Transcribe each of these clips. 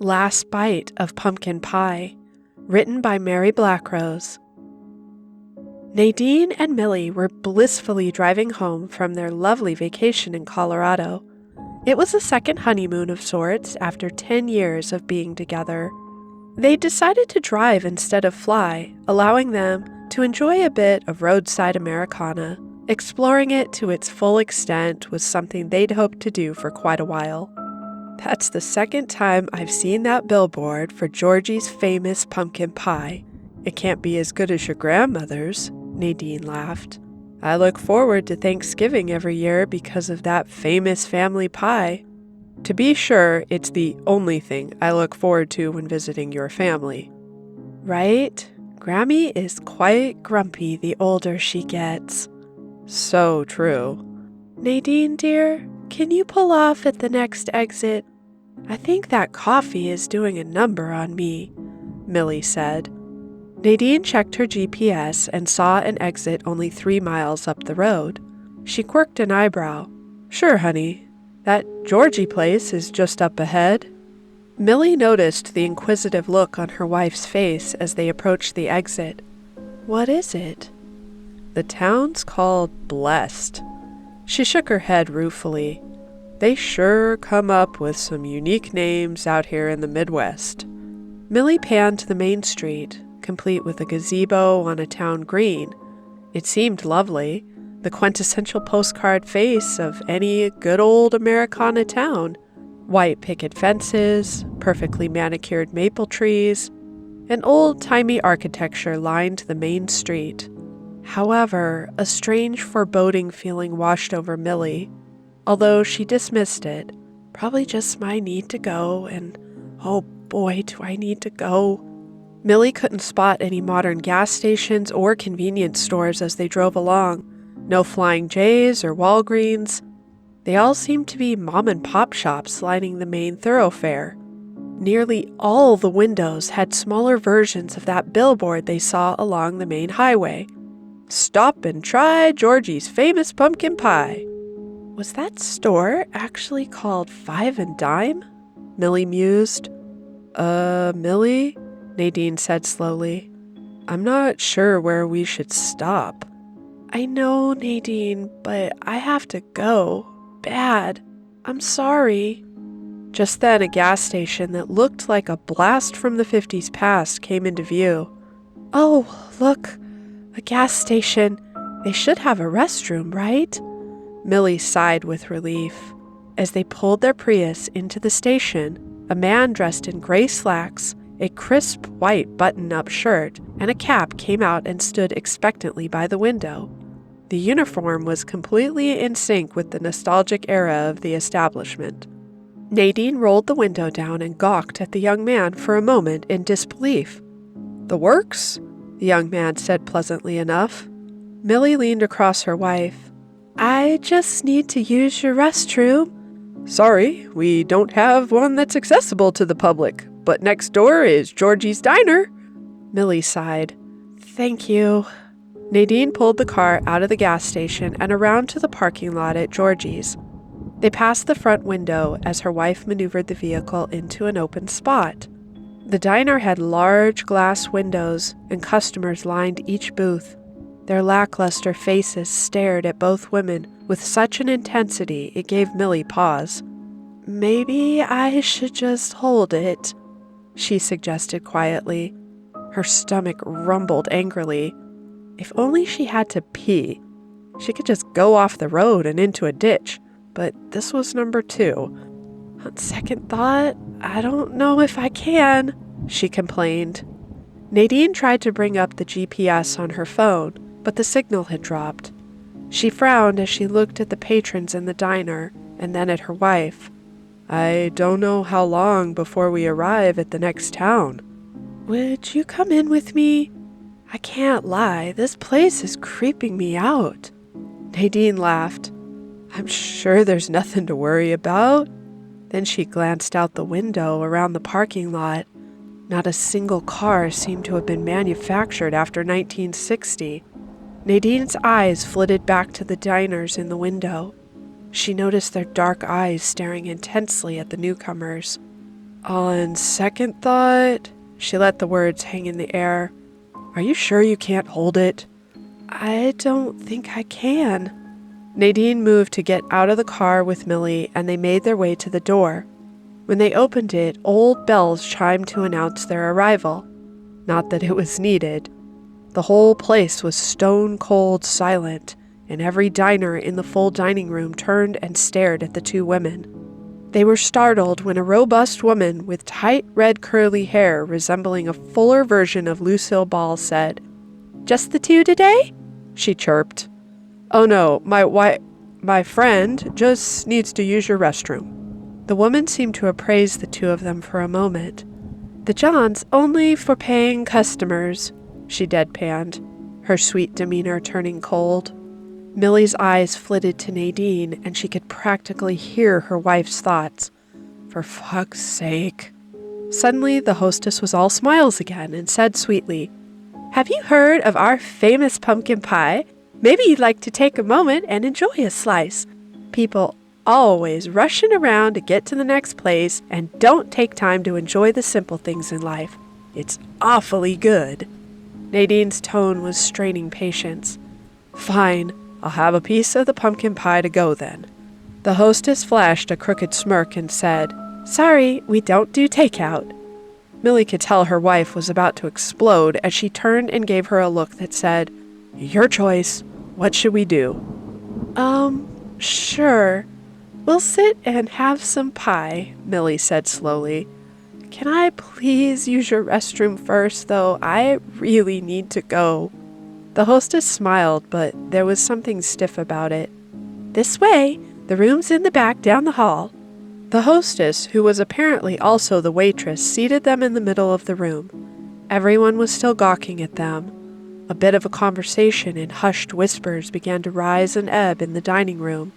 Last Bite of Pumpkin Pie, written by Mary Blackrose. Nadine and Millie were blissfully driving home from their lovely vacation in Colorado. It was a second honeymoon of sorts after 10 years of being together. They decided to drive instead of fly, allowing them to enjoy a bit of roadside Americana. Exploring it to its full extent was something they'd hoped to do for quite a while. That's the second time I've seen that billboard for Georgie's famous pumpkin pie. It can't be as good as your grandmother's, Nadine laughed. I look forward to Thanksgiving every year because of that famous family pie. To be sure, it's the only thing I look forward to when visiting your family. Right? Grammy is quite grumpy the older she gets. So true. Nadine, dear, can you pull off at the next exit? I think that coffee is doing a number on me, Millie said. Nadine checked her GPS and saw an exit only 3 miles up the road. She quirked an eyebrow. Sure, honey. That Georgie place is just up ahead. Millie noticed the inquisitive look on her wife's face as they approached the exit. What is it? The town's called Blessed. She shook her head ruefully. They sure come up with some unique names out here in the Midwest. Millie panned to the main street, complete with a gazebo on a town green. It seemed lovely, the quintessential postcard face of any good old Americana town. White picket fences, perfectly manicured maple trees, and old-timey architecture lined the main street. However, a strange foreboding feeling washed over Millie. Although she dismissed it, probably just my need to go, and oh boy, do I need to go. Millie couldn't spot any modern gas stations or convenience stores as they drove along. No Flying J's or Walgreens. They all seemed to be mom-and-pop shops lining the main thoroughfare. Nearly all the windows had smaller versions of that billboard they saw along the main highway. Stop and try Georgie's famous pumpkin pie. Was that store actually called Five and Dime? Millie mused. Millie? Nadine said slowly. I'm not sure where we should stop. I know, Nadine, but I have to go. Bad. I'm sorry. Just then, a gas station that looked like a blast from the 50s past came into view. Oh, look. A gas station. They should have a restroom, right? Millie sighed with relief. As they pulled their Prius into the station, a man dressed in gray slacks, a crisp white button-up shirt, and a cap came out and stood expectantly by the window. The uniform was completely in sync with the nostalgic era of the establishment. Nadine rolled the window down and gawked at the young man for a moment in disbelief. The works? The young man said pleasantly enough. Millie leaned across her wife. I just need to use your restroom. Sorry, we don't have one that's accessible to the public, but next door is Georgie's Diner. Millie sighed. Thank you. Nadine pulled the car out of the gas station and around to the parking lot at Georgie's. They passed the front window as her wife maneuvered the vehicle into an open spot. The diner had large glass windows, and customers lined each booth. Their lackluster faces stared at both women with such an intensity it gave Millie pause. Maybe I should just hold it, she suggested quietly. Her stomach rumbled angrily. If only she had to pee. She could just go off the road and into a ditch, but this was number 2. On second thought, I don't know if I can, she complained. Nadine tried to bring up the GPS on her phone, but the signal had dropped. She frowned as she looked at the patrons in the diner, and then at her wife. I don't know how long before we arrive at the next town. Would you come in with me? I can't lie, this place is creeping me out. Nadine laughed. I'm sure there's nothing to worry about. Then she glanced out the window around the parking lot. Not a single car seemed to have been manufactured after 1960. Nadine's eyes flitted back to the diners in the window. She noticed their dark eyes staring intensely at the newcomers. On second thought, she let the words hang in the air. Are you sure you can't hold it? I don't think I can. Nadine moved to get out of the car with Millie, and they made their way to the door. When they opened it, old bells chimed to announce their arrival. Not that it was needed. The whole place was stone-cold silent, and every diner in the full dining room turned and stared at the two women. They were startled when a robust woman with tight red curly hair resembling a fuller version of Lucille Ball said, "Just the two today?" she chirped. "Oh no, my friend just needs to use your restroom." The woman seemed to appraise the two of them for a moment. "The John's only for paying customers," she deadpanned, her sweet demeanor turning cold. Millie's eyes flitted to Nadine, and she could practically hear her wife's thoughts. For fuck's sake. Suddenly, the hostess was all smiles again and said sweetly, "Have you heard of our famous pumpkin pie? Maybe you'd like to take a moment and enjoy a slice. People always rushing around to get to the next place and don't take time to enjoy the simple things in life. It's awfully good." Nadine's tone was straining patience. "Fine, I'll have a piece of the pumpkin pie to go then." The hostess flashed a crooked smirk and said, "Sorry, we don't do takeout." Millie could tell her wife was about to explode as she turned and gave her a look that said, "Your choice. What should we do?" Sure. We'll sit and have some pie," Millie said slowly. "Can I please use your restroom first, though? I really need to go." The hostess smiled, but there was something stiff about it. "This way. The room's in the back down the hall." The hostess, who was apparently also the waitress, seated them in the middle of the room. Everyone was still gawking at them. A bit of a conversation in hushed whispers began to rise and ebb in the dining room.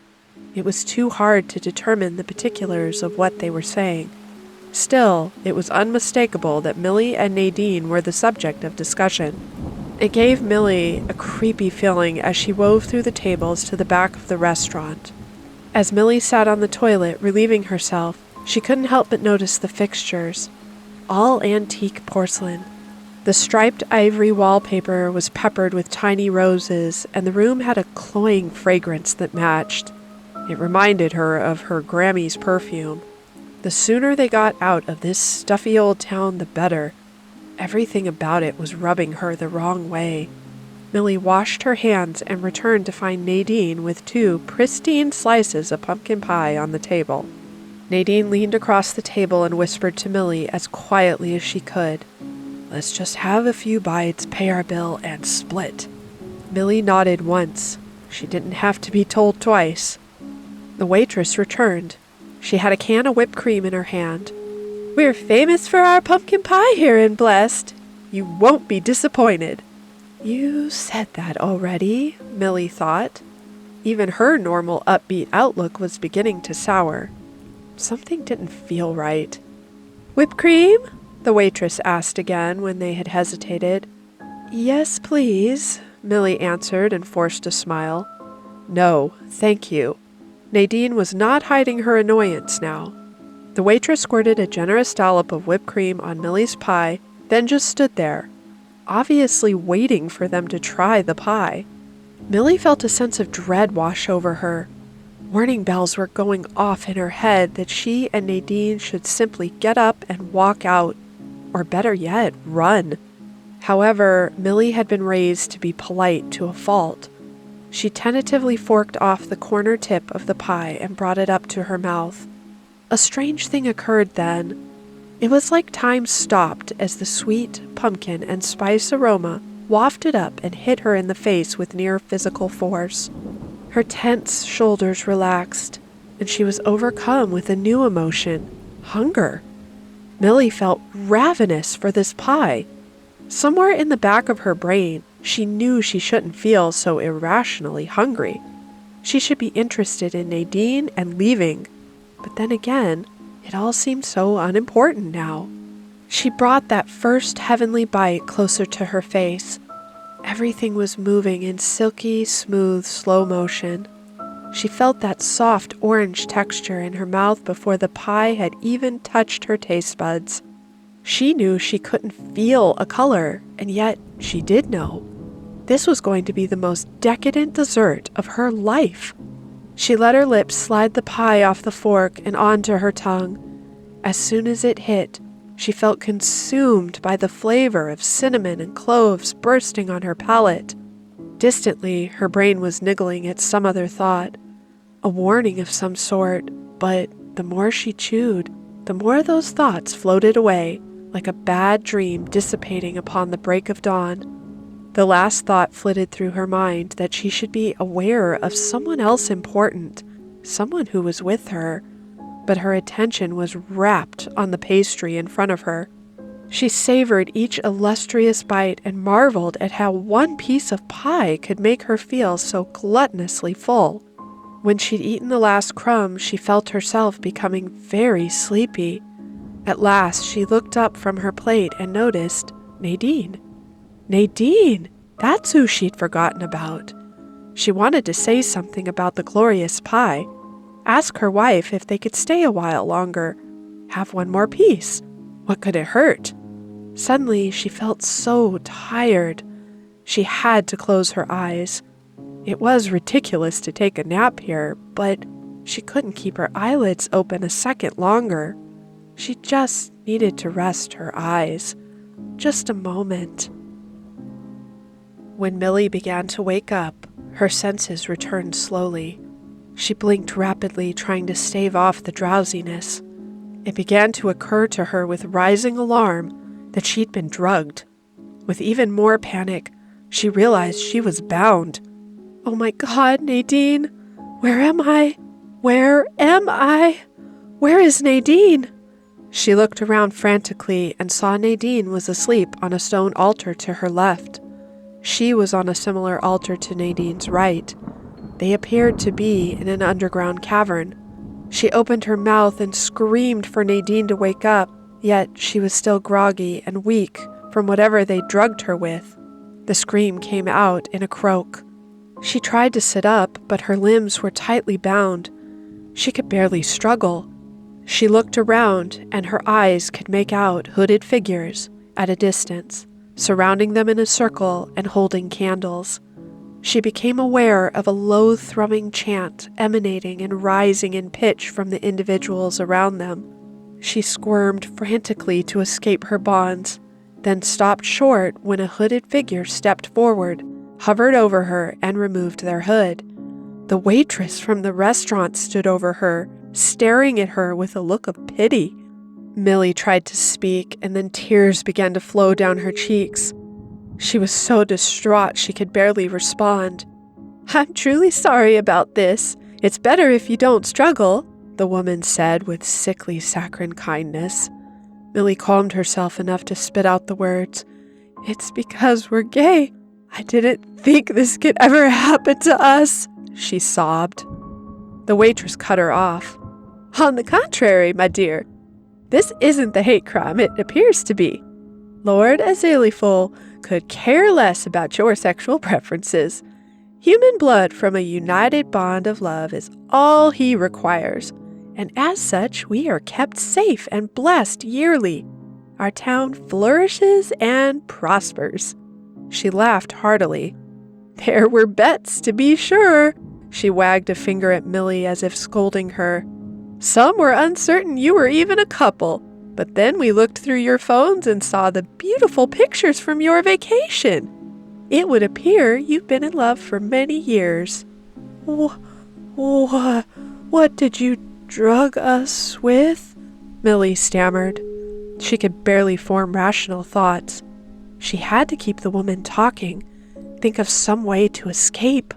It was too hard to determine the particulars of what they were saying. Still, it was unmistakable that Millie and Nadine were the subject of discussion. It gave Millie a creepy feeling as she wove through the tables to the back of the restaurant. As Millie sat on the toilet, relieving herself, she couldn't help but notice the fixtures. All antique porcelain. The striped ivory wallpaper was peppered with tiny roses, and the room had a cloying fragrance that matched. It reminded her of her Grammy's perfume. The sooner they got out of this stuffy old town, the better. Everything about it was rubbing her the wrong way. Millie washed her hands and returned to find Nadine with two pristine slices of pumpkin pie on the table. Nadine leaned across the table and whispered to Millie as quietly as she could, "Let's just have a few bites, pay our bill, and split." Millie nodded once. She didn't have to be told twice. The waitress returned. She had a can of whipped cream in her hand. "We're famous for our pumpkin pie here in Blessed. You won't be disappointed." You said that already, Millie thought. Even her normal upbeat outlook was beginning to sour. Something didn't feel right. "Whipped cream?" the waitress asked again when they had hesitated. "Yes, please," Millie answered and forced a smile. "No, thank you." Nadine was not hiding her annoyance now. The waitress squirted a generous dollop of whipped cream on Millie's pie, then just stood there, obviously waiting for them to try the pie. Millie felt a sense of dread wash over her. Warning bells were going off in her head that she and Nadine should simply get up and walk out, or better yet, run. However, Millie had been raised to be polite to a fault. She tentatively forked off the corner tip of the pie and brought it up to her mouth. A strange thing occurred then. It was like time stopped as the sweet pumpkin and spice aroma wafted up and hit her in the face with near physical force. Her tense shoulders relaxed, and she was overcome with a new emotion, hunger. Millie felt ravenous for this pie. Somewhere in the back of her brain, she knew she shouldn't feel so irrationally hungry. She should be interested in Nadine and leaving. But then again, it all seemed so unimportant now. She brought that first heavenly bite closer to her face. Everything was moving in silky, smooth, slow motion. She felt that soft orange texture in her mouth before the pie had even touched her taste buds. She knew she couldn't feel a color, and yet she did know. This was going to be the most decadent dessert of her life. She let her lips slide the pie off the fork and onto her tongue. As soon as it hit, she felt consumed by the flavor of cinnamon and cloves bursting on her palate. Distantly, her brain was niggling at some other thought, a warning of some sort, but the more she chewed, the more those thoughts floated away, like a bad dream dissipating upon the break of dawn. The last thought flitted through her mind that she should be aware of someone else important, someone who was with her, but her attention was rapt on the pastry in front of her. She savored each illustrious bite and marveled at how one piece of pie could make her feel so gluttonously full. When she'd eaten the last crumb, she felt herself becoming very sleepy. At last, she looked up from her plate and noticed Nadine. Nadine! That's who she'd forgotten about. She wanted to say something about the glorious pie, ask her wife if they could stay a while longer, have one more piece. What could it hurt? Suddenly, she felt so tired. She had to close her eyes. It was ridiculous to take a nap here, but she couldn't keep her eyelids open a second longer. She just needed to rest her eyes. Just a moment. When Millie began to wake up, her senses returned slowly. She blinked rapidly, trying to stave off the drowsiness. It began to occur to her with rising alarm that she'd been drugged. With even more panic, she realized she was bound. Oh my God, Nadine! Where am I? Where am I? Where is Nadine? She looked around frantically and saw Nadine was asleep on a stone altar to her left. She was on a similar altar to Nadine's right. They appeared to be in an underground cavern. She opened her mouth and screamed for Nadine to wake up, yet she was still groggy and weak from whatever they drugged her with. The scream came out in a croak. She tried to sit up, but her limbs were tightly bound. She could barely struggle. She looked around, and her eyes could make out hooded figures at a distance, surrounding them in a circle and holding candles. She became aware of a low thrumming chant emanating and rising in pitch from the individuals around them. She squirmed frantically to escape her bonds, then stopped short when a hooded figure stepped forward, hovered over her, and removed their hood. The waitress from the restaurant stood over her, staring at her with a look of pity. Millie tried to speak, and then tears began to flow down her cheeks. She was so distraught she could barely respond. "I'm truly sorry about this. It's better if you don't struggle," the woman said with sickly saccharine kindness. Millie calmed herself enough to spit out the words. "It's because we're gay. I didn't think this could ever happen to us," she sobbed. The waitress cut her off. "On the contrary, my dear, this isn't the hate crime it appears to be. Lord Azaleful could care less about your sexual preferences. Human blood from a united bond of love is all he requires, and as such we are kept safe and blessed yearly. Our town flourishes and prospers." She laughed heartily. "There were bets, to be sure." She wagged a finger at Millie as if scolding her. "Some were uncertain you were even a couple, but then we looked through your phones and saw the beautiful pictures from your vacation. It would appear you've been in love for many years." What did you drug us with?" Millie stammered. She could barely form rational thoughts. She had to keep the woman talking, think of some way to escape.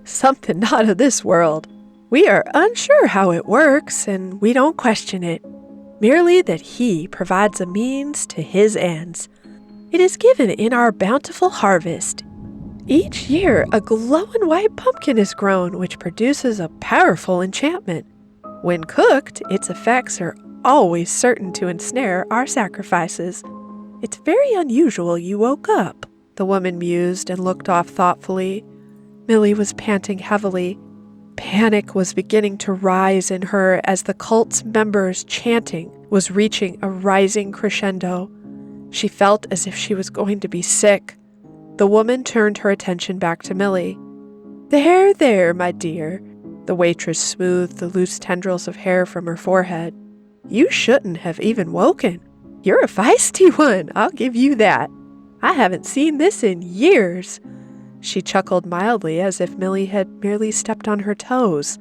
"Something not of this world. We are unsure how it works, and we don't question it. Merely that he provides a means to his ends. It is given in our bountiful harvest. Each year a glowing white pumpkin is grown, which produces a powerful enchantment. When cooked, its effects are always certain to ensnare our sacrifices. It's very unusual you woke up," the woman mused and looked off thoughtfully. Millie was panting heavily. Panic was beginning to rise in her as the cult's members' chanting was reaching a rising crescendo. She felt as if she was going to be sick. The woman turned her attention back to Millie. "There, there, my dear." The waitress smoothed the loose tendrils of hair from her forehead. "You shouldn't have even woken. You're a feisty one, I'll give you that. I haven't seen this in years." She chuckled mildly as if Millie had merely stepped on her toes.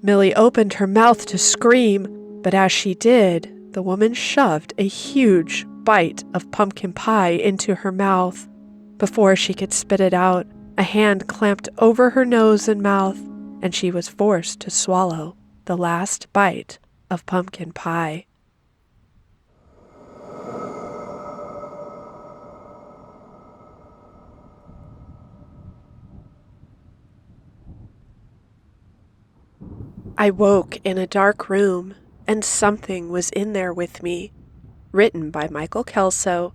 Millie opened her mouth to scream, but as she did, the woman shoved a huge bite of pumpkin pie into her mouth. Before she could spit it out, a hand clamped over her nose and mouth, and she was forced to swallow the last bite of pumpkin pie. I woke in a dark room, and something was in there with me. Written by Michael Kelso,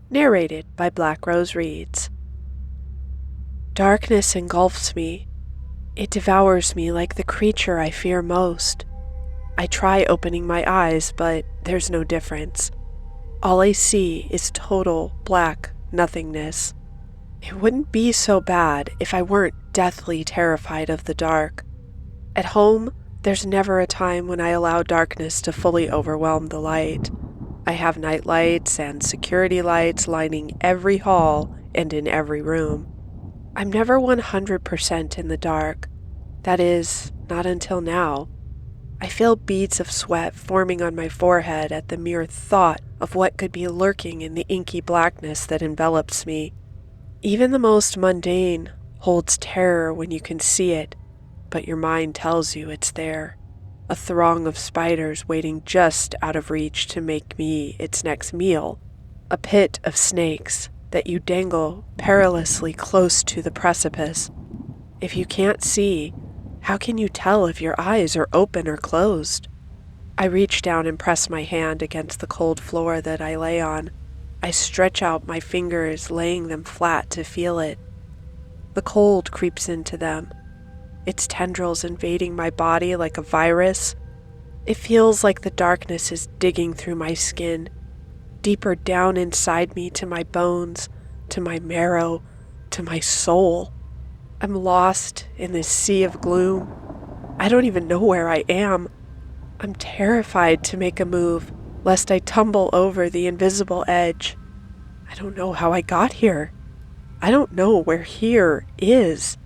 narrated by Black Rose Reads. Darkness engulfs me. It devours me like the creature I fear most. I try opening my eyes, but there's no difference. All I see is total black nothingness. It wouldn't be so bad if I weren't deathly terrified of the dark. At home, there's never a time when I allow darkness to fully overwhelm the light. I have night lights and security lights lining every hall and in every room. I'm never 100% in the dark. That is, not until now. I feel beads of sweat forming on my forehead at the mere thought of what could be lurking in the inky blackness that envelops me. Even the most mundane holds terror when you can see it, but your mind tells you it's there. A throng of spiders waiting just out of reach to make me its next meal. A pit of snakes that you dangle perilously close to the precipice. If you can't see, how can you tell if your eyes are open or closed? I reach down and press my hand against the cold floor that I lay on. I stretch out my fingers, laying them flat to feel it. The cold creeps into them, its tendrils invading my body like a virus. It feels like the darkness is digging through my skin, deeper down inside me to my bones, to my marrow, to my soul. I'm lost in this sea of gloom. I don't even know where I am. I'm terrified to make a move, lest I tumble over the invisible edge. I don't know how I got here. I don't know where here is.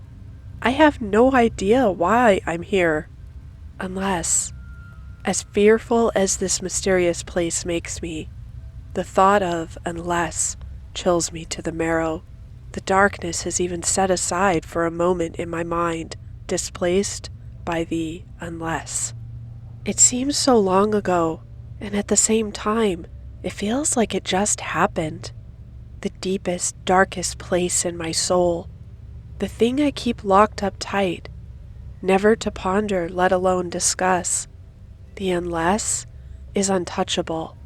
I have no idea why I'm here. Unless, as fearful as this mysterious place makes me, the thought of unless chills me to the marrow. The darkness is even set aside for a moment in my mind, displaced by the unless. It seems so long ago, and at the same time, it feels like it just happened. The deepest, darkest place in my soul. The thing I keep locked up tight, never to ponder, let alone discuss. The unless is untouchable.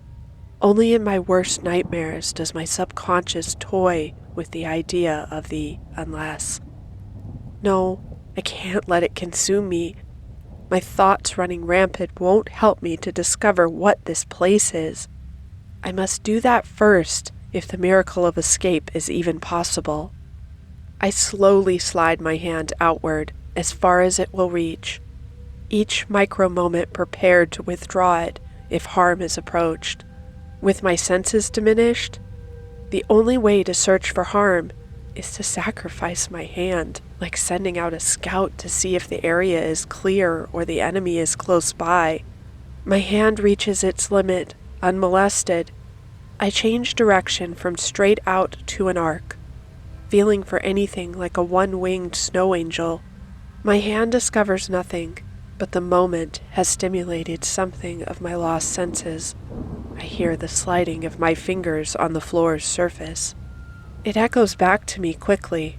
Only in my worst nightmares does my subconscious toy with the idea of the unless. No, I can't let it consume me. My thoughts running rampant won't help me to discover what this place is. I must do that first if the miracle of escape is even possible. I slowly slide my hand outward as far as it will reach, each micro moment prepared to withdraw it if harm is approached. With my senses diminished, the only way to search for harm is to sacrifice my hand, like sending out a scout to see if the area is clear or the enemy is close by. My hand reaches its limit, unmolested. I change direction from straight out to an arc, feeling for anything like a one-winged snow angel. My hand discovers nothing, but the moment has stimulated something of my lost senses. I hear the sliding of my fingers on the floor's surface. It echoes back to me quickly.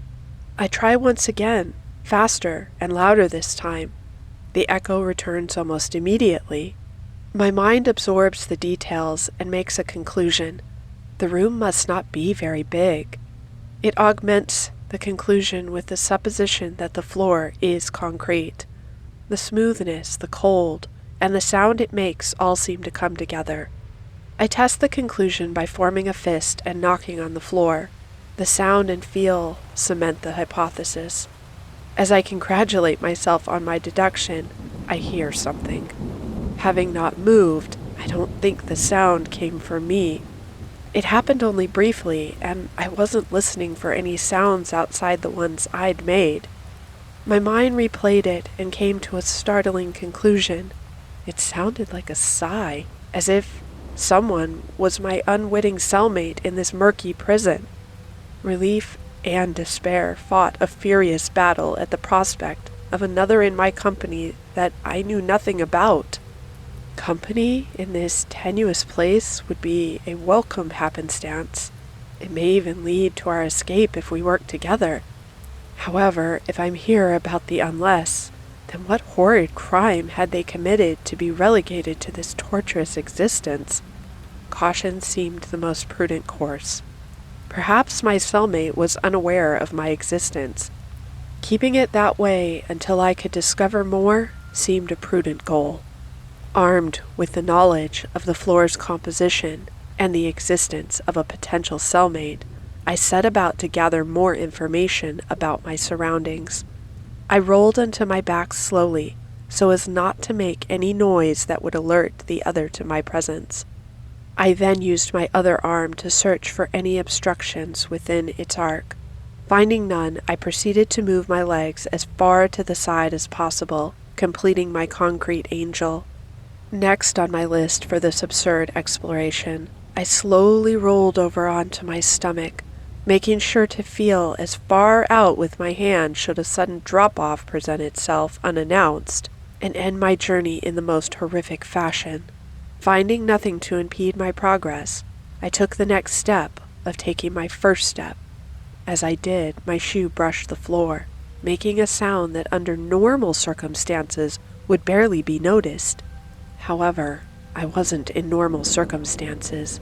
I try once again, faster and louder this time. The echo returns almost immediately. My mind absorbs the details and makes a conclusion. The room must not be very big. It augments the conclusion with the supposition that the floor is concrete. The smoothness, the cold, and the sound it makes all seem to come together. I test the conclusion by forming a fist and knocking on the floor. The sound and feel cement the hypothesis. As I congratulate myself on my deduction, I hear something. Having not moved, I don't think the sound came from me. It happened only briefly, and I wasn't listening for any sounds outside the ones I'd made. My mind replayed it and came to a startling conclusion. It sounded like a sigh, as if someone was my unwitting cellmate in this murky prison. Relief and despair fought a furious battle at the prospect of another in my company that I knew nothing about. Company in this tenuous place would be a welcome happenstance. It may even lead to our escape if we work together. However, if I'm here about the unless, then what horrid crime had they committed to be relegated to this torturous existence? Caution seemed the most prudent course. Perhaps my cellmate was unaware of my existence. Keeping it that way until I could discover more seemed a prudent goal. Armed with the knowledge of the floor's composition and the existence of a potential cellmate, I set about to gather more information about my surroundings. I rolled onto my back slowly, so as not to make any noise that would alert the other to my presence. I then used my other arm to search for any obstructions within its arc. Finding none, I proceeded to move my legs as far to the side as possible, completing my concrete angel. Next on my list for this absurd exploration, I slowly rolled over onto my stomach, making sure to feel as far out with my hand should a sudden drop-off present itself unannounced, and end my journey in the most horrific fashion. Finding nothing to impede my progress, I took the next step of taking my first step. As I did, my shoe brushed the floor, making a sound that under normal circumstances would barely be noticed. However, I wasn't in normal circumstances.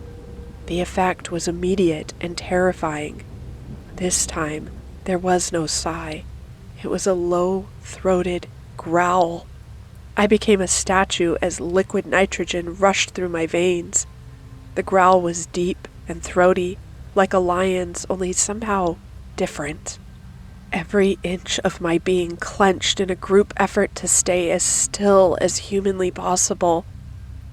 The effect was immediate and terrifying. This time, there was no sigh. It was a low-throated growl. I became a statue as liquid nitrogen rushed through my veins. The growl was deep and throaty, like a lion's, only somehow different. Every inch of my being clenched in a group effort to stay as still as humanly possible.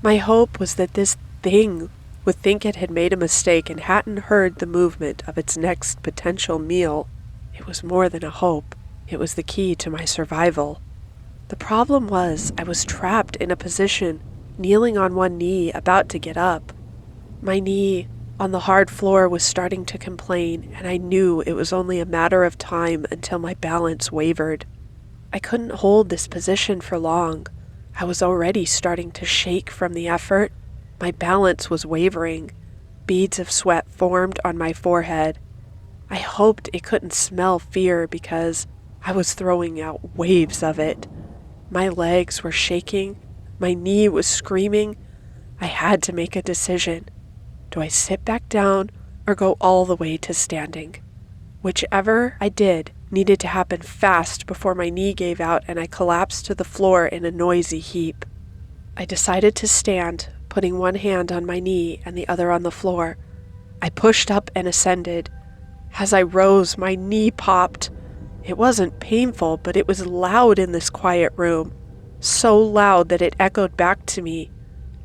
My hope was that this thing would think it had made a mistake and hadn't heard the movement of its next potential meal. It was more than a hope. It was the key to my survival. The problem was I was trapped in a position, kneeling on one knee, about to get up. My knee on the hard floor was starting to complain, and I knew it was only a matter of time until my balance wavered. I couldn't hold this position for long. I was already starting to shake from the effort. My balance was wavering. Beads of sweat formed on my forehead. I hoped it couldn't smell fear because I was throwing out waves of it. My legs were shaking. My knee was screaming. I had to make a decision. Do I sit back down or go all the way to standing? Whichever I did needed to happen fast before my knee gave out and I collapsed to the floor in a noisy heap. I decided to stand, putting one hand on my knee and the other on the floor. I pushed up and ascended. As I rose, my knee popped. It wasn't painful, but it was loud in this quiet room, so loud that it echoed back to me.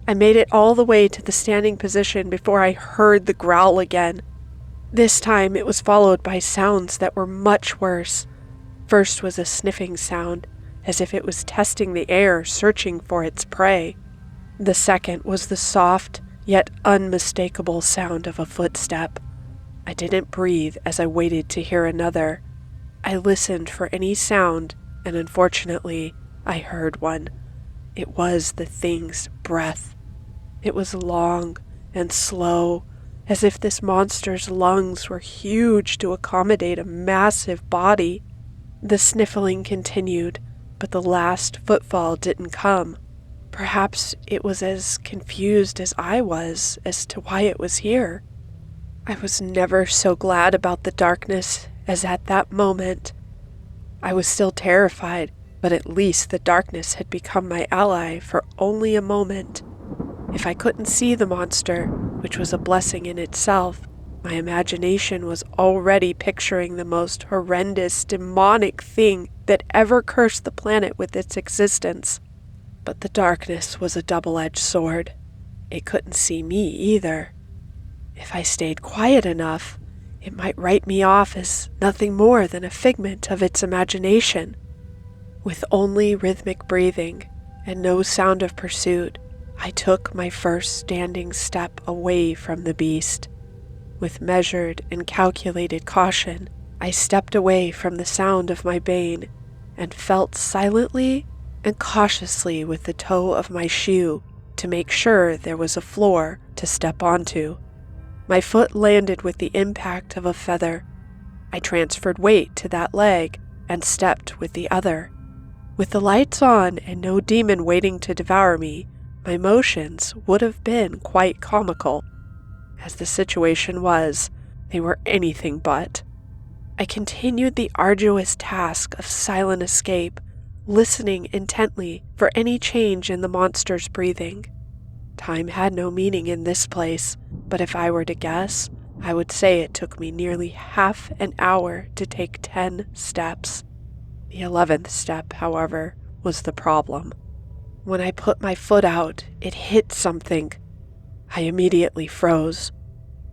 I made it all the way to the standing position before I heard the growl again. This time it was followed by sounds that were much worse. First was a sniffing sound, as if it was testing the air, searching for its prey. The second was the soft, yet unmistakable sound of a footstep. I didn't breathe as I waited to hear another. I listened for any sound, and unfortunately, I heard one. It was the thing's breath. It was long and slow, as if this monster's lungs were huge to accommodate a massive body. The sniffling continued, but the last footfall didn't come. Perhaps it was as confused as I was as to why it was here. I was never so glad about the darkness as at that moment. I was still terrified, but at least the darkness had become my ally for only a moment. If I couldn't see the monster, which was a blessing in itself, my imagination was already picturing the most horrendous, demonic thing that ever cursed the planet with its existence. But the darkness was a double-edged sword. It couldn't see me either. If I stayed quiet enough, it might write me off as nothing more than a figment of its imagination. With only rhythmic breathing and no sound of pursuit, I took my first standing step away from the beast. With measured and calculated caution, I stepped away from the sound of my bane and felt silently and cautiously with the toe of my shoe to make sure there was a floor to step onto. My foot landed with the impact of a feather. I transferred weight to that leg and stepped with the other. With the lights on and no demon waiting to devour me, my motions would have been quite comical. As the situation was, they were anything but. I continued the arduous task of silent escape, listening intently for any change in the monster's breathing. Time had no meaning in this place, but if I were to guess, I would say it took me nearly half an hour to take 10 steps. The 11th step, however, was the problem. When I put my foot out, it hit something. I immediately froze.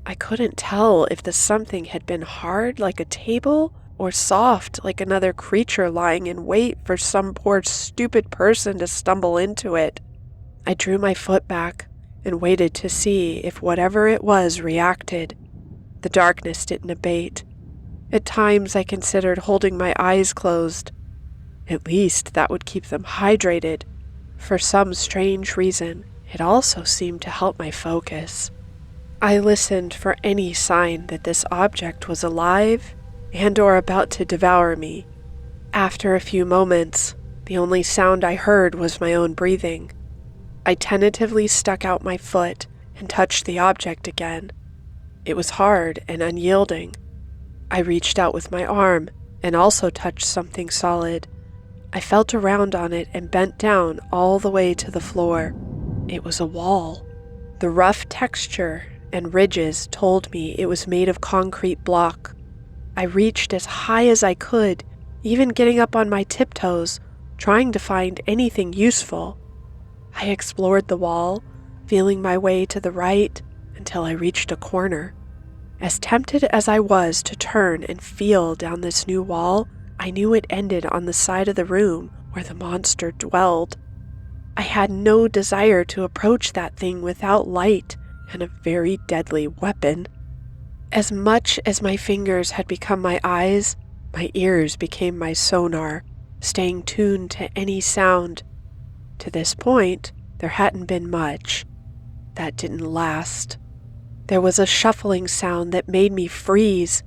I couldn't tell if the something had been hard like a table or soft like another creature lying in wait for some poor stupid person to stumble into it. I drew my foot back and waited to see if whatever it was reacted. The darkness didn't abate. At times I considered holding my eyes closed. At least that would keep them hydrated. For some strange reason, it also seemed to help my focus. I listened for any sign that this object was alive and or about to devour me. After a few moments, the only sound I heard was my own breathing. I tentatively stuck out my foot and touched the object again. It was hard and unyielding. I reached out with my arm and also touched something solid. I felt around on it and bent down all the way to the floor. It was a wall. The rough texture and ridges told me it was made of concrete block. I reached as high as I could, even getting up on my tiptoes, trying to find anything useful. I explored the wall, feeling my way to the right until I reached a corner. As tempted as I was to turn and feel down this new wall, I knew it ended on the side of the room where the monster dwelled. I had no desire to approach that thing without light and a very deadly weapon. As much as my fingers had become my eyes, my ears became my sonar, staying tuned to any sound. To this point, there hadn't been much. That didn't last. There was a shuffling sound that made me freeze.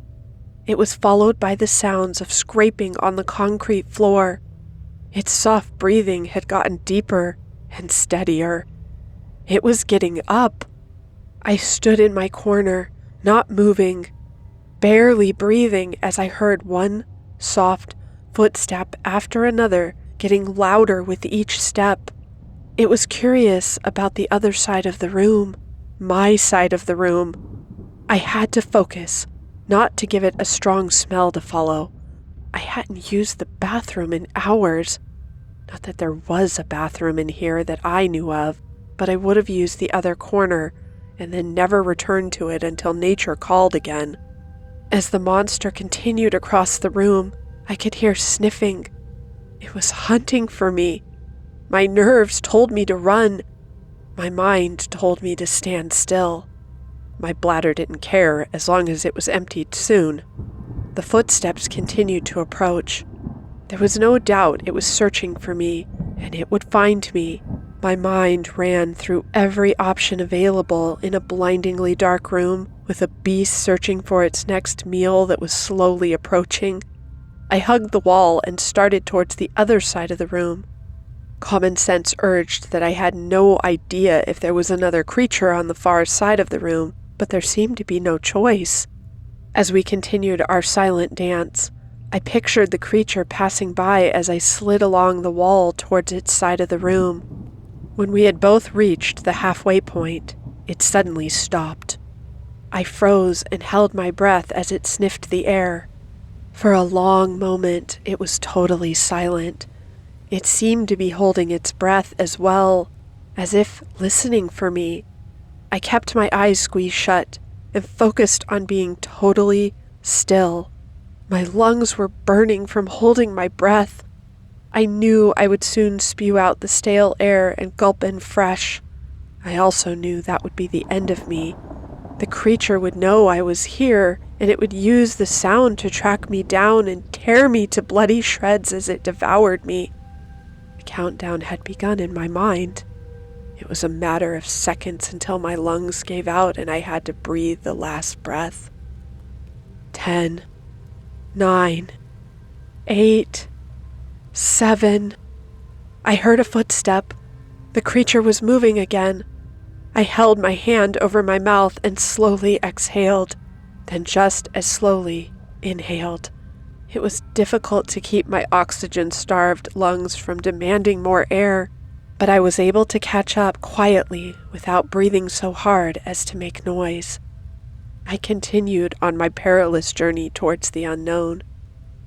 It was followed by the sounds of scraping on the concrete floor. Its soft breathing had gotten deeper and steadier. It was getting up. I stood in my corner, not moving, barely breathing as I heard one soft footstep after another getting louder with each step. It was curious about the other side of the room, my side of the room. I had to focus, not to give it a strong smell to follow. I hadn't used the bathroom in hours. Not that there was a bathroom in here that I knew of, but I would have used the other corner and then never returned to it until nature called again. As the monster continued across the room, I could hear sniffing. It was hunting for me. My nerves told me to run. My mind told me to stand still. My bladder didn't care as long as it was emptied soon. The footsteps continued to approach. There was no doubt it was searching for me, and it would find me. My mind ran through every option available in a blindingly dark room with a beast searching for its next meal that was slowly approaching. I hugged the wall and started towards the other side of the room. Common sense urged that I had no idea if there was another creature on the far side of the room, but there seemed to be no choice. As we continued our silent dance, I pictured the creature passing by as I slid along the wall towards its side of the room. When we had both reached the halfway point, it suddenly stopped. I froze and held my breath as it sniffed the air. For a long moment, it was totally silent. It seemed to be holding its breath as well, as if listening for me. I kept my eyes squeezed shut and focused on being totally still. My lungs were burning from holding my breath. I knew I would soon spew out the stale air and gulp in fresh. I also knew that would be the end of me. The creature would know I was here, and it would use the sound to track me down and tear me to bloody shreds as it devoured me. The countdown had begun in my mind. It was a matter of seconds until my lungs gave out and I had to breathe the last breath. 10, 9, 8, 7. I heard a footstep. The creature was moving again. I held my hand over my mouth and slowly exhaled, then just as slowly inhaled. It was difficult to keep my oxygen-starved lungs from demanding more air, but I was able to catch up quietly without breathing so hard as to make noise. I continued on my perilous journey towards the unknown,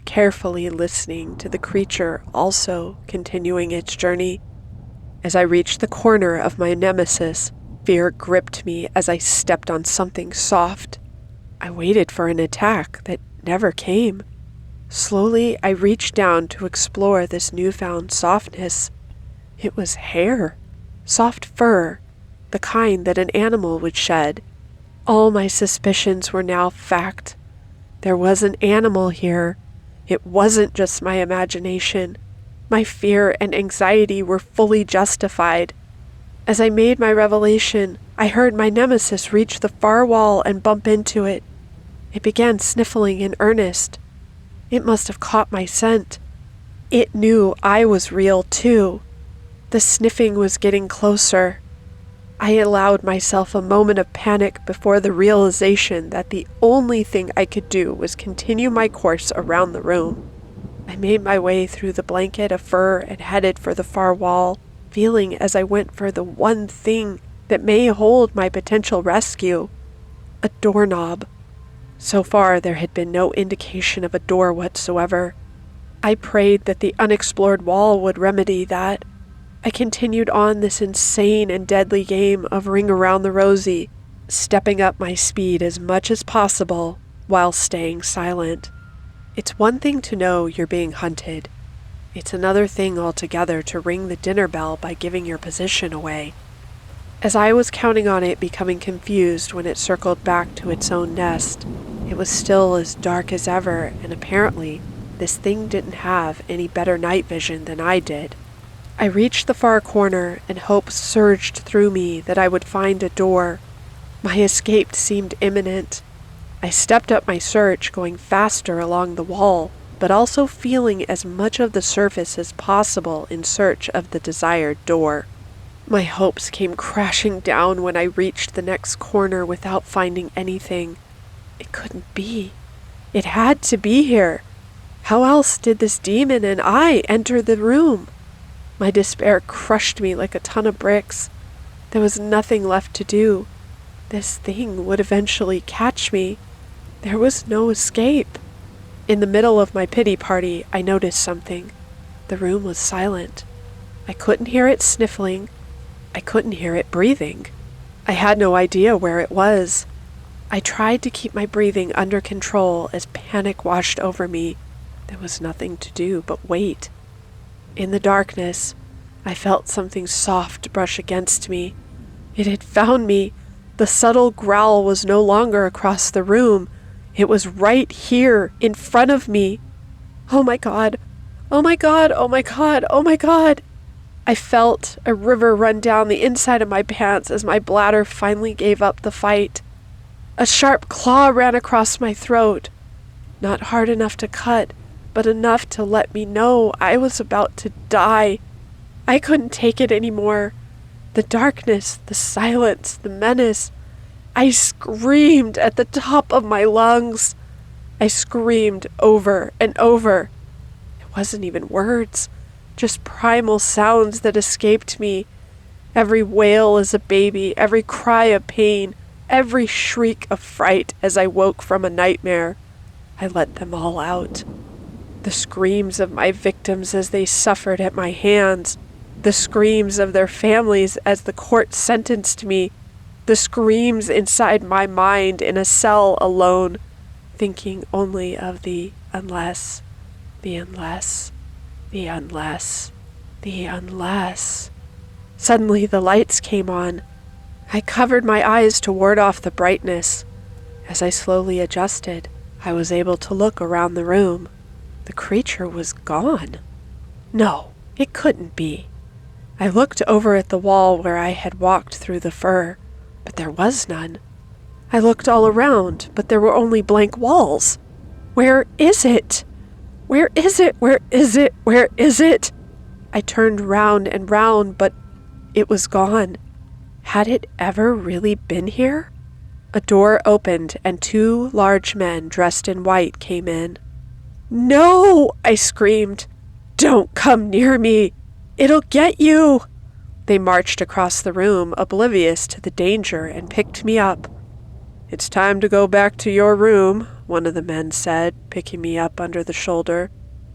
carefully listening to the creature also continuing its journey. As I reached the corner of my nemesis, fear gripped me as I stepped on something soft. I waited for an attack that never came. Slowly, I reached down to explore this newfound softness. It was hair, soft fur, the kind that an animal would shed. All my suspicions were now fact. There was an animal here. It wasn't just my imagination. My fear and anxiety were fully justified. As I made my revelation, I heard my nemesis reach the far wall and bump into it. It began sniffling in earnest. It must have caught my scent. It knew I was real too. The sniffing was getting closer. I allowed myself a moment of panic before the realization that the only thing I could do was continue my course around the room. I made my way through the blanket of fur and headed for the far wall, feeling as I went for the one thing that may hold my potential rescue: a doorknob. So far, there had been no indication of a door whatsoever. I prayed that the unexplored wall would remedy that. I continued on this insane and deadly game of Ring Around the Rosie, stepping up my speed as much as possible while staying silent. It's one thing to know you're being hunted. It's another thing altogether to ring the dinner bell by giving your position away. As I was counting on it becoming confused when it circled back to its own nest, it was still as dark as ever, and apparently this thing didn't have any better night vision than I did. I reached the far corner, and hope surged through me that I would find a door. My escape seemed imminent. I stepped up my search, going faster along the wall, but also feeling as much of the surface as possible in search of the desired door. My hopes came crashing down when I reached the next corner without finding anything. It couldn't be. It had to be here. How else did this demon and I enter the room? My despair crushed me like a ton of bricks. There was nothing left to do. This thing would eventually catch me. There was no escape. In the middle of my pity party, I noticed something. The room was silent. I couldn't hear it sniffling. I couldn't hear it breathing. I had no idea where it was. I tried to keep my breathing under control as panic washed over me. There was nothing to do but wait. In the darkness, I felt something soft brush against me. It had found me. The subtle growl was no longer across the room. It was right here, in front of me. Oh my God! Oh my God! Oh my God! Oh my God! I felt a river run down the inside of my pants as my bladder finally gave up the fight. A sharp claw ran across my throat. Not hard enough to cut, but enough to let me know I was about to die. I couldn't take it anymore. The darkness, the silence, the menace. I screamed at the top of my lungs. I screamed over and over. It wasn't even words, just primal sounds that escaped me. Every wail as a baby, every cry of pain, every shriek of fright as I woke from a nightmare. I let them all out. The screams of my victims as they suffered at my hands, the screams of their families as the court sentenced me, the screams inside my mind in a cell alone, thinking only of the unless, the unless, the unless, the unless. Suddenly the lights came on. I covered my eyes to ward off the brightness. As I slowly adjusted, I was able to look around the room. The creature was gone. No, it couldn't be. I looked over at the wall where I had walked through the fur, but there was none. I looked all around, but there were only blank walls. Where is it? Where is it? Where is it? Where is it? I turned round and round, but it was gone. Had it ever really been here? A door opened and 2 large men dressed in white came in. "No!" I screamed. "Don't come near me! It'll get you!" They marched across the room, oblivious to the danger, and picked me up. "It's time to go back to your room," one of the men said, picking me up under the shoulder.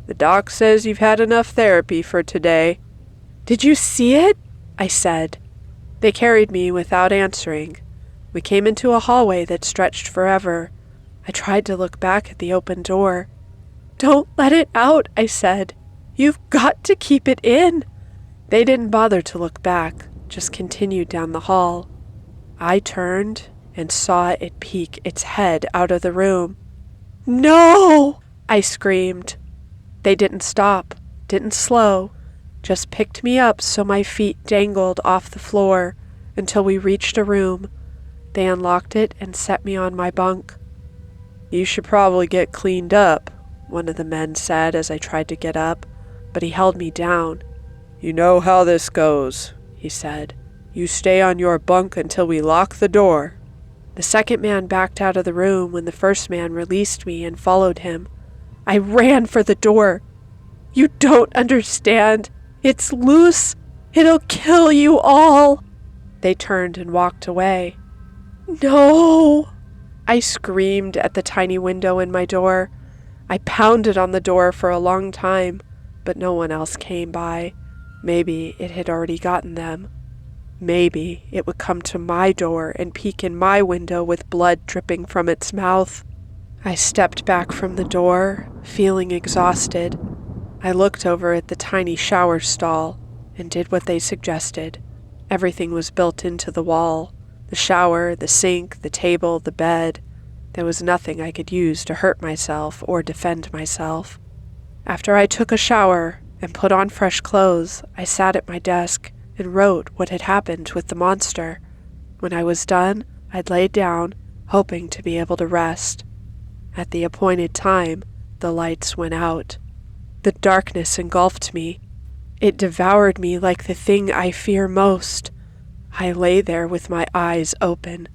"The doc says you've had enough therapy for today." "Did you see it?" I said. They carried me without answering. We came into a hallway that stretched forever. I tried to look back at the open door. "Don't let it out," I said. "You've got to keep it in." They didn't bother to look back, just continued down the hall. I turned and saw it peek its head out of the room. "No!" I screamed. They didn't stop, didn't slow, just picked me up so my feet dangled off the floor until we reached a room. They unlocked it and set me on my bunk. "You should probably get cleaned up," one of the men said as I tried to get up, but he held me down. "You know how this goes," he said. "You stay on your bunk until we lock the door." The second man backed out of the room when the first man released me and followed him. I ran for the door. "You don't understand. It's loose. It'll kill you all." They turned and walked away. "No!" I screamed at the tiny window in my door. I pounded on the door for a long time, but no one else came by. Maybe it had already gotten them. Maybe it would come to my door and peek in my window with blood dripping from its mouth. I stepped back from the door, feeling exhausted. I looked over at the tiny shower stall and did what they suggested. Everything was built into the wall. The shower, the sink, the table, the bed. There was nothing I could use to hurt myself or defend myself. After I took a shower and put on fresh clothes, I sat at my desk and wrote what had happened with the monster. When I was done, I'd lay down, hoping to be able to rest. At the appointed time, the lights went out. The darkness engulfed me. It devoured me like the thing I fear most. I lay there with my eyes open,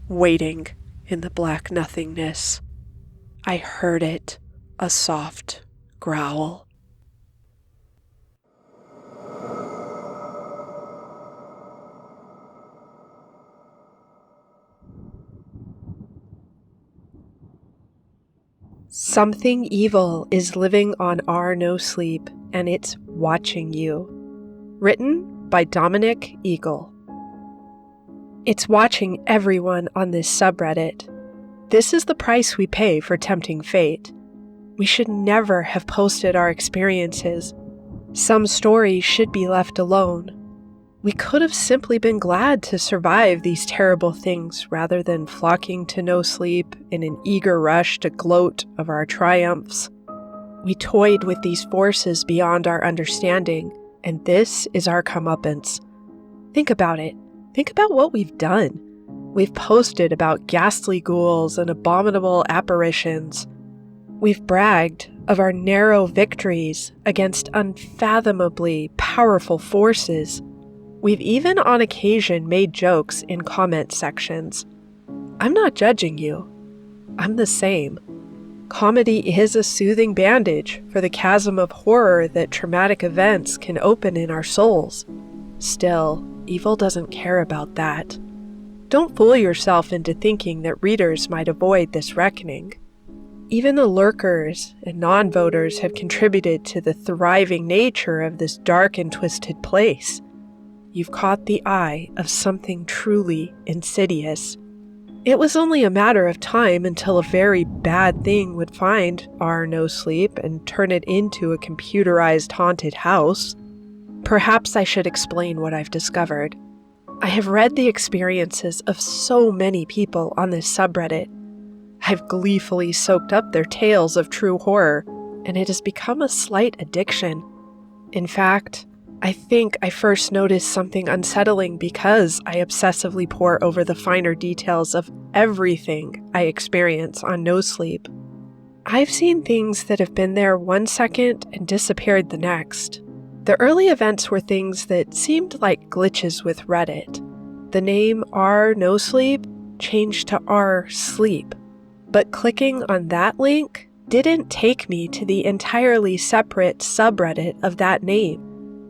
waiting in the black nothingness. I heard it, a soft growl. Something evil is living on our NoSleep, and it's watching you. Written by Dominic Eagle. It's watching everyone on this subreddit. This is the price we pay for tempting fate. We should never have posted our experiences. Some stories should be left alone. We could have simply been glad to survive these terrible things rather than flocking to NoSleep in an eager rush to gloat of our triumphs. We toyed with these forces beyond our understanding, and this is our comeuppance. Think about it. Think about what we've done. We've posted about ghastly ghouls and abominable apparitions. We've bragged of our narrow victories against unfathomably powerful forces. We've even on occasion made jokes in comment sections. I'm not judging you. I'm the same. Comedy is a soothing bandage for the chasm of horror that traumatic events can open in our souls. Still, evil doesn't care about that. Don't fool yourself into thinking that readers might avoid this reckoning. Even the lurkers and non-voters have contributed to the thriving nature of this dark and twisted place. You've caught the eye of something truly insidious. It was only a matter of time until a very bad thing would find our NoSleep and turn it into a computerized haunted house. Perhaps I should explain what I've discovered. I have read the experiences of so many people on this subreddit. I've gleefully soaked up their tales of true horror, and it has become a slight addiction. In fact, I think I first noticed something unsettling because I obsessively pore over the finer details of everything I experience on NoSleep. I've seen things that have been there 1 second and disappeared the next. The early events were things that seemed like glitches with Reddit. The name r NoSleep changed to r Sleep, but clicking on that link didn't take me to the entirely separate subreddit of that name.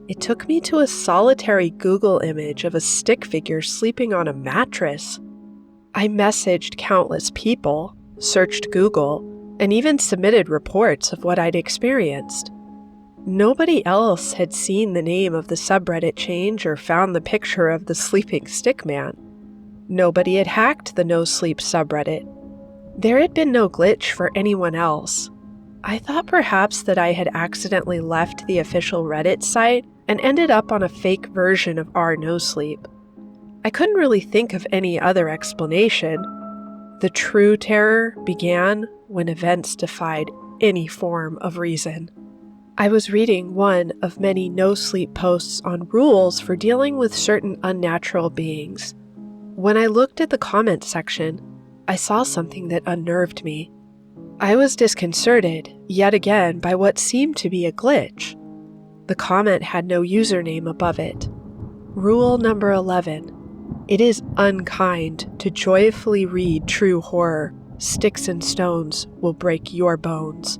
It took me to a solitary Google image of a stick figure sleeping on a mattress. I messaged countless people, searched Google, and even submitted reports of what I'd experienced. Nobody else had seen the name of the subreddit change or found the picture of the sleeping stick man. Nobody had hacked the NoSleep subreddit. There had been no glitch for anyone else. I thought perhaps that I had accidentally left the official Reddit site and ended up on a fake version of our NoSleep. I couldn't really think of any other explanation. The true terror began when events defied any form of reason. I was reading one of many NoSleep posts on rules for dealing with certain unnatural beings. When I looked at the comment section, I saw something that unnerved me. I was disconcerted, yet again, by what seemed to be a glitch. The comment had no username above it. Rule number 11. It is unkind to joyfully read true horror. Sticks and stones will break your bones.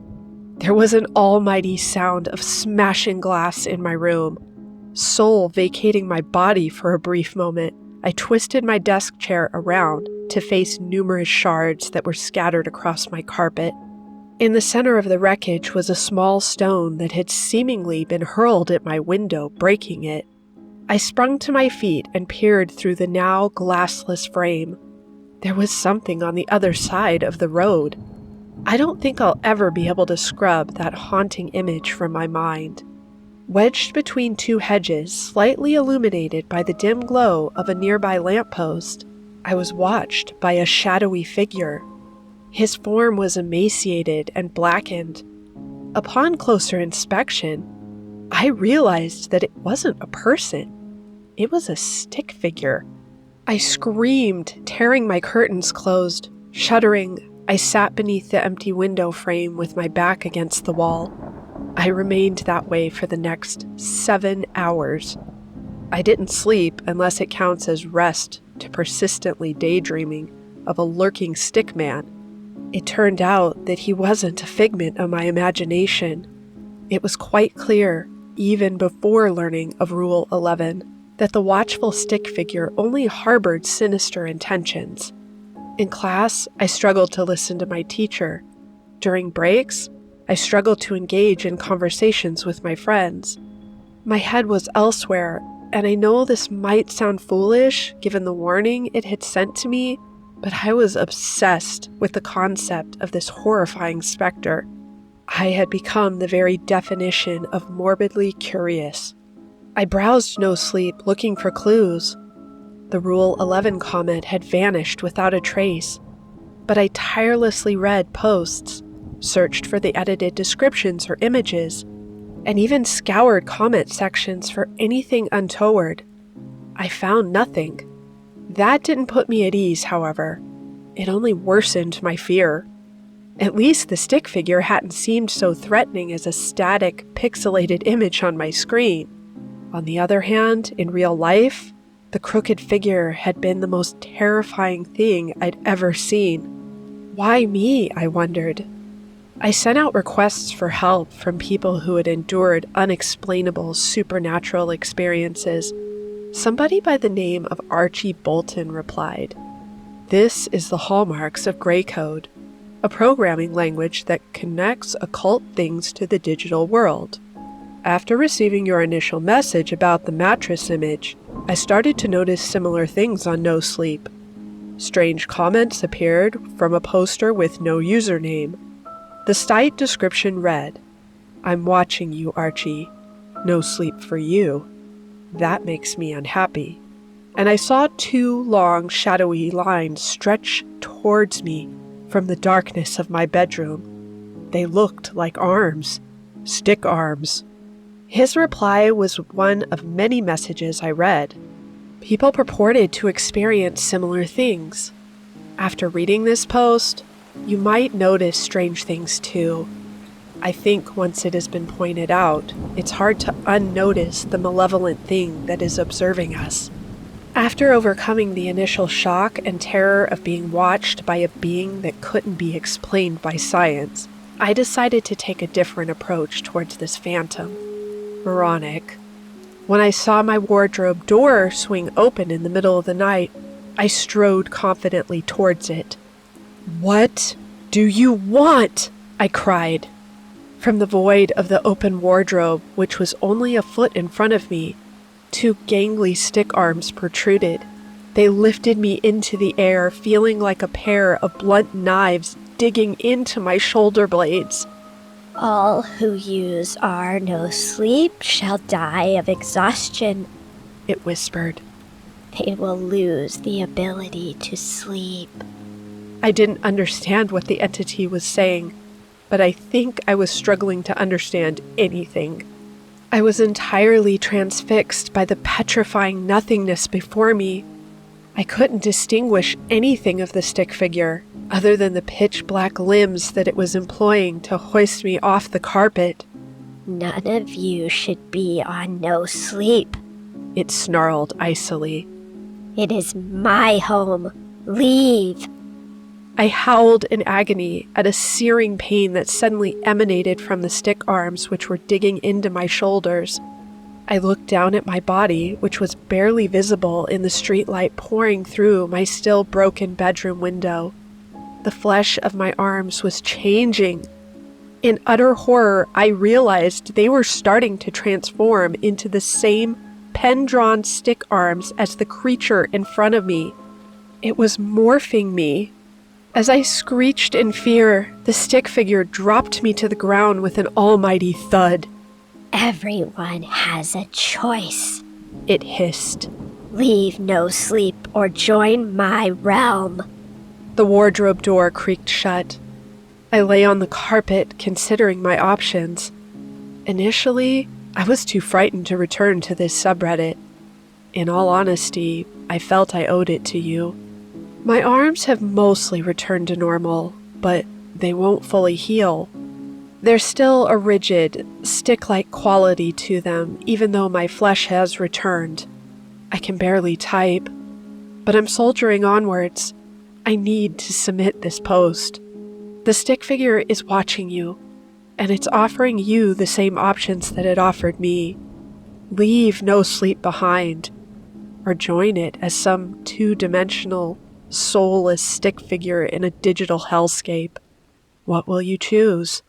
There was an almighty sound of smashing glass in my room. Soul vacating my body for a brief moment, I twisted my desk chair around to face numerous shards that were scattered across my carpet. In the center of the wreckage was a small stone that had seemingly been hurled at my window, breaking it. I sprung to my feet and peered through the now glassless frame. There was something on the other side of the road. I don't think I'll ever be able to scrub that haunting image from my mind. Wedged between two hedges, slightly illuminated by the dim glow of a nearby lamppost, I was watched by a shadowy figure. His form was emaciated and blackened. Upon closer inspection, I realized that it wasn't a person. It was a stick figure. I screamed, tearing my curtains closed. Shuddering, I sat beneath the empty window frame with my back against the wall. I remained that way for the next 7 hours. I didn't sleep unless it counts as rest to persistently daydreaming of a lurking stick man. It turned out that he wasn't a figment of my imagination. It was quite clear, even before learning of Rule 11, that the watchful stick figure only harbored sinister intentions. In class, I struggled to listen to my teacher. During breaks, I struggled to engage in conversations with my friends. My head was elsewhere, and I know this might sound foolish given the warning it had sent to me, but I was obsessed with the concept of this horrifying specter. I had become the very definition of morbidly curious. I browsed NoSleep looking for clues. The Rule 11 comment had vanished without a trace, but I tirelessly read posts, searched for the edited descriptions or images, and even scoured comment sections for anything untoward. I found nothing. That didn't put me at ease, however. It only worsened my fear. At least the stick figure hadn't seemed so threatening as a static, pixelated image on my screen. On the other hand, in real life, the crooked figure had been the most terrifying thing I'd ever seen. Why me, I wondered. I sent out requests for help from people who had endured unexplainable supernatural experiences. Somebody by the name of Archie Bolton replied, "This is the hallmarks of Gray Code, a programming language that connects occult things to the digital world. After receiving your initial message about the mattress image, I started to notice similar things on NoSleep. Strange comments appeared from a poster with no username. The site description read, 'I'm watching you, Archie. No sleep for you. That makes me unhappy.' And I saw 2 long, shadowy lines stretch towards me from the darkness of my bedroom. They looked like arms, stick arms." His reply was one of many messages I read. People purported to experience similar things. After reading this post, you might notice strange things too. I think once it has been pointed out, it's hard to unnotice the malevolent thing that is observing us. After overcoming the initial shock and terror of being watched by a being that couldn't be explained by science, I decided to take a different approach towards this phantom. Moronic. When I saw my wardrobe door swing open in the middle of the night, I strode confidently towards it. "What do you want?" I cried. From the void of the open wardrobe, which was only a foot in front of me, 2 gangly stick arms protruded. They lifted me into the air, feeling like a pair of blunt knives digging into my shoulder blades. "All who use our NoSleep shall die of exhaustion," it whispered. "They will lose the ability to sleep." I didn't understand what the entity was saying, but I think I was struggling to understand anything. I was entirely transfixed by the petrifying nothingness before me. I couldn't distinguish anything of the stick figure, other than the pitch-black limbs that it was employing to hoist me off the carpet. "None of you should be on NoSleep," it snarled icily. "It is my home. Leave." I howled in agony at a searing pain that suddenly emanated from the stick arms which were digging into my shoulders. I looked down at my body, which was barely visible in the streetlight pouring through my still broken bedroom window. The flesh of my arms was changing. In utter horror, I realized they were starting to transform into the same pen-drawn stick arms as the creature in front of me. It was morphing me. As I screeched in fear, the stick figure dropped me to the ground with an almighty thud. "Everyone has a choice," it hissed. "Leave NoSleep or join my realm." The wardrobe door creaked shut. I lay on the carpet, considering my options. Initially, I was too frightened to return to this subreddit. In all honesty, I felt I owed it to you. My arms have mostly returned to normal, but they won't fully heal. There's still a rigid, stick-like quality to them, even though my flesh has returned. I can barely type, but I'm soldiering onwards. I need to submit this post. The stick figure is watching you, and it's offering you the same options that it offered me. Leave NoSleep behind, or join it as some 2-dimensional, soulless stick figure in a digital hellscape. What will you choose?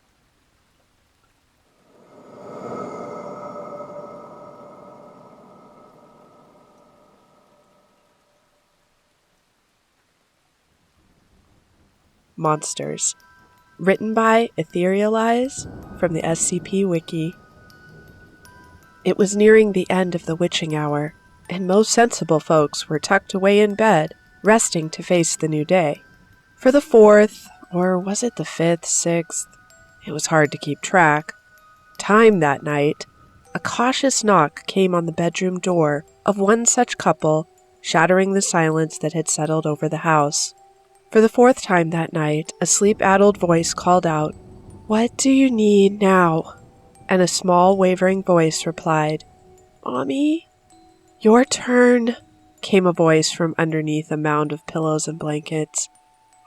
Monsters. Written by Etherealize from the SCP Wiki. It was nearing the end of the witching hour, and most sensible folks were tucked away in bed, resting to face the new day. For the 4th, or was it the 5th, 6th? It was hard to keep track. Time that night, a cautious knock came on the bedroom door of one such couple, shattering the silence that had settled over the house. For the 4th time that night, a sleep-addled voice called out, "What do you need now?" And a small, wavering voice replied, "Mommy?" "Your turn," came a voice from underneath a mound of pillows and blankets.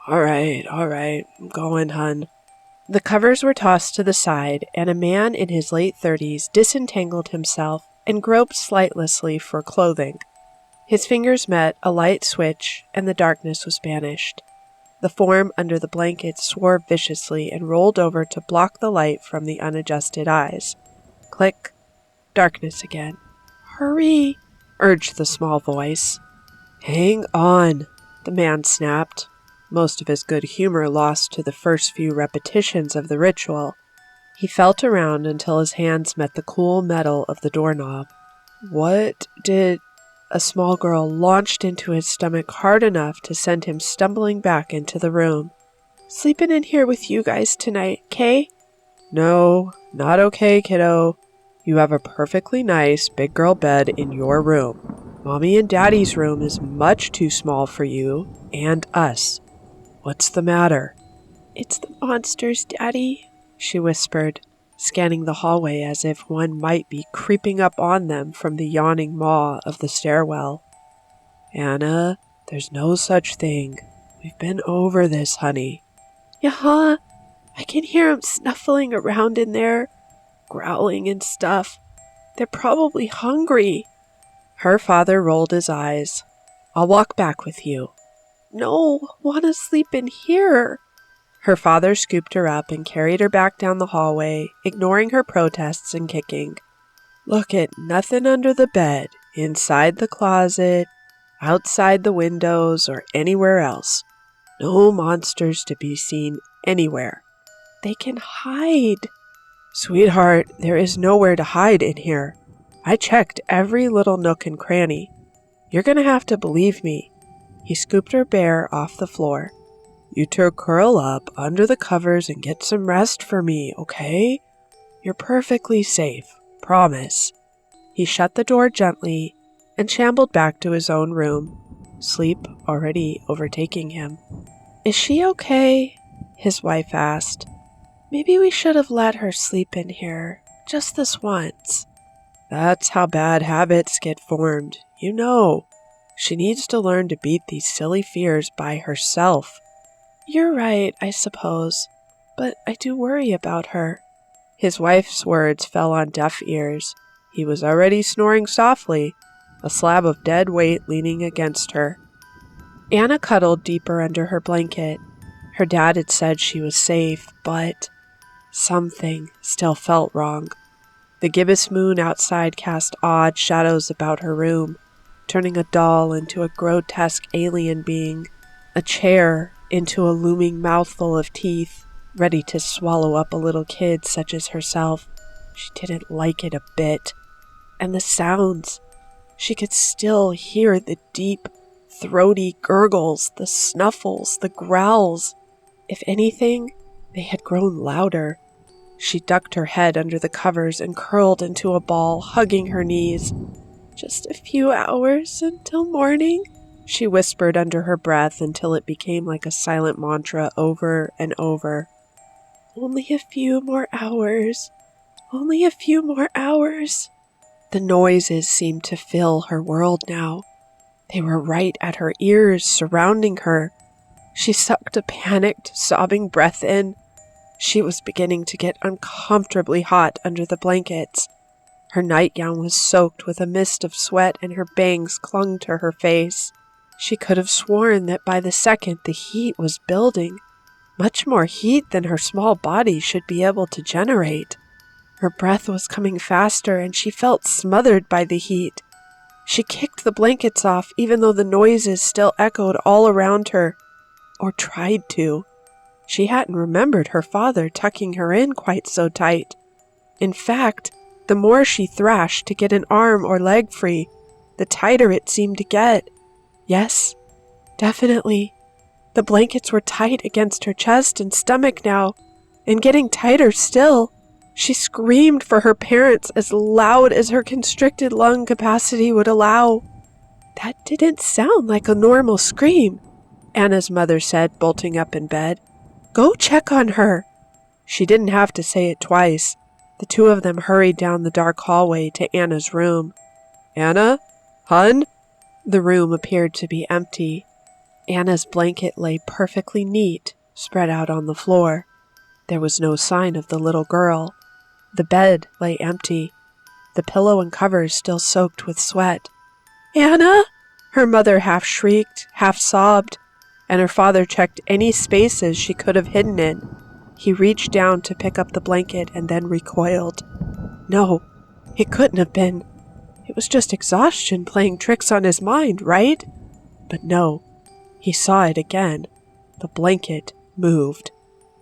All right, I'm going, hun." The covers were tossed to the side, and a man in his late 30s disentangled himself and groped slightlessly for clothing. His fingers met a light switch, and the darkness was banished. The form under the blanket swore viciously and rolled over to block the light from the unadjusted eyes. Click. Darkness again. "Hurry," urged the small voice. "Hang on," the man snapped, most of his good humor lost to the first few repetitions of the ritual. He felt around until his hands met the cool metal of the doorknob. What did... A small girl launched into his stomach hard enough to send him stumbling back into the room. "Sleeping in here with you guys tonight, 'kay?" "No, not okay, kiddo. You have a perfectly nice big girl bed in your room. Mommy and Daddy's room is much too small for you and us. What's the matter?" "It's the monsters, Daddy," she whispered, scanning the hallway as if one might be creeping up on them from the yawning maw of the stairwell. "Anna, there's no such thing. We've been over this, honey." "Yeah, I can hear 'em snuffling around in there, growling and stuff. They're probably hungry." Her father rolled his eyes. "I'll walk back with you." "No, wanna sleep in here." Her father scooped her up and carried her back down the hallway, ignoring her protests and kicking. "Look at nothing under the bed, inside the closet, outside the windows, or anywhere else. No monsters to be seen anywhere." "They can hide." "Sweetheart, there is nowhere to hide in here. I checked every little nook and cranny. You're gonna have to believe me." He scooped her bare off the floor. "You two curl up under the covers and get some rest for me, okay? You're perfectly safe, promise." He shut the door gently and shambled back to his own room, sleep already overtaking him. "Is she okay?" his wife asked. "Maybe we should have let her sleep in here, just this once." "That's how bad habits get formed, you know. She needs to learn to beat these silly fears by herself." "You're right, I suppose, but I do worry about her." His wife's words fell on deaf ears. He was already snoring softly, a slab of dead weight leaning against her. Anna cuddled deeper under her blanket. Her dad had said she was safe, but something still felt wrong. The gibbous moon outside cast odd shadows about her room, turning a doll into a grotesque alien being, a chair into a looming mouthful of teeth, ready to swallow up a little kid such as herself. She didn't like it a bit. And the sounds. She could still hear the deep, throaty gurgles, the snuffles, the growls. If anything, they had grown louder. She ducked her head under the covers and curled into a ball, hugging her knees. "Just a few hours until morning," she whispered under her breath until it became like a silent mantra over and over. "Only a few more hours. Only a few more hours." The noises seemed to fill her world now. They were right at her ears, surrounding her. She sucked a panicked, sobbing breath in. She was beginning to get uncomfortably hot under the blankets. Her nightgown was soaked with a mist of sweat and her bangs clung to her face. She could have sworn that by the second the heat was building, much more heat than her small body should be able to generate. Her breath was coming faster and she felt smothered by the heat. She kicked the blankets off even though the noises still echoed all around her, or tried to. She hadn't remembered her father tucking her in quite so tight. In fact, the more she thrashed to get an arm or leg free, the tighter it seemed to get. Yes, definitely. The blankets were tight against her chest and stomach now, and getting tighter still. She screamed for her parents as loud as her constricted lung capacity would allow. "That didn't sound like a normal scream," Anna's mother said, bolting up in bed. "Go check on her." She didn't have to say it twice. The two of them hurried down the dark hallway to Anna's room. "Anna? Hun?" The room appeared to be empty. Anna's blanket lay perfectly neat, spread out on the floor. There was no sign of the little girl. The bed lay empty, the pillow and covers still soaked with sweat. "Anna!" Her mother half shrieked, half sobbed, and her father checked any spaces she could have hidden in. He reached down to pick up the blanket and then recoiled. No, it couldn't have been. It was just exhaustion playing tricks on his mind, right? But no, he saw it again. The blanket moved.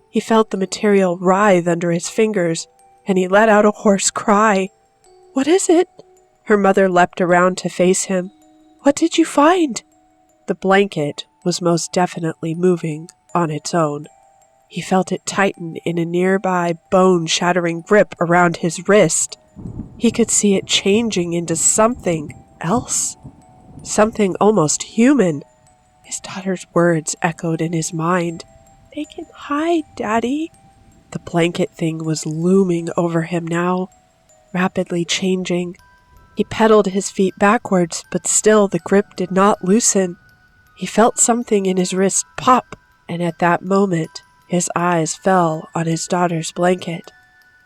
He felt the material writhe under his fingers, and he let out a hoarse cry. "What is it?" Her mother leapt around to face him. "What did you find?" The blanket was most definitely moving on its own. He felt it tighten in a nearby bone-shattering grip around his wrist. He could see it changing into something else, something almost human. His daughter's words echoed in his mind. "They can hide, Daddy." The blanket thing was looming over him now, rapidly changing. He pedaled his feet backwards, but still the grip did not loosen. He felt something in his wrist pop, and at that moment, his eyes fell on his daughter's blanket,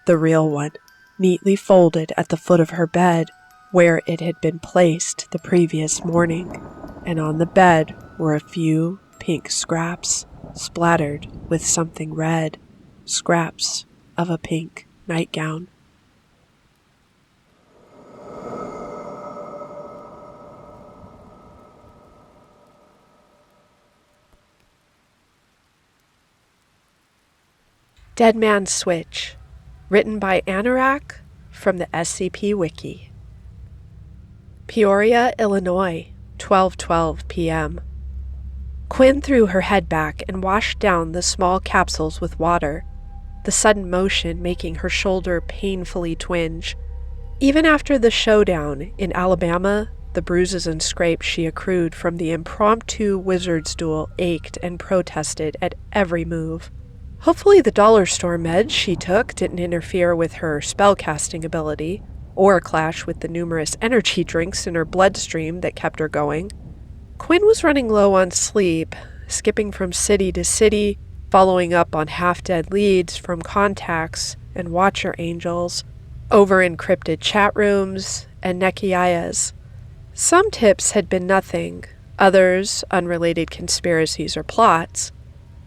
the real one, neatly folded at the foot of her bed, where it had been placed the previous morning, and on the bed were a few pink scraps, splattered with something red, scraps of a pink nightgown. Dead Man's Switch, written by Anorak from the SCP Wiki. Peoria, Illinois, 12:12 p.m. Quinn threw her head back and washed down the small capsules with water, the sudden motion making her shoulder painfully twinge. Even after the showdown in Alabama, the bruises and scrapes she accrued from the impromptu wizard's duel ached and protested at every move. Hopefully the dollar store meds she took didn't interfere with her spellcasting ability, or clash with the numerous energy drinks in her bloodstream that kept her going. Quinn was running low on sleep, skipping from city to city, following up on half-dead leads from contacts and watcher angels, over-encrypted chat rooms, and nekiayas. Some tips had been nothing, others unrelated conspiracies or plots.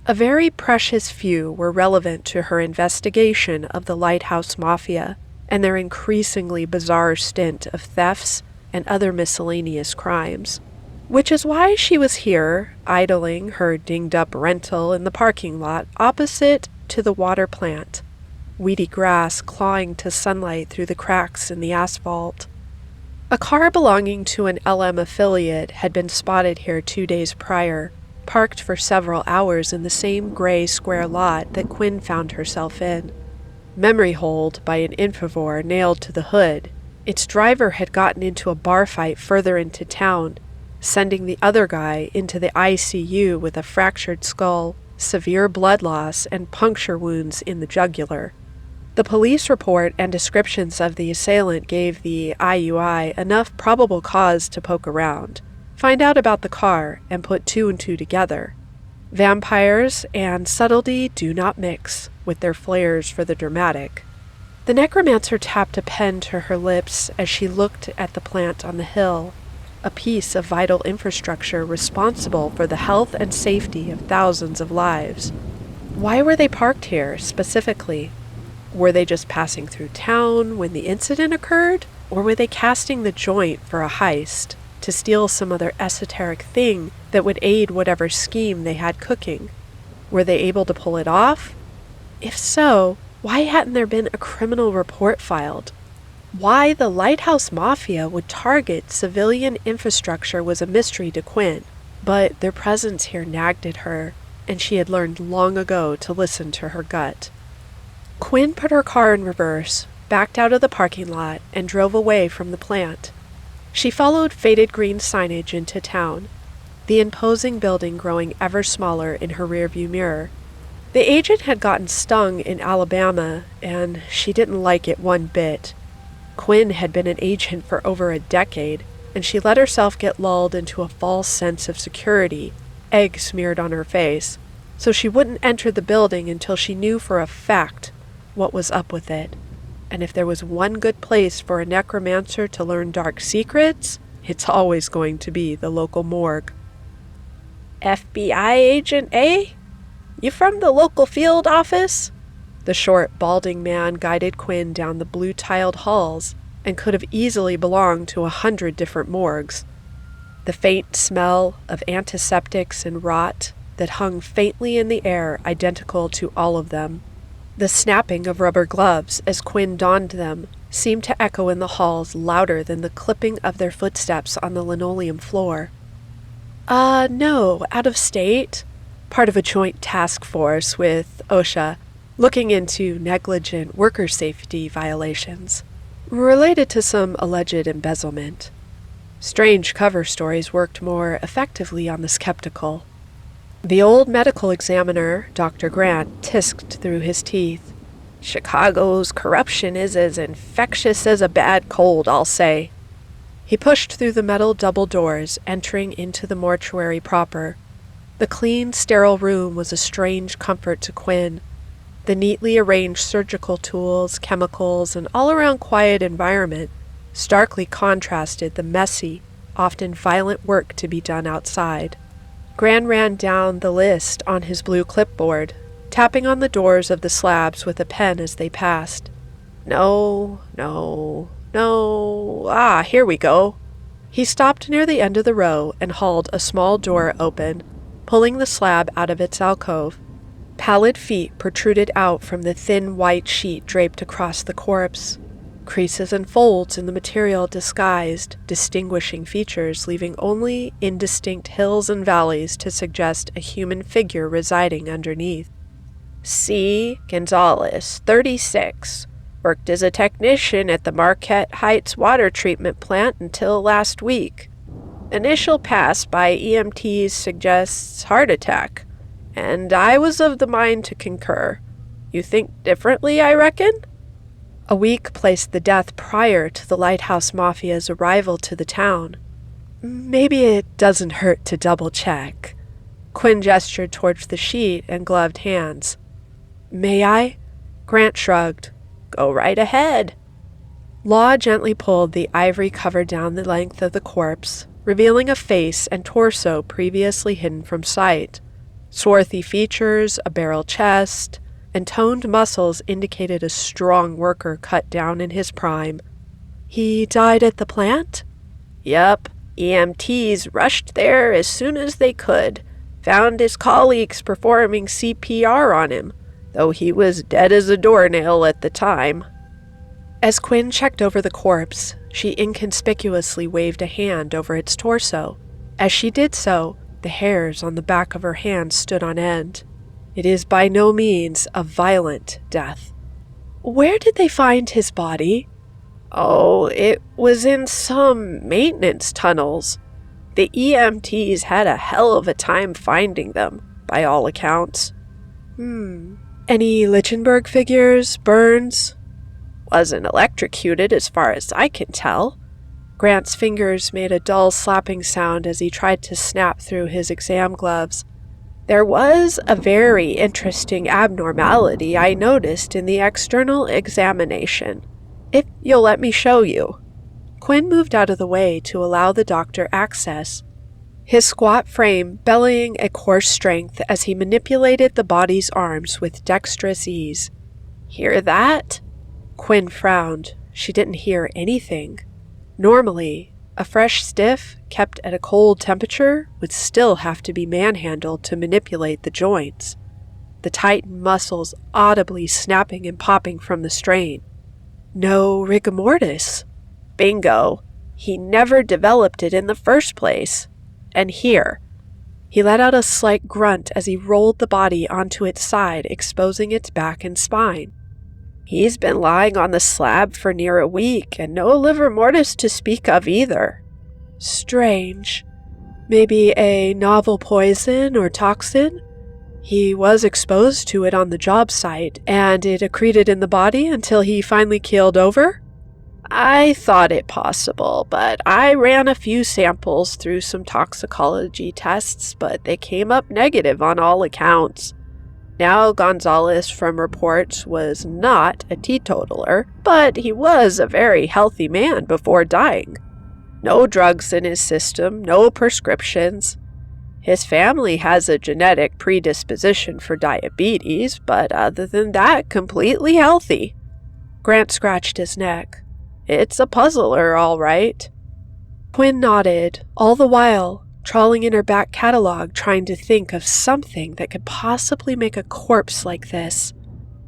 A very precious few were relevant to her investigation of the Lighthouse Mafia and their increasingly bizarre stint of thefts and other miscellaneous crimes. Which is why she was here, idling her dinged-up rental in the parking lot opposite to the water plant, weedy grass clawing to sunlight through the cracks in the asphalt. A car belonging to an LM affiliate had been spotted here 2 days prior, parked for several hours in the same gray square lot that Quinn found herself in. Memory hold by an infovore nailed to the hood. Its driver had gotten into a bar fight further into town, sending the other guy into the ICU with a fractured skull, severe blood loss, and puncture wounds in the jugular. The police report and descriptions of the assailant gave the IUI enough probable cause to poke around, find out about the car, and put two and two together. Vampires and subtlety do not mix, with their flares for the dramatic. The necromancer tapped a pen to her lips as she looked at the plant on the hill, a piece of vital infrastructure responsible for the health and safety of thousands of lives. Why were they parked here, specifically? Were they just passing through town when the incident occurred? Or were they casting the joint for a heist, to steal some other esoteric thing that would aid whatever scheme they had cooking? Were they able to pull it off? If so, why hadn't there been a criminal report filed? Why the Lighthouse Mafia would target civilian infrastructure was a mystery to Quinn, but their presence here nagged at her, and she had learned long ago to listen to her gut. Quinn put her car in reverse, backed out of the parking lot, and drove away from the plant. She followed faded green signage into town, the imposing building growing ever smaller in her rearview mirror. The agent had gotten stung in Alabama, and she didn't like it one bit. Quinn had been an agent for over a decade, and she let herself get lulled into a false sense of security, egg smeared on her face, so she wouldn't enter the building until she knew for a fact what was up with it. And if there was one good place for a necromancer to learn dark secrets, it's always going to be the local morgue. FBI agent, eh? You from the local field office? The short, balding man guided Quinn down the blue-tiled halls and could have easily belonged to 100 different morgues. The faint smell of antiseptics and rot that hung faintly in the air identical to all of them. The snapping of rubber gloves as Quinn donned them seemed to echo in the halls louder than the clipping of their footsteps on the linoleum floor. No, out of state. Part of a joint task force with OSHA, looking into negligent worker safety violations, related to some alleged embezzlement. Strange cover stories worked more effectively on the skeptical. The old medical examiner, Dr. Grant, tisked through his teeth. Chicago's corruption is as infectious as a bad cold, I'll say. He pushed through the metal double doors, entering into the mortuary proper. The clean, sterile room was a strange comfort to Quinn. The neatly arranged surgical tools, chemicals, and all-around quiet environment starkly contrasted the messy, often violent work to be done outside. Gran ran down the list on his blue clipboard, tapping on the doors of the slabs with a pen as they passed. No. Here we go. He stopped near the end of the row and hauled a small door open, pulling the slab out of its alcove. Pallid feet protruded out from the thin white sheet draped across the corpse. Creases and folds in the material disguised distinguishing features, leaving only indistinct hills and valleys to suggest a human figure residing underneath. C. Gonzalez, 36. Worked as a technician at the Marquette Heights water treatment plant until last week. Initial pass by EMTs suggests heart attack, and I was of the mind to concur. You think differently, I reckon? A week placed the death prior to the Lighthouse Mafia's arrival to the town. Maybe it doesn't hurt to double-check. Quinn gestured towards the sheet and gloved hands. May I? Grant shrugged. Go right ahead. Law gently pulled the ivory cover down the length of the corpse, revealing a face and torso previously hidden from sight. Swarthy features, a barrel chest, and toned muscles indicated a strong worker cut down in his prime. He died at the plant? Yup. EMTs rushed there as soon as they could. Found his colleagues performing CPR on him, though he was dead as a doornail at the time. As Quinn checked over the corpse, she inconspicuously waved a hand over its torso. As she did so, the hairs on the back of her hand stood on end. It is by no means a violent death. Where did they find his body? Oh, it was in some maintenance tunnels. The EMTs had a hell of a time finding them, by all accounts. Any Lichtenberg figures, burns? Wasn't electrocuted as far as I can tell. Grant's fingers made a dull slapping sound as he tried to snap through his exam gloves. There was a very interesting abnormality I noticed in the external examination. If you'll let me show you. Quinn moved out of the way to allow the doctor access, his squat frame bellying a coarse strength as he manipulated the body's arms with dexterous ease. Hear that? Quinn frowned. She didn't hear anything. Normally, a fresh stiff, kept at a cold temperature, would still have to be manhandled to manipulate the joints, the tightened muscles audibly snapping and popping from the strain. No rigor mortis. Bingo. He never developed it in the first place. And here. He let out a slight grunt as he rolled the body onto its side, exposing its back and spine. He's been lying on the slab for near a week, and no livor mortis to speak of either. Strange. Maybe a novel poison or toxin? He was exposed to it on the job site, and it accreted in the body until he finally keeled over? I thought it possible, but I ran a few samples through some toxicology tests, but they came up negative on all accounts. Now, Gonzalez, from reports, was not a teetotaler, but he was a very healthy man before dying. No drugs in his system, no prescriptions. His family has a genetic predisposition for diabetes, but other than that, completely healthy. Grant scratched his neck. It's a puzzler, all right. Quinn nodded, all the while trawling in her back catalog trying to think of something that could possibly make a corpse like this.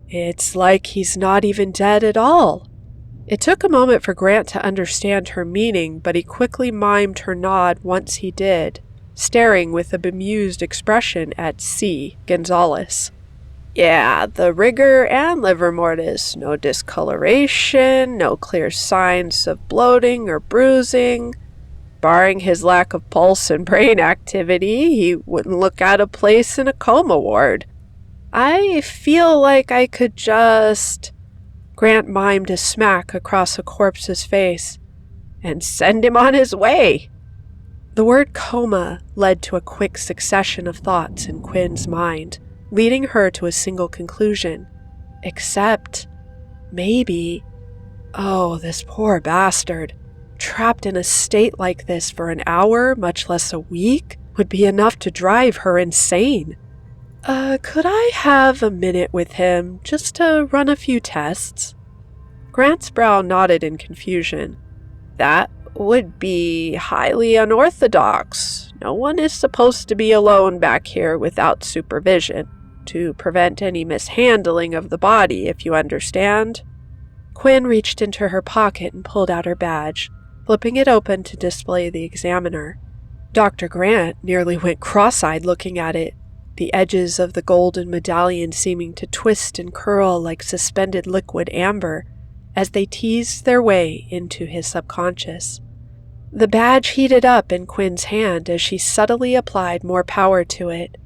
It's like he's not even dead at all. It took a moment for Grant to understand her meaning, but he quickly mimed her nod once he did, staring with a bemused expression at C. Gonzalez. Yeah, the rigor and livor mortis. No discoloration, no clear signs of bloating or bruising. Barring his lack of pulse and brain activity, he wouldn't look out of place in a coma ward. I feel like I could just... Grant mimed a smack across a corpse's face. And send him on his way. The word coma led to a quick succession of thoughts in Quinn's mind, leading her to a single conclusion. Except, maybe... Oh, this poor bastard. Trapped in a state like this for an hour, much less a week, would be enough to drive her insane. Could I have a minute with him, just to run a few tests? Grant's brow nodded in confusion. That would be highly unorthodox. No one is supposed to be alone back here without supervision, to prevent any mishandling of the body, if you understand. Quinn reached into her pocket and pulled out her badge, flipping it open to display the examiner. Dr. Grant nearly went cross-eyed looking at it, the edges of the golden medallion seeming to twist and curl like suspended liquid amber as they teased their way into his subconscious. The badge heated up in Quinn's hand as she subtly applied more power to it.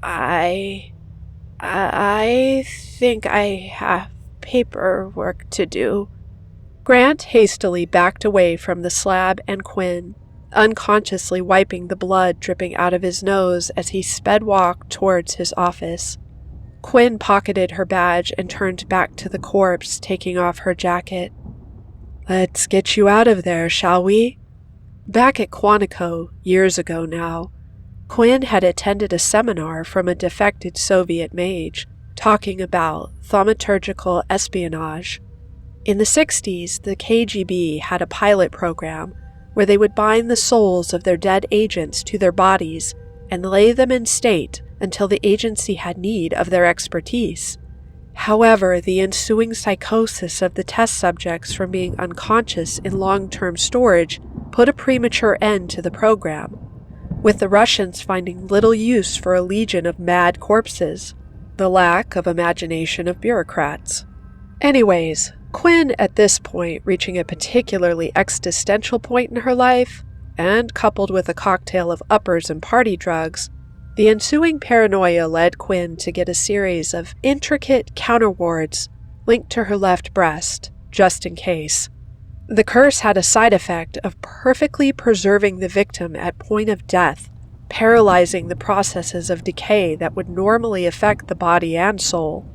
I think I have paperwork to do. Grant hastily backed away from the slab and Quinn, unconsciously wiping the blood dripping out of his nose as he sped-walked towards his office. Quinn pocketed her badge and turned back to the corpse, taking off her jacket. Let's get you out of there, shall we? Back at Quantico, years ago now, Quinn had attended a seminar from a defected Soviet mage, talking about thaumaturgical espionage. In the 60s, the KGB had a pilot program where they would bind the souls of their dead agents to their bodies and lay them in state until the agency had need of their expertise. However, the ensuing psychosis of the test subjects from being unconscious in long-term storage put a premature end to the program, with the Russians finding little use for a legion of mad corpses, the lack of imagination of bureaucrats. Anyways, Quinn, at this point reaching a particularly existential point in her life, and coupled with a cocktail of uppers and party drugs, the ensuing paranoia led Quinn to get a series of intricate counterwards linked to her left breast, just in case. The curse had a side effect of perfectly preserving the victim at point of death, paralyzing the processes of decay that would normally affect the body and soul.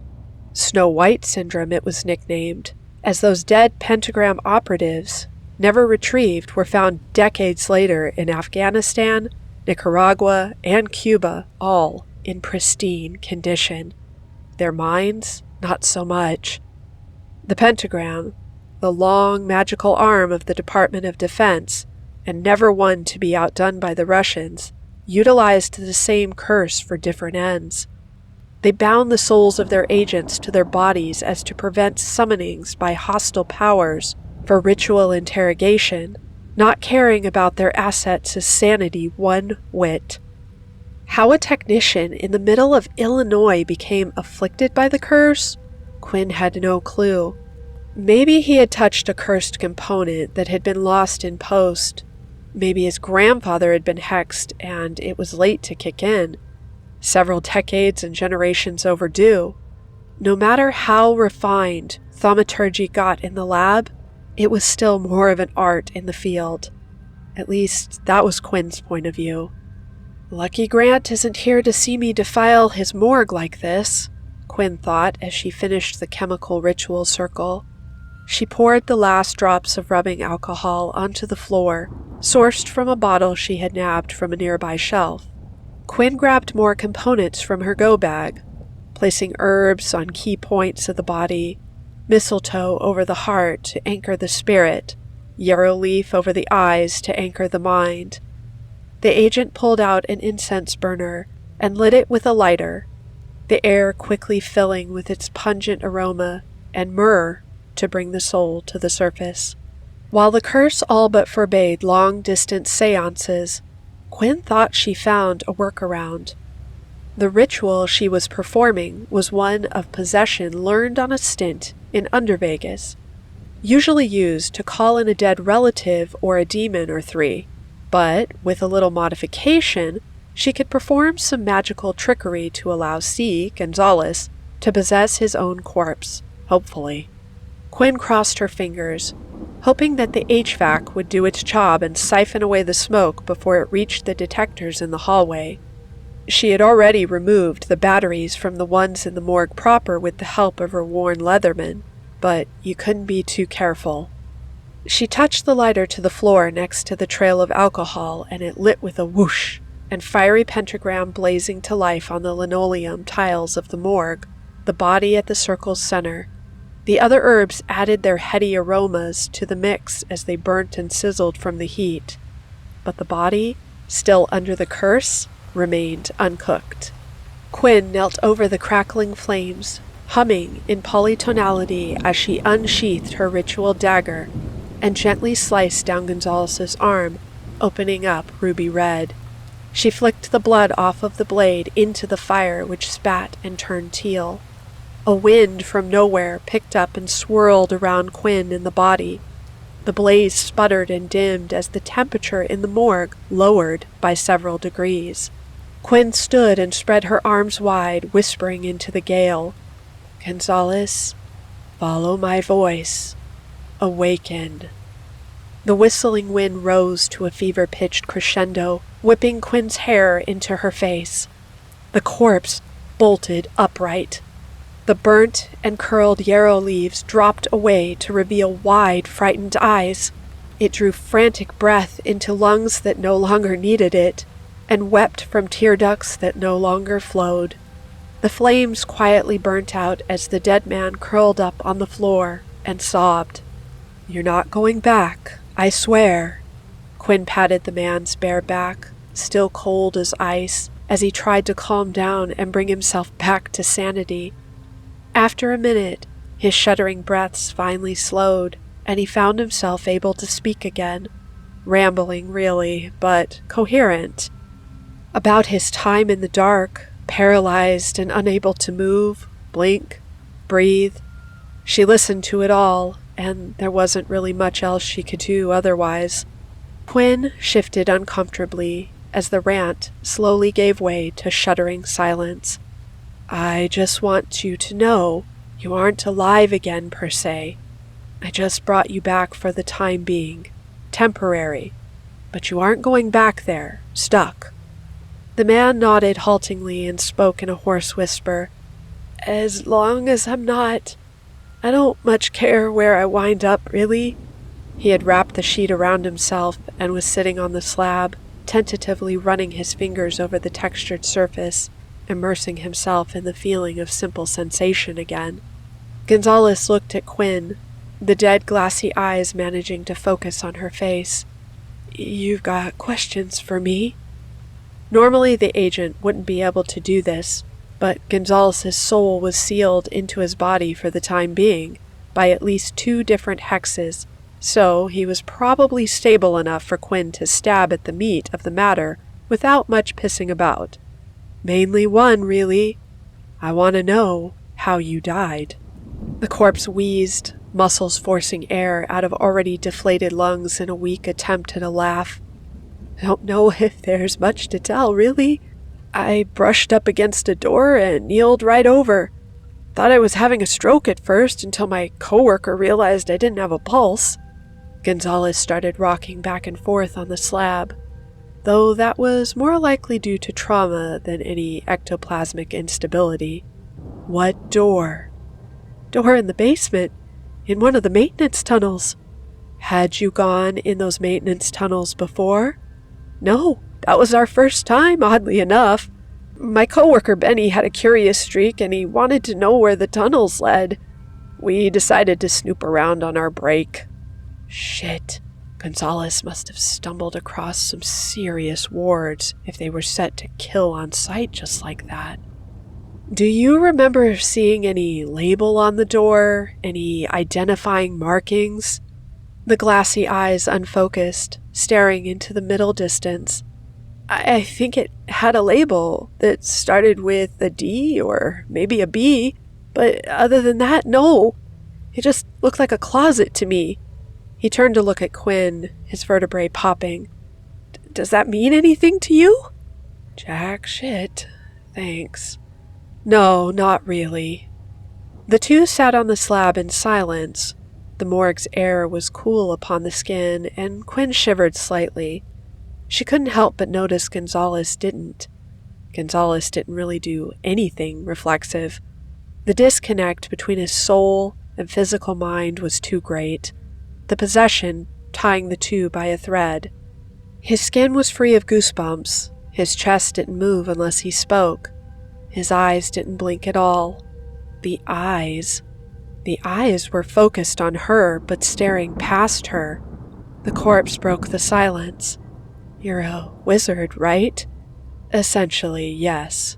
Snow White syndrome it was nicknamed, as those dead pentagram operatives, never retrieved, were found decades later in Afghanistan, Nicaragua, and Cuba, all in pristine condition. Their minds, not so much. The pentagram, the long magical arm of the Department of Defense, and never one to be outdone by the Russians, utilized the same curse for different ends. They bound the souls of their agents to their bodies as to prevent summonings by hostile powers for ritual interrogation, not caring about their assets' sanity one whit. How a technician in the middle of Illinois became afflicted by the curse, Quinn had no clue. Maybe he had touched a cursed component that had been lost in post. Maybe his grandfather had been hexed and it was late to kick in, several decades and generations overdue. No matter how refined thaumaturgy got in the lab, It was still more of an art in the field. At least, that was Quinn's point of view. "Lucky Grant isn't here to see me defile his morgue like this," Quinn thought as she finished the chemical ritual circle. She poured the last drops of rubbing alcohol onto the floor, sourced from a bottle she had nabbed from a nearby shelf. Quinn grabbed more components from her go bag, placing herbs on key points of the body, mistletoe over the heart to anchor the spirit, yarrow leaf over the eyes to anchor the mind. The agent pulled out an incense burner and lit it with a lighter, the air quickly filling with its pungent aroma and myrrh to bring the soul to the surface. While the curse all but forbade long-distance seances, Quinn thought she found a workaround. The ritual she was performing was one of possession learned on a stint in Under Vegas, usually used to call in a dead relative or a demon or three, but with a little modification, she could perform some magical trickery to allow C. Gonzalez to possess his own corpse, hopefully. Quinn crossed her fingers, hoping that the HVAC would do its job and siphon away the smoke before it reached the detectors in the hallway. She had already removed the batteries from the ones in the morgue proper with the help of her worn leatherman, but you couldn't be too careful. She touched the lighter to the floor next to the trail of alcohol, and it lit with a whoosh, and fiery pentagram blazing to life on the linoleum tiles of the morgue, the body at the circle's center. The other herbs added their heady aromas to the mix as they burnt and sizzled from the heat. But the body, still under the curse, remained uncooked. Quinn knelt over the crackling flames, humming in polytonality as she unsheathed her ritual dagger and gently sliced down Gonzalez's arm, opening up ruby red. She flicked the blood off of the blade into the fire, which spat and turned teal. A wind from nowhere picked up and swirled around Quinn and the body. The blaze sputtered and dimmed as the temperature in the morgue lowered by several degrees. Quinn stood and spread her arms wide, whispering into the gale, "Gonzalez, follow my voice. Awaken." The whistling wind rose to a fever-pitched crescendo, whipping Quinn's hair into her face. The corpse bolted upright. The burnt and curled yarrow leaves dropped away to reveal wide, frightened eyes. It drew frantic breath into lungs that no longer needed it, and wept from tear ducts that no longer flowed. The flames quietly burnt out as the dead man curled up on the floor and sobbed. "You're not going back, I swear." Quinn patted the man's bare back, still cold as ice, as he tried to calm down and bring himself back to sanity. After a minute, his shuddering breaths finally slowed, and he found himself able to speak again, rambling really, but coherent. About his time in the dark, paralyzed and unable to move, blink, breathe. She listened to it all, and there wasn't really much else she could do otherwise. Quinn shifted uncomfortably as the rant slowly gave way to shuddering silence. "I just want you to know you aren't alive again per se. I just brought you back for the time being. Temporary. But you aren't going back there, stuck." The man nodded haltingly and spoke in a hoarse whisper. "As long as I'm not, I don't much care where I wind up, really." He had wrapped the sheet around himself and was sitting on the slab, tentatively running his fingers over the textured surface, immersing himself in the feeling of simple sensation again. Gonzalez looked at Quinn, the dead glassy eyes managing to focus on her face. "You've got questions for me?" Normally the agent wouldn't be able to do this, but Gonzalez's soul was sealed into his body for the time being by at least 2 different hexes, so he was probably stable enough for Quinn to stab at the meat of the matter without much pissing about. "Mainly one, really. I want to know how you died." The corpse wheezed, muscles forcing air out of already deflated lungs in a weak attempt at a laugh. "Don't know if there's much to tell, really. I brushed up against a door and kneeled right over. Thought I was having a stroke at first until my coworker realized I didn't have a pulse. Gonzalez started rocking back and forth on the slab, though that was more likely due to trauma than any ectoplasmic instability. What door? Door in the basement, in one of the maintenance tunnels. Had you gone in those maintenance tunnels before? No, that was our first time, oddly enough. My coworker Benny had a curious streak and he wanted to know where the tunnels led. We decided to snoop around on our break. Shit, Gonzalez must have stumbled across some serious wards if they were set to kill on sight just like that. Do you remember seeing any label on the door, any identifying markings? The glassy eyes unfocused, staring into the middle distance. I think it had a label that started with a D or maybe a B, but other than that, no. It just looked like a closet to me. He turned to look at Quinn, his vertebrae popping. Does that mean anything to you? Jack shit, thanks. No, not really. The two sat on the slab in silence. The morgue's air was cool upon the skin, and Quinn shivered slightly. She couldn't help but notice Gonzalez didn't. Gonzalez didn't really do anything reflexive. The disconnect between his soul and physical mind was too great, the possession tying the two by a thread. His skin was free of goosebumps. His chest didn't move unless he spoke. His eyes didn't blink at all. The eyes were focused on her but staring past her. The corpse broke the silence. You're a wizard, right? Essentially, yes.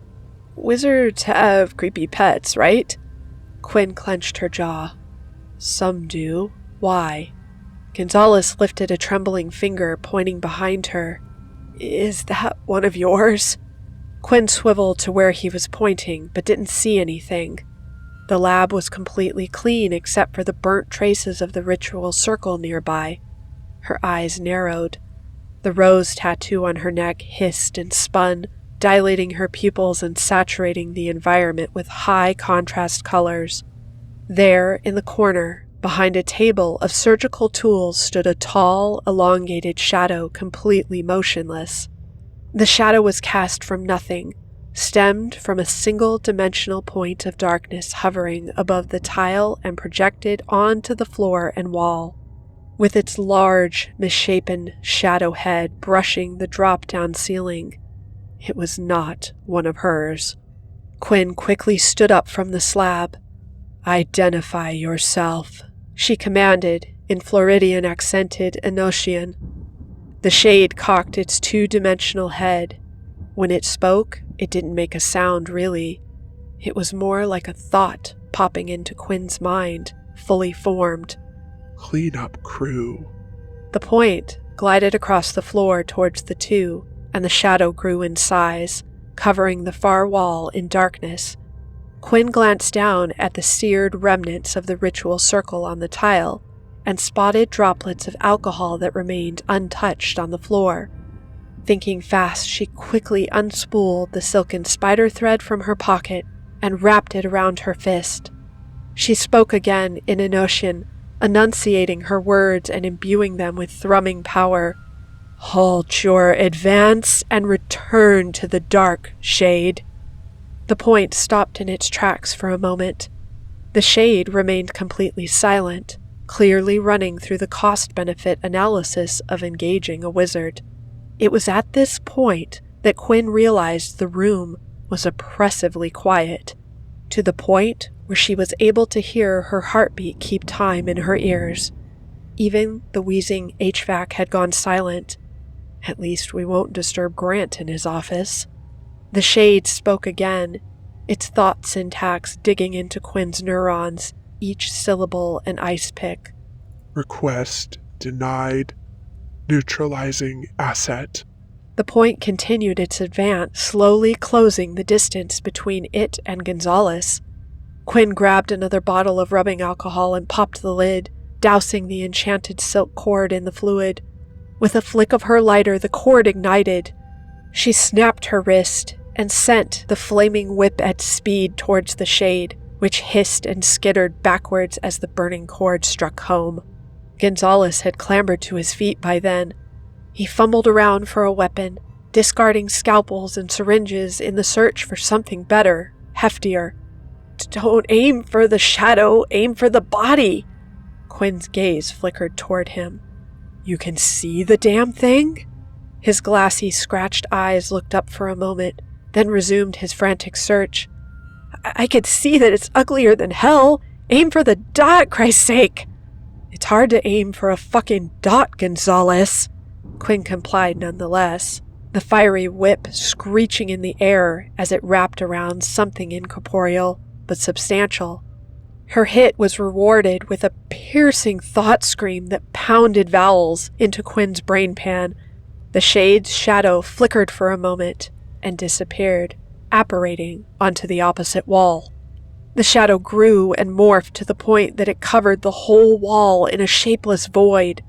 Wizards have creepy pets, right? Quinn clenched her jaw. Some do. Why? Gonzalez lifted a trembling finger, pointing behind her. Is that one of yours? Quinn swiveled to where he was pointing, but didn't see anything. The lab was completely clean except for the burnt traces of the ritual circle nearby. Her eyes narrowed. The rose tattoo on her neck hissed and spun, dilating her pupils and saturating the environment with high contrast colors. There, in the corner, behind a table of surgical tools, stood a tall, elongated shadow completely motionless. The shadow was cast from nothing, stemmed from a single-dimensional point of darkness hovering above the tile and projected onto the floor and wall. With its large, misshapen shadow head brushing the drop-down ceiling. It was not one of hers. Quinn quickly stood up from the slab. Identify yourself, she commanded in Floridian-accented Enochian. The shade cocked its two-dimensional head. When it spoke, it didn't make a sound, really. It was more like a thought popping into Quinn's mind, fully formed. Clean up crew. The point glided across the floor towards the two, and the shadow grew in size, covering the far wall in darkness. Quinn glanced down at the seared remnants of the ritual circle on the tile, and spotted droplets of alcohol that remained untouched on the floor. Thinking fast, she quickly unspooled the silken spider thread from her pocket and wrapped it around her fist. She spoke again in Enochian, enunciating her words and imbuing them with thrumming power. Halt your advance and return to the dark, Shade. The point stopped in its tracks for a moment. The Shade remained completely silent, clearly running through the cost-benefit analysis of engaging a wizard. It was at this point that Quinn realized the room was oppressively quiet, to the point where she was able to hear her heartbeat keep time in her ears. Even the wheezing HVAC had gone silent. At least we won't disturb Grant in his office. The Shade spoke again, its thought syntax digging into Quinn's neurons, each syllable an ice pick. Request denied. Neutralizing asset. The point continued its advance, slowly closing the distance between it and Gonzalez. Quinn grabbed another bottle of rubbing alcohol and popped the lid, dousing the enchanted silk cord in the fluid. With a flick of her lighter, the cord ignited. She snapped her wrist and sent the flaming whip at speed towards the Shade, which hissed and skittered backwards as the burning cord struck home. Gonzalez had clambered to his feet by then. He fumbled around for a weapon, discarding scalpels and syringes in the search for something better, heftier. "Don't aim for the shadow, aim for the body!" Quinn's gaze flickered toward him. "You can see the damn thing?" His glassy, scratched eyes looked up for a moment, then resumed his frantic search. I could see that it's uglier than hell. Aim for the dot, Christ's sake!" "It's hard to aim for a fucking dot, Gonzalez." Quinn complied nonetheless, the fiery whip screeching in the air as it wrapped around something incorporeal but substantial. Her hit was rewarded with a piercing thought scream that pounded vowels into Quinn's brain pan. The shade's shadow flickered for a moment and disappeared, apparating onto the opposite wall. The shadow grew and morphed to the point that it covered the whole wall in a shapeless void.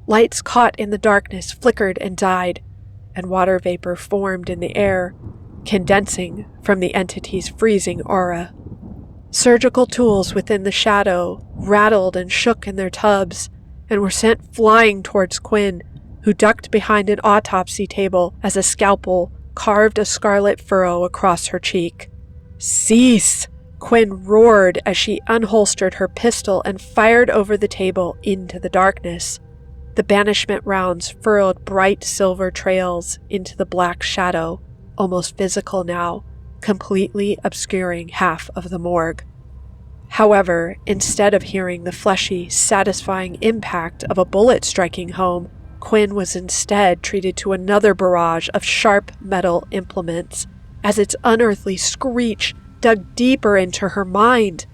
Lights caught in the darkness flickered and died, and water vapor formed in the air, condensing from the entity's freezing aura. Surgical tools within the shadow rattled and shook in their tubs and were sent flying towards Quinn, who ducked behind an autopsy table as a scalpel carved a scarlet furrow across her cheek. "Cease!" Quinn roared as she unholstered her pistol and fired over the table into the darkness. The banishment rounds furrowed bright silver trails into the black shadow, almost physical now, completely obscuring half of the morgue. However, instead of hearing the fleshy, satisfying impact of a bullet striking home, Quinn was instead treated to another barrage of sharp metal implements as its unearthly screech dug deeper into her mind.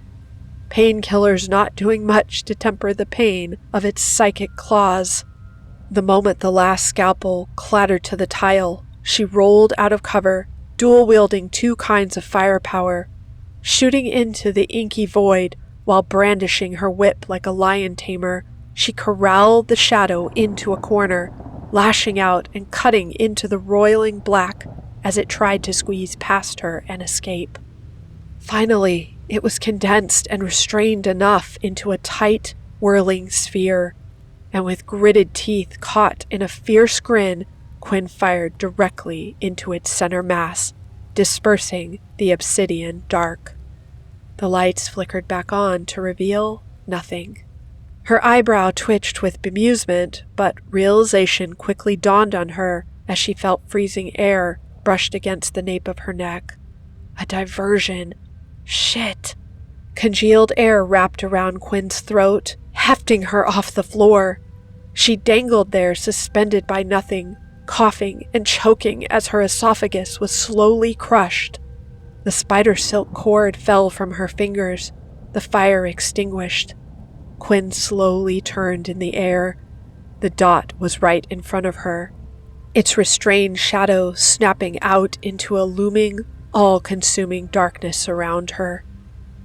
Painkillers not doing much to temper the pain of its psychic claws. The moment the last scalpel clattered to the tile, she rolled out of cover, dual-wielding two kinds of firepower, shooting into the inky void while brandishing her whip like a lion tamer. She corralled the shadow into a corner, lashing out and cutting into the roiling black as it tried to squeeze past her and escape. Finally, it was condensed and restrained enough into a tight, whirling sphere, and with gritted teeth caught in a fierce grin, Quinn fired directly into its center mass, dispersing the obsidian dark. The lights flickered back on to reveal nothing. Her eyebrow twitched with bemusement, but realization quickly dawned on her as she felt freezing air brushed against the nape of her neck. A diversion. Shit. Congealed air wrapped around Quinn's throat, hefting her off the floor. She dangled there, suspended by nothing, coughing and choking as her esophagus was slowly crushed. The spider silk cord fell from her fingers, the fire extinguished. Quinn slowly turned in the air. The dot was right in front of her, its restrained shadow snapping out into a looming, all-consuming darkness around her.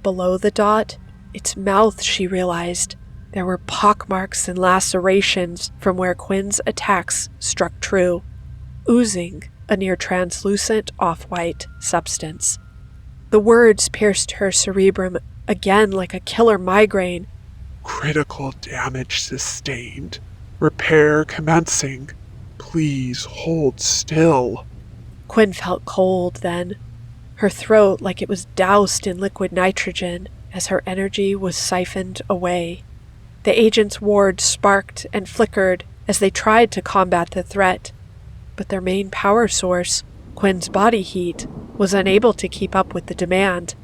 Below the dot, its mouth, she realized. There were pockmarks and lacerations from where Quinn's attacks struck true, oozing a near-translucent off-white substance. The words pierced her cerebrum again like a killer migraine. "Critical damage sustained. Repair commencing. Please hold still." Quinn felt cold then, her throat like it was doused in liquid nitrogen as her energy was siphoned away. The agent's wards sparked and flickered as they tried to combat the threat, but their main power source, Quinn's body heat, was unable to keep up with the demand.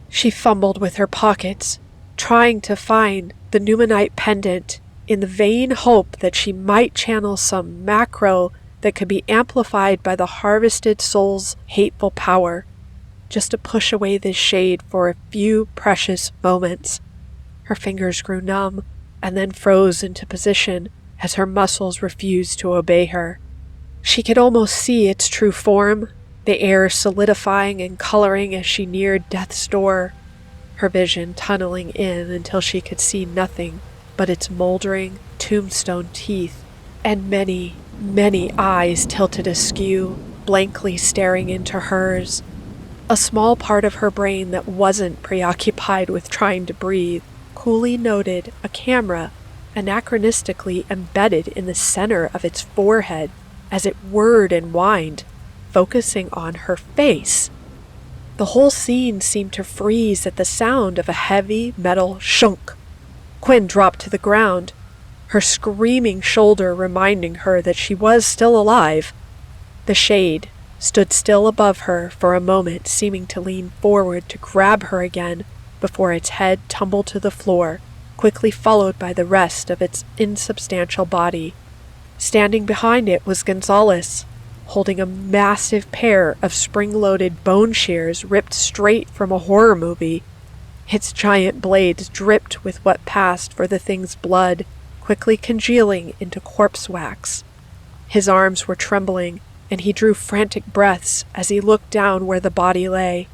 She fumbled with her pockets, trying to find the numenite pendant in the vain hope that she might channel some macro that could be amplified by the harvested soul's hateful power, just to push away this shade for a few precious moments. Her fingers grew numb and then froze into position as her muscles refused to obey her. She could almost see its true form, the air solidifying and coloring as she neared death's door, her vision tunneling in until she could see nothing but its moldering, tombstone teeth and many, many eyes tilted askew, blankly staring into hers. A small part of her brain that wasn't preoccupied with trying to breathe coolly noted a camera anachronistically embedded in the center of its forehead as it whirred and whined, focusing on her face. The whole scene seemed to freeze at the sound of a heavy metal shunk. Quinn dropped to the ground, her screaming shoulder reminding her that she was still alive. The shade stood still above her for a moment, seeming to lean forward to grab her again before its head tumbled to the floor, quickly followed by the rest of its insubstantial body. Standing behind it was Gonzalez, holding a massive pair of spring-loaded bone shears ripped straight from a horror movie. Its giant blades dripped with what passed for the thing's blood, quickly congealing into corpse wax. His arms were trembling, and he drew frantic breaths as he looked down where the body lay.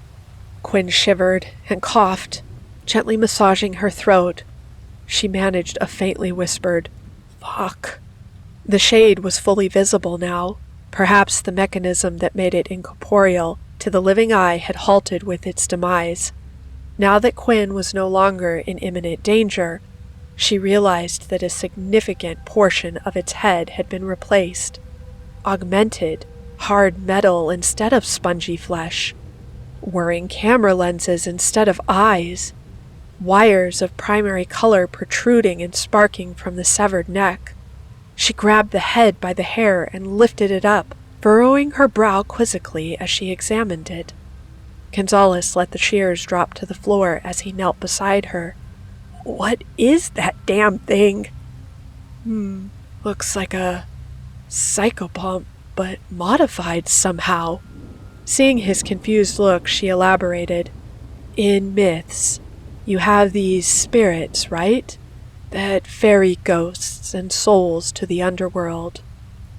Quinn shivered and coughed, gently massaging her throat. She managed a faintly whispered, "Fuck." The shade was fully visible now. Perhaps the mechanism that made it incorporeal to the living eye had halted with its demise. Now that Quinn was no longer in imminent danger, she realized that a significant portion of its head had been replaced. Augmented, hard metal instead of spongy flesh. Whirring camera lenses instead of eyes. Wires of primary color protruding and sparking from the severed neck. She grabbed the head by the hair and lifted it up, furrowing her brow quizzically as she examined it. Gonzalez let the shears drop to the floor as he knelt beside her. "What is that damn thing?" Looks like a psychopomp, but modified somehow." Seeing his confused look, she elaborated. "In myths, you have these spirits, right? That ferry ghosts and souls to the underworld.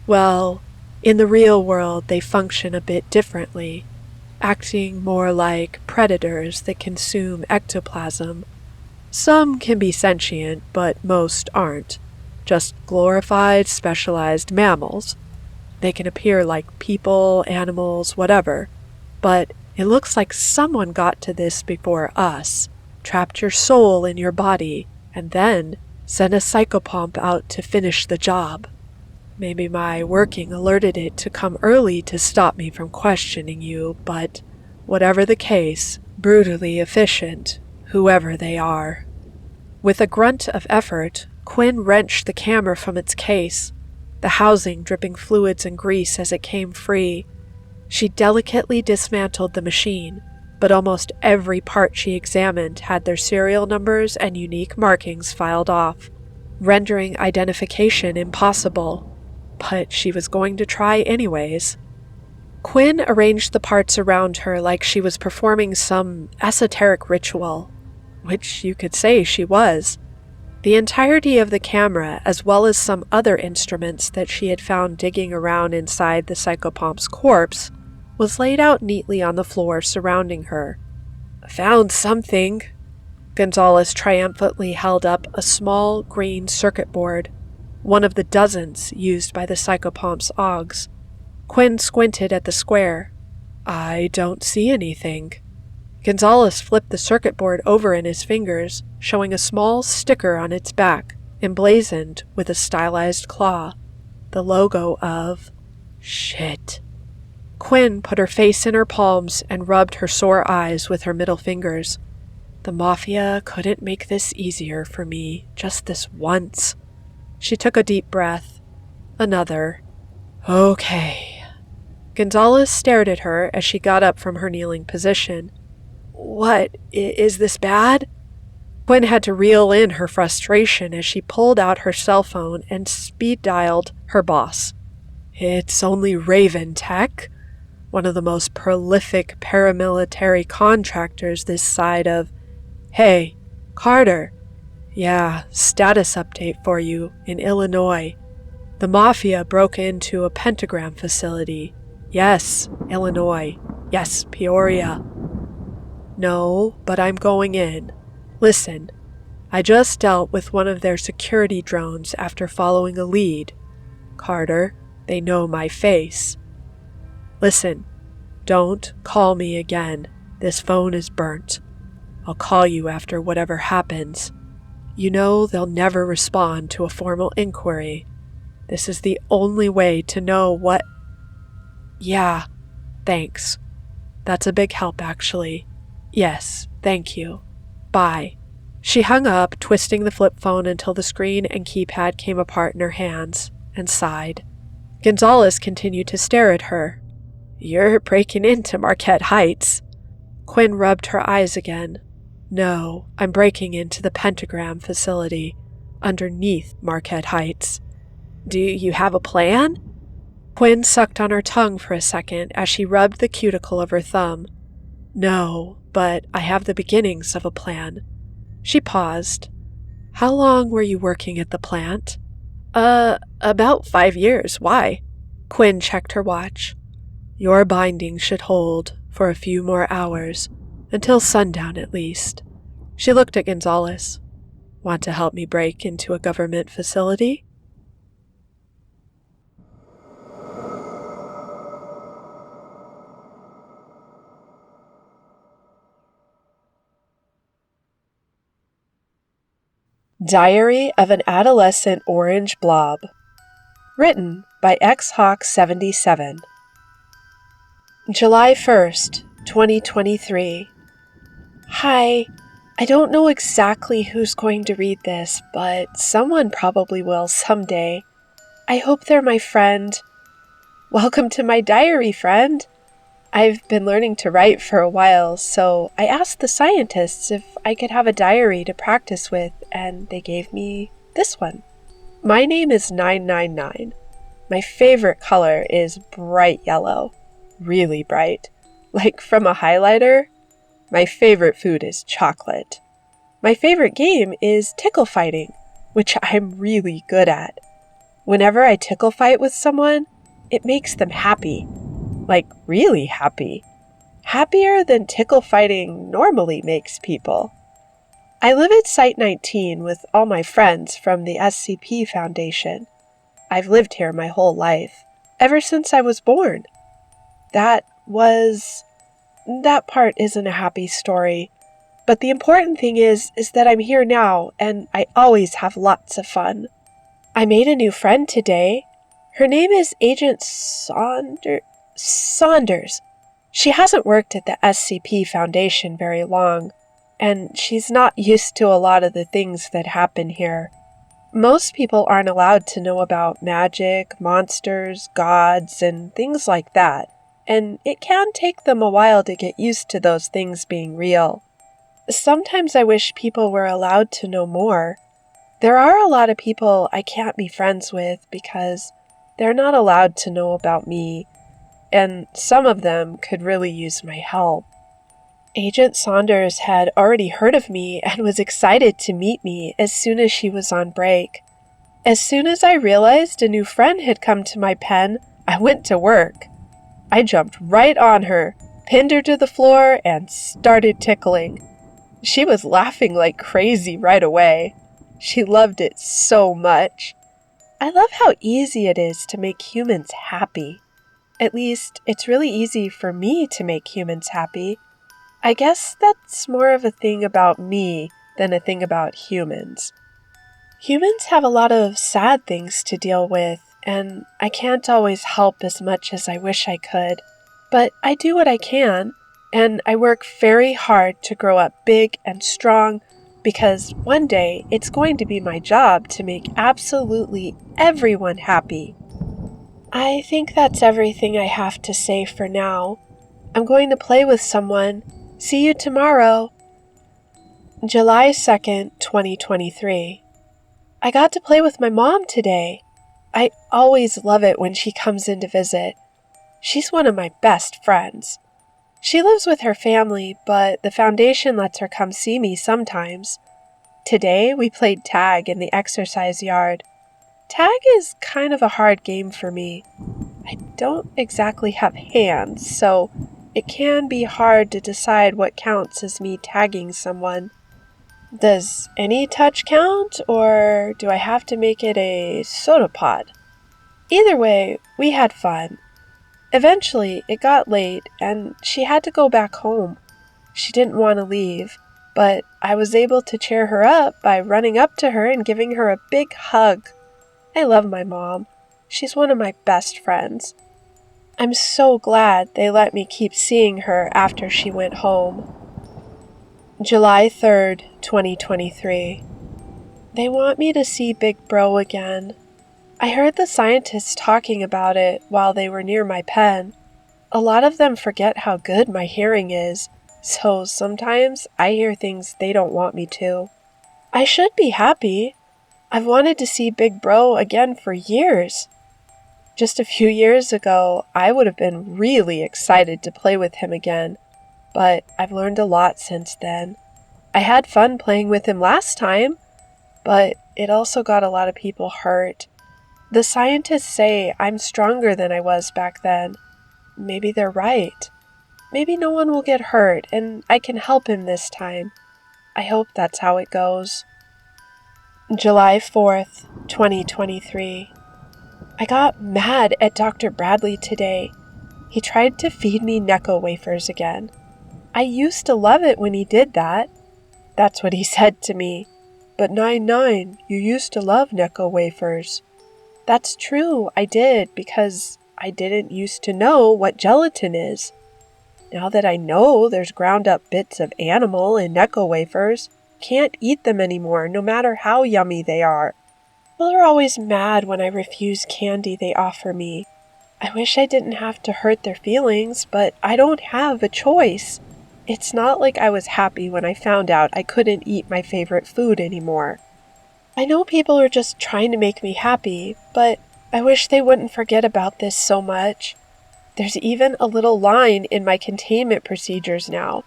Well, in the real world they function a bit differently, acting more like predators that consume ectoplasm. Some can be sentient, but most aren't. Just glorified, specialized mammals. They can appear like people, animals, whatever. But it looks like someone got to this before us, trapped your soul in your body, and then sent a psychopomp out to finish the job. Maybe my working alerted it to come early to stop me from questioning you, but whatever the case, brutally efficient, whoever they are." With a grunt of effort, Quinn wrenched the camera from its case, the housing dripping fluids and grease as it came free. She delicately dismantled the machine, but almost every part she examined had their serial numbers and unique markings filed off, rendering identification impossible. But she was going to try anyways. Quinn arranged the parts around her like she was performing some esoteric ritual, which you could say she was. The entirety of the camera, as well as some other instruments that she had found digging around inside the psychopomp's corpse, was laid out neatly on the floor surrounding her. "Found something." Gonzalez triumphantly held up a small green circuit board, one of the dozens used by the psychopomp's augs. Quinn squinted at the square. "I don't see anything." Gonzalez flipped the circuit board over in his fingers, showing a small sticker on its back, emblazoned with a stylized claw, the logo of shit. Quinn put her face in her palms and rubbed her sore eyes with her middle fingers. The Mafia couldn't make this easier for me, just this once. She took a deep breath. Another. Okay. Gonzalez stared at her as she got up from her kneeling position. "What? Is this bad?" Quinn had to reel in her frustration as she pulled out her cell phone and speed-dialed her boss. "It's only Raven Tech, one of the most prolific paramilitary contractors this side of... Hey, Carter. Yeah, status update for you in Illinois. The Mafia broke into a pentagram facility. Yes, Illinois. Yes, Peoria. No, but I'm going in. Listen, I just dealt with one of their security drones after following a lead. Carter, they know my face. Listen, Don't call me again. This phone is burnt. I'll call you after whatever happens. You know they'll never respond to a formal inquiry. This is the only way to know what... Yeah, thanks. That's a big help, actually. Yes, thank you. Bye. She hung up, twisting the flip phone until the screen and keypad came apart in her hands, and sighed. Gonzalez continued to stare at her. You're breaking into Marquette Heights. Quinn rubbed her eyes again. No, I'm breaking into the Pentagram facility, underneath Marquette Heights. Do you have a plan? Quinn sucked on her tongue for a second as she rubbed the cuticle of her thumb. No, but I have the beginnings of a plan. She paused. How long were you working at the plant? About 5 years. Why? Quinn checked her watch. Your binding should hold for a few more hours, until sundown at least. She looked at Gonzalez. Want to help me break into a government facility? Diary of an Adolescent Orange Blob. Written by XHawk77. July 1st, 2023. Hi. I don't know exactly who's going to read this, but someone probably will someday. I hope they're my friend. Welcome to my diary, friend. I've been learning to write for a while, so I asked the scientists if I could have a diary to practice with, and they gave me this one. My name is 999. My favorite color is bright yellow. Really bright. Like from a highlighter. My favorite food is chocolate. My favorite game is tickle fighting, which I'm really good at. Whenever I tickle fight with someone, it makes them happy. Like, really happy. Happier than tickle fighting normally makes people. I live at Site 19 with all my friends from the SCP Foundation. I've lived here my whole life, ever since I was born. That part isn't a happy story. But the important thing is that I'm here now, and I always have lots of fun. I made a new friend today. Her name is Agent Saunders. She hasn't worked at the SCP Foundation very long, and she's not used to a lot of the things that happen here. Most people aren't allowed to know about magic, monsters, gods, and things like that, and it can take them a while to get used to those things being real. Sometimes I wish people were allowed to know more. There are a lot of people I can't be friends with because they're not allowed to know about me, and some of them could really use my help. Agent Saunders had already heard of me and was excited to meet me as soon as she was on break. As soon as I realized a new friend had come to my pen, I went to work. I jumped right on her, pinned her to the floor, and started tickling. She was laughing like crazy right away. She loved it so much. I love how easy it is to make humans happy. At least, it's really easy for me to make humans happy. I guess that's more of a thing about me than a thing about humans. Humans have a lot of sad things to deal with, and I can't always help as much as I wish I could. But I do what I can, and I work very hard to grow up big and strong, because one day it's going to be my job to make absolutely everyone happy. I think that's everything I have to say for now. I'm going to play with someone. See you tomorrow. July 2nd, 2023. I got to play with my mom today. I always love it when she comes in to visit. She's one of my best friends. She lives with her family, but the foundation lets her come see me sometimes. Today, we played tag in the exercise yard. Tag is kind of a hard game for me. I don't exactly have hands, so it can be hard to decide what counts as me tagging someone. Does any touch count, or do I have to make it a soda pod? Either way, we had fun. Eventually, it got late, and she had to go back home. She didn't want to leave, but I was able to cheer her up by running up to her and giving her a big hug. I love my mom. She's one of my best friends. I'm so glad they let me keep seeing her after she went home. July 3rd, 2023. They want me to see Big Bro again. I heard the scientists talking about it while they were near my pen. A lot of them forget how good my hearing is, so sometimes I hear things they don't want me to. I should be happy. I've wanted to see Big Bro again for years. Just a few years ago, I would have been really excited to play with him again, but I've learned a lot since then. I had fun playing with him last time, but it also got a lot of people hurt. The scientists say I'm stronger than I was back then. Maybe they're right. Maybe no one will get hurt and I can help him this time. I hope that's how it goes. July 4th, 2023. I got mad at Dr. Bradley today. He tried to feed me Necco wafers again. I used to love it when he did that. That's what he said to me. But 9-9, you used to love Necco wafers. That's true, I did, because I didn't used to know what gelatin is. Now that I know there's ground up bits of animal in Necco wafers, can't eat them anymore, no matter how yummy they are. People are always mad when I refuse candy they offer me. I wish I didn't have to hurt their feelings, but I don't have a choice. It's not like I was happy when I found out I couldn't eat my favorite food anymore. I know people are just trying to make me happy, but I wish they wouldn't forget about this so much. There's even a little line in my containment procedures now.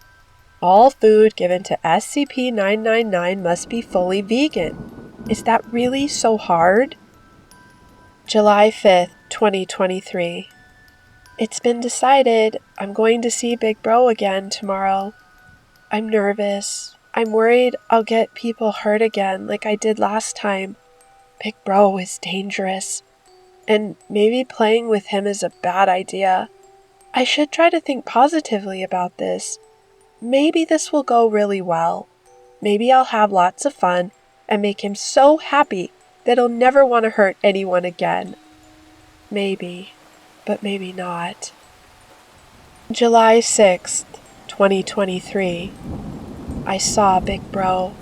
All food given to SCP-999 must be fully vegan. Is that really so hard? July 5th, 2023. It's been decided I'm going to see Big Bro again tomorrow. I'm nervous. I'm worried I'll get people hurt again like I did last time. Big Bro is dangerous. And maybe playing with him is a bad idea. I should try to think positively about this. Maybe this will go really well. Maybe I'll have lots of fun and make him so happy that he'll never want to hurt anyone again. Maybe, but maybe not. July 6th, 2023. I saw Big Bro.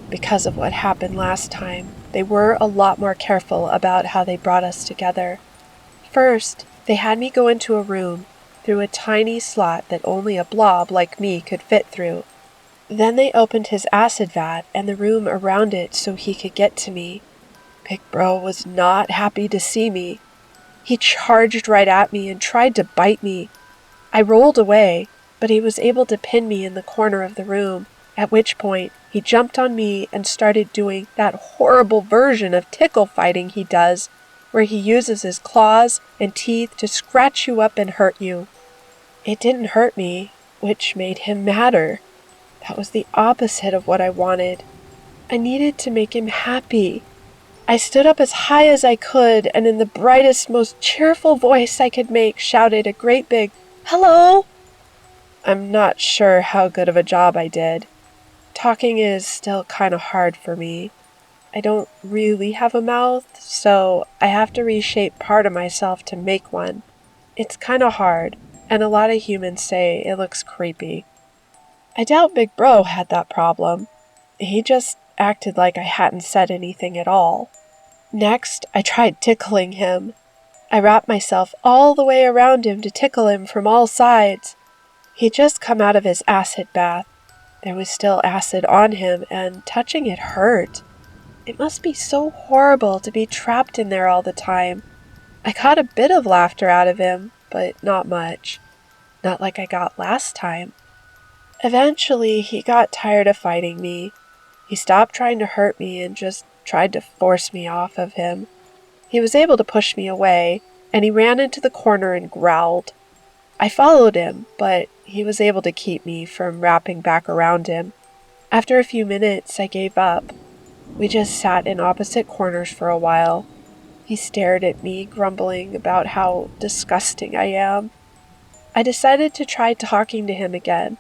Because of what happened last time, they were a lot more careful about how they brought us together. First, they had me go into a room through a tiny slot that only a blob like me could fit through. Then they opened his acid vat and the room around it so he could get to me. Big Bro was not happy to see me. He charged right at me and tried to bite me. I rolled away, but he was able to pin me in the corner of the room, at which point he jumped on me and started doing that horrible version of tickle fighting he does, where he uses his claws and teeth to scratch you up and hurt you. It didn't hurt me, which made him madder. That was the opposite of what I wanted. I needed to make him happy. I stood up as high as I could and in the brightest, most cheerful voice I could make shouted a great big, "Hello!" I'm not sure how good of a job I did. Talking is still kind of hard for me. I don't really have a mouth, so I have to reshape part of myself to make one. It's kind of hard, and a lot of humans say it looks creepy. I doubt Big Bro had that problem. He just acted like I hadn't said anything at all. Next, I tried tickling him. I wrapped myself all the way around him to tickle him from all sides. He'd just come out of his acid bath. There was still acid on him, and touching it hurt. It must be so horrible to be trapped in there all the time. I got a bit of laughter out of him, but not much. Not like I got last time. Eventually, he got tired of fighting me. He stopped trying to hurt me and just tried to force me off of him. He was able to push me away, and he ran into the corner and growled. I followed him, but he was able to keep me from wrapping back around him. After a few minutes, I gave up. We just sat in opposite corners for a while. He stared at me, grumbling about how disgusting I am. I decided to try talking to him again.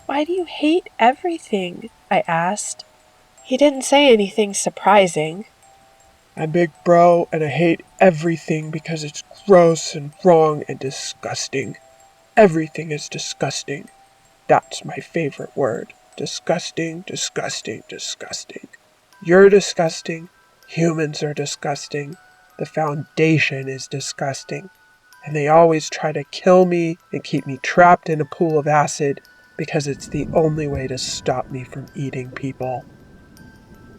"Why do you hate everything?" I asked. He didn't say anything surprising. "I'm Big Bro, and I hate everything because it's gross and wrong and disgusting. Everything is disgusting. That's my favorite word. Disgusting, disgusting, disgusting. You're disgusting. Humans are disgusting. The Foundation is disgusting. And they always try to kill me and keep me trapped in a pool of acid because it's the only way to stop me from eating people."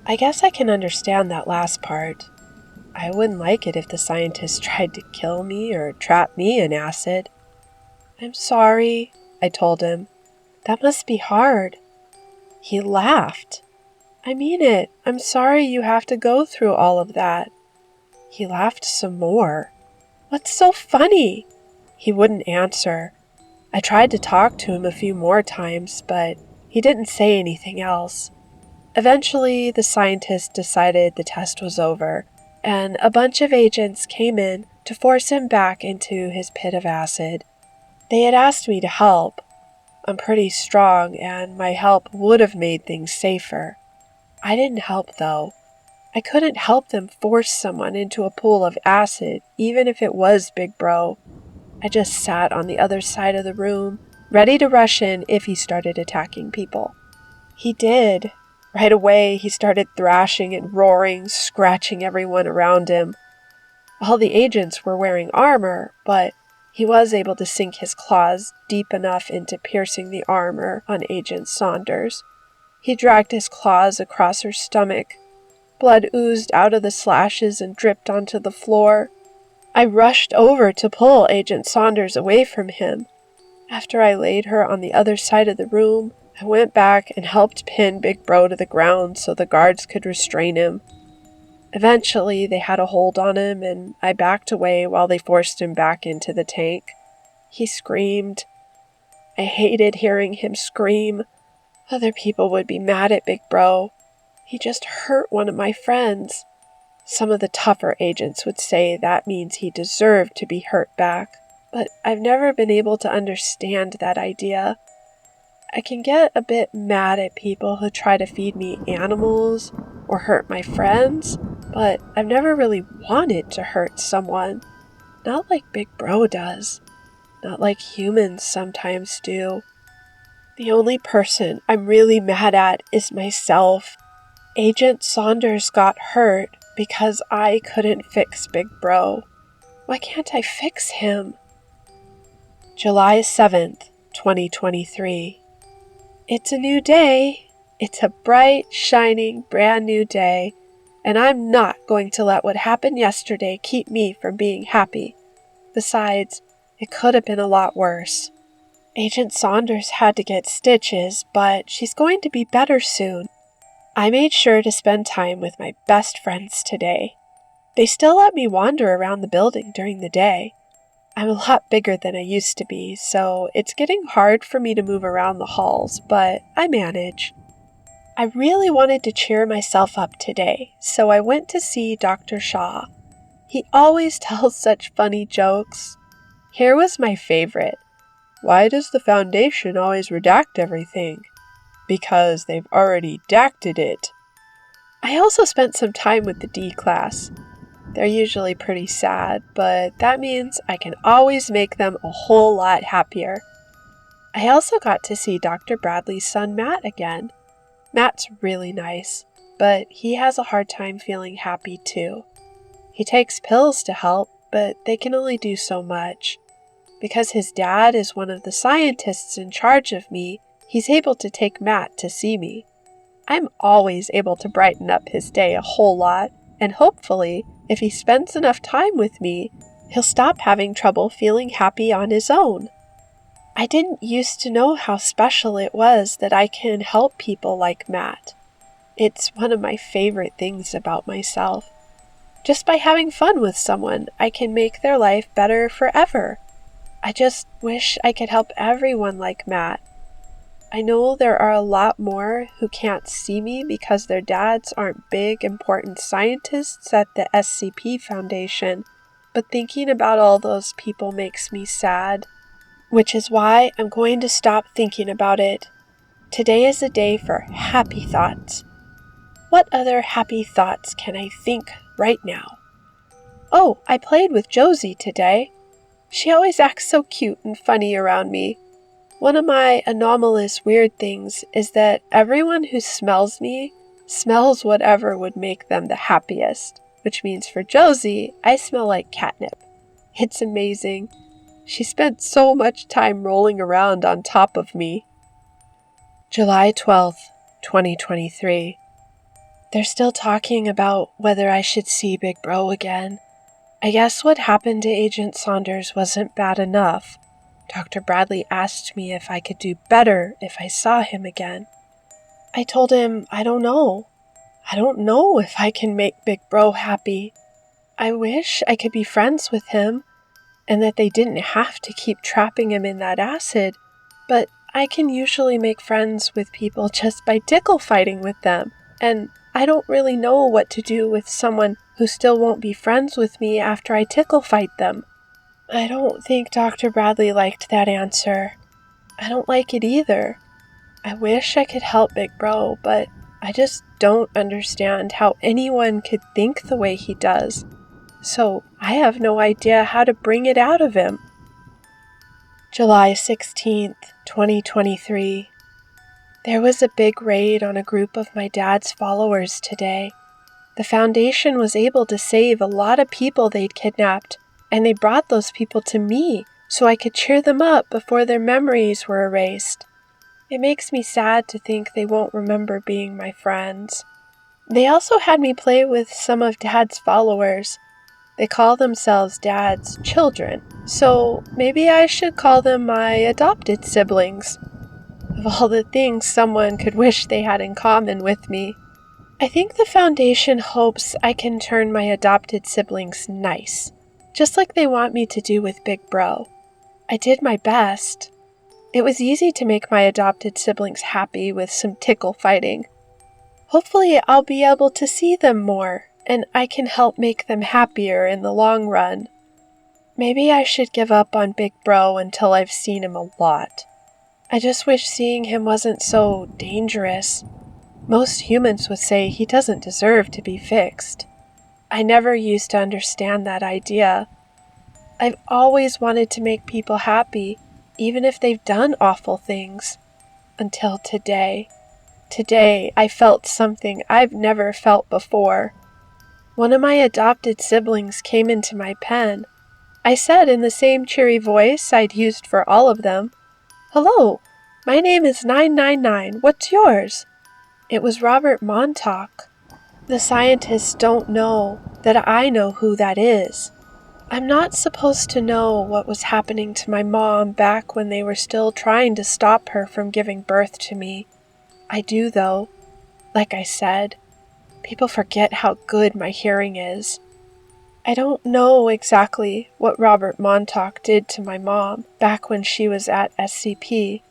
I guess I can understand that last part. I wouldn't like it if the scientists tried to kill me or trap me in acid. "I'm sorry," I told him. "That must be hard." He laughed. "I mean it. I'm sorry you have to go through all of that." He laughed some more. "What's so funny?" He wouldn't answer. I tried to talk to him a few more times, but he didn't say anything else. Eventually, the scientists decided the test was over, and a bunch of agents came in to force him back into his pit of acid. They had asked me to help. I'm pretty strong, and my help would have made things safer. I didn't help, though. I couldn't help them force someone into a pool of acid, even if it was Big Bro. I just sat on the other side of the room, ready to rush in if he started attacking people. He did. Right away, he started thrashing and roaring, scratching everyone around him. All the agents were wearing armor, but he was able to sink his claws deep enough into piercing the armor on Agent Saunders. He dragged his claws across her stomach. Blood oozed out of the slashes and dripped onto the floor. I rushed over to pull Agent Saunders away from him. After I laid her on the other side of the room, I went back and helped pin Big Bro to the ground so the guards could restrain him. Eventually, they had a hold on him, and I backed away while they forced him back into the tank. He screamed. I hated hearing him scream. Other people would be mad at Big Bro. He just hurt one of my friends. Some of the tougher agents would say that means he deserved to be hurt back, but I've never been able to understand that idea. I can get a bit mad at people who try to feed me animals or hurt my friends, but I've never really wanted to hurt someone. Not like Big Bro does. Not like humans sometimes do. The only person I'm really mad at is myself. Agent Saunders got hurt because I couldn't fix Big Bro. Why can't I fix him? July 7th, 2023. It's a new day. It's a bright, shining, brand new day, and I'm not going to let what happened yesterday keep me from being happy. Besides, it could have been a lot worse. Agent Saunders had to get stitches, but she's going to be better soon. I made sure to spend time with my best friends today. They still let me wander around the building during the day. I'm a lot bigger than I used to be, so it's getting hard for me to move around the halls, but I manage. I really wanted to cheer myself up today, so I went to see Dr. Shaw. He always tells such funny jokes. Here was my favorite. "Why does the Foundation always redact everything?" "Because they've already dacted it." I also spent some time with the D class. They're usually pretty sad, but that means I can always make them a whole lot happier. I also got to see Dr. Bradley's son Matt again. Matt's really nice, but he has a hard time feeling happy too. He takes pills to help, but they can only do so much. Because his dad is one of the scientists in charge of me, he's able to take Matt to see me. I'm always able to brighten up his day a whole lot, and hopefully, if he spends enough time with me, he'll stop having trouble feeling happy on his own. I didn't used to know how special it was that I can help people like Matt. It's one of my favorite things about myself. Just by having fun with someone, I can make their life better forever. I just wish I could help everyone like Matt. I know there are a lot more who can't see me because their dads aren't big, important scientists at the SCP Foundation, but thinking about all those people makes me sad, which is why I'm going to stop thinking about it. Today is a day for happy thoughts. What other happy thoughts can I think right now? Oh, I played with Josie today. She always acts so cute and funny around me. One of my anomalous weird things is that everyone who smells me smells whatever would make them the happiest, which means for Josie, I smell like catnip. It's amazing. She spent so much time rolling around on top of me. July 12th, 2023. They're still talking about whether I should see Big Bro again. I guess what happened to Agent Saunders wasn't bad enough. Dr. Bradley asked me if I could do better if I saw him again. I told him I don't know. I don't know if I can make Big Bro happy. I wish I could be friends with him, and that they didn't have to keep trapping him in that acid, but I can usually make friends with people just by tickle fighting with them, and I don't really know what to do with someone who still won't be friends with me after I tickle fight them. I don't think Dr. Bradley liked that answer. I don't like it either. I wish I could help Big Bro, but I just don't understand how anyone could think the way he does. So I have no idea how to bring it out of him. July 16th, 2023. There was a big raid on a group of my dad's followers today. The Foundation was able to save a lot of people they'd kidnapped, and they brought those people to me so I could cheer them up before their memories were erased. It makes me sad to think they won't remember being my friends. They also had me play with some of Dad's followers. They call themselves Dad's children, so maybe I should call them my adopted siblings. Of all the things someone could wish they had in common with me, I think the Foundation hopes I can turn my adopted siblings nice, just like they want me to do with Big Bro. I did my best. It was easy to make my adopted siblings happy with some tickle fighting. Hopefully I'll be able to see them more, and I can help make them happier in the long run. Maybe I should give up on Big Bro until I've seen him a lot. I just wish seeing him wasn't so dangerous. Most humans would say he doesn't deserve to be fixed. I never used to understand that idea. I've always wanted to make people happy, even if they've done awful things. Until today. Today, I felt something I've never felt before. One of my adopted siblings came into my pen. I said in the same cheery voice I'd used for all of them, "Hello, my name is 999. What's yours?" It was Robert Montauk. The scientists don't know that I know who that is. I'm not supposed to know what was happening to my mom back when they were still trying to stop her from giving birth to me. I do, though. Like I said, people forget how good my hearing is. I don't know exactly what Robert Montauk did to my mom back when she was at SCP,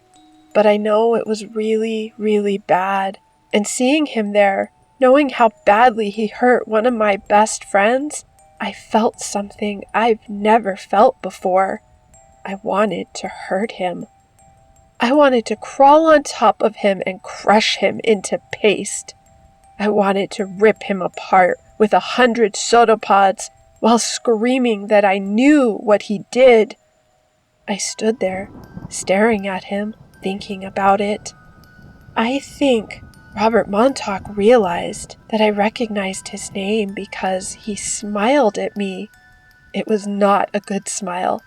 but I know it was really, really bad. And seeing him there, knowing how badly he hurt one of my best friends, I felt something I've never felt before. I wanted to hurt him. I wanted to crawl on top of him and crush him into paste. I wanted to rip him apart with 100 soda-pods while screaming that I knew what he did. I stood there, staring at him, thinking about it. I think Robert Montauk realized that I recognized his name because he smiled at me. It was not a good smile.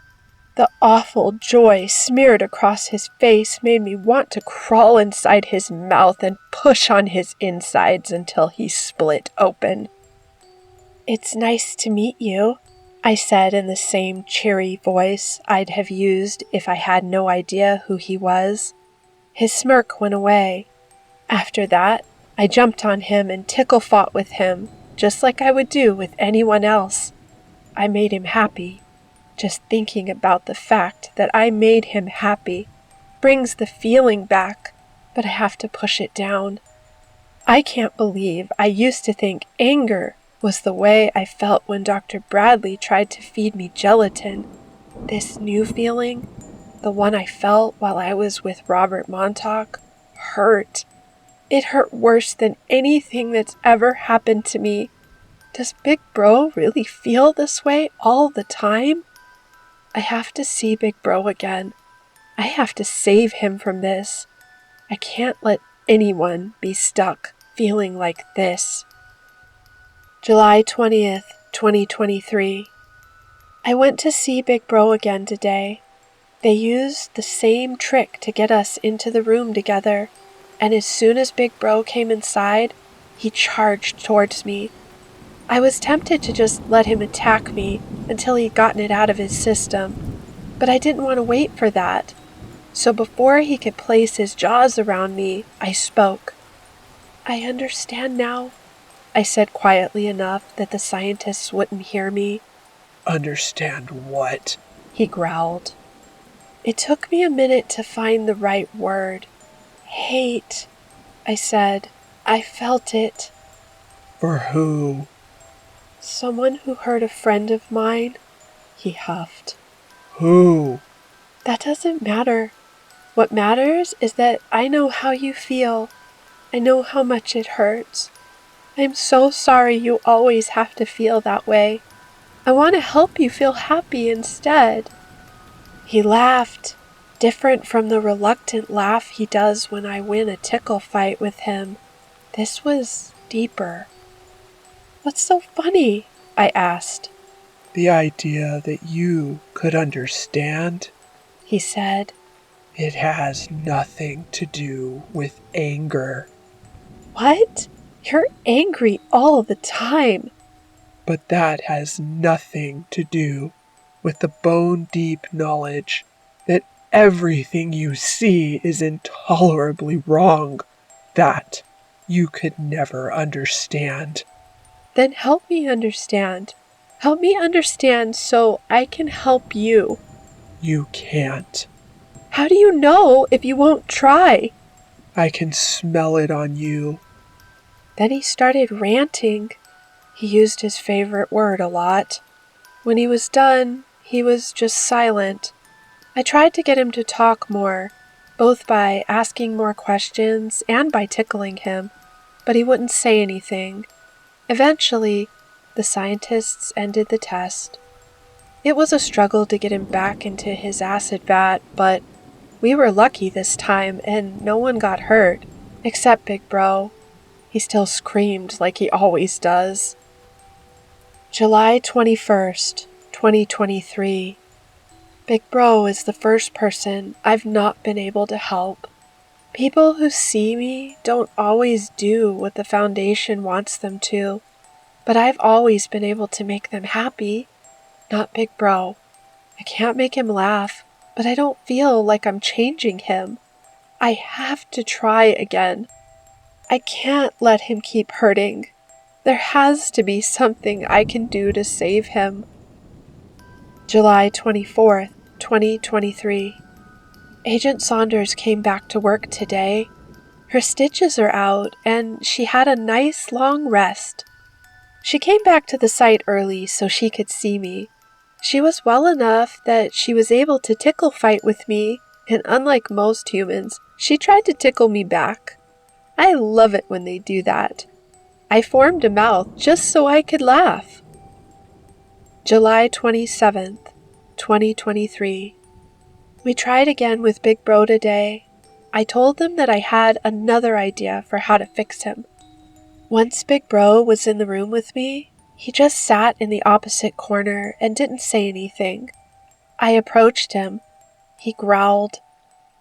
The awful joy smeared across his face made me want to crawl inside his mouth and push on his insides until he split open. "It's nice to meet you," I said in the same cheery voice I'd have used if I had no idea who he was. His smirk went away. After that, I jumped on him and tickle fought with him, just like I would do with anyone else. I made him happy. Just thinking about the fact that I made him happy brings the feeling back but I have to push it down. I can't believe I used to think anger was the way I felt when Dr. Bradley tried to feed me gelatin. This new feeling, the one I felt while I was with Robert Montauk, hurt. It hurt worse than anything that's ever happened to me. Does Big Bro really feel this way all the time? I have to see Big Bro again. I have to save him from this. I can't let anyone be stuck feeling like this. July 20th, 2023. I went to see Big Bro again today. They used the same trick to get us into the room together, and as soon as Big Bro came inside, he charged towards me. I was tempted to just let him attack me until he'd gotten it out of his system, but I didn't want to wait for that. So before he could place his jaws around me, I spoke. "I understand now," I said quietly enough that the scientists wouldn't hear me. Understand what? He growled. It took me a minute to find the right word. "Hate," I said. "I felt it." For who? "Someone who hurt a friend of mine," he huffed. Who? "That doesn't matter. What matters is that I know how you feel. I know how much it hurts. I'm so sorry you always have to feel that way. I want to help you feel happy instead." He laughed, different from the reluctant laugh he does when I win a tickle fight with him. This was deeper. "What's so funny?" I asked. The idea that you could understand? He said. It has nothing to do with anger. "What? You're angry all the time." But that has nothing to do with the bone-deep knowledge that everything you see is intolerably wrong. That you could never understand. Then help me understand. Help me understand so I can help you. You can't. How do you know if you won't try? I can smell it on you. Then he started ranting. He used his favorite word a lot. When he was done, he was just silent. I tried to get him to talk more, both by asking more questions and by tickling him, but he wouldn't say anything. Eventually, the scientists ended the test. It was a struggle to get him back into his acid vat, but we were lucky this time and no one got hurt, except Big Bro. He still screamed like he always does. July 21st, 2023. Big Bro is the first person I've not been able to help. People who see me don't always do what the Foundation wants them to, but I've always been able to make them happy. Not Big Bro. I can't make him laugh, but I don't feel like I'm changing him. I have to try again. I can't let him keep hurting. There has to be something I can do to save him. July 24th, 2023. Agent Saunders came back to work today. Her stitches are out, and she had a nice long rest. She came back to the site early so she could see me. She was well enough that she was able to tickle fight with me, and unlike most humans, she tried to tickle me back. I love it when they do that. I formed a mouth just so I could laugh. July 27th, 2023. We tried again with Big Bro today. I told them that I had another idea for how to fix him. Once Big Bro was in the room with me, he just sat in the opposite corner and didn't say anything. I approached him. He growled.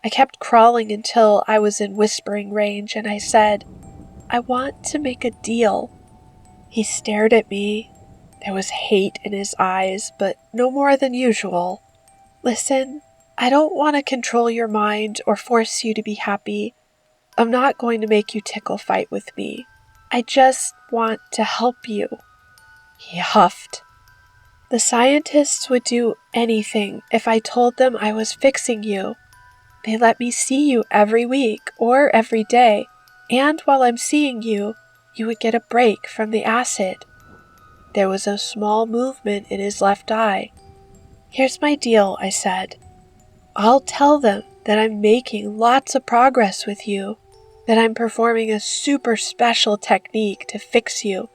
I kept crawling until I was in whispering range, and I said, "I want to make a deal." He stared at me. There was hate in his eyes, but no more than usual. "Listen, I don't want to control your mind or force you to be happy. I'm not going to make you tickle fight with me. I just want to help you." He huffed. "The scientists would do anything if I told them I was fixing you. They let me see you every week or every day, and while I'm seeing you, you would get a break from the acid." There was a small movement in his left eye. "Here's my deal," I said. "I'll tell them that I'm making lots of progress with you, that I'm performing a super special technique to fix you,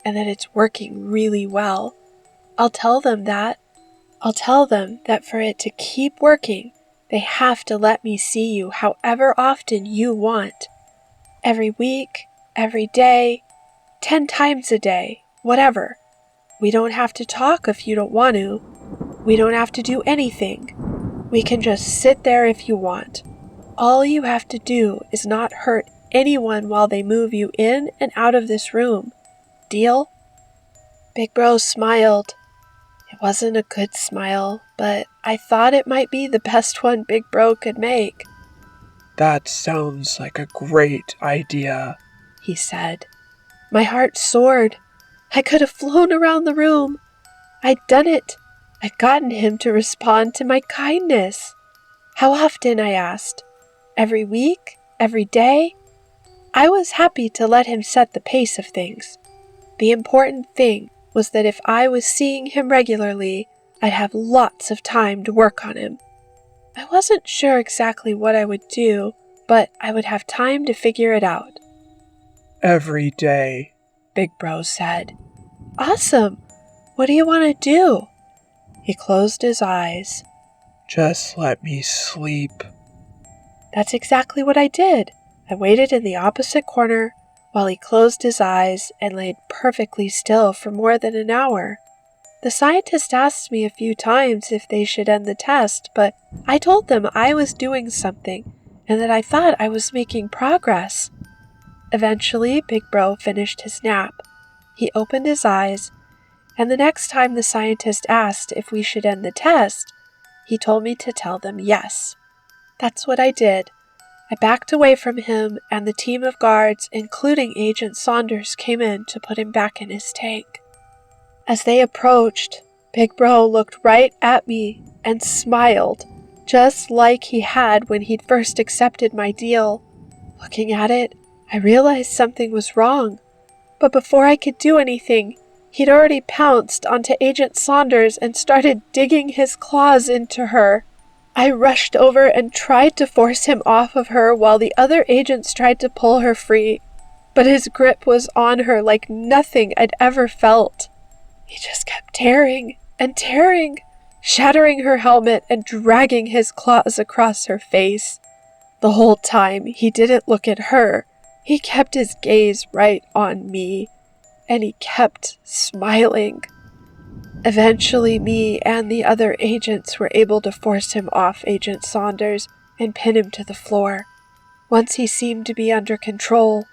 and that it's working really well. I'll tell them that. I'll tell them that for it to keep working, they have to let me see you however often you want. Every week, every day, 10 times a day, whatever. We don't have to talk if you don't want to. We don't have to do anything. We can just sit there if you want. All you have to do is not hurt anyone while they move you in and out of this room. Deal?" Big Bro smiled. It wasn't a good smile, but I thought it might be the best one Big Bro could make. "That sounds like a great idea," he said. My heart soared. I could have flown around the room. I'd done it. I'd gotten him to respond to my kindness. "How often?" I asked. "Every week? Every day?" I was happy to let him set the pace of things. The important thing was that if I was seeing him regularly, I'd have lots of time to work on him. I wasn't sure exactly what I would do, but I would have time to figure it out. "Every day," Big Bro said. "Awesome! What do you want to do?" He closed his eyes. "Just let me sleep." That's exactly what I did. I waited in the opposite corner while he closed his eyes and laid perfectly still for more than an hour. The scientist asked me a few times if they should end the test, but I told them I was doing something and that I thought I was making progress. Eventually, Big Bro finished his nap. He opened his eyes, and the next time the scientist asked if we should end the test, he told me to tell them yes. That's what I did. I backed away from him, and the team of guards, including Agent Saunders, came in to put him back in his tank. As they approached, Big Bro looked right at me and smiled, just like he had when he'd first accepted my deal. Looking at it, I realized something was wrong, but before I could do anything, he'd already pounced onto Agent Saunders and started digging his claws into her. I rushed over and tried to force him off of her while the other agents tried to pull her free, but his grip was on her like nothing I'd ever felt. He just kept tearing and tearing, shattering her helmet and dragging his claws across her face. The whole time, he didn't look at her. He kept his gaze right on me, and he kept smiling. Eventually, me and the other agents were able to force him off Agent Saunders and pin him to the floor. Once he seemed to be under control,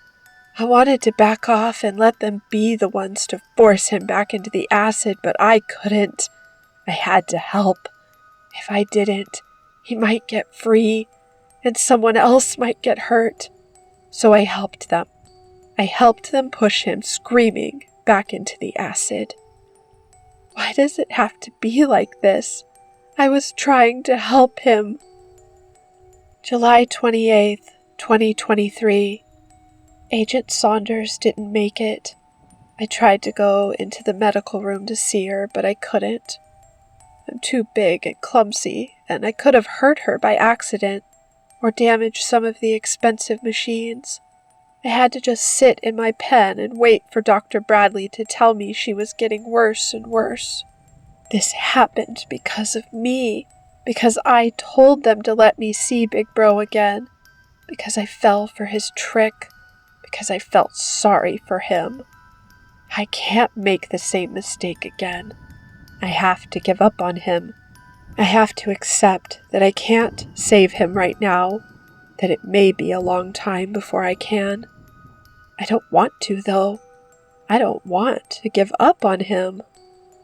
I wanted to back off and let them be the ones to force him back into the acid, but I couldn't. I had to help. If I didn't, he might get free, and someone else might get hurt. So I helped them. I helped them push him, screaming, back into the acid. Why does it have to be like this? I was trying to help him. July 28th, 2023. Agent Saunders didn't make it. I tried to go into the medical room to see her, but I couldn't. I'm too big and clumsy, and I could have hurt her by accident or damaged some of the expensive machines. I had to just sit in my pen and wait for Dr. Bradley to tell me she was getting worse and worse. This happened because of me, because I told them to let me see Big Bro again, because I fell for his trick, because I felt sorry for him. I can't make the same mistake again. I have to give up on him. I have to accept that I can't save him right now, that it may be a long time before I can. I don't want to, though. I don't want to give up on him.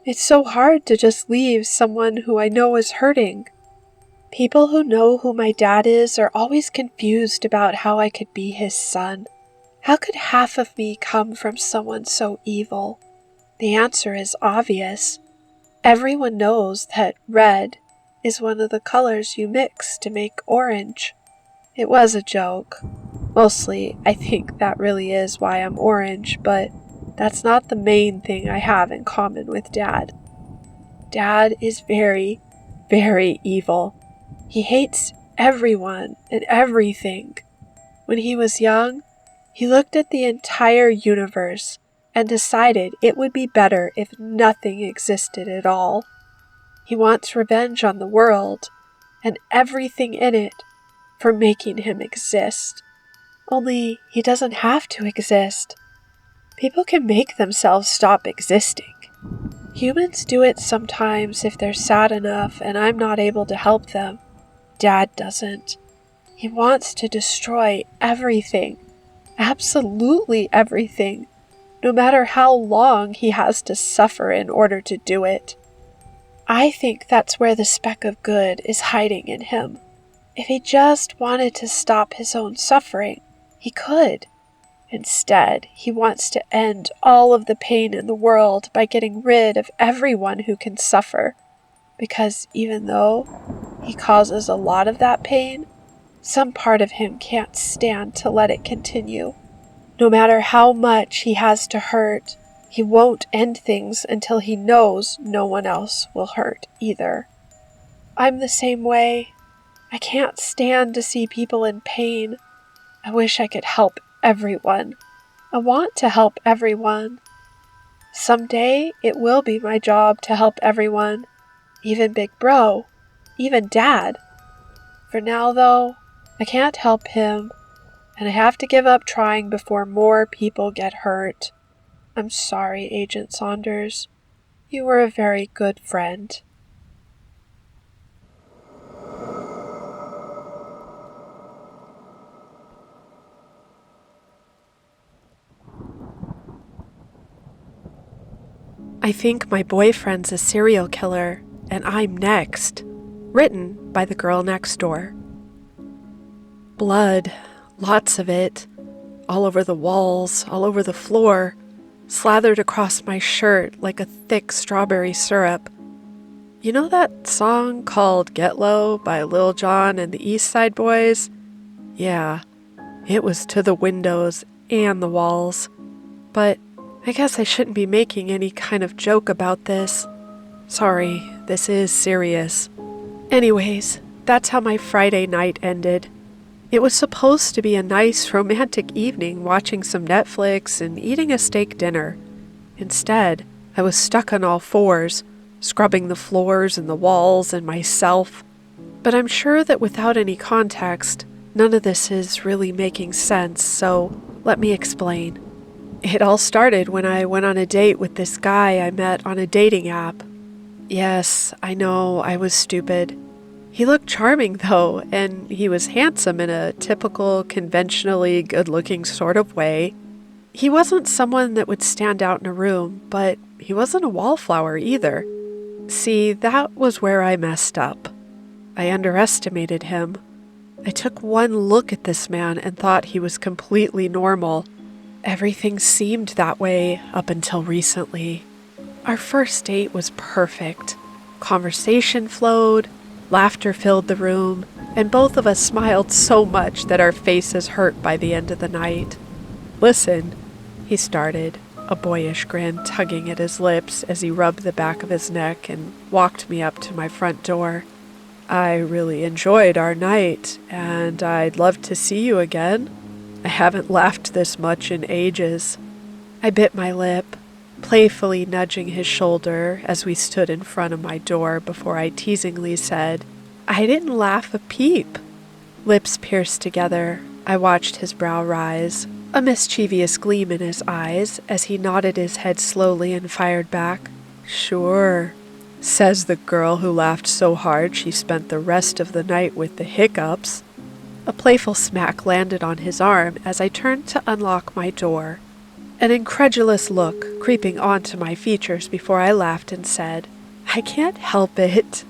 It's so hard to just leave someone who I know is hurting. People who know who my dad is are always confused about how I could be his son. How could half of me come from someone so evil? The answer is obvious. Everyone knows that red is one of the colors you mix to make orange. It was a joke. Mostly, I think that really is why I'm orange, but that's not the main thing I have in common with Dad. Dad is very, very evil. He hates everyone and everything. When he was young, he looked at the entire universe and decided it would be better if nothing existed at all. He wants revenge on the world and everything in it for making him exist. Only he doesn't have to exist. People can make themselves stop existing. Humans do it sometimes if they're sad enough and I'm not able to help them. Dad doesn't. He wants to destroy everything. Absolutely everything. No matter how long he has to suffer in order to do it. I think that's where the speck of good is hiding in him. If he just wanted to stop his own suffering, he could. Instead, he wants to end all of the pain in the world by getting rid of everyone who can suffer. Because even though he causes a lot of that pain, some part of him can't stand to let it continue. No matter how much he has to hurt, he won't end things until he knows no one else will hurt either. I'm the same way. I can't stand to see people in pain. I wish I could help everyone. I want to help everyone. Someday it will be my job to help everyone, even Big Bro, even Dad. For now, though, I can't help him, and I have to give up trying before more people get hurt. I'm sorry, Agent Saunders. You were a very good friend. I think my boyfriend's a serial killer, and I'm next. Written by the girl next door. Blood, lots of it, all over the walls, all over the floor, slathered across my shirt like a thick strawberry syrup. You know that song called Get Low by Lil Jon and the East Side Boys? Yeah, it was to the windows and the walls. But I guess I shouldn't be making any kind of joke about this. Sorry, this is serious. Anyways, that's how my Friday night ended. It was supposed to be a nice romantic evening watching some Netflix and eating a steak dinner. Instead, I was stuck on all fours, scrubbing the floors and the walls and myself. But I'm sure that without any context, none of this is really making sense, so let me explain. It all started when I went on a date with this guy I met on a dating app. Yes, I know, I was stupid. He looked charming, though, and he was handsome in a typical, conventionally good-looking sort of way. He wasn't someone that would stand out in a room, but he wasn't a wallflower either. See, that was where I messed up. I underestimated him. I took one look at this man and thought he was completely normal. Everything seemed that way up until recently. Our first date was perfect. Conversation flowed, laughter filled the room, and both of us smiled so much that our faces hurt by the end of the night. "Listen," he started, a boyish grin tugging at his lips as he rubbed the back of his neck and walked me up to my front door. "I really enjoyed our night, and I'd love to see you again. I haven't laughed this much in ages." I bit my lip, playfully nudging his shoulder as we stood in front of my door before I teasingly said, "I didn't laugh a peep." Lips pierced together, I watched his brow rise, a mischievous gleam in his eyes as he nodded his head slowly and fired back, "Sure," says the girl who laughed so hard she spent the rest of the night with the hiccups. A playful smack landed on his arm as I turned to unlock my door. An incredulous look creeping onto my features before I laughed and said, "I can't help it."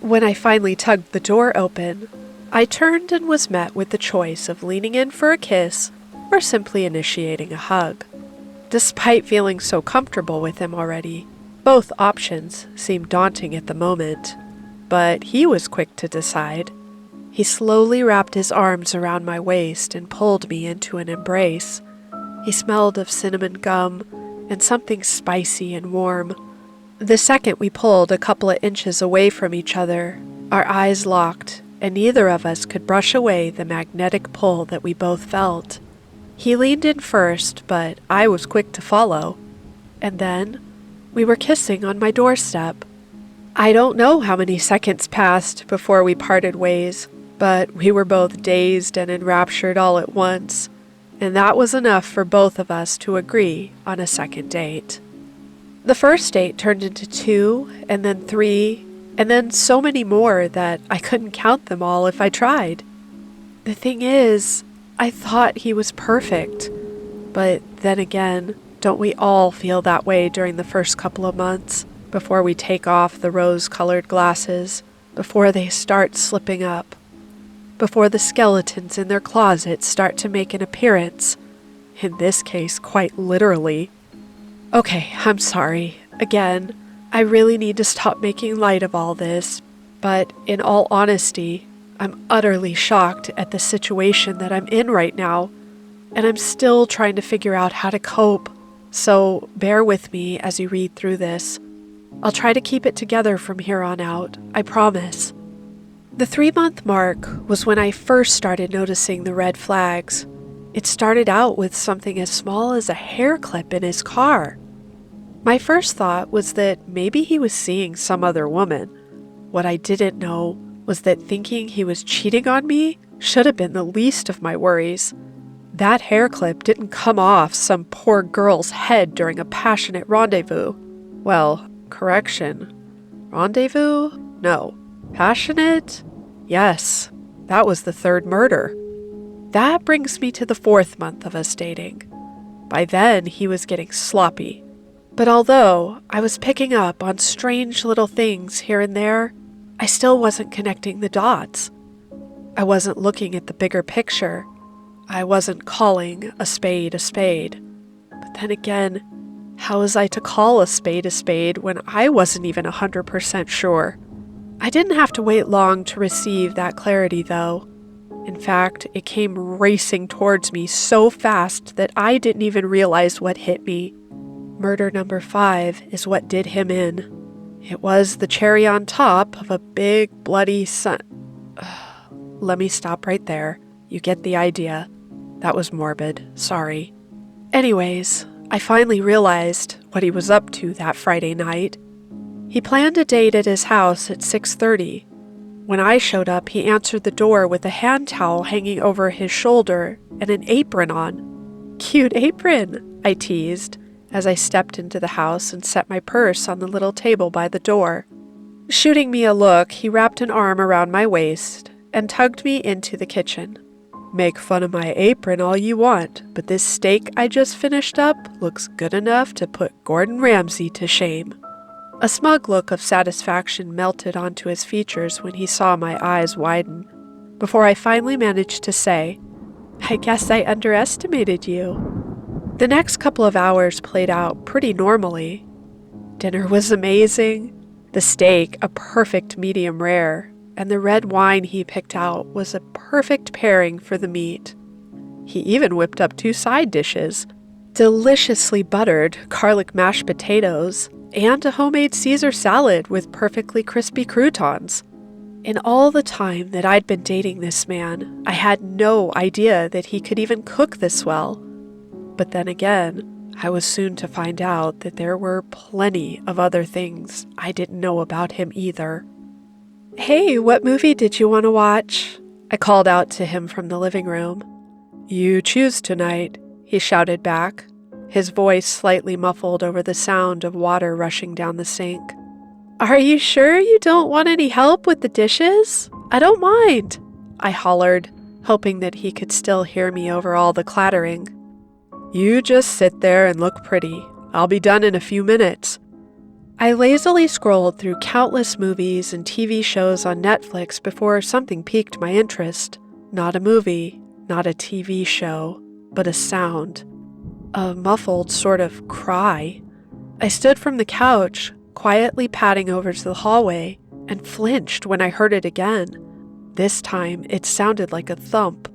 When I finally tugged the door open, I turned and was met with the choice of leaning in for a kiss or simply initiating a hug. Despite feeling so comfortable with him already, both options seemed daunting at the moment. but he was quick to decide. He slowly wrapped his arms around my waist and pulled me into an embrace. He smelled of cinnamon gum and something spicy and warm. The second we pulled a couple of inches away from each other, our eyes locked, and neither of us could brush away the magnetic pull that we both felt. He leaned in first, but I was quick to follow. And then we were kissing on my doorstep. I don't know how many seconds passed before we parted ways, but we were both dazed and enraptured all at once, and that was enough for both of us to agree on a second date. The first date turned into 2, and then 3, and then so many more that I couldn't count them all if I tried. The thing is, I thought he was perfect, but then again, don't we all feel that way during the first couple of months, before we take off the rose-colored glasses, before they start slipping up, before the skeletons in their closets start to make an appearance, in this case quite literally. Okay, I'm sorry. Again, I really need to stop making light of all this, but in all honesty, I'm utterly shocked at the situation that I'm in right now, and I'm still trying to figure out how to cope, so bear with me as you read through this. I'll try to keep it together from here on out, I promise. The 3-month mark was when I first started noticing the red flags. It started out with something as small as a hair clip in his car. My first thought was that maybe he was seeing some other woman. What I didn't know was that thinking he was cheating on me should have been the least of my worries. That hair clip didn't come off some poor girl's head during a passionate rendezvous. Well, correction. Rendezvous? No. Passionate? Yes. That was the 3rd murder. That brings me to the 4th month of us dating. By then, he was getting sloppy. But although I was picking up on strange little things here and there, I still wasn't connecting the dots. I wasn't looking at the bigger picture. I wasn't calling a spade a spade. But then again, how was I to call a spade when I wasn't even 100% sure? I didn't have to wait long to receive that clarity, though. In fact, it came racing towards me so fast that I didn't even realize what hit me. Murder number 5 is what did him in. It was the cherry on top of a big, bloody Let me stop right there. You get the idea. That was morbid. Sorry. Anyways, I finally realized what he was up to that Friday night. He planned a date at his house at 6:30. When I showed up, he answered the door with a hand towel hanging over his shoulder and an apron on. Cute apron, I teased, as I stepped into the house and set my purse on the little table by the door. Shooting me a look, he wrapped an arm around my waist and tugged me into the kitchen. Make fun of my apron all you want, but this steak I just finished up looks good enough to put Gordon Ramsay to shame. A smug look of satisfaction melted onto his features when he saw my eyes widen, before I finally managed to say, I guess I underestimated you. The next couple of hours played out pretty normally. Dinner was amazing, the steak a perfect medium rare, and the red wine he picked out was a perfect pairing for the meat. He even whipped up 2 side dishes, deliciously buttered garlic mashed potatoes, and a homemade Caesar salad with perfectly crispy croutons. In all the time that I'd been dating this man, I had no idea that he could even cook this well. But then again, I was soon to find out that there were plenty of other things I didn't know about him either. Hey, what movie did you want to watch? I called out to him from the living room. You choose tonight, he shouted back, his voice slightly muffled over the sound of water rushing down the sink. Are you sure you don't want any help with the dishes? I don't mind, I hollered, hoping that he could still hear me over all the clattering. You just sit there and look pretty. I'll be done in a few minutes. I lazily scrolled through countless movies and TV shows on Netflix before something piqued my interest. Not a movie, not a TV show, but a sound. A muffled sort of cry. I stood from the couch, quietly padding over to the hallway, and flinched when I heard it again. This time, it sounded like a thump.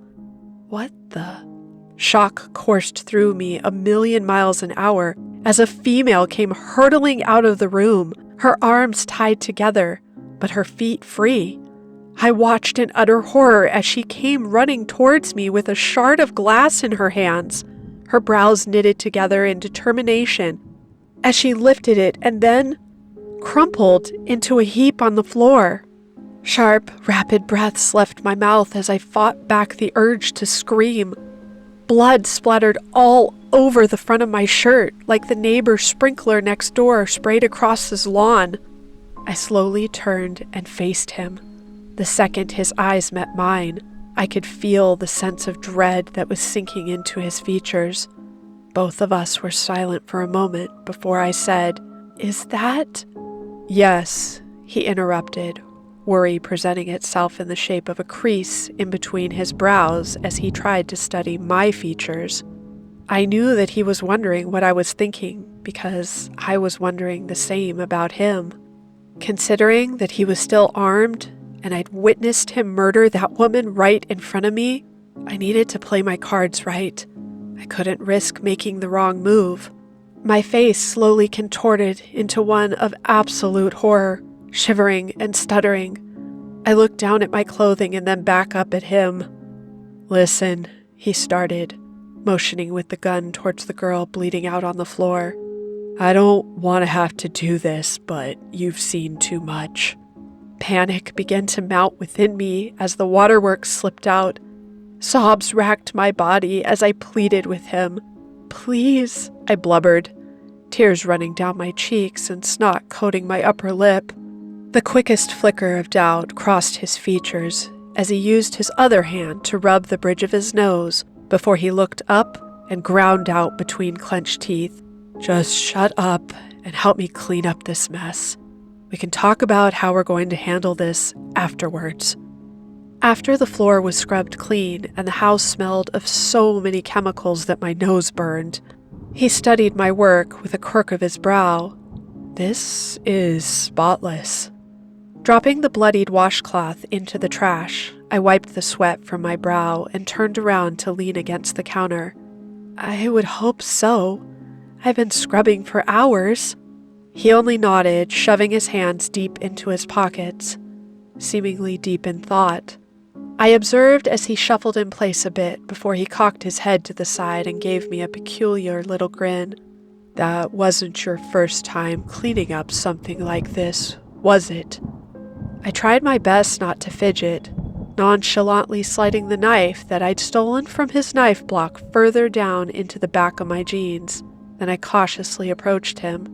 What the? Shock coursed through me 1,000,000 miles an hour as a female came hurtling out of the room, her arms tied together, but her feet free. I watched in utter horror as she came running towards me with a shard of glass in her hands, her brows knitted together in determination as she lifted it and then crumpled into a heap on the floor. Sharp, rapid breaths left my mouth as I fought back the urge to scream. Blood splattered all over the front of my shirt like the neighbor's sprinkler next door sprayed across his lawn. I slowly turned and faced him. The second his eyes met mine, I could feel the sense of dread that was sinking into his features. Both of us were silent for a moment before I said, "Is that—" "Yes," he interrupted, worry presenting itself in the shape of a crease in between his brows as he tried to study my features. I knew that he was wondering what I was thinking because I was wondering the same about him. Considering that he was still armed and I'd witnessed him murder that woman right in front of me, I needed to play my cards right. I couldn't risk making the wrong move. My face slowly contorted into one of absolute horror, shivering and stuttering. I looked down at my clothing and then back up at him. "Listen," he started, motioning with the gun towards the girl bleeding out on the floor. "I don't want to have to do this, but you've seen too much." Panic began to mount within me as the waterworks slipped out. Sobs racked my body as I pleaded with him. "Please," I blubbered, tears running down my cheeks and snot coating my upper lip. The quickest flicker of doubt crossed his features as he used his other hand to rub the bridge of his nose before he looked up and ground out between clenched teeth, "Just shut up and help me clean up this mess. We can talk about how we're going to handle this afterwards." After the floor was scrubbed clean and the house smelled of so many chemicals that my nose burned, he studied my work with a quirk of his brow. "This is spotless." Dropping the bloodied washcloth into the trash, I wiped the sweat from my brow and turned around to lean against the counter. "I would hope so. I've been scrubbing for hours." He only nodded, shoving his hands deep into his pockets, seemingly deep in thought. I observed as he shuffled in place a bit before he cocked his head to the side and gave me a peculiar little grin. "That wasn't your first time cleaning up something like this, was it?" I tried my best not to fidget, nonchalantly sliding the knife that I'd stolen from his knife block further down into the back of my jeans. Then I cautiously approached him.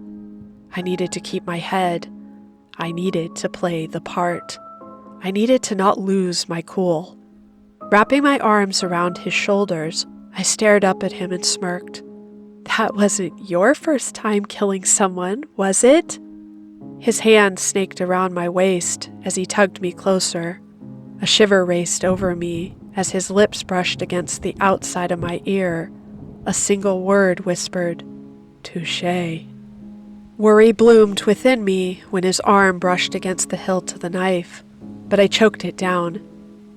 I needed to keep my head. I needed to play the part. I needed to not lose my cool. Wrapping my arms around his shoulders, I stared up at him and smirked. "That wasn't your first time killing someone, was it?" His hand snaked around my waist as he tugged me closer. A shiver raced over me as his lips brushed against the outside of my ear. A single word whispered, "Touché." Worry bloomed within me when his arm brushed against the hilt of the knife, but I choked it down.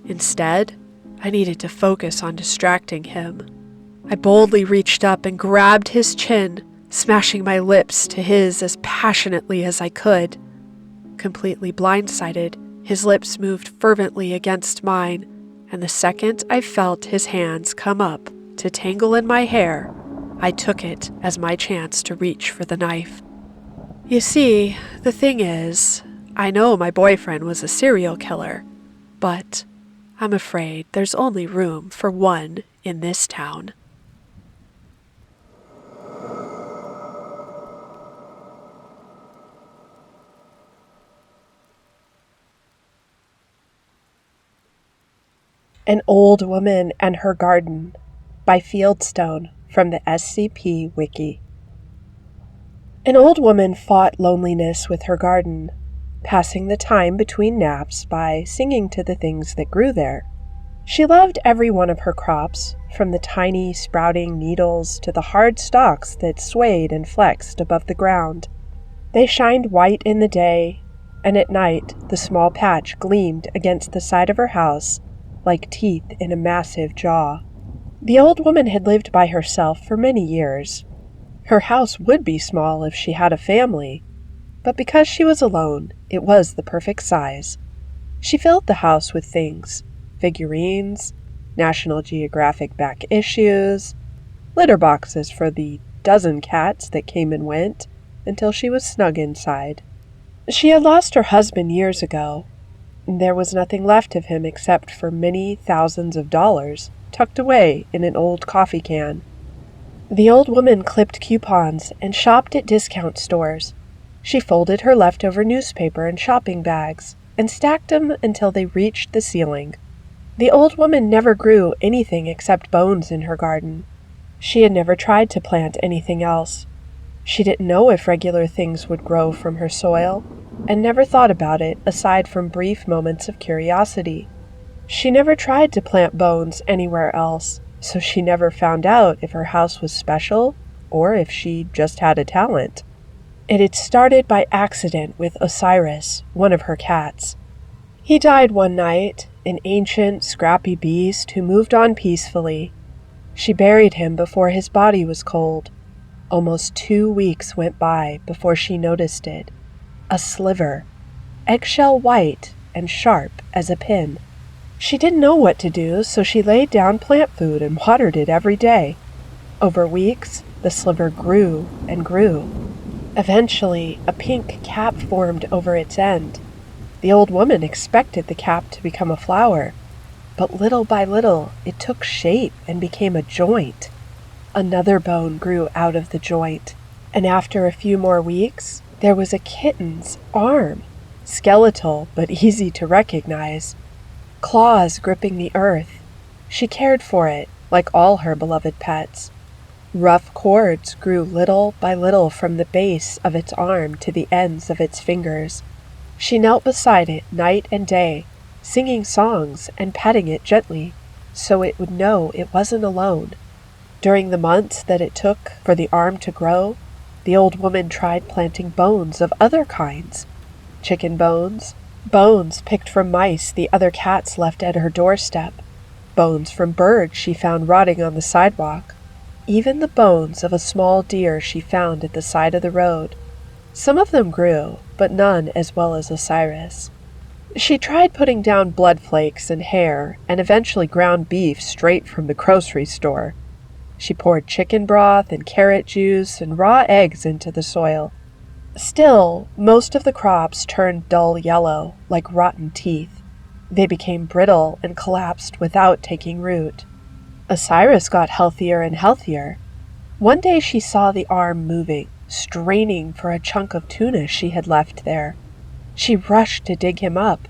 Instead, I needed to focus on distracting him. I boldly reached up and grabbed his chin, smashing my lips to his as passionately as I could. Completely blindsided, his lips moved fervently against mine, and the second I felt his hands come up to tangle in my hair, I took it as my chance to reach for the knife. You see, the thing is, I know my boyfriend was a serial killer, but I'm afraid there's only room for one in this town. An Old Woman and Her Garden by Fieldstone from the SCP Wiki. An old woman fought loneliness with her garden, passing the time between naps by singing to the things that grew there. She loved every one of her crops, from the tiny sprouting needles to the hard stalks that swayed and flexed above the ground. They shined white in the day, and at night the small patch gleamed against the side of her house like teeth in a massive jaw. The old woman had lived by herself for many years. Her house would be small if she had a family, but because she was alone, it was the perfect size. She filled the house with things: figurines, National Geographic back issues, litter boxes for the dozen cats that came and went until she was snug inside. She had lost her husband years ago. There was nothing left of him except for many thousands of dollars tucked away in an old coffee can. The old woman clipped coupons and shopped at discount stores. She folded her leftover newspaper in shopping bags and stacked them until they reached the ceiling. The old woman never grew anything except bones in her garden. She had never tried to plant anything else. She didn't know if regular things would grow from her soil, and never thought about it aside from brief moments of curiosity. She never tried to plant bones anywhere else, so she never found out if her house was special or if she just had a talent. It had started by accident with Osiris, one of her cats. He died one night, an ancient, scrappy beast who moved on peacefully. She buried him before his body was cold. Almost 2 weeks went by before she noticed it. A sliver, eggshell white and sharp as a pin. She didn't know what to do, so she laid down plant food and watered it every day. Over weeks, the sliver grew and grew. Eventually, a pink cap formed over its end. The old woman expected the cap to become a flower, but little by little it took shape and became a joint. Another bone grew out of the joint, and after a few more weeks, there was a kitten's arm, skeletal but easy to recognize. Claws gripping the earth. She cared for it, like all her beloved pets. Rough cords grew little by little from the base of its arm to the ends of its fingers. She knelt beside it night and day, singing songs and petting it gently, so it would know it wasn't alone. During the months that it took for the arm to grow, the old woman tried planting bones of other kinds. Chicken bones, bones picked from mice the other cats left at her doorstep, bones from birds she found rotting on the sidewalk, even the bones of a small deer she found at the side of the road. Some of them grew, but none as well as Osiris. She tried putting down blood flakes and hair, and eventually ground beef straight from the grocery store. She poured chicken broth and carrot juice and raw eggs into the soil. Still, most of the crops turned dull yellow, like rotten teeth. They became brittle and collapsed without taking root. Osiris got healthier and healthier. One day she saw the arm moving, straining for a chunk of tuna she had left there. She rushed to dig him up.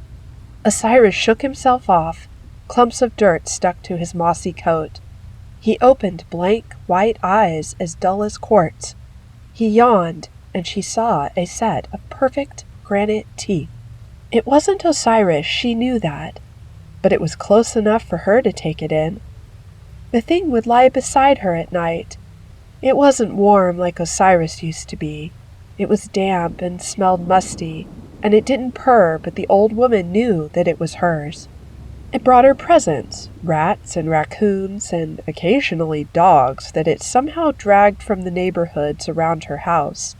Osiris shook himself off. Clumps of dirt stuck to his mossy coat. He opened blank, white eyes as dull as quartz. He yawned, and she saw a set of perfect granite teeth. It wasn't Osiris, she knew that, but it was close enough for her to take it in. The thing would lie beside her at night. It wasn't warm like Osiris used to be. It was damp and smelled musty, and it didn't purr, but the old woman knew that it was hers. It brought her presents, rats and raccoons, and occasionally dogs that it somehow dragged from the neighborhoods around her house.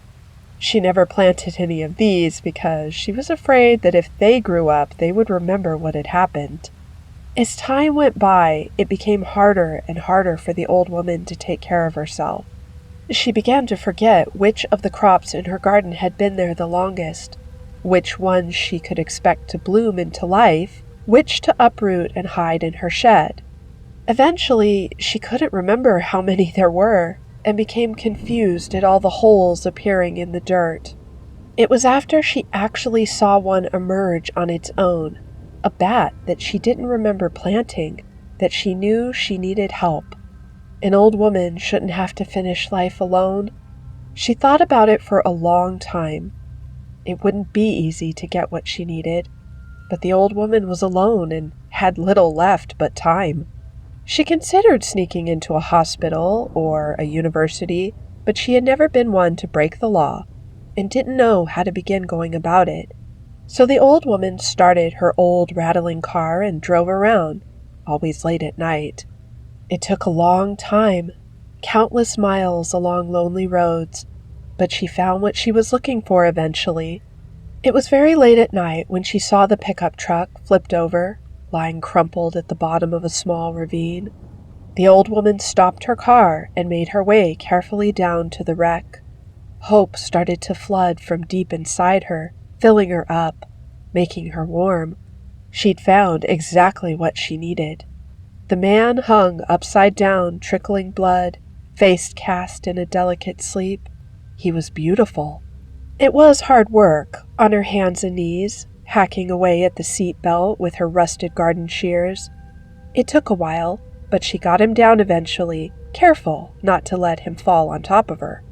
She never planted any of these because she was afraid that if they grew up, they would remember what had happened. As time went by, it became harder and harder for the old woman to take care of herself. She began to forget which of the crops in her garden had been there the longest, which ones she could expect to bloom into life, which to uproot and hide in her shed. Eventually, she couldn't remember how many there were, and became confused at all the holes appearing in the dirt. It was after she actually saw one emerge on its own, a bat that she didn't remember planting, that she knew she needed help. An old woman shouldn't have to finish life alone. She thought about it for a long time. It wouldn't be easy to get what she needed, but the old woman was alone and had little left but time. She considered sneaking into a hospital or a university, but she had never been one to break the law and didn't know how to begin going about it. So the old woman started her old rattling car and drove around, always late at night. It took a long time, countless miles along lonely roads, but she found what she was looking for eventually. It was very late at night when she saw the pickup truck flipped over, lying crumpled at the bottom of a small ravine. The old woman stopped her car and made her way carefully down to the wreck. Hope started to flood from deep inside her, filling her up, making her warm. She'd found exactly what she needed. The man hung upside down, trickling blood, face cast in a delicate sleep. He was beautiful. It was hard work, on her hands and knees, hacking away at the seat belt with her rusted garden shears. It took a while, but she got him down eventually, careful not to let him fall on top of her.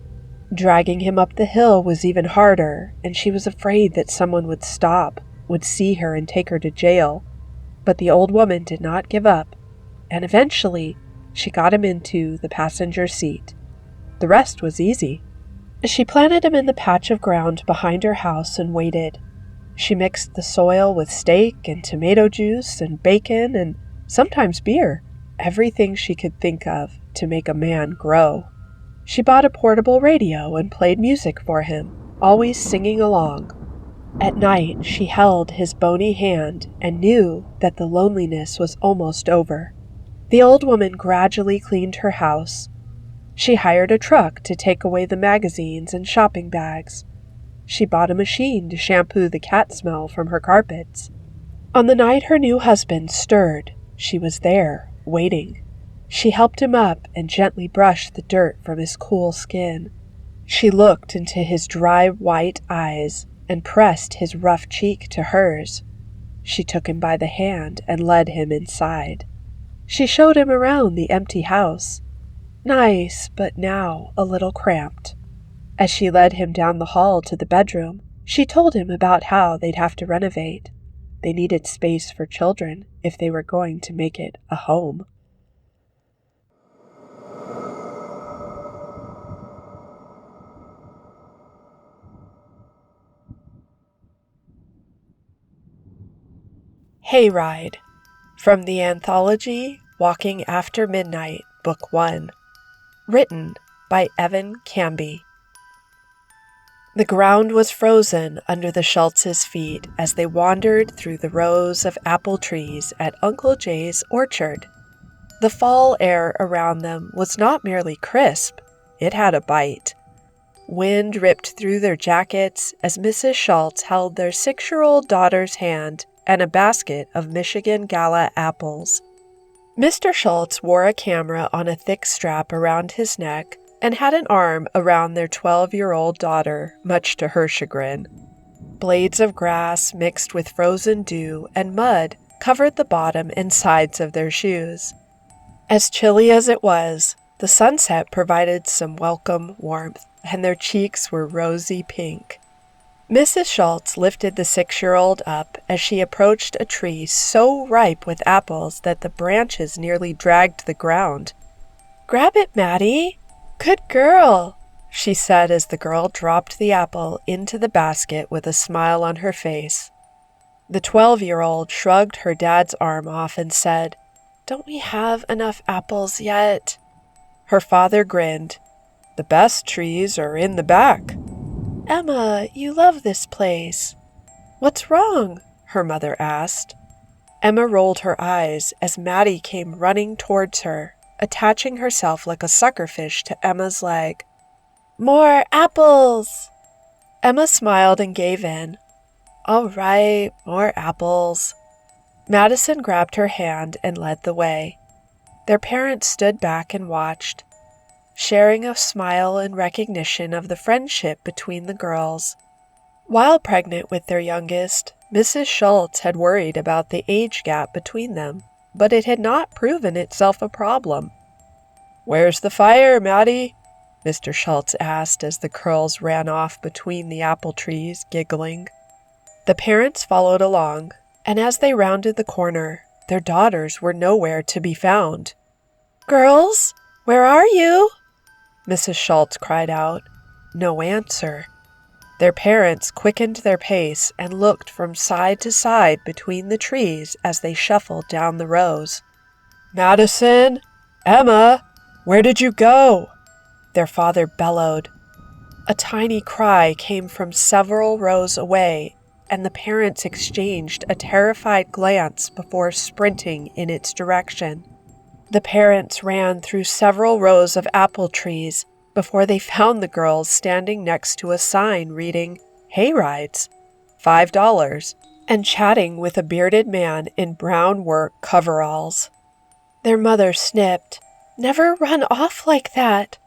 Dragging him up the hill was even harder, and she was afraid that someone would stop, would see her and take her to jail. But the old woman did not give up, and eventually she got him into the passenger seat. The rest was easy. She planted him in the patch of ground behind her house and waited. She mixed the soil with steak and tomato juice and bacon and sometimes beer, everything she could think of to make a man grow. She bought a portable radio and played music for him, always singing along. At night, she held his bony hand and knew that the loneliness was almost over. The old woman gradually cleaned her house. She hired a truck to take away the magazines and shopping bags. She bought a machine to shampoo the cat smell from her carpets. On the night her new husband stirred, she was there, waiting. She helped him up and gently brushed the dirt from his cool skin. She looked into his dry white eyes and pressed his rough cheek to hers. She took him by the hand and led him inside. She showed him around the empty house. Nice, but now a little cramped. As she led him down the hall to the bedroom, she told him about how they'd have to renovate. They needed space for children if they were going to make it a home. Hayride, from the anthology Walking After Midnight, Book 1. Written by Evan Camby. The ground was frozen under the Schultzes' feet as they wandered through the rows of apple trees at Uncle Jay's orchard. The fall air around them was not merely crisp, it had a bite. Wind ripped through their jackets as Mrs. Schultz held their 6-year-old daughter's hand and a basket of Michigan Gala apples. Mr. Schultz wore a camera on a thick strap around his neck and had an arm around their 12-year-old daughter, much to her chagrin. Blades of grass mixed with frozen dew and mud covered the bottom and sides of their shoes. As chilly as it was, the sunset provided some welcome warmth, and their cheeks were rosy pink. Mrs. Schultz lifted the 6-year-old up as she approached a tree so ripe with apples that the branches nearly dragged the ground. "Grab it, Maddie. Good girl," she said as the girl dropped the apple into the basket with a smile on her face. The 12-year-old shrugged her dad's arm off and said, "Don't we have enough apples yet?" Her father grinned. "The best trees are in the back." "Emma, you love this place." "What's wrong?" her mother asked. Emma rolled her eyes as Maddie came running towards her, attaching herself like a suckerfish to Emma's leg. "More apples!" Emma smiled and gave in. "All right, more apples." Madison grabbed her hand and led the way. Their parents stood back and watched, sharing a smile in recognition of the friendship between the girls. While pregnant with their youngest, Mrs. Schultz had worried about the age gap between them, but it had not proven itself a problem. "Where's the fire, Maddie?" Mr. Schultz asked as the girls ran off between the apple trees, giggling. The parents followed along, and as they rounded the corner, their daughters were nowhere to be found. "Girls, where are you?" Mrs. Schultz cried out. No answer. Their parents quickened their pace and looked from side to side between the trees as they shuffled down the rows. "Madison! Emma! Where did you go?" their father bellowed. A tiny cry came from several rows away, and the parents exchanged a terrified glance before sprinting in its direction. The parents ran through several rows of apple trees before they found the girls standing next to a sign reading "Hay rides, $5, and chatting with a bearded man in brown work coveralls. Their mother snipped, "Never run off like that."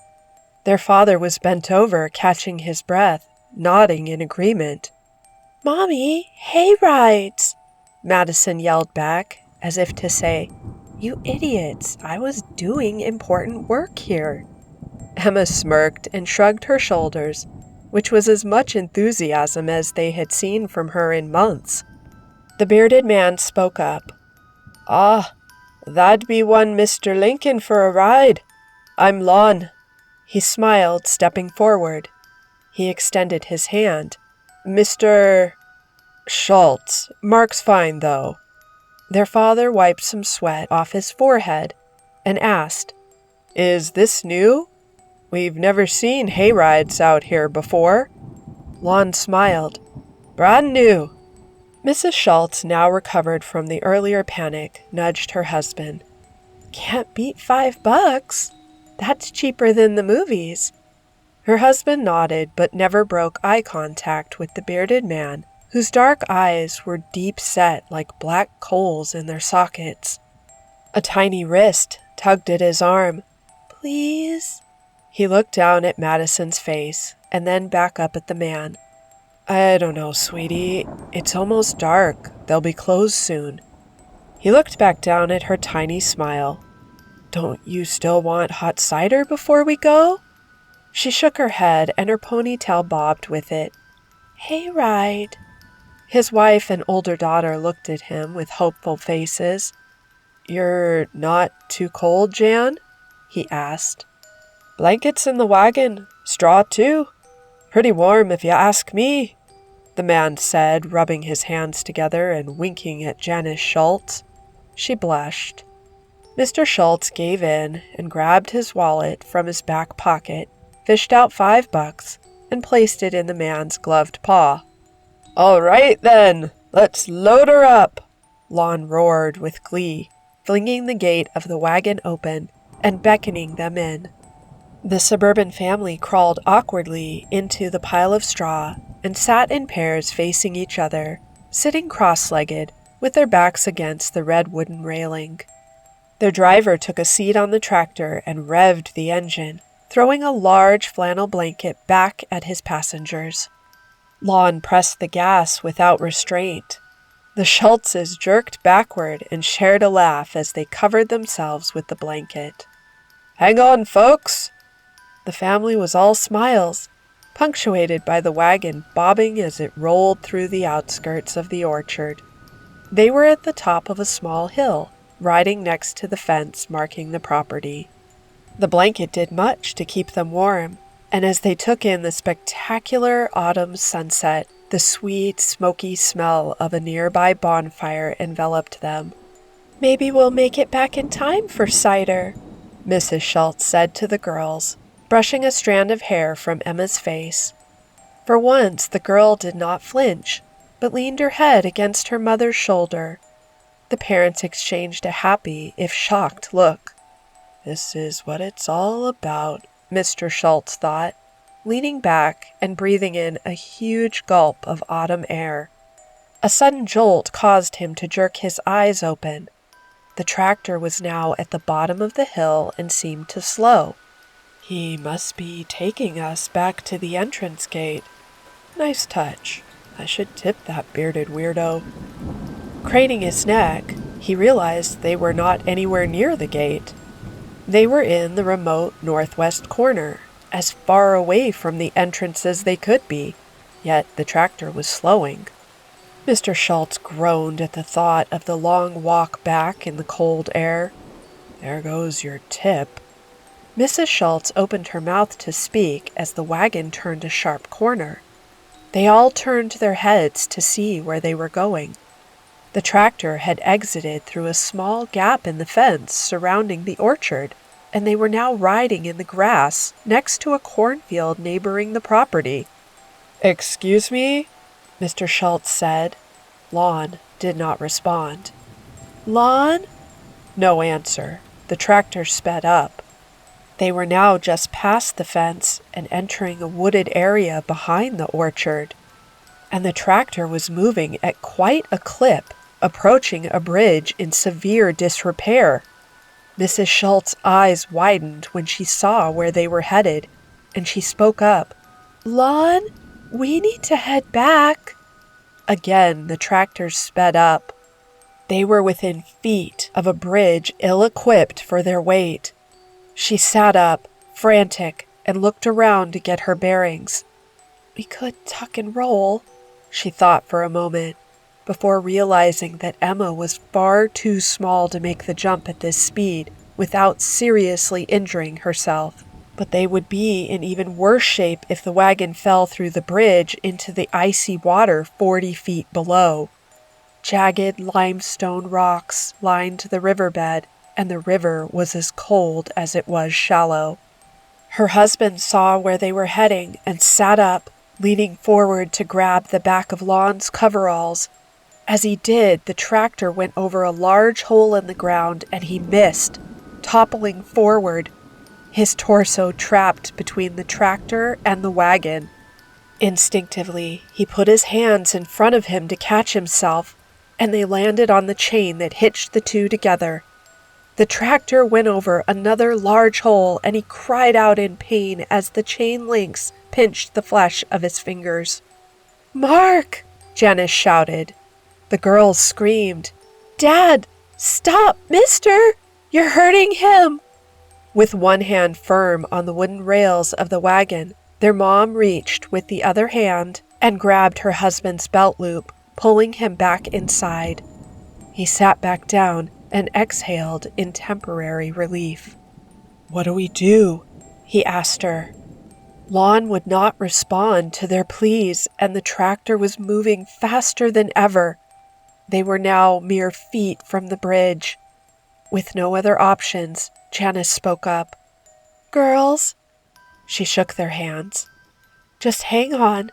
Their father was bent over, catching his breath, nodding in agreement. "Mommy, hay rides!" Madison yelled back, as if to say, "You idiots, I was doing important work here." Emma smirked and shrugged her shoulders, which was as much enthusiasm as they had seen from her in months. The bearded man spoke up. "Ah, that'd be one Mr. Lincoln for a ride. I'm Lon." He smiled, stepping forward. He extended his hand. "Mr. Schultz. Mark's fine, though." Their father wiped some sweat off his forehead and asked, "Is this new? We've never seen hay rides out here before." Lon smiled. "Brand new." Mrs. Schultz, now recovered from the earlier panic, nudged her husband. "Can't beat $5. That's cheaper than the movies." Her husband nodded but never broke eye contact with the bearded man, whose dark eyes were deep set like black coals in their sockets. A tiny wrist tugged at his arm. "Please?" He looked down at Madison's face and then back up at the man. "I don't know, sweetie. It's almost dark. They'll be closed soon." He looked back down at her tiny smile. "Don't you still want hot cider before we go?" She shook her head and her ponytail bobbed with it. "Hay ride." His wife and older daughter looked at him with hopeful faces. "You're not too cold, Jan?" he asked. "Blankets in the wagon, straw too. Pretty warm if you ask me," the man said, rubbing his hands together and winking at Janice Schultz. She blushed. Mr. Schultz gave in and grabbed his wallet from his back pocket, fished out $5, and placed it in the man's gloved paw. "All right, then, let's load her up," Lon roared with glee, flinging the gate of the wagon open and beckoning them in. The suburban family crawled awkwardly into the pile of straw and sat in pairs facing each other, sitting cross-legged with their backs against the red wooden railing. Their driver took a seat on the tractor and revved the engine, throwing a large flannel blanket back at his passengers. Lon pressed the gas without restraint. The Schultzes jerked backward and shared a laugh as they covered themselves with the blanket. "Hang on, folks!" The family was all smiles, punctuated by the wagon bobbing as it rolled through the outskirts of the orchard. They were at the top of a small hill, riding next to the fence marking the property. The blanket did much to keep them warm, and as they took in the spectacular autumn sunset, the sweet, smoky smell of a nearby bonfire enveloped them. "Maybe we'll make it back in time for cider," Mrs. Schultz said to the girls, brushing a strand of hair from Emma's face. For once, the girl did not flinch, but leaned her head against her mother's shoulder. The parents exchanged a happy, if shocked, look. "This is what it's all about," Mr. Schultz thought, leaning back and breathing in a huge gulp of autumn air. A sudden jolt caused him to jerk his eyes open. The tractor was now at the bottom of the hill and seemed to slow. "He must be taking us back to the entrance gate. Nice touch. I should tip that bearded weirdo." Craning his neck, he realized they were not anywhere near the gate. They were in the remote northwest corner, as far away from the entrance as they could be, yet the tractor was slowing. Mr. Schultz groaned at the thought of the long walk back in the cold air. "There goes your tip." Mrs. Schultz opened her mouth to speak as the wagon turned a sharp corner. They all turned their heads to see where they were going. The tractor had exited through a small gap in the fence surrounding the orchard, and they were now riding in the grass next to a cornfield neighboring the property. "Excuse me?" Mr. Schultz said. Lon did not respond. "Lon?" No answer. The tractor sped up. They were now just past the fence and entering a wooded area behind the orchard. And the tractor was moving at quite a clip, approaching a bridge in severe disrepair. Mrs. Schultz's eyes widened when she saw where they were headed, and she spoke up. "Lon, we need to head back." Again, the tractor sped up. They were within feet of a bridge ill-equipped for their weight. She sat up, frantic, and looked around to get her bearings. "We could tuck and roll," she thought for a moment, before realizing that Emma was far too small to make the jump at this speed without seriously injuring herself. But they would be in even worse shape if the wagon fell through the bridge into the icy water 40 feet below. Jagged limestone rocks lined the riverbed, and the river was as cold as it was shallow. Her husband saw where they were heading and sat up, leaning forward to grab the back of Lon's coveralls. As he did, the tractor went over a large hole in the ground and he missed, toppling forward, his torso trapped between the tractor and the wagon. Instinctively, he put his hands in front of him to catch himself, and they landed on the chain that hitched the two together. The tractor went over another large hole, and he cried out in pain as the chain links pinched the flesh of his fingers. "Mark!" Janice shouted. The girls screamed, "Dad! Stop, mister! You're hurting him!" With one hand firm on the wooden rails of the wagon, their mom reached with the other hand and grabbed her husband's belt loop, pulling him back inside. He sat back down and exhaled in temporary relief. "What do we do?" he asked her. Lon would not respond to their pleas, and the tractor was moving faster than ever. They were now mere feet from the bridge. With no other options, Janice spoke up. "Girls," she shook their hands, "just hang on.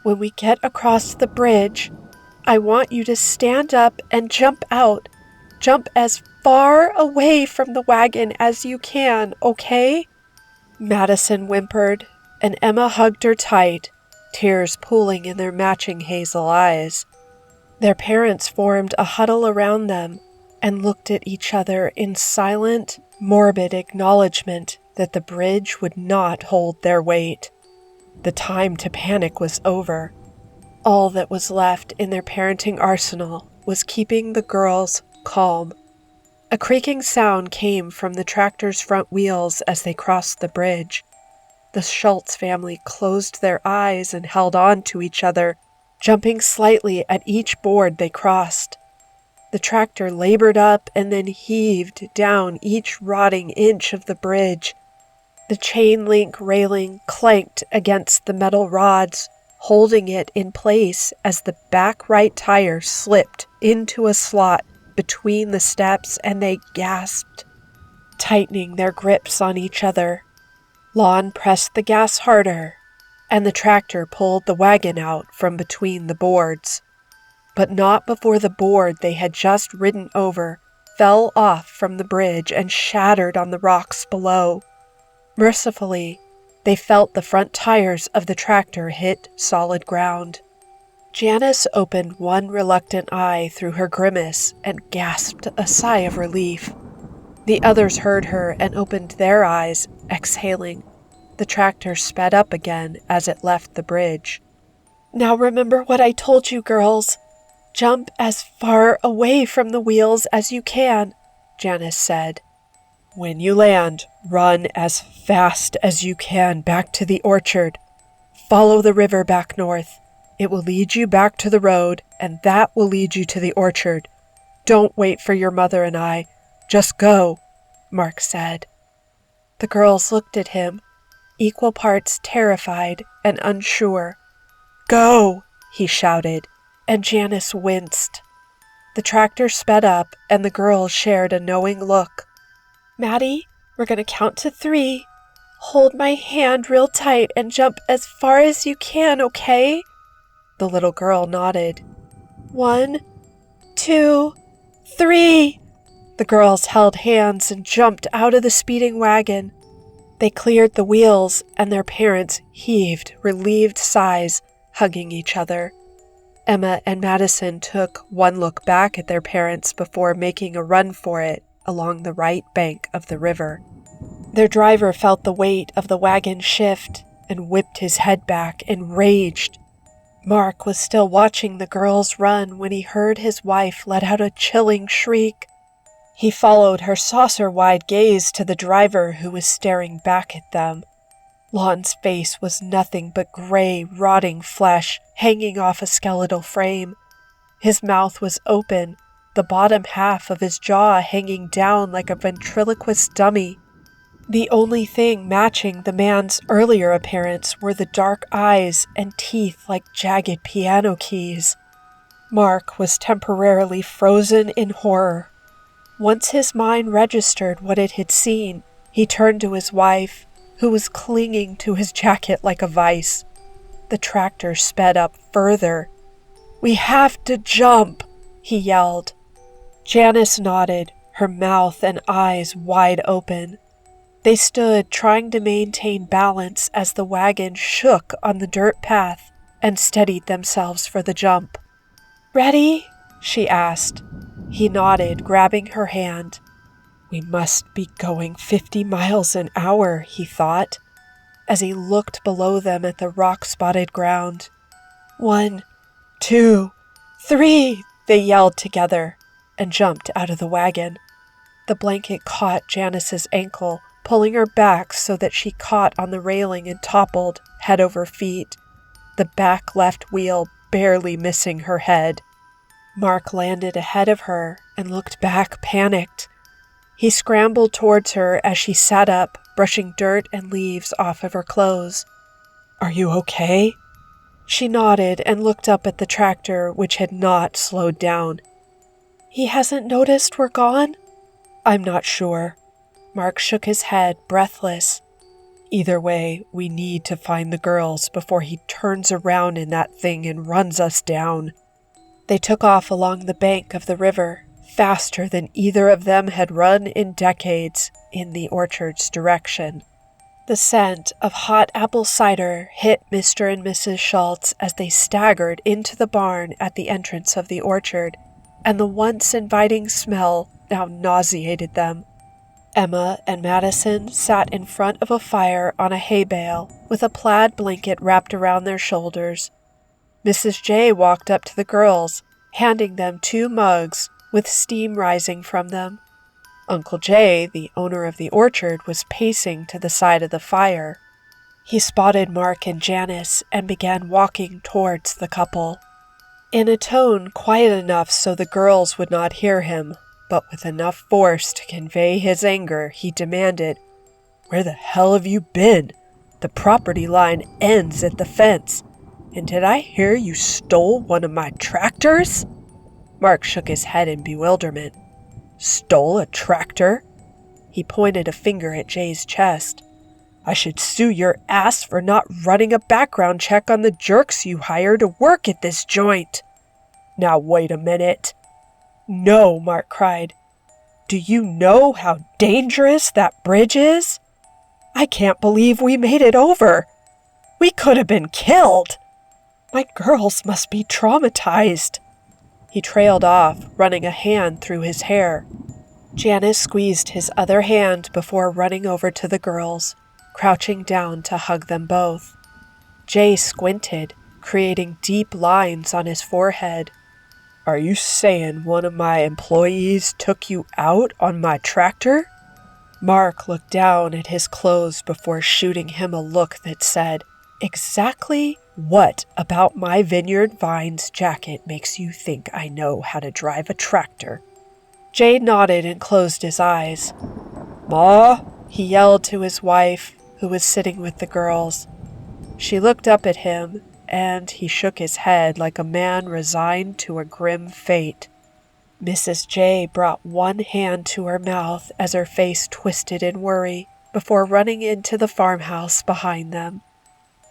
When we get across the bridge, I want you to stand up and jump out. Jump as far away from the wagon as you can, okay?" Madison whimpered, and Emma hugged her tight, tears pooling in their matching hazel eyes. Their parents formed a huddle around them and looked at each other in silent, morbid acknowledgement that the bridge would not hold their weight. The time to panic was over. All that was left in their parenting arsenal was keeping the girls calm. A creaking sound came from the tractor's front wheels as they crossed the bridge. The Schultz family closed their eyes and held on to each other, jumping slightly at each board they crossed. The tractor labored up and then heaved down each rotting inch of the bridge. The chain link railing clanked against the metal rods, holding it in place as the back right tire slipped into a slot between the steps, and they gasped, tightening their grips on each other. Lon pressed the gas harder, and the tractor pulled the wagon out from between the boards. But not before the board they had just ridden over fell off from the bridge and shattered on the rocks below. Mercifully, they felt the front tires of the tractor hit solid ground. Janice opened one reluctant eye through her grimace and gasped a sigh of relief. The others heard her and opened their eyes, exhaling. The tractor sped up again as it left the bridge. "Now remember what I told you, girls. Jump as far away from the wheels as you can," Janice said. "When you land, run as fast as you can back to the orchard. Follow the river back north. It will lead you back to the road, and that will lead you to the orchard. Don't wait for your mother and I. Just go," Mark said. The girls looked at him, equal parts terrified and unsure. Go, he shouted, and Janice winced. The tractor sped up, and the girls shared a knowing look. Maddie, we're going to count to 3. Hold my hand real tight and jump as far as you can, okay? The little girl nodded. 1, 2, 3. The girls held hands and jumped out of the speeding wagon. They cleared the wheels, and their parents heaved relieved sighs, hugging each other. Emma and Madison took one look back at their parents before making a run for it along the right bank of the river. Their driver felt the weight of the wagon shift and whipped his head back, enraged. Mark was still watching the girls run when he heard his wife let out a chilling shriek. He followed her saucer-wide gaze to the driver, who was staring back at them. Lon's face was nothing but gray, rotting flesh hanging off a skeletal frame. His mouth was open, the bottom half of his jaw hanging down like a ventriloquist dummy. The only thing matching the man's earlier appearance were the dark eyes and teeth like jagged piano keys. Mark was temporarily frozen in horror. Once his mind registered what it had seen, he turned to his wife, who was clinging to his jacket like a vice. The tractor sped up further. "We have to jump," he yelled. Janice nodded, her mouth and eyes wide open. They stood trying to maintain balance as the wagon shook on the dirt path and steadied themselves for the jump. "Ready?" she asked. He nodded, grabbing her hand. "We must be going 50 miles an hour, he thought, as he looked below them at the rock-spotted ground. 1, 2, 3, they yelled together and jumped out of the wagon. The blanket caught Janice's ankle, pulling her back so that she caught on the railing and toppled, head over feet, the back left wheel barely missing her head. Mark landed ahead of her and looked back, panicked. He scrambled towards her as she sat up, brushing dirt and leaves off of her clothes. "Are you okay?" She nodded and looked up at the tractor, which had not slowed down. "He hasn't noticed we're gone?" "I'm not sure." Mark shook his head, breathless. "Either way, we need to find the girls before he turns around in that thing and runs us down." They took off along the bank of the river, faster than either of them had run in decades, in the orchard's direction. The scent of hot apple cider hit Mr. and Mrs. Schultz as they staggered into the barn at the entrance of the orchard, and the once inviting smell now nauseated them. Emma and Madison sat in front of a fire on a hay bale, with a plaid blanket wrapped around their shoulders. Mrs. J walked up to the girls, handing them 2 mugs with steam rising from them. Uncle Jay, the owner of the orchard, was pacing to the side of the fire. He spotted Mark and Janice and began walking towards the couple. In a tone quiet enough so the girls would not hear him, but with enough force to convey his anger, he demanded, "Where the hell have you been? The property line ends at the fence. And did I hear you stole one of my tractors?" Mark shook his head in bewilderment. "Stole a tractor?" He pointed a finger at Jay's chest. "I should sue your ass for not running a background check on the jerks you hire to work at this joint." "Now wait a minute." "No," Mark cried. "Do you know how dangerous that bridge is? I can't believe we made it over. We could have been killed. My girls must be traumatized." He trailed off, running a hand through his hair. Janice squeezed his other hand before running over to the girls, crouching down to hug them both. Jay squinted, creating deep lines on his forehead. "Are you saying one of my employees took you out on my tractor?" Mark looked down at his clothes before shooting him a look that said, "Exactly what about my Vineyard Vines jacket makes you think I know how to drive a tractor?" Jay nodded and closed his eyes. "Ma," he yelled to his wife, who was sitting with the girls. She looked up at him, and he shook his head like a man resigned to a grim fate. Mrs. J brought one hand to her mouth as her face twisted in worry before running into the farmhouse behind them.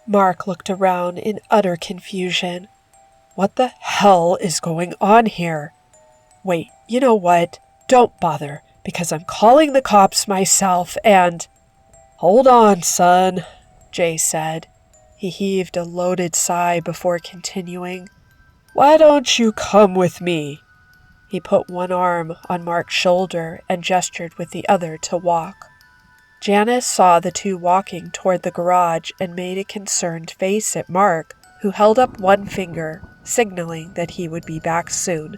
Mark looked around in utter confusion. What the hell is going on here? Wait, you know what? Don't bother, because I'm calling the cops myself and... Hold on, son, Jay said. He heaved a loaded sigh before continuing. Why don't you come with me? He put one arm on Mark's shoulder and gestured with the other to walk. Janice saw the two walking toward the garage and made a concerned face at Mark, who held up one finger, signaling that he would be back soon.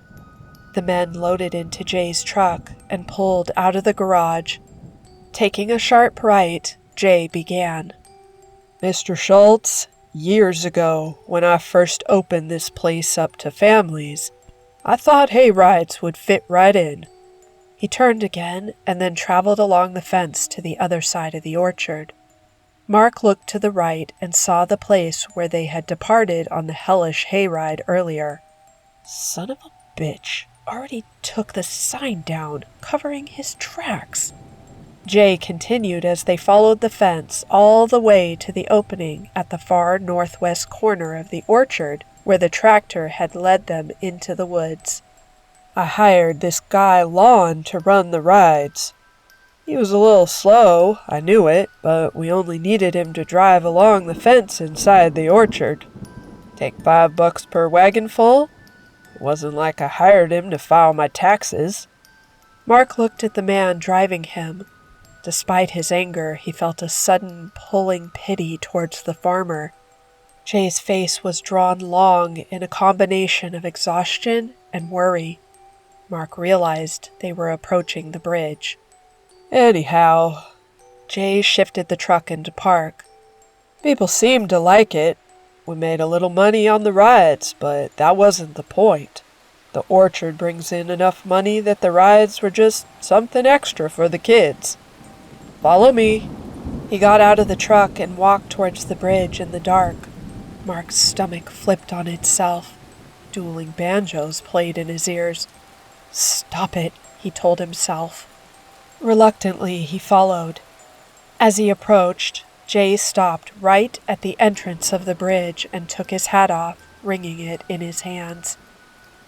The men loaded into Jay's truck and pulled out of the garage. Taking a sharp right, Jay began. Mr. Schultz, years ago, when I first opened this place up to families, I thought hayrides would fit right in. He turned again and then traveled along the fence to the other side of the orchard. Mark looked to the right and saw the place where they had departed on the hellish hayride earlier. Son of a bitch, already took the sign down, covering his tracks. Jay continued as they followed the fence all the way to the opening at the far northwest corner of the orchard where the tractor had led them into the woods. I hired this guy Lon to run the rides. He was a little slow, I knew it, but we only needed him to drive along the fence inside the orchard. Take $5 per wagon full? It wasn't like I hired him to file my taxes. Mark looked at the man driving him. Despite his anger, he felt a sudden pulling pity towards the farmer. Jay's face was drawn long in a combination of exhaustion and worry. Mark realized they were approaching the bridge. Anyhow, Jay shifted the truck into park. People seemed to like it. We made a little money on the rides, but that wasn't the point. The orchard brings in enough money that the rides were just something extra for the kids. Follow me. He got out of the truck and walked towards the bridge in the dark. Mark's stomach flipped on itself. Dueling banjos played in his ears. Stop it, he told himself. Reluctantly, he followed. As he approached, Jay stopped right at the entrance of the bridge and took his hat off, wringing it in his hands.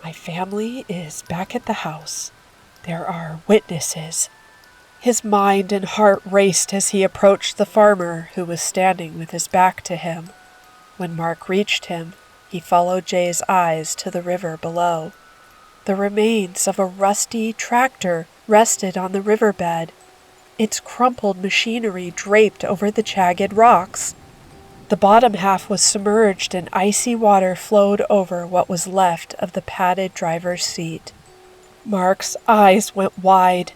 My family is back at the house. There are witnesses. His mind and heart raced as he approached the farmer who was standing with his back to him. When Mark reached him, he followed Jay's eyes to the river below. The remains of a rusty tractor rested on the riverbed, its crumpled machinery draped over the jagged rocks. The bottom half was submerged and icy water flowed over what was left of the padded driver's seat. Mark's eyes went wide.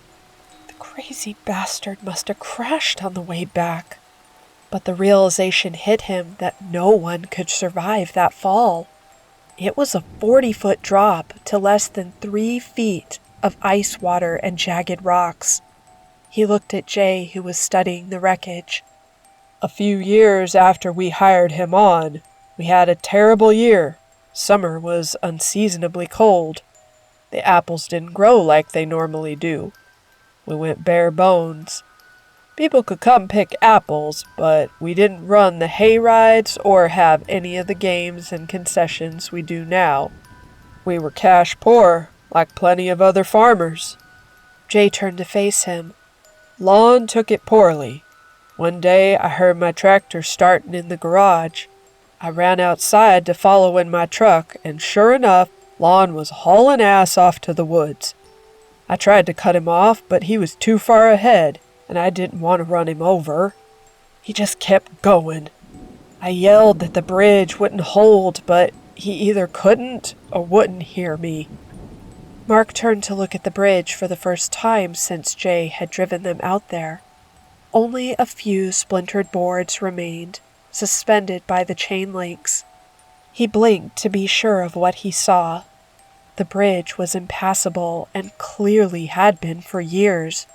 The crazy bastard must have crashed on the way back. But the realization hit him that no one could survive that fall. It was a 40-foot drop to less than 3 feet of ice water and jagged rocks. He looked at Jay, who was studying the wreckage. A few years after we hired him on, we had a terrible year. Summer was unseasonably cold. The apples didn't grow like they normally do. We went bare bones. People could come pick apples, but we didn't run the hay rides or have any of the games and concessions we do now. We were cash poor, like plenty of other farmers. Jay turned to face him. Lon took it poorly. One day I heard my tractor starting in the garage. I ran outside to follow in my truck, and sure enough, Lon was hauling ass off to the woods. I tried to cut him off, but he was too far ahead, and I didn't want to run him over. He just kept going. I yelled that the bridge wouldn't hold, but he either couldn't or wouldn't hear me. Mark turned to look at the bridge for the first time since Jay had driven them out there. Only a few splintered boards remained, suspended by the chain links. He blinked to be sure of what he saw. The bridge was impassable and clearly had been for years.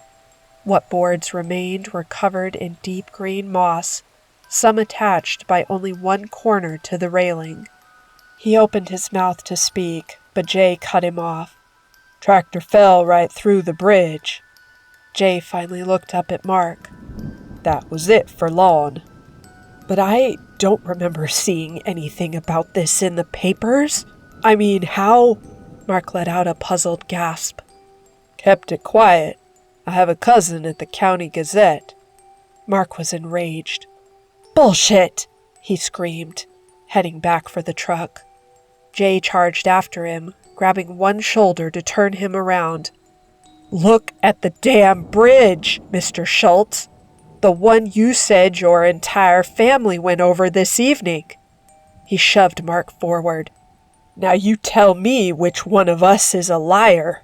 What boards remained were covered in deep green moss, some attached by only one corner to the railing. He opened his mouth to speak, but Jay cut him off. "Tractor fell right through the bridge." Jay finally looked up at Mark. "That was it for Lon." "But I don't remember seeing anything about this in the papers. I mean, how—" Mark let out a puzzled gasp. "Kept it quiet. I have a cousin at the County Gazette." Mark was enraged. "Bullshit!" he screamed, heading back for the truck. Jay charged after him, grabbing one shoulder to turn him around. "Look at the damn bridge, Mr. Schultz. The one you said your entire family went over this evening." He shoved Mark forward. "Now you tell me which one of us is a liar."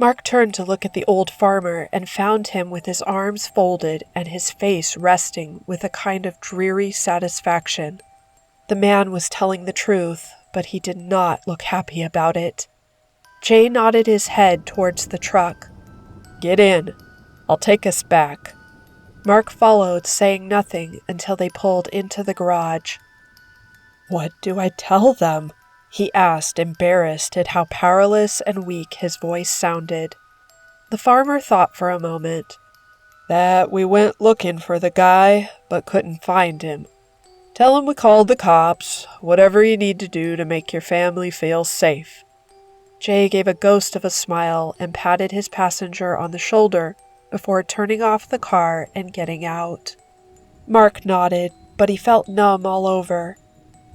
Mark turned to look at the old farmer and found him with his arms folded and his face resting with a kind of dreary satisfaction. The man was telling the truth, but he did not look happy about it. Jay nodded his head towards the truck. "Get in. I'll take us back." Mark followed, saying nothing until they pulled into the garage. "What do I tell them?" he asked, embarrassed at how powerless and weak his voice sounded. The farmer thought for a moment. "That we went looking for the guy, but couldn't find him. Tell him we called the cops, whatever you need to do to make your family feel safe." Jay gave a ghost of a smile and patted his passenger on the shoulder before turning off the car and getting out. Mark nodded, but he felt numb all over.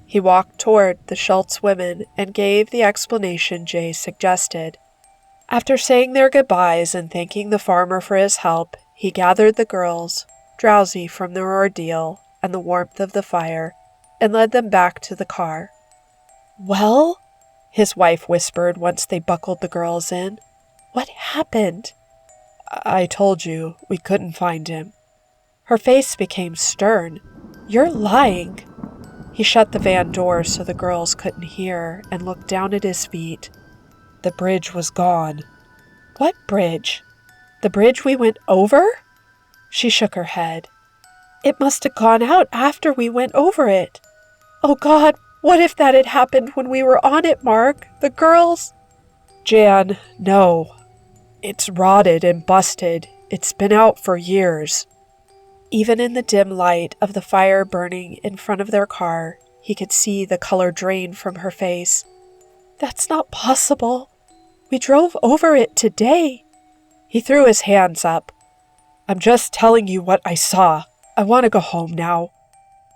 He walked toward the Schultz women and gave the explanation Jay suggested. After saying their goodbyes and thanking the farmer for his help, he gathered the girls, drowsy from their ordeal and the warmth of the fire, and led them back to the car. "Well?" his wife whispered once they buckled the girls in. "What happened?" "I told you, we couldn't find him." Her face became stern. "You're lying." He shut the van door so the girls couldn't hear and looked down at his feet. "The bridge was gone." "What bridge? The bridge we went over?" She shook her head. "It must have gone out after we went over it. Oh God, what if that had happened when we were on it, Mark? The girls—" "Jan, no. It's rotted and busted. It's been out for years." Even in the dim light of the fire burning in front of their car, he could see the color drain from her face. "That's not possible. We drove over it today." He threw his hands up. "I'm just telling you what I saw. I want to go home now."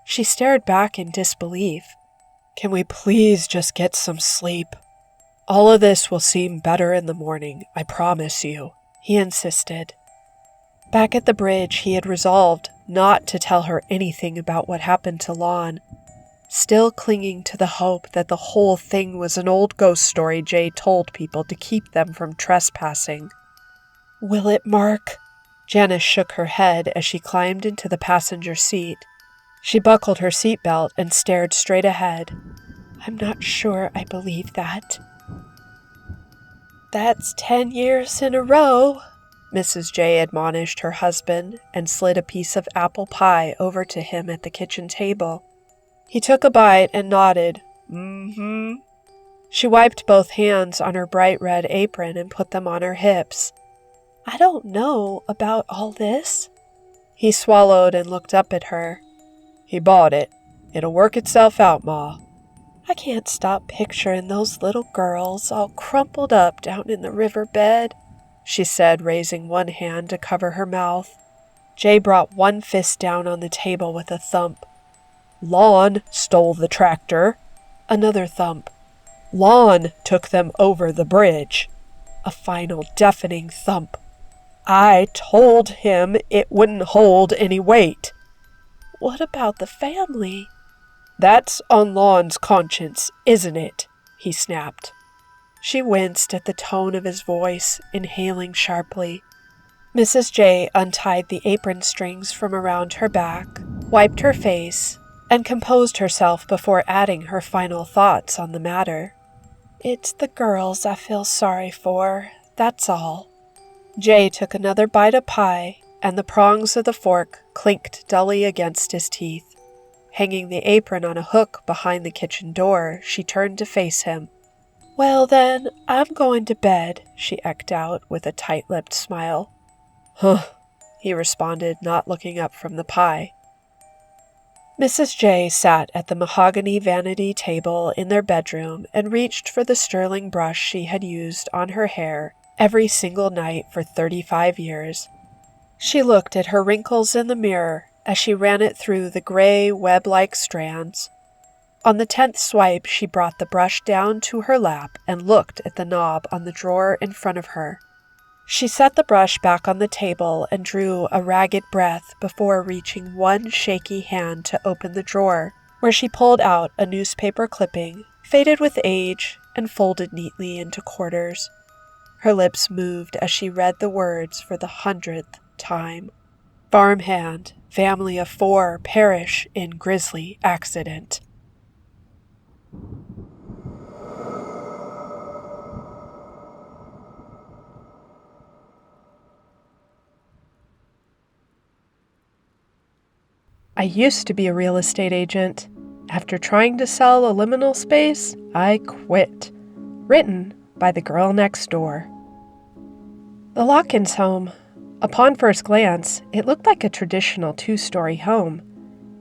She stared back in disbelief. "Can we please just get some sleep? All of this will seem better in the morning, I promise you," he insisted. Back at the bridge, he had resolved not to tell her anything about what happened to Lon, still clinging to the hope that the whole thing was an old ghost story Jay told people to keep them from trespassing. "Will it, Mark?" Janice shook her head as she climbed into the passenger seat. She buckled her seatbelt and stared straight ahead. "I'm not sure I believe that." "That's 10 years in a row," Mrs. J admonished her husband and slid a piece of apple pie over to him at the kitchen table. He took a bite and nodded. "Mm-hmm." She wiped both hands on her bright red apron and put them on her hips. "I don't know about all this." He swallowed and looked up at her. "He bought it. It'll work itself out, Ma." "I can't stop picturing those little girls all crumpled up down in the riverbed," she said, raising one hand to cover her mouth. Jay brought one fist down on the table with a thump. "Lon stole the tractor." Another thump. "Lon took them over the bridge." A final deafening thump. "I told him it wouldn't hold any weight." "What about the family?" "That's on Lon's conscience, isn't it?" he snapped. She winced at the tone of his voice, inhaling sharply. Mrs. J untied the apron strings from around her back, wiped her face, and composed herself before adding her final thoughts on the matter. "It's the girls I feel sorry for, that's all." Jay took another bite of pie, and the prongs of the fork clinked dully against his teeth. Hanging the apron on a hook behind the kitchen door, she turned to face him. "Well then, I'm going to bed," she eked out with a tight-lipped smile. "Huh," he responded, not looking up from the pie. Mrs. J sat at the mahogany vanity table in their bedroom and reached for the sterling brush she had used on her hair every single night for 35 years. She looked at her wrinkles in the mirror as she ran it through the gray, web-like strands. On the 10th swipe, she brought the brush down to her lap and looked at the knob on the drawer in front of her. She set the brush back on the table and drew a ragged breath before reaching one shaky hand to open the drawer, where she pulled out a newspaper clipping, faded with age and folded neatly into quarters. Her lips moved as she read the words for the 100th time. "Farmhand, family of 4 perish in grisly accident." I used to be a real estate agent. After trying to sell a liminal space, I quit. Written by the girl next door. The Lockins home. Upon first glance, it looked like a traditional 2-story home.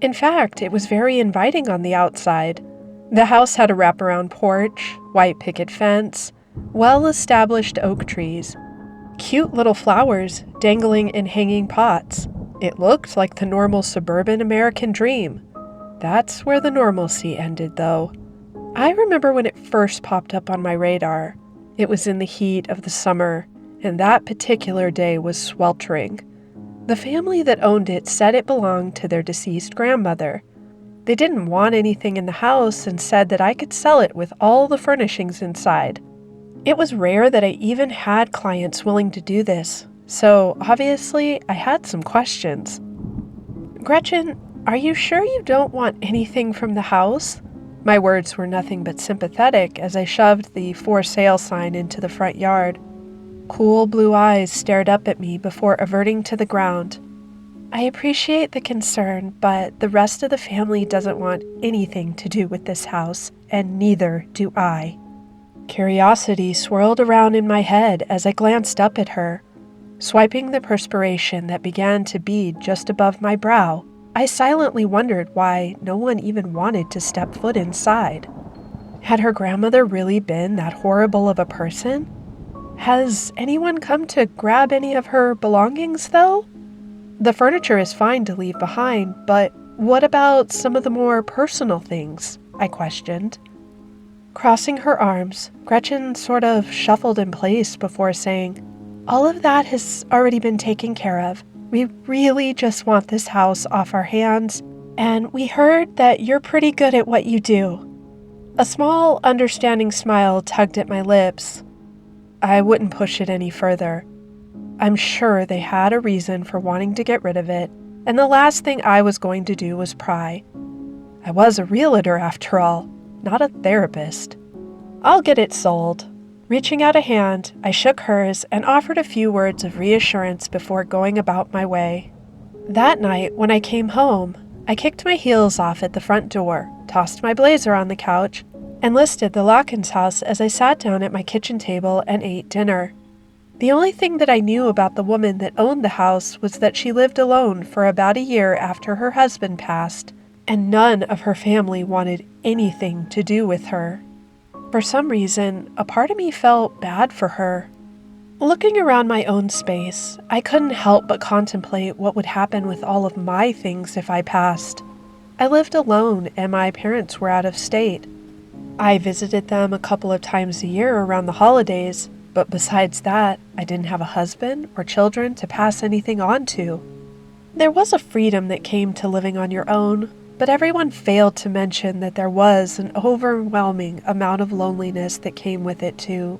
In fact, it was very inviting on the outside. The house had a wraparound porch, white picket fence, well-established oak trees, cute little flowers dangling in hanging pots. It looked like the normal suburban American dream. That's where the normalcy ended, though. I remember when it first popped up on my radar. It was in the heat of the summer, and that particular day was sweltering. The family that owned it said it belonged to their deceased grandmother. They didn't want anything in the house and said that I could sell it with all the furnishings inside. It was rare that I even had clients willing to do this, so obviously I had some questions. "Gretchen, are you sure you don't want anything from the house?" My words were nothing but sympathetic as I shoved the "for sale" sign into the front yard. Cool blue eyes stared up at me before averting to the ground. "I appreciate the concern, but the rest of the family doesn't want anything to do with this house, and neither do I." Curiosity swirled around in my head as I glanced up at her. Swiping the perspiration that began to bead just above my brow, I silently wondered why no one even wanted to step foot inside. Had her grandmother really been that horrible of a person? Has anyone come to grab any of her belongings, though? The furniture is fine to leave behind, but what about some of the more personal things? I questioned. Crossing her arms, Gretchen sort of shuffled in place before saying, "All of that has already been taken care of. We really just want this house off our hands, and we heard that you're pretty good at what you do." A small, understanding smile tugged at my lips. I wouldn't push it any further. I'm sure they had a reason for wanting to get rid of it, and the last thing I was going to do was pry. I was a realtor after all, not a therapist. "I'll get it sold." Reaching out a hand, I shook hers and offered a few words of reassurance before going about my way. That night, when I came home, I kicked my heels off at the front door, tossed my blazer on the couch, and listed the Lockins house as I sat down at my kitchen table and ate dinner. The only thing that I knew about the woman that owned the house was that she lived alone for about a year after her husband passed, and none of her family wanted anything to do with her. For some reason, a part of me felt bad for her. Looking around my own space, I couldn't help but contemplate what would happen with all of my things if I passed. I lived alone and my parents were out of state. I visited them a couple of times a year around the holidays, but besides that, I didn't have a husband or children to pass anything on to. There was a freedom that came to living on your own, but everyone failed to mention that there was an overwhelming amount of loneliness that came with it too.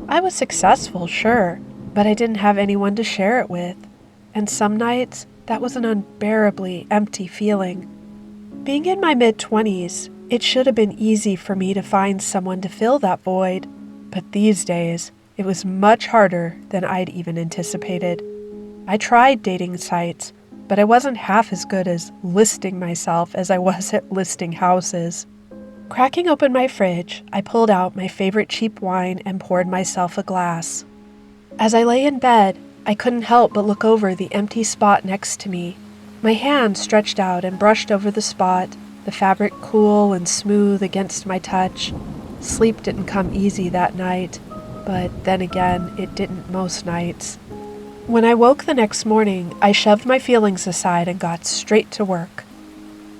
I was successful, sure, but I didn't have anyone to share it with, and some nights that was an unbearably empty feeling. Being in my mid-20s, it should have been easy for me to find someone to fill that void, but these days, it was much harder than I'd even anticipated. I tried dating sites, but I wasn't half as good as listing myself as I was at listing houses. Cracking open my fridge, I pulled out my favorite cheap wine and poured myself a glass. As I lay in bed, I couldn't help but look over the empty spot next to me. My hand stretched out and brushed over the spot, the fabric cool and smooth against my touch. Sleep didn't come easy that night, but then again, it didn't most nights. When I woke the next morning, I shoved my feelings aside and got straight to work.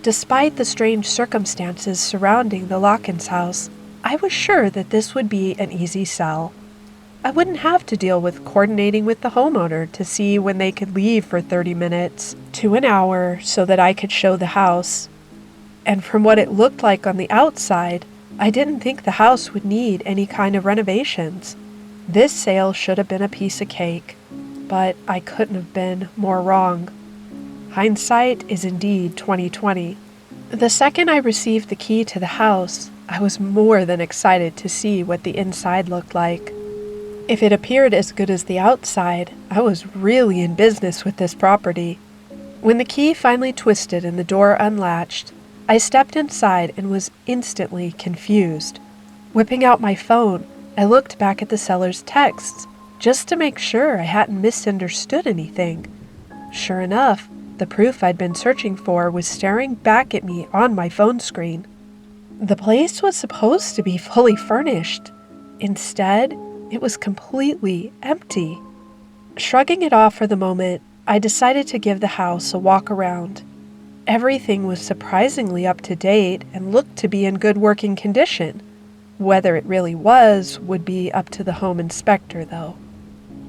Despite the strange circumstances surrounding the Lockins house, I was sure that this would be an easy sell. I wouldn't have to deal with coordinating with the homeowner to see when they could leave for 30 minutes to an hour so that I could show the house. And from what it looked like on the outside, I didn't think the house would need any kind of renovations. This sale should have been a piece of cake, but I couldn't have been more wrong. Hindsight is indeed 20/20. The second I received the key to the house, I was more than excited to see what the inside looked like. If it appeared as good as the outside, I was really in business with this property. When the key finally twisted and the door unlatched, I stepped inside and was instantly confused. Whipping out my phone, I looked back at the seller's texts just to make sure I hadn't misunderstood anything. Sure enough, the proof I'd been searching for was staring back at me on my phone screen. The place was supposed to be fully furnished. Instead, it was completely empty. Shrugging it off for the moment, I decided to give the house a walk around. Everything was surprisingly up to date and looked to be in good working condition. Whether it really was would be up to the home inspector, though.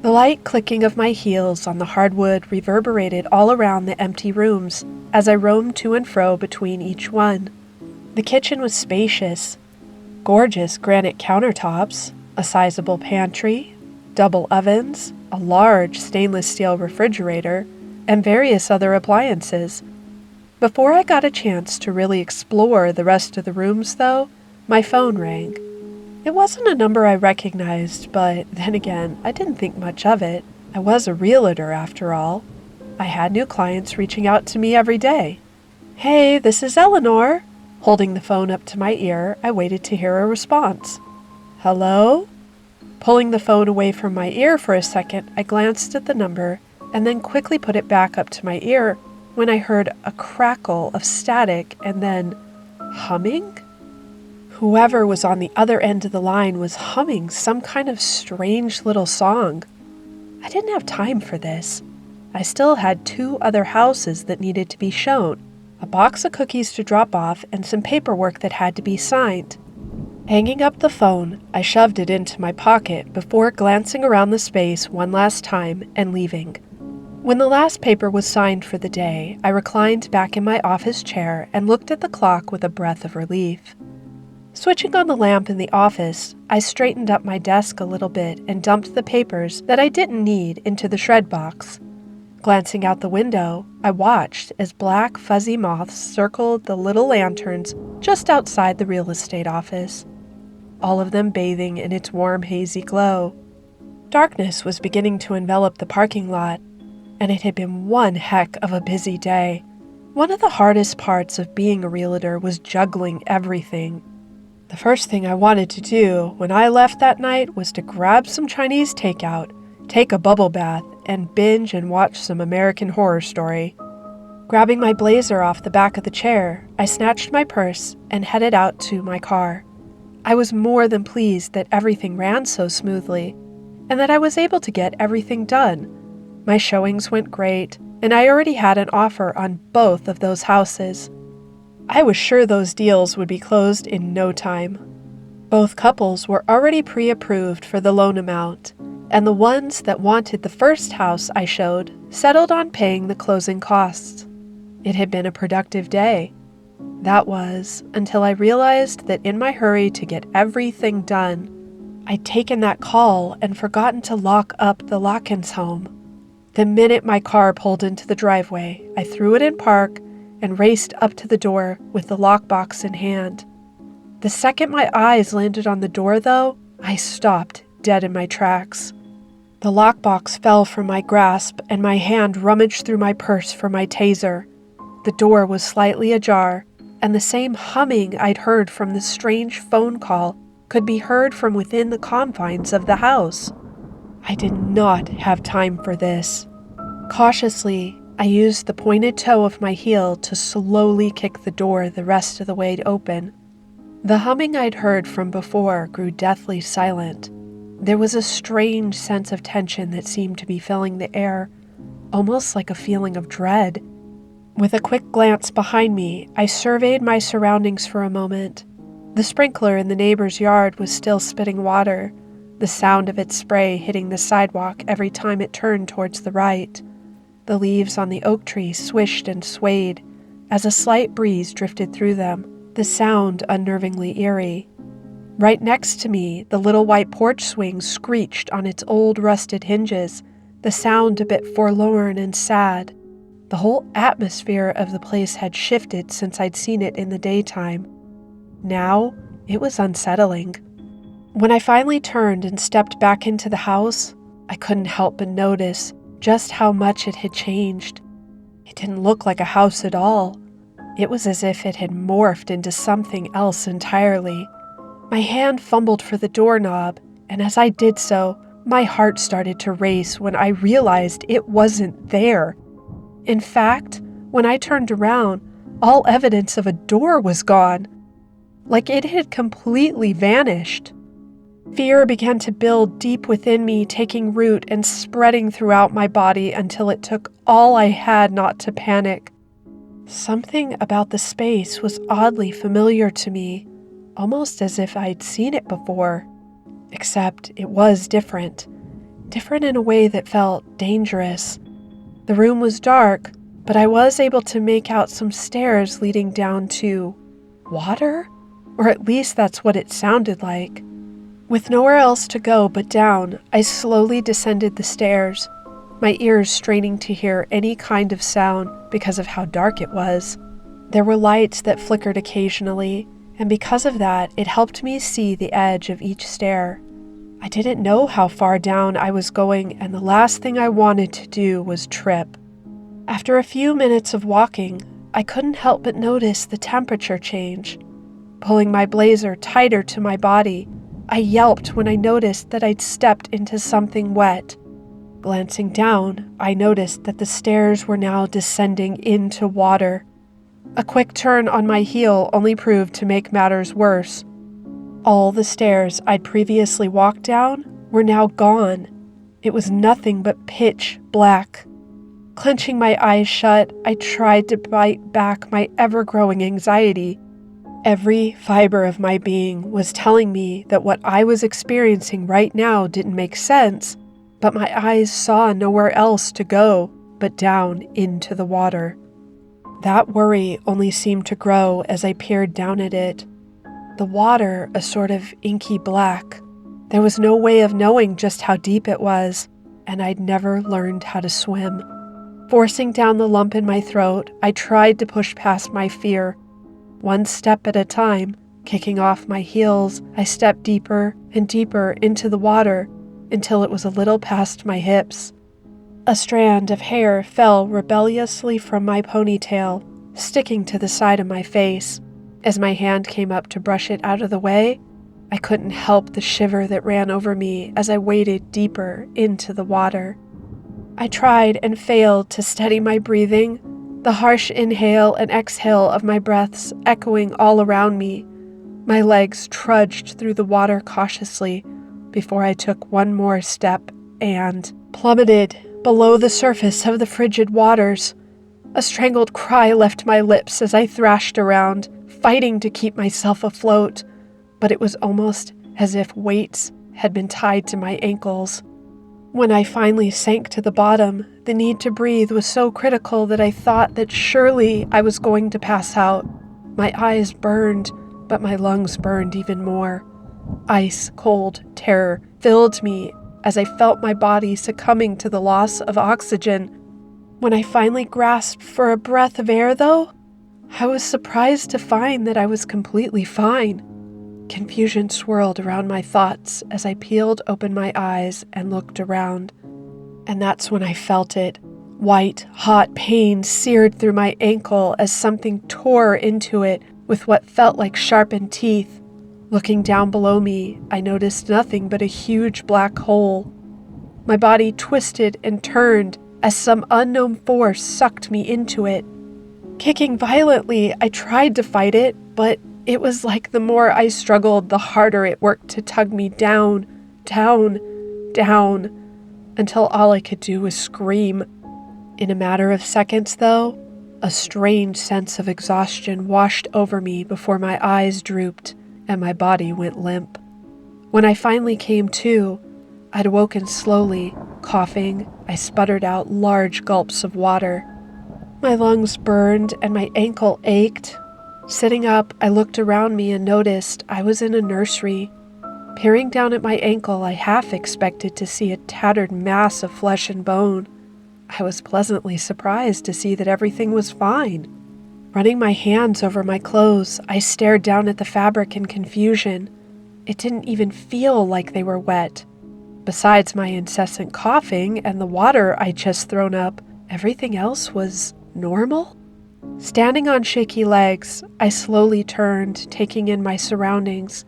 The light clicking of my heels on the hardwood reverberated all around the empty rooms as I roamed to and fro between each one. The kitchen was spacious. Gorgeous granite countertops, a sizable pantry, double ovens, a large stainless steel refrigerator, and various other appliances. Before I got a chance to really explore the rest of the rooms, though, my phone rang. It wasn't a number I recognized, but then again, I didn't think much of it. I was a realtor after all. I had new clients reaching out to me every day. "Hey, this is Eleanor." Holding the phone up to my ear, I waited to hear a response. "Hello?" Pulling the phone away from my ear for a second, I glanced at the number and then quickly put it back up to my ear when I heard a crackle of static and then humming? Whoever was on the other end of the line was humming some kind of strange little song. I didn't have time for this. I still had 2 other houses that needed to be shown, a box of cookies to drop off, and some paperwork that had to be signed. Hanging up the phone, I shoved it into my pocket before glancing around the space one last time and leaving. When the last paper was signed for the day, I reclined back in my office chair and looked at the clock with a breath of relief. Switching on the lamp in the office, I straightened up my desk a little bit and dumped the papers that I didn't need into the shred box. Glancing out the window, I watched as black fuzzy moths circled the little lanterns just outside the real estate office, all of them bathing in its warm, hazy glow. Darkness was beginning to envelop the parking lot, and it had been one heck of a busy day. One of the hardest parts of being a realtor was juggling everything. The first thing I wanted to do when I left that night was to grab some Chinese takeout, take a bubble bath, and binge and watch some American Horror Story. Grabbing my blazer off the back of the chair, I snatched my purse and headed out to my car. I was more than pleased that everything ran so smoothly, and that I was able to get everything done. My showings went great, and I already had an offer on both of those houses. I was sure those deals would be closed in no time. Both couples were already pre-approved for the loan amount, and the ones that wanted the first house I showed settled on paying the closing costs. It had been a productive day. That was until I realized that in my hurry to get everything done, I'd taken that call and forgotten to lock up the Lockins home. The minute my car pulled into the driveway, I threw it in park and raced up to the door with the lockbox in hand. The second my eyes landed on the door, though, I stopped dead in my tracks. The lockbox fell from my grasp, and my hand rummaged through my purse for my taser. The door was slightly ajar, and the same humming I'd heard from the strange phone call could be heard from within the confines of the house. I did not have time for this. Cautiously, I used the pointed toe of my heel to slowly kick the door the rest of the way open. The humming I'd heard from before grew deathly silent. There was a strange sense of tension that seemed to be filling the air, almost like a feeling of dread. With a quick glance behind me, I surveyed my surroundings for a moment. The sprinkler in the neighbor's yard was still spitting water, the sound of its spray hitting the sidewalk every time it turned towards the right. The leaves on the oak tree swished and swayed as a slight breeze drifted through them, the sound unnervingly eerie. Right next to me, the little white porch swing screeched on its old rusted hinges, the sound a bit forlorn and sad. The whole atmosphere of the place had shifted since I'd seen it in the daytime. Now, it was unsettling. When I finally turned and stepped back into the house, I couldn't help but notice just how much it had changed. It didn't look like a house at all. It was as if it had morphed into something else entirely. My hand fumbled for the doorknob, and as I did so, my heart started to race when I realized it wasn't there. In fact, when I turned around, all evidence of a door was gone, like it had completely vanished. Fear began to build deep within me, taking root and spreading throughout my body until it took all I had not to panic. Something about the space was oddly familiar to me, almost as if I'd seen it before. Except it was different in a way that felt dangerous. The room was dark, but I was able to make out some stairs leading down to water? Or at least that's what it sounded like. With nowhere else to go but down, I slowly descended the stairs, my ears straining to hear any kind of sound because of how dark it was. There were lights that flickered occasionally, and because of that, it helped me see the edge of each stair. I didn't know how far down I was going, and the last thing I wanted to do was trip. After a few minutes of walking, I couldn't help but notice the temperature change. Pulling my blazer tighter to my body, I yelped when I noticed that I'd stepped into something wet. Glancing down, I noticed that the stairs were now descending into water. A quick turn on my heel only proved to make matters worse. All the stairs I'd previously walked down were now gone. It was nothing but pitch black. Clenching my eyes shut, I tried to bite back my ever-growing anxiety. Every fiber of my being was telling me that what I was experiencing right now didn't make sense, but my eyes saw nowhere else to go but down into the water. That worry only seemed to grow as I peered down at it. The water a sort of inky black. There was no way of knowing just how deep it was, and I'd never learned how to swim. Forcing down the lump in my throat, I tried to push past my fear. One step at a time, kicking off my heels, I stepped deeper and deeper into the water until it was a little past my hips. A strand of hair fell rebelliously from my ponytail, sticking to the side of my face. As my hand came up to brush it out of the way, I couldn't help the shiver that ran over me as I waded deeper into the water. I tried and failed to steady my breathing, the harsh inhale and exhale of my breaths echoing all around me. My legs trudged through the water cautiously before I took one more step and plummeted below the surface of the frigid waters. A strangled cry left my lips as I thrashed around, fighting to keep myself afloat, but it was almost as if weights had been tied to my ankles. When I finally sank to the bottom, the need to breathe was so critical that I thought that surely I was going to pass out. My eyes burned, but my lungs burned even more. Ice-cold terror filled me as I felt my body succumbing to the loss of oxygen. When I finally grasped for a breath of air, though, I was surprised to find that I was completely fine. Confusion swirled around my thoughts as I peeled open my eyes and looked around. And that's when I felt it. White, hot pain seared through my ankle as something tore into it with what felt like sharpened teeth. Looking down below me, I noticed nothing but a huge black hole. My body twisted and turned as some unknown force sucked me into it. Kicking violently, I tried to fight it, but it was like the more I struggled, the harder it worked to tug me down, down, down, until all I could do was scream. In a matter of seconds, though, a strange sense of exhaustion washed over me before my eyes drooped and my body went limp. When I finally came to, I'd awoken slowly. Coughing, I sputtered out large gulps of water. My lungs burned and my ankle ached. Sitting up, I looked around me and noticed I was in a nursery. Peering down at my ankle, I half expected to see a tattered mass of flesh and bone. I was pleasantly surprised to see that everything was fine. Running my hands over my clothes, I stared down at the fabric in confusion. It didn't even feel like they were wet. Besides my incessant coughing and the water I'd just thrown up, everything else was normal? Standing on shaky legs, I slowly turned, taking in my surroundings.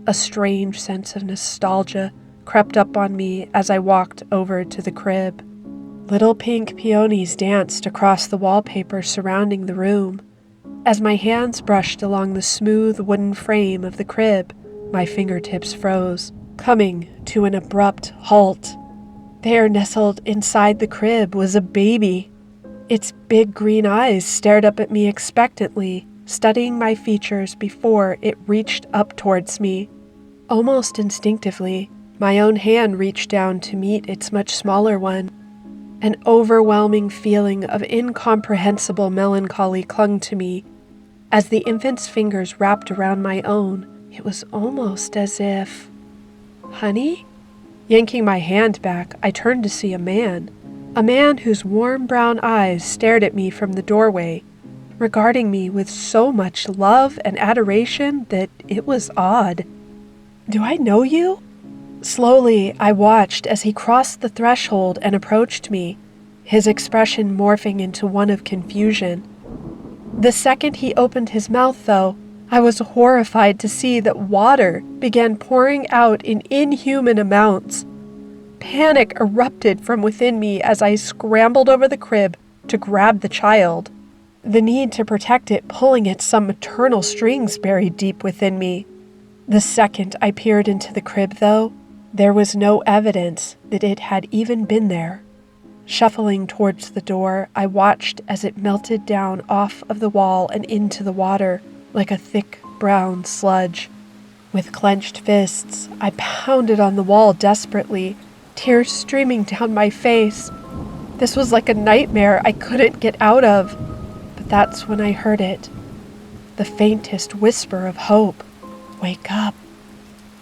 A strange sense of nostalgia crept up on me as I walked over to the crib. Little pink peonies danced across the wallpaper surrounding the room. As my hands brushed along the smooth wooden frame of the crib, my fingertips froze, coming to an abrupt halt. There, nestled inside the crib, was a baby. Its big green eyes stared up at me expectantly, studying my features before it reached up towards me. Almost instinctively, my own hand reached down to meet its much smaller one. An overwhelming feeling of incomprehensible melancholy clung to me. As the infant's fingers wrapped around my own, it was almost as if... Honey? Yanking my hand back, I turned to see a man whose warm brown eyes stared at me from the doorway, regarding me with so much love and adoration that it was odd. Do I know you? Slowly, I watched as he crossed the threshold and approached me, his expression morphing into one of confusion. The second he opened his mouth, though, I was horrified to see that water began pouring out in inhuman amounts. Panic erupted from within me as I scrambled over the crib to grab the child, the need to protect it pulling at some maternal strings buried deep within me. The second I peered into the crib, though, there was no evidence that it had even been there. Shuffling towards the door, I watched as it melted down off of the wall and into the water like a thick brown sludge. With clenched fists, I pounded on the wall desperately, tears streaming down my face. This was like a nightmare I couldn't get out of. But that's when I heard it. The faintest whisper of hope. Wake up.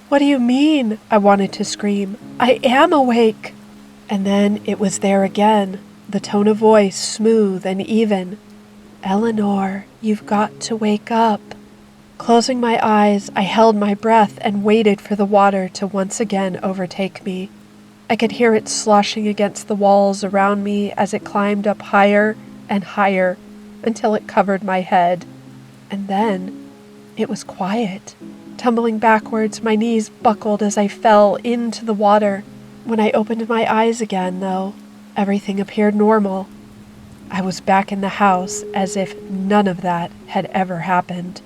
What do you mean? I wanted to scream. I am awake. And then it was there again, the tone of voice smooth and even. Eleanor, you've got to wake up. Closing my eyes, I held my breath and waited for the water to once again overtake me. I could hear it sloshing against the walls around me as it climbed up higher and higher until it covered my head. And then it was quiet. Tumbling backwards, my knees buckled as I fell into the water. When I opened my eyes again, though, everything appeared normal. I was back in the house as if none of that had ever happened.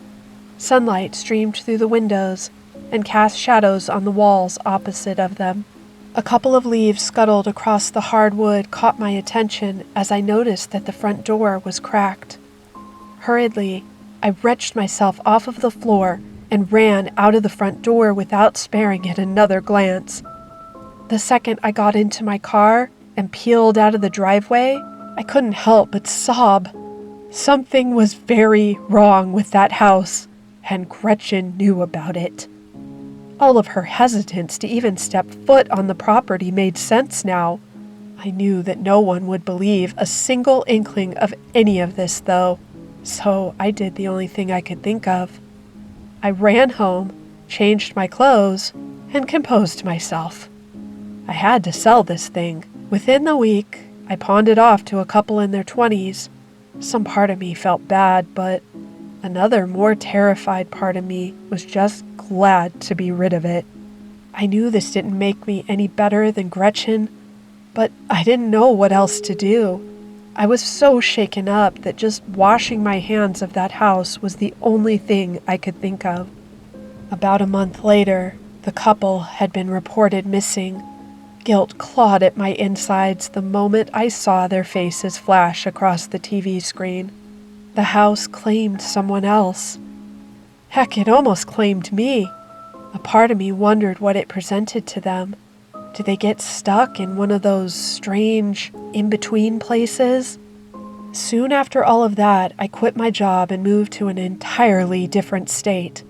Sunlight streamed through the windows and cast shadows on the walls opposite of them. A couple of leaves scuttled across the hardwood caught my attention as I noticed that the front door was cracked. Hurriedly, I wrenched myself off of the floor and ran out of the front door without sparing it another glance. The second I got into my car and peeled out of the driveway, I couldn't help but sob. Something was very wrong with that house, and Gretchen knew about it. All of her hesitance to even step foot on the property made sense now. I knew that no one would believe a single inkling of any of this, though, so I did the only thing I could think of. I ran home changed my clothes, and composed myself. I had to sell this thing. Within the week, I pawned it off to a couple in their 20s. Some part of me felt bad, but another more terrified part of me was just glad to be rid of it. I knew this didn't make me any better than Gretchen, but I didn't know what else to do. I was so shaken up that just washing my hands of that house was the only thing I could think of. About a month later, the couple had been reported missing. Guilt clawed at my insides the moment I saw their faces flash across the TV screen. The house claimed someone else. Heck, it almost claimed me. A part of me wondered what it presented to them. Did they get stuck in one of those strange in-between places? Soon after all of that, I quit my job and moved to an entirely different state.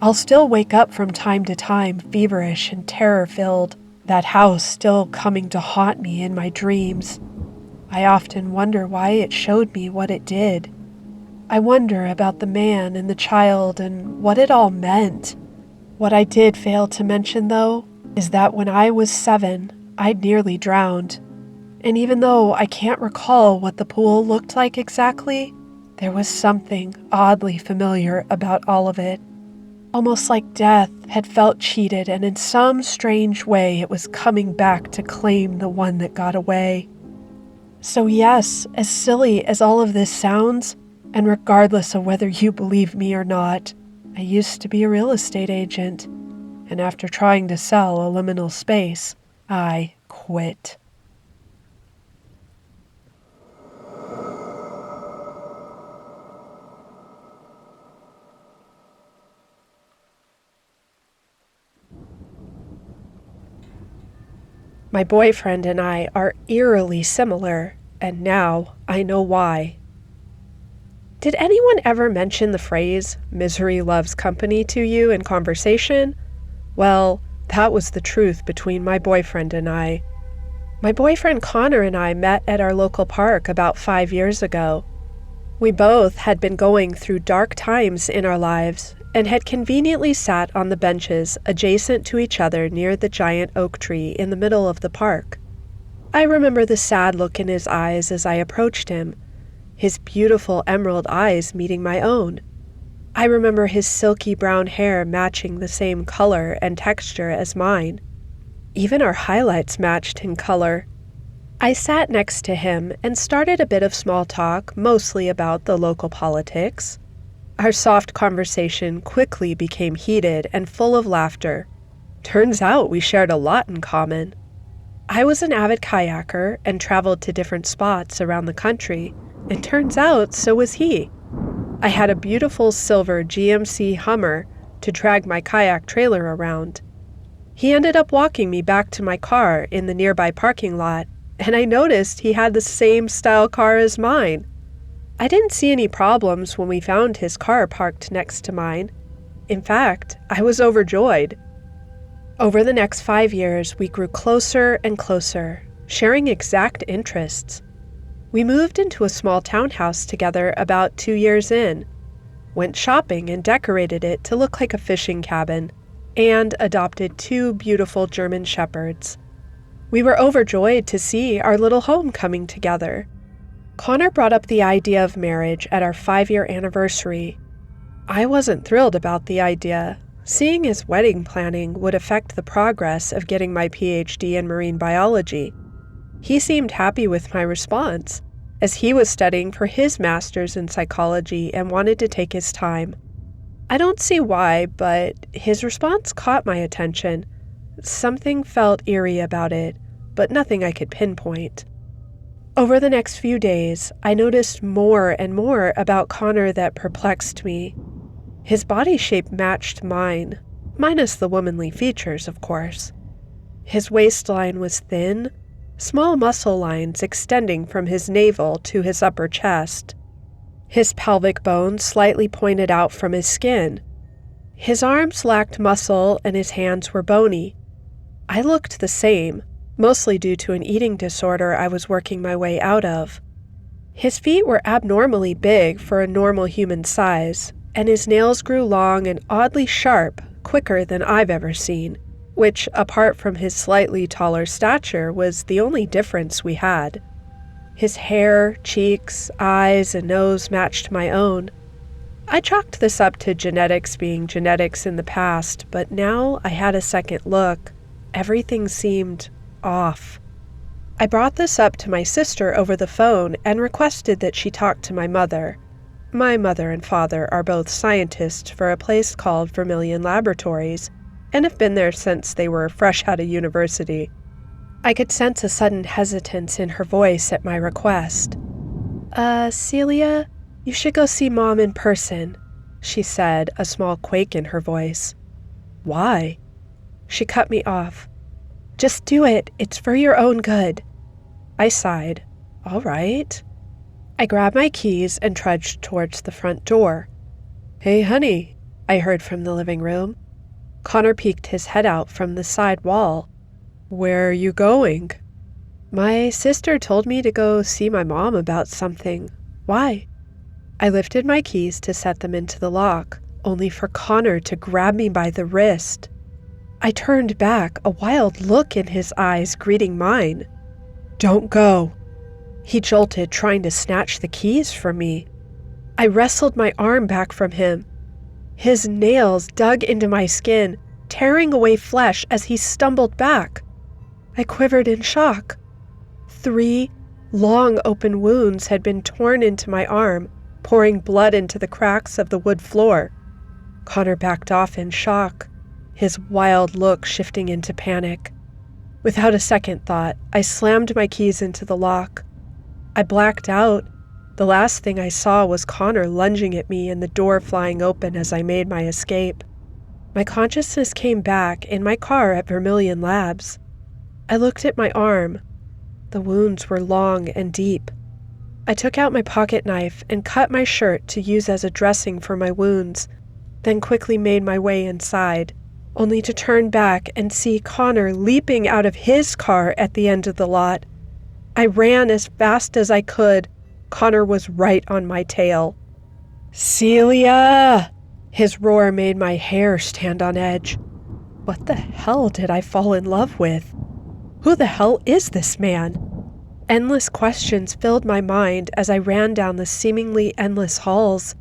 I'll still wake up from time to time, feverish and terror-filled, that house still coming to haunt me in my dreams. I often wonder why it showed me what it did. I wonder about the man and the child and what it all meant. What I did fail to mention, though, is that when I was 7, I'd nearly drowned. And even though I can't recall what the pool looked like exactly, there was something oddly familiar about all of it. Almost like death had felt cheated, and in some strange way it was coming back to claim the one that got away. So yes, as silly as all of this sounds, and regardless of whether you believe me or not, I used to be a real estate agent, and after trying to sell a liminal space, I quit. My boyfriend and I are eerily similar, and now I know why. Did anyone ever mention the phrase, "misery loves company" to you in conversation? Well, that was the truth between my boyfriend and I. My boyfriend Connor and I met at our local park about 5 years ago. We both had been going through dark times in our lives and had conveniently sat on the benches adjacent to each other near the giant oak tree in the middle of the park. I remember the sad look in his eyes as I approached him, his beautiful emerald eyes meeting my own. I remember his silky brown hair matching the same color and texture as mine. Even our highlights matched in color. I sat next to him and started a bit of small talk, mostly about the local politics. Our soft conversation quickly became heated and full of laughter. Turns out we shared a lot in common. I was an avid kayaker and traveled to different spots around the country, and turns out so was he. I had a beautiful silver GMC Hummer to drag my kayak trailer around. He ended up walking me back to my car in the nearby parking lot, and I noticed he had the same style car as mine. I didn't see any problems when we found his car parked next to mine. In fact, I was overjoyed. Over the next 5 years, we grew closer and closer, sharing exact interests. We moved into a small townhouse together about 2 years in, went shopping and decorated it to look like a fishing cabin, and adopted 2 beautiful German shepherds. We were overjoyed to see our little home coming together. Connor brought up the idea of marriage at our 5-year anniversary. I wasn't thrilled about the idea, seeing as wedding planning would affect the progress of getting my PhD in marine biology. He seemed happy with my response, as he was studying for his master's in psychology and wanted to take his time. I don't see why, but his response caught my attention. Something felt eerie about it, but nothing I could pinpoint. Over the next few days, I noticed more and more about Connor that perplexed me. His body shape matched mine, minus the womanly features, of course. His waistline was thin, small muscle lines extending from his navel to his upper chest. His pelvic bone slightly pointed out from his skin. His arms lacked muscle and his hands were bony. I looked the same, mostly due to an eating disorder I was working my way out of. His feet were abnormally big for a normal human size, and his nails grew long and oddly sharp, quicker than I've ever seen, which, apart from his slightly taller stature, was the only difference we had. His hair, cheeks, eyes, and nose matched my own. I chalked this up to genetics being genetics in the past, but now I had a second look. Everything seemed off. I brought this up to my sister over the phone and requested that she talk to my mother. My mother and father are both scientists for a place called Vermilion Laboratories, and have been there since they were fresh out of university. I could sense a sudden hesitance in her voice at my request. Celia, you should go see Mom in person, she said, a small quake in her voice. Why? She cut me off. Just do it. It's for your own good. I sighed. All right. I grabbed my keys and trudged towards the front door. Hey, honey, I heard from the living room. Connor peeked his head out from the side wall. Where are you going? My sister told me to go see my mom about something. Why? I lifted my keys to set them into the lock, only for Connor to grab me by the wrist. I turned back, a wild look in his eyes greeting mine. Don't go. He jolted, trying to snatch the keys from me. I wrestled my arm back from him. His nails dug into my skin, tearing away flesh as he stumbled back. I quivered in shock. 3 long open wounds had been torn into my arm, pouring blood into the cracks of the wood floor. Connor backed off in shock, his wild look shifting into panic. Without a second thought, I slammed my keys into the lock. I blacked out. The last thing I saw was Connor lunging at me and the door flying open as I made my escape. My consciousness came back in my car at Vermilion Labs. I looked at my arm. The wounds were long and deep. I took out my pocket knife and cut my shirt to use as a dressing for my wounds, then quickly made my way inside, only to turn back and see Connor leaping out of his car at the end of the lot. I ran as fast as I could. Connor was right on my tail. Celia! His roar made my hair stand on edge. What the hell did I fall in love with? Who the hell is this man? Endless questions filled my mind as I ran down the seemingly endless halls.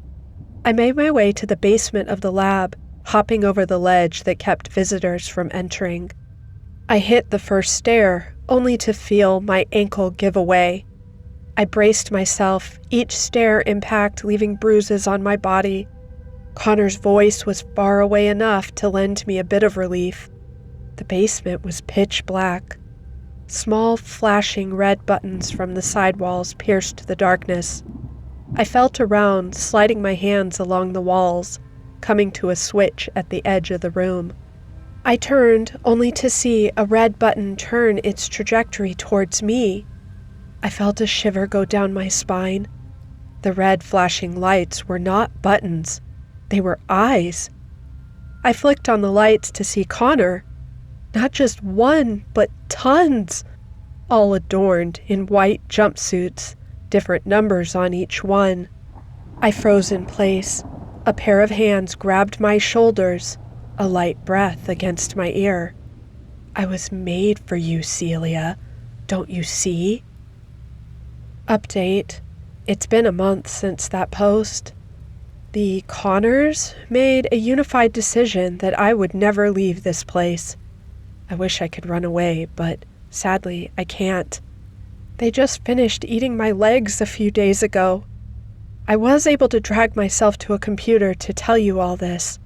I made my way to the basement of the lab, hopping over the ledge that kept visitors from entering. I hit the first stair, only to feel my ankle give away. I braced myself, each stair impact leaving bruises on my body. Connor's voice was far away enough to lend me a bit of relief. The basement was pitch black. Small, flashing red buttons from the side walls pierced the darkness. I felt around, sliding my hands along the walls, coming to a switch at the edge of the room. I turned, only to see a red button turn its trajectory towards me. I felt a shiver go down my spine. The red flashing lights were not buttons. They were eyes. I flicked on the lights to see Connor. Not just one, but tons, all adorned in white jumpsuits, different numbers on each one. I froze in place. A pair of hands grabbed my shoulders, a light breath against my ear. I was made for you, Celia. Don't you see? Update. It's been a month since that post. The Connors made a unified decision that I would never leave this place. I wish I could run away, but sadly, I can't. They just finished eating my legs a few days ago. I was able to drag myself to a computer to tell you all this.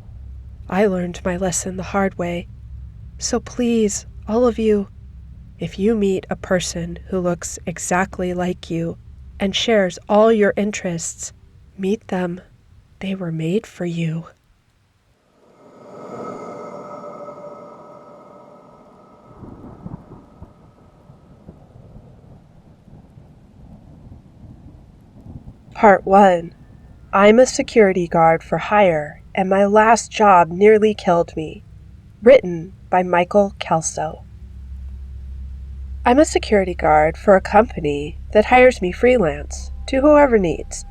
I learned my lesson the hard way. So please, all of you, if you meet a person who looks exactly like you and shares all your interests, meet them. They were made for you. Part 1. I'm a security guard for hire, and my last job nearly killed me. Written by Michael Kelso. I'm a security guard for a company that hires me freelance to whoever needs.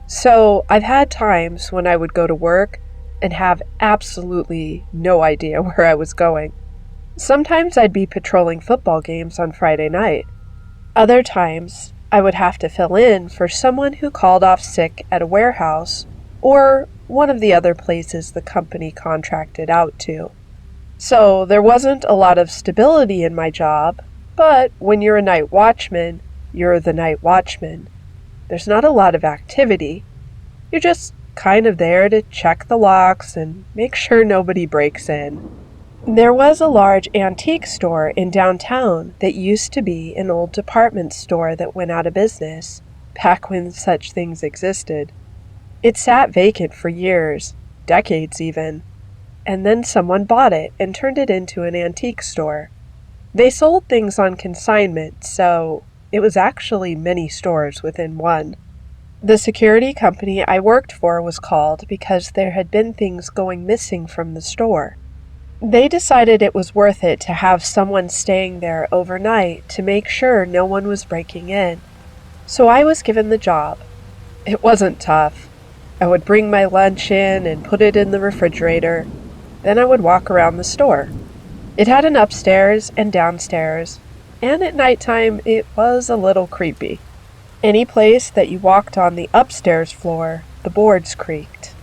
So I've had times when I would go to work and have absolutely no idea where I was going. Sometimes I'd be patrolling football games on Friday night. Other times, I would have to fill in for someone who called off sick at a warehouse or one of the other places the company contracted out to. So there wasn't a lot of stability in my job, but when you're a night watchman, you're the night watchman. There's not a lot of activity. You're just kind of there to check the locks and make sure nobody breaks in. There was a large antique store in downtown that used to be an old department store that went out of business, back when such things existed. It sat vacant for years, decades even, and then someone bought it and turned it into an antique store. They sold things on consignment, so it was actually many stores within one. The security company I worked for was called because there had been things going missing from the store. They decided it was worth it to have someone staying there overnight to make sure no one was breaking in. So I was given the job. It wasn't tough. I would bring my lunch in and put it in the refrigerator. Then I would walk around the store. It had an upstairs and downstairs, and at nighttime it was a little creepy. Any place that you walked on the upstairs floor, the boards creaked.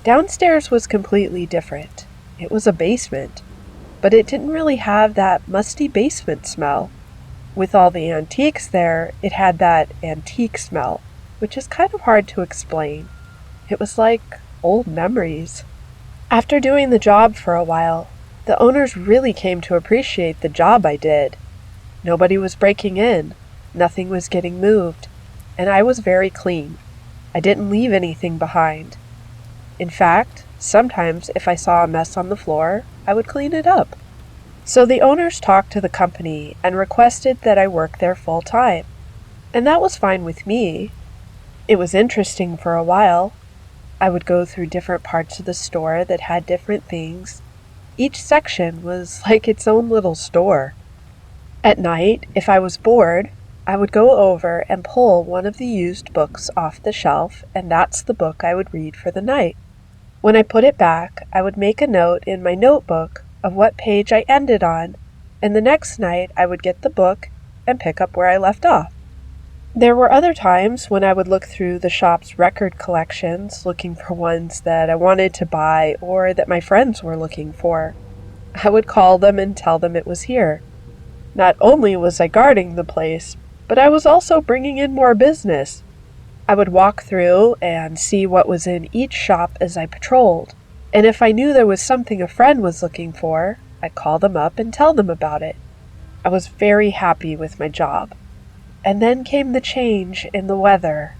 Downstairs was completely different. It was a basement, but it didn't really have that musty basement smell. With all the antiques there, it had that antique smell, which is kind of hard to explain. It was like old memories. After doing the job for a while, the owners really came to appreciate the job I did. Nobody was breaking in, nothing was getting moved, and I was very clean. I didn't leave anything behind. In fact, sometimes if I saw a mess on the floor, I would clean it up. So the owners talked to the company and requested that I work there full time. And that was fine with me. It was interesting for a while. I would go through different parts of the store that had different things. Each section was like its own little store. At night, if I was bored, I would go over and pull one of the used books off the shelf, and that's the book I would read for the night. When I put it back, I would make a note in my notebook of what page I ended on, and the next night I would get the book and pick up where I left off. There were other times when I would look through the shop's record collections, looking for ones that I wanted to buy or that my friends were looking for. I would call them and tell them it was here. Not only was I guarding the place, but I was also bringing in more business. I would walk through and see what was in each shop as I patrolled, and if I knew there was something a friend was looking for, I'd call them up and tell them about it. I was very happy with my job. And then came the change in the weather.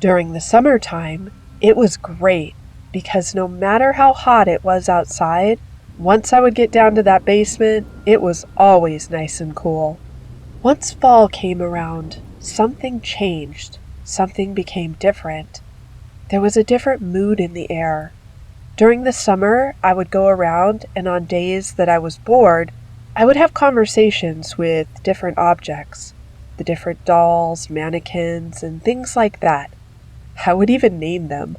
During the summertime, it was great because no matter how hot it was outside, once I would get down to that basement, it was always nice and cool. Once fall came around, something changed. Something became different. There was a different mood in the air. During the summer, I would go around, and on days that I was bored, I would have conversations with different objects, the different dolls, mannequins, and things like that. I would even name them.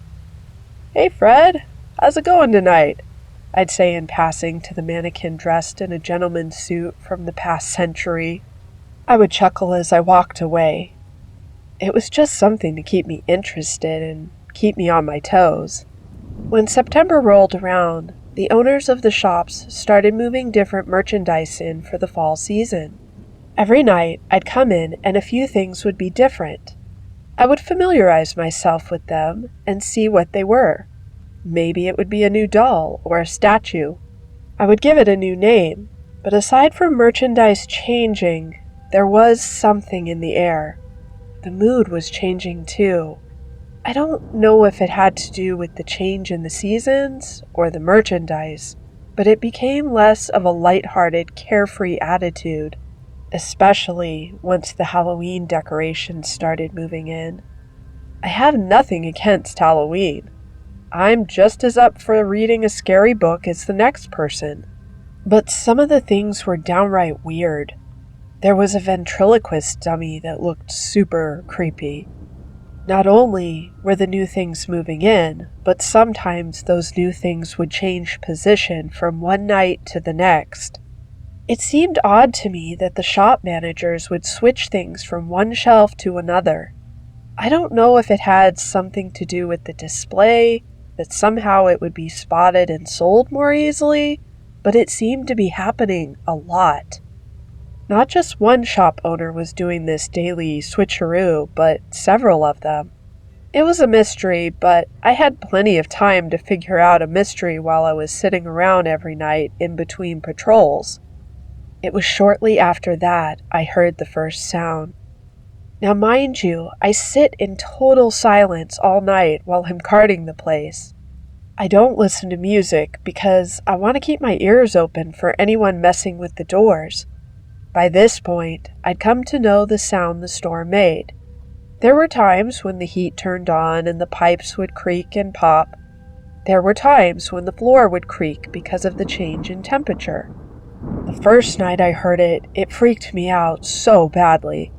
"Hey, Fred, how's it going tonight?" I'd say in passing to the mannequin dressed in a gentleman's suit from the past century. I would chuckle as I walked away. It was just something to keep me interested and keep me on my toes. When September rolled around, the owners of the shops started moving different merchandise in for the fall season. Every night, I'd come in and a few things would be different. I would familiarize myself with them and see what they were. Maybe it would be a new doll or a statue. I would give it a new name, but aside from merchandise changing, there was something in the air. The mood was changing too. I don't know if it had to do with the change in the seasons or the merchandise, but it became less of a lighthearted, carefree attitude, especially once the Halloween decorations started moving in. I have nothing against Halloween. I'm just as up for reading a scary book as the next person. But some of the things were downright weird. There was a ventriloquist dummy that looked super creepy. Not only were the new things moving in, but sometimes those new things would change position from one night to the next. It seemed odd to me that the shop managers would switch things from one shelf to another. I don't know if it had something to do with the display, that somehow it would be spotted and sold more easily, but it seemed to be happening a lot. Not just one shop owner was doing this daily switcheroo, but several of them. It was a mystery, but I had plenty of time to figure out a mystery while I was sitting around every night in between patrols. It was shortly after that I heard the first sound. Now mind you, I sit in total silence all night while I'm guarding the place. I don't listen to music because I want to keep my ears open for anyone messing with the doors. By this point, I'd come to know the sound the storm made. There were times when the heat turned on and the pipes would creak and pop. There were times when the floor would creak because of the change in temperature. The first night I heard it, it freaked me out so badly.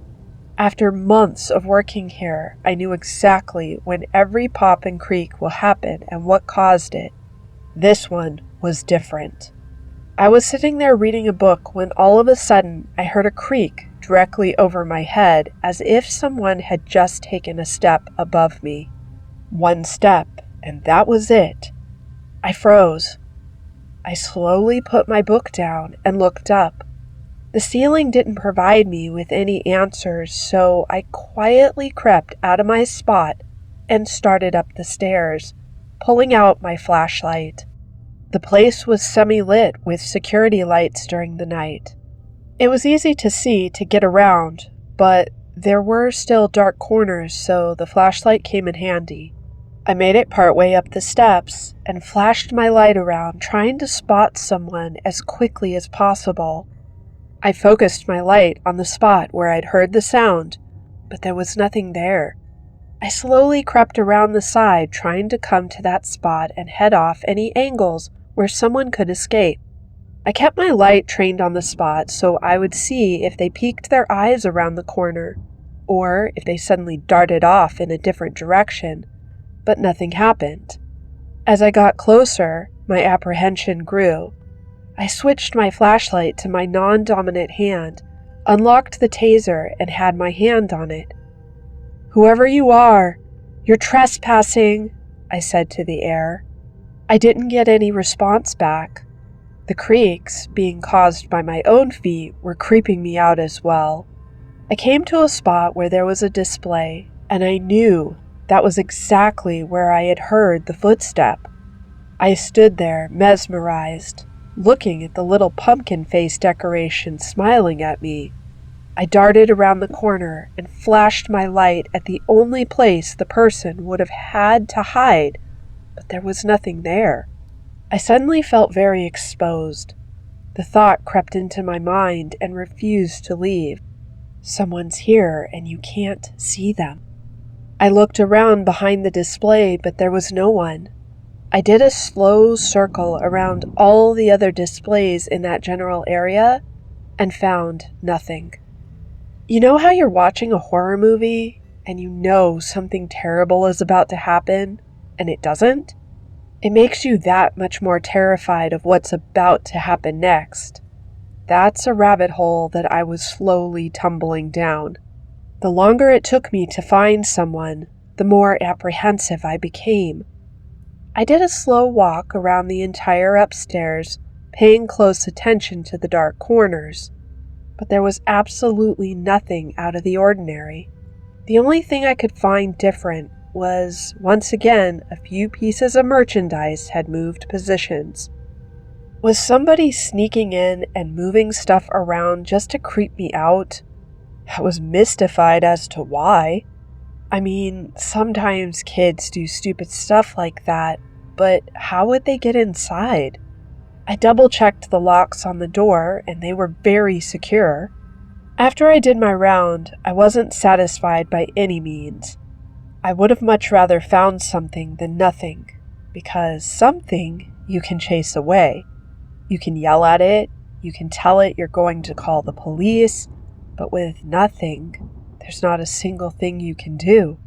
After months of working here, I knew exactly when every pop and creak will happen and what caused it. This one was different. I was sitting there reading a book when all of a sudden I heard a creak directly over my head as if someone had just taken a step above me. One step, and that was it. I froze. I slowly put my book down and looked up. The ceiling didn't provide me with any answers, so I quietly crept out of my spot and started up the stairs, pulling out my flashlight. The place was semi-lit with security lights during the night. It was easy to see to get around, but there were still dark corners, so the flashlight came in handy. I made it partway up the steps and flashed my light around, trying to spot someone as quickly as possible. I focused my light on the spot where I'd heard the sound, but there was nothing there. I slowly crept around the side, trying to come to that spot and head off any angles where someone could escape. I kept my light trained on the spot so I would see if they peeked their eyes around the corner, or if they suddenly darted off in a different direction, but nothing happened. As I got closer, my apprehension grew. I switched my flashlight to my non-dominant hand, unlocked the taser, and had my hand on it. "Whoever you are, you're trespassing," I said to the air. I didn't get any response back. The creaks, being caused by my own feet, were creeping me out as well. I came to a spot where there was a display, and I knew that was exactly where I had heard the footstep. I stood there, mesmerized, looking at the little pumpkin face decoration smiling at me. I darted around the corner and flashed my light at the only place the person would have had to hide, but there was nothing there. I suddenly felt very exposed. The thought crept into my mind and refused to leave. Someone's here and you can't see them. I looked around behind the display, but there was no one. I did a slow circle around all the other displays in that general area and found nothing. You know how you're watching a horror movie and you know something terrible is about to happen and it doesn't? It makes you that much more terrified of what's about to happen next. That's a rabbit hole that I was slowly tumbling down. The longer it took me to find someone, the more apprehensive I became. I did a slow walk around the entire upstairs, paying close attention to the dark corners, but there was absolutely nothing out of the ordinary. The only thing I could find different was, once again, a few pieces of merchandise had moved positions. Was somebody sneaking in and moving stuff around just to creep me out? I was mystified as to why. I mean, sometimes kids do stupid stuff like that, but how would they get inside? I double-checked the locks on the door, and they were very secure. After I did my round, I wasn't satisfied by any means. I would have much rather found something than nothing, because something you can chase away. You can yell at it, you can tell it you're going to call the police, but with nothing, there's not a single thing you can do.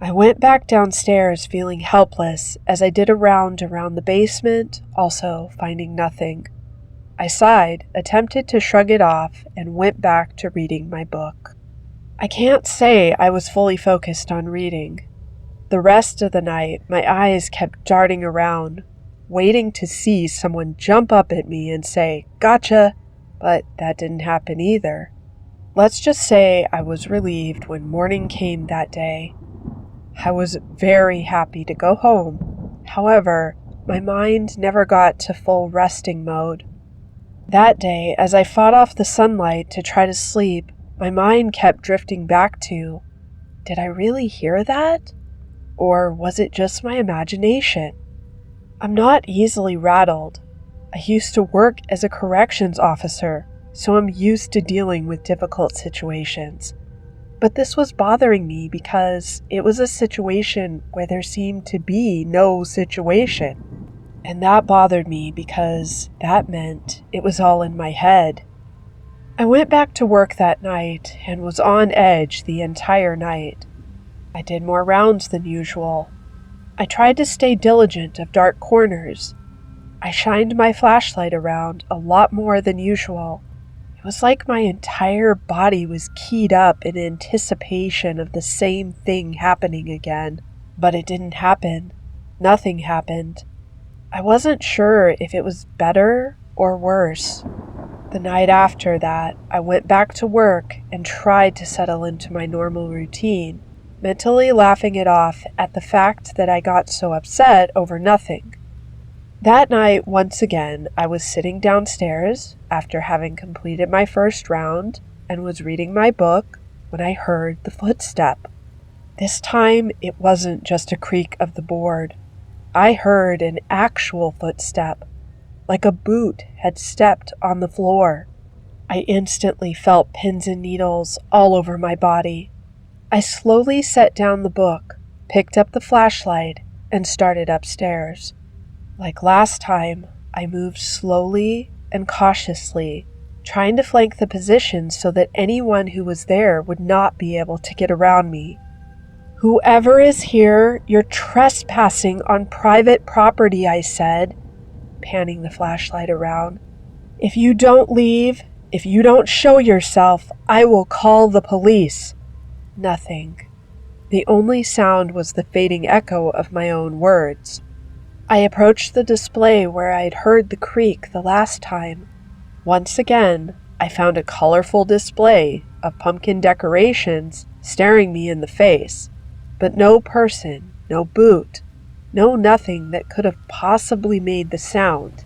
I went back downstairs feeling helpless as I did a round around the basement, also finding nothing. I sighed, attempted to shrug it off, and went back to reading my book. I can't say I was fully focused on reading. The rest of the night, my eyes kept darting around, waiting to see someone jump up at me and say, "Gotcha!" But that didn't happen either. Let's just say I was relieved when morning came that day. I was very happy to go home. However, my mind never got to full resting mode. That day, as I fought off the sunlight to try to sleep, my mind kept drifting back to, did I really hear that? Or was it just my imagination? I'm not easily rattled. I used to work as a corrections officer, so I'm used to dealing with difficult situations. But this was bothering me because it was a situation where there seemed to be no situation. And that bothered me because that meant it was all in my head. I went back to work that night and was on edge the entire night. I did more rounds than usual. I tried to stay diligent of dark corners. I shined my flashlight around a lot more than usual. It was like my entire body was keyed up in anticipation of the same thing happening again. But it didn't happen. Nothing happened. I wasn't sure if it was better or worse. The night after that, I went back to work and tried to settle into my normal routine, mentally laughing it off at the fact that I got so upset over nothing. That night, once again, I was sitting downstairs after having completed my first round and was reading my book when I heard the footstep. This time, it wasn't just a creak of the board. I heard an actual footstep, like a boot had stepped on the floor. I instantly felt pins and needles all over my body. I slowly set down the book, picked up the flashlight, and started upstairs. Like last time, I moved slowly and cautiously, trying to flank the position so that anyone who was there would not be able to get around me. "Whoever is here, you're trespassing on private property," I said, panning the flashlight around. "If you don't leave, if you don't show yourself, I will call the police." Nothing. The only sound was the fading echo of my own words. I approached the display where I had heard the creak the last time. Once again, I found a colorful display of pumpkin decorations staring me in the face, but no person, no boot, no nothing that could have possibly made the sound.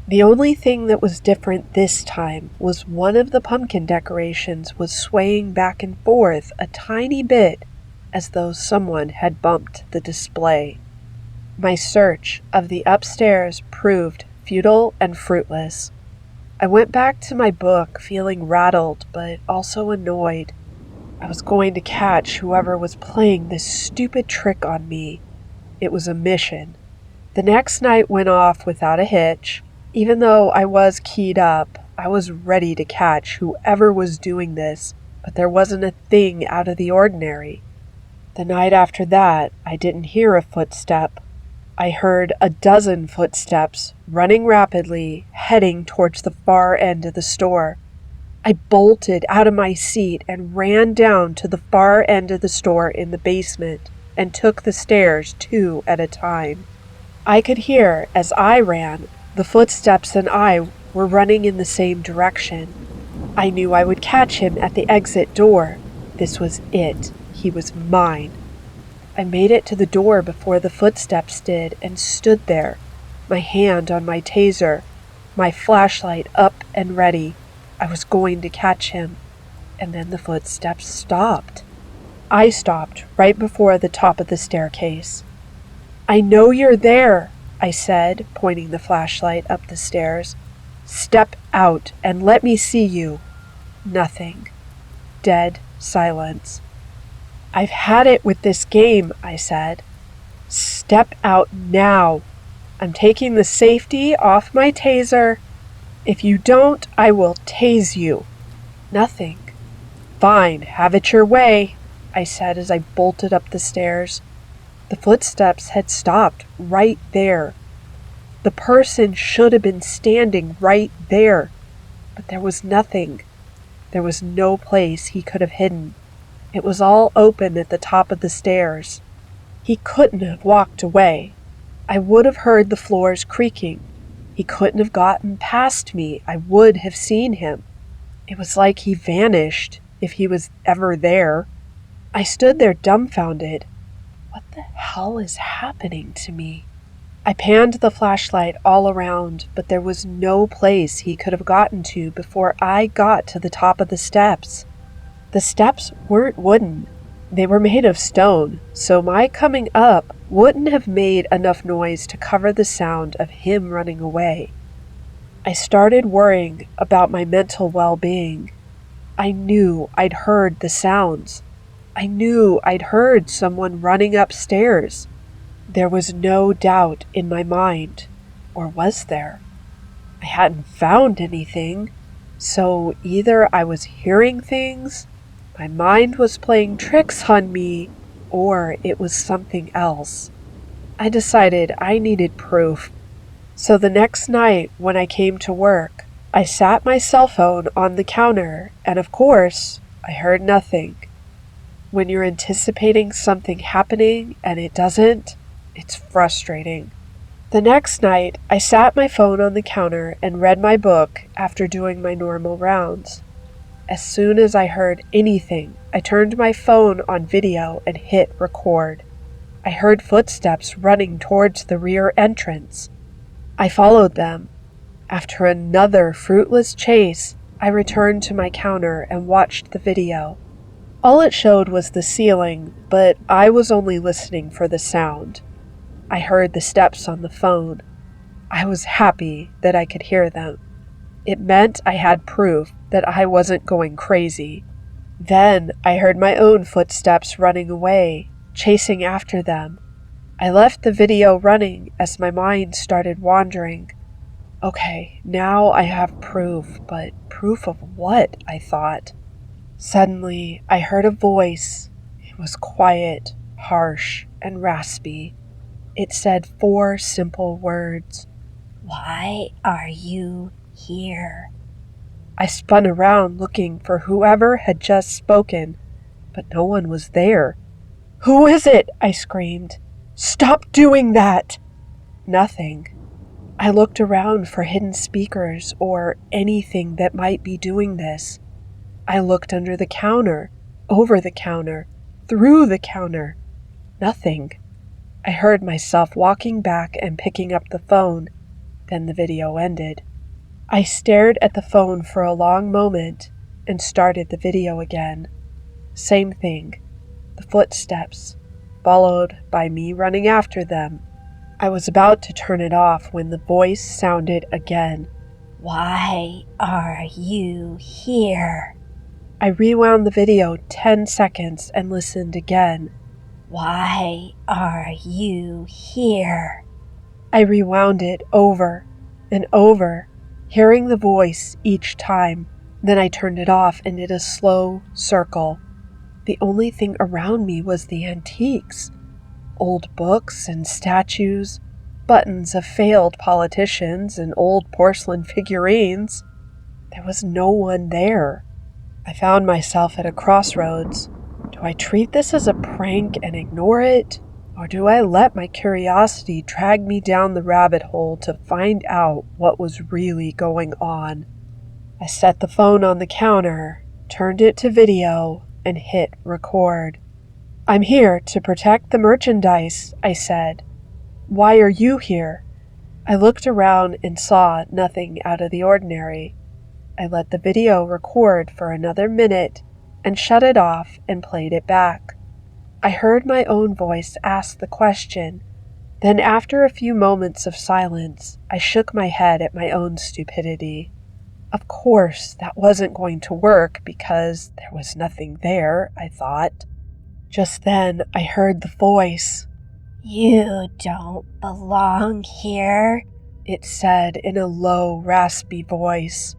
The only thing that was different this time was one of the pumpkin decorations was swaying back and forth a tiny bit as though someone had bumped the display. My search of the upstairs proved futile and fruitless. I went back to my book feeling rattled but also annoyed. I was going to catch whoever was playing this stupid trick on me. It was a mission. The next night went off without a hitch. Even though I was keyed up, I was ready to catch whoever was doing this, but there wasn't a thing out of the ordinary. The night after that, I didn't hear a footstep. I heard a dozen footsteps running rapidly, heading towards the far end of the store. I bolted out of my seat and ran down to the far end of the store in the basement and took the stairs 2 at a time. I could hear, as I ran, the footsteps and I were running in the same direction. I knew I would catch him at the exit door. This was it. He was mine. I made it to the door before the footsteps did and stood there, my hand on my taser, my flashlight up and ready. I was going to catch him, and then the footsteps stopped. I stopped right before the top of the staircase. "I know you're there," I said, pointing the flashlight up the stairs. "Step out and let me see you." Nothing. Dead silence. "I've had it with this game," I said. "Step out now. I'm taking the safety off my taser. If you don't, I will tase you." Nothing. "Fine, have it your way." I said as I bolted up the stairs. The footsteps had stopped right there. The person should have been standing right there, but there was nothing. There was no place he could have hidden. It was all open at the top of the stairs. He couldn't have walked away. I would have heard the floors creaking. He couldn't have gotten past me. I would have seen him. It was like he vanished, if he was ever there. I stood there dumbfounded. What the hell is happening to me? I panned the flashlight all around, but there was no place he could have gotten to before I got to the top of the steps. The steps weren't wooden. They were made of stone, so my coming up wouldn't have made enough noise to cover the sound of him running away. I started worrying about my mental well-being. I knew I'd heard the sounds. I knew I'd heard someone running upstairs. There was no doubt in my mind, or was there? I hadn't found anything, so either I was hearing things, my mind was playing tricks on me, or it was something else. I decided I needed proof. So the next night when I came to work, I sat my cell phone on the counter, and of course, I heard nothing. When you're anticipating something happening and it doesn't, it's frustrating. The next night, I sat my phone on the counter and read my book after doing my normal rounds. As soon as I heard anything, I turned my phone on video and hit record. I heard footsteps running towards the rear entrance. I followed them. After another fruitless chase, I returned to my counter and watched the video. All it showed was the ceiling, but I was only listening for the sound. I heard the steps on the phone. I was happy that I could hear them. It meant I had proof that I wasn't going crazy. Then I heard my own footsteps running away, chasing after them. I left the video running as my mind started wandering. Okay, now I have proof, but proof of what? I thought. Suddenly, I heard a voice. It was quiet, harsh, and raspy. It said 4 simple words. Why are you here? I spun around looking for whoever had just spoken, but no one was there. Who is it? I screamed. Stop doing that! Nothing. I looked around for hidden speakers or anything that might be doing this. I looked under the counter, over the counter, through the counter. Nothing. I heard myself walking back and picking up the phone. Then the video ended. I stared at the phone for a long moment and started the video again. Same thing. The footsteps, followed by me running after them. I was about to turn it off when the voice sounded again. Why are you here? I rewound the video 10 seconds and listened again. Why are you here? I rewound it over and over, hearing the voice each time. Then I turned it off and did a slow circle. The only thing around me was the antiques. Old books and statues, buttons of failed politicians, and old porcelain figurines. There was no one there. I found myself at a crossroads. Do I treat this as a prank and ignore it? Or do I let my curiosity drag me down the rabbit hole to find out what was really going on? I set the phone on the counter, turned it to video, and hit record. I'm here to protect the merchandise, I said. Why are you here? I looked around and saw nothing out of the ordinary. I let the video record for another minute and shut it off and played it back. I heard my own voice ask the question. Then after a few moments of silence, I shook my head at my own stupidity. Of course, that wasn't going to work because there was nothing there, I thought. Just then, I heard the voice. You don't belong here, it said in a low, raspy voice.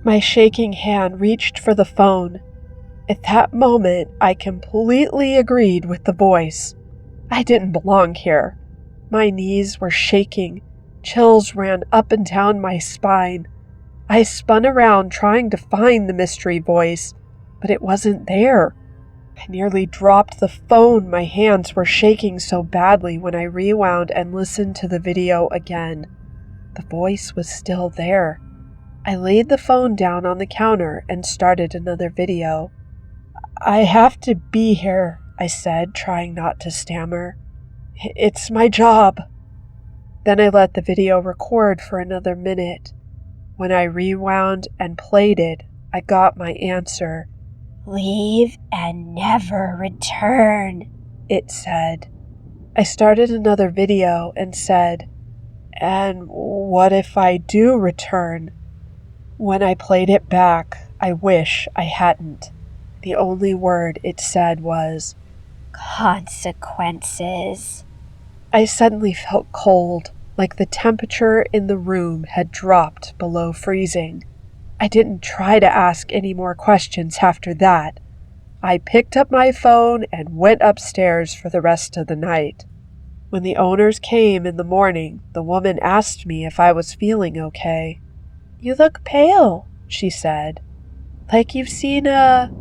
My shaking hand reached for the phone. At that moment, I completely agreed with the voice. I didn't belong here. My knees were shaking. Chills ran up and down my spine. I spun around trying to find the mystery voice, but it wasn't there. I nearly dropped the phone. My hands were shaking so badly when I rewound and listened to the video again. The voice was still there. I laid the phone down on the counter and started another video. "I have to be here," I said, trying not to stammer. "It's my job." Then I let the video record for another minute. When I rewound and played it, I got my answer. "Leave and never return," it said. I started another video and said, "And what if I do return?" When I played it back, I wish I hadn't. The only word it said was, "Consequences." I suddenly felt cold, like the temperature in the room had dropped below freezing. I didn't try to ask any more questions after that. I picked up my phone and went upstairs for the rest of the night. When the owners came in the morning, the woman asked me if I was feeling okay. "You look pale," she said. "Like you've seen a—"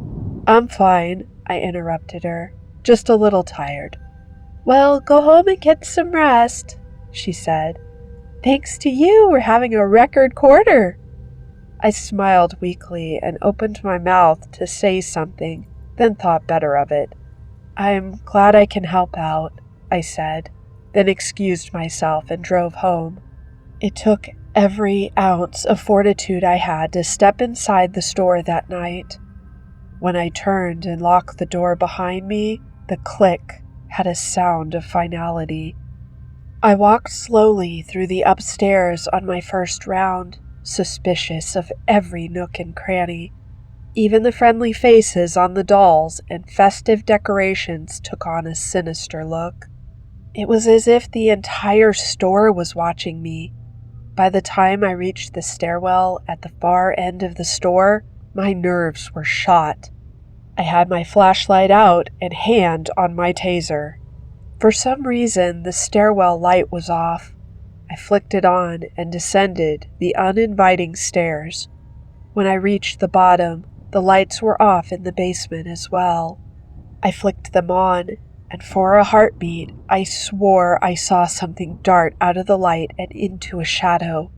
"I'm fine," I interrupted her. "Just a little tired." "Well, go home and get some rest," she said. "Thanks to you, we're having a record quarter." I smiled weakly and opened my mouth to say something, then thought better of it. "I'm glad I can help out," I said, then excused myself and drove home. It took every ounce of fortitude I had to step inside the store that night. When I turned and locked the door behind me, the click had a sound of finality. I walked slowly through the upstairs on my first round, suspicious of every nook and cranny. Even the friendly faces on the dolls and festive decorations took on a sinister look. It was as if the entire store was watching me. By the time I reached the stairwell at the far end of the store, my nerves were shot. I had my flashlight out and hand on my taser. For some reason, the stairwell light was off. I flicked it on and descended the uninviting stairs. When I reached the bottom, the lights were off in the basement as well. I flicked them on, and for a heartbeat, I swore I saw something dart out of the light and into a shadow.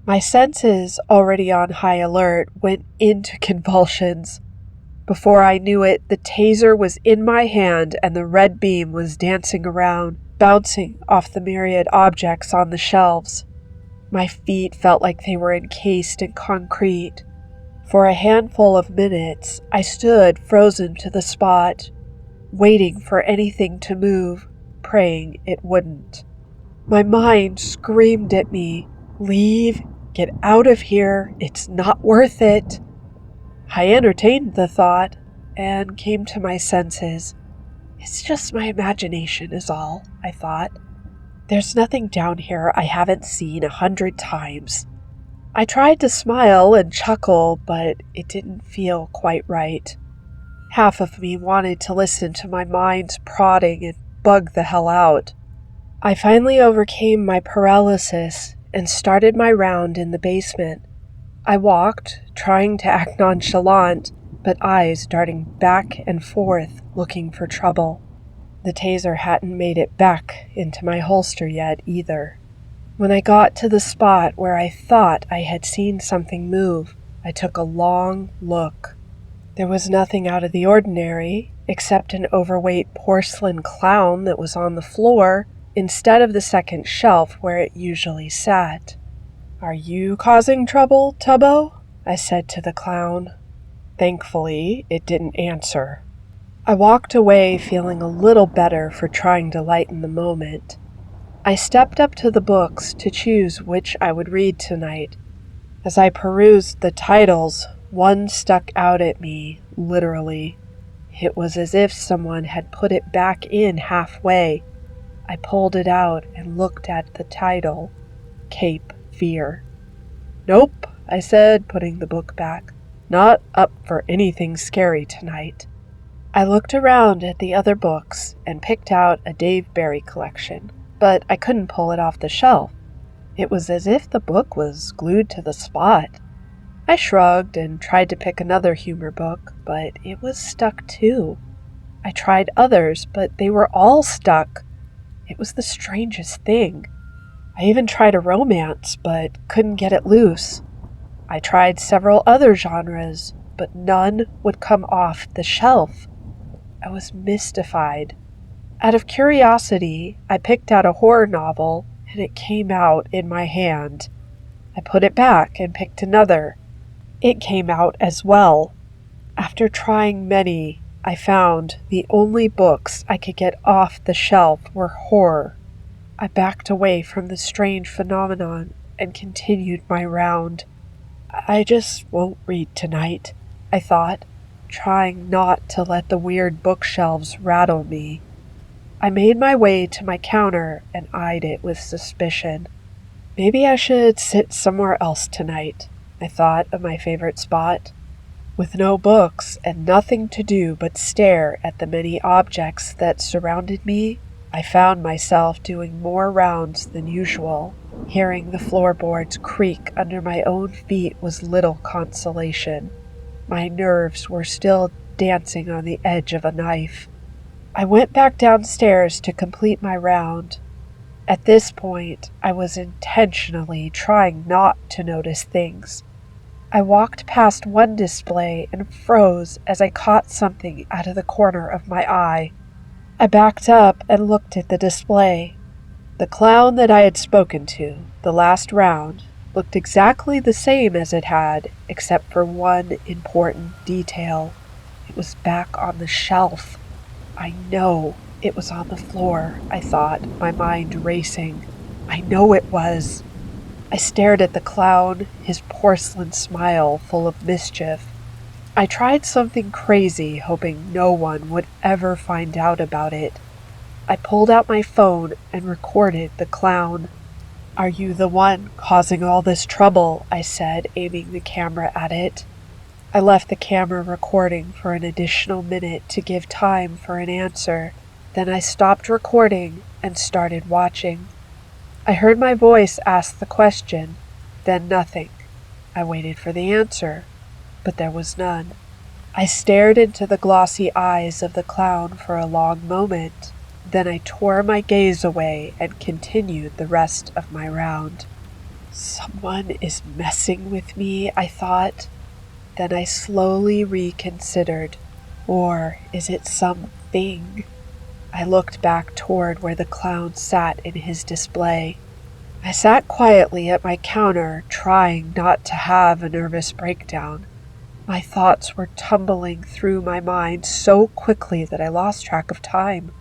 My senses, already on high alert, went into convulsions. Before I knew it, the taser was in my hand and the red beam was dancing around, bouncing off the myriad objects on the shelves. My feet felt like they were encased in concrete. For a handful of minutes, I stood frozen to the spot, waiting for anything to move, praying it wouldn't. My mind screamed at me, "Leave, get out of here, it's not worth it." I entertained the thought and came to my senses. It's just my imagination is all, I thought. There's nothing down here I haven't seen 100 times. I tried to smile and chuckle, but it didn't feel quite right. Half of me wanted to listen to my mind's prodding and bug the hell out. I finally overcame my paralysis and started my round in the basement. I walked, trying to act nonchalant, but eyes darting back and forth, looking for trouble. The taser hadn't made it back into my holster yet, either. When I got to the spot where I thought I had seen something move, I took a long look. There was nothing out of the ordinary, except an overweight porcelain clown that was on the floor instead of the second shelf where it usually sat. "Are you causing trouble, Tubbo?" I said to the clown. Thankfully, it didn't answer. I walked away feeling a little better for trying to lighten the moment. I stepped up to the books to choose which I would read tonight. As I perused the titles, one stuck out at me, literally. It was as if someone had put it back in halfway. I pulled it out and looked at the title, Cape Fear. "Nope," I said, putting the book back. Not up for anything scary tonight. I looked around at the other books and picked out a Dave Barry collection, but I couldn't pull it off the shelf. It was as if the book was glued to the spot. I shrugged and tried to pick another humor book, but it was stuck too. I tried others, but they were all stuck. It was the strangest thing. I even tried a romance, but couldn't get it loose. I tried several other genres, but none would come off the shelf. I was mystified. Out of curiosity, I picked out a horror novel, and it came out in my hand. I put it back and picked another. It came out as well. After trying many, I found the only books I could get off the shelf were horror. I backed away from the strange phenomenon and continued my round. I just won't read tonight, I thought, trying not to let the weird bookshelves rattle me. I made my way to my counter and eyed it with suspicion. Maybe I should sit somewhere else tonight, I thought of my favorite spot. With no books and nothing to do but stare at the many objects that surrounded me, I found myself doing more rounds than usual. Hearing the floorboards creak under my own feet was little consolation. My nerves were still dancing on the edge of a knife. I went back downstairs to complete my round. At this point, I was intentionally trying not to notice things. I walked past one display and froze as I caught something out of the corner of my eye. I backed up and looked at the display. The clown that I had spoken to the last round looked exactly the same as it had, except for one important detail. It was back on the shelf. I know it was on the floor, I thought, my mind racing. I know it was. I stared at the clown, his porcelain smile full of mischief. I tried something crazy, hoping no one would ever find out about it. I pulled out my phone and recorded the clown. "Are you the one causing all this trouble?" I said, aiming the camera at it. I left the camera recording for an additional minute to give time for an answer. Then I stopped recording and started watching. I heard my voice ask the question, then nothing. I waited for the answer, but there was none. I stared into the glossy eyes of the clown for a long moment. Then I tore my gaze away and continued the rest of my round. Someone is messing with me, I thought. Then I slowly reconsidered. Or is it something? I looked back toward where the clown sat in his display. I sat quietly at my counter, trying not to have a nervous breakdown. My thoughts were tumbling through my mind so quickly that I lost track of time.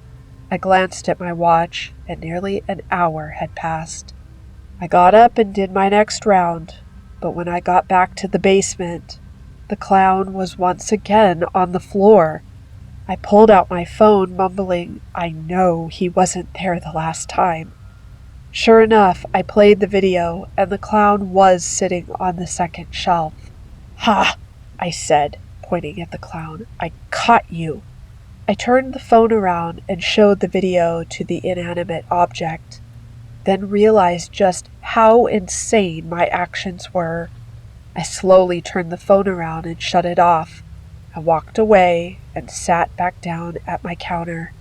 I glanced at my watch, and nearly an hour had passed. I got up and did my next round, but when I got back to the basement, the clown was once again on the floor. I pulled out my phone, mumbling, I know he wasn't there the last time. Sure enough, I played the video, and the clown was sitting on the second shelf. "Ha!" I said, pointing at the clown. "I caught you." I turned the phone around and showed the video to the inanimate object, then realized just how insane my actions were. I slowly turned the phone around and shut it off. I walked away and sat back down at my counter.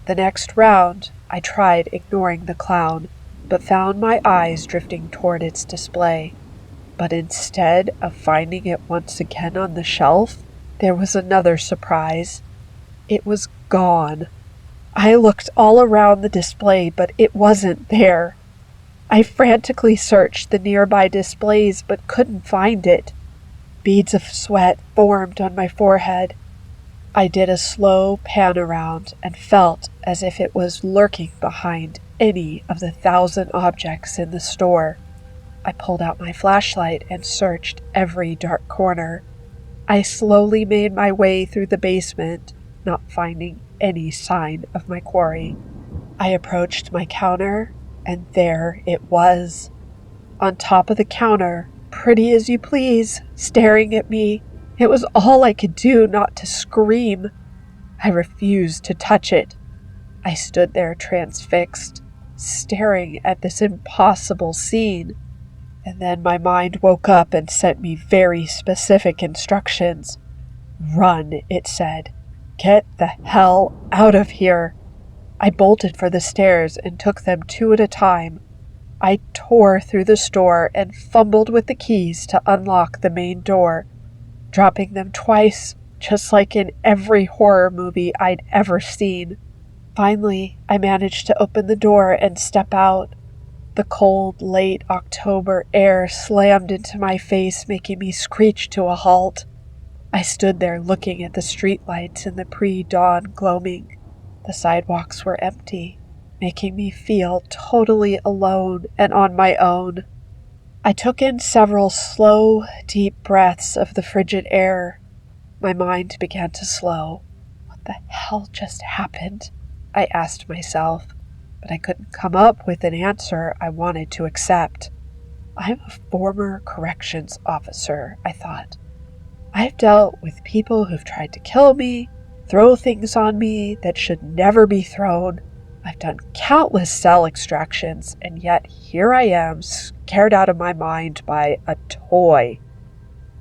The next round, I tried ignoring the clown, but found my eyes drifting toward its display. But instead of finding it once again on the shelf, there was another surprise. It was gone. I looked all around the display, but it wasn't there. I frantically searched the nearby displays, but couldn't find it. Beads of sweat formed on my forehead. I did a slow pan around and felt as if it was lurking behind any of the 1,000 objects in the store. I pulled out my flashlight and searched every dark corner. I slowly made my way through the basement, not finding any sign of my quarry. I approached my counter, and there it was. On top of the counter, pretty as you please, staring at me. It was all I could do not to scream. I refused to touch it. I stood there transfixed, staring at this impossible scene. And then my mind woke up and sent me very specific instructions. Run, it said. Get the hell out of here. I bolted for the stairs and took them 2 at a time. I tore through the store and fumbled with the keys to unlock the main door, dropping them twice, just like in every horror movie I'd ever seen. Finally, I managed to open the door and step out. The cold, late October air slammed into my face, making me screech to a halt. I stood there looking at the streetlights in the pre-dawn gloaming. The sidewalks were empty, making me feel totally alone and on my own. I took in several slow, deep breaths of the frigid air. My mind began to slow. What the hell just happened? I asked myself, but I couldn't come up with an answer I wanted to accept. I'm a former corrections officer, I thought. I've dealt with people who've tried to kill me, throw things on me that should never be thrown. I've done countless cell extractions, and yet here I am, scared out of my mind by a toy.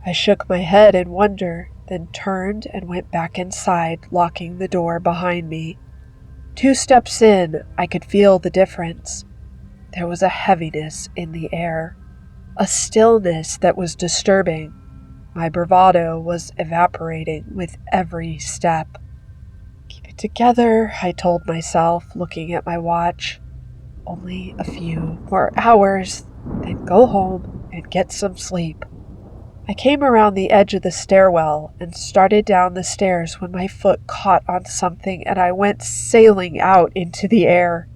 I shook my head in wonder, then turned and went back inside, locking the door behind me. 2 steps in, I could feel the difference. There was a heaviness in the air, a stillness that was disturbing. My bravado was evaporating with every step. Keep it together, I told myself, looking at my watch. Only a few more hours, then go home and get some sleep. I came around the edge of the stairwell and started down the stairs when my foot caught on something and I went sailing out into the air.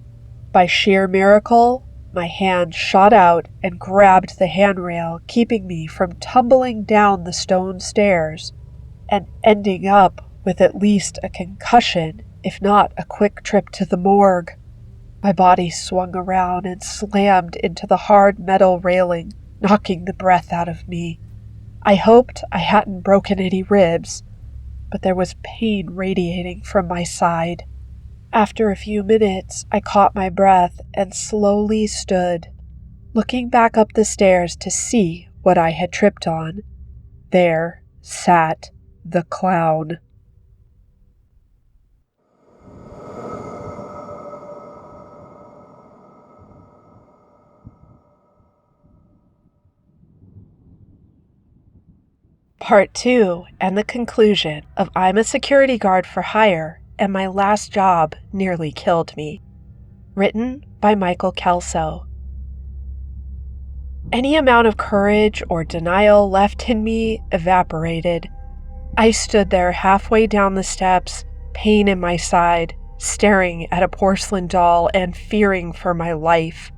By sheer miracle, my hand shot out and grabbed the handrail, keeping me from tumbling down the stone stairs and ending up with at least a concussion, if not a quick trip to the morgue. My body swung around and slammed into the hard metal railing, knocking the breath out of me. I hoped I hadn't broken any ribs, but there was pain radiating from my side. After a few minutes, I caught my breath and slowly stood, looking back up the stairs to see what I had tripped on. There sat the clown. Part 2 and the conclusion of I'm a Security Guard for Hire and My Last Job Nearly Killed Me. Written by Michael Kelso. Any amount of courage or denial left in me evaporated. I stood there halfway down the steps, pain in my side, staring at a porcelain doll and fearing for my life.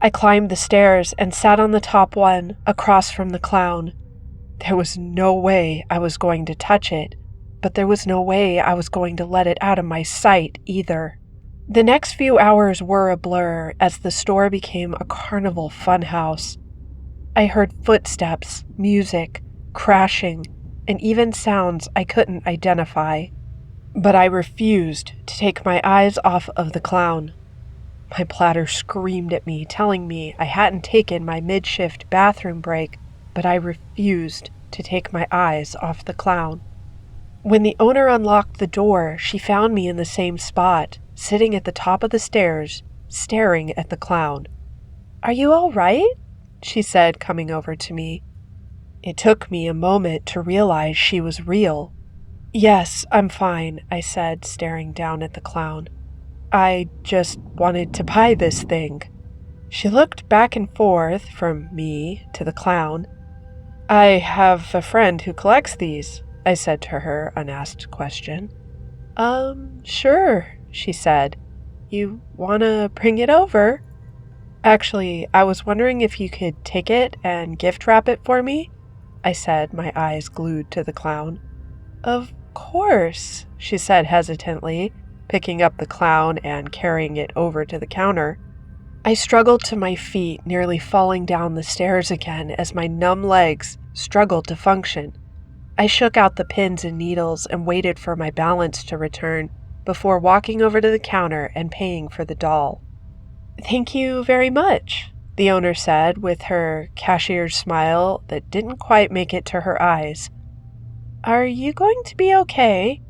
I climbed the stairs and sat on the top one, across from the clown. There was no way I was going to touch it, but there was no way I was going to let it out of my sight either. The next few hours were a blur as the store became a carnival funhouse. I heard footsteps, music, crashing, and even sounds I couldn't identify. But I refused to take my eyes off of the clown. My platter screamed at me, telling me I hadn't taken my mid-shift bathroom break, but I refused to take my eyes off the clown. When the owner unlocked the door, she found me in the same spot, sitting at the top of the stairs, staring at the clown. "Are you all right?" she said, coming over to me. It took me a moment to realize she was real. "Yes, I'm fine," I said, staring down at the clown. "I just wanted to buy this thing." She looked back and forth from me to the clown. "I have a friend who collects these," I said to her unasked question. Sure," she said. "You wanna bring it over?" "Actually, I was wondering if you could take it and gift wrap it for me," I said, my eyes glued to the clown. "Of course," she said hesitantly, picking up the clown and carrying it over to the counter. I struggled to my feet, nearly falling down the stairs again as my numb legs struggled to function. I shook out the pins and needles and waited for my balance to return before walking over to the counter and paying for the doll. "Thank you very much," the owner said with her cashier's smile that didn't quite make it to her eyes. "Are you going to be okay?"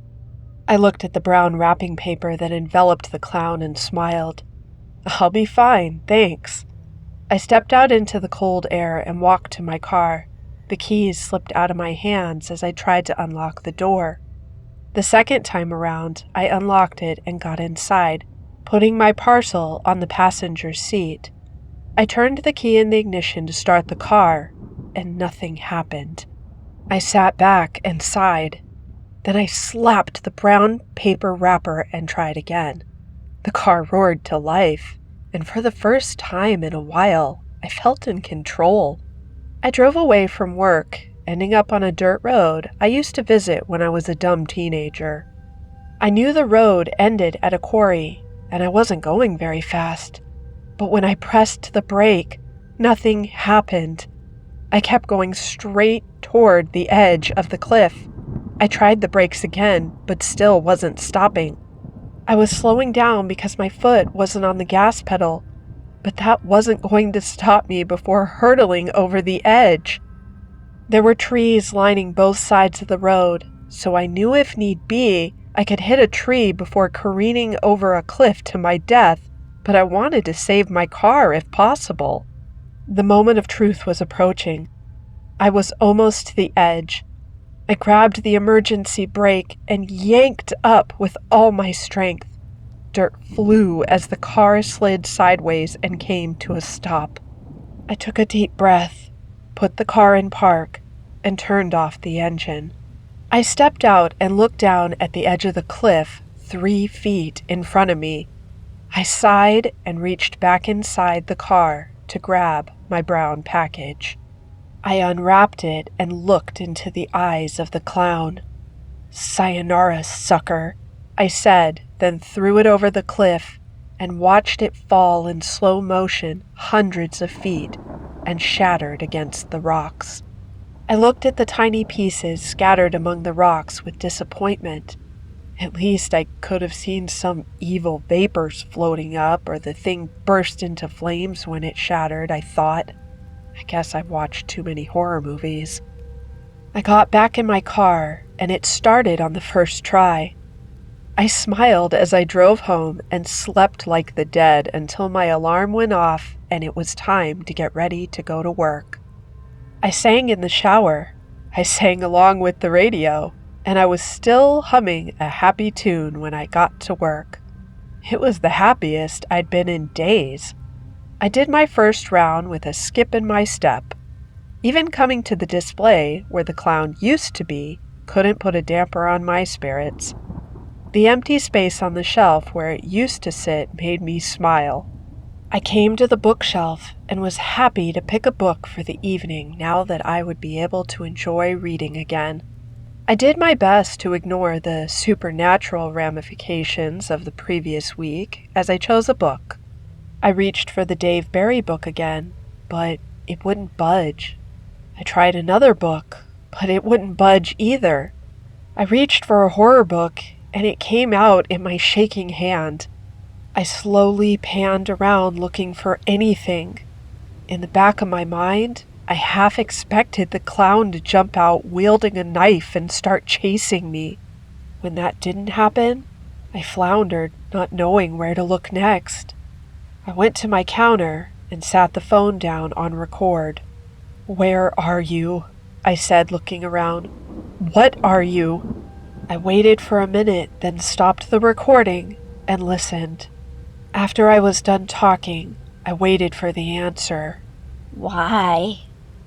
I looked at the brown wrapping paper that enveloped the clown and smiled. "I'll be fine, thanks." I stepped out into the cold air and walked to my car. The keys slipped out of my hands as I tried to unlock the door. The second time around, I unlocked it and got inside, putting my parcel on the passenger seat. I turned the key in the ignition to start the car, and nothing happened. I sat back and sighed. Then I slapped the brown paper wrapper and tried again. The car roared to life, and for the first time in a while, I felt in control. I drove away from work, ending up on a dirt road I used to visit when I was a dumb teenager. I knew the road ended at a quarry, and I wasn't going very fast. But when I pressed the brake, nothing happened. I kept going straight toward the edge of the cliff. I tried the brakes again, but still wasn't stopping. I was slowing down because my foot wasn't on the gas pedal, but that wasn't going to stop me before hurtling over the edge. There were trees lining both sides of the road, so I knew if need be, I could hit a tree before careening over a cliff to my death, but I wanted to save my car if possible. The moment of truth was approaching. I was almost to the edge. I grabbed the emergency brake and yanked up with all my strength. Dirt flew as the car slid sideways and came to a stop. I took a deep breath, put the car in park, and turned off the engine. I stepped out and looked down at the edge of the cliff 3 feet in front of me. I sighed and reached back inside the car to grab my brown package. I unwrapped it and looked into the eyes of the clown. "Sayonara, sucker," I said, then threw it over the cliff and watched it fall in slow motion hundreds of feet and shattered against the rocks. I looked at the tiny pieces scattered among the rocks with disappointment. At least I could have seen some evil vapors floating up, or the thing burst into flames when it shattered, I thought. I guess I've watched too many horror movies. I got back in my car, and it started on the first try. I smiled as I drove home and slept like the dead until my alarm went off and it was time to get ready to go to work. I sang in the shower. I sang along with the radio, and I was still humming a happy tune when I got to work. It was the happiest I'd been in days. I did my first round with a skip in my step. Even coming to the display where the clown used to be couldn't put a damper on my spirits. The empty space on the shelf where it used to sit made me smile. I came to the bookshelf and was happy to pick a book for the evening now that I would be able to enjoy reading again. I did my best to ignore the supernatural ramifications of the previous week as I chose a book. I reached for the Dave Barry book again, but it wouldn't budge. I tried another book, but it wouldn't budge either. I reached for a horror book, and it came out in my shaking hand. I slowly panned around looking for anything. In the back of my mind, I half expected the clown to jump out wielding a knife and start chasing me. When that didn't happen, I floundered, not knowing where to look next. I went to my counter and sat the phone down on record. "Where are you?" I said, looking around. "What are you?" I waited for a minute, then stopped the recording and listened. After I was done talking, I waited for the answer. Why?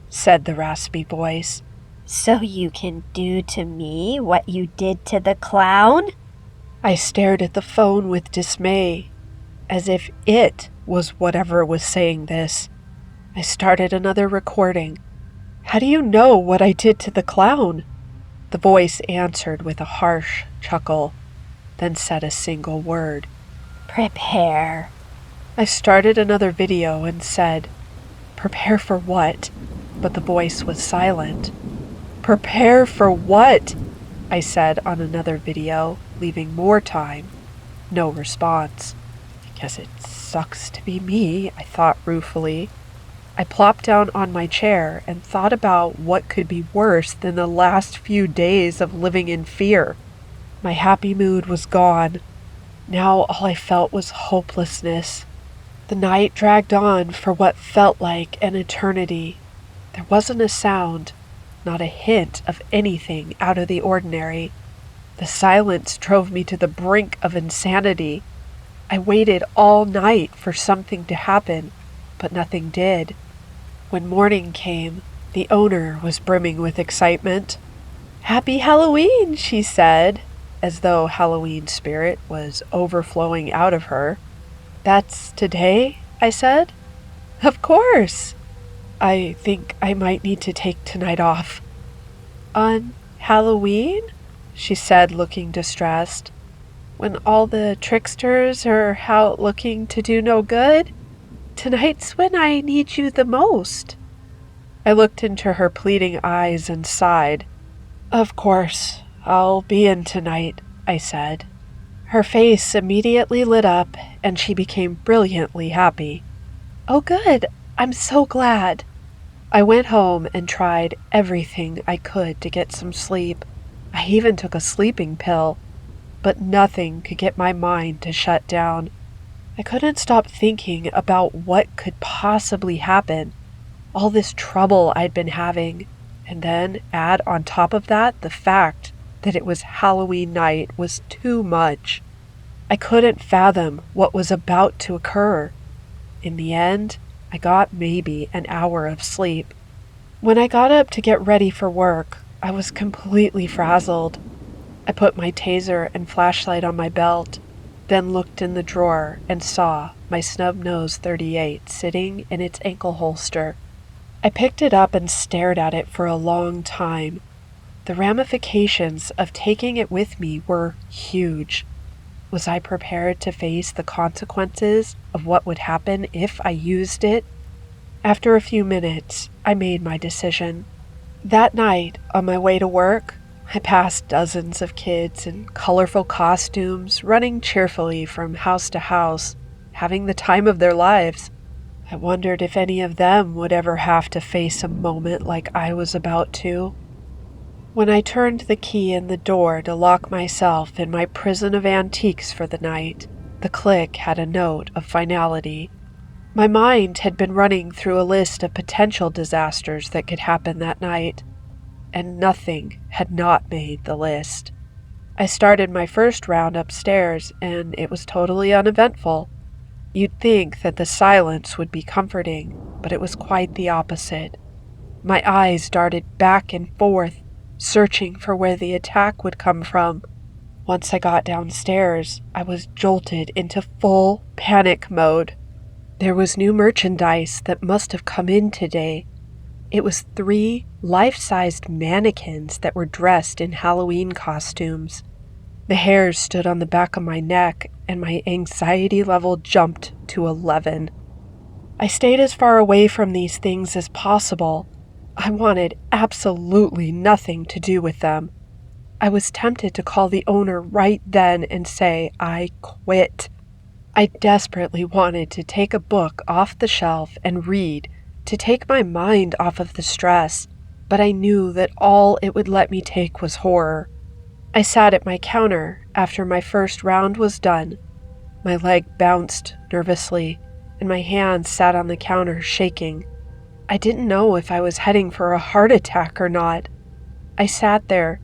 Said the raspy voice. So you can do to me what you did to the clown? I stared at the phone with dismay, as if it was whatever was saying this. I started another recording. "How do you know what I did to the clown?" The voice answered with a harsh chuckle, then said a single word. Prepare. I started another video and said, "Prepare for what?" But the voice was silent. "Prepare for what?" I said on another video, leaving more time. No response. I guess it sucks to be me, I thought ruefully. I plopped down on my chair and thought about what could be worse than the last few days of living in fear. My happy mood was gone. Now all I felt was hopelessness. The night dragged on for what felt like an eternity. There wasn't a sound, not a hint of anything out of the ordinary. The silence drove me to the brink of insanity. I waited all night for something to happen, but nothing did. When morning came, the owner was brimming with excitement. "Happy Halloween," she said, as though Halloween spirit was overflowing out of her. "That's today?" I said. "Of course. I think I might need to take tonight off." "On Halloween?" she said, looking distressed. "When all the tricksters are out looking to do no good? Tonight's when I need you the most." I looked into her pleading eyes and sighed. "Of course, I'll be in tonight," I said. Her face immediately lit up, and she became brilliantly happy. "Oh, good. I'm so glad." I went home and tried everything I could to get some sleep. I even took a sleeping pill, but nothing could get my mind to shut down. I couldn't stop thinking about what could possibly happen, all this trouble I'd been having, and then add on top of that the fact that it was Halloween night was too much. I couldn't fathom what was about to occur. In the end, I got maybe an hour of sleep. When I got up to get ready for work, I was completely frazzled. I put my taser and flashlight on my belt, then looked in the drawer and saw my snub-nosed .38 sitting in its ankle holster. I picked it up and stared at it for a long time. The ramifications of taking it with me were huge. Was I prepared to face the consequences of what would happen if I used it? After a few minutes, I made my decision. That night, on my way to work, I passed dozens of kids in colorful costumes running cheerfully from house to house, having the time of their lives. I wondered if any of them would ever have to face a moment like I was about to. When I turned the key in the door to lock myself in my prison of antiques for the night, the click had a note of finality. My mind had been running through a list of potential disasters that could happen that night, and nothing had not made the list. I started my first round upstairs, and it was totally uneventful. You'd think that the silence would be comforting, but it was quite the opposite. My eyes darted back and forth, searching for where the attack would come from. Once I got downstairs, I was jolted into full panic mode. There was new merchandise that must have come in today. It was 3 life-sized mannequins that were dressed in Halloween costumes. The hairs stood on the back of my neck, and my anxiety level jumped to 11. I stayed as far away from these things as possible. I wanted absolutely nothing to do with them. I was tempted to call the owner right then and say I quit. I desperately wanted to take a book off the shelf and read, to take my mind off of the stress, but I knew that all it would let me take was horror. I sat at my counter after my first round was done. My leg bounced nervously, and my hands sat on the counter shaking. I didn't know if I was heading for a heart attack or not. I sat there,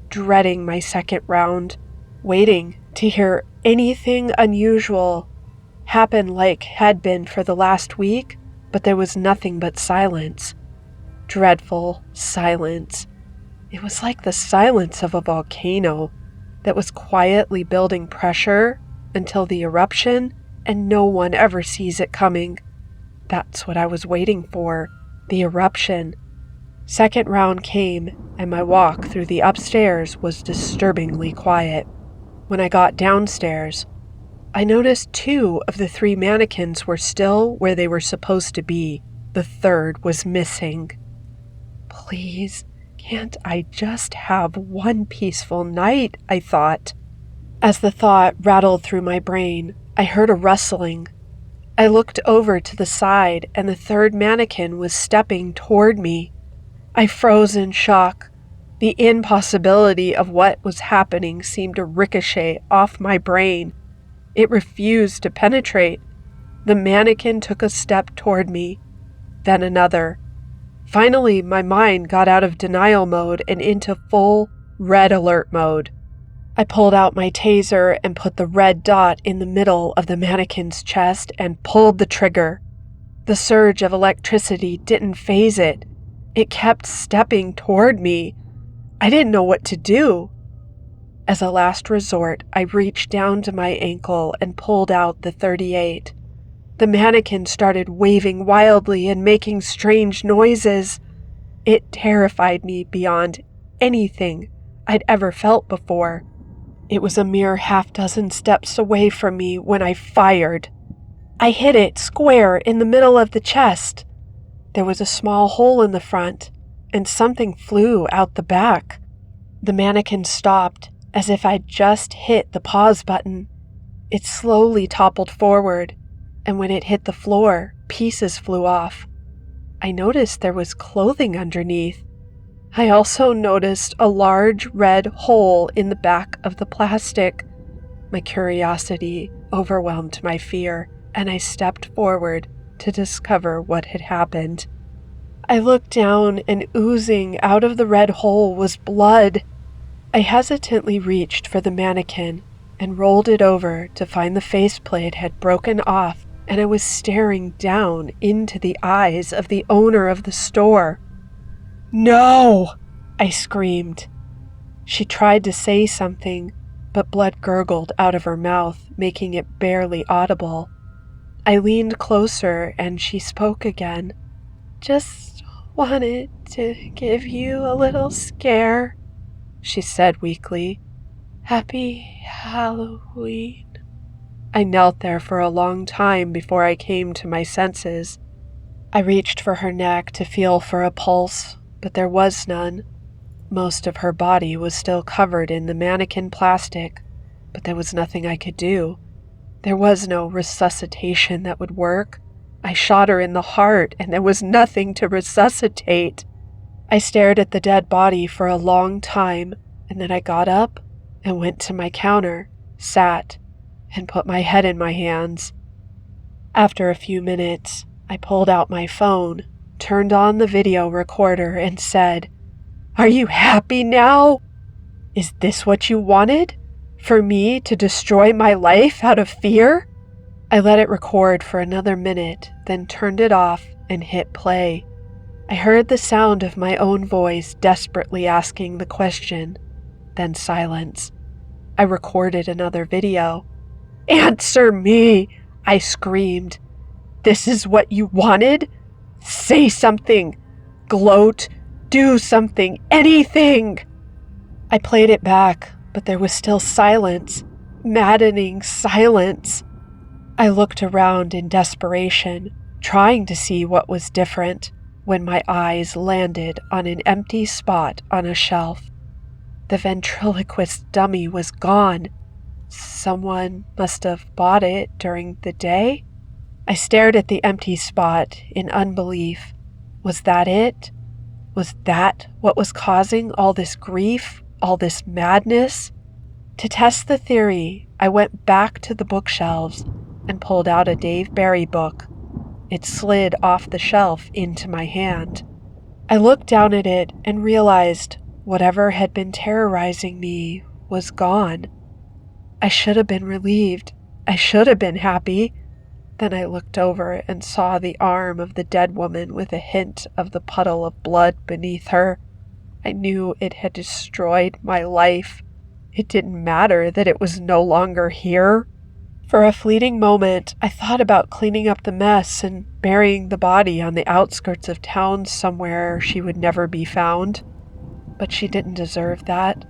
dreading my second round, waiting to hear anything unusual happen like had been for the last week, but there was nothing but silence. Dreadful silence. It was like the silence of a volcano that was quietly building pressure until the eruption, and no one ever sees it coming. That's what I was waiting for, the eruption. Second round came, and my walk through the upstairs was disturbingly quiet. When I got downstairs, I noticed 2 of the 3 mannequins were still where they were supposed to be. The third was missing. Please, can't I just have one peaceful night? I thought. As the thought rattled through my brain, I heard a rustling. I looked over to the side, and the third mannequin was stepping toward me. I froze in shock. The impossibility of what was happening seemed to ricochet off my brain. It refused to penetrate. The mannequin took a step toward me, then another. Finally, my mind got out of denial mode and into full red alert mode. I pulled out my taser and put the red dot in the middle of the mannequin's chest and pulled the trigger. The surge of electricity didn't faze it. It kept stepping toward me. I didn't know what to do. As a last resort, I reached down to my ankle and pulled out the .38. The mannequin started waving wildly and making strange noises. It terrified me beyond anything I'd ever felt before. It was a mere 6 steps away from me when I fired. I hit it square in the middle of the chest. There was a small hole in the front, and something flew out the back. The mannequin stopped, as if I'd just hit the pause button. It slowly toppled forward, and when it hit the floor, pieces flew off. I noticed there was clothing underneath. I also noticed a large red hole in the back of the plastic. My curiosity overwhelmed my fear, and I stepped forward to discover what had happened. I looked down, and oozing out of the red hole was blood. I hesitantly reached for the mannequin and rolled it over to find the faceplate had broken off, and I was staring down into the eyes of the owner of the store. "No!" I screamed. She tried to say something, but blood gurgled out of her mouth, making it barely audible. I leaned closer, and she spoke again. "Just wanted to give you a little scare," she said weakly. "Happy Halloween." I knelt there for a long time before I came to my senses. I reached for her neck to feel for a pulse, but there was none. Most of her body was still covered in the mannequin plastic, but there was nothing I could do. There was no resuscitation that would work. I shot her in the heart, and there was nothing to resuscitate. I stared at the dead body for a long time, and then I got up and went to my counter, sat, and put my head in my hands. After a few minutes, I pulled out my phone, turned on the video recorder, and said, "Are you happy now? Is this what you wanted? For me to destroy my life out of fear?" I let it record for another minute, then turned it off and hit play. I heard the sound of my own voice desperately asking the question, then silence. I recorded another video. "Answer me!" I screamed. "This is what you wanted? Say something! Gloat! Do something! Anything!" I played it back, but there was still silence. Maddening silence. I looked around in desperation, trying to see what was different, when my eyes landed on an empty spot on a shelf. The ventriloquist dummy was gone. Someone must have bought it during the day. I stared at the empty spot in unbelief. Was that it? Was that what was causing all this grief, all this madness? To test the theory, I went back to the bookshelves and pulled out a Dave Barry book. It slid off the shelf into my hand. I looked down at it and realized whatever had been terrorizing me was gone. I should have been relieved. I should have been happy. Then I looked over and saw the arm of the dead woman with a hint of the puddle of blood beneath her. I knew it had destroyed my life. It didn't matter that it was no longer here. For a fleeting moment, I thought about cleaning up the mess and burying the body on the outskirts of town somewhere she would never be found. But she didn't deserve that.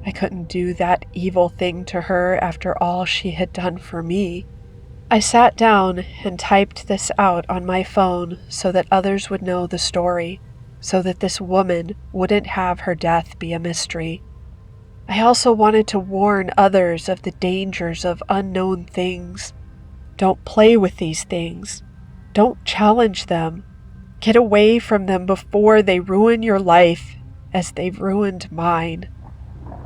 I couldn't do that evil thing to her after all she had done for me. I sat down and typed this out on my phone so that others would know the story, so that this woman wouldn't have her death be a mystery. I also wanted to warn others of the dangers of unknown things. Don't play with these things. Don't challenge them. Get away from them before they ruin your life, as they've ruined mine.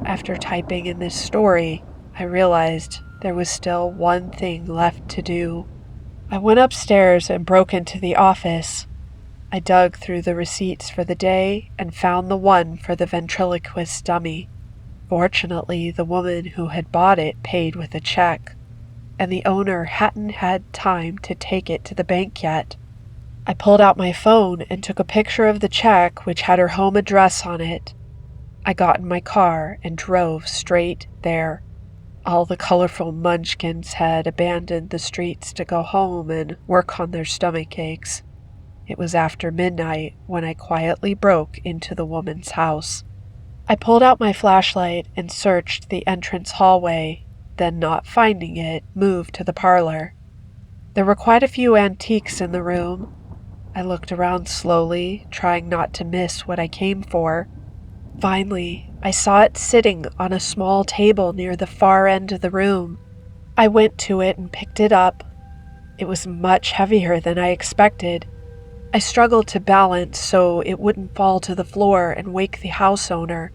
After typing in this story, I realized there was still one thing left to do. I went upstairs and broke into the office. I dug through the receipts for the day and found the one for the ventriloquist dummy. Fortunately, the woman who had bought it paid with a check, and the owner hadn't had time to take it to the bank yet. I pulled out my phone and took a picture of the check, which had her home address on it. I got in my car and drove straight there. All the colorful munchkins had abandoned the streets to go home and work on their stomach aches. It was after midnight when I quietly broke into the woman's house. I pulled out my flashlight and searched the entrance hallway, then not finding it, moved to the parlor. There were quite a few antiques in the room. I looked around slowly, trying not to miss what I came for. Finally, I saw it sitting on a small table near the far end of the room. I went to it and picked it up. It was much heavier than I expected. I struggled to balance so it wouldn't fall to the floor and wake the house owner.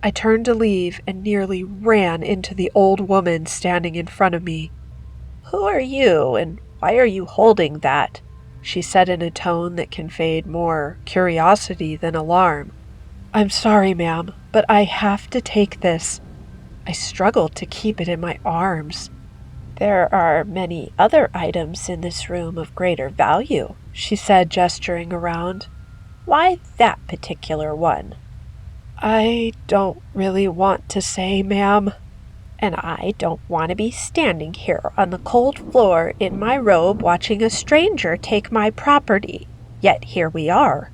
I turned to leave and nearly ran into the old woman standing in front of me. "Who are you, and why are you holding that?" she said in a tone that conveyed more curiosity than alarm. "I'm sorry, ma'am, but I have to take this." I struggled to keep it in my arms. "There are many other items in this room of greater value," she said, gesturing around. "Why that particular one?" "I don't really want to say, ma'am." "And I don't want to be standing here on the cold floor in my robe watching a stranger take my property. Yet here we are."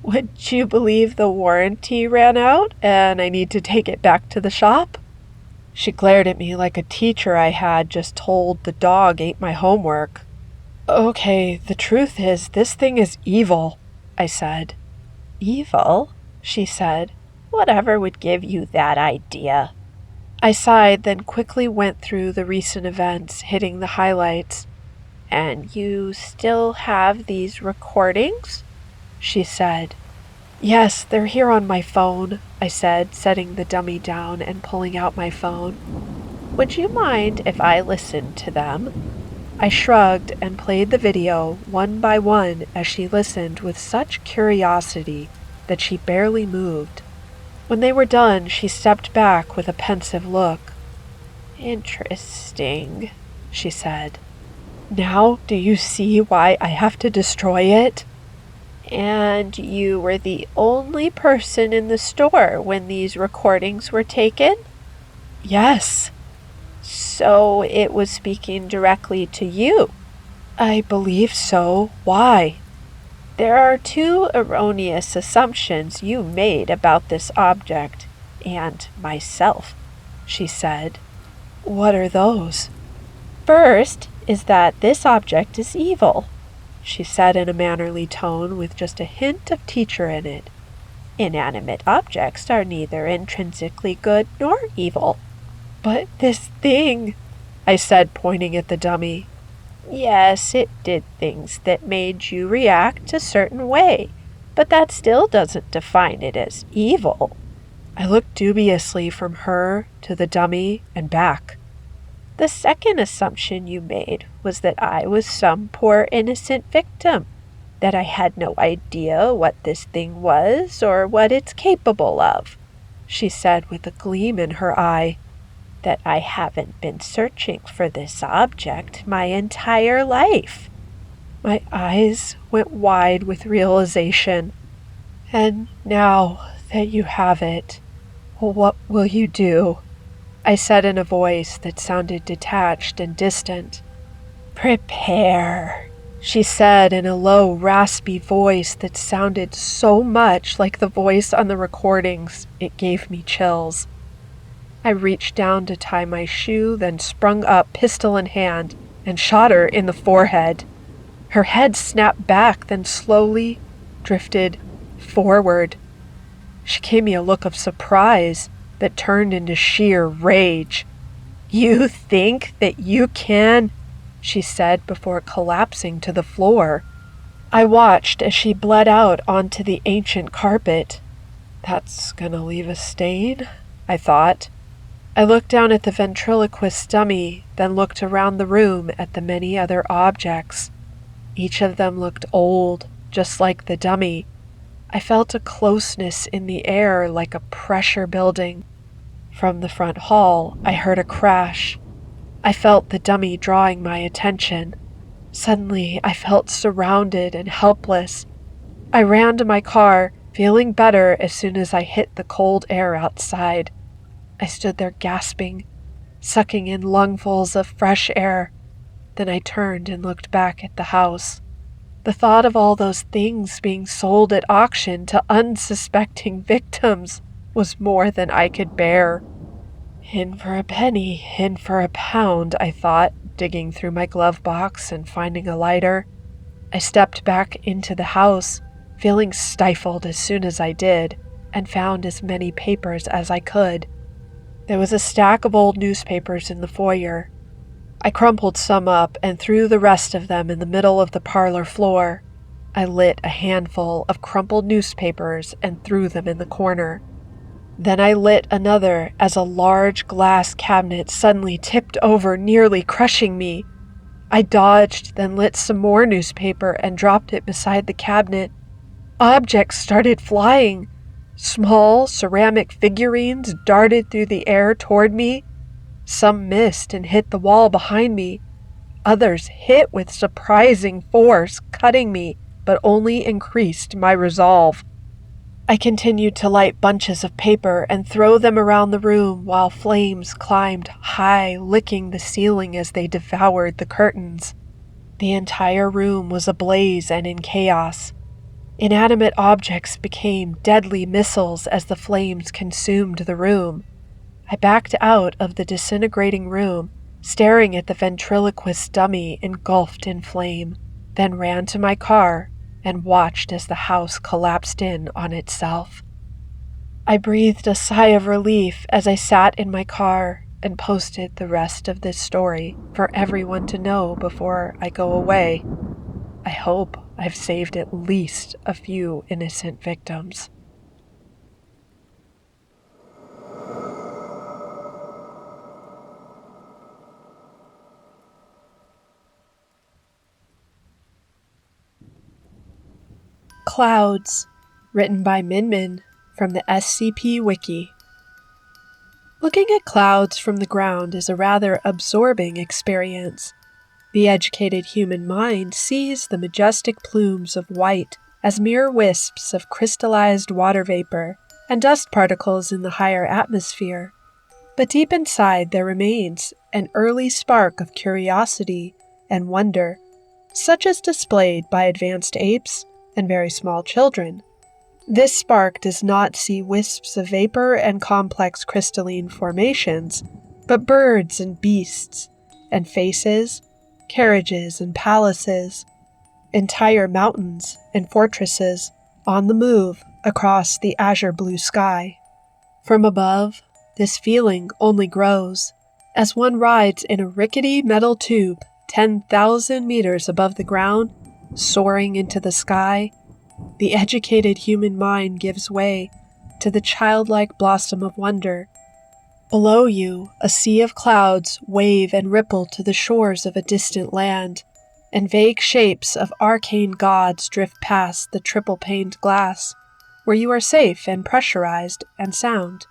"Would you believe the warranty ran out and I need to take it back to the shop?" She glared at me like a teacher I had just told the dog ate my homework. "Okay, the truth is this thing is evil," I said. "Evil?" she said. "Whatever would give you that idea?" I sighed, then quickly went through the recent events, hitting the highlights. "And you still have these recordings?" she said. "Yes, they're here on my phone," I said, setting the dummy down and pulling out my phone. "Would you mind if I listened to them?" I shrugged and played the video one by one as she listened with such curiosity that she barely moved. When they were done, she stepped back with a pensive look. "Interesting," she said. "Now do you see why I have to destroy it?" "And you were the only person in the store when these recordings were taken?" "Yes." "So it was speaking directly to you?" "I believe so. Why?" "There are two erroneous assumptions you made about this object, and myself," she said. "What are those?" "First is that this object is evil," she said in a mannerly tone with just a hint of teacher in it. "Inanimate objects are neither intrinsically good nor evil." "But this thing," I said, pointing at the dummy. "Yes, it did things that made you react a certain way, but that still doesn't define it as evil." I looked dubiously from her to the dummy and back. "The second assumption you made was that I was some poor innocent victim, that I had no idea what this thing was or what it's capable of," she said with a gleam in her eye. "That I haven't been searching for this object my entire life." My eyes went wide with realization. "And now that you have it, what will you do?" I said in a voice that sounded detached and distant. "Prepare," she said in a low, raspy voice that sounded so much like the voice on the recordings it gave me chills. I reached down to tie my shoe, then sprung up, pistol in hand, and shot her in the forehead. Her head snapped back, then slowly drifted forward. She gave me a look of surprise that turned into sheer rage. "You think that you can?" she said before collapsing to the floor. I watched as she bled out onto the ancient carpet. That's gonna leave a stain, I thought. I looked down at the ventriloquist's dummy, then looked around the room at the many other objects. Each of them looked old, just like the dummy. I felt a closeness in the air like a pressure building. From the front hall, I heard a crash. I felt the dummy drawing my attention. Suddenly, I felt surrounded and helpless. I ran to my car, feeling better as soon as I hit the cold air outside. I stood there gasping, sucking in lungfuls of fresh air. Then I turned and looked back at the house. The thought of all those things being sold at auction to unsuspecting victims was more than I could bear. In for a penny, in for a pound, I thought, digging through my glove box and finding a lighter. I stepped back into the house, feeling stifled as soon as I did, and found as many papers as I could. There was a stack of old newspapers in the foyer. I crumpled some up and threw the rest of them in the middle of the parlor floor. I lit a handful of crumpled newspapers and threw them in the corner. Then I lit another as a large glass cabinet suddenly tipped over, nearly crushing me. I dodged, then lit some more newspaper and dropped it beside the cabinet. Objects started flying. Small ceramic figurines darted through the air toward me. Some missed and hit the wall behind me. Others hit with surprising force, cutting me, but only increased my resolve. I continued to light bunches of paper and throw them around the room while flames climbed high, licking the ceiling as they devoured the curtains. The entire room was ablaze and in chaos. Inanimate objects became deadly missiles as the flames consumed the room. I backed out of the disintegrating room, staring at the ventriloquist dummy engulfed in flame, then ran to my car and watched as the house collapsed in on itself. I breathed a sigh of relief as I sat in my car and posted the rest of this story for everyone to know before I go away. I hope I've saved at least a few innocent victims. Clouds, written by Min Min from the SCP Wiki. Looking at clouds from the ground is a rather absorbing experience. The educated human mind sees the majestic plumes of white as mere wisps of crystallized water vapor and dust particles in the higher atmosphere. But deep inside there remains an early spark of curiosity and wonder, such as displayed by advanced apes and very small children. This spark does not see wisps of vapor and complex crystalline formations, but birds and beasts, and faces, carriages and palaces, entire mountains and fortresses on the move across the azure blue sky. From above, this feeling only grows as one rides in a rickety metal tube 10,000 meters above the ground, soaring into the sky. The educated human mind gives way to the childlike blossom of wonder. Below you, a sea of clouds wave and ripple to the shores of a distant land, and vague shapes of arcane gods drift past the triple-paned glass, where you are safe and pressurized and sound.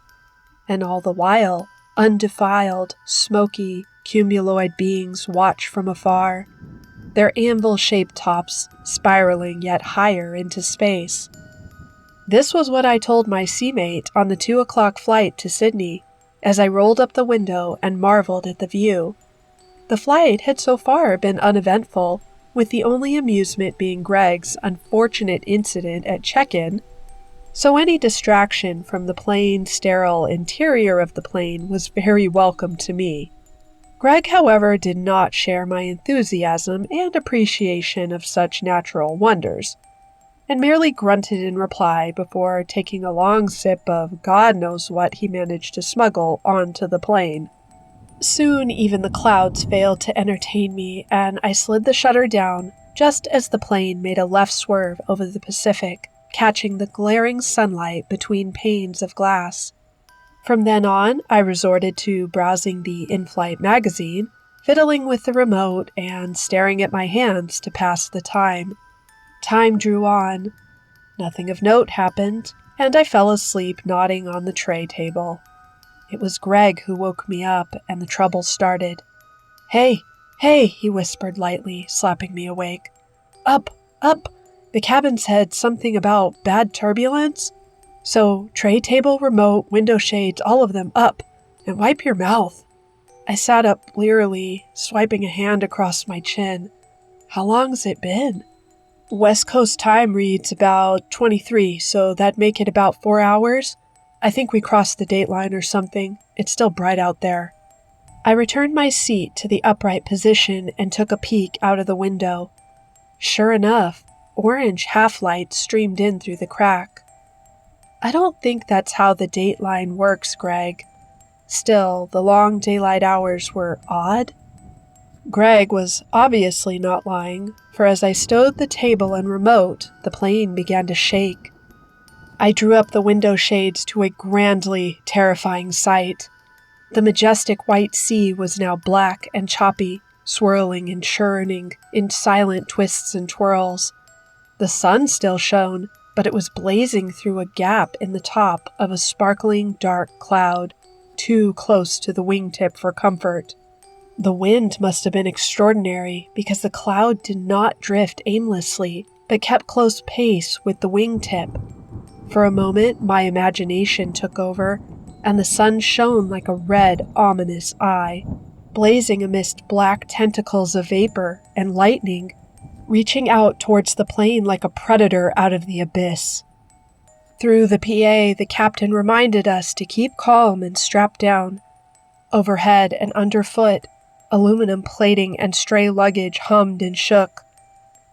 And all the while, undefiled, smoky, cumuloid beings watch from afar, their anvil-shaped tops spiraling yet higher into space. This was what I told my seamate on the 2:00 flight to Sydney, as I rolled up the window and marveled at the view. The flight had so far been uneventful, with the only amusement being Greg's unfortunate incident at check-in. so any distraction from the plain, sterile interior of the plane was very welcome to me. Greg, however, did not share my enthusiasm and appreciation of such natural wonders, and merely grunted in reply before taking a long sip of God knows what he managed to smuggle onto the plane. Soon even the clouds failed to entertain me, and I slid the shutter down just as the plane made a left swerve over the Pacific, catching the glaring sunlight between panes of glass. From then on, I resorted to browsing the in-flight magazine, fiddling with the remote, and staring at my hands to pass the time. Time drew on. Nothing of note happened, and I fell asleep nodding on the tray table. It was Greg who woke me up, and the trouble started. "Hey, hey," he whispered lightly, slapping me awake. "Up, up! The cabin said something about bad turbulence. So, tray table, remote, window shades, all of them up, and wipe your mouth." I sat up blearily, swiping a hand across my chin. "How long's it been?" "West Coast time reads about 23, so that'd make it about 4 hours. I think we crossed the dateline or something. It's still bright out there." I returned my seat to the upright position and took a peek out of the window. Sure enough, orange half-light streamed in through the crack. "I don't think that's how the dateline works, Greg." Still, the long daylight hours were odd. Greg was obviously not lying, for as I stowed the table and remote, the plane began to shake. I drew up the window shades to a grandly terrifying sight. The majestic white sea was now black and choppy, swirling and churning in silent twists and twirls. The sun still shone, but it was blazing through a gap in the top of a sparkling dark cloud, too close to the wingtip for comfort. The wind must have been extraordinary, because the cloud did not drift aimlessly, but kept close pace with the wingtip. For a moment, my imagination took over, and the sun shone like a red, ominous eye, blazing amidst black tentacles of vapor and lightning, reaching out towards the plane like a predator out of the abyss. Through the PA, the captain reminded us to keep calm and strap down. Overhead and underfoot, aluminum plating and stray luggage hummed and shook.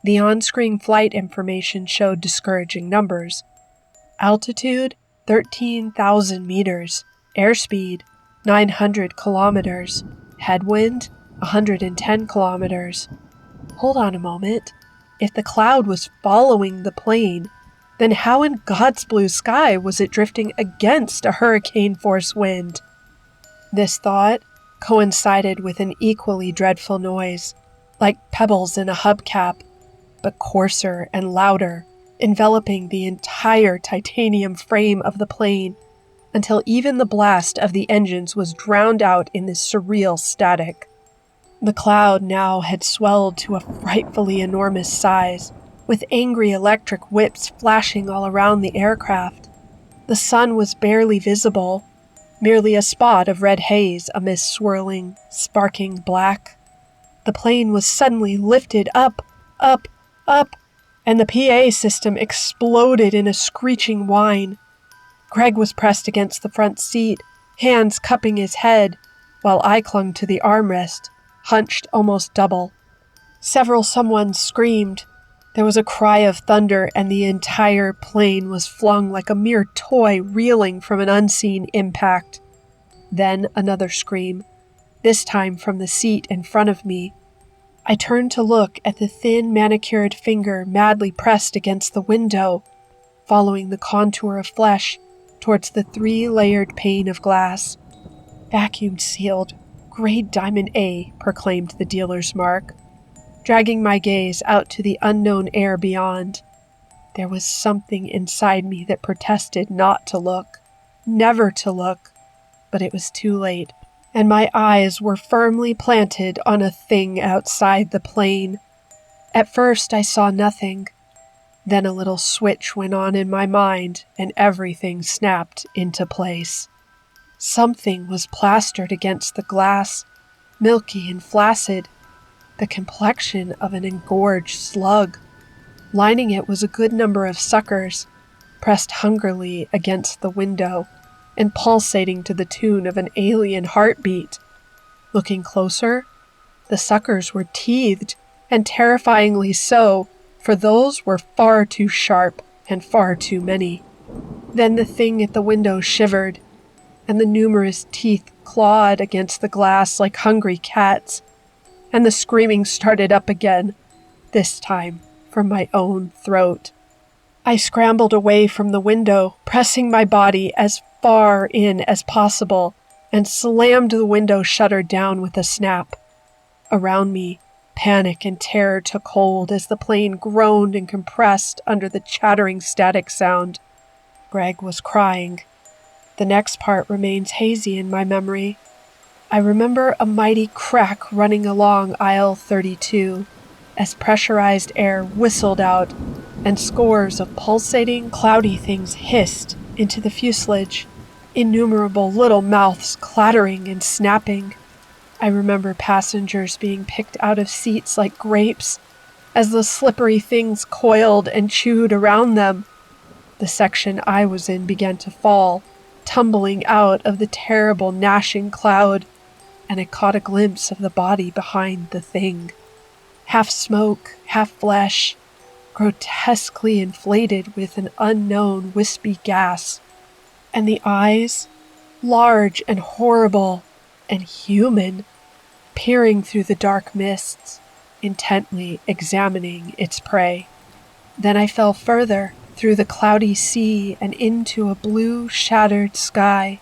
The on-screen flight information showed discouraging numbers. Altitude, 13,000 meters. Airspeed, 900 kilometers. Headwind, 110 kilometers. Hold on a moment. If the cloud was following the plane, then how in God's blue sky was it drifting against a hurricane-force wind? This thought coincided with an equally dreadful noise, like pebbles in a hubcap, but coarser and louder, enveloping the entire titanium frame of the plane, until even the blast of the engines was drowned out in this surreal static. The cloud now had swelled to a frightfully enormous size, with angry electric whips flashing all around the aircraft. The sun was barely visible, merely a spot of red haze amidst swirling, sparking black. The plane was suddenly lifted up, up, up, and the PA system exploded in a screeching whine. Greg was pressed against the front seat, hands cupping his head, while I clung to the armrest, hunched almost double. Several someones screamed. There was a cry of thunder, and the entire plane was flung like a mere toy reeling from an unseen impact. Then another scream, this time from the seat in front of me. I turned to look at the thin, manicured finger madly pressed against the window, following the contour of flesh towards the 3-layered pane of glass. "Vacuum sealed, grade diamond A," proclaimed the dealer's mark, dragging my gaze out to the unknown air beyond. There was something inside me that protested not to look, never to look, but it was too late, and my eyes were firmly planted on a thing outside the plane. At first I saw nothing. Then a little switch went on in my mind, and everything snapped into place. Something was plastered against the glass, milky and flaccid, the complexion of an engorged slug. Lining it was a good number of suckers. pressed hungrily against the window and pulsating to the tune of an alien heartbeat. Looking closer, the suckers were teethed, and terrifyingly so, for those were far too sharp and far too many. Then the thing at the window shivered, and the numerous teeth clawed against the glass like hungry cats, and the screaming started up again, this time from my own throat. I scrambled away from the window, pressing my body as far in as possible, and slammed the window shutter down with a snap. Around me, panic and terror took hold as the plane groaned and compressed under the chattering static sound. Greg was crying. The next part remains hazy in my memory. I remember a mighty crack running along aisle 32 as pressurized air whistled out and scores of pulsating, cloudy things hissed into the fuselage, innumerable little mouths clattering and snapping. I remember passengers being picked out of seats like grapes as the slippery things coiled and chewed around them. The section I was in began to fall, tumbling out of the terrible gnashing cloud, and I caught a glimpse of the body behind the thing. Half smoke, half flesh, grotesquely inflated with an unknown wispy gas. And the eyes, large and horrible and human, peering through the dark mists, intently examining its prey. Then I fell further, through the cloudy sea and into a blue, shattered sky.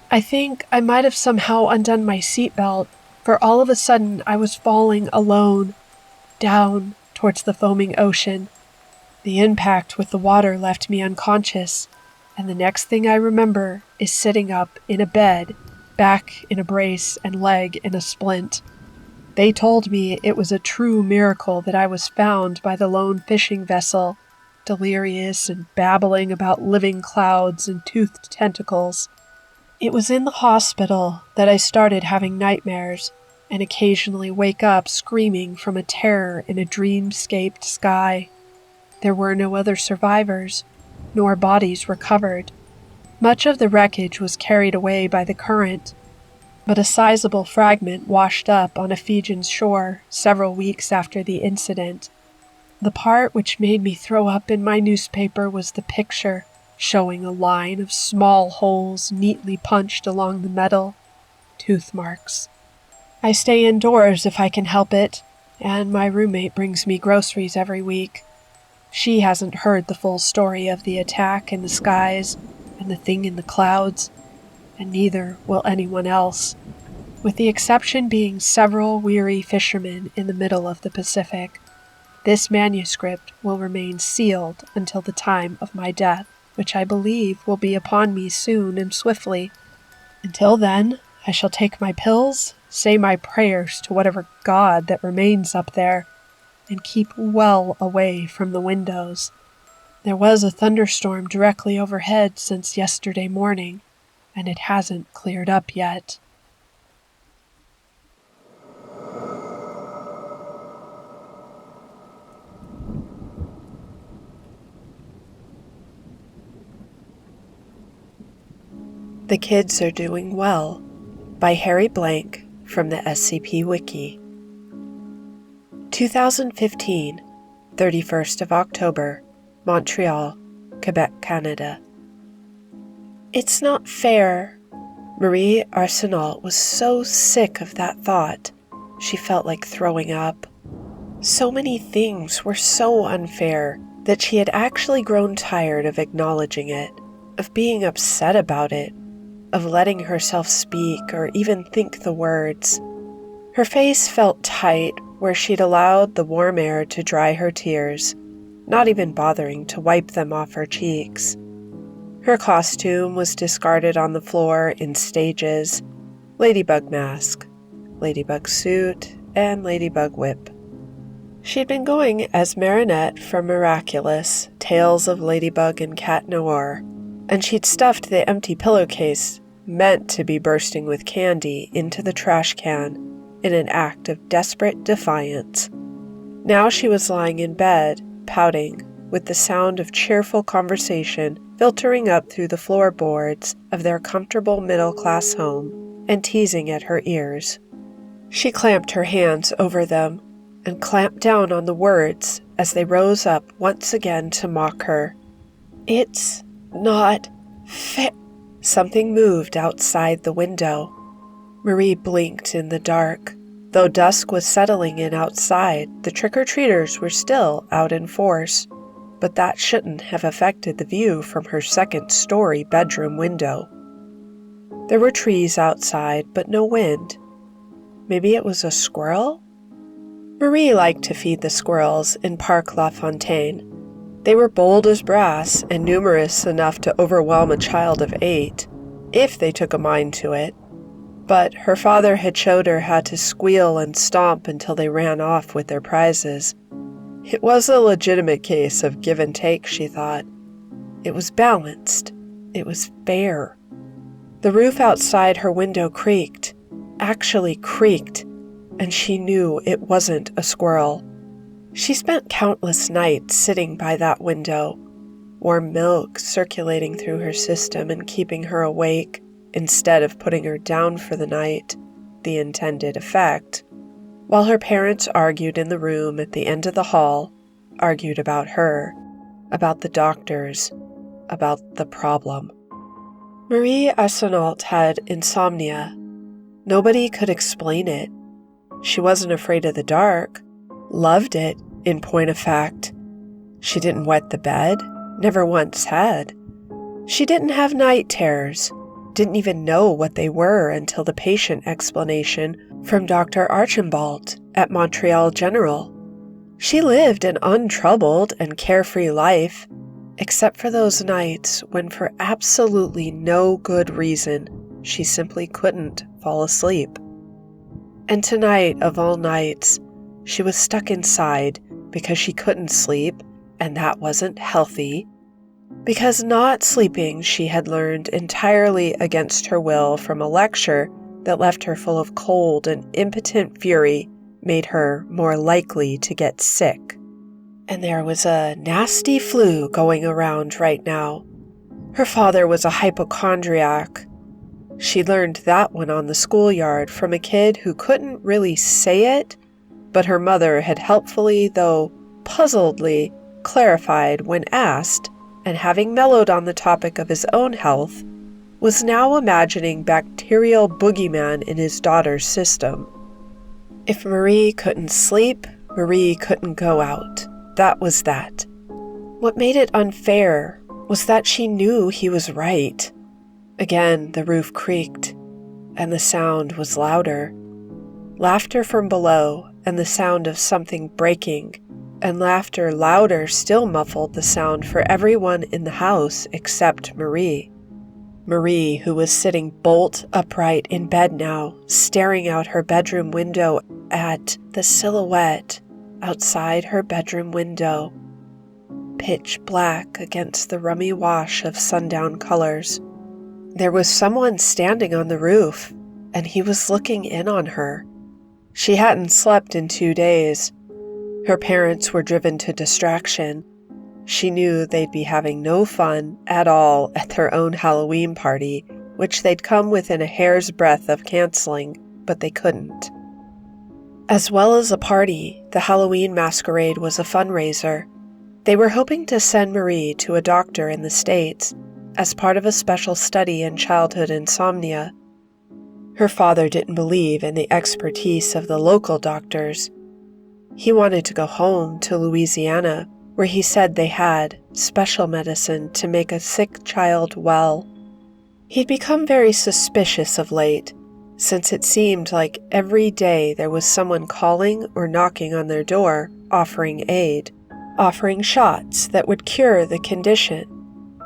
I think I might have somehow undone my seatbelt, for all of a sudden I was falling alone, down towards the foaming ocean. The impact with the water left me unconscious, and the next thing I remember is sitting up in a bed, back in a brace and leg in a splint. They told me it was a true miracle that I was found by the lone fishing vessel, delirious and babbling about living clouds and toothed tentacles. It was in the hospital that I started having nightmares and occasionally wake up screaming from a terror in a dreamscaped sky. There were no other survivors, nor bodies recovered. Much of the wreckage was carried away by the current, but a sizable fragment washed up on a Fijian shore several weeks after the incident. The part which made me throw up in my newspaper was the picture, showing a line of small holes neatly punched along the metal. Tooth marks. I stay indoors if I can help it, and my roommate brings me groceries every week. She hasn't heard the full story of the attack in the skies and the thing in the clouds, and neither will anyone else, with the exception being several weary fishermen in the middle of the Pacific. This manuscript will remain sealed until the time of my death, which I believe will be upon me soon and swiftly. Until then, I shall take my pills, say my prayers to whatever God that remains up there, and keep well away from the windows. There was a thunderstorm directly overhead since yesterday morning, and it hasn't cleared up yet. The Kids Are Doing Well by Harry Blank from the SCP Wiki. 2015, 31st of October, Montreal, Quebec, Canada. It's not fair. Marie Arsenault was so sick of that thought. She felt like throwing up. So many things were so unfair that she had actually grown tired of acknowledging it, of being upset about it, of letting herself speak or even think the words. Her face felt tight where she'd allowed the warm air to dry her tears, not even bothering to wipe them off her cheeks. Her costume was discarded on the floor in stages: ladybug mask, ladybug suit, and ladybug whip. She'd been going as Marinette from Miraculous, Tales of Ladybug and Cat Noir, and she'd stuffed the empty pillowcase, meant to be bursting with candy, into the trash can in an act of desperate defiance. Now she was lying in bed, pouting, with the sound of cheerful conversation filtering up through the floorboards of their comfortable middle-class home and teasing at her ears. She clamped her hands over them and clamped down on the words as they rose up once again to mock her. It's not fair. Something moved outside the window. Marie blinked in the dark. Though dusk was settling in outside, the trick-or-treaters were still out in force, but that shouldn't have affected the view from her second-story bedroom window. There were trees outside, but no wind. Maybe it was a squirrel? Marie liked to feed the squirrels in Parc La Fontaine. They were bold as brass and numerous enough to overwhelm a child of 8, if they took a mind to it. But her father had showed her how to squeal and stomp until they ran off with their prizes. It was a legitimate case of give and take, she thought. It was balanced. It was fair. The roof outside her window creaked, actually creaked, and she knew it wasn't a squirrel. She spent countless nights sitting by that window, warm milk circulating through her system and keeping her awake instead of putting her down for the night, the intended effect, while her parents argued in the room at the end of the hall, argued about her, about the doctors, about the problem. Marie Arsenault had insomnia. Nobody could explain it. She wasn't afraid of the dark, loved it, in point of fact. She didn't wet the bed, never once had. She didn't have night terrors, didn't even know what they were until the patient explanation from Dr. Archambault at Montreal General. She lived an untroubled and carefree life, except for those nights when for absolutely no good reason she simply couldn't fall asleep. And tonight, of all nights, she was stuck inside because she couldn't sleep, and that wasn't healthy. Because not sleeping, she had learned entirely against her will from a lecture that left her full of cold and impotent fury, made her more likely to get sick. And there was a nasty flu going around right now. Her father was a hypochondriac. She learned that one on the schoolyard from a kid who couldn't really say it, but her mother had helpfully, though puzzledly, clarified when asked, and having mellowed on the topic of his own health, was now imagining bacterial boogeyman in his daughter's system. If Marie couldn't sleep, Marie couldn't go out. That was that. What made it unfair was that she knew he was right. Again, the roof creaked, and the sound was louder. Laughter from below, and the sound of something breaking, and laughter louder still muffled the sound for everyone in the house except Marie. Marie, who was sitting bolt upright in bed now, staring out her bedroom window at the silhouette outside her bedroom window, pitch black against the rummy wash of sundown colors. There was someone standing on the roof, and he was looking in on her. She hadn't slept in 2 days. Her parents were driven to distraction. She knew they'd be having no fun at all at their own Halloween party, which they'd come within a hair's breadth of canceling, but they couldn't. As well as a party, the Halloween masquerade was a fundraiser. They were hoping to send Marie to a doctor in the States as part of a special study in childhood insomnia. Her father didn't believe in the expertise of the local doctors. He wanted to go home to Louisiana, where he said they had special medicine to make a sick child well. He'd become very suspicious of late, since it seemed like every day there was someone calling or knocking on their door, offering aid, offering shots that would cure the condition.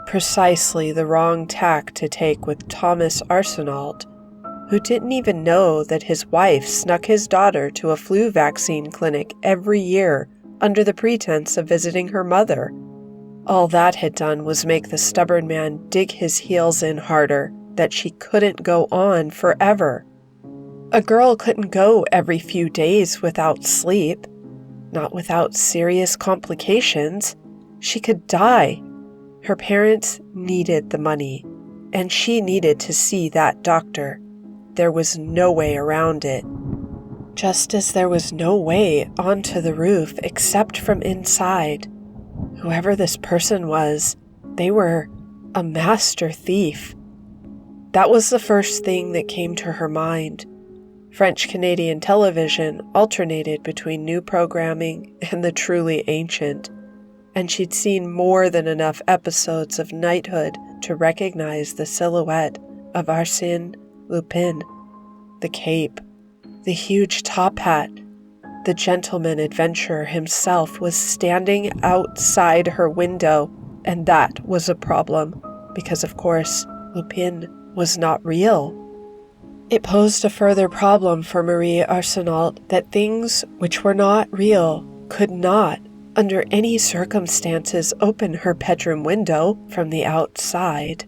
Precisely the wrong tack to take with Thomas Arsenault, who didn't even know that his wife snuck his daughter to a flu vaccine clinic every year under the pretense of visiting her mother. All that had done was make the stubborn man dig his heels in harder, that she couldn't go on forever. A girl couldn't go every few days without sleep, not without serious complications, She could die. Her parents needed the money, and she needed to see that doctor. There was no way around it. Just as there was no way onto the roof except from inside. Whoever this person was, they were a master thief. That was the first thing that came to her mind. French-Canadian television alternated between new programming and the truly ancient, and she'd seen more than enough episodes of knighthood to recognize the silhouette of Arsène Lupin, the cape, the huge top hat. The gentleman adventurer himself was standing outside her window, and that was a problem, because of course, Lupin was not real. It posed a further problem for Marie Arsenault that things which were not real could not, under any circumstances, open her bedroom window from the outside.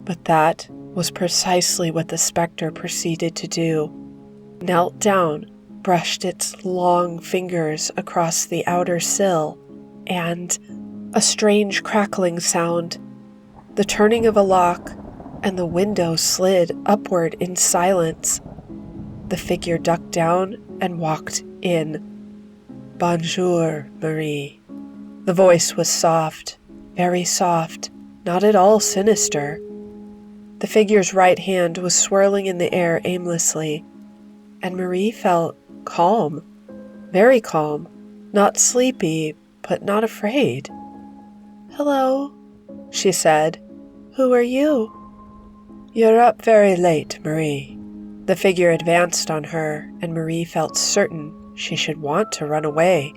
But that was precisely what the specter proceeded to do. Knelt down, brushed its long fingers across the outer sill, and a strange crackling sound, the turning of a lock, and the window slid upward in silence. The figure ducked down and walked in. "Bonjour, Marie." The voice was soft, very soft, not at all sinister. The figure's right hand was swirling in the air aimlessly, and Marie felt calm, very calm, not sleepy, but not afraid. "Hello," she said. "Who are you?" "You're up very late, Marie." The figure advanced on her, and Marie felt certain she should want to run away.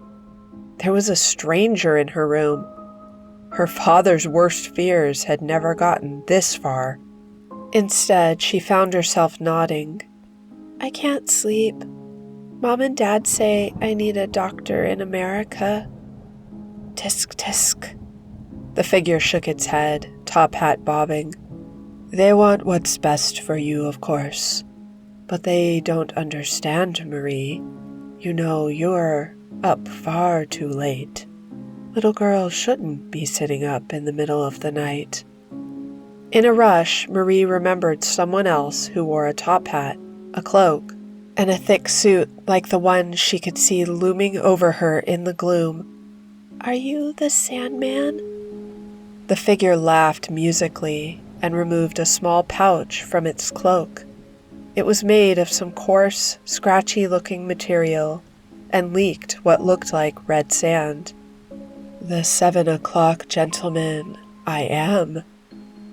There was a stranger in her room. Her father's worst fears had never gotten this far. Instead, she found herself nodding. "I can't sleep. Mom and Dad say I need a doctor in America." Tisk, tisk. The figure shook its head, top hat bobbing. "They want what's best for you, of course. But they don't understand, Marie. You know, you're up far too late. Little girls shouldn't be sitting up in the middle of the night." In a rush, Marie remembered someone else who wore a top hat, a cloak, and a thick suit like the one she could see looming over her in the gloom. "Are you the Sandman?" The figure laughed musically and removed a small pouch from its cloak. It was made of some coarse, scratchy-looking material and leaked what looked like red sand. "The 7 o'clock gentleman I am.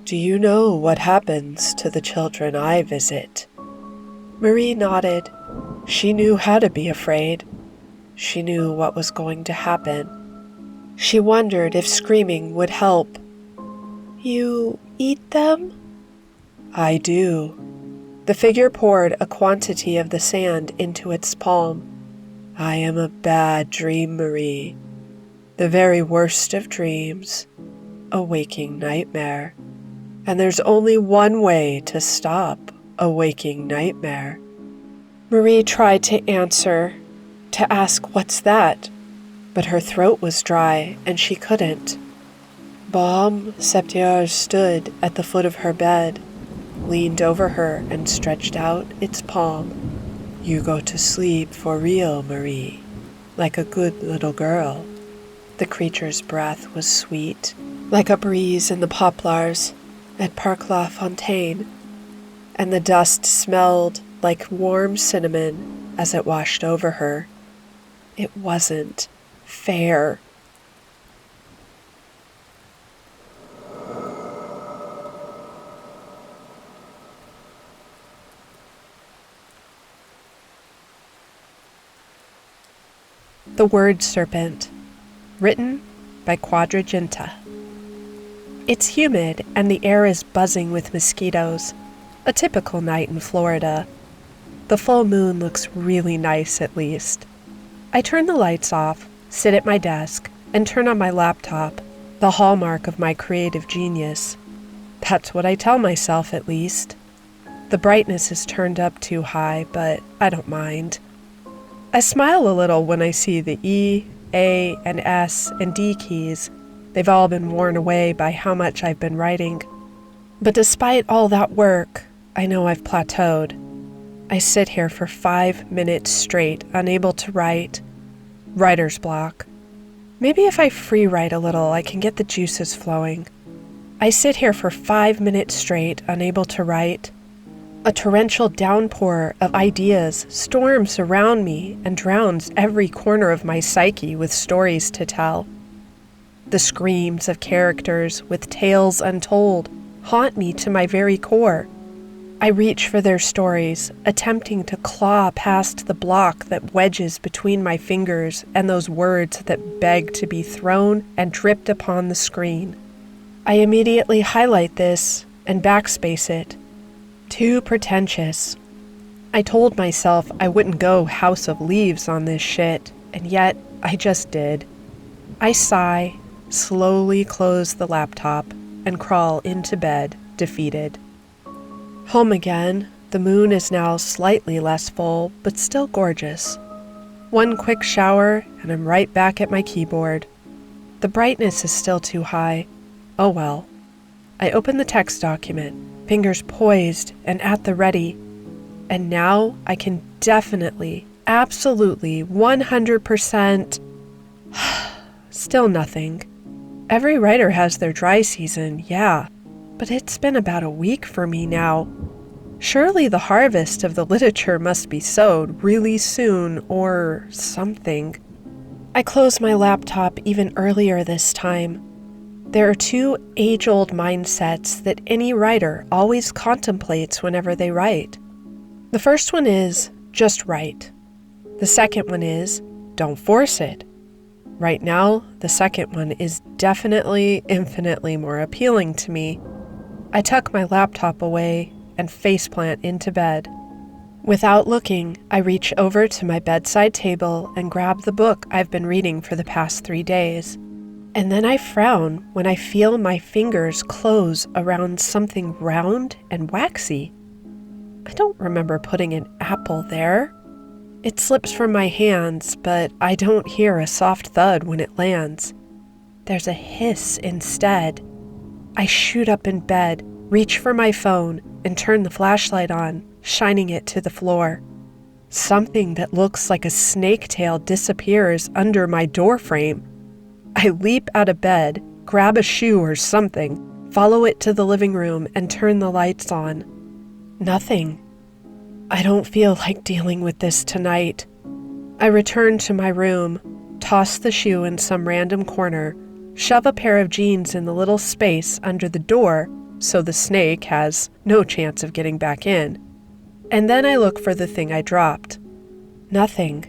Do you know what happens to the children I visit?" Marie nodded. She knew how to be afraid. She knew what was going to happen. She wondered if screaming would help. "You eat them?" "I do." The figure poured a quantity of the sand into its palm. "I am a bad dream, Marie. The very worst of dreams. A waking nightmare. And there's only one way to stop a waking nightmare." Marie tried to answer, to ask what's that, but her throat was dry and she couldn't. Baume Septier stood at the foot of her bed, leaned over her and stretched out its palm. "You go to sleep for real, Marie, like a good little girl." The creature's breath was sweet, like a breeze in the poplars at Parc La Fontaine, and the dust smelled like warm cinnamon as it washed over her. It wasn't fair. The Word Serpent, written by Quadraginta. It's humid and the air is buzzing with mosquitoes, a typical night in Florida. The full moon looks really nice at least. I turn the lights off, sit at my desk, and turn on my laptop, the hallmark of my creative genius. That's what I tell myself at least. The brightness is turned up too high, but I don't mind. I smile a little when I see the E, A, and S, and D keys. They've all been worn away by how much I've been writing. But despite all that work, I know I've plateaued. I sit here for 5 minutes straight, unable to write. Writer's block. Maybe if I free write a little, I can get the juices flowing. I sit here for 5 minutes straight, unable to write. A torrential downpour of ideas storms around me and drowns every corner of my psyche with stories to tell. The screams of characters with tales untold haunt me to my very core. I reach for their stories, attempting to claw past the block that wedges between my fingers and those words that beg to be thrown and dripped upon the screen. I immediately highlight this and backspace it. Too pretentious. I told myself I wouldn't go House of Leaves on this shit, and yet I just did. I sigh, slowly close the laptop, and crawl into bed, defeated. Home again, the moon is now slightly less full, but still gorgeous. One quick shower, and I'm right back at my keyboard. The brightness is still too high. Oh well. I open the text document, fingers poised and at the ready. And now I can definitely, absolutely, 100%... Still nothing. Every writer has their dry season, yeah, but it's been about a week for me now. Surely the harvest of the literature must be sowed really soon, or something. I close my laptop even earlier this time. There are 2 age-old mindsets that any writer always contemplates whenever they write. The first one is, just write. The second one is, don't force it. Right now, the second one is definitely, infinitely more appealing to me. I tuck my laptop away and faceplant into bed. Without looking, I reach over to my bedside table and grab the book I've been reading for the past 3 days. And then I frown when I feel my fingers close around something round and waxy. I don't remember putting an apple there. It slips from my hands, but I don't hear a soft thud when it lands. There's a hiss instead. I shoot up in bed, reach for my phone, and turn the flashlight on, shining it to the floor. Something that looks like a snake tail disappears under my doorframe. I leap out of bed, grab a shoe or something, follow it to the living room, and turn the lights on. Nothing. I don't feel like dealing with this tonight. I return to my room, toss the shoe in some random corner, shove a pair of jeans in the little space under the door so the snake has no chance of getting back in. And then I look for the thing I dropped. Nothing.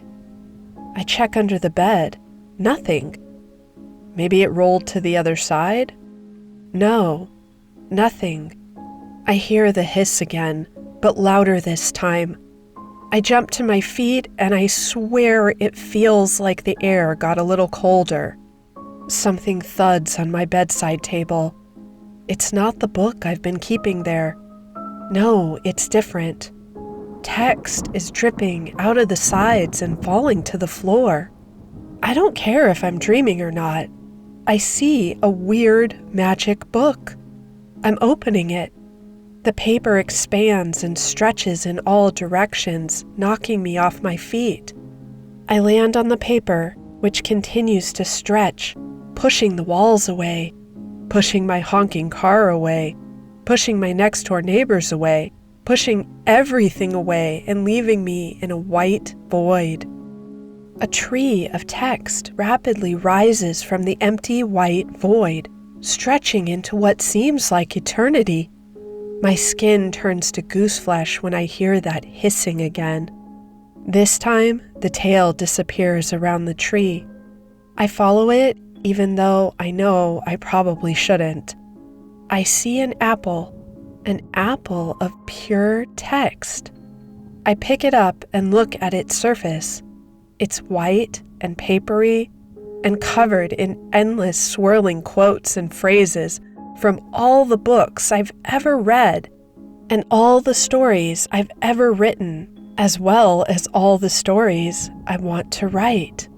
I check under the bed. Nothing. Maybe it rolled to the other side? No. Nothing. I hear the hiss again, but louder this time. I jump to my feet and I swear it feels like the air got a little colder. Something thuds on my bedside table. It's not the book I've been keeping there. No, it's different. Text is dripping out of the sides and falling to the floor. I don't care if I'm dreaming or not. I see a weird magic book. I'm opening it. The paper expands and stretches in all directions, knocking me off my feet. I land on the paper, which continues to stretch, pushing the walls away, pushing my honking car away, pushing my next-door neighbors away, pushing everything away and leaving me in a white void. A tree of text rapidly rises from the empty white void, stretching into what seems like eternity. My skin turns to gooseflesh when I hear that hissing again. This time, the tail disappears around the tree. I follow it, even though I know I probably shouldn't. I see an apple of pure text. I pick it up and look at its surface. It's white and papery and covered in endless swirling quotes and phrases from all the books I've ever read and all the stories I've ever written, as well as all the stories I want to write.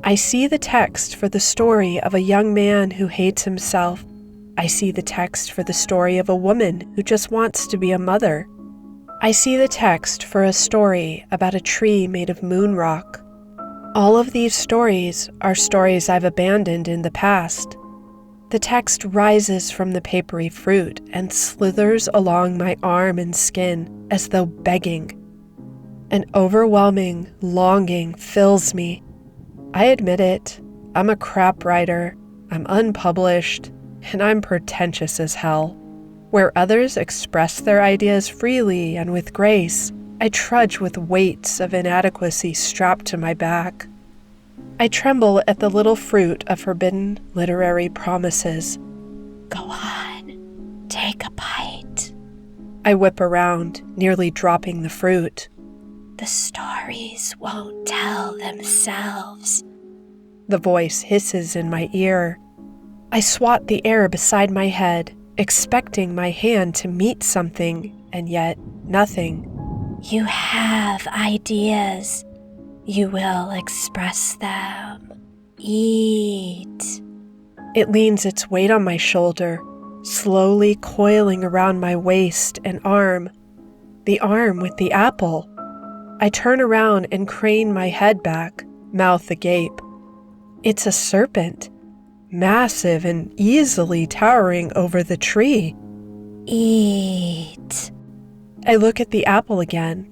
I see the text for the story of a young man who hates himself. I see the text for the story of a woman who just wants to be a mother. I see the text for a story about a tree made of moon rock. All of these stories are stories I've abandoned in the past. The text rises from the papery fruit and slithers along my arm and skin as though begging. An overwhelming longing fills me. I admit it, I'm a crap writer, I'm unpublished, and I'm pretentious as hell. Where others express their ideas freely and with grace, I trudge with weights of inadequacy strapped to my back. I tremble at the little fruit of forbidden literary promises. Go on, take a bite. I whip around, nearly dropping the fruit. The stories won't tell themselves. The voice hisses in my ear. I swat the air beside my head, expecting my hand to meet something, and yet nothing. You have ideas. You will express them. Eat. It leans its weight on my shoulder, slowly coiling around my waist and arm. The arm with the apple. I turn around and crane my head back, mouth agape. It's a serpent, massive and easily towering over the tree. Eat. I look at the apple again.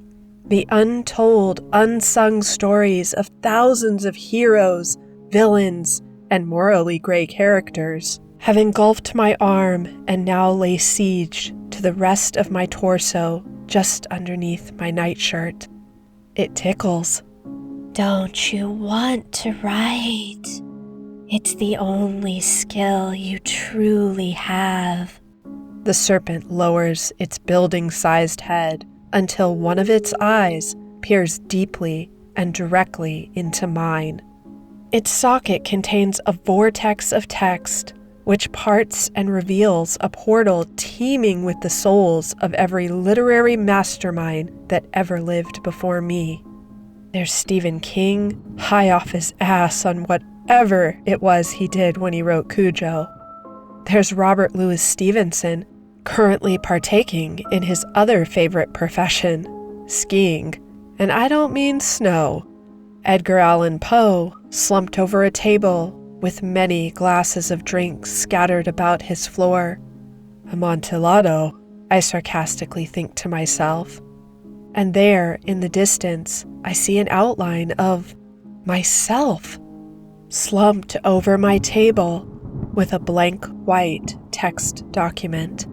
The untold, unsung stories of thousands of heroes, villains, and morally gray characters have engulfed my arm and now lay siege to the rest of my torso just underneath my nightshirt. It tickles. Don't you want to write? It's the only skill you truly have. The serpent lowers its building-sized head until one of its eyes peers deeply and directly into mine. Its socket contains a vortex of text, which parts and reveals a portal teeming with the souls of every literary mastermind that ever lived before me. There's Stephen King, high off his ass on whatever it was he did when he wrote Cujo. There's Robert Louis Stevenson, currently partaking in his other favorite profession, skiing. And I don't mean snow. Edgar Allan Poe, slumped over a table with many glasses of drinks scattered about his floor. Amontillado, I sarcastically think to myself. And there, in the distance, I see an outline of myself, slumped over my table with a blank white text document.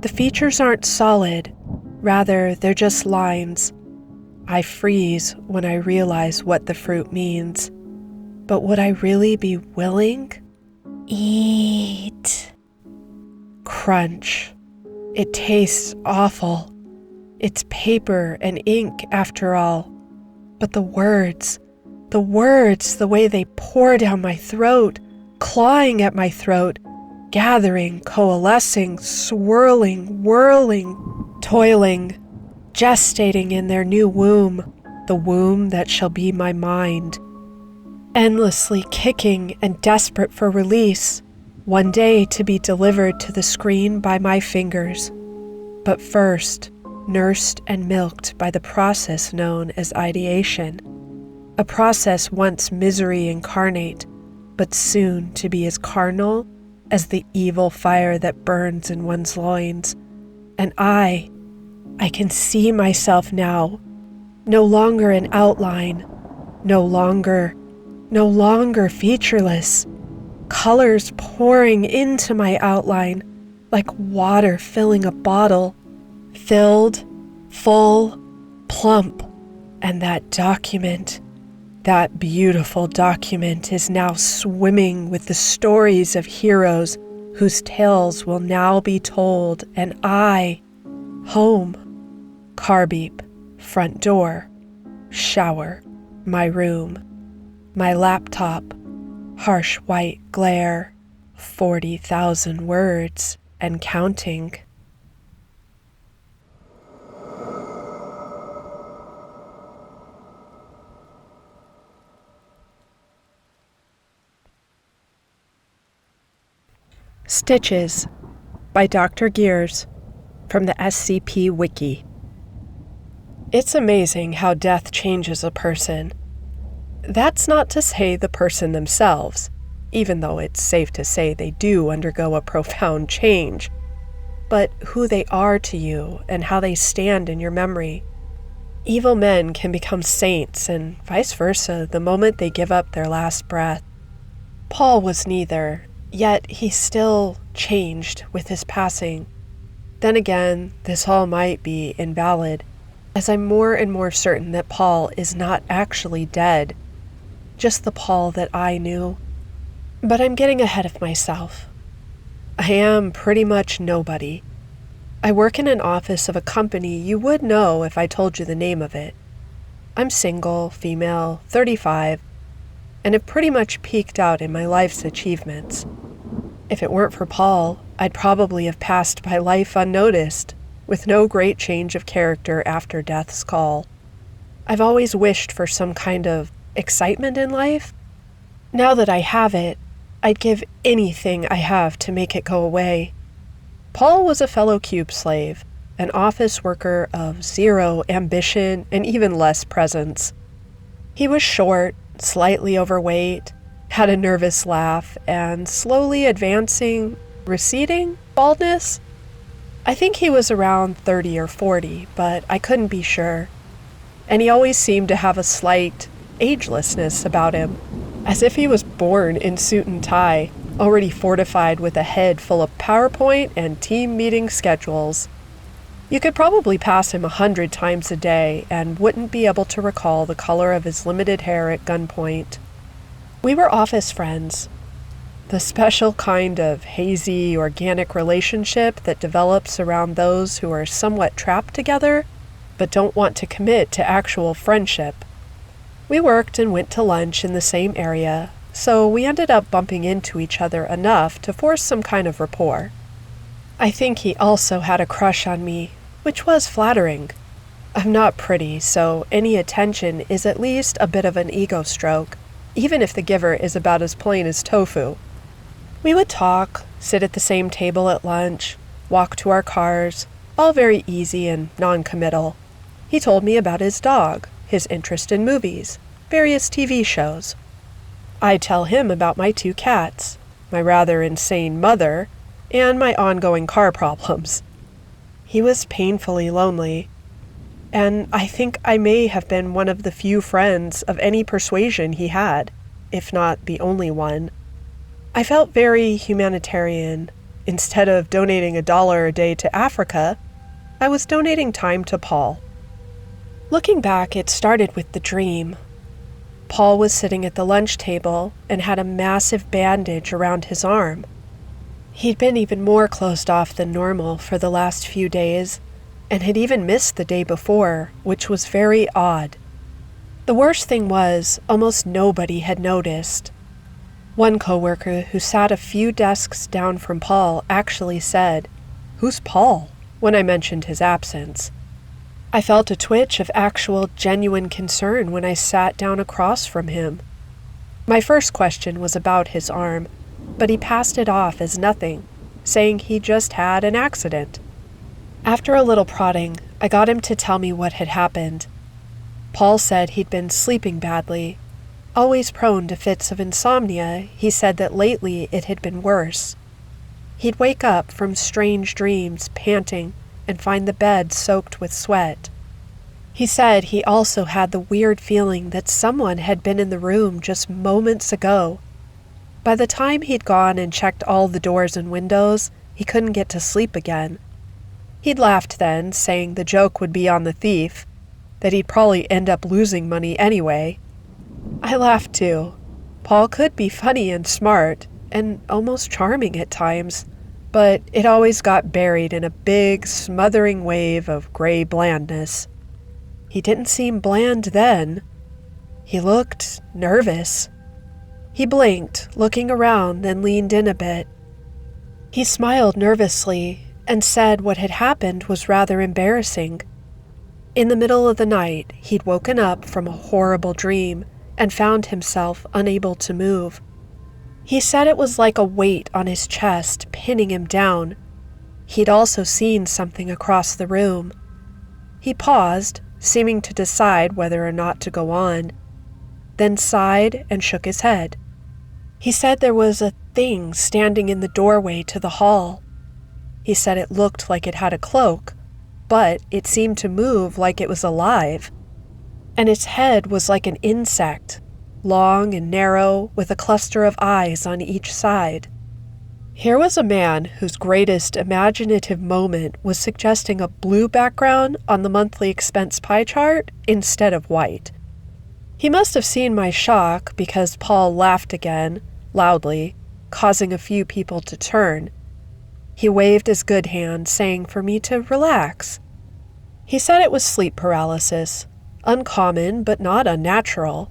The features aren't solid, rather they're just lines. I freeze when I realize what the fruit means. But would I really be willing? Eat. Crunch. It tastes awful. It's paper and ink after all. But the words, the way they pour down my throat, clawing at my throat, gathering, coalescing, swirling, whirling, toiling, gestating in their new womb, the womb that shall be my mind. Endlessly kicking and desperate for release, one day to be delivered to the screen by my fingers. But first, nursed and milked by the process known as ideation. A process once misery incarnate, but soon to be as carnal as the evil fire that burns in one's loins. And I can see myself now, no longer an outline, no longer featureless, colors pouring into my outline like water filling a bottle, filled, full, plump, and that document, that beautiful document is now swimming with the stories of heroes whose tales will now be told, and I, home, car beep, front door, shower, my room, my laptop, harsh white glare, 40,000 words and counting. Stitches by Dr. Gears from the SCP Wiki. It's amazing how death changes a person. That's not to say the person themselves, even though it's safe to say they do undergo a profound change, but who they are to you and how they stand in your memory. Evil men can become saints and vice versa the moment they give up their last breath. Paul was neither, yet he still changed with his passing. Then again, this all might be invalid, as I'm more and more certain that Paul is not actually dead, just the Paul that I knew. But I'm getting ahead of myself. I am pretty much nobody. I work in an office of a company you would know if I told you the name of it. I'm single, female, 35, and have pretty much peaked out in my life's achievements. If it weren't for Paul, I'd probably have passed by life unnoticed, with no great change of character after death's call. I've always wished for some kind of excitement in life. Now that I have it, I'd give anything I have to make it go away. Paul was a fellow cube slave, an office worker of zero ambition and even less presence. He was short, slightly overweight, had a nervous laugh, and slowly advancing, receding baldness. I think he was around 30 or 40, but I couldn't be sure. And he always seemed to have a slight agelessness about him, as if he was born in suit and tie, already fortified with a head full of PowerPoint and team meeting schedules. You could probably pass him 100 times a day and wouldn't be able to recall the color of his limited hair at gunpoint. We were office friends, the special kind of hazy, organic relationship that develops around those who are somewhat trapped together, but don't want to commit to actual friendship. We worked and went to lunch in the same area, so we ended up bumping into each other enough to force some kind of rapport. I think he also had a crush on me, which was flattering. I'm not pretty, so any attention is at least a bit of an ego stroke, even if the giver is about as plain as tofu. We would talk, sit at the same table at lunch, walk to our cars, all very easy and non-committal. He told me about his dog, his interest in movies, various TV shows. I'd tell him about my 2 cats, my rather insane mother, and my ongoing car problems. He was painfully lonely, and I think I may have been one of the few friends of any persuasion he had, if not the only one. I felt very humanitarian. Instead of donating $1 a day to Africa, I was donating time to Paul. Looking back, it started with the dream. Paul was sitting at the lunch table and had a massive bandage around his arm. He'd been even more closed off than normal for the last few days, and had even missed the day before, which was very odd. The worst thing was, almost nobody had noticed. One coworker who sat a few desks down from Paul actually said, "Who's Paul?" when I mentioned his absence. I felt a twitch of actual, genuine concern when I sat down across from him. My first question was about his arm, but he passed it off as nothing, saying he just had an accident. After a little prodding, I got him to tell me what had happened. Paul said he'd been sleeping badly. Always prone to fits of insomnia, he said that lately it had been worse. He'd wake up from strange dreams, panting, and find the bed soaked with sweat. He said he also had the weird feeling that someone had been in the room just moments ago. By the time he'd gone and checked all the doors and windows, he couldn't get to sleep again. He'd laughed then, saying the joke would be on the thief, that he'd probably end up losing money anyway. I laughed too. Paul could be funny and smart, and almost charming at times, but it always got buried in a big, smothering wave of gray blandness. He didn't seem bland then. He looked nervous. He blinked, looking around, then leaned in a bit. He smiled nervously and said what had happened was rather embarrassing. In the middle of the night, he'd woken up from a horrible dream and found himself unable to move. He said it was like a weight on his chest, pinning him down. He'd also seen something across the room. He paused, seeming to decide whether or not to go on, then sighed and shook his head. He said there was a thing standing in the doorway to the hall. He said it looked like it had a cloak, but it seemed to move like it was alive. And its head was like an insect, long and narrow, with a cluster of eyes on each side. Here was a man whose greatest imaginative moment was suggesting a blue background on the monthly expense pie chart instead of white. He must have seen my shock because Paul laughed again, loudly, causing a few people to turn. He waved his good hand, saying for me to relax. He said it was sleep paralysis, uncommon but not unnatural.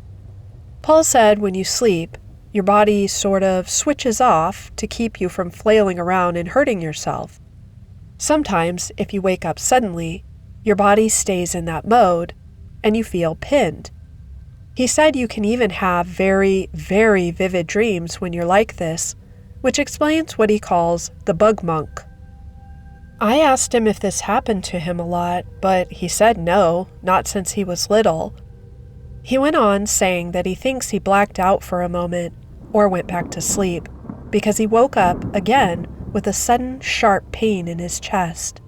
Paul said when you sleep, your body sort of switches off to keep you from flailing around and hurting yourself. Sometimes, if you wake up suddenly, your body stays in that mode, and you feel pinned. He said you can even have very, very vivid dreams when you're like this, which explains what he calls the bug monk. I asked him if this happened to him a lot, but he said no, not since he was little. He went on saying that he thinks he blacked out for a moment, or went back to sleep, because he woke up again with a sudden sharp pain in his chest.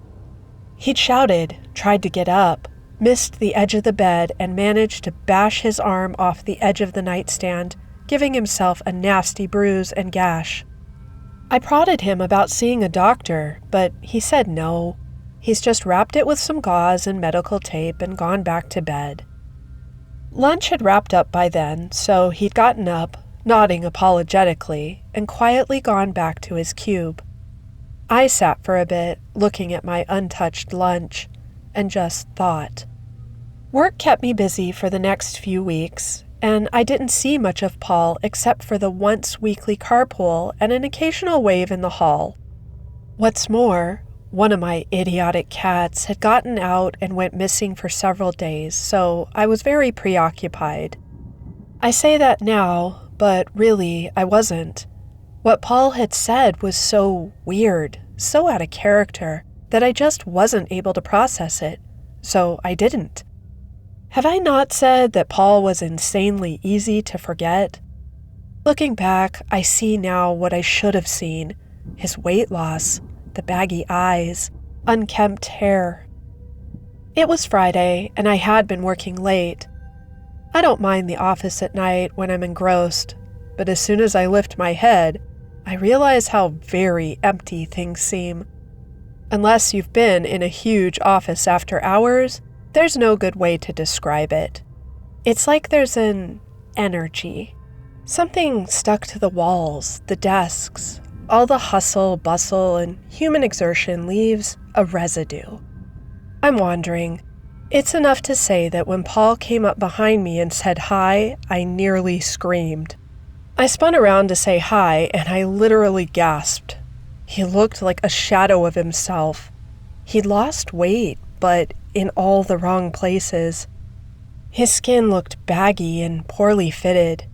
He'd shouted, tried to get up, missed the edge of the bed, and managed to bash his arm off the edge of the nightstand, giving himself a nasty bruise and gash. I prodded him about seeing a doctor, but he said no. He's just wrapped it with some gauze and medical tape and gone back to bed. Lunch had wrapped up by then, so he'd gotten up, nodding apologetically, and quietly gone back to his cube. I sat for a bit, looking at my untouched lunch, and just thought. Work kept me busy for the next few weeks, and I didn't see much of Paul except for the once-weekly carpool and an occasional wave in the hall. What's more, one of my idiotic cats had gotten out and went missing for several days, so I was very preoccupied. I say that now, but really I wasn't. What Paul had said was so weird, so out of character, that I just wasn't able to process it, so I didn't. Have I not said that Paul was insanely easy to forget? Looking back, I see now what I should have seen. His weight loss, the baggy eyes, unkempt hair. It was Friday, and I had been working late. I don't mind the office at night when I'm engrossed, but as soon as I lift my head, I realize how very empty things seem. Unless you've been in a huge office after hours, there's no good way to describe it. It's like there's an energy. Something stuck to the walls, the desks. All the hustle, bustle, and human exertion leaves a residue. I'm wandering. It's enough to say that when Paul came up behind me and said hi, I nearly screamed. I spun around to say hi, and I literally gasped. He looked like a shadow of himself. He'd lost weight, but in all the wrong places. His skin looked baggy and poorly fitted.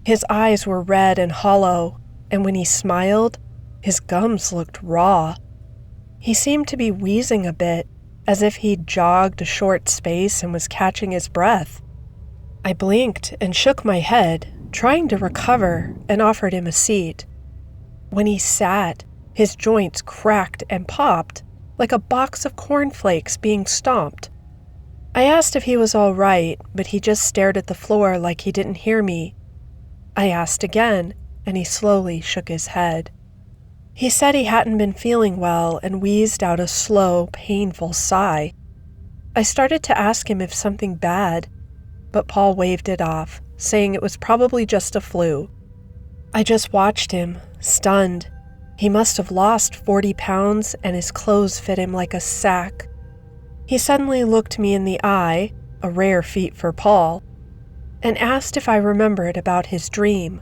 His eyes were red and hollow, and when he smiled, his gums looked raw. He seemed to be wheezing a bit, as if he'd jogged a short space and was catching his breath. I blinked and shook my head, trying to recover, and offered him a seat. When he sat, his joints cracked and popped, like a box of cornflakes being stomped. I asked if he was all right, but he just stared at the floor like he didn't hear me. I asked again, and he slowly shook his head. He said he hadn't been feeling well and wheezed out a slow, painful sigh. I started to ask him if something bad, but Paul waved it off, saying it was probably just a flu. I just watched him, stunned. He must have lost 40 pounds, and his clothes fit him like a sack. He suddenly looked me in the eye, a rare feat for Paul, and asked if I remembered about his dream.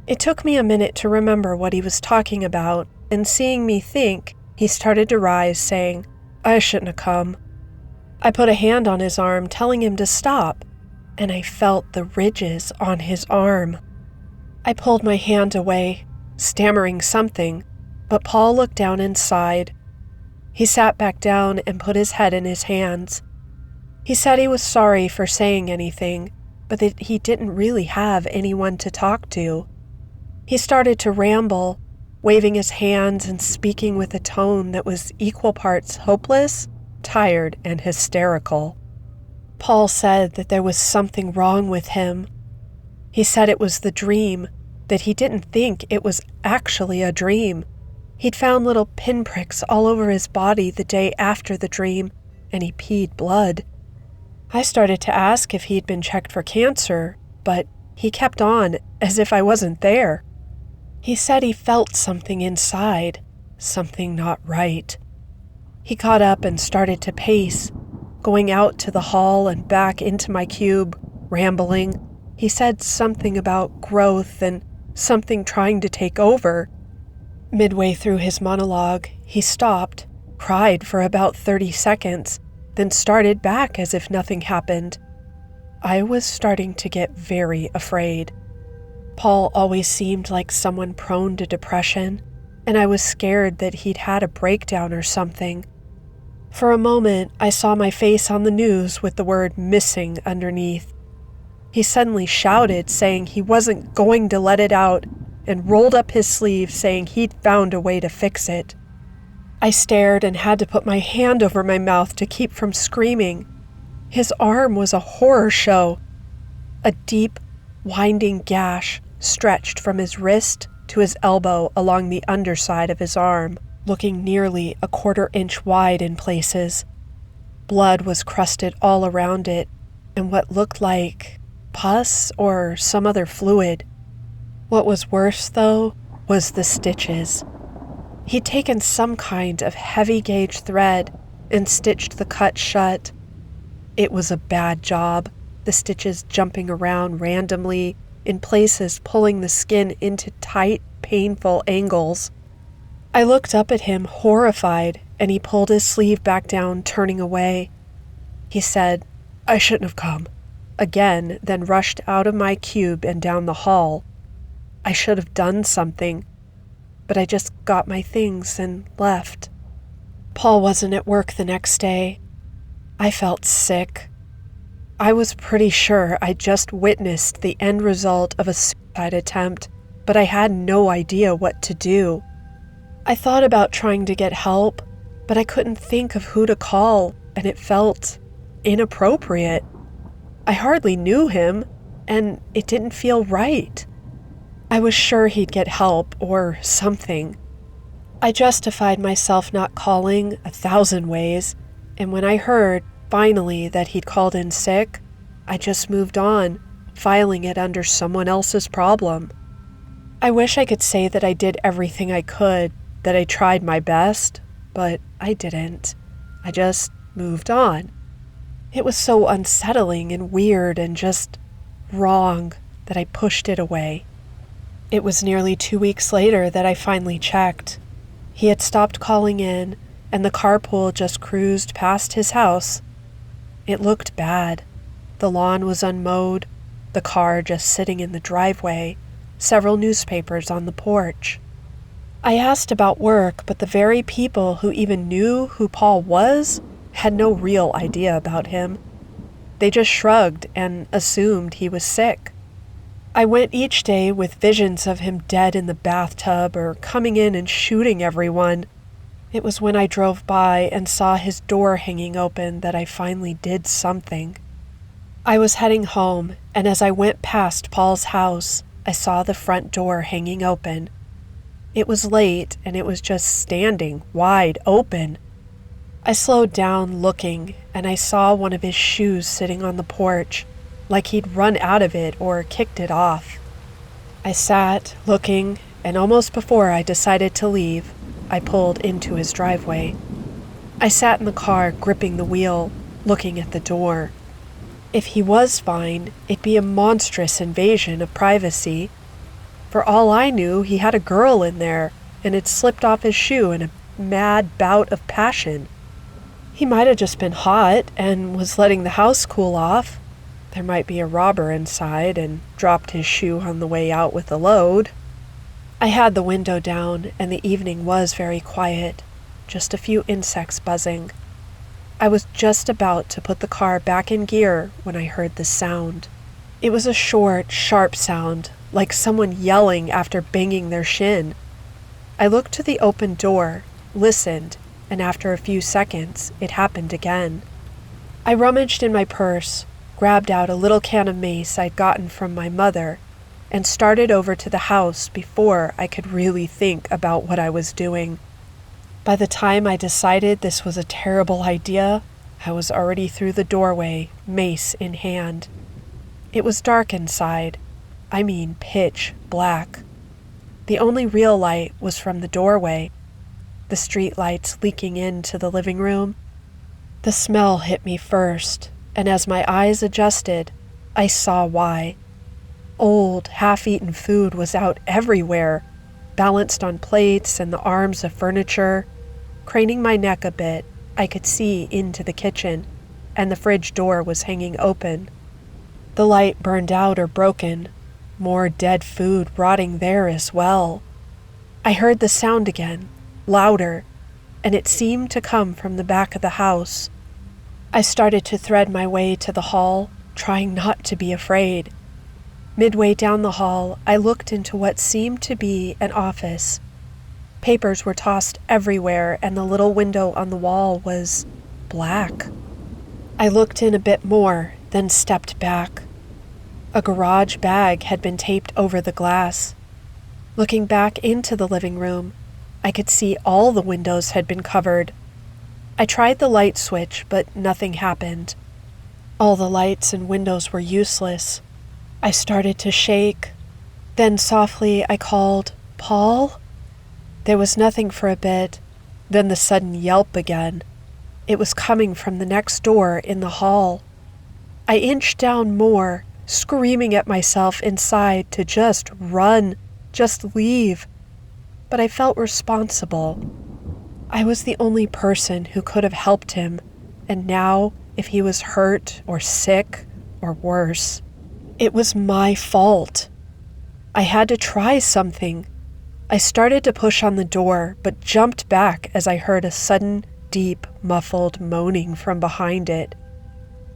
It took me a minute to remember what he was talking about, and seeing me think, he started to rise, saying, "I shouldn't have come." I put a hand on his arm, telling him to stop, and I felt the ridges on his arm. I pulled my hand away, stammering something, but Paul looked down and sighed. He sat back down and put his head in his hands. He said he was sorry for saying anything, but that he didn't really have anyone to talk to. He started to ramble, waving his hands and speaking with a tone that was equal parts hopeless, tired, and hysterical. Paul said that there was something wrong with him. He said it was the dream, that he didn't think it was actually a dream. He'd found little pinpricks all over his body the day after the dream, and he peed blood. I started to ask if he'd been checked for cancer, but he kept on as if I wasn't there. He said he felt something inside, something not right. He got up and started to pace, going out to the hall and back into my cube, rambling. He said something about growth and something trying to take over. Midway through his monologue, he stopped, cried for about 30 seconds, then started back as if nothing happened. I was starting to get very afraid. Paul always seemed like someone prone to depression, and I was scared that he'd had a breakdown or something. For a moment, I saw my face on the news with the word missing underneath. He suddenly shouted, saying he wasn't going to let it out, and rolled up his sleeve, saying he'd found a way to fix it. I stared and had to put my hand over my mouth to keep from screaming. His arm was a horror show. A deep, winding gash stretched from his wrist to his elbow along the underside of his arm, looking nearly a 1/4 inch wide in places. Blood was crusted all around it, and what looked like pus or some other fluid. What was worse, though, was the stitches. He'd taken some kind of heavy-gauge thread and stitched the cut shut. It was a bad job, the stitches jumping around randomly, in places pulling the skin into tight, painful angles. I looked up at him, horrified, and he pulled his sleeve back down, turning away. He said, "I shouldn't have come," again, then rushed out of my cube and down the hall. I should have done something, but I just got my things and left. Paul wasn't at work the next day. I felt sick. I was pretty sure I just witnessed the end result of a suicide attempt, but I had no idea what to do. I thought about trying to get help, but I couldn't think of who to call, and it felt inappropriate. I hardly knew him, and it didn't feel right. I was sure he'd get help or something. I justified myself not calling 1,000 ways, and when I heard, finally, that he'd called in sick, I just moved on, filing it under someone else's problem. I wish I could say that I did everything I could, that I tried my best, but I didn't. I just moved on. It was so unsettling and weird and just wrong that I pushed it away. It was nearly 2 weeks later that I finally checked. He had stopped calling in, and the carpool just cruised past his house. It looked bad. The lawn was unmowed, the car just sitting in the driveway, several newspapers on the porch. I asked about work, but the very people who even knew who Paul was had no real idea about him. They just shrugged and assumed he was sick. I went each day with visions of him dead in the bathtub or coming in and shooting everyone. It was when I drove by and saw his door hanging open that I finally did something. I was heading home, and as I went past Paul's house, I saw the front door hanging open. It was late, and it was just standing wide open. I slowed down, looking, and I saw one of his shoes sitting on the porch, like he'd run out of it or kicked it off. I sat, looking, and almost before I decided to leave, I pulled into his driveway. I sat in the car, gripping the wheel, looking at the door. If he was fine, it'd be a monstrous invasion of privacy. For all I knew, he had a girl in there, and had slipped off his shoe in a mad bout of passion. He might have just been hot and was letting the house cool off. There might be a robber inside and dropped his shoe on the way out with the load. I had the window down, and the evening was very quiet, just a few insects buzzing. I was just about to put the car back in gear when I heard the sound. It was a short, sharp sound, like someone yelling after banging their shin. I looked to the open door, listened, and after a few seconds, it happened again. I rummaged in my purse, grabbed out a little can of mace I'd gotten from my mother, and started over to the house before I could really think about what I was doing. By the time I decided this was a terrible idea, I was already through the doorway, mace in hand. It was dark inside. I mean pitch black. The only real light was from the doorway, the street lights leaking into the living room. The smell hit me first, and as my eyes adjusted, I saw why. Old, half-eaten food was out everywhere, balanced on plates and the arms of furniture. Craning my neck a bit, I could see into the kitchen, and the fridge door was hanging open. The light burned out or broken, more dead food rotting there as well. I heard the sound again, louder, and it seemed to come from the back of the house. I started to thread my way to the hall, trying not to be afraid. Midway down the hall, I looked into what seemed to be an office. Papers were tossed everywhere, and the little window on the wall was black. I looked in a bit more, then stepped back. A garage bag had been taped over the glass. Looking back into the living room, I could see all the windows had been covered. I tried the light switch, but nothing happened. All the lights and windows were useless. I started to shake. Then softly I called, "Paul?" There was nothing for a bit, then the sudden yelp again. It was coming from the next door in the hall. I inched down more, screaming at myself inside to just run, just leave. But I felt responsible. I was the only person who could have helped him, and now, if he was hurt or sick or worse, it was my fault. I had to try something. I started to push on the door, but jumped back as I heard a sudden, deep, muffled moaning from behind it.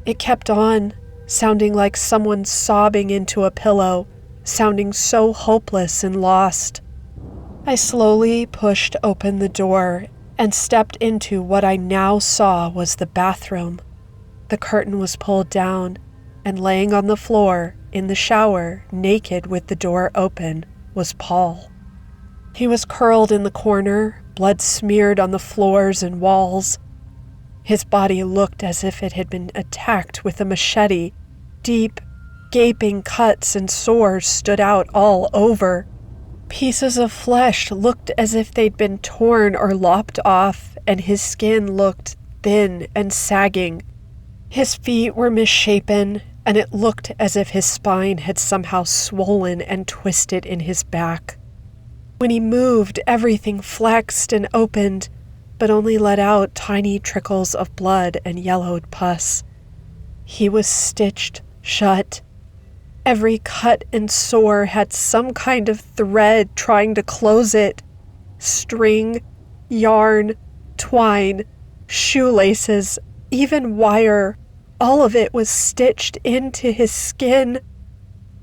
It kept on, sounding like someone sobbing into a pillow, sounding so hopeless and lost. I slowly pushed open the door and stepped into what I now saw was the bathroom. The curtain was pulled down, and laying on the floor, in the shower, naked with the door open, was Paul. He was curled in the corner, blood smeared on the floors and walls. His body looked as if it had been attacked with a machete. Deep, gaping cuts and sores stood out all over. Pieces of flesh looked as if they'd been torn or lopped off, and his skin looked thin and sagging. His feet were misshapen, and it looked as if his spine had somehow swollen and twisted in his back. When he moved, everything flexed and opened, but only let out tiny trickles of blood and yellowed pus. He was stitched shut. Every cut and sore had some kind of thread trying to close it. String, yarn, twine, shoelaces, even wire. All of it was stitched into his skin.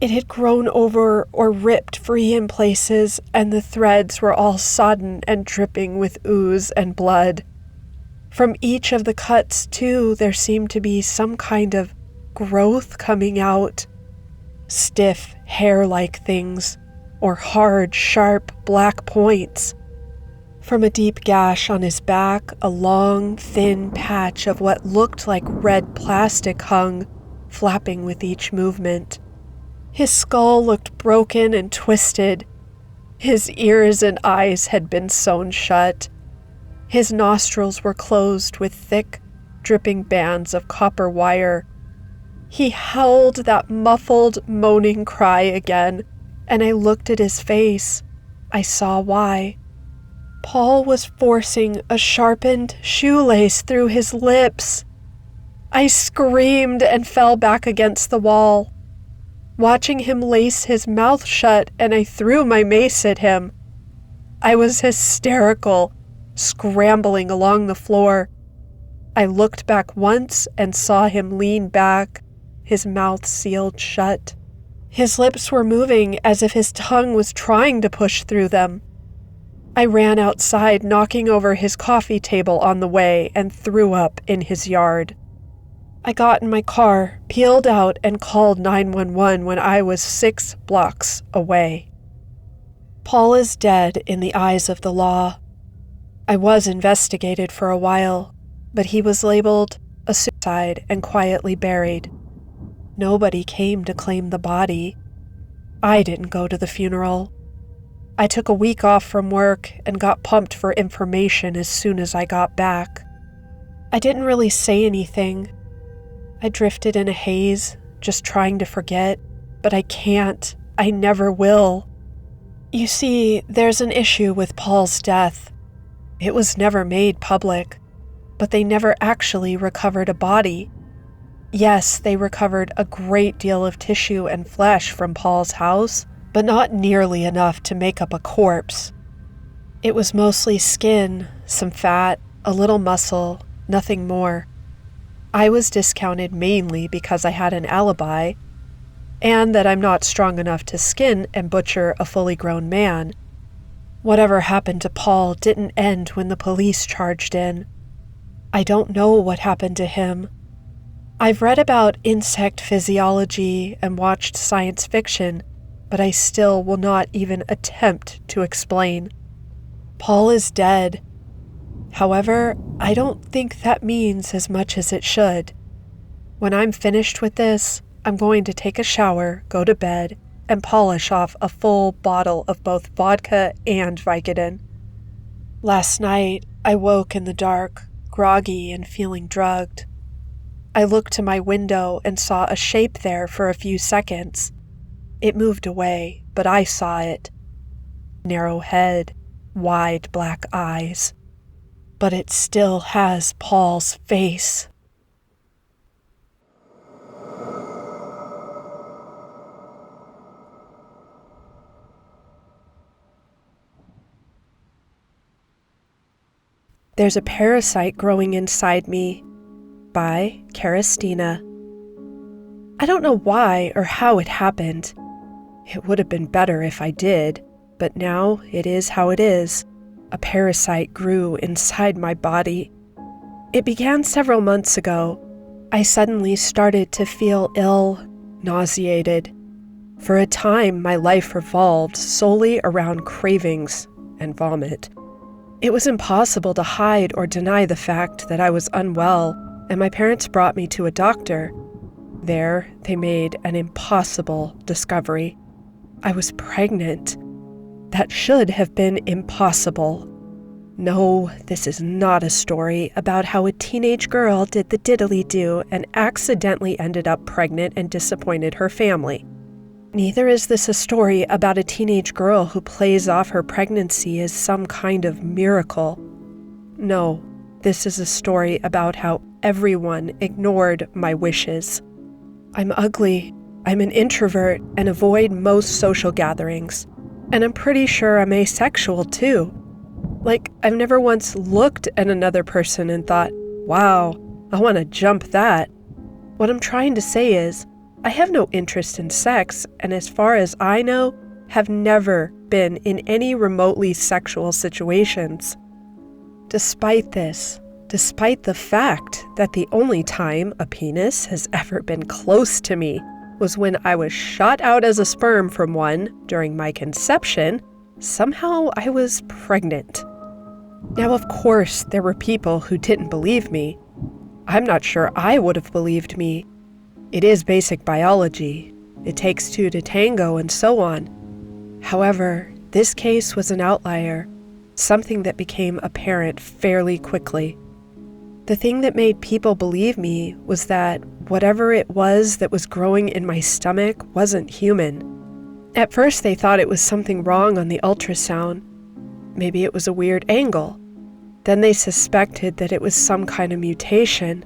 It had grown over or ripped free in places, and the threads were all sodden and dripping with ooze and blood. From each of the cuts, too, there seemed to be some kind of growth coming out. Stiff, hair-like things, or hard, sharp, black points. From a deep gash on his back, a long, thin patch of what looked like red plastic hung, flapping with each movement. His skull looked broken and twisted. His ears and eyes had been sewn shut. His nostrils were closed with thick, dripping bands of copper wire. He howled that muffled, moaning cry again, and I looked at his face. I saw why. Paul was forcing a sharpened shoelace through his lips. I screamed and fell back against the wall, watching him lace his mouth shut, and I threw my mace at him. I was hysterical, scrambling along the floor. I looked back once and saw him lean back, his mouth sealed shut. His lips were moving as if his tongue was trying to push through them. I ran outside, knocking over his coffee table on the way, and threw up in his yard. I got in my car, peeled out, and called 911 when I was 6 blocks away. Paul is dead in the eyes of the law. I was investigated for a while, but he was labeled a suicide and quietly buried. Nobody came to claim the body. I didn't go to the funeral. I took a week off from work and got pumped for information as soon as I got back. I didn't really say anything. I drifted in a haze, just trying to forget, but I can't. I never will. You see, there's an issue with Paul's death. It was never made public, but they never actually recovered a body. Yes, they recovered a great deal of tissue and flesh from Paul's house, but not nearly enough to make up a corpse. It was mostly skin, some fat, a little muscle, nothing more. I was discounted mainly because I had an alibi, and that I'm not strong enough to skin and butcher a fully grown man. Whatever happened to Paul didn't end when the police charged in. I don't know what happened to him. I've read about insect physiology and watched science fiction, but I still will not even attempt to explain. Paul is dead. However, I don't think that means as much as it should. When I'm finished with this, I'm going to take a shower, go to bed, and polish off a full bottle of both vodka and Vicodin. Last night, I woke in the dark, groggy and feeling drugged. I looked to my window and saw a shape there for a few seconds. It moved away, but I saw it. Narrow head, wide black eyes. But it still has Paul's face. There's a Parasite Growing Inside Me by Karistina. I don't know why or how it happened. It would have been better if I did, but now it is how it is. A parasite grew inside my body. It began several months ago. I suddenly started to feel ill, nauseated. For a time, my life revolved solely around cravings and vomit. It was impossible to hide or deny the fact that I was unwell, and my parents brought me to a doctor. There, they made an impossible discovery. I was pregnant. That should have been impossible. No, this is not a story about how a teenage girl did the diddly-do and accidentally ended up pregnant and disappointed her family. Neither is this a story about a teenage girl who plays off her pregnancy as some kind of miracle. No, this is a story about how everyone ignored my wishes. I'm ugly, I'm an introvert, and avoid most social gatherings. And I'm pretty sure I'm asexual too. Like, I've never once looked at another person and thought, wow, I want to jump that. What I'm trying to say is, I have no interest in sex, and as far as I know, have never been in any remotely sexual situations. Despite this, despite the fact that the only time a penis has ever been close to me was when I was shot out as a sperm from one during my conception, somehow I was pregnant. Now, of course, there were people who didn't believe me. I'm not sure I would have believed me. It is basic biology. It takes two to tango and so on. However, this case was an outlier, something that became apparent fairly quickly. The thing that made people believe me was that whatever it was that was growing in my stomach wasn't human. At first they thought it was something wrong on the ultrasound. Maybe it was a weird angle. Then they suspected that it was some kind of mutation.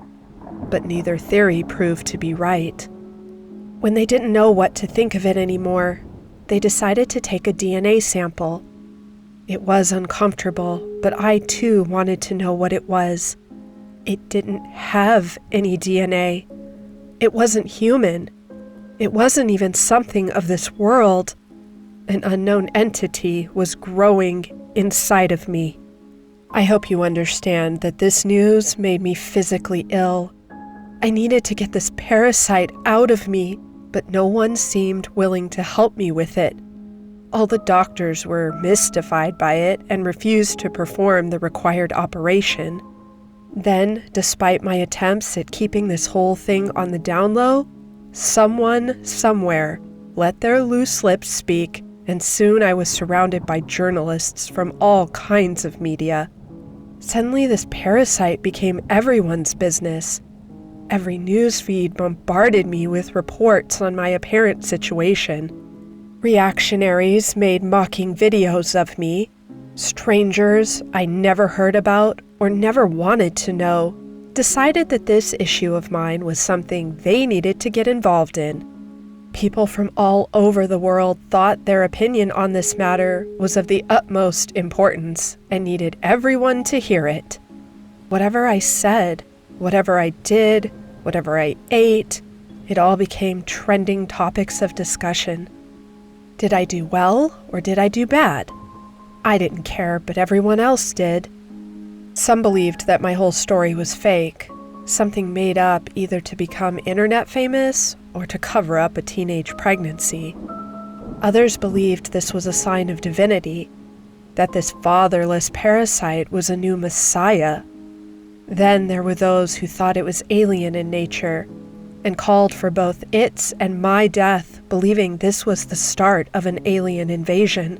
but neither theory proved to be right. When they didn't know what to think of it anymore, they decided to take a DNA sample. It was uncomfortable, but I too wanted to know what it was. It didn't have any DNA. It wasn't human. It wasn't even something of this world. An unknown entity was growing inside of me. I hope you understand that this news made me physically ill. I needed to get this parasite out of me, but no one seemed willing to help me with it. All the doctors were mystified by it and refused to perform the required operation. Then, despite my attempts at keeping this whole thing on the down low, someone, somewhere, let their loose lips speak, and soon I was surrounded by journalists from all kinds of media. Suddenly, this parasite became everyone's business. Every news feed bombarded me with reports on my apparent situation. Reactionaries made mocking videos of me. Strangers I never heard about or never wanted to know decided that this issue of mine was something they needed to get involved in. People from all over the world thought their opinion on this matter was of the utmost importance and needed everyone to hear it. Whatever I said, whatever I did, whatever I ate, it all became trending topics of discussion. Did I do well or did I do bad? I didn't care, but everyone else did. Some believed that my whole story was fake, something made up either to become internet famous or to cover up a teenage pregnancy. Others believed this was a sign of divinity, that this fatherless parasite was a new messiah. Then there were those who thought it was alien in nature and called for both its and my death, believing this was the start of an alien invasion.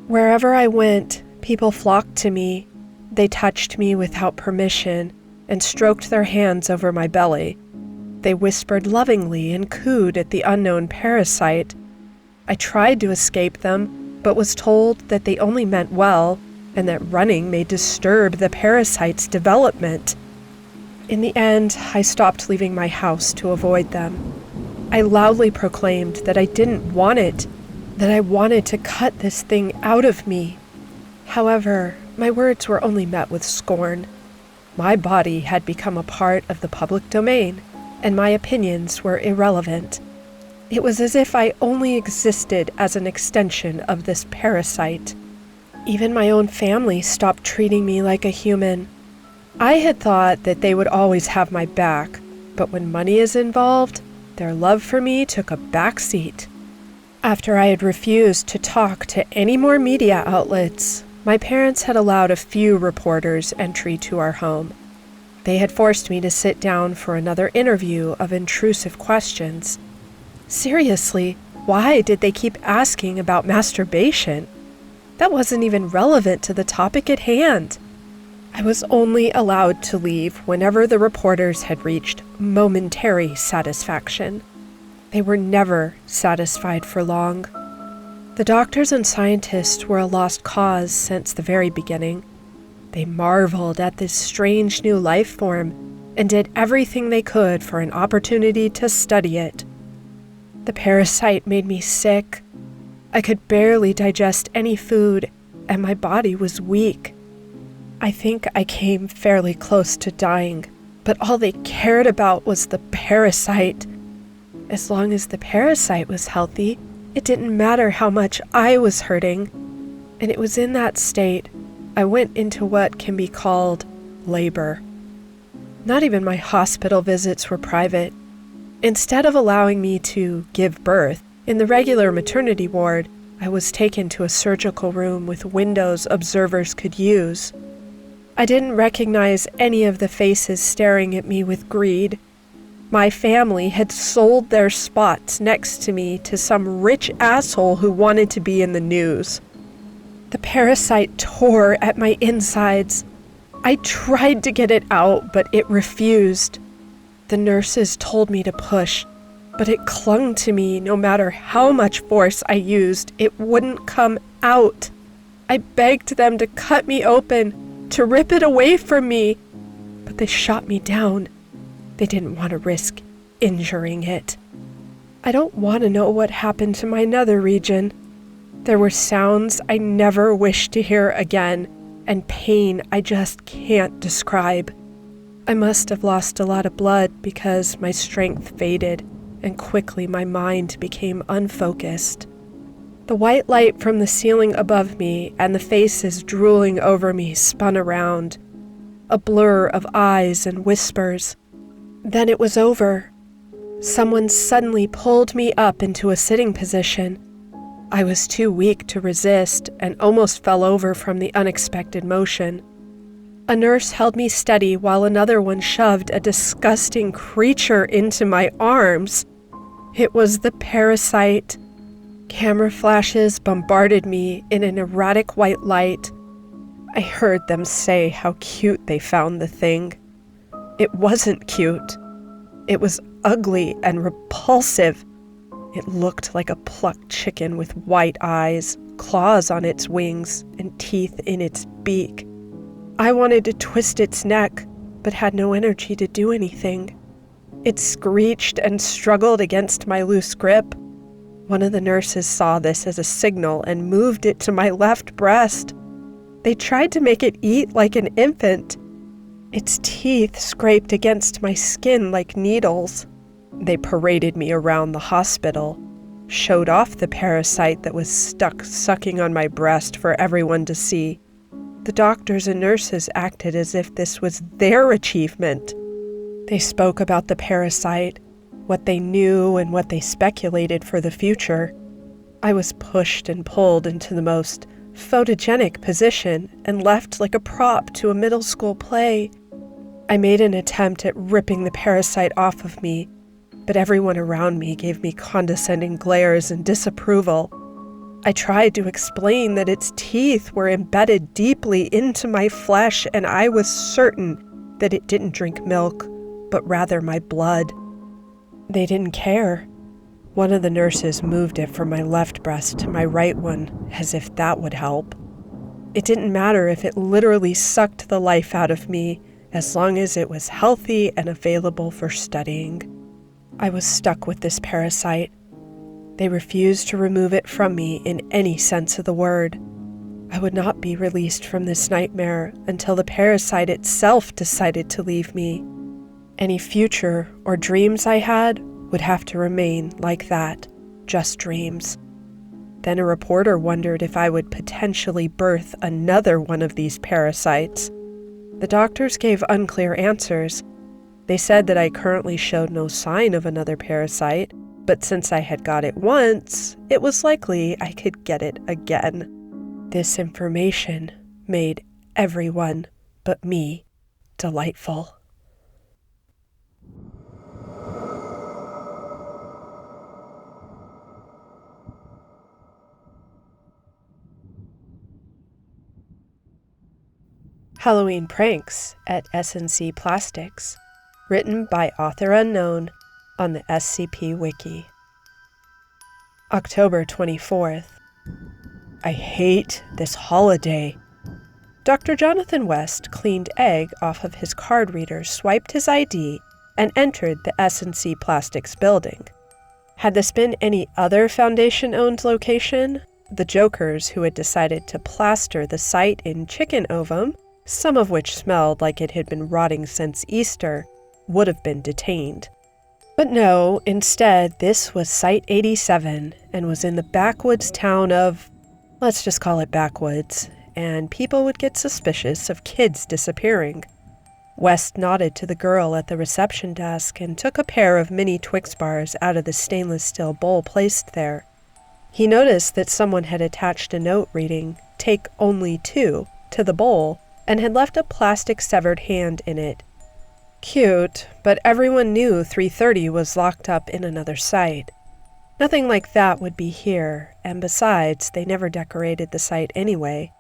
Wherever I went, people flocked to me. They touched me without permission and stroked their hands over my belly. They whispered lovingly and cooed at the unknown parasite. I tried to escape them, but was told that they only meant well and that running may disturb the parasite's development. In the end, I stopped leaving my house to avoid them. I loudly proclaimed that I didn't want it, that I wanted to cut this thing out of me. However, my words were only met with scorn. My body had become a part of the public domain, and my opinions were irrelevant. It was as if I only existed as an extension of this parasite. Even my own family stopped treating me like a human. I had thought that they would always have my back, but when money is involved, their love for me took a back seat. After I had refused to talk to any more media outlets, my parents had allowed a few reporters entry to our home. They had forced me to sit down for another interview of intrusive questions. Seriously, why did they keep asking about masturbation? That wasn't even relevant to the topic at hand. I was only allowed to leave whenever the reporters had reached momentary satisfaction. They were never satisfied for long. The doctors and scientists were a lost cause since the very beginning. They marveled at this strange new life form and did everything they could for an opportunity to study it. The parasite made me sick. I could barely digest any food, and my body was weak. I think I came fairly close to dying, but all they cared about was the parasite. As long as the parasite was healthy, it didn't matter how much I was hurting. And it was in that state I went into what can be called labor. Not even my hospital visits were private. Instead of allowing me to give birth in the regular maternity ward, I was taken to a surgical room with windows observers could use. I didn't recognize any of the faces staring at me with greed. My family had sold their spots next to me to some rich asshole who wanted to be in the news. The parasite tore at my insides. I tried to get it out, but it refused. The nurses told me to push, but it clung to me no matter how much force I used. It wouldn't come out. I begged them to cut me open, to rip it away from me, but they shot me down. They didn't want to risk injuring it. I don't want to know what happened to my nether region. There were sounds I never wish to hear again, and pain I just can't describe. I must have lost a lot of blood because my strength faded, and quickly my mind became unfocused. The white light from the ceiling above me and the faces drooling over me spun around, a blur of eyes and whispers. Then it was over. Someone suddenly pulled me up into a sitting position. I was too weak to resist and almost fell over from the unexpected motion. A nurse held me steady while another one shoved a disgusting creature into my arms. It was the parasite. Camera flashes bombarded me in an erratic white light. I heard them say how cute they found the thing. It wasn't cute. It was ugly and repulsive. It looked like a plucked chicken with white eyes, claws on its wings, and teeth in its beak. I wanted to twist its neck, but had no energy to do anything. It screeched and struggled against my loose grip. One of the nurses saw this as a signal and moved it to my left breast. They tried to make it eat like an infant. Its teeth scraped against my skin like needles. They paraded me around the hospital, showed off the parasite that was stuck sucking on my breast for everyone to see. The doctors and nurses acted as if this was their achievement. They spoke about the parasite, what they knew and what they speculated for the future. I was pushed and pulled into the most photogenic position and left like a prop to a middle school play. I made an attempt at ripping the parasite off of me, but everyone around me gave me condescending glares and disapproval. I tried to explain that its teeth were embedded deeply into my flesh, and I was certain that it didn't drink milk, but rather my blood. They didn't care. One of the nurses moved it from my left breast to my right one, as if that would help. It didn't matter if it literally sucked the life out of me, as long as it was healthy and available for studying. I was stuck with this parasite. They refused to remove it from me in any sense of the word. I would not be released from this nightmare until the parasite itself decided to leave me. Any future or dreams I had would have to remain like that, just dreams. Then a reporter wondered if I would potentially birth another one of these parasites. The doctors gave unclear answers. They said that I currently showed no sign of another parasite, but since I had got it once, it was likely I could get it again. This information made everyone but me delightful. Halloween Pranks at S&C Plastics, written by author unknown on the SCP Wiki. October 24th. I hate this holiday. Dr. Jonathan West cleaned egg off of his card reader, swiped his ID, and entered the S&C Plastics building. Had this been any other Foundation-owned location, the jokers who had decided to plaster the site in chicken ovum, some of which smelled like it had been rotting since Easter, would have been detained. But no, instead, this was Site 87 and was in the backwoods town of, let's just call it backwoods, and people would get suspicious of kids disappearing. West nodded to the girl at the reception desk and took a pair of mini Twix bars out of the stainless steel bowl placed there. He noticed that someone had attached a note reading, "Take only 2, to the bowl, and had left a plastic severed hand in it. Cute, but everyone knew 330 was locked up in another site. Nothing like that would be here, and besides, they never decorated the site anyway.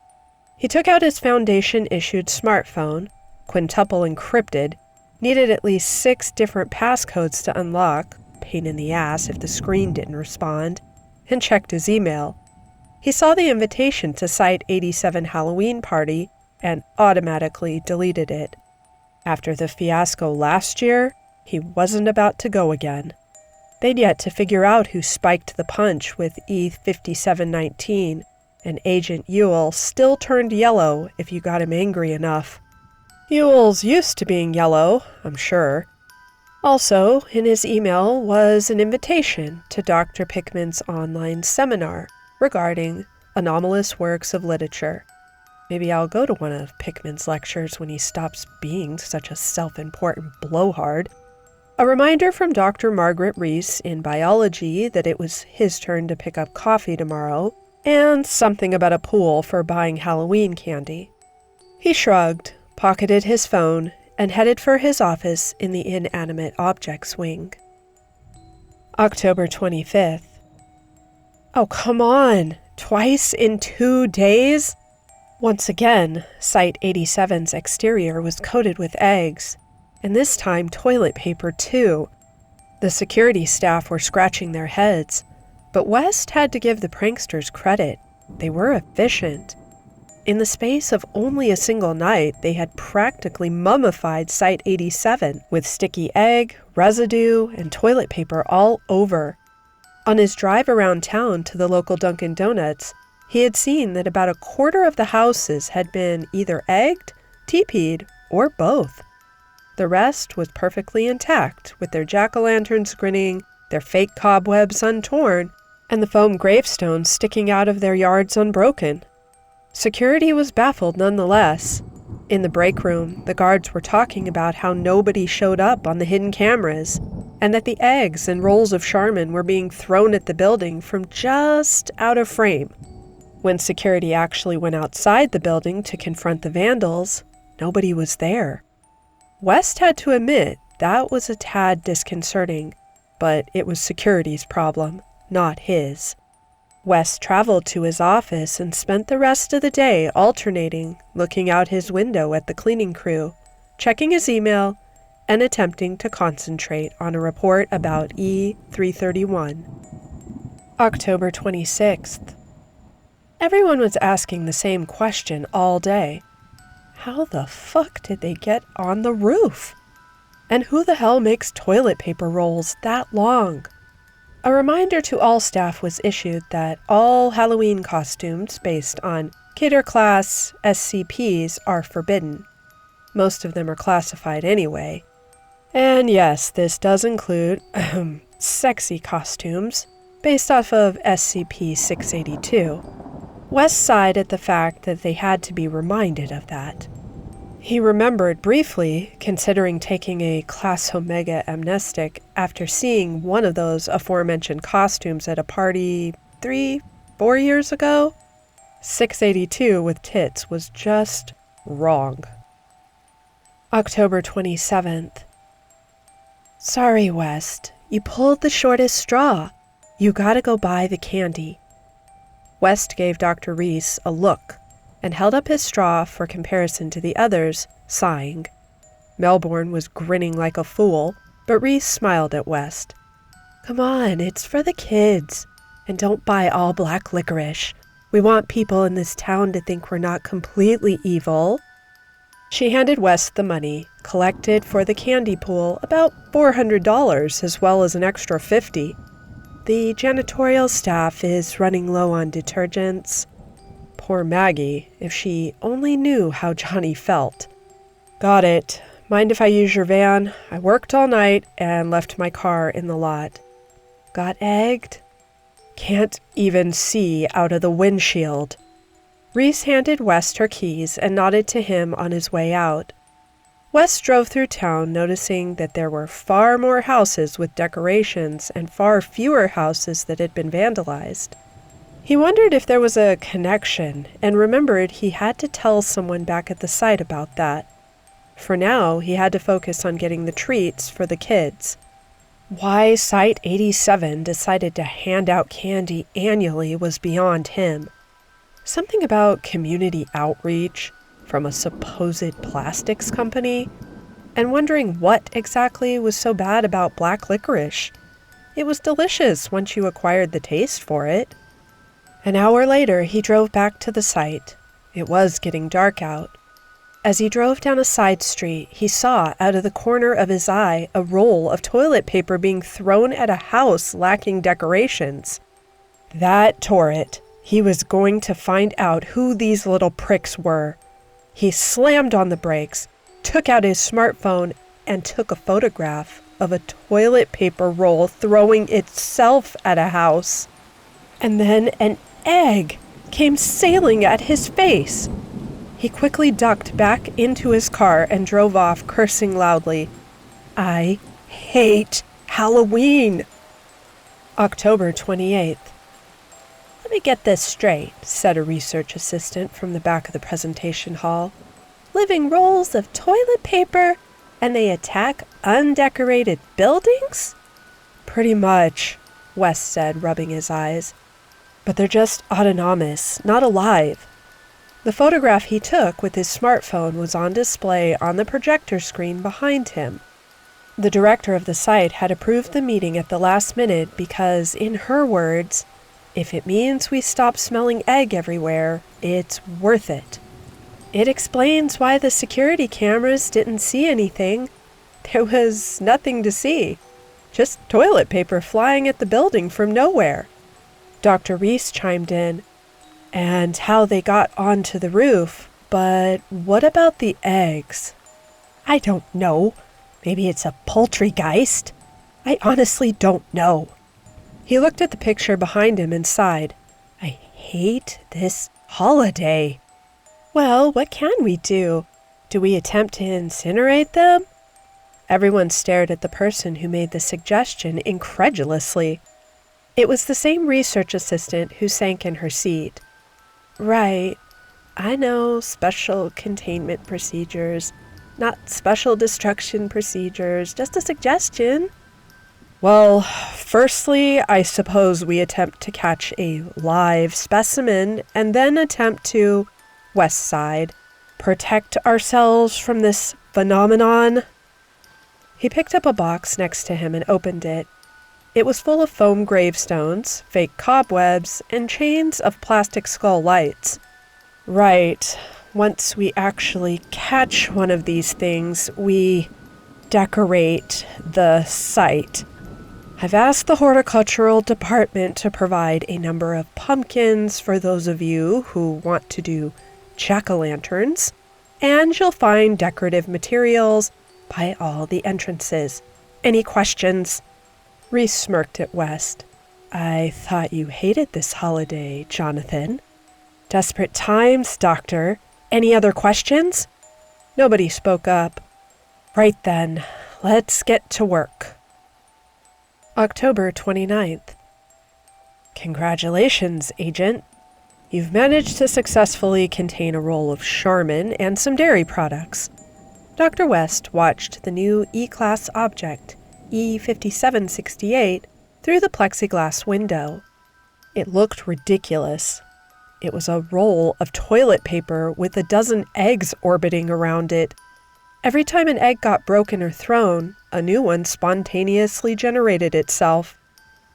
He took out his Foundation-issued smartphone, quintuple encrypted, needed at least 6 different passcodes to unlock, pain in the ass if the screen didn't respond, and checked his email. He saw the invitation to Site 87 Halloween party and automatically deleted it. After the fiasco last year, he wasn't about to go again. They'd yet to figure out who spiked the punch with E5719, and Agent Ewell still turned yellow if you got him angry enough. Ewell's used to being yellow, I'm sure. Also, in his email was an invitation to Dr. Pickman's online seminar regarding anomalous works of literature. Maybe I'll go to one of Pickman's lectures when he stops being such a self-important blowhard. A reminder from Dr. Margaret Reese in biology that it was his turn to pick up coffee tomorrow, and something about a pool for buying Halloween candy. He shrugged, pocketed his phone, and headed for his office in the inanimate objects wing. October 25th. Oh, come on! Twice in 2 days? Once again, Site 87's exterior was coated with eggs, and this time toilet paper too. The security staff were scratching their heads, but West had to give the pranksters credit. They were efficient. In the space of only a single night, they had practically mummified Site 87 with sticky egg, residue, and toilet paper all over. On his drive around town to the local Dunkin' Donuts, he had seen that about a quarter of the houses had been either egged, teepeed, or both. The rest was perfectly intact, with their jack-o'-lanterns grinning, their fake cobwebs untorn, and the foam gravestones sticking out of their yards unbroken. Security was baffled nonetheless. In the break room, the guards were talking about how nobody showed up on the hidden cameras, and that the eggs and rolls of Charmin were being thrown at the building from just out of frame. When security actually went outside the building to confront the vandals, nobody was there. West had to admit that was a tad disconcerting, but it was security's problem, not his. West traveled to his office and spent the rest of the day alternating, looking out his window at the cleaning crew, checking his email, and attempting to concentrate on a report about E331. October 26th. Everyone was asking the same question all day. How the fuck did they get on the roof? And who the hell makes toilet paper rolls that long? A reminder to all staff was issued that all Halloween costumes based on Kidder Class SCPs are forbidden. Most of them are classified anyway. And yes, this does include sexy costumes based off of SCP-682. West sighed at the fact that they had to be reminded of that. He remembered briefly considering taking a Class Omega amnestic after seeing one of those aforementioned costumes at a party 3-4 years ago. 682 with tits was just wrong. October 27th. Sorry, West. You pulled the shortest straw. You gotta go buy the candy. West gave Dr. Reese a look and held up his straw for comparison to the others, sighing. Melbourne was grinning like a fool, but Reese smiled at West. Come on, it's for the kids. And don't buy all black licorice. We want people in this town to think we're not completely evil. She handed West the money, collected for the candy pool about $400 as well as an extra $50. The janitorial staff is running low on detergents. Poor Maggie, if she only knew how Johnny felt. Got it. Mind if I use your van? I worked all night and left my car in the lot. Got egged? Can't even see out of the windshield. Reese handed West her keys and nodded to him on his way out. West drove through town, noticing that there were far more houses with decorations and far fewer houses that had been vandalized. He wondered if there was a connection and remembered he had to tell someone back at the site about that. For now, he had to focus on getting the treats for the kids. Why Site 87 decided to hand out candy annually was beyond him. Something about community outreach from a supposed plastics company, and wondering what exactly was so bad about black licorice. It was delicious once you acquired the taste for it. An hour later, he drove back to the site. It was getting dark out. As he drove down a side street, he saw out of the corner of his eye a roll of toilet paper being thrown at a house lacking decorations. That tore it. He was going to find out who these little pricks were. He slammed on the brakes, took out his smartphone, and took a photograph of a toilet paper roll throwing itself at a house. And then an egg came sailing at his face. He quickly ducked back into his car and drove off, cursing loudly. I hate Halloween. October 28th. Let me get this straight, said a research assistant from the back of the presentation hall. Living rolls of toilet paper, and they attack undecorated buildings? Pretty much, West said, rubbing his eyes. But they're just autonomous, not alive. The photograph he took with his smartphone was on display on the projector screen behind him. The director of the site had approved the meeting at the last minute because, in her words, if it means we stop smelling egg everywhere, it's worth it. It explains why the security cameras didn't see anything. There was nothing to see. Just toilet paper flying at the building from nowhere. Dr. Reese chimed in, and how they got onto the roof, but what about the eggs? I don't know. Maybe it's a poultrygeist. I honestly don't know. He looked at the picture behind him and sighed. I hate this holiday. Well, what can we do? Do we attempt to incinerate them? Everyone stared at the person who made the suggestion incredulously. It was the same research assistant who sank in her seat. Right. I know, special containment procedures, not special destruction procedures, just a suggestion. Well, firstly, I suppose we attempt to catch a live specimen and then attempt to, West side, protect ourselves from this phenomenon. He picked up a box next to him and opened it. It was full of foam gravestones, fake cobwebs, and chains of plastic skull lights. Right. Once we actually catch one of these things, we decorate the site. I've asked the horticultural department to provide a number of pumpkins for those of you who want to do jack-o'-lanterns, and you'll find decorative materials by all the entrances. Any questions? Reese smirked at West. I thought you hated this holiday, Jonathan. Desperate times, Doctor. Any other questions? Nobody spoke up. Right then, let's get to work. October 29th. Congratulations, Agent. You've managed to successfully contain a roll of Charmin and some dairy products. Dr. West watched the new E-Class object, E5768, through the plexiglass window. It looked ridiculous. It was a roll of toilet paper with a dozen eggs orbiting around it. Every time an egg got broken or thrown, a new one spontaneously generated itself.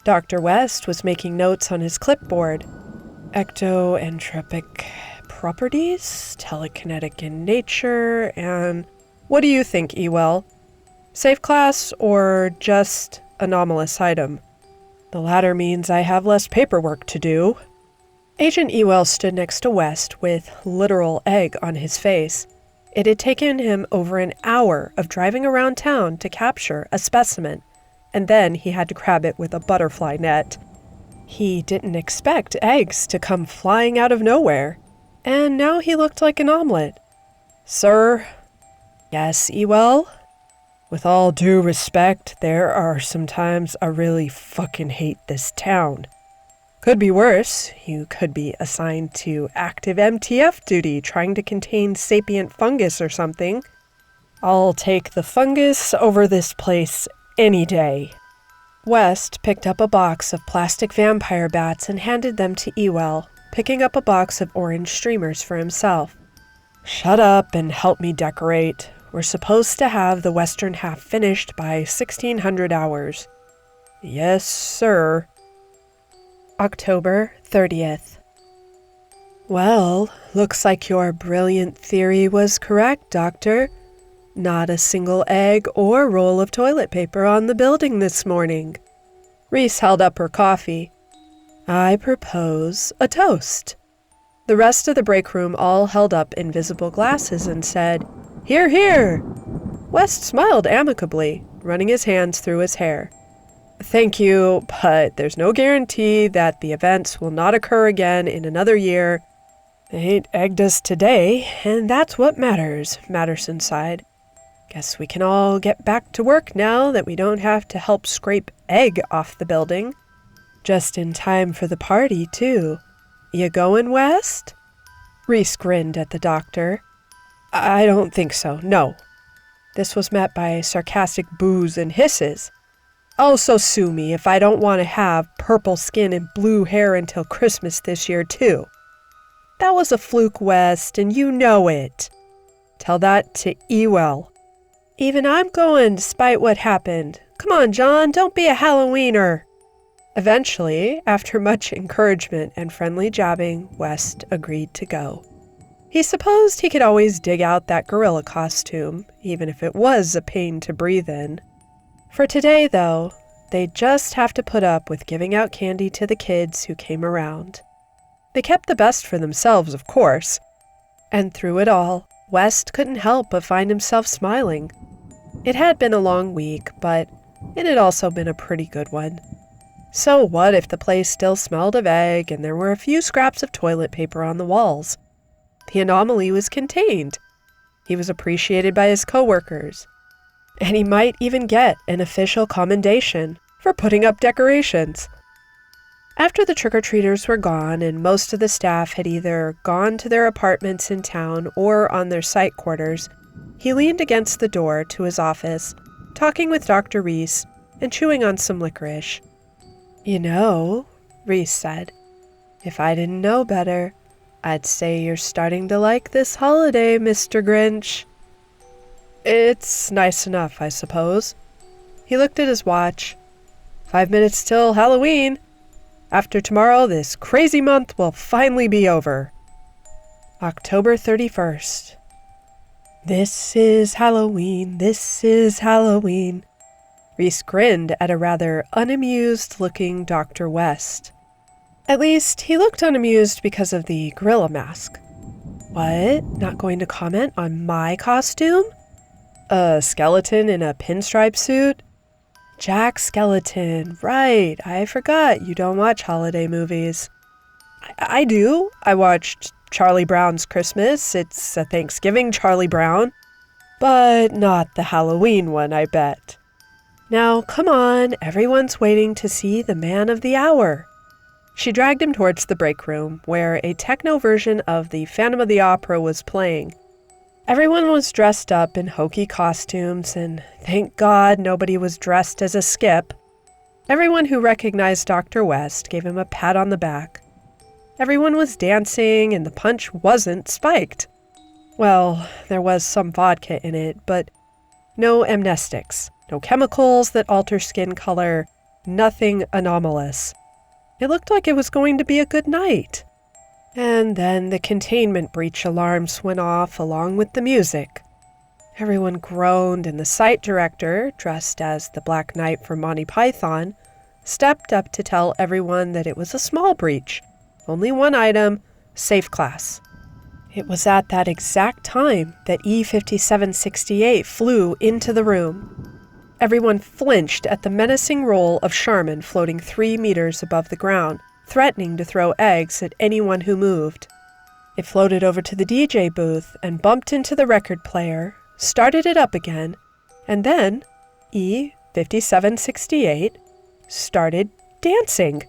Dr. West was making notes on his clipboard. Ectoentropic properties, telekinetic in nature, and... What do you think, Ewell? Safe class or just anomalous item? The latter means I have less paperwork to do. Agent Ewell stood next to West with literal egg on his face. It had taken him over an hour of driving around town to capture a specimen, and then he had to grab it with a butterfly net. He didn't expect eggs to come flying out of nowhere, and now he looked like an omelet. Sir? Yes, Ewell? With all due respect, there are some times I really fucking hate this town. Could be worse. You could be assigned to active MTF duty trying to contain sapient fungus or something. I'll take the fungus over this place any day. West picked up a box of plastic vampire bats and handed them to Ewell, picking up a box of orange streamers for himself. Shut up and help me decorate. We're supposed to have the western half finished by 1600 hours. Yes, sir. October 30th. Well, looks like your brilliant theory was correct, Doctor. Not a single egg or roll of toilet paper on the building this morning. Reese held up her coffee. I propose a toast. The rest of the break room all held up invisible glasses and said, "Hear, hear!" West smiled amicably, running his hands through his hair. Thank you, but there's no guarantee that the events will not occur again in another year. They ain't egged us today, and that's what matters, Matterson sighed. Guess we can all get back to work now that we don't have to help scrape egg off the building. Just in time for the party, too. You going, West? Reese grinned at the doctor. I don't think so, no. This was met by sarcastic boos and hisses. Oh, so sue me if I don't want to have purple skin and blue hair until Christmas this year, too. That was a fluke, West, and you know it. Tell that to Ewell. Even I'm going despite what happened. Come on, John, don't be a Halloweener. Eventually, after much encouragement and friendly jabbing, West agreed to go. He supposed he could always dig out that gorilla costume, even if it was a pain to breathe in. For today, though, they'd just have to put up with giving out candy to the kids who came around. They kept the best for themselves, of course. And through it all, West couldn't help but find himself smiling. It had been a long week, but it had also been a pretty good one. So what if the place still smelled of egg and there were a few scraps of toilet paper on the walls? The anomaly was contained. He was appreciated by his coworkers. And he might even get an official commendation for putting up decorations. After the trick-or-treaters were gone and most of the staff had either gone to their apartments in town or on their site quarters, he leaned against the door to his office, talking with Dr. Reese and chewing on some licorice. You know, Reese said, if I didn't know better, I'd say you're starting to like this holiday, Mr. Grinch. It's nice enough, I suppose. He looked at his watch. 5 minutes till Halloween. After tomorrow, this crazy month will finally be over. October 31st. This is Halloween, this is Halloween. Reese grinned at a rather unamused-looking Dr. West. At least, he looked unamused because of the gorilla mask. What? Not going to comment on my costume? A skeleton in a pinstripe suit? Jack Skeleton, right. I forgot you don't watch holiday movies. I do. I watched Charlie Brown's Christmas. It's a Thanksgiving Charlie Brown. But not the Halloween one, I bet. Now, come on. Everyone's waiting to see the man of the hour. She dragged him towards the break room, where a techno version of the Phantom of the Opera was playing. Everyone was dressed up in hokey costumes, and thank God nobody was dressed as a skip. Everyone who recognized Dr. West gave him a pat on the back. Everyone was dancing, and the punch wasn't spiked. Well, there was some vodka in it, but no amnestics, no chemicals that alter skin color, nothing anomalous. It looked like it was going to be a good night. And then the containment breach alarms went off along with the music. Everyone groaned, and the site director, dressed as the Black Knight from Monty Python, stepped up to tell everyone that it was a small breach. Only one item, safe class. It was at that exact time that E-5768 flew into the room. Everyone flinched at the menacing roll of Charmin floating 3 meters above the ground, threatening to throw eggs at anyone who moved. It floated over to the DJ booth and bumped into the record player, started it up again, and then E-5768 started dancing,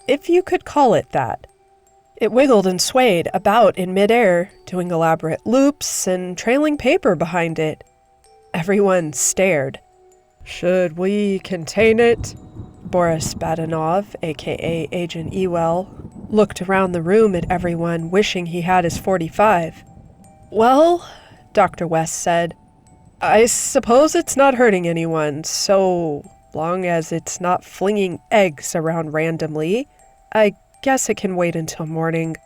if you could call it that. It wiggled and swayed about in midair, doing elaborate loops and trailing paper behind it. Everyone stared. Should we contain it? Boris Badanov, a.k.a. Agent Ewell, looked around the room at everyone, wishing he had his .45. Well, Dr. West said, I suppose it's not hurting anyone, so long as it's not flinging eggs around randomly, I guess it can wait until morning.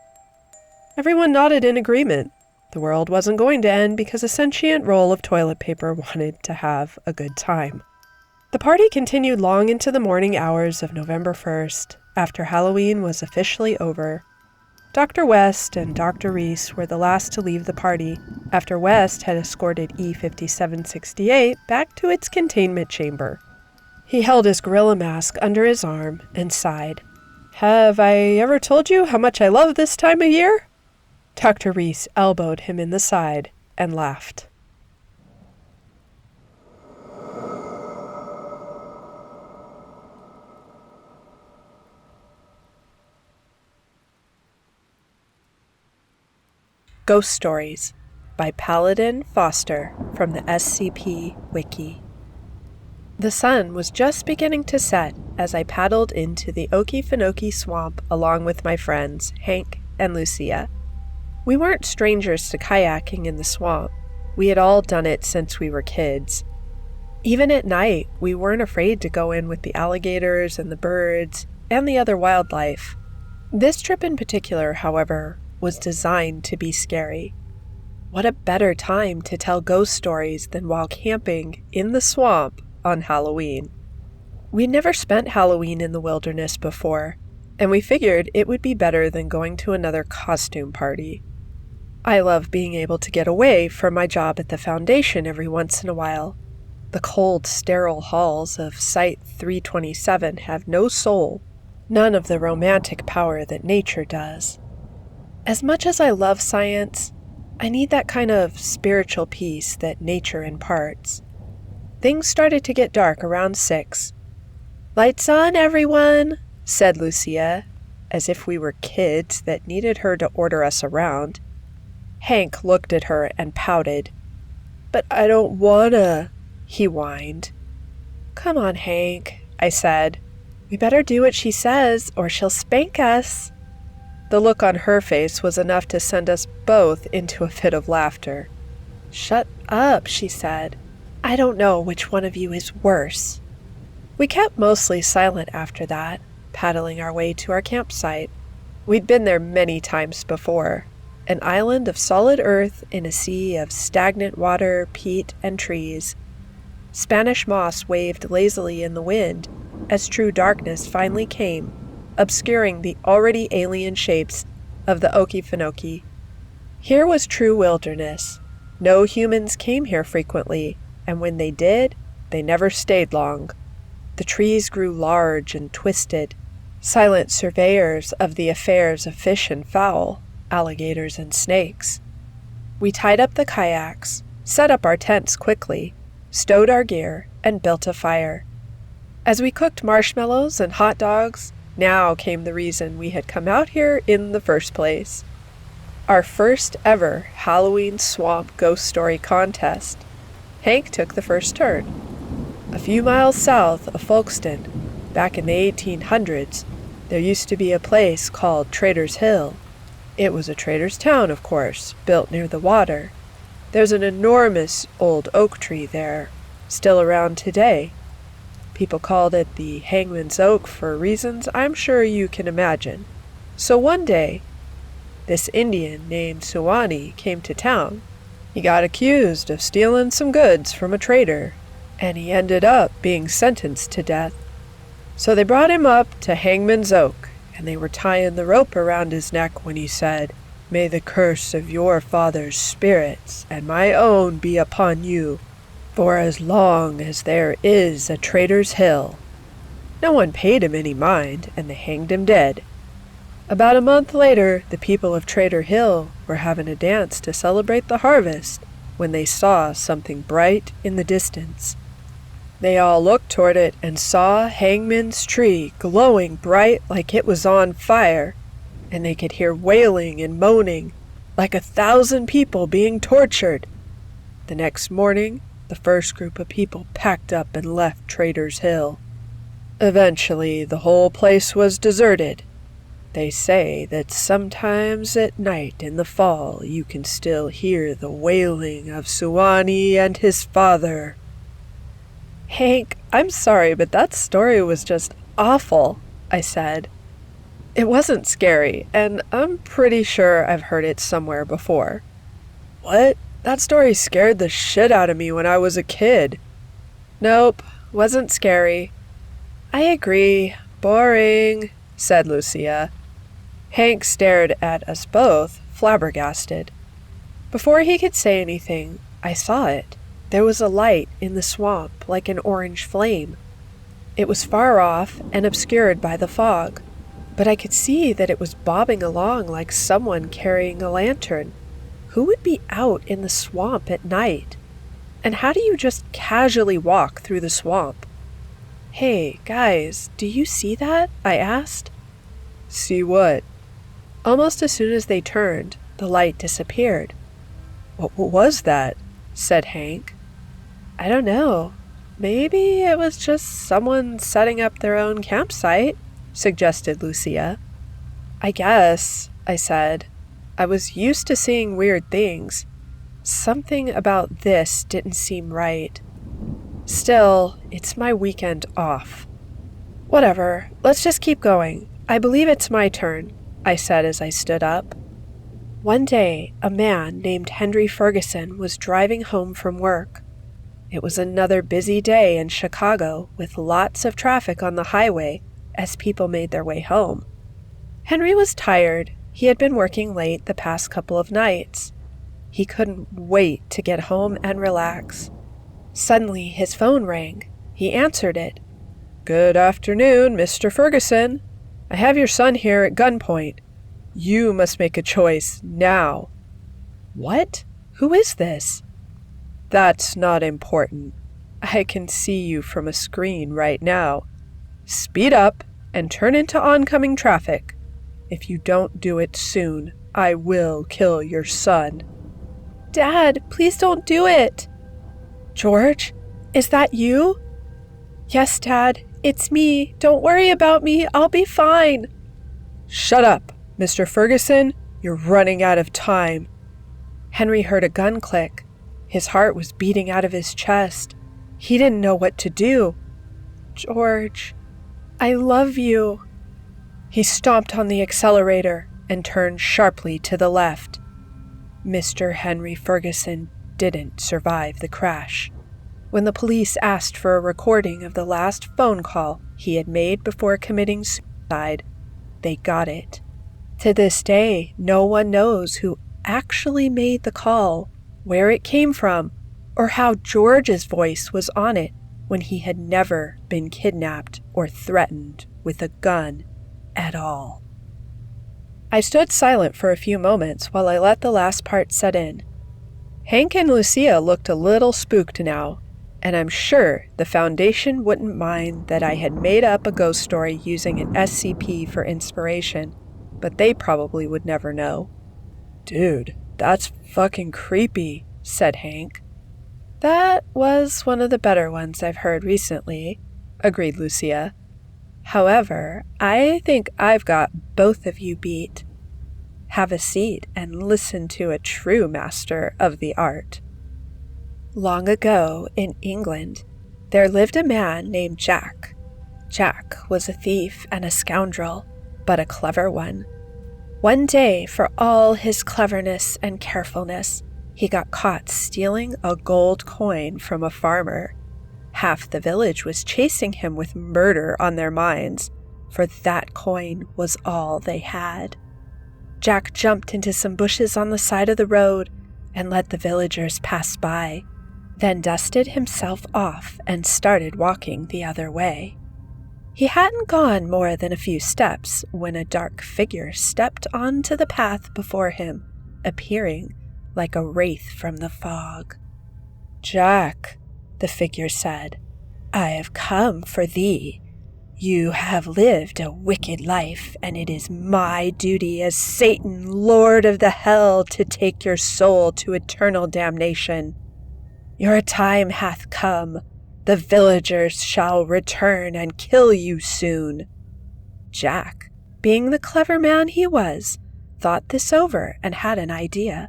Everyone nodded in agreement. The world wasn't going to end because a sentient roll of toilet paper wanted to have a good time. The party continued long into the morning hours of November 1st, after Halloween was officially over. Dr. West and Dr. Reese were the last to leave the party, after West had escorted E-5768 back to its containment chamber. He held his gorilla mask under his arm and sighed. "Have I ever told you how much I love this time of year?" Dr. Reese elbowed him in the side and laughed. Ghost Stories by Paladin Foster from the SCP Wiki. The sun was just beginning to set as I paddled into the Okefenokee swamp along with my friends, Hank and Lucia. We weren't strangers to kayaking in the swamp. We had all done it since we were kids. Even at night, we weren't afraid to go in with the alligators and the birds and the other wildlife. This trip in particular, however, was designed to be scary. What a better time to tell ghost stories than while camping in the swamp on Halloween. We'd never spent Halloween in the wilderness before, and we figured it would be better than going to another costume party. I love being able to get away from my job at the Foundation every once in a while. The cold, sterile halls of Site 327 have no soul, none of the romantic power that nature does. As much as I love science, I need that kind of spiritual peace that nature imparts. Things started to get dark around 6. "Lights on, everyone," said Lucia, as if we were kids that needed her to order us around. Hank looked at her and pouted. "But I don't wanna," he whined. "Come on, Hank," I said. "We better do what she says, or she'll spank us." The look on her face was enough to send us both into a fit of laughter. "Shut up," she said. "I don't know which one of you is worse." We kept mostly silent after that, paddling our way to our campsite. We'd been there many times before, an island of solid earth in a sea of stagnant water, peat, and trees. Spanish moss waved lazily in the wind as true darkness finally came, obscuring the already alien shapes of the Okefenokee. Here was true wilderness. No humans came here frequently, and when they did, they never stayed long. The trees grew large and twisted, silent surveyors of the affairs of fish and fowl, alligators and snakes. We tied up the kayaks, set up our tents quickly, stowed our gear, and built a fire. As we cooked marshmallows and hot dogs, now came the reason we had come out here in the first place. Our first ever Halloween swamp ghost story contest. Hank took the first turn. A few miles south of Folkestone, back in the 1800s, there used to be a place called Trader's Hill. It was a trader's town, of course, built near the water. There's an enormous old oak tree there, still around today. People called it the Hangman's Oak for reasons I'm sure you can imagine. So one day, this Indian named Suwannee came to town. He got accused of stealing some goods from a trader, and he ended up being sentenced to death. So they brought him up to Hangman's Oak, and they were tying the rope around his neck when he said, "May the curse of your father's spirits and my own be upon you, for as long as there is a Trader's Hill." No one paid him any mind, and they hanged him dead. About a month later, the people of Trader Hill were having a dance to celebrate the harvest when they saw something bright in the distance. They all looked toward it and saw Hangman's tree glowing bright like it was on fire, and they could hear wailing and moaning, like 1,000 people being tortured. The next morning, the first group of people packed up and left Trader's Hill. Eventually, the whole place was deserted. They say that sometimes at night in the fall you can still hear the wailing of Suwannee and his father. Hank, I'm sorry, but that story was just awful, I said. It wasn't scary, and I'm pretty sure I've heard it somewhere before. What? That story scared the shit out of me when I was a kid. Nope, wasn't scary. I agree. Boring, said Lucia. Hank stared at us both, flabbergasted. Before he could say anything, I saw it. There was a light in the swamp, like an orange flame. It was far off and obscured by the fog, but I could see that it was bobbing along like someone carrying a lantern. Who would be out in the swamp at night? And how do you just casually walk through the swamp? Hey, guys, do you see that? I asked. See what? Almost as soon as they turned, the light disappeared. What was that? Said Hank. I don't know. Maybe it was just someone setting up their own campsite, suggested Lucia. I guess, I said. I was used to seeing weird things. Something about this didn't seem right. Still, it's my weekend off. Whatever, let's just keep going. I believe it's my turn, I said as I stood up. One day, a man named Henry Ferguson was driving home from work. It was another busy day in Chicago with lots of traffic on the highway as people made their way home. Henry was tired. He had been working late the past couple of nights. He couldn't wait to get home and relax. Suddenly, his phone rang. He answered it. Good afternoon, Mr. Ferguson. I have your son here at gunpoint. You must make a choice now. What? Who is this? That's not important. I can see you from a screen right now. Speed up and turn into oncoming traffic. If you don't do it soon, I will kill your son. Dad, please don't do it. George, is that you? Yes, Dad, it's me. Don't worry about me. I'll be fine. Shut up, Mr. Ferguson. You're running out of time. Henry heard a gun click. His heart was beating out of his chest. He didn't know what to do. George, I love you. He stomped on the accelerator and turned sharply to the left. Mr. Henry Ferguson didn't survive the crash. When the police asked for a recording of the last phone call he had made before committing suicide, they got it. To this day, no one knows who actually made the call, where it came from, or how George's voice was on it when he had never been kidnapped or threatened with a gun at all. I stood silent for a few moments while I let the last part set in. Hank and Lucia looked a little spooked now, and I'm sure the Foundation wouldn't mind that I had made up a ghost story using an SCP for inspiration, but they probably would never know. Dude, that's fucking creepy, said Hank. That was one of the better ones I've heard recently, agreed Lucia. However, I think I've got both of you beat. Have a seat and listen to a true master of the art. Long ago, in England, there lived a man named Jack. Jack was a thief and a scoundrel, but a clever one. One day, for all his cleverness and carefulness, he got caught stealing a gold coin from a farmer. Half the village was chasing him with murder on their minds, for that coin was all they had. Jack jumped into some bushes on the side of the road and let the villagers pass by, then dusted himself off and started walking the other way. He hadn't gone more than a few steps when a dark figure stepped onto the path before him, appearing like a wraith from the fog. "Jack," the figure said, "I have come for thee. You have lived a wicked life, and it is my duty as Satan, Lord of the Hell, to take your soul to eternal damnation. Your time hath come. The villagers shall return and kill you soon." Jack, being the clever man he was, thought this over and had an idea.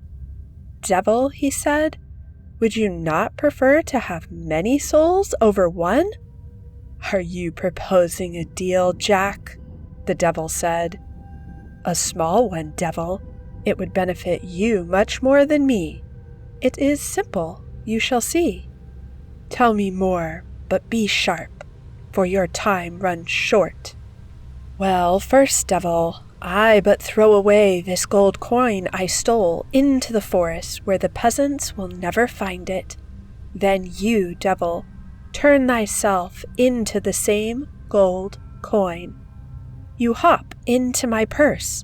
"Devil," he said, "would you not prefer to have many souls over one?" "Are you proposing a deal, Jack?" the devil said. "A small one, devil. It would benefit you much more than me. It is simple, you shall see. Tell me more, but be sharp, for your time runs short." "Well, first, devil, I but throw away this gold coin I stole into the forest where the peasants will never find it. Then you, devil, turn thyself into the same gold coin. You hop into my purse,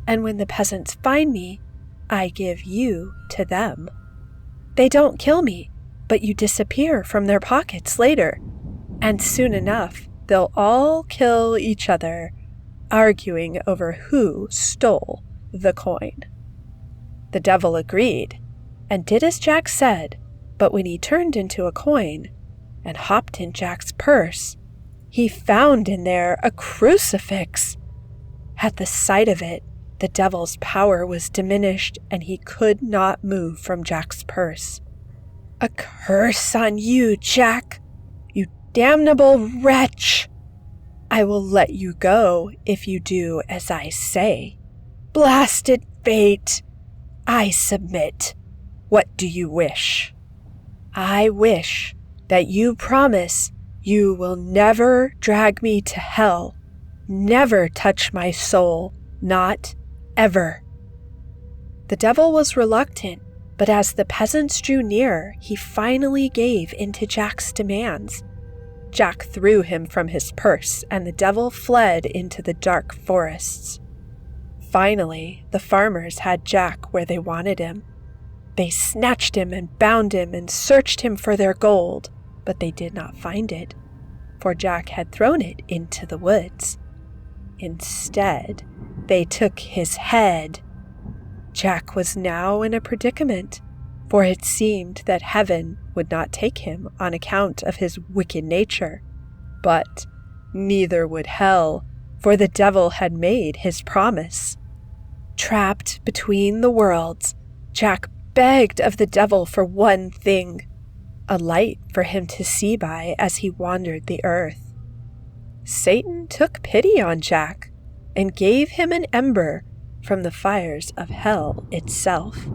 and when the peasants find me, I give you to them. They don't kill me, but you disappear from their pockets later, and soon enough they'll all kill each other, arguing over who stole the coin." The devil agreed, and did as Jack said, but when he turned into a coin and hopped in Jack's purse, he found in there a crucifix. At the sight of it, the devil's power was diminished, and he could not move from Jack's purse. "A curse on you, Jack, you damnable wretch! I will let you go if you do as I say. Blasted fate! I submit. What do you wish?" "I wish that you promise you will never drag me to hell, never touch my soul, not ever." The devil was reluctant, but as the peasants drew near, he finally gave in to Jack's demands. Jack threw him from his purse, and the devil fled into the dark forests. Finally, the farmers had Jack where they wanted him. They snatched him and bound him and searched him for their gold, but they did not find it, for Jack had thrown it into the woods. Instead, they took his head. Jack was now in a predicament, for it seemed that heaven would not take him on account of his wicked nature, but neither would hell, for the devil had made his promise. Trapped between the worlds, Jack begged of the devil for one thing, a light for him to see by as he wandered the earth. Satan took pity on Jack and gave him an ember from the fires of hell itself.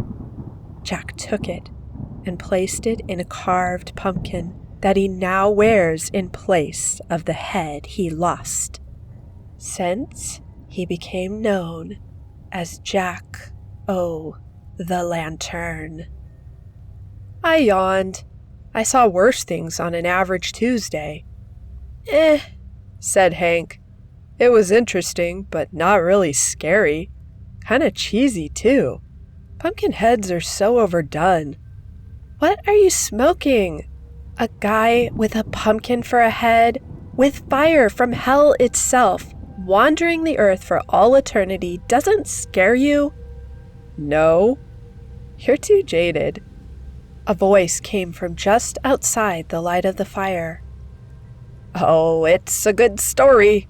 Jack took it and placed it in a carved pumpkin that he now wears in place of the head he lost. Since he became known as Jack O' the Lantern. I yawned. I saw worse things on an average Tuesday. Said Hank. It was interesting, but not really scary. Kinda cheesy, too. Pumpkin heads are so overdone. What are you smoking? A guy with a pumpkin for a head, with fire from hell itself, wandering the earth for all eternity doesn't scare you? No. You're too jaded. A voice came from just outside the light of the fire. Oh, it's a good story.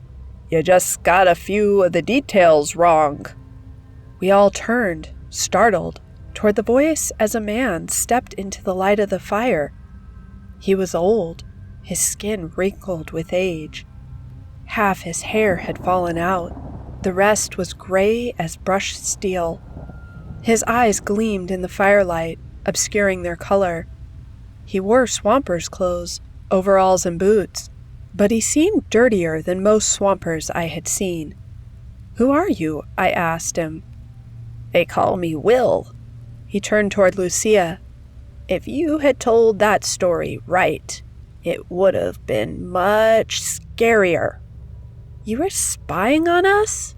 You just got a few of the details wrong. We all turned, startled, toward the voice as a man stepped into the light of the fire. He was old, his skin wrinkled with age. Half his hair had fallen out. The rest was gray as brushed steel. His eyes gleamed in the firelight, obscuring their color. He wore swampers' clothes, overalls and boots, but he seemed dirtier than most swampers I had seen. "Who are you?" I asked him. "They call me Will." He turned toward Lucia. "If you had told that story right, it would have been much scarier." "You were spying on us?"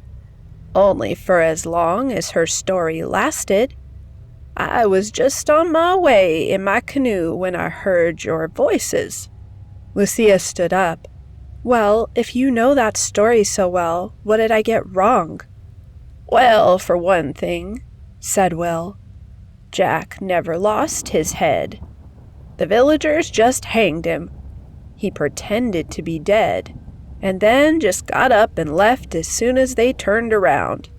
"Only for as long as her story lasted. I was just on my way in my canoe when I heard your voices." Lucia stood up. "Well, if you know that story so well, what did I get wrong?" "Well, for one thing," said Will, "Jack never lost his head. The villagers just hanged him. He pretended to be dead, and then just got up and left as soon as they turned around.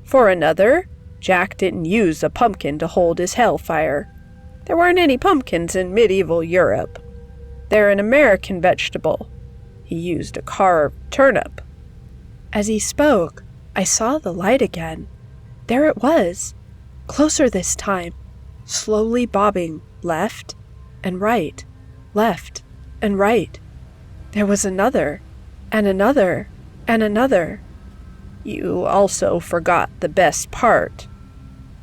For another, Jack didn't use a pumpkin to hold his hellfire. There weren't any pumpkins in medieval Europe. They're an American vegetable. He used a carved turnip." As he spoke, I saw the light again. There it was, closer this time, slowly bobbing left and right, left and right. There was another, and another, and another. You also forgot the best part.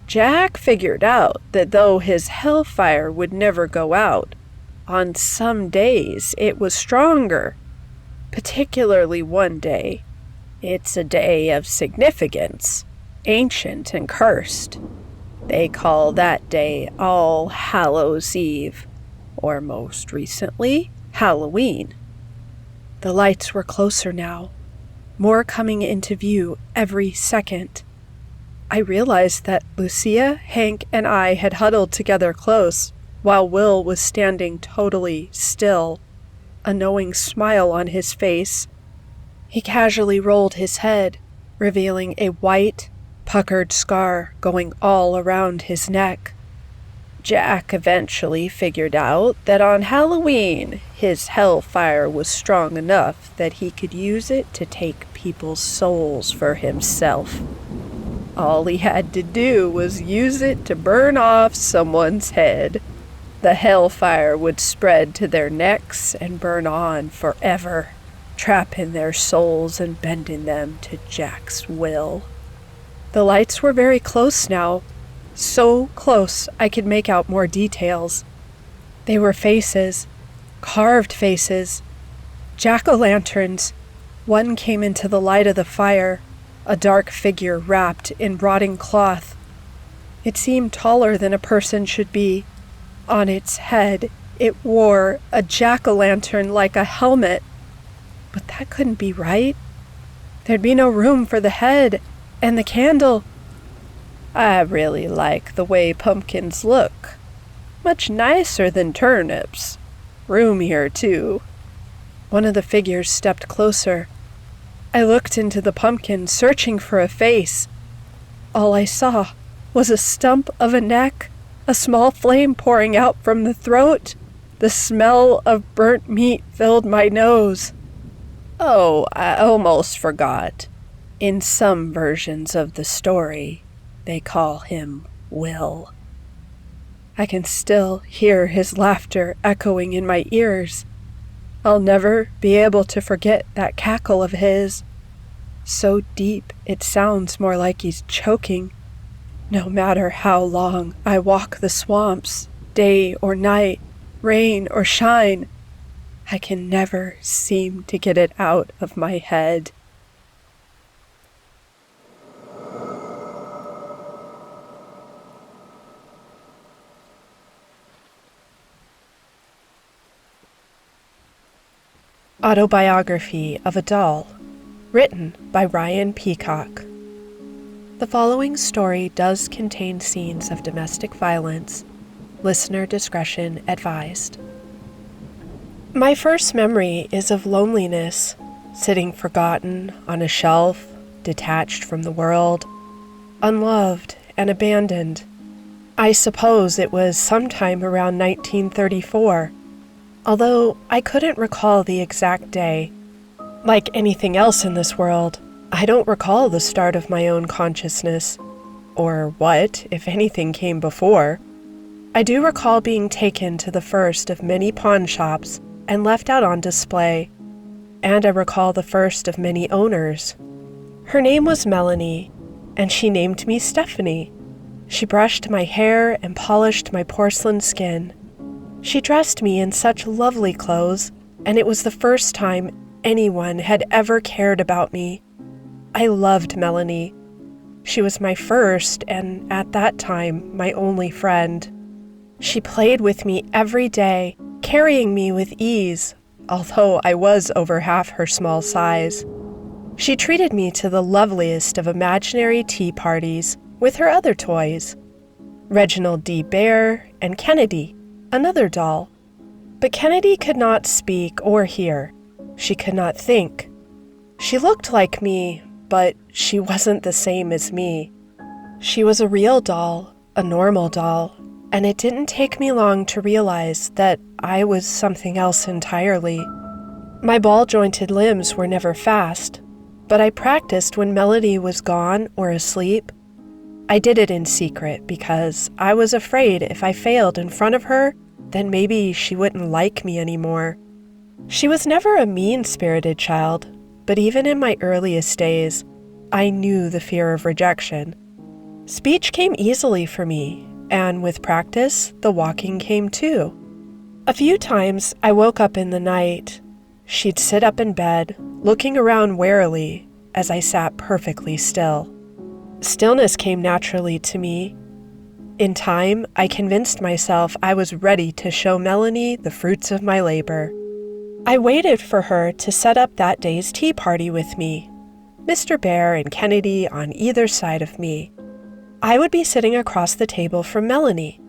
Jack figured out that though his hellfire would never go out, on some days it was stronger, particularly one day. It's a day of significance, ancient and cursed. They call that day All Hallows' Eve, or most recently, Halloween. The lights were closer now, more coming into view every second. I realized that Lucia, Hank, and I had huddled together close, while Will was standing totally still, a knowing smile on his face. He casually rolled his head, revealing a white, puckered scar going all around his neck. Jack eventually figured out that on Halloween, his hellfire was strong enough that he could use it to take people's souls for himself. All he had to do was use it to burn off someone's head. The hellfire would spread to their necks and burn on forever, trapping their souls and bending them to Jack's will. The lights were very close now, so close I could make out more details. They were faces, carved faces, jack-o'-lanterns. One came into the light of the fire, a dark figure wrapped in rotting cloth. It seemed taller than a person should be. On its head, it wore a jack-o'-lantern like a helmet. But that couldn't be right. There'd be no room for the head and the candle. I really like the way pumpkins look. Much nicer than turnips. Roomier, too. One of the figures stepped closer. I looked into the pumpkin, searching for a face. All I saw was a stump of a neck, a small flame pouring out from the throat. The smell of burnt meat filled my nose. Oh, I almost forgot. In some versions of the story, they call him Will. I can still hear his laughter echoing in my ears. I'll never be able to forget that cackle of his. So deep it sounds more like he's choking. No matter how long I walk the swamps, day or night, rain or shine, I can never seem to get it out of my head. Autobiography of a Doll, written by Ryan Peacock. The following story does contain scenes of domestic violence. Listener discretion advised. My first memory is of loneliness, sitting forgotten on a shelf, detached from the world, unloved and abandoned. I suppose it was sometime around 1934. Although I couldn't recall the exact day. Like anything else in this world, I don't recall the start of my own consciousness, or what, if anything, came before. I do recall being taken to the first of many pawn shops and left out on display, and I recall the first of many owners. Her name was Melanie, and she named me Stephanie. She brushed my hair and polished my porcelain skin. She dressed me in such lovely clothes, and it was the first time anyone had ever cared about me. I loved Melanie. She was my first, and at that time, my only friend. She played with me every day, carrying me with ease, although I was over half her small size. She treated me to the loveliest of imaginary tea parties with her other toys, Reginald D. Bear and Kennedy, another doll. But Kennedy could not speak or hear. She could not think. She looked like me, but she wasn't the same as me. She was a real doll, a normal doll, and it didn't take me long to realize that I was something else entirely. My ball-jointed limbs were never fast. but I practiced when Melanie was gone or asleep. I did it in secret because I was afraid if I failed in front of her, then maybe she wouldn't like me anymore. She was never a mean-spirited child, but even in my earliest days, I knew the fear of rejection. Speech came easily for me, and with practice, the walking came too. A few times I woke up in the night. She'd sit up in bed, looking around warily as I sat perfectly still. Stillness came naturally to me. In time, I convinced myself I was ready to show Melanie the fruits of my labor. I waited for her to set up that day's tea party with me, Mr. Bear and Kennedy on either side of me. I would be sitting across the table from Melanie.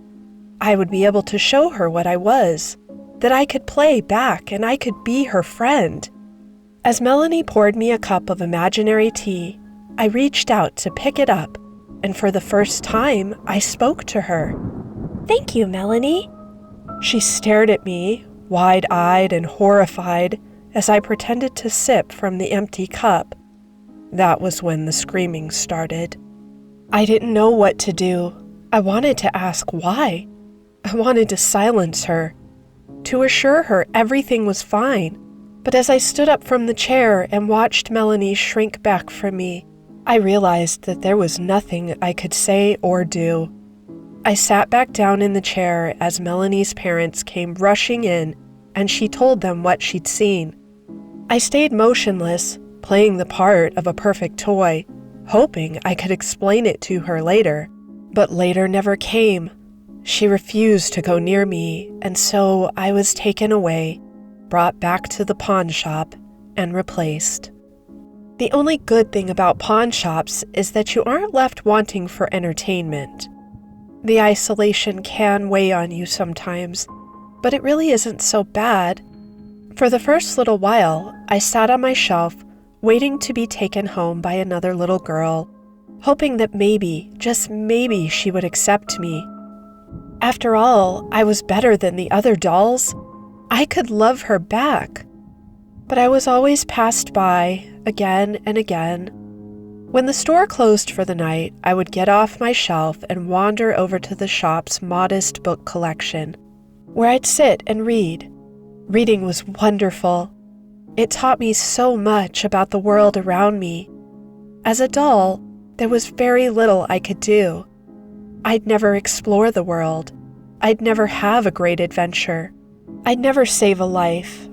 I would be able to show her what I was, that I could play back and I could be her friend. As Melanie poured me a cup of imaginary tea, I reached out to pick it up, and for the first time, I spoke to her. "Thank you, Melanie." She stared at me, wide-eyed and horrified, as I pretended to sip from the empty cup. That was when the screaming started. I didn't know what to do. I wanted to ask why. I wanted to silence her, to assure her everything was fine. But as I stood up from the chair and watched Melanie shrink back from me, I realized that there was nothing I could say or do. I sat back down in the chair as Melanie's parents came rushing in, and she told them what she'd seen. I stayed motionless, playing the part of a perfect toy, hoping I could explain it to her later. But later never came. She refused to go near me, and so I was taken away, brought back to the pawn shop, and replaced. The only good thing about pawn shops is that you aren't left wanting for entertainment. The isolation can weigh on you sometimes, but it really isn't so bad. For the first little while, I sat on my shelf, waiting to be taken home by another little girl, hoping that maybe, just maybe, she would accept me. After all, I was better than the other dolls. I could love her back. But I was always passed by, again and again. When the store closed for the night, I would get off my shelf and wander over to the shop's modest book collection, where I'd sit and read. Reading was wonderful. It taught me so much about the world around me. As a doll, there was very little I could do. I'd never explore the world. I'd never have a great adventure. I'd never save a life.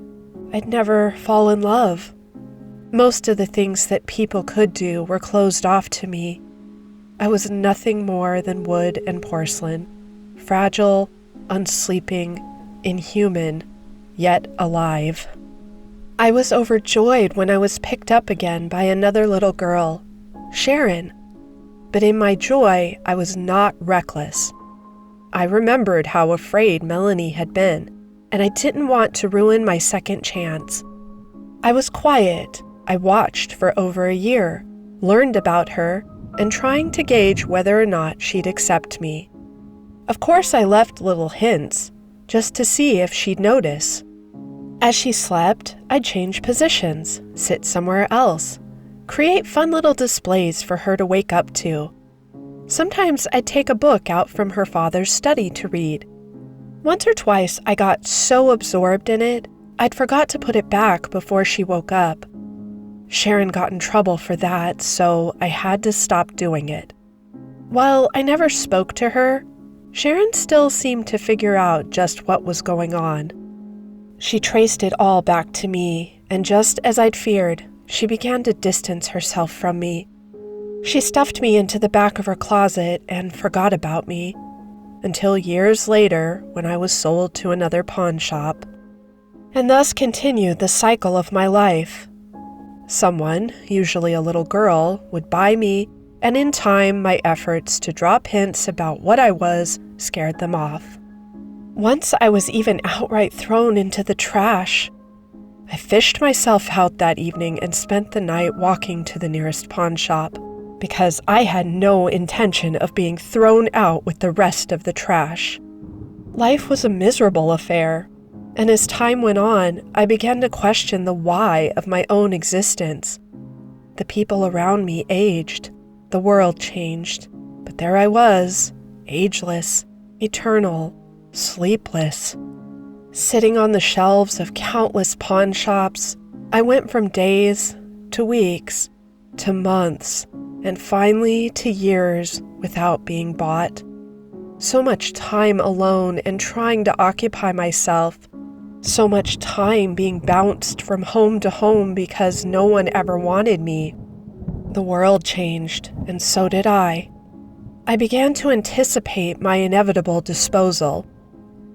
I'd never fall in love. Most of the things that people could do were closed off to me. I was nothing more than wood and porcelain, fragile, unsleeping, inhuman, yet alive. I was overjoyed when I was picked up again by another little girl, Sharon. But in my joy, I was not reckless. I remembered how afraid Melanie had been, and I didn't want to ruin my second chance. I was quiet. I watched for over a year, learned about her, and trying to gauge whether or not she'd accept me. Of course, I left little hints, just to see if she'd notice. As she slept, I'd change positions, sit somewhere else, create fun little displays for her to wake up to. Sometimes I'd take a book out from her father's study to read. Once or twice, I got so absorbed in it, I'd forgot to put it back before she woke up. Sharon got in trouble for that, so I had to stop doing it. While I never spoke to her, Sharon still seemed to figure out just what was going on. She traced it all back to me, and just as I'd feared, she began to distance herself from me. She stuffed me into the back of her closet and forgot about me, until years later when I was sold to another pawn shop. And thus continued the cycle of my life. Someone, usually a little girl, would buy me, and in time my efforts to drop hints about what I was scared them off. Once I was even outright thrown into the trash. I fished myself out that evening and spent the night walking to the nearest pawn shop, because I had no intention of being thrown out with the rest of the trash. Life was a miserable affair, and as time went on, I began to question the why of my own existence. The people around me aged. The world changed. But there I was, ageless, eternal, sleepless. Sitting on the shelves of countless pawn shops, I went from days to weeks to months and finally to years without being bought. So much time alone and trying to occupy myself. So much time being bounced from home to home because no one ever wanted me. The world changed, and so did I. I began to anticipate my inevitable disposal.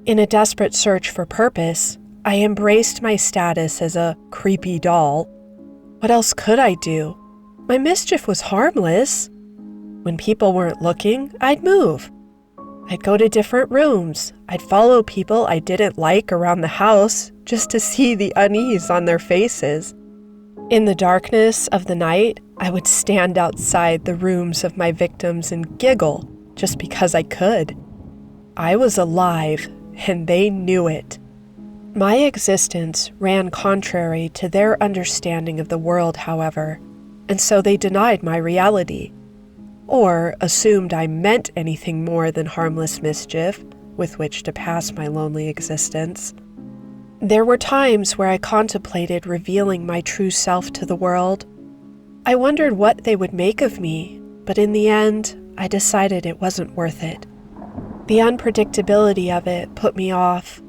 In a desperate search for purpose, I embraced my status as a creepy doll. What else could I do? My mischief was harmless. When people weren't looking, I'd move. I'd go to different rooms. I'd follow people I didn't like around the house just to see the unease on their faces. In the darkness of the night, I would stand outside the rooms of my victims and giggle just because I could. I was alive, and they knew it. My existence ran contrary to their understanding of the world, however, and so they denied my reality, or assumed I meant anything more than harmless mischief with which to pass my lonely existence. There were times where I contemplated revealing my true self to the world. I wondered what they would make of me, but in the end, I decided it wasn't worth it. The unpredictability of it put me off.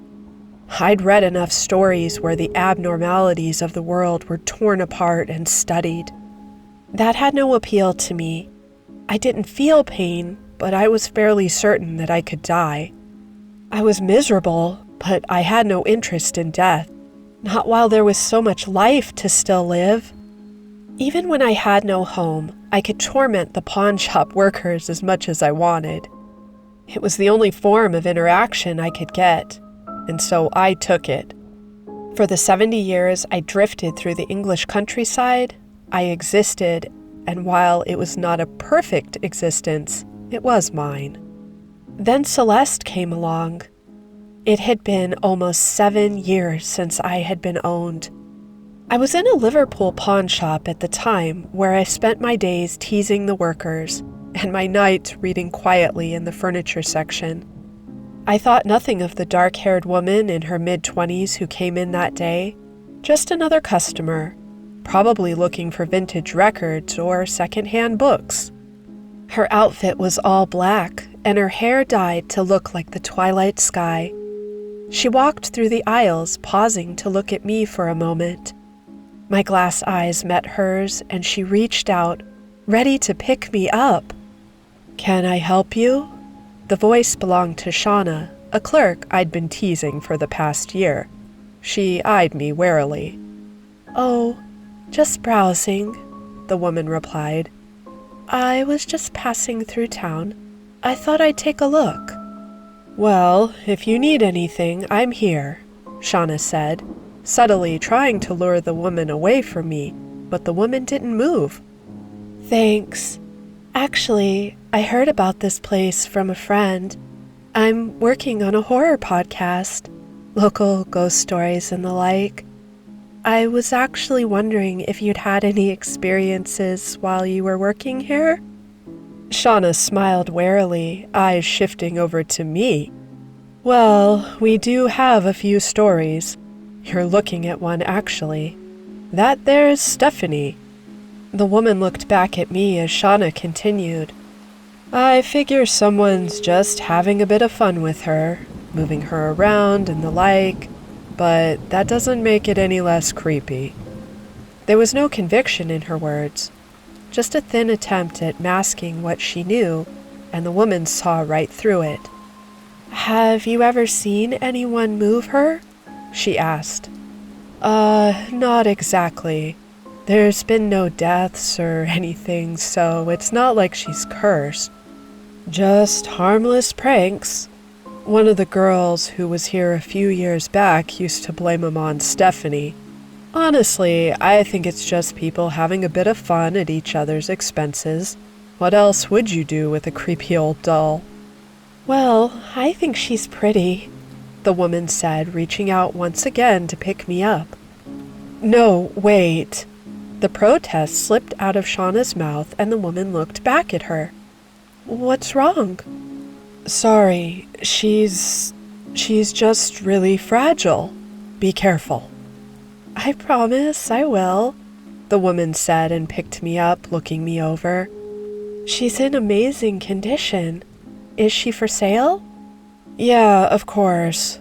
I'd read enough stories where the abnormalities of the world were torn apart and studied. That had no appeal to me. I didn't feel pain, but I was fairly certain that I could die. I was miserable, but I had no interest in death, not while there was so much life to still live. Even when I had no home, I could torment the pawn shop workers as much as I wanted. It was the only form of interaction I could get, and so I took it. For the 70 years I drifted through the English countryside, I existed, and while it was not a perfect existence, it was mine. Then Celeste came along. It had been almost 7 years since I had been owned. I was in a Liverpool pawn shop at the time where I spent my days teasing the workers and my nights reading quietly in the furniture section. I thought nothing of the dark-haired woman in her mid-20s who came in that day, just another customer, probably looking for vintage records or second-hand books. Her outfit was all black, and her hair dyed to look like the twilight sky. She walked through the aisles, pausing to look at me for a moment. My glass eyes met hers, and she reached out, ready to pick me up. "Can I help you?" The voice belonged to Shauna, a clerk I'd been teasing for the past year. She eyed me warily. "Oh, just browsing," the woman replied. "I was just passing through town. I thought I'd take a look." "Well, if you need anything, I'm here," Shauna said, subtly trying to lure the woman away from me, but the woman didn't move. "Thanks. Actually, I heard about this place from a friend. I'm working on a horror podcast, local ghost stories and the like. I was actually wondering if you'd had any experiences while you were working here?" Shauna smiled warily, eyes shifting over to me. "Well, we do have a few stories. You're looking at one, actually. That there's Stephanie." The woman looked back at me as Shauna continued. "I figure someone's just having a bit of fun with her, moving her around and the like, but that doesn't make it any less creepy." There was no conviction in her words, just a thin attempt at masking what she knew, and the woman saw right through it. "Have you ever seen anyone move her?" she asked. Not exactly. There's been no deaths or anything, so it's not like she's cursed. Just harmless pranks. One of the girls who was here a few years back used to blame them on Stephanie. Honestly, I think it's just people having a bit of fun at each other's expenses. What else would you do with a creepy old doll?" "Well, I think she's pretty," the woman said, reaching out once again to pick me up. "No, wait." The protest slipped out of Shauna's mouth and the woman looked back at her. "What's wrong?" "Sorry, she's just really fragile. Be careful." "I promise I will," the woman said and picked me up, looking me over. "She's in amazing condition. Is she for sale?" "Yeah, of course."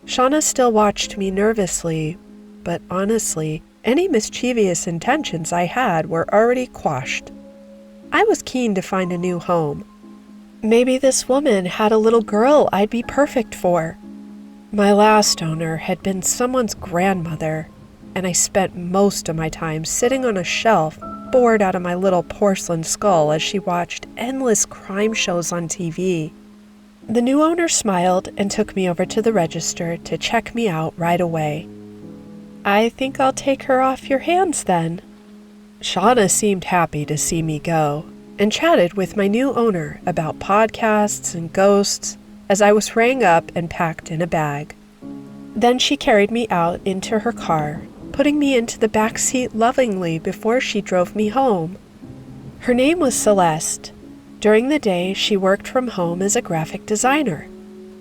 Shauna still watched me nervously, but honestly, any mischievous intentions I had were already quashed. I was keen to find a new home. Maybe this woman had a little girl I'd be perfect for. My last owner had been someone's grandmother, and I spent most of my time sitting on a shelf, bored out of my little porcelain skull as she watched endless crime shows on TV. The new owner smiled and took me over to the register to check me out right away. "I think I'll take her off your hands then." Shauna seemed happy to see me go and chatted with my new owner about podcasts and ghosts as I was rang up and packed in a bag. Then she carried me out into her car, putting me into the back seat lovingly before she drove me home. Her name was Celeste. During the day, she worked from home as a graphic designer.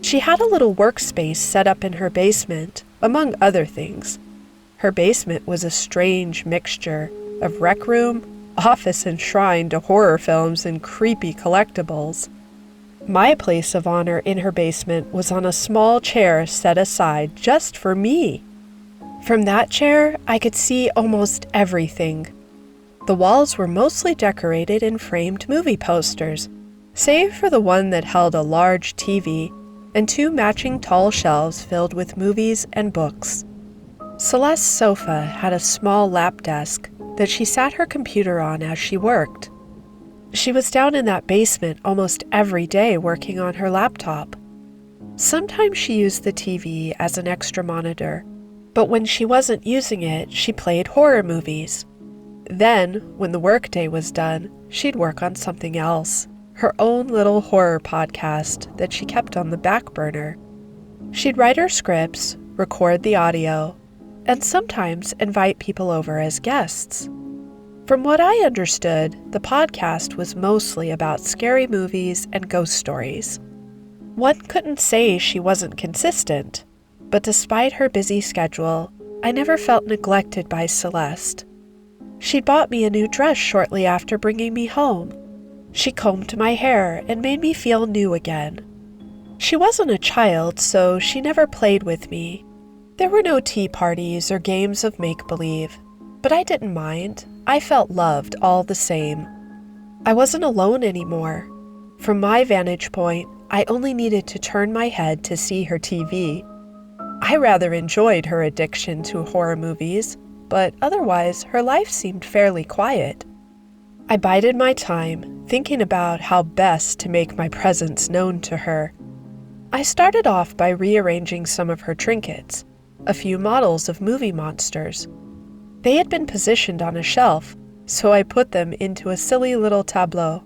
She had a little workspace set up in her basement, among other things. Her basement was a strange mixture of rec room, office and shrine to horror films and creepy collectibles. My place of honor in her basement was on a small chair set aside just for me. From that chair, I could see almost everything. The walls were mostly decorated in framed movie posters, save for the one that held a large TV and two matching tall shelves filled with movies and books. Celeste's sofa had a small lap desk that she sat her computer on as she worked. She was down in that basement almost every day working on her laptop. Sometimes she used the TV as an extra monitor, but when she wasn't using it, she played horror movies. Then, when the workday was done, she'd work on something else, her own little horror podcast that she kept on the back burner. She'd write her scripts, record the audio, and sometimes invite people over as guests. From what I understood, the podcast was mostly about scary movies and ghost stories. One couldn't say she wasn't consistent, but despite her busy schedule, I never felt neglected by Celeste. She'd bought me a new dress shortly after bringing me home. She combed my hair and made me feel new again. She wasn't a child, so she never played with me. There were no tea parties or games of make-believe, but I didn't mind. I felt loved all the same. I wasn't alone anymore. From my vantage point, I only needed to turn my head to see her TV. I rather enjoyed her addiction to horror movies, but otherwise her life seemed fairly quiet. I bided my time, thinking about how best to make my presence known to her. I started off by rearranging some of her trinkets, a few models of movie monsters. They had been positioned on a shelf, so I put them into a silly little tableau.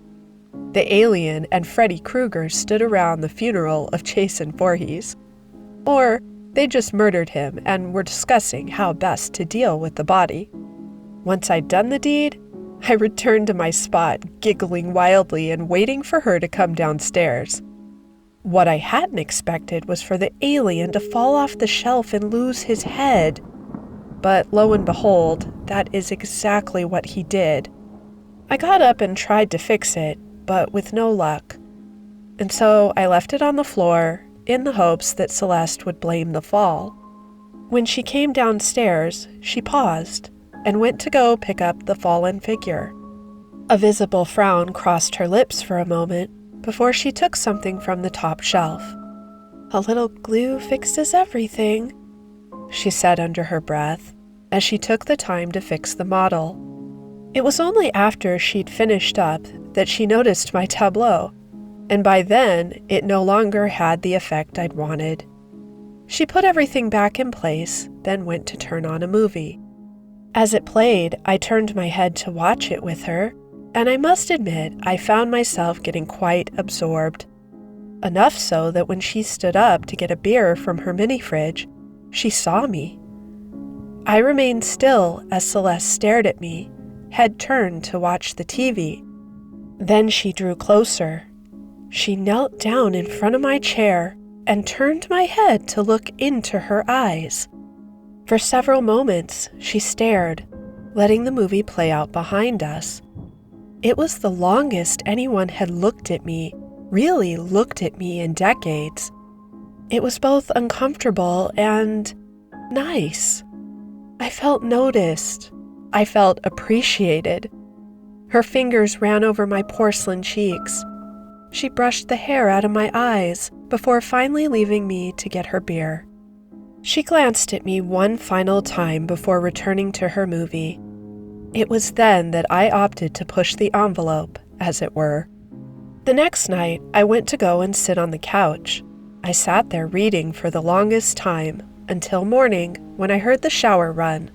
The alien and Freddy Krueger stood around the funeral of Jason Voorhees. Or they just murdered him and were discussing how best to deal with the body. Once I'd done the deed, I returned to my spot, giggling wildly and waiting for her to come downstairs. What I hadn't expected was for the alien to fall off the shelf and lose his head. But lo and behold, that is exactly what he did. I got up and tried to fix it, but with no luck. And so I left it on the floor in the hopes that Celeste would blame the fall. When she came downstairs, she paused and went to go pick up the fallen figure. A visible frown crossed her lips for a moment before she took something from the top shelf. "A little glue fixes everything," she said under her breath as she took the time to fix the model. It was only after she'd finished up that she noticed my tableau, and by then it no longer had the effect I'd wanted. She put everything back in place, then went to turn on a movie. As it played, I turned my head to watch it with her, and I must admit I found myself getting quite absorbed. Enough so that when she stood up to get a beer from her mini-fridge, she saw me. I remained still as Celeste stared at me, head turned to watch the TV. Then she drew closer. She knelt down in front of my chair and turned my head to look into her eyes. For several moments, she stared, letting the movie play out behind us. It was the longest anyone had looked at me, really looked at me in decades. It was both uncomfortable and nice. I felt noticed. I felt appreciated. Her fingers ran over my porcelain cheeks. She brushed the hair out of my eyes before finally leaving me to get her beer. She glanced at me one final time before returning to her movie. It was then that I opted to push the envelope, as it were. The next night, I went to go and sit on the couch. I sat there reading for the longest time, until morning when I heard the shower run.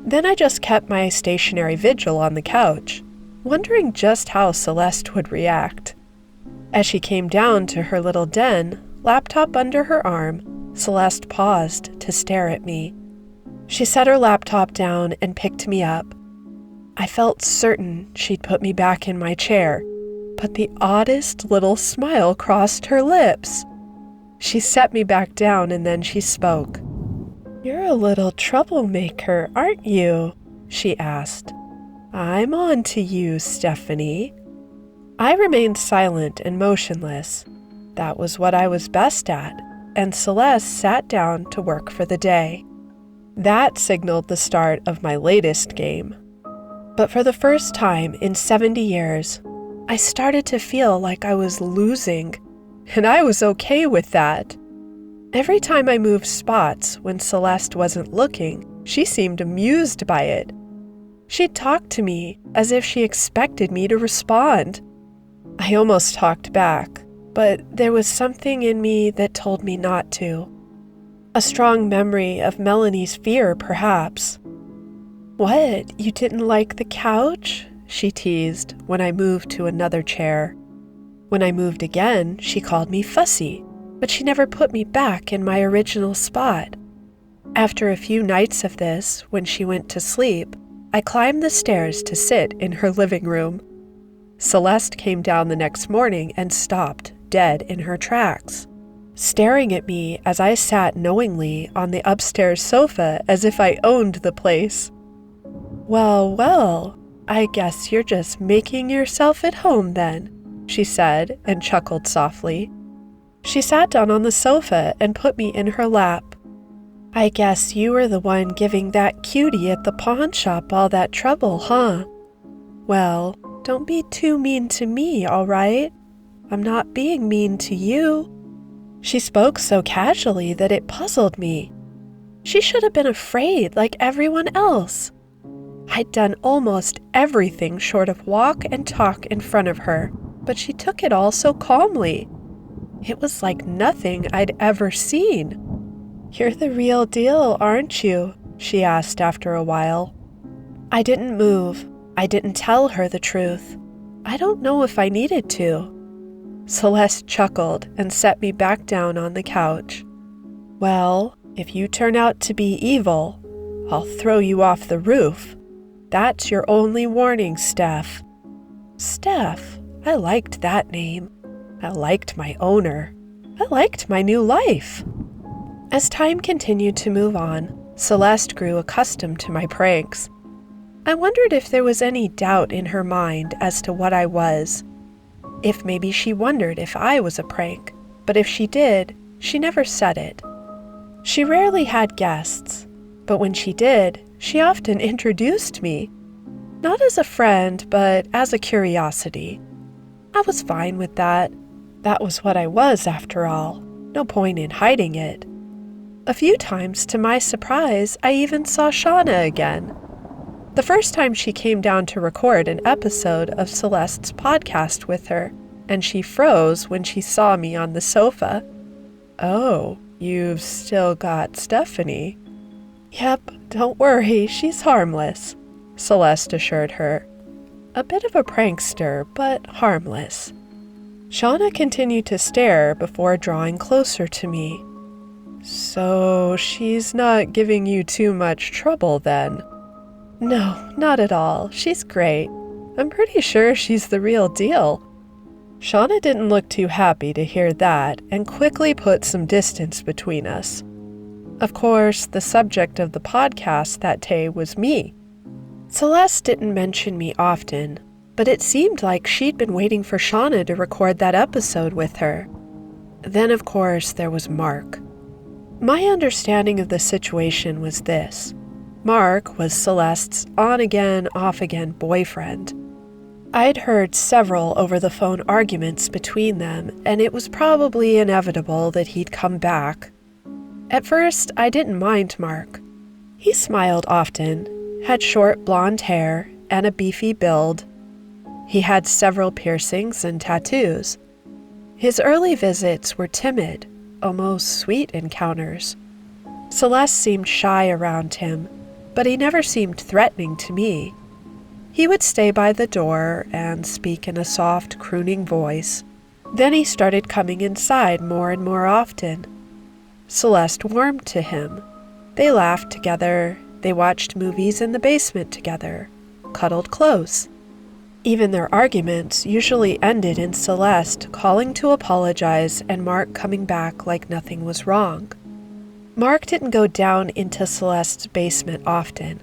Then I just kept my stationary vigil on the couch, wondering just how Celeste would react. As she came down to her little den, laptop under her arm, Celeste paused to stare at me. She set her laptop down and picked me up. I felt certain she'd put me back in my chair, but the oddest little smile crossed her lips. She set me back down and then she spoke. "You're a little troublemaker, aren't you?" she asked. "I'm on to you, Stephanie." I remained silent and motionless. That was what I was best at, and Celeste sat down to work for the day. That signaled the start of my latest game. But for the first time in 70 years, I started to feel like I was losing, and I was okay with that. Every time I moved spots when Celeste wasn't looking, she seemed amused by it. She'd talk to me as if she expected me to respond. I almost talked back, but there was something in me that told me not to. A strong memory of Melanie's fear, perhaps. "What, you didn't like the couch?" she teased when I moved to another chair. When I moved again, she called me fussy, but she never put me back in my original spot. After a few nights of this, when she went to sleep, I climbed the stairs to sit in her living room. Celeste came down the next morning and stopped dead in her tracks, staring at me as I sat knowingly on the upstairs sofa as if I owned the place. "Well, well, I guess you're just making yourself at home then," she said and chuckled softly. She sat down on the sofa and put me in her lap. "I guess you were the one giving that cutie at the pawn shop all that trouble, huh? Well, don't be too mean to me, all right? I'm not being mean to you." She spoke so casually that it puzzled me. She should have been afraid like everyone else. I'd done almost everything short of walk and talk in front of her, but she took it all so calmly. It was like nothing I'd ever seen. "You're the real deal, aren't you?" she asked after a while. I didn't move. I didn't tell her the truth. I don't know if I needed to. Celeste chuckled and set me back down on the couch. "Well, if you turn out to be evil, I'll throw you off the roof. That's your only warning, Steph." Steph, I liked that name. I liked my owner. I liked my new life. As time continued to move on, Celeste grew accustomed to my pranks. I wondered if there was any doubt in her mind as to what I was. If maybe she wondered if I was a prank, but if she did, she never said it. She rarely had guests, but when she did, she often introduced me. Not as a friend, but as a curiosity. I was fine with that. That was what I was, after all. No point in hiding it. A few times, to my surprise, I even saw Shauna again. The first time she came down to record an episode of Celeste's podcast with her, and she froze when she saw me on the sofa. "Oh, you've still got Stephanie." "Yep, don't worry, she's harmless," Celeste assured her. A bit of a prankster, but harmless. Shauna continued to stare before drawing closer to me. "So she's not giving you too much trouble then?" No, not at all. She's great. I'm pretty sure she's the real deal. Shauna didn't look too happy to hear that and quickly put some distance between us. Of course, the subject of the podcast that day was me. Celeste didn't mention me often, but it seemed like she'd been waiting for Shauna to record that episode with her. Then, of course, there was Mark. My understanding of the situation was this. Mark was Celeste's on-again, off-again boyfriend. I'd heard several over-the-phone arguments between them, and it was probably inevitable that he'd come back. At first, I didn't mind Mark. He smiled often, had short blonde hair, and a beefy build. He had several piercings and tattoos. His early visits were timid, almost sweet encounters. Celeste seemed shy around him, but he never seemed threatening to me. He would stay by the door and speak in a soft, crooning voice. Then he started coming inside more and more often. Celeste warmed to him. They laughed together. They watched movies in the basement together, cuddled close. Even their arguments usually ended in Celeste calling to apologize and Mark coming back like nothing was wrong. Mark didn't go down into Celeste's basement often.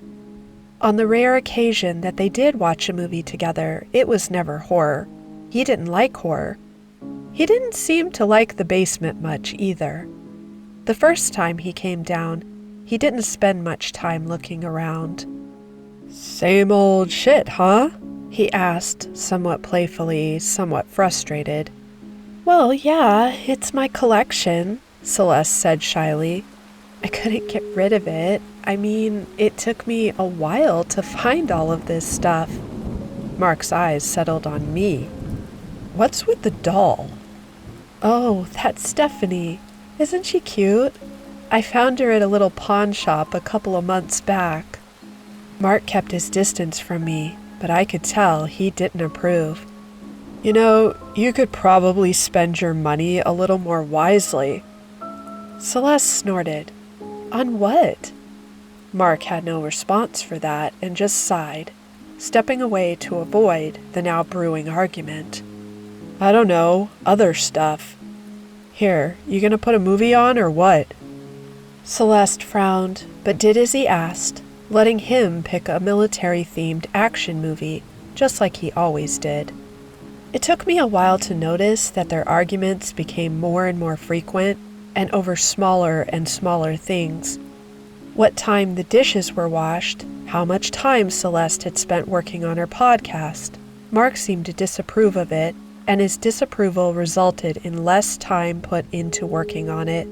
On the rare occasion that they did watch a movie together, it was never horror. He didn't like horror. He didn't seem to like the basement much either. The first time he came down, he didn't spend much time looking around. "Same old shit, huh?" he asked, somewhat playfully, somewhat frustrated. "Well, yeah, it's my collection," Celeste said shyly. "I couldn't get rid of it. I mean, it took me a while to find all of this stuff." Mark's eyes settled on me. "What's with the doll?" "Oh, that's Stephanie. Isn't she cute? I found her at a little pawn shop a couple of months back." Mark kept his distance from me, but I could tell he didn't approve. "You know, you could probably spend your money a little more wisely." Celeste snorted. "On what?" Mark had no response for that and just sighed, stepping away to avoid the now brewing argument. "I don't know, other stuff. Here, you gonna put a movie on or what?" Celeste frowned, but did as he asked, letting him pick a military-themed action movie, just like he always did. It took me a while to notice that their arguments became more and more frequent and over smaller and smaller things. What time the dishes were washed, how much time Celeste had spent working on her podcast. Mark seemed to disapprove of it, and his disapproval resulted in less time put into working on it.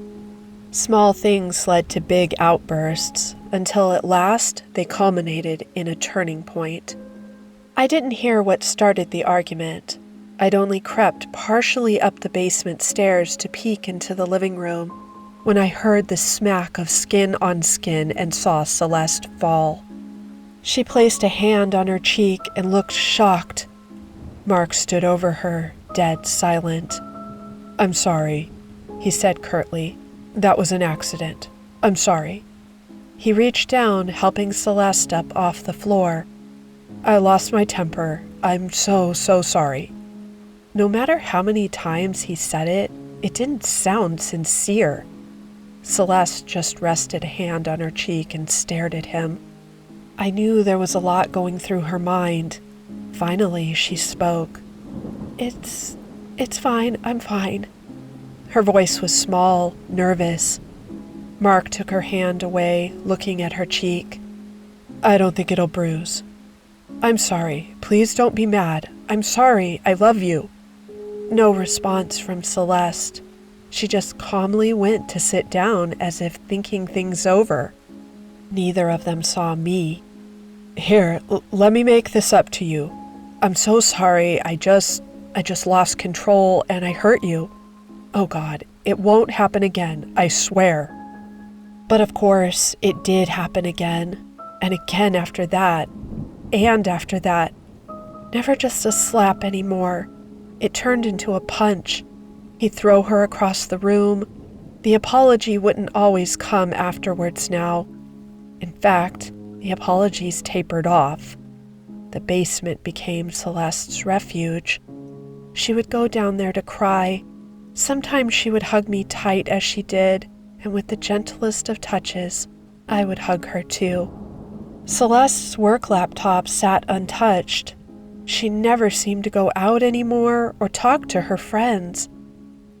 Small things led to big outbursts, until at last they culminated in a turning point. I didn't hear what started the argument. I'd only crept partially up the basement stairs to peek into the living room when I heard the smack of skin on skin and saw Celeste fall. She placed a hand on her cheek and looked shocked. Mark stood over her, dead silent. "I'm sorry," he said curtly. "That was an accident. I'm sorry." He reached down, helping Celeste up off the floor. "I lost my temper. I'm so sorry." No matter how many times he said it, it didn't sound sincere. Celeste just rested a hand on her cheek and stared at him. I knew there was a lot going through her mind. Finally, she spoke. It's fine. I'm fine." Her voice was small, nervous. Mark took her hand away, looking at her cheek. "I don't think it'll bruise. I'm sorry. Please don't be mad. I'm sorry. I love you." No response from Celeste. She just calmly went to sit down as if thinking things over. Neither of them saw me. "Here, let me make this up to you. I'm so sorry. I just lost control and I hurt you. Oh God, it won't happen again, I swear." But of course, it did happen again, and again after that, and after that. Never just a slap anymore. It turned into a punch. He'd throw her across the room. The apology wouldn't always come afterwards now. In fact, The apologies tapered off. The basement became Celeste's refuge. She would go down there to cry. Sometimes she would hug me tight as she did, and with the gentlest of touches, I would hug her too. Celeste's work laptop sat untouched. She never seemed to go out anymore or talk to her friends.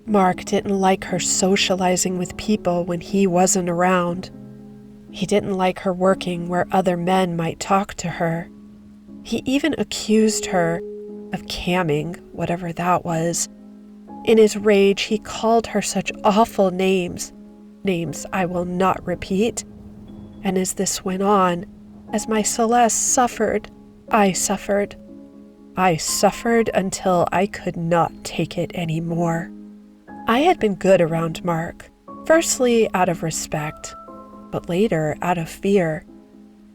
Mark didn't like her socializing with people when he wasn't around. He didn't like her working where other men might talk to her. He even accused her of camming, whatever that was. In his rage, he called her such awful names I will not repeat. And as this went on, as my Celeste suffered, I suffered. I suffered until I could not take it anymore. I had been good around Mark, firstly out of respect, but later out of fear.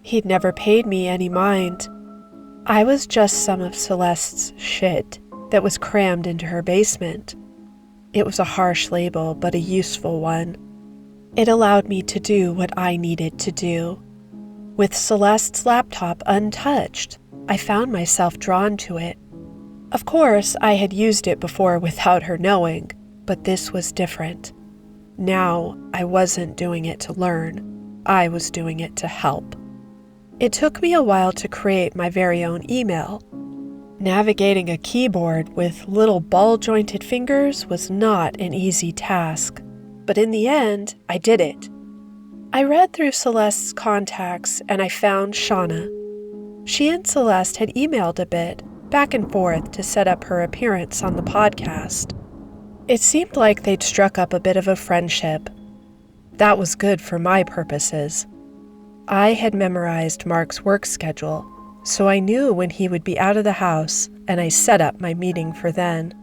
He'd never paid me any mind. I was just some of Celeste's shit that was crammed into her basement. It was a harsh label, but a useful one. It allowed me to do what I needed to do. With Celeste's laptop untouched, I found myself drawn to it. Of course, I had used it before without her knowing, but this was different. Now, I wasn't doing it to learn. I was doing it to help. It took me a while to create my very own email. Navigating a keyboard with little ball-jointed fingers was not an easy task, but in the end, I did it. I read through Celeste's contacts and I found Shauna. She and Celeste had emailed a bit, back and forth to set up her appearance on the podcast. It seemed like they'd struck up a bit of a friendship. That was good for my purposes. I had memorized Mark's work schedule, so I knew when he would be out of the house, and I set up my meeting for then.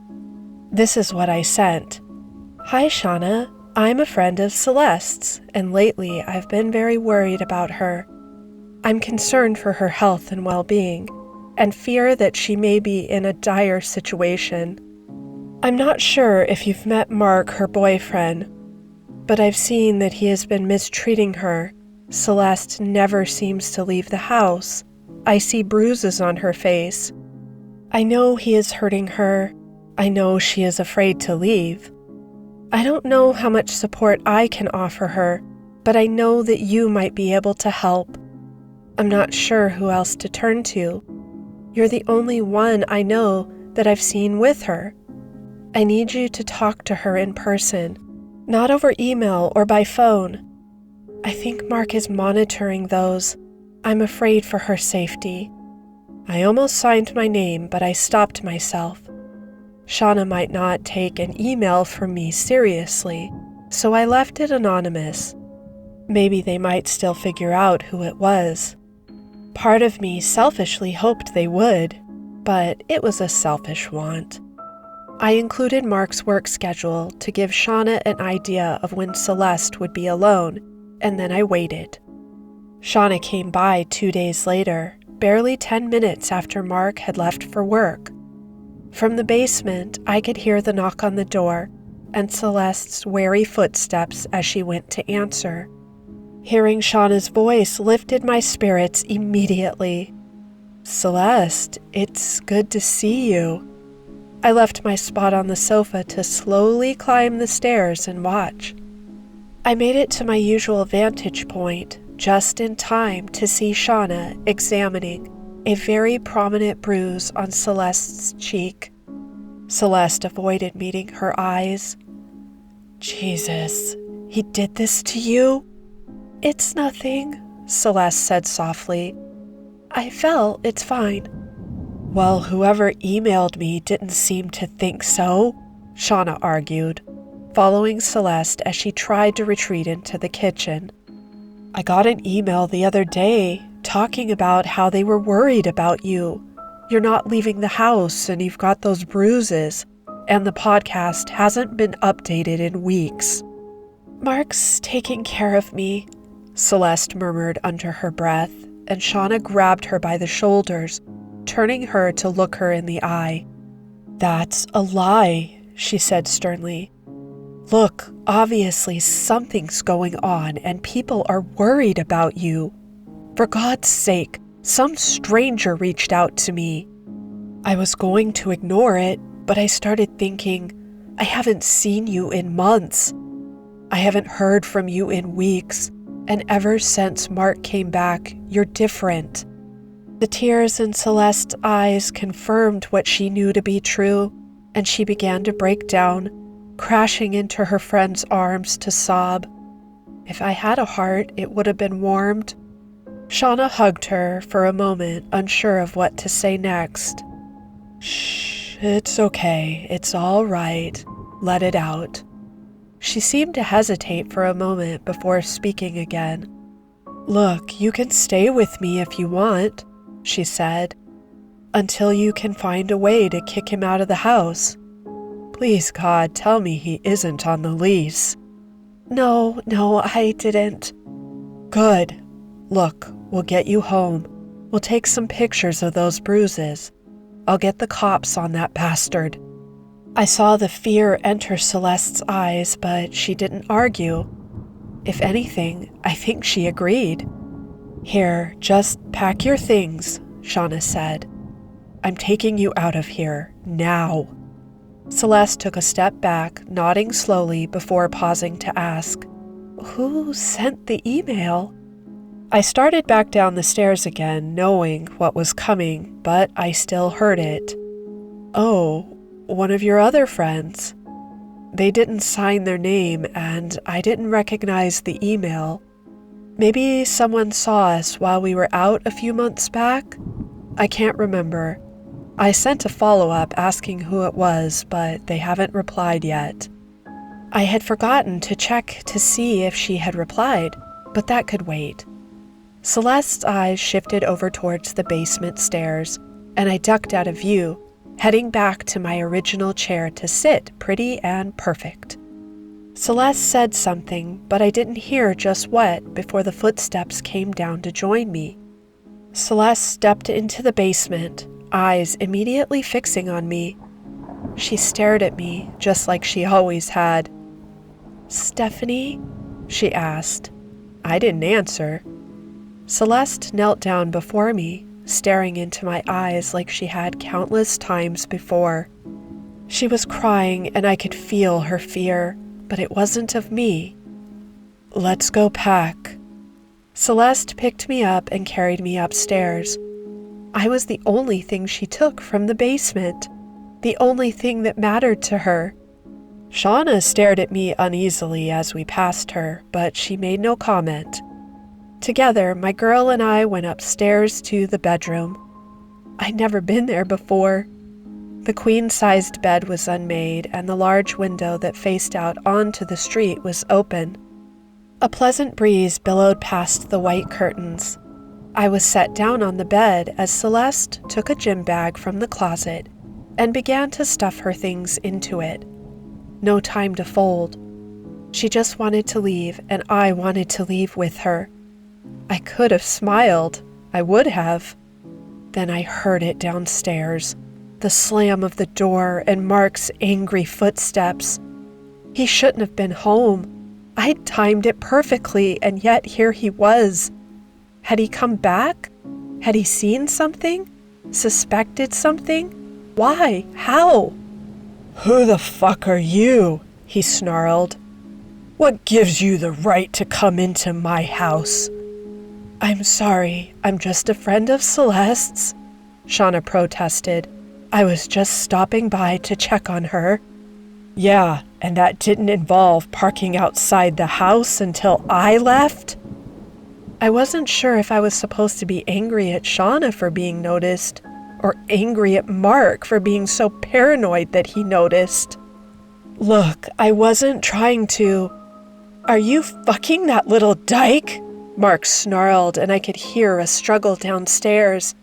This is what I sent. Hi, Shauna. I'm a friend of Celeste's, and lately I've been very worried about her. I'm concerned for her health and well-being, and fear that she may be in a dire situation. I'm not sure if you've met Mark, her boyfriend, but I've seen that he has been mistreating her. Celeste never seems to leave the house. I see bruises on her face. I know he is hurting her. I know she is afraid to leave. I don't know how much support I can offer her, but I know that you might be able to help. I'm not sure who else to turn to. You're the only one I know that I've seen with her. I need you to talk to her in person, not over email or by phone. I think Mark is monitoring those. I'm afraid for her safety. I almost signed my name, but I stopped myself. Shauna might not take an email from me seriously, so I left it anonymous. Maybe they might still figure out who it was. Part of me selfishly hoped they would, but it was a selfish want. I included Mark's work schedule to give Shauna an idea of when Celeste would be alone, and then I waited. Shauna came by 2 days later, barely 10 minutes after Mark had left for work. From the basement, I could hear the knock on the door and Celeste's wary footsteps as she went to answer. Hearing Shauna's voice lifted my spirits immediately. Celeste, it's good to see you. I left my spot on the sofa to slowly climb the stairs and watch. I made it to my usual vantage point just in time to see Shauna examining a very prominent bruise on Celeste's cheek. Celeste avoided meeting her eyes. Jesus, he did this to you? It's nothing, Celeste said softly. I fell, it's fine. Well, whoever emailed me didn't seem to think so, Shauna argued, following Celeste as she tried to retreat into the kitchen. I got an email the other day talking about how they were worried about you. You're not leaving the house and you've got those bruises, and the podcast hasn't been updated in weeks. Mark's taking care of me, Celeste murmured under her breath, and Shauna grabbed her by the shoulders, turning her to look her in the eye. That's a lie, she said sternly. Look, obviously something's going on and people are worried about you. For God's sake, some stranger reached out to me. I was going to ignore it, but I started thinking, I haven't seen you in months. I haven't heard from you in weeks, and ever since Mark came back, you're different." The tears in Celeste's eyes confirmed what she knew to be true, and she began to break down, crashing into her friend's arms to sob. If I had a heart, it would have been warmed. Shauna hugged her for a moment, unsure of what to say next. "Shh, it's okay. It's all right. Let it out." She seemed to hesitate for a moment before speaking again. "Look, you can stay with me if you want," she said, "until you can find a way to kick him out of the house. Please, God, tell me he isn't on the lease." No, I didn't." "Good. Look, we'll get you home. We'll take some pictures of those bruises. I'll get the cops on that bastard." I saw the fear enter Celeste's eyes, but she didn't argue. If anything, I think she agreed. "Here, just pack your things," Shauna said. "I'm taking you out of here, now." Celeste took a step back, nodding slowly before pausing to ask, "Who sent the email?" I started back down the stairs again, knowing what was coming, but I still heard it. "Oh, one of your other friends. They didn't sign their name, and I didn't recognize the email. Maybe someone saw us while we were out a few months back? I can't remember. I sent a follow-up asking who it was, but they haven't replied yet." I had forgotten to check to see if she had replied, but that could wait. Celeste's eyes shifted over towards the basement stairs, and I ducked out of view, heading back to my original chair to sit pretty and perfect. Celeste said something, but I didn't hear just what before the footsteps came down to join me. Celeste stepped into the basement, eyes immediately fixing on me. She stared at me just like she always had. "Stephanie?" she asked. I didn't answer. Celeste knelt down before me, staring into my eyes like she had countless times before. She was crying, and I could feel her fear, but it wasn't of me. "Let's go pack." Celeste picked me up and carried me upstairs. I was the only thing she took from the basement, the only thing that mattered to her. Shauna stared at me uneasily as we passed her, but she made no comment. Together, my girl and I went upstairs to the bedroom. I'd never been there before. The queen-sized bed was unmade, and the large window that faced out onto the street was open. A pleasant breeze billowed past the white curtains. I was set down on the bed as Celeste took a gym bag from the closet and began to stuff her things into it. No time to fold. She just wanted to leave, and I wanted to leave with her. I could have smiled. I would have. Then I heard it downstairs, the slam of the door and Mark's angry footsteps. He shouldn't have been home. I'd timed it perfectly, and yet here he was. Had he come back? Had he seen something? Suspected something? Why? How? "Who the fuck are you?" he snarled. "What gives you the right to come into my house?" "I'm sorry, I'm just a friend of Celeste's," Shauna protested. "I was just stopping by to check on her." "Yeah, and that didn't involve parking outside the house until I left?" I wasn't sure if I was supposed to be angry at Shauna for being noticed, or angry at Mark for being so paranoid that he noticed. "Look, I wasn't trying to—" "Are you fucking that little dyke?" Mark snarled, and I could hear a struggle downstairs.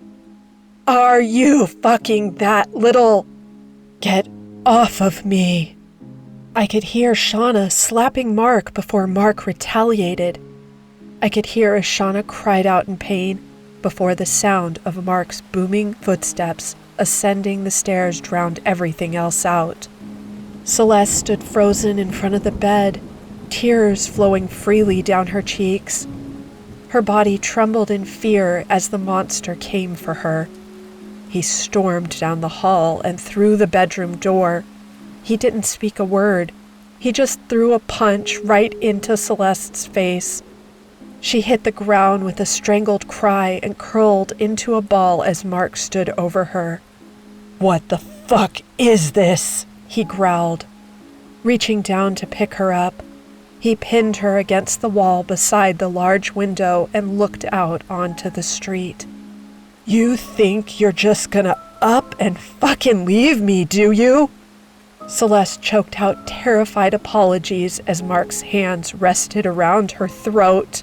"Are you fucking that little—" "Get off of me!" I could hear Shauna slapping Mark before Mark retaliated. I could hear as Shauna cried out in pain before the sound of Mark's booming footsteps ascending the stairs drowned everything else out. Celeste stood frozen in front of the bed, tears flowing freely down her cheeks. Her body trembled in fear as the monster came for her. He stormed down the hall and through the bedroom door. He didn't speak a word. He just threw a punch right into Celeste's face. She hit the ground with a strangled cry and curled into a ball as Mark stood over her. "What the fuck is this?" he growled. Reaching down to pick her up, he pinned her against the wall beside the large window and looked out onto the street. "You think you're just gonna up and fucking leave me, do you?" Celeste choked out terrified apologies as Mark's hands rested around her throat.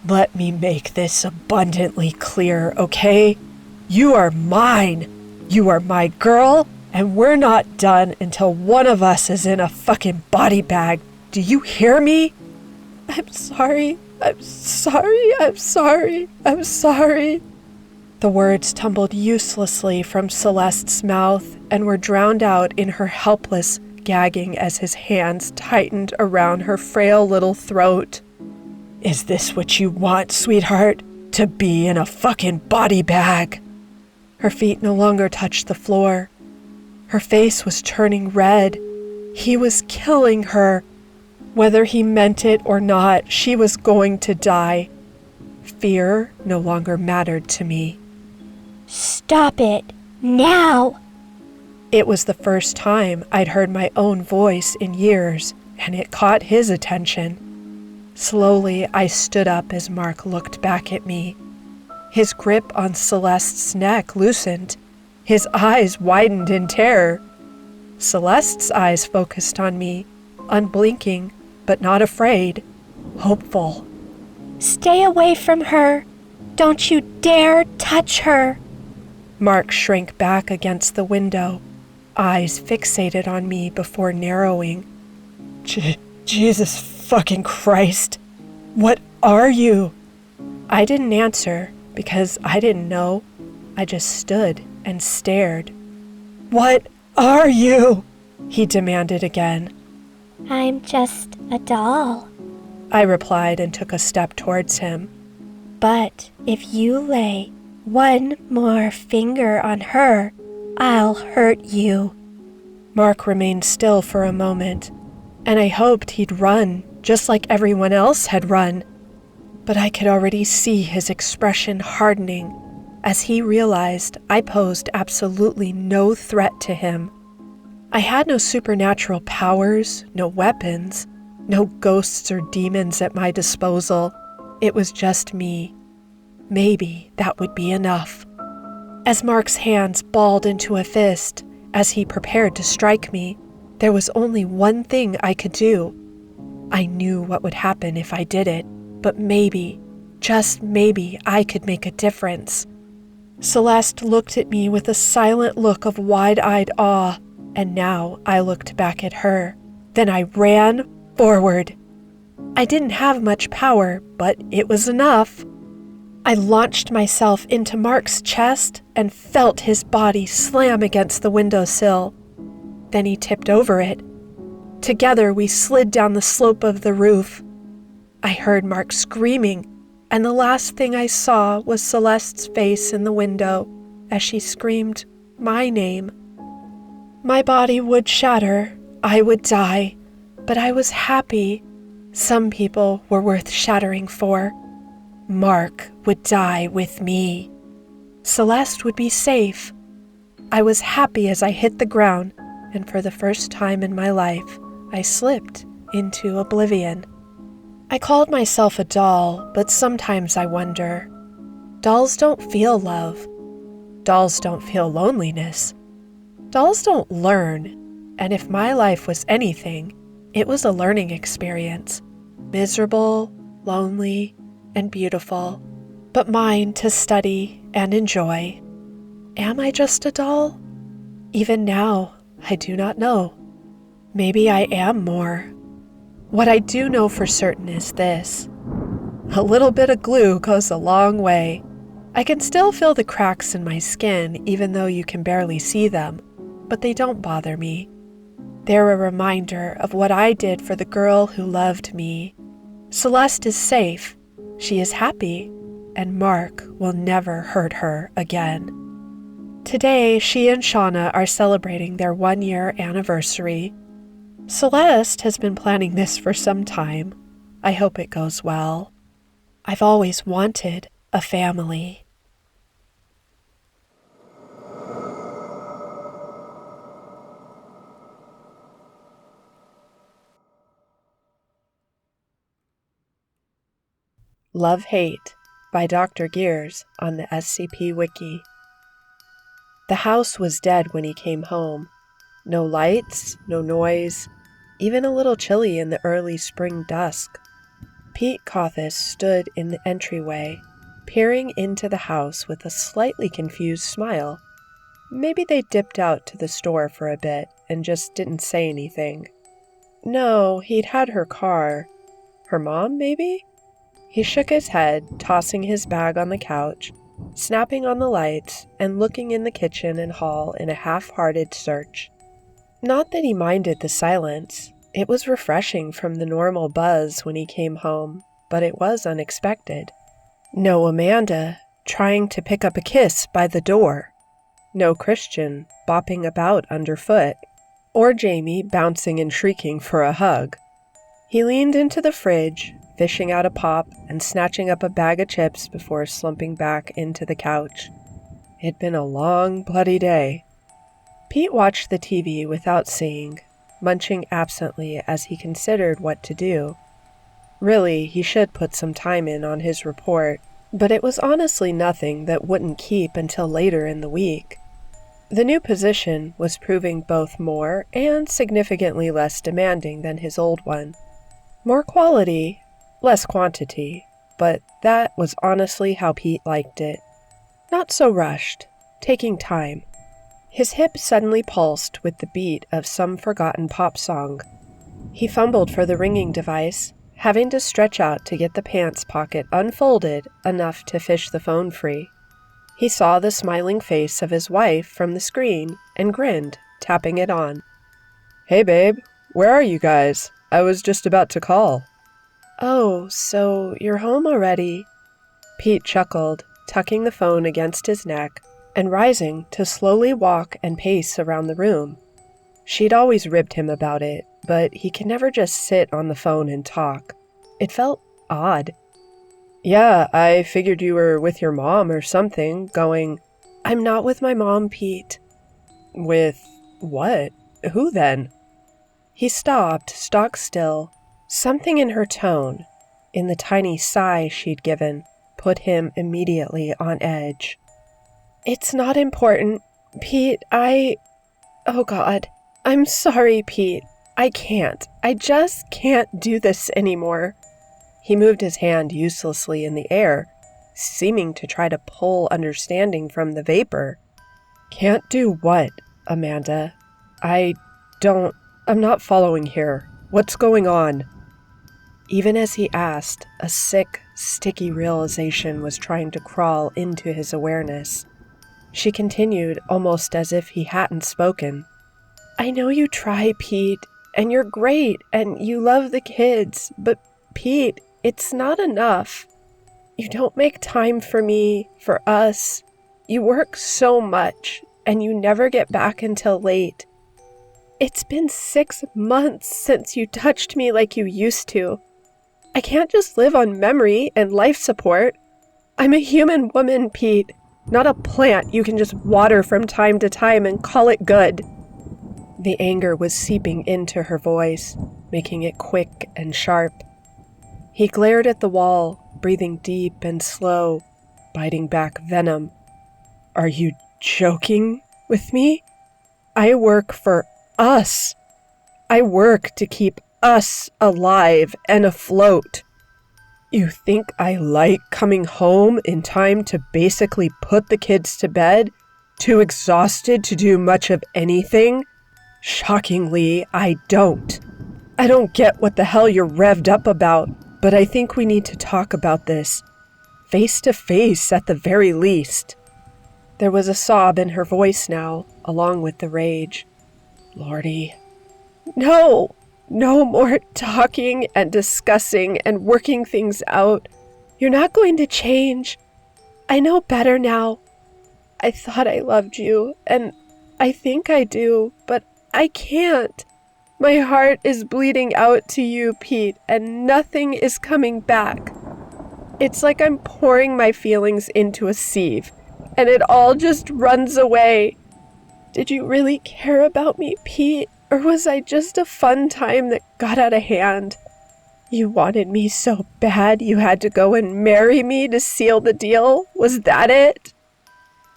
"Let me make this abundantly clear, okay? You are mine. You are my girl, and we're not done until one of us is in a fucking body bag. Do you hear me?" "I'm sorry. I'm sorry. I'm sorry. I'm sorry." The words tumbled uselessly from Celeste's mouth and were drowned out in her helpless gagging as his hands tightened around her frail little throat. "Is this what you want, sweetheart? To be in a fucking body bag?" Her feet no longer touched the floor. Her face was turning red. He was killing her. Whether he meant it or not, she was going to die. Fear no longer mattered to me. "Stop it, now!" It was the first time I'd heard my own voice in years, and it caught his attention. Slowly, I stood up as Mark looked back at me. His grip on Celeste's neck loosened. His eyes widened in terror. Celeste's eyes focused on me, unblinking, but not afraid, hopeful. "Stay away from her. Don't you dare touch her." Mark shrank back against the window, eyes fixated on me before narrowing. Jesus fucking Christ! What are you?" I didn't answer because I didn't know. I just stood and stared. "What are you?" he demanded again. "I'm just a doll." I replied and took a step towards him. "But if you lay one more finger on her, I'll hurt you." Mark remained still for a moment, and I hoped he'd run, just like everyone else had run. But I could already see his expression hardening as he realized I posed absolutely no threat to him. I had no supernatural powers, no weapons, no ghosts or demons at my disposal. It was just me. Maybe that would be enough. As Mark's hands balled into a fist, as he prepared to strike me, there was only one thing I could do. I knew what would happen if I did it, but maybe, just maybe, I could make a difference. Celeste looked at me with a silent look of wide-eyed awe, and now I looked back at her. Then I ran forward. I didn't have much power, but it was enough. I launched myself into Mark's chest and felt his body slam against the windowsill. Then he tipped over it. Together we slid down the slope of the roof. I heard Mark screaming, and the last thing I saw was Celeste's face in the window as she screamed my name. My body would shatter, I would die, but I was happy. Some people were worth shattering for. Mark would die with me. Celeste would be safe. I was happy as I hit the ground, and for the first time in my life, I slipped into oblivion. I called myself a doll, but sometimes I wonder. Dolls don't feel love. Dolls don't feel loneliness. Dolls don't learn, and if my life was anything, it was a learning experience. Miserable, lonely, and beautiful, but mine to study and enjoy. Am I just a doll? Even now, I do not know. Maybe I am more. What I do know for certain is this. A little bit of glue goes a long way. I can still feel the cracks in my skin even though you can barely see them, but they don't bother me. They're a reminder of what I did for the girl who loved me. Celeste is safe. She is happy, and Mark will never hurt her again. Today, she and Shauna are celebrating their 1-year anniversary. Celeste has been planning this for some time. I hope it goes well. I've always wanted a family. Love-Hate by Dr. Gears on the SCP Wiki. The house was dead when he came home. No lights, no noise, even a little chilly in the early spring dusk. Pete Cothis stood in the entryway, peering into the house with a slightly confused smile. Maybe they dipped out to the store for a bit and just didn't say anything. No, he'd had her car. Her mom, maybe? He shook his head, tossing his bag on the couch, snapping on the lights, and looking in the kitchen and hall in a half-hearted search. Not that he minded the silence. It was refreshing from the normal buzz when he came home, but it was unexpected. No Amanda trying to pick up a kiss by the door. No Christian bopping about underfoot, or Jamie bouncing and shrieking for a hug. He leaned into the fridge, fishing out a pop and snatching up a bag of chips before slumping back into the couch. It'd been a long, bloody day. Pete watched the TV without seeing, munching absently as he considered what to do. Really, he should put some time in on his report, but it was honestly nothing that wouldn't keep until later in the week. The new position was proving both more and significantly less demanding than his old one. More quality, less quantity, but that was honestly how Pete liked it. Not so rushed, taking time. His hip suddenly pulsed with the beat of some forgotten pop song. He fumbled for the ringing device, having to stretch out to get the pants pocket unfolded enough to fish the phone free. He saw the smiling face of his wife from the screen and grinned, tapping it on. "Hey babe, where are you guys? I was just about to call." "Oh, so you're home already?" Pete chuckled, tucking the phone against his neck and rising to slowly walk and pace around the room. She'd always ribbed him about it, but he could never just sit on the phone and talk. It felt odd. "Yeah, I figured you were with your mom or something, going..." "I'm not with my mom, Pete." "With what? Who then?" He stopped, stock still. Something in her tone, in the tiny sigh she'd given, put him immediately on edge. "It's not important, Pete. Oh God. I'm sorry, Pete. I can't. I just can't do this anymore." He moved his hand uselessly in the air, seeming to try to pull understanding from the vapor. "Can't do what, Amanda? I'm not following here. What's going on?" Even as he asked, a sick, sticky realization was trying to crawl into his awareness. She continued, almost as if he hadn't spoken. "I know you try, Pete, and you're great, and you love the kids, but Pete, it's not enough. You don't make time for me, for us. You work so much, and you never get back until late. It's been 6 months since you touched me like you used to. I can't just live on memory and life support. I'm a human woman, Pete, not a plant you can just water from time to time and call it good." The anger was seeping into her voice, making it quick and sharp. He glared at the wall, breathing deep and slow, biting back venom. "Are you joking with me? I work for us. I work to keep us alive and afloat. You think I like coming home in time to basically put the kids to bed? Too exhausted to do much of anything? Shockingly, I don't. I don't get what the hell you're revved up about, but I think we need to talk about this. Face to face at the very least." There was a sob in her voice now, along with the rage. "Lordy. No more talking and discussing and working things out. You're not going to change. I know better now. I thought I loved you, and I think I do, but I can't. My heart is bleeding out to you, Pete, and nothing is coming back. It's like I'm pouring my feelings into a sieve, and it all just runs away. Did you really care about me, Pete, or was I just a fun time that got out of hand? You wanted me so bad you had to go and marry me to seal the deal? Was that it?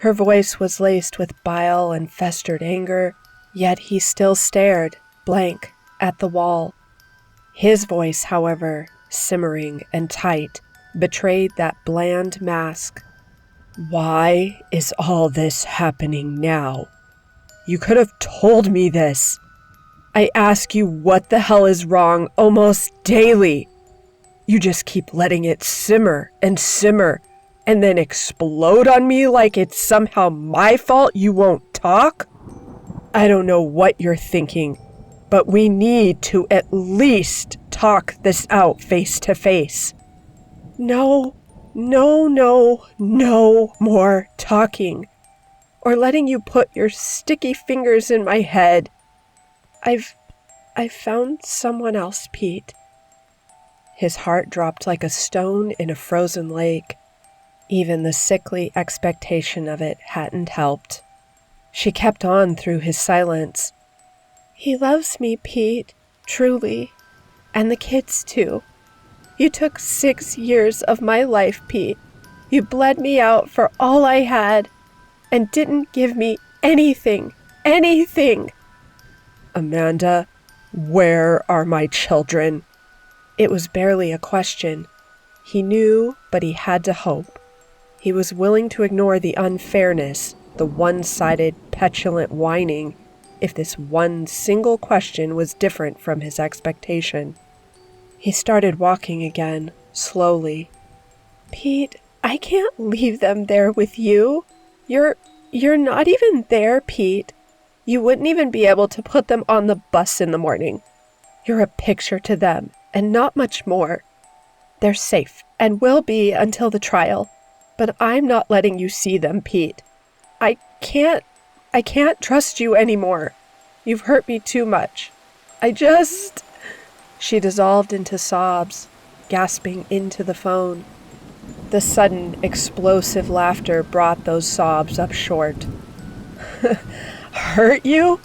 Her voice was laced with bile and festered anger, yet he still stared, blank, at the wall. His voice, however, simmering and tight, betrayed that bland mask. Why is all this happening now? You could have told me this. I ask you what the hell is wrong almost daily. You just keep letting it simmer and then explode on me like it's somehow my fault you won't talk? I don't know what you're thinking, but we need to at least talk this out face to face. No more talking, or letting you put your sticky fingers in my head. I've found someone else, Pete. His heart dropped like a stone in a frozen lake. Even the sickly expectation of it hadn't helped. She kept on through his silence. He loves me, Pete, truly, and the kids too. You took 6 years of my life, Pete. You bled me out for all I had, and didn't give me anything. Amanda, where are my children? It was barely a question. He knew, but he had to hope. He was willing to ignore the unfairness, the one-sided, petulant whining, if this one single question was different from his expectation. He started walking again, slowly. Pete, I can't leave them there with you. You're not even there, Pete. You wouldn't even be able to put them on the bus in the morning. You're a picture to them, and not much more. They're safe, and will be until the trial, but I'm not letting you see them, Pete. I can't trust you anymore. You've hurt me too much. She dissolved into sobs, gasping into the phone. The sudden, explosive laughter brought those sobs up short. Hurt you?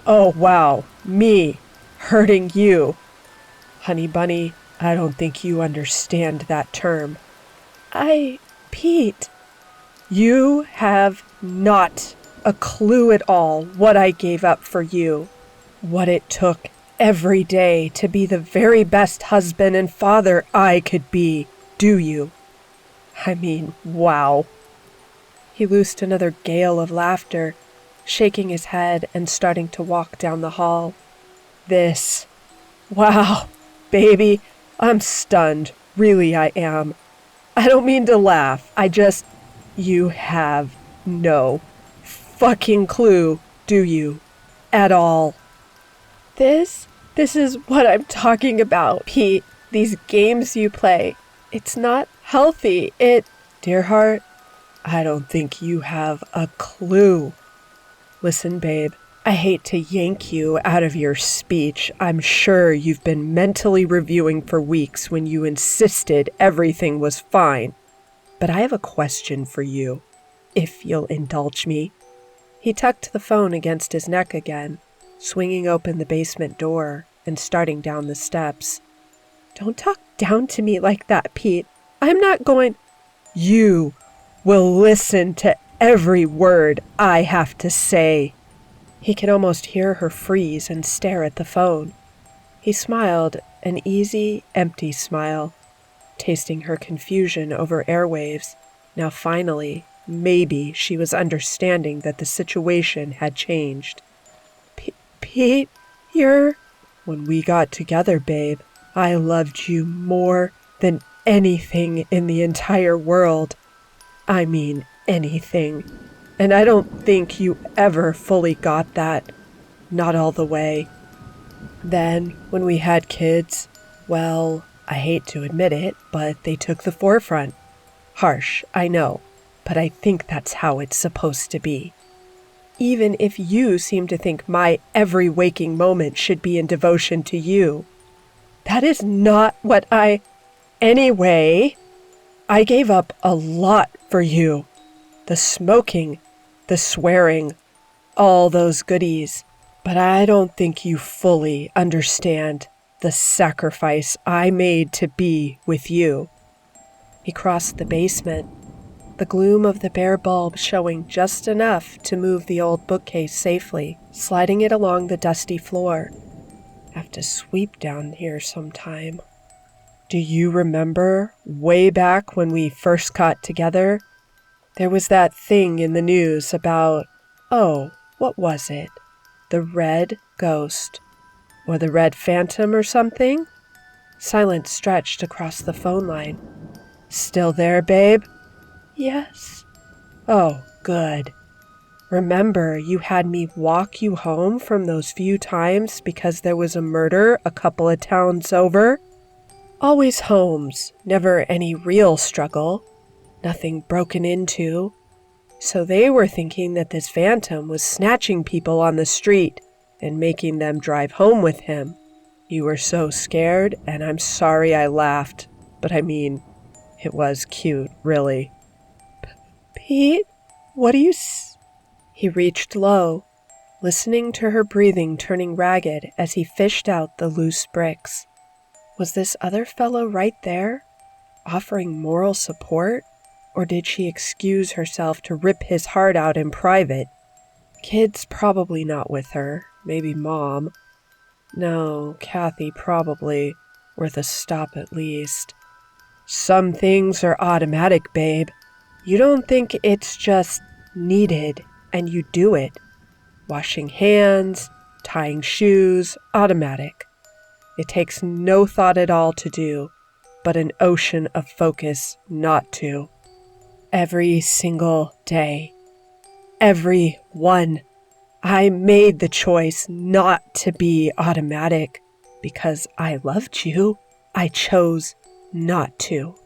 Oh, wow. Me. Hurting you. Honey bunny, I don't think you understand that term. Pete. You have not a clue at all what I gave up for you. What it took every day to be the very best husband and father I could be, do you? I mean, wow. He loosed another gale of laughter, shaking his head and starting to walk down the hall. Wow, baby, I'm stunned. Really, I am. I don't mean to laugh. You have no fucking clue, do you? At all. This is what I'm talking about, Pete. These games you play. It's not healthy. Dear heart, I don't think you have a clue. Listen, babe, I hate to yank you out of your speech. I'm sure you've been mentally reviewing for weeks when you insisted everything was fine. But I have a question for you, if you'll indulge me. He tucked the phone against his neck again, swinging open the basement door and starting down the steps. Don't talk down to me like that, Pete. I'm not going... You will listen to every word I have to say. He could almost hear her freeze and stare at the phone. He smiled, an easy, empty smile, tasting her confusion over airwaves. Now finally, maybe she was understanding that the situation had changed. Pete, you're... When we got together, babe, I loved you more than anything in the entire world. I mean anything. And I don't think you ever fully got that. Not all the way. Then, when we had kids, well, I hate to admit it, but they took the forefront. Harsh, I know, but I think that's how it's supposed to be. Even if you seem to think my every waking moment should be in devotion to you. That is not what Anyway, I gave up a lot for you. The smoking, the swearing, all those goodies. But I don't think you fully understand the sacrifice I made to be with you. He crossed the basement, the gloom of the bare bulb showing just enough to move the old bookcase safely, sliding it along the dusty floor. Have to sweep down here sometime. Do you remember way back when we first got together? There was that thing in the news about, what was it? The red ghost. Or the red phantom or something? Silence stretched across the phone line. Still there, babe? Yes. Oh, good. Remember, you had me walk you home from those few times because there was a murder a couple of towns over? Always homes, never any real struggle, nothing broken into. So they were thinking that this phantom was snatching people on the street and making them drive home with him. You were so scared, and I'm sorry I laughed, but I mean, it was cute, really. Pete, what do you He reached low, listening to her breathing turning ragged as he fished out the loose bricks. Was this other fellow right there, offering moral support, or did she excuse herself to rip his heart out in private? Kids probably not with her, maybe Mom. No, Kathy probably, worth a stop at least. Some things are automatic, babe. You don't think it's just needed, and you do it. Washing hands, tying shoes, automatic. It takes no thought at all to do, but an ocean of focus not to. Every single day. Every one. I made the choice not to be automatic because I loved you. I chose not to.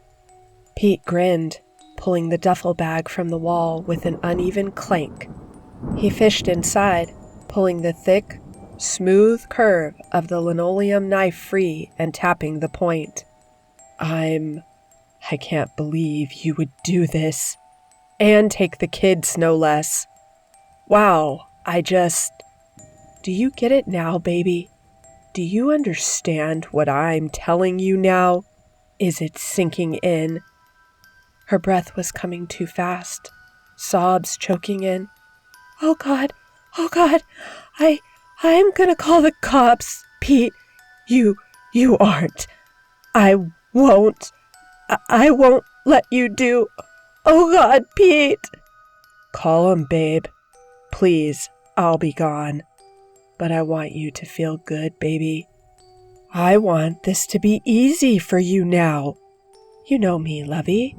Pete grinned, pulling the duffel bag from the wall with an uneven clank. He fished inside, pulling the thick, smooth curve of the linoleum knife free and tapping the point. I can't believe you would do this. And take the kids, no less. Wow, Do you get it now, baby? Do you understand what I'm telling you now? Is it sinking in? Her breath was coming too fast, sobs choking in. Oh God, I'm gonna call the cops, Pete. You aren't. I won't let you do. Oh God, Pete. Call him, babe. Please, I'll be gone. But I want you to feel good, baby. I want this to be easy for you now. You know me, lovey.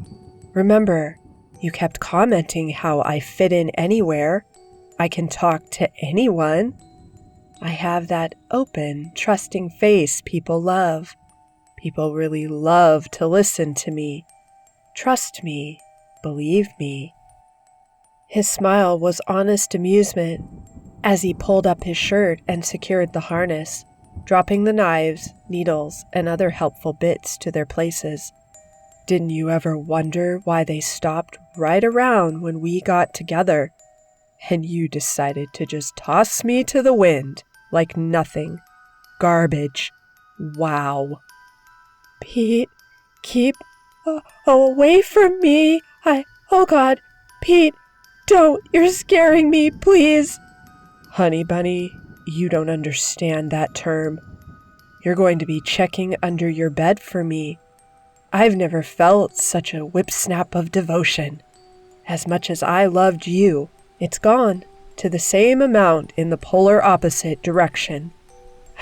Remember, you kept commenting how I fit in anywhere. I can talk to anyone. I have that open, trusting face people love. People really love to listen to me. Trust me. Believe me. His smile was honest amusement as he pulled up his shirt and secured the harness, dropping the knives, needles, and other helpful bits to their places. Didn't you ever wonder why they stopped right around when we got together, and you decided to just toss me to the wind like nothing? Garbage. Wow. Pete, keep away from me. Oh God, Pete, don't. You're scaring me, please. Honey bunny, you don't understand that term. You're going to be checking under your bed for me. I've never felt such a whip-snap of devotion. As much as I loved you, it's gone to the same amount in the polar opposite direction.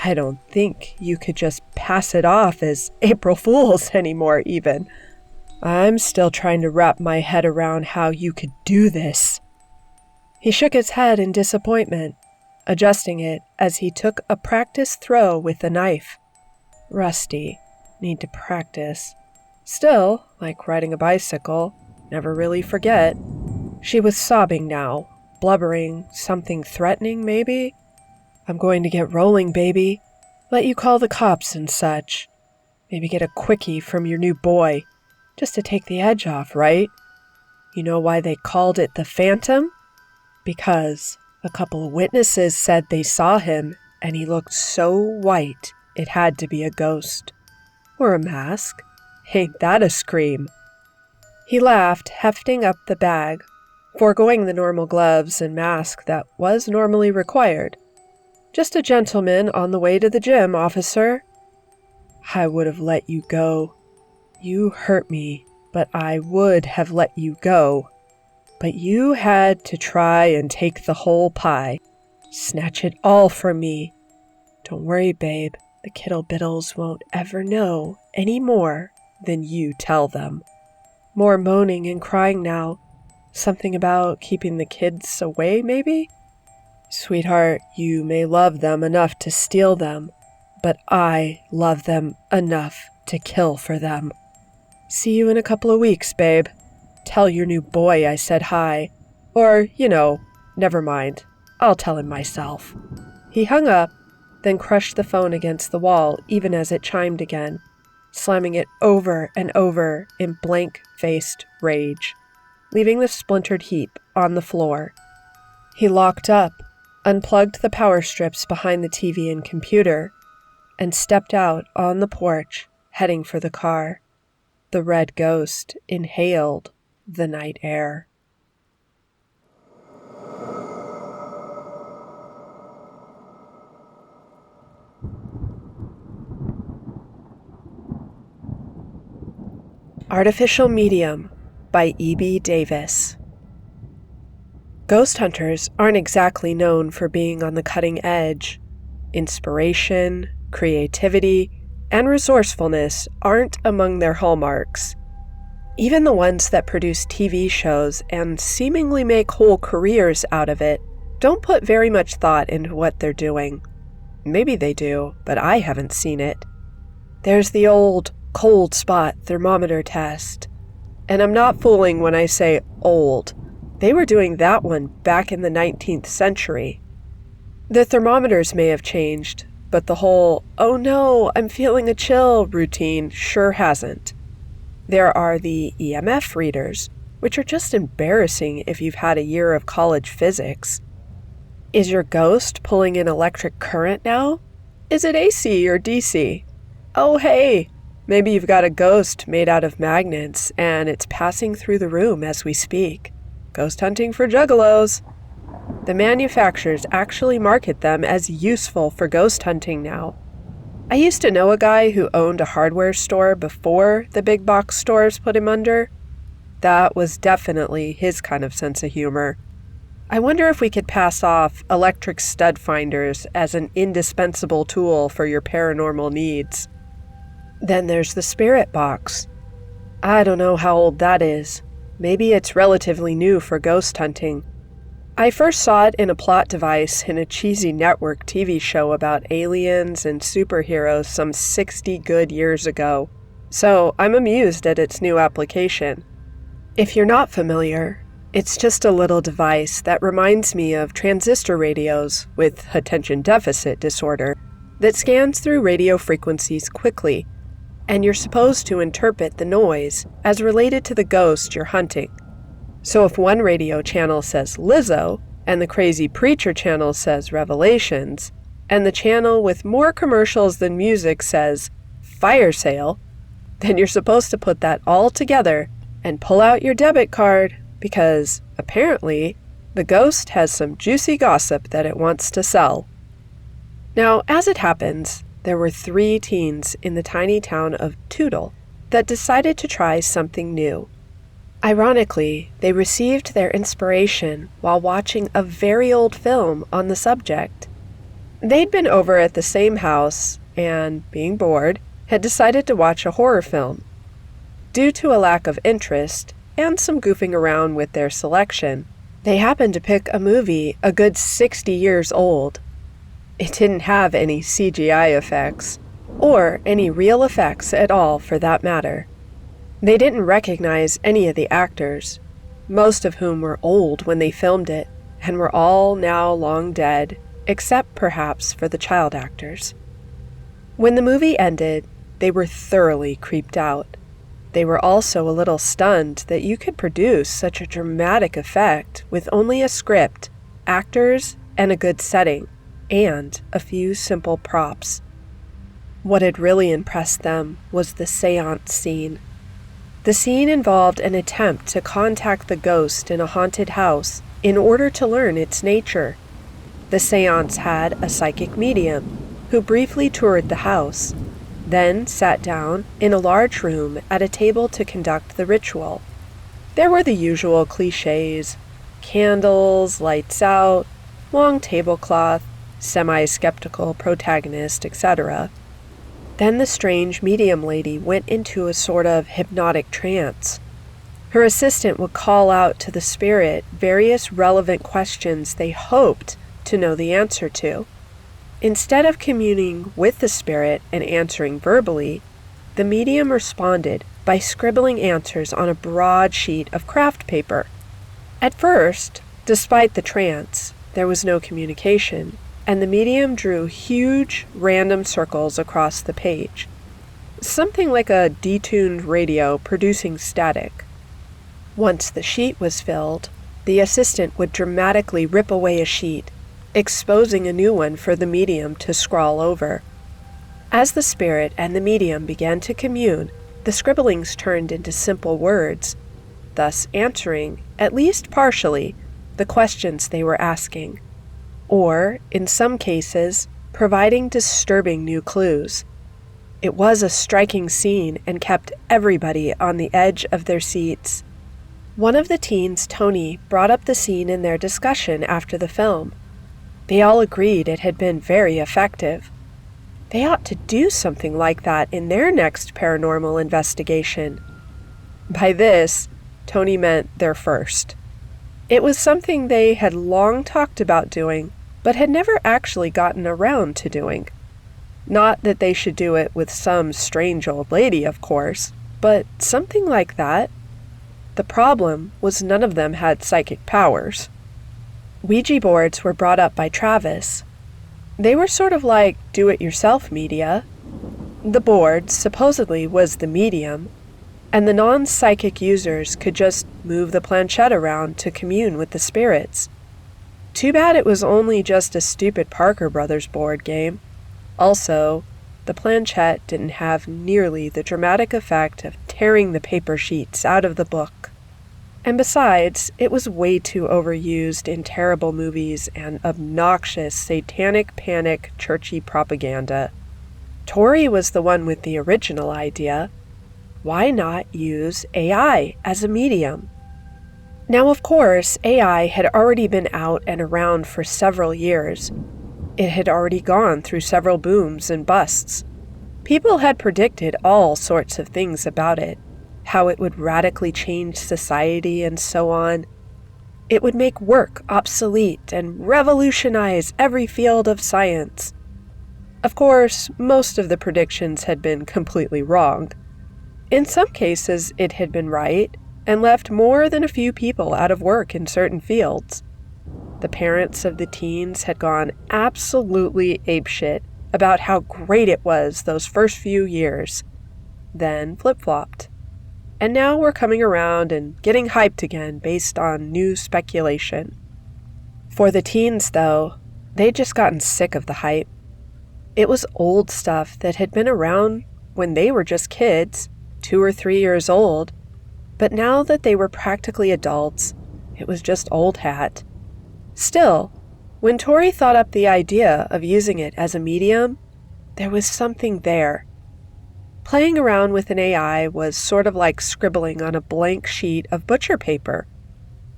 I don't think you could just pass it off as April Fools anymore, even. I'm still trying to wrap my head around how you could do this. He shook his head in disappointment, adjusting it as he took a practice throw with the knife. Rusty. Need to practice. Still, like riding a bicycle, never really forget. She was sobbing now, blubbering, something threatening maybe? I'm going to get rolling, baby. Let you call the cops and such. Maybe get a quickie from your new boy, just to take the edge off, right? You know why they called it the Phantom? Because a couple of witnesses said they saw him, and he looked so white it had to be a ghost. Or a mask. Ain't that a scream? He laughed, hefting up the bag, foregoing the normal gloves and mask that was normally required. Just a gentleman on the way to the gym, officer. I would have let you go. You hurt me, but I would have let you go. But you had to try and take the whole pie. Snatch it all from me. Don't worry, babe. The Kittle Biddles won't ever know any more than you tell them. More moaning and crying now. Something about keeping the kids away, maybe? Sweetheart, you may love them enough to steal them, but I love them enough to kill for them. See you in a couple of weeks, babe. Tell your new boy I said hi. Or, never mind. I'll tell him myself. He hung up, then crushed the phone against the wall even as it chimed again, slamming it over and over in blank-faced rage, leaving the splintered heap on the floor. He locked up, unplugged the power strips behind the TV and computer, and stepped out on the porch, heading for the car. The red ghost inhaled the night air. Artificial Medium by E.B. Davis. Ghost hunters aren't exactly known for being on the cutting edge. Inspiration, creativity, and resourcefulness aren't among their hallmarks. Even the ones that produce TV shows and seemingly make whole careers out of it don't put very much thought into what they're doing. Maybe they do, but I haven't seen it. There's the old cold spot thermometer test. And I'm not fooling when I say old. They were doing that one back in the 19th century. The thermometers may have changed, but the whole, oh no, I'm feeling a chill routine sure hasn't. There are the EMF readers, which are just embarrassing if you've had a year of college physics. Is your ghost pulling an electric current now? Is it AC or DC? Oh hey, maybe you've got a ghost made out of magnets and it's passing through the room as we speak. Ghost hunting for juggalos. The manufacturers actually market them as useful for ghost hunting now. I used to know a guy who owned a hardware store before the big box stores put him under. That was definitely his kind of sense of humor. I wonder if we could pass off electric stud finders as an indispensable tool for your paranormal needs. Then there's the spirit box. I don't know how old that is. Maybe it's relatively new for ghost hunting. I first saw it in a plot device in a cheesy network TV show about aliens and superheroes some 60 good years ago, so I'm amused at its new application. If you're not familiar, it's just a little device that reminds me of transistor radios with attention deficit disorder that scans through radio frequencies quickly, and you're supposed to interpret the noise as related to the ghost you're hunting. So if one radio channel says Lizzo, and the Crazy Preacher channel says Revelations, and the channel with more commercials than music says Fire Sale, then you're supposed to put that all together and pull out your debit card because, apparently, the ghost has some juicy gossip that it wants to sell. Now, as it happens, there were 3 teens in the tiny town of Tootle that decided to try something new. Ironically, they received their inspiration while watching a very old film on the subject. They'd been over at the same house and, being bored, had decided to watch a horror film. Due to a lack of interest and some goofing around with their selection, they happened to pick a movie a good 60 years old. It didn't have any CGI effects, or any real effects at all for that matter. They didn't recognize any of the actors, most of whom were old when they filmed it, and were all now long dead, except perhaps for the child actors. When the movie ended, they were thoroughly creeped out. They were also a little stunned that you could produce such a dramatic effect with only a script, actors, and a good setting, and a few simple props. What had really impressed them was the seance scene. The scene involved an attempt to contact the ghost in a haunted house in order to learn its nature. The seance had a psychic medium who briefly toured the house, then sat down in a large room at a table to conduct the ritual. There were the usual cliches: candles, lights out, long tablecloth, semi-skeptical protagonist, etc. Then the strange medium lady went into a sort of hypnotic trance. Her assistant would call out to the spirit various relevant questions they hoped to know the answer to. Instead of communing with the spirit and answering verbally, the medium responded by scribbling answers on a broad sheet of craft paper. At first, despite the trance, there was no communication, and the medium drew huge, random circles across the page. Something like a detuned radio producing static. Once the sheet was filled, the assistant would dramatically rip away a sheet, exposing a new one for the medium to scrawl over. As the spirit and the medium began to commune, the scribblings turned into simple words, thus answering, at least partially, the questions they were asking, or, in some cases, providing disturbing new clues. It was a striking scene and kept everybody on the edge of their seats. One of the teens, Tony, brought up the scene in their discussion after the film. They all agreed it had been very effective. They ought to do something like that in their next paranormal investigation. By this, Tony meant their first. It was something they had long talked about doing, but had never actually gotten around to doing. Not that they should do it with some strange old lady, of course, but something like that. The problem was none of them had psychic powers. Ouija boards were brought up by Travis. They were sort of like do-it-yourself media. The board supposedly was the medium, and the non-psychic users could just move the planchette around to commune with the spirits. Too bad it was only just a stupid Parker Brothers board game. Also, the planchette didn't have nearly the dramatic effect of tearing the paper sheets out of the book. And besides, it was way too overused in terrible movies and obnoxious satanic panic churchy propaganda. Tori was the one with the original idea. Why not use AI as a medium? Now, of course, AI had already been out and around for several years. It had already gone through several booms and busts. People had predicted all sorts of things about it, how it would radically change society and so on. It would make work obsolete and revolutionize every field of science. Of course, most of the predictions had been completely wrong. In some cases, it had been right, and left more than a few people out of work in certain fields. The parents of the teens had gone absolutely apeshit about how great it was those first few years, then flip-flopped. And now we're coming around and getting hyped again based on new speculation. For the teens, though, they'd just gotten sick of the hype. It was old stuff that had been around when they were just kids, 2 or 3 years old, but now that they were practically adults, it was just old hat. Still, when Tori thought up the idea of using it as a medium, there was something there. Playing around with an AI was sort of like scribbling on a blank sheet of butcher paper.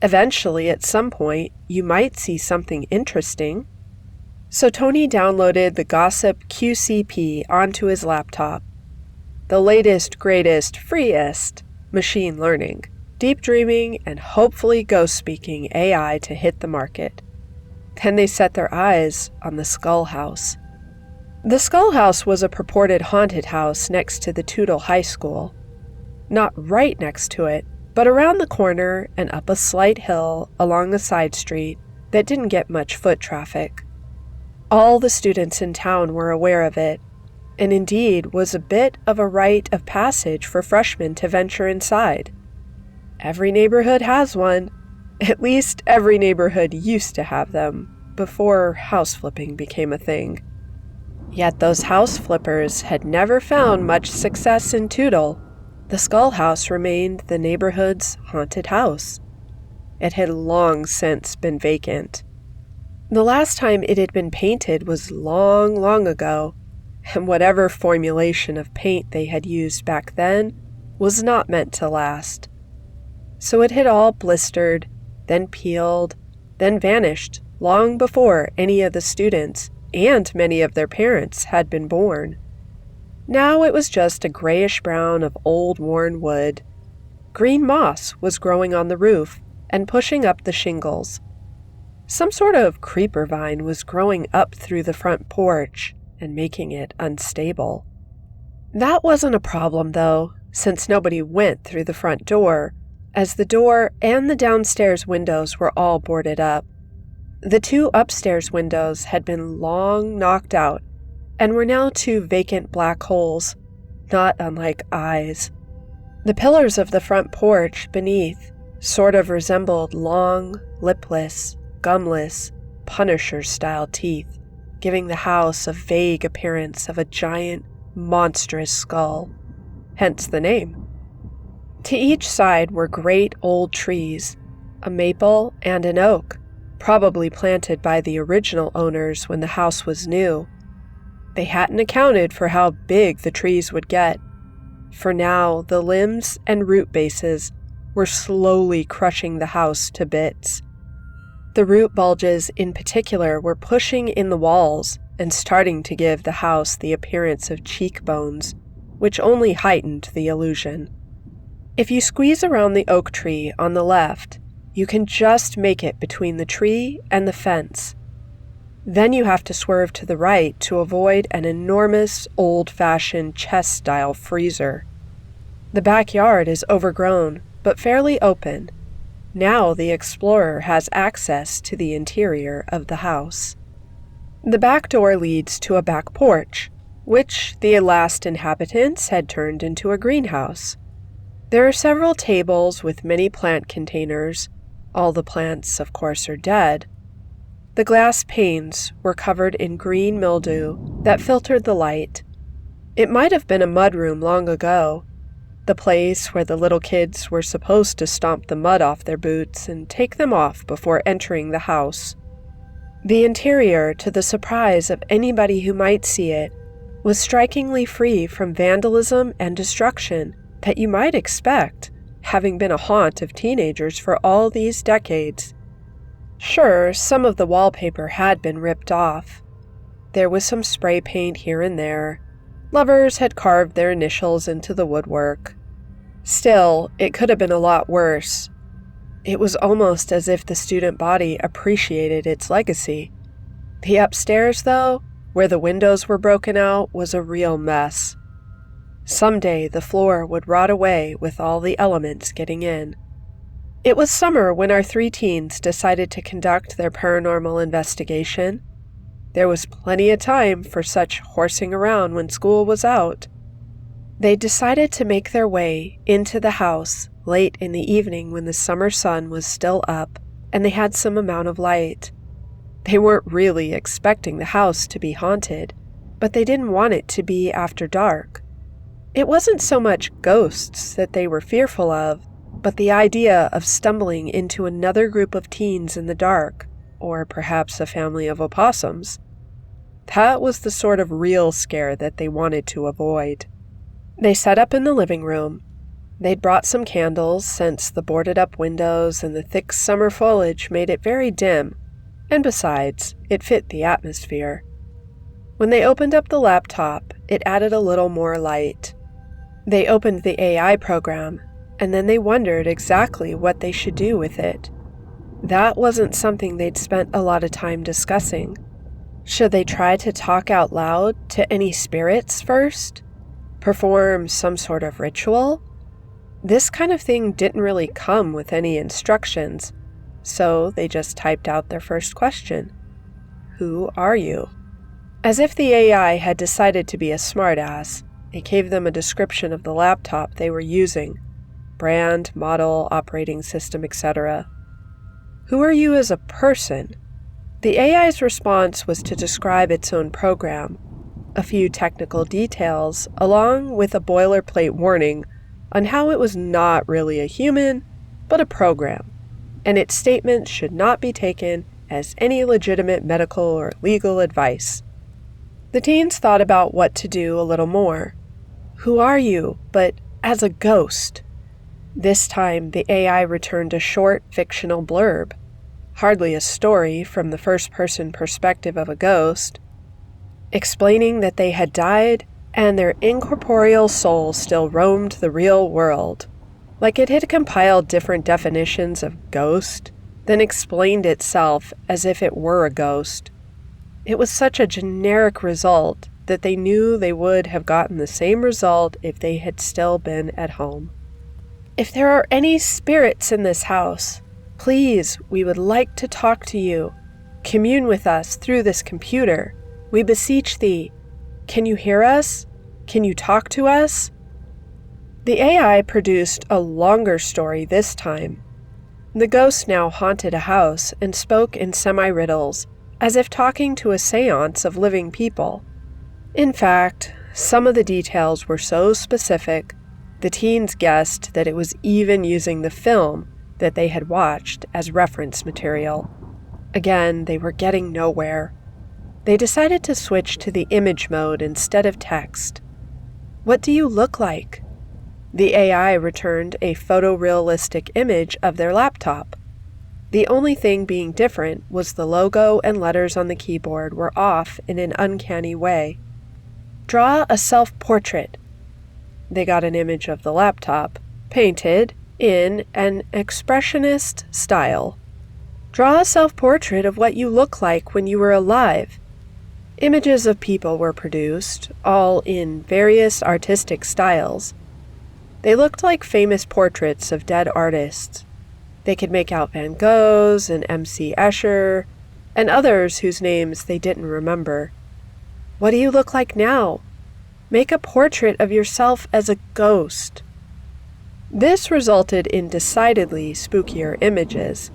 Eventually, at some point, you might see something interesting. So Tony downloaded the Gossip QCP onto his laptop. The latest, greatest, freest machine learning, deep dreaming, and hopefully ghost-speaking AI to hit the market. Then they set their eyes on the Skull House. The Skull House was a purported haunted house next to the Tootle High School. Not right next to it, but around the corner and up a slight hill along a side street that didn't get much foot traffic. All the students in town were aware of it, and indeed was a bit of a rite of passage for freshmen to venture inside. Every neighborhood has one. At least every neighborhood used to have them, before house flipping became a thing. Yet those house flippers had never found much success in Tootle. The Skull House remained the neighborhood's haunted house. It had long since been vacant. The last time it had been painted was long, long ago, and whatever formulation of paint they had used back then was not meant to last. So it had all blistered, then peeled, then vanished long before any of the students and many of their parents had been born. Now it was just a grayish-brown of old worn wood. Green moss was growing on the roof and pushing up the shingles. Some sort of creeper vine was growing up through the front porch and making it unstable. That wasn't a problem, though, since nobody went through the front door, as the door and the downstairs windows were all boarded up. The two upstairs windows had been long knocked out and were now two vacant black holes, not unlike eyes. The pillars of the front porch beneath sort of resembled long, lipless, gumless, Punisher-style teeth, giving the house a vague appearance of a giant, monstrous skull, hence the name. To each side were great old trees, a maple and an oak, probably planted by the original owners when the house was new. They hadn't accounted for how big the trees would get, for now the limbs and root bases were slowly crushing the house to bits. The root bulges in particular were pushing in the walls and starting to give the house the appearance of cheekbones, which only heightened the illusion. If you squeeze around the oak tree on the left, you can just make it between the tree and the fence. Then you have to swerve to the right to avoid an enormous, old-fashioned chest-style freezer. The backyard is overgrown, but fairly open. Now the explorer has access to the interior of the house. The back door leads to a back porch, which the last inhabitants had turned into a greenhouse. There are several tables with many plant containers. All the plants, of course, are dead. The glass panes were covered in green mildew that filtered the light. It might have been a mudroom long ago, the place where the little kids were supposed to stomp the mud off their boots and take them off before entering the house. The interior, to the surprise of anybody who might see it, was strikingly free from vandalism and destruction that you might expect, having been a haunt of teenagers for all these decades. Sure, some of the wallpaper had been ripped off. There was some spray paint here and there. Lovers had carved their initials into the woodwork. Still, it could have been a lot worse. It was almost as if the student body appreciated its legacy. The upstairs, though, where the windows were broken out, was a real mess. Someday the floor would rot away with all the elements getting in. It was summer when our 3 teens decided to conduct their paranormal investigation. There was plenty of time for such horsing around when school was out. They decided to make their way into the house late in the evening when the summer sun was still up and they had some amount of light. They weren't really expecting the house to be haunted, but they didn't want it to be after dark. It wasn't so much ghosts that they were fearful of, but the idea of stumbling into another group of teens in the dark, or perhaps a family of opossums. That was the sort of real scare that they wanted to avoid. They set up in the living room. They'd brought some candles, since the boarded-up windows and the thick summer foliage made it very dim, and besides, it fit the atmosphere. When they opened up the laptop, it added a little more light. They opened the AI program, and then they wondered exactly what they should do with it. That wasn't something they'd spent a lot of time discussing. Should they try to talk out loud to any spirits first? Perform some sort of ritual? This kind of thing didn't really come with any instructions, so they just typed out their first question. Who are you? As if the AI had decided to be a smartass, it gave them a description of the laptop they were using, brand, model, operating system, etc. Who are you as a person? The AI's response was to describe its own program, a few technical details, along with a boilerplate warning on how it was not really a human, but a program, and its statements should not be taken as any legitimate medical or legal advice. The teens thought about what to do a little more. Who are you, but as a ghost? This time, the AI returned a short, fictional blurb. Hardly a story from the first-person perspective of a ghost, explaining that they had died and their incorporeal soul still roamed the real world. Like it had compiled different definitions of ghost, then explained itself as if it were a ghost. It was such a generic result that they knew they would have gotten the same result if they had still been at home. If there are any spirits in this house, please, we would like to talk to you. Commune with us through this computer. We beseech thee. Can you hear us? Can you talk to us? The AI produced a longer story this time. The ghost now haunted a house and spoke in semi-riddles, as if talking to a seance of living people. In fact, some of the details were so specific, the teens guessed that it was even using the film that they had watched as reference material. Again, they were getting nowhere. They decided to switch to the image mode instead of text. What do you look like? The AI returned a photorealistic image of their laptop. The only thing being different was the logo and letters on the keyboard were off in an uncanny way. Draw a self-portrait. They got an image of the laptop, painted in an expressionist style. Draw a self-portrait of what you look like when you were alive. Images of people were produced, all in various artistic styles. They looked like famous portraits of dead artists. They could make out Van Gogh's and M.C. Escher, and others whose names they didn't remember. What do you look like now? Make a portrait of yourself as a ghost. This resulted in decidedly spookier images,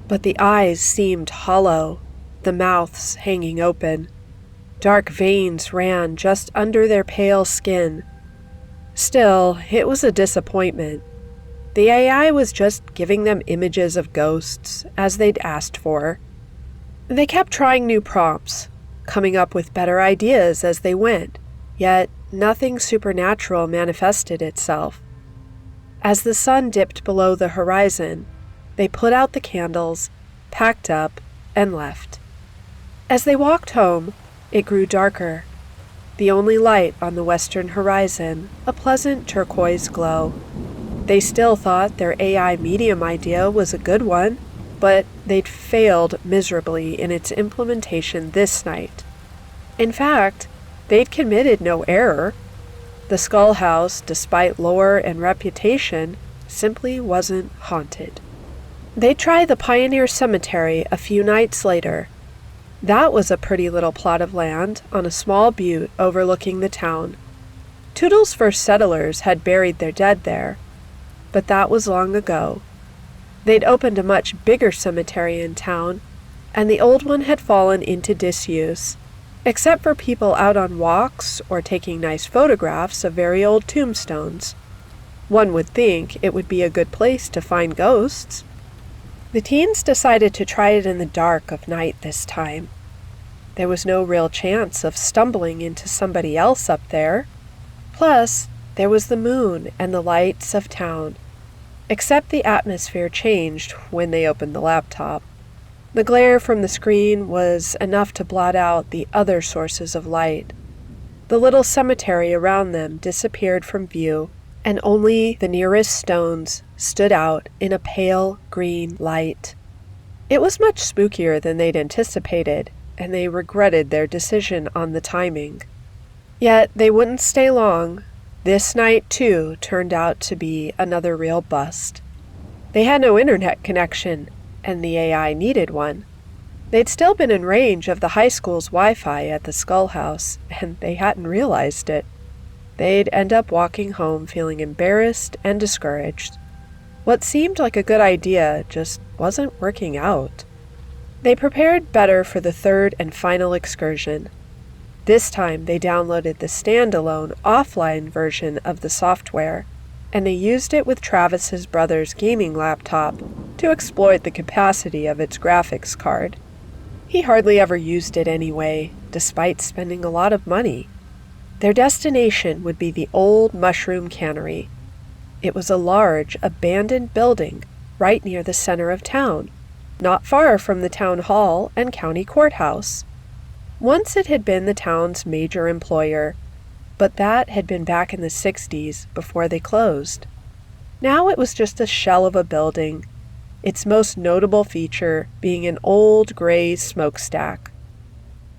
but the eyes seemed hollow, the mouths hanging open. Dark veins ran just under their pale skin. Still, it was a disappointment. The AI was just giving them images of ghosts, as they'd asked for. They kept trying new prompts, coming up with better ideas as they went, yet nothing supernatural manifested itself. As the sun dipped below the horizon, they put out the candles, packed up, and left. As they walked home, it grew darker. The only light on the western horizon, a pleasant turquoise glow. They still thought their AI medium idea was a good one, but they'd failed miserably in its implementation this night. In fact, they'd committed no error. The Skull House, despite lore and reputation, simply wasn't haunted. They'd try the Pioneer Cemetery a few nights later. That was a pretty little plot of land on a small butte overlooking the town. Toodle's first settlers had buried their dead there, but that was long ago. They'd opened a much bigger cemetery in town, and the old one had fallen into disuse, except for people out on walks or taking nice photographs of very old tombstones. One would think it would be a good place to find ghosts. The teens decided to try it in the dark of night this time. There was no real chance of stumbling into somebody else up there. Plus, there was the moon and the lights of town. Except the atmosphere changed when they opened the laptop. The glare from the screen was enough to blot out the other sources of light. The little cemetery around them disappeared from view, and only the nearest stones stood out in a pale green light. It was much spookier than they'd anticipated, and they regretted their decision on the timing. Yet they wouldn't stay long. This night, too, turned out to be another real bust. They had no internet connection, and the AI needed one. They'd still been in range of the high school's Wi-Fi at the Skull House, and they hadn't realized it. They'd end up walking home feeling embarrassed and discouraged. What seemed like a good idea just wasn't working out. They prepared better for the third and final excursion. This time they downloaded the standalone offline version of the software, and they used it with Travis's brother's gaming laptop to exploit the capacity of its graphics card. He hardly ever used it anyway, despite spending a lot of money. Their destination would be the old mushroom cannery. It was a large, abandoned building right near the center of town, not far from the town hall and county courthouse. Once it had been the town's major employer, but that had been back in the 60s before they closed. Now it was just a shell of a building, its most notable feature being an old gray smokestack.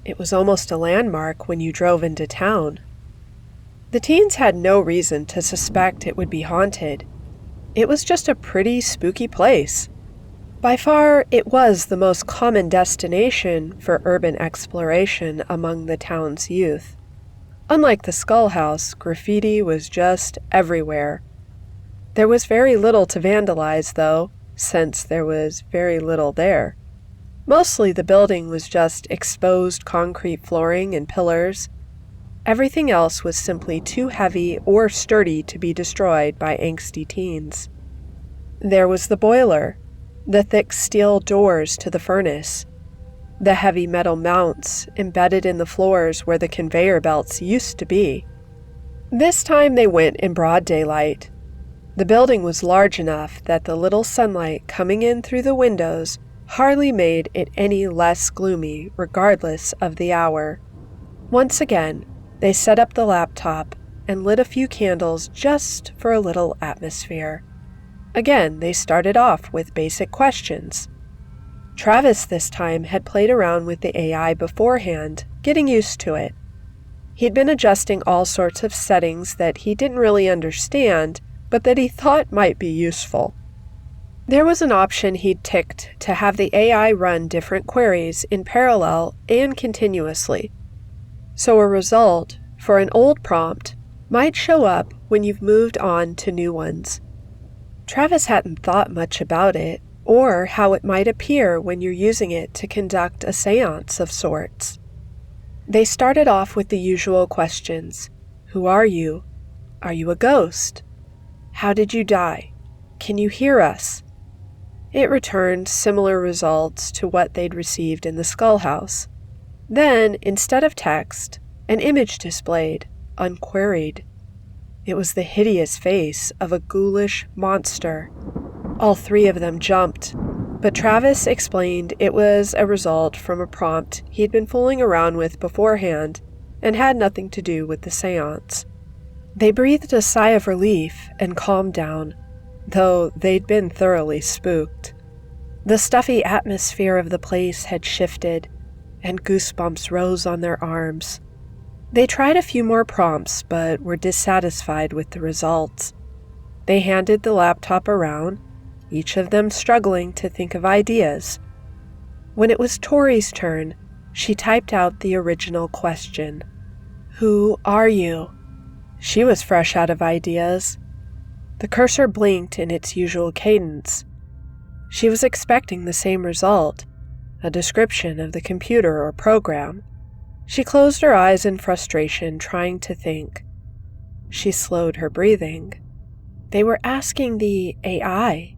It was almost a landmark when you drove into town. The teens had no reason to suspect it would be haunted. It was just a pretty spooky place. By far, it was the most common destination for urban exploration among the town's youth. Unlike the Skull House, graffiti was just everywhere. There was very little to vandalize, though, since there was very little there. Mostly the building was just exposed concrete flooring and pillars. Everything else was simply too heavy or sturdy to be destroyed by angsty teens. There was the boiler, the thick steel doors to the furnace, the heavy metal mounts embedded in the floors where the conveyor belts used to be. This time they went in broad daylight. The building was large enough that the little sunlight coming in through the windows hardly made it any less gloomy regardless of the hour. Once again, they set up the laptop and lit a few candles just for a little atmosphere. Again, they started off with basic questions. Travis this time had played around with the AI beforehand, getting used to it. He'd been adjusting all sorts of settings that he didn't really understand, but that he thought might be useful. There was an option he'd ticked to have the AI run different queries in parallel and continuously. So a result for an old prompt might show up when you've moved on to new ones. Travis hadn't thought much about it, or how it might appear when you're using it to conduct a seance of sorts. They started off with the usual questions. Who are you? Are you a ghost? How did you die? Can you hear us? It returned similar results to what they'd received in the Skull House. Then, instead of text, an image displayed, unqueried. It was the hideous face of a ghoulish monster. All three of them jumped, but Travis explained it was a result from a prompt he'd been fooling around with beforehand and had nothing to do with the seance. They breathed a sigh of relief and calmed down, though they'd been thoroughly spooked. The stuffy atmosphere of the place had shifted, and goosebumps rose on their arms. They tried a few more prompts, but were dissatisfied with the results. They handed the laptop around, each of them struggling to think of ideas. When it was Tori's turn, she typed out the original question. Who are you? She was fresh out of ideas. The cursor blinked in its usual cadence. She was expecting the same result, a description of the computer or program. She closed her eyes in frustration, trying to think. She slowed her breathing. They were asking the AI.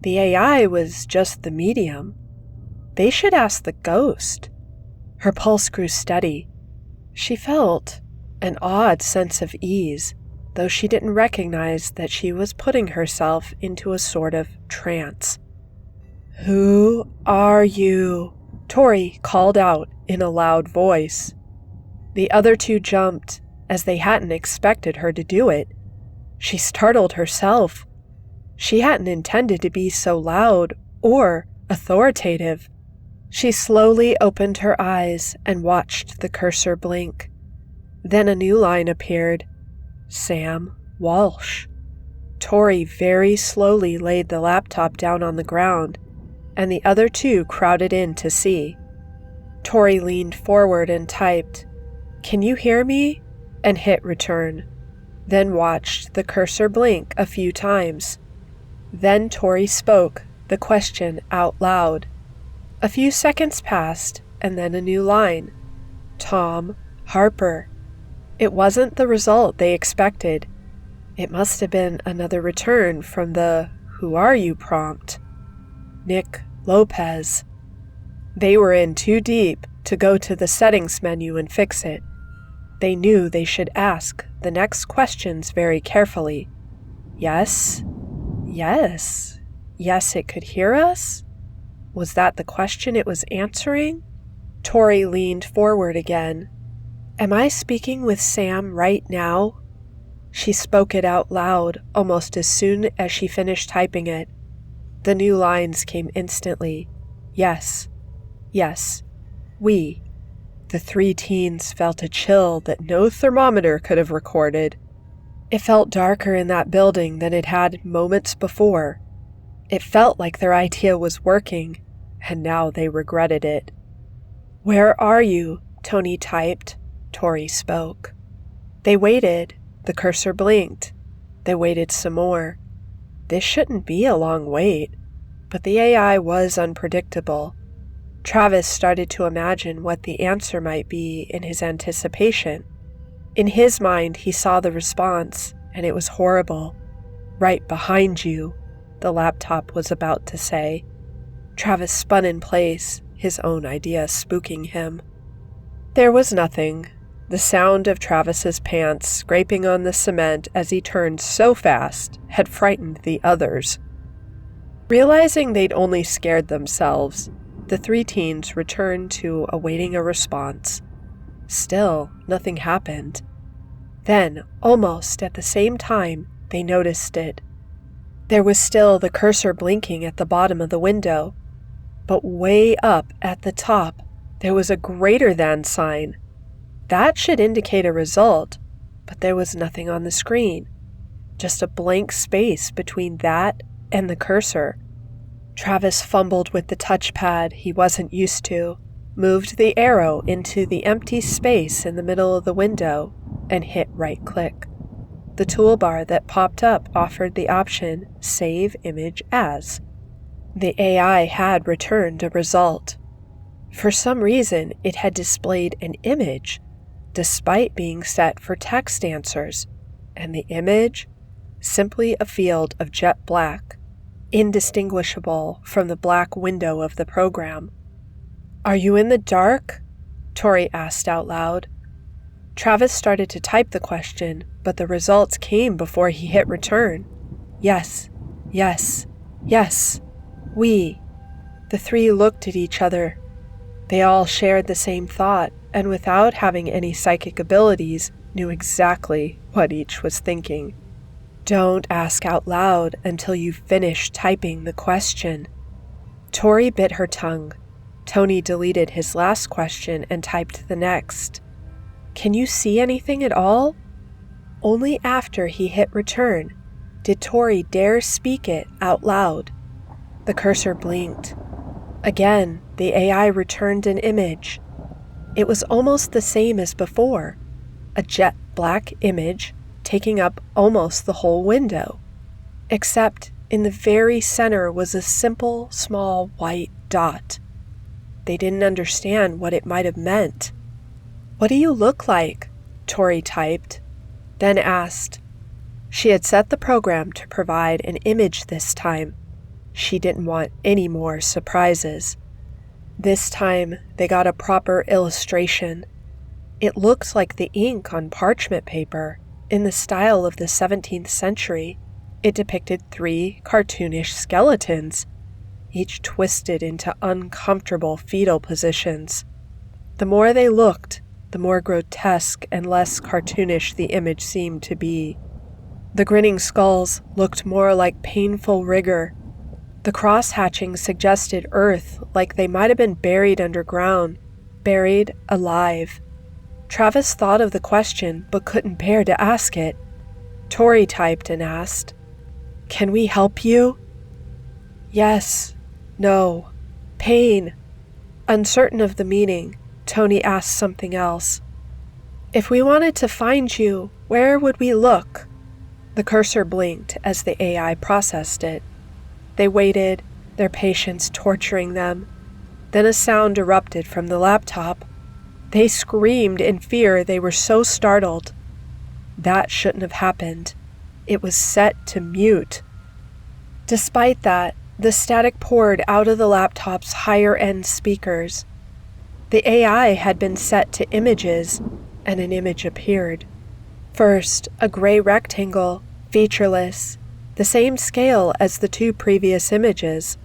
The AI was just the medium. They should ask the ghost. Her pulse grew steady. She felt an odd sense of ease, though she didn't recognize that she was putting herself into a sort of trance. Who are you? Tori called out in a loud voice. The other two jumped, as they hadn't expected her to do it. She startled herself. She hadn't intended to be so loud or authoritative. She slowly opened her eyes and watched the cursor blink. Then a new line appeared. Sam Walsh. Tori very slowly laid the laptop down on the ground, and the other two crowded in to see. Tori leaned forward and typed, "Can you hear me?" and hit return, then watched the cursor blink a few times. Then Tori spoke the question out loud. A few seconds passed, and then a new line. Tom Harper. It wasn't the result they expected. It must have been another return from the "Who are you?" prompt. Nick Lopez. They were in too deep to go to the settings menu and fix it. They knew they should ask the next questions very carefully. Yes? Yes? Yes, it could hear us? Was that the question it was answering? Tori leaned forward again. Am I speaking with Sam right now? She spoke it out loud almost as soon as she finished typing it. The new lines came instantly. Yes. Yes. We. The three teens felt a chill that no thermometer could have recorded. It felt darker in that building than it had moments before. It felt like their idea was working, and now they regretted it. Where are you? Tony typed. Tori spoke. They waited. The cursor blinked. They waited some more. This shouldn't be a long wait, but the AI was unpredictable. Travis started to imagine what the answer might be in his anticipation. In his mind, he saw the response, and it was horrible. Right behind you, the laptop was about to say. Travis spun in place, his own idea spooking him. There was nothing. The sound of Travis's pants scraping on the cement as he turned so fast had frightened the others. Realizing they'd only scared themselves, the three teens returned to awaiting a response. Still, nothing happened. Then, almost at the same time, they noticed it. There was still the cursor blinking at the bottom of the window, but way up at the top, there was a greater than sign. That should indicate a result, but there was nothing on the screen. Just a blank space between that and the cursor. Travis fumbled with the touchpad he wasn't used to, moved the arrow into the empty space in the middle of the window, and hit right-click. The toolbar that popped up offered the option Save Image As. The AI had returned a result. For some reason, it had displayed an image, despite being set for text answers, and the image, simply a field of jet black, indistinguishable from the black window of the program. Are you in the dark? Tori asked out loud. Travis started to type the question, but the results came before he hit return. Yes, yes, yes, we. The three looked at each other. They all shared the same thought, and without having any psychic abilities, knew exactly what each was thinking. Don't ask out loud until you've finished typing the question. Tori bit her tongue. Tony deleted his last question and typed the next. Can you see anything at all? Only after he hit return did Tori dare speak it out loud. The cursor blinked. Again, the AI returned an image. It was almost the same as before, a jet black image taking up almost the whole window, except in the very center was a simple, small white dot. They didn't understand what it might have meant. What do you look like? Tori typed, then asked. She had set the program to provide an image this time. She didn't want any more surprises. This time, they got a proper illustration. It looked like the ink on parchment paper, in the style of the 17th century. It depicted 3 cartoonish skeletons, each twisted into uncomfortable fetal positions. The more they looked, the more grotesque and less cartoonish the image seemed to be. The grinning skulls looked more like painful rigor. The cross-hatching suggested Earth, like they might have been buried underground, buried alive. Travis thought of the question but couldn't bear to ask it. Tori typed and asked, "Can we help you?" Yes. No. Pain. Uncertain of the meaning, Tony asked something else. "If we wanted to find you, where would we look?" The cursor blinked as the AI processed it. They waited, their patience torturing them. Then a sound erupted from the laptop. They screamed in fear. They were so startled. That shouldn't have happened. It was set to mute. Despite that, the static poured out of the laptop's higher-end speakers. The AI had been set to images, and an image appeared. First, a gray rectangle, featureless, the same scale as the two previous images.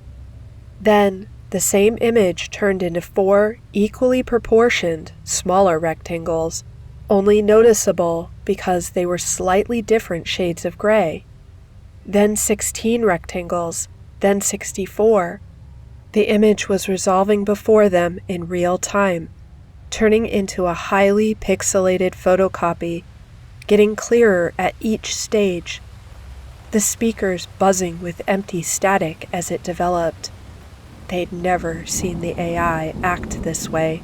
Then, the same image turned into 4 equally proportioned, smaller rectangles, only noticeable because they were slightly different shades of gray. Then 16 rectangles, then 64. The image was resolving before them in real time, turning into a highly pixelated photocopy, getting clearer at each stage. The speakers buzzing with empty static as it developed. They'd never seen the AI act this way.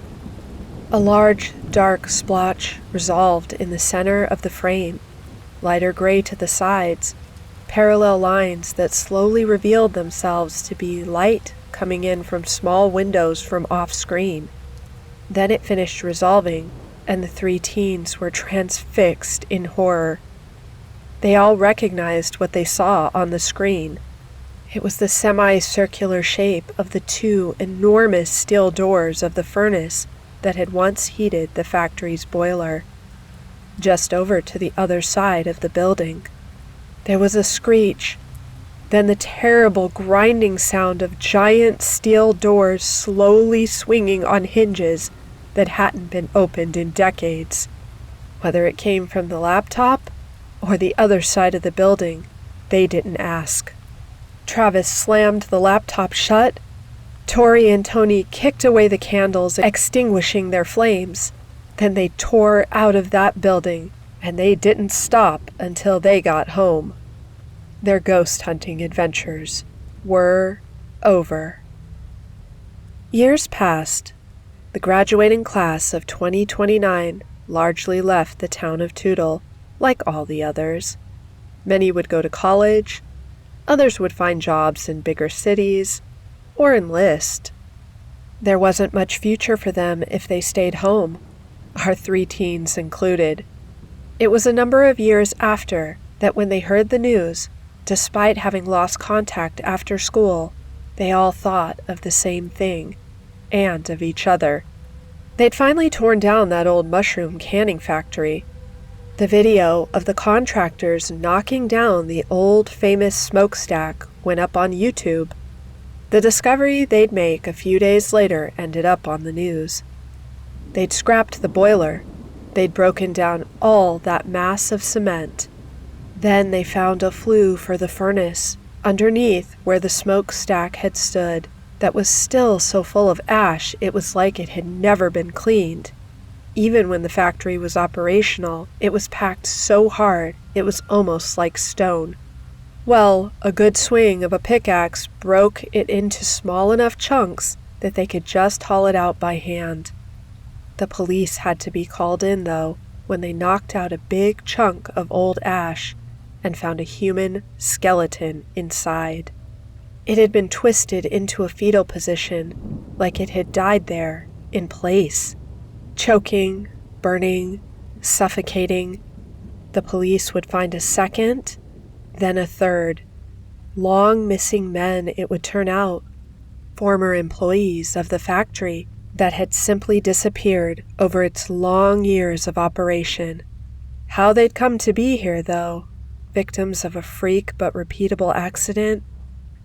A large, dark splotch resolved in the center of the frame, lighter gray to the sides, parallel lines that slowly revealed themselves to be light coming in from small windows from off-screen. Then it finished resolving, and the 3 teens were transfixed in horror. They all recognized what they saw on the screen. It was the semicircular shape of the 2 enormous steel doors of the furnace that had once heated the factory's boiler. Just over to the other side of the building. There was a screech, then the terrible grinding sound of giant steel doors slowly swinging on hinges that hadn't been opened in decades. Whether it came from the laptop or the other side of the building, they didn't ask. Travis slammed the laptop shut. Tori and Tony kicked away the candles, extinguishing their flames. Then they tore out of that building, and they didn't stop until they got home. Their ghost hunting adventures were over. Years passed. The graduating class of 2029 largely left the town of Tootle, like all the others. Many would go to college. Others would find jobs in bigger cities, or enlist. There wasn't much future for them if they stayed home, our 3 teens included. It was a number of years after that when they heard the news, despite having lost contact after school, they all thought of the same thing, and of each other. They'd finally torn down that old mushroom canning factory. The video of the contractors knocking down the old famous smokestack went up on YouTube. The discovery they'd make a few days later ended up on the news. They'd scrapped the boiler. They'd broken down all that mass of cement. Then they found a flue for the furnace, underneath where the smokestack had stood, that was still so full of ash it was like it had never been cleaned. Even when the factory was operational, it was packed so hard it was almost like stone. Well, a good swing of a pickaxe broke it into small enough chunks that they could just haul it out by hand. The police had to be called in, though, when they knocked out a big chunk of old ash and found a human skeleton inside. It had been twisted into a fetal position, like it had died there, in place. Choking, burning, suffocating. The police would find a second, then a third. Long missing men, it would turn out. Former employees of the factory that had simply disappeared over its long years of operation. How they'd come to be here, though, victims of a freak but repeatable accident,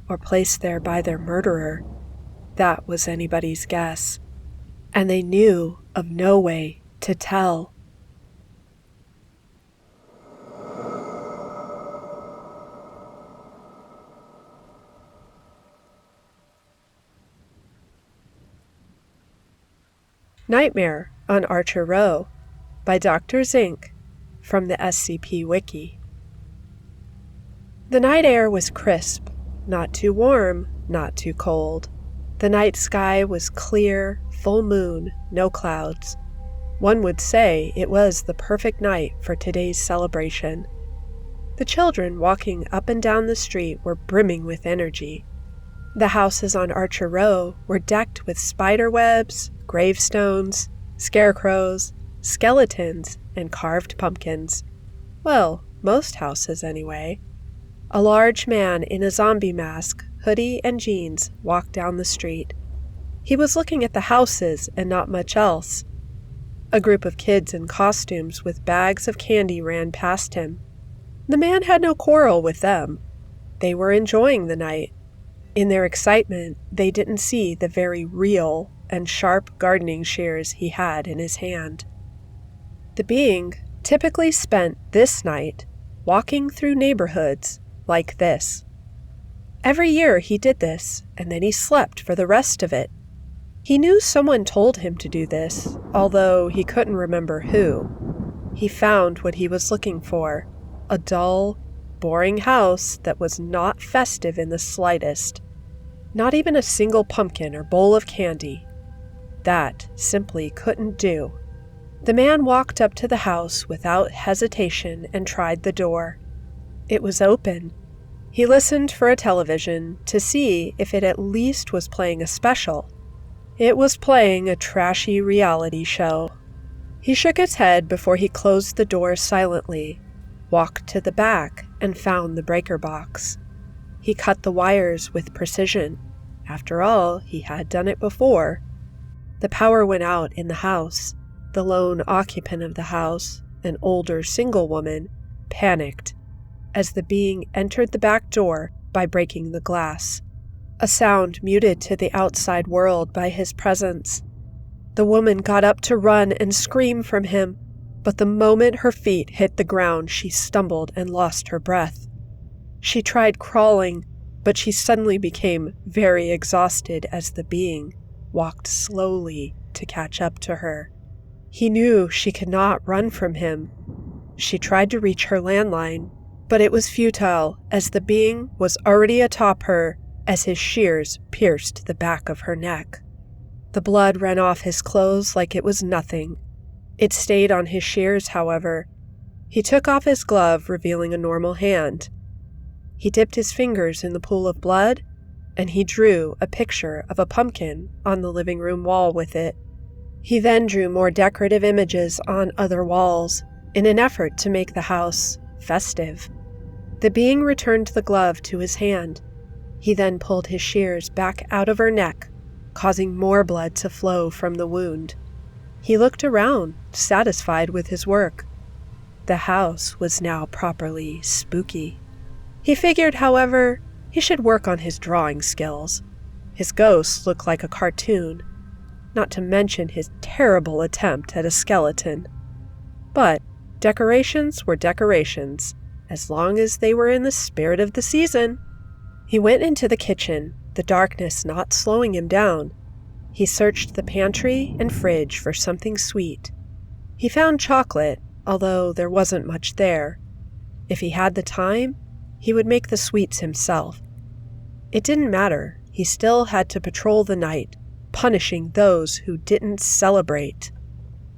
or placed there by their murderer, that was anybody's guess. And they knew of no way to tell. Nightmare on Archer Row by Dr. Zink from the SCP Wiki. The night air was crisp, not too warm, not too cold. The night sky was clear, full moon, no clouds. One would say it was the perfect night for today's celebration. The children walking up and down the street were brimming with energy. The houses on Archer Row were decked with spider webs, gravestones, scarecrows, skeletons, and carved pumpkins. Well, most houses anyway. A large man in a zombie mask, hoodie, and jeans walked down the street. He was looking at the houses and not much else. A group of kids in costumes with bags of candy ran past him. The man had no quarrel with them. They were enjoying the night. In their excitement, they didn't see the very real and sharp gardening shears he had in his hand. The being typically spent this night walking through neighborhoods like this. Every year he did this, and then he slept for the rest of it. He knew someone told him to do this, although he couldn't remember who. He found what he was looking for, a dull, boring house that was not festive in the slightest. Not even a single pumpkin or bowl of candy. That simply couldn't do. The man walked up to the house without hesitation and tried the door. It was open. He listened for a television to see if it at least was playing a special. It was playing a trashy reality show. He shook his head before he closed the door silently, walked to the back, and found the breaker box. He cut the wires with precision. After all, he had done it before. The power went out in the house. The lone occupant of the house, an older single woman, panicked as the being entered the back door by breaking the glass, a sound muted to the outside world by his presence. The woman got up to run and scream from him, but the moment her feet hit the ground, she stumbled and lost her breath. She tried crawling, but she suddenly became very exhausted as the being walked slowly to catch up to her. He knew she could not run from him. She tried to reach her landline, but it was futile as the being was already atop her as his shears pierced the back of her neck. The blood ran off his clothes like it was nothing. It stayed on his shears, however. He took off his glove, revealing a normal hand. He dipped his fingers in the pool of blood, and he drew a picture of a pumpkin on the living room wall with it. He then drew more decorative images on other walls in an effort to make the house festive. The being returned the glove to his hand. He then pulled his shears back out of her neck, causing more blood to flow from the wound. He looked around, satisfied with his work. The house was now properly spooky. He figured, however, he should work on his drawing skills. His ghost looked like a cartoon, not to mention his terrible attempt at a skeleton. But decorations were decorations, as long as they were in the spirit of the season. He went into the kitchen, the darkness not slowing him down. He searched the pantry and fridge for something sweet. He found chocolate, although there wasn't much there. If he had the time, he would make the sweets himself. It didn't matter. He still had to patrol the night, punishing those who didn't celebrate.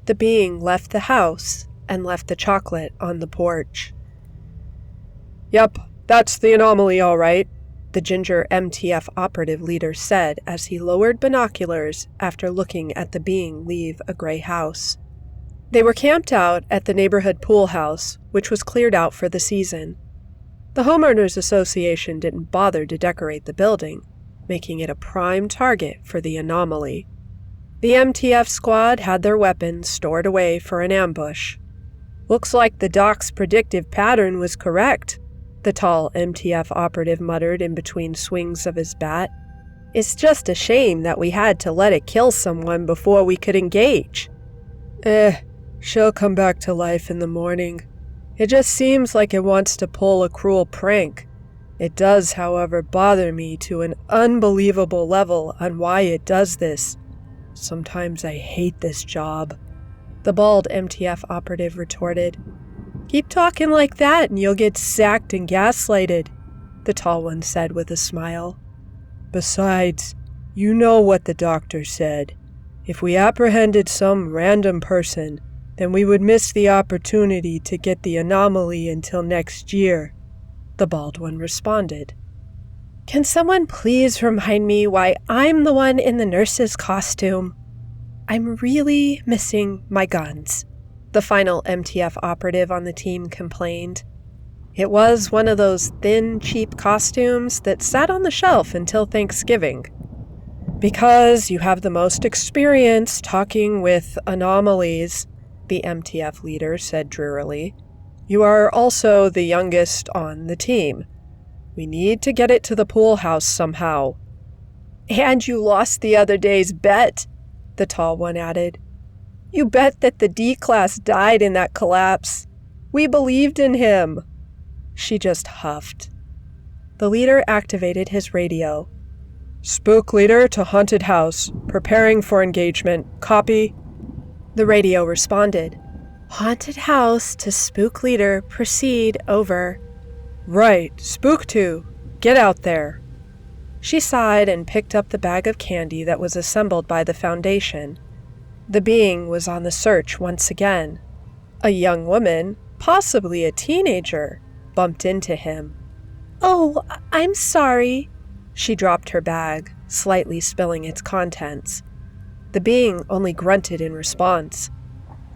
The being left the house and left the chocolate on the porch. "Yep, that's the anomaly, all right," the ginger MTF operative leader said as he lowered binoculars after looking at the being leave a gray house. They were camped out at the neighborhood pool house, which was cleared out for the season. The homeowners association didn't bother to decorate the building, making it a prime target for the anomaly. The MTF squad had their weapons stored away for an ambush. "Looks like the doc's predictive pattern was correct," the tall MTF operative muttered in between swings of his bat. "It's just a shame that we had to let it kill someone before we could engage." She'll come back to life in the morning. It just seems like it wants to pull a cruel prank. It does, however, bother me to an unbelievable level on why it does this. Sometimes I hate this job, the bald MTF operative retorted. Keep talking like that and you'll get sacked and gaslighted, the tall one said with a smile. Besides, you know what the doctor said. If we apprehended some random person, then we would miss the opportunity to get the anomaly until next year, the bald one responded. Can someone please remind me why I'm the one in the nurse's costume? I'm really missing my guns, the final MTF operative on the team complained. It was one of those thin, cheap costumes that sat on the shelf until Thanksgiving. Because you have the most experience talking with anomalies, the MTF leader said drearily. You are also the youngest on the team. We need to get it to the pool house somehow. And you lost the other day's bet, the tall one added. You bet that the D class died in that collapse. We believed in him. She just huffed. The leader activated his radio. Spook leader to haunted house. Preparing for engagement. Copy. The radio responded. Haunted house to spook leader. Proceed. Over. Right. Spook 2. Get out there. She sighed and picked up the bag of candy that was assembled by the Foundation. The being was on the search once again. A young woman, possibly a teenager, bumped into him. Oh, I'm sorry. She dropped her bag, slightly spilling its contents. The being only grunted in response.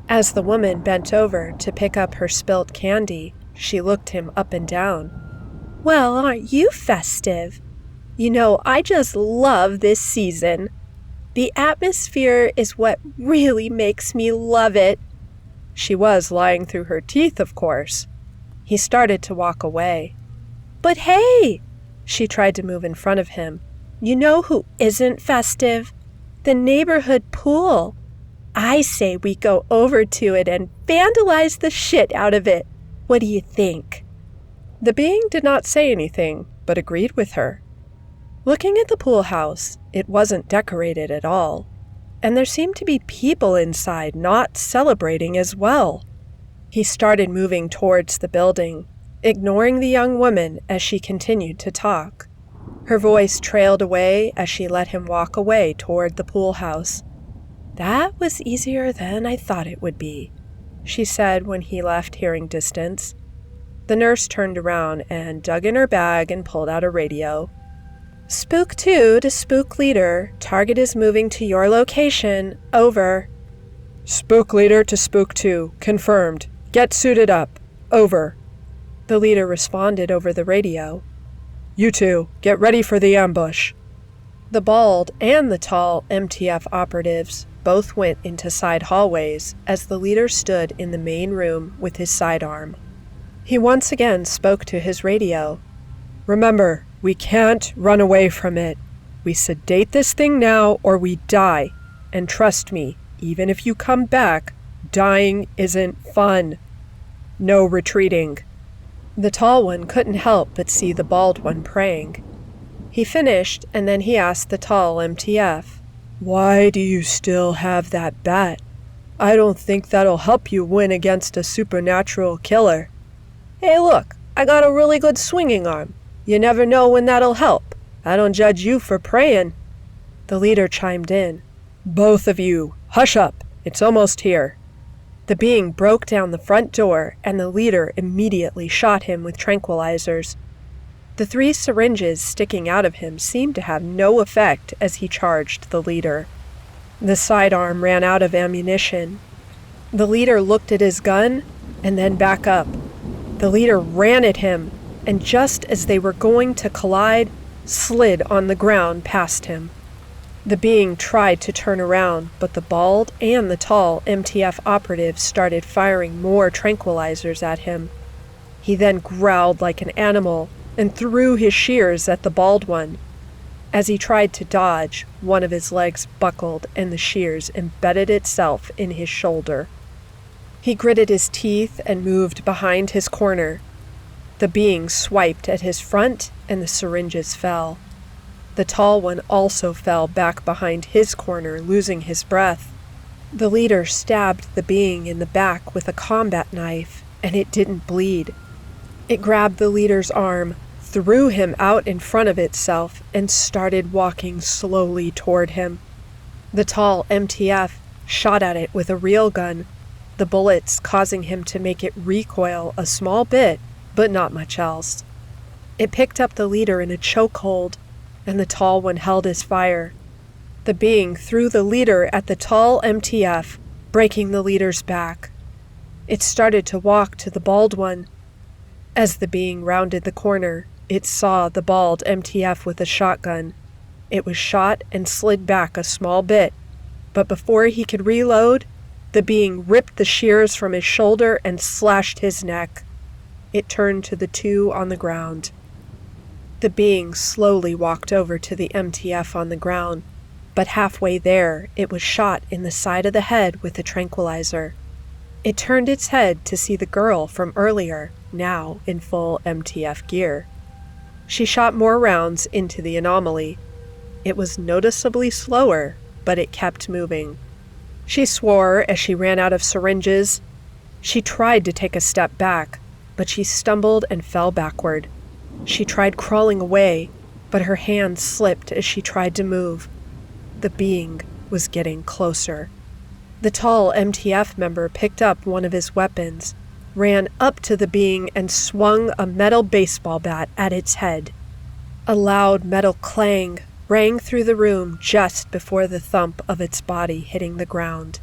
As the woman bent over to pick up her spilt candy, she looked him up and down. Well, aren't you festive? You know, I just love this season. The atmosphere is what really makes me love it. She was lying through her teeth, of course. He started to walk away. But hey! She tried to move in front of him. You know who isn't festive? The neighborhood pool. I say we go over to it and vandalize the shit out of it. What do you think? The being did not say anything, but agreed with her. Looking at the pool house, it wasn't decorated at all, and there seemed to be people inside not celebrating as well. He started moving towards the building, ignoring the young woman as she continued to talk. Her voice trailed away as she let him walk away toward the pool house. That was easier than I thought it would be, she said when he left hearing distance. The nurse turned around and dug in her bag and pulled out a radio. Spook 2 to Spook Leader. Target is moving to your location. Over. Spook Leader to Spook 2. Confirmed. Get suited up. Over. The leader responded over the radio. You two, get ready for the ambush. The bald and the tall MTF operatives both went into side hallways as the leader stood in the main room with his sidearm. He once again spoke to his radio. Remember, we can't run away from it. We sedate this thing now or we die. And trust me, even if you come back, dying isn't fun. No retreating. The tall one couldn't help but see the bald one praying. He finished, and then he asked the tall MTF, Why do you still have that bat? I don't think that'll help you win against a supernatural killer. Hey look, I got a really good swinging arm. You never know when that'll help. I don't judge you for praying. The leader chimed in. Both of you, hush up. It's almost here. The being broke down the front door, and the leader immediately shot him with tranquilizers. The 3 syringes sticking out of him seemed to have no effect as he charged the leader. The sidearm ran out of ammunition. The leader looked at his gun and then back up. The leader ran at him, and just as they were going to collide, slid on the ground past him. The being tried to turn around, but the bald and the tall MTF operatives started firing more tranquilizers at him. He then growled like an animal and threw his shears at the bald one. As he tried to dodge, one of his legs buckled and the shears embedded itself in his shoulder. He gritted his teeth and moved behind his corner. The being swiped at his front and the syringes fell. The tall one also fell back behind his corner, losing his breath. The leader stabbed the being in the back with a combat knife, and it didn't bleed. It grabbed the leader's arm, threw him out in front of itself, and started walking slowly toward him. The tall MTF shot at it with a real gun, the bullets causing him to make it recoil a small bit, but not much else. It picked up the leader in a chokehold, and the tall one held his fire. The being threw the leader at the tall MTF, breaking the leader's back. It started to walk to the bald one. As the being rounded the corner, it saw the bald MTF with a shotgun. It was shot and slid back a small bit, but before he could reload, the being ripped the shears from his shoulder and slashed his neck. It turned to the two on the ground. The being slowly walked over to the MTF on the ground, but halfway there, it was shot in the side of the head with a tranquilizer. It turned its head to see the girl from earlier, now in full MTF gear. She shot more rounds into the anomaly. It was noticeably slower, but it kept moving. She swore as she ran out of syringes. She tried to take a step back, but she stumbled and fell backward. She tried crawling away, but her hands slipped as she tried to move. The being was getting closer. The tall MTF member picked up one of his weapons, ran up to the being, and swung a metal baseball bat at its head. A loud metal clang rang through the room just before the thump of its body hitting the ground.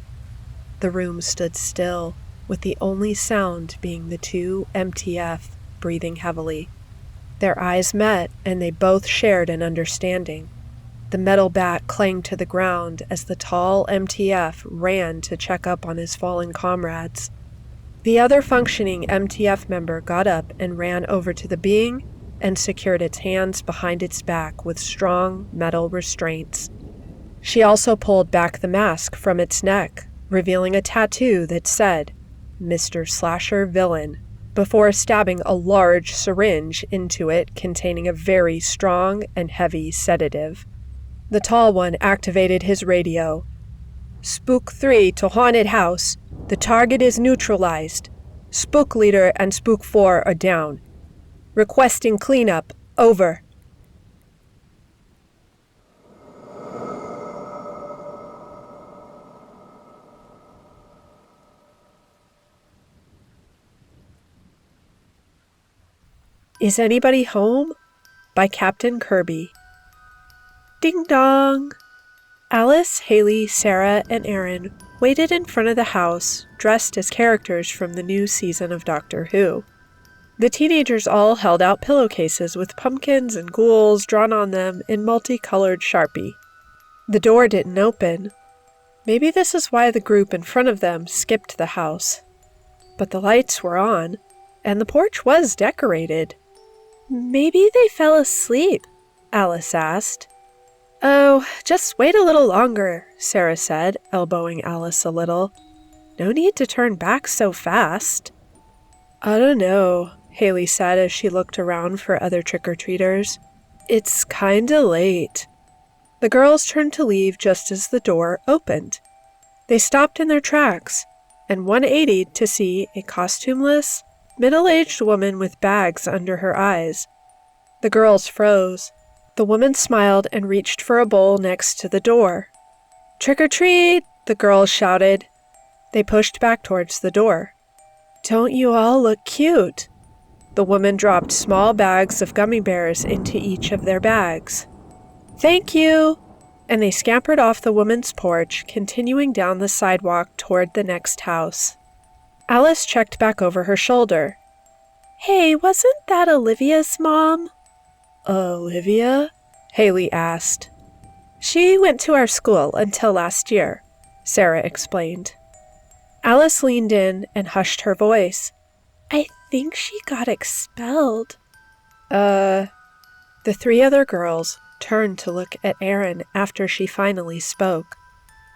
The room stood still, with the only sound being the two MTF breathing heavily. Their eyes met, and they both shared an understanding. The metal bat clanged to the ground as the tall MTF ran to check up on his fallen comrades. The other functioning MTF member got up and ran over to the being and secured its hands behind its back with strong metal restraints. She also pulled back the mask from its neck, revealing a tattoo that said, "Mr. Slasher Villain," before stabbing a large syringe into it containing a very strong and heavy sedative. The tall one activated his radio. "Spook 3 to Haunted House. The target is neutralized. Spook Leader and Spook 4 are down. Requesting cleanup. Over." Is Anybody Home? By Captain Kirby. Ding dong! Alice, Haley, Sarah, and Aaron waited in front of the house, dressed as characters from the new season of Doctor Who. The teenagers all held out pillowcases with pumpkins and ghouls drawn on them in multicolored Sharpie. The door didn't open. Maybe this is why the group in front of them skipped the house. But the lights were on, and the porch was decorated. Maybe they fell asleep, Alice asked. "Oh, just wait a little longer," Sarah said, elbowing Alice a little. "No need to turn back so fast." "I don't know," Haley said as she looked around for other trick-or-treaters. "It's kinda late." The girls turned to leave just as the door opened. They stopped in their tracks and 180'd to see a costumeless, middle-aged woman with bags under her eyes. The girls froze. The woman smiled and reached for a bowl next to the door. "Trick or treat!" the girls shouted. They pushed back towards the door. "Don't you all look cute?" The woman dropped small bags of gummy bears into each of their bags. "Thank you!" And they scampered off the woman's porch, continuing down the sidewalk toward the next house. Alice checked back over her shoulder. Hey, wasn't that Olivia's mom? "Olivia?" Haley asked. "She went to our school until last year," Sarah explained. Alice leaned in and hushed her voice. I think she got expelled. The three other girls turned to look at Erin after she finally spoke.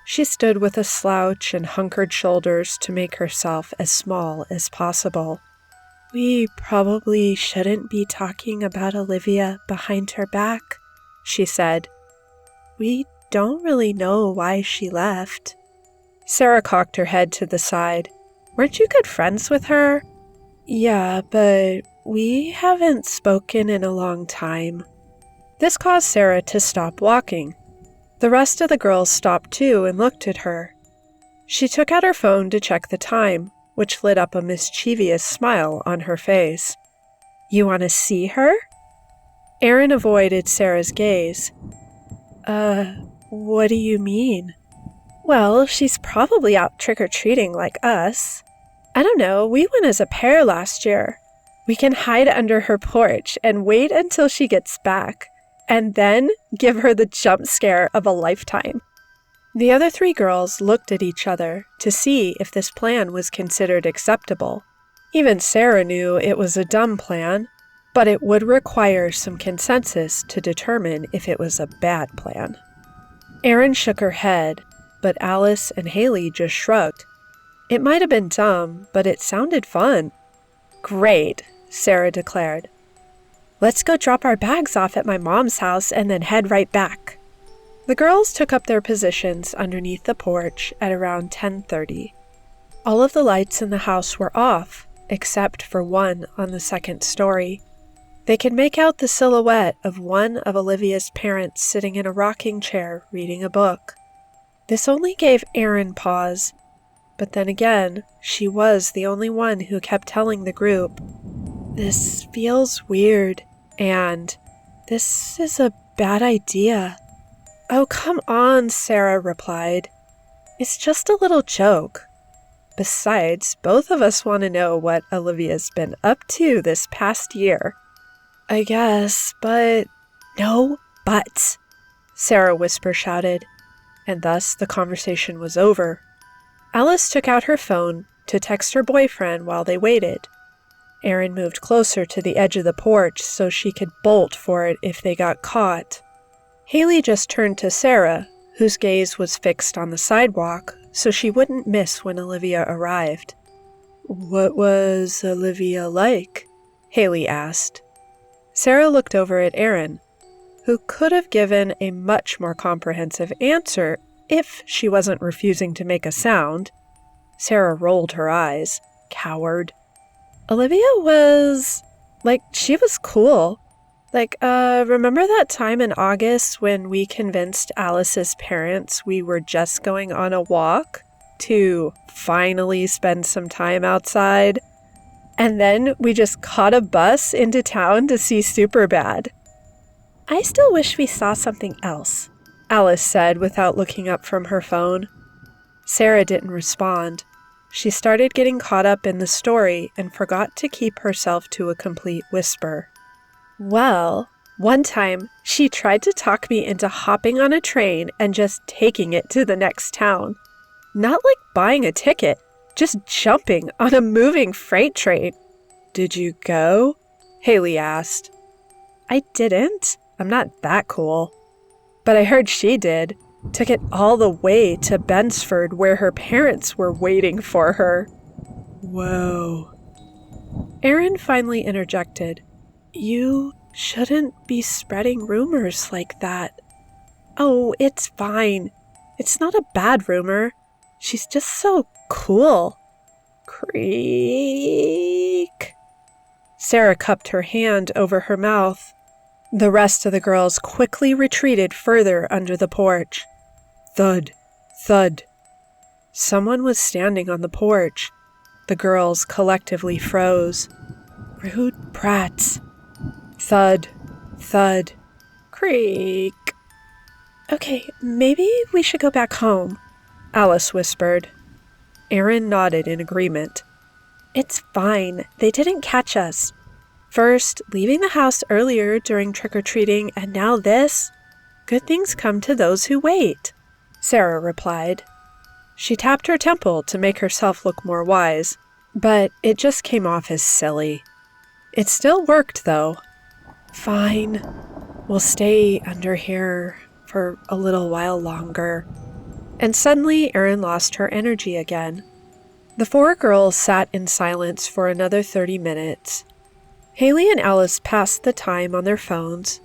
She stood with a slouch and hunkered shoulders to make herself as small as possible. "We probably shouldn't be talking about Olivia behind her back," she said. "We don't really know why she left." Sarah cocked her head to the side. "Weren't you good friends with her?" "Yeah, but we haven't spoken in a long time." This caused Sarah to stop walking. The rest of the girls stopped too and looked at her. She took out her phone to check the time, which lit up a mischievous smile on her face. "You want to see her?" Aaron avoided Sarah's gaze. What do you mean?" "Well, she's probably out trick-or-treating like us. I don't know, we went as a pair last year. We can hide under her porch and wait until she gets back, and then give her the jump scare of a lifetime." The other three girls looked at each other to see if this plan was considered acceptable. Even Sarah knew it was a dumb plan, but it would require some consensus to determine if it was a bad plan. Erin shook her head, but Alice and Haley just shrugged. It might have been dumb, but it sounded fun. "Great," Sarah declared. "Let's go drop our bags off at my mom's house and then head right back." The girls took up their positions underneath the porch at around 10:30. All of the lights in the house were off, except for one on the second story. They could make out the silhouette of one of Olivia's parents sitting in a rocking chair reading a book. This only gave Erin pause, but then again, she was the only one who kept telling the group, "This feels weird," and "This is a bad idea." "Oh, come on," Sarah replied. "It's just a little joke. Besides, both of us want to know what Olivia's been up to this past year." "I guess, but—" "No buts," Sarah whisper shouted, and thus the conversation was over. Alice took out her phone to text her boyfriend while they waited. Erin moved closer to the edge of the porch so she could bolt for it if they got caught. Haley just turned to Sarah, whose gaze was fixed on the sidewalk, so she wouldn't miss when Olivia arrived. "What was Olivia like?" Haley asked. Sarah looked over at Erin, who could have given a much more comprehensive answer if she wasn't refusing to make a sound. Sarah rolled her eyes. Coward. "Olivia was... she was cool. Remember that time in August when we convinced Alice's parents we were just going on a walk to finally spend some time outside? And then we just caught a bus into town to see Superbad." "I still wish we saw something else," Alice said without looking up from her phone. Sarah didn't respond. She started getting caught up in the story and forgot to keep herself to a complete whisper. "Well, one time she tried to talk me into hopping on a train and just taking it to the next town. Not like buying a ticket, just jumping on a moving freight train." "Did you go?" Haley asked. "I didn't. I'm not that cool. But I heard she did. Took it all the way to Bensford where her parents were waiting for her." "Whoa." Erin finally interjected. "You shouldn't be spreading rumors like that." "Oh, it's fine. It's not a bad rumor. She's just so cool." Creak. Sarah cupped her hand over her mouth. The rest of the girls quickly retreated further under the porch. Thud, thud. Someone was standing on the porch. The girls collectively froze. Rude brats. Thud, thud. Creak. "Okay, maybe we should go back home," Alice whispered. Erin nodded in agreement. "It's fine. They didn't catch us. First, leaving the house earlier during trick-or-treating, and now this. Good things come to those who wait," Sarah replied. She tapped her temple to make herself look more wise, but it just came off as silly. It still worked, though. "Fine. We'll stay under here for a little while longer." And suddenly, Erin lost her energy again. The four girls sat in silence for another 30 minutes. Haley and Alice passed the time on their phones.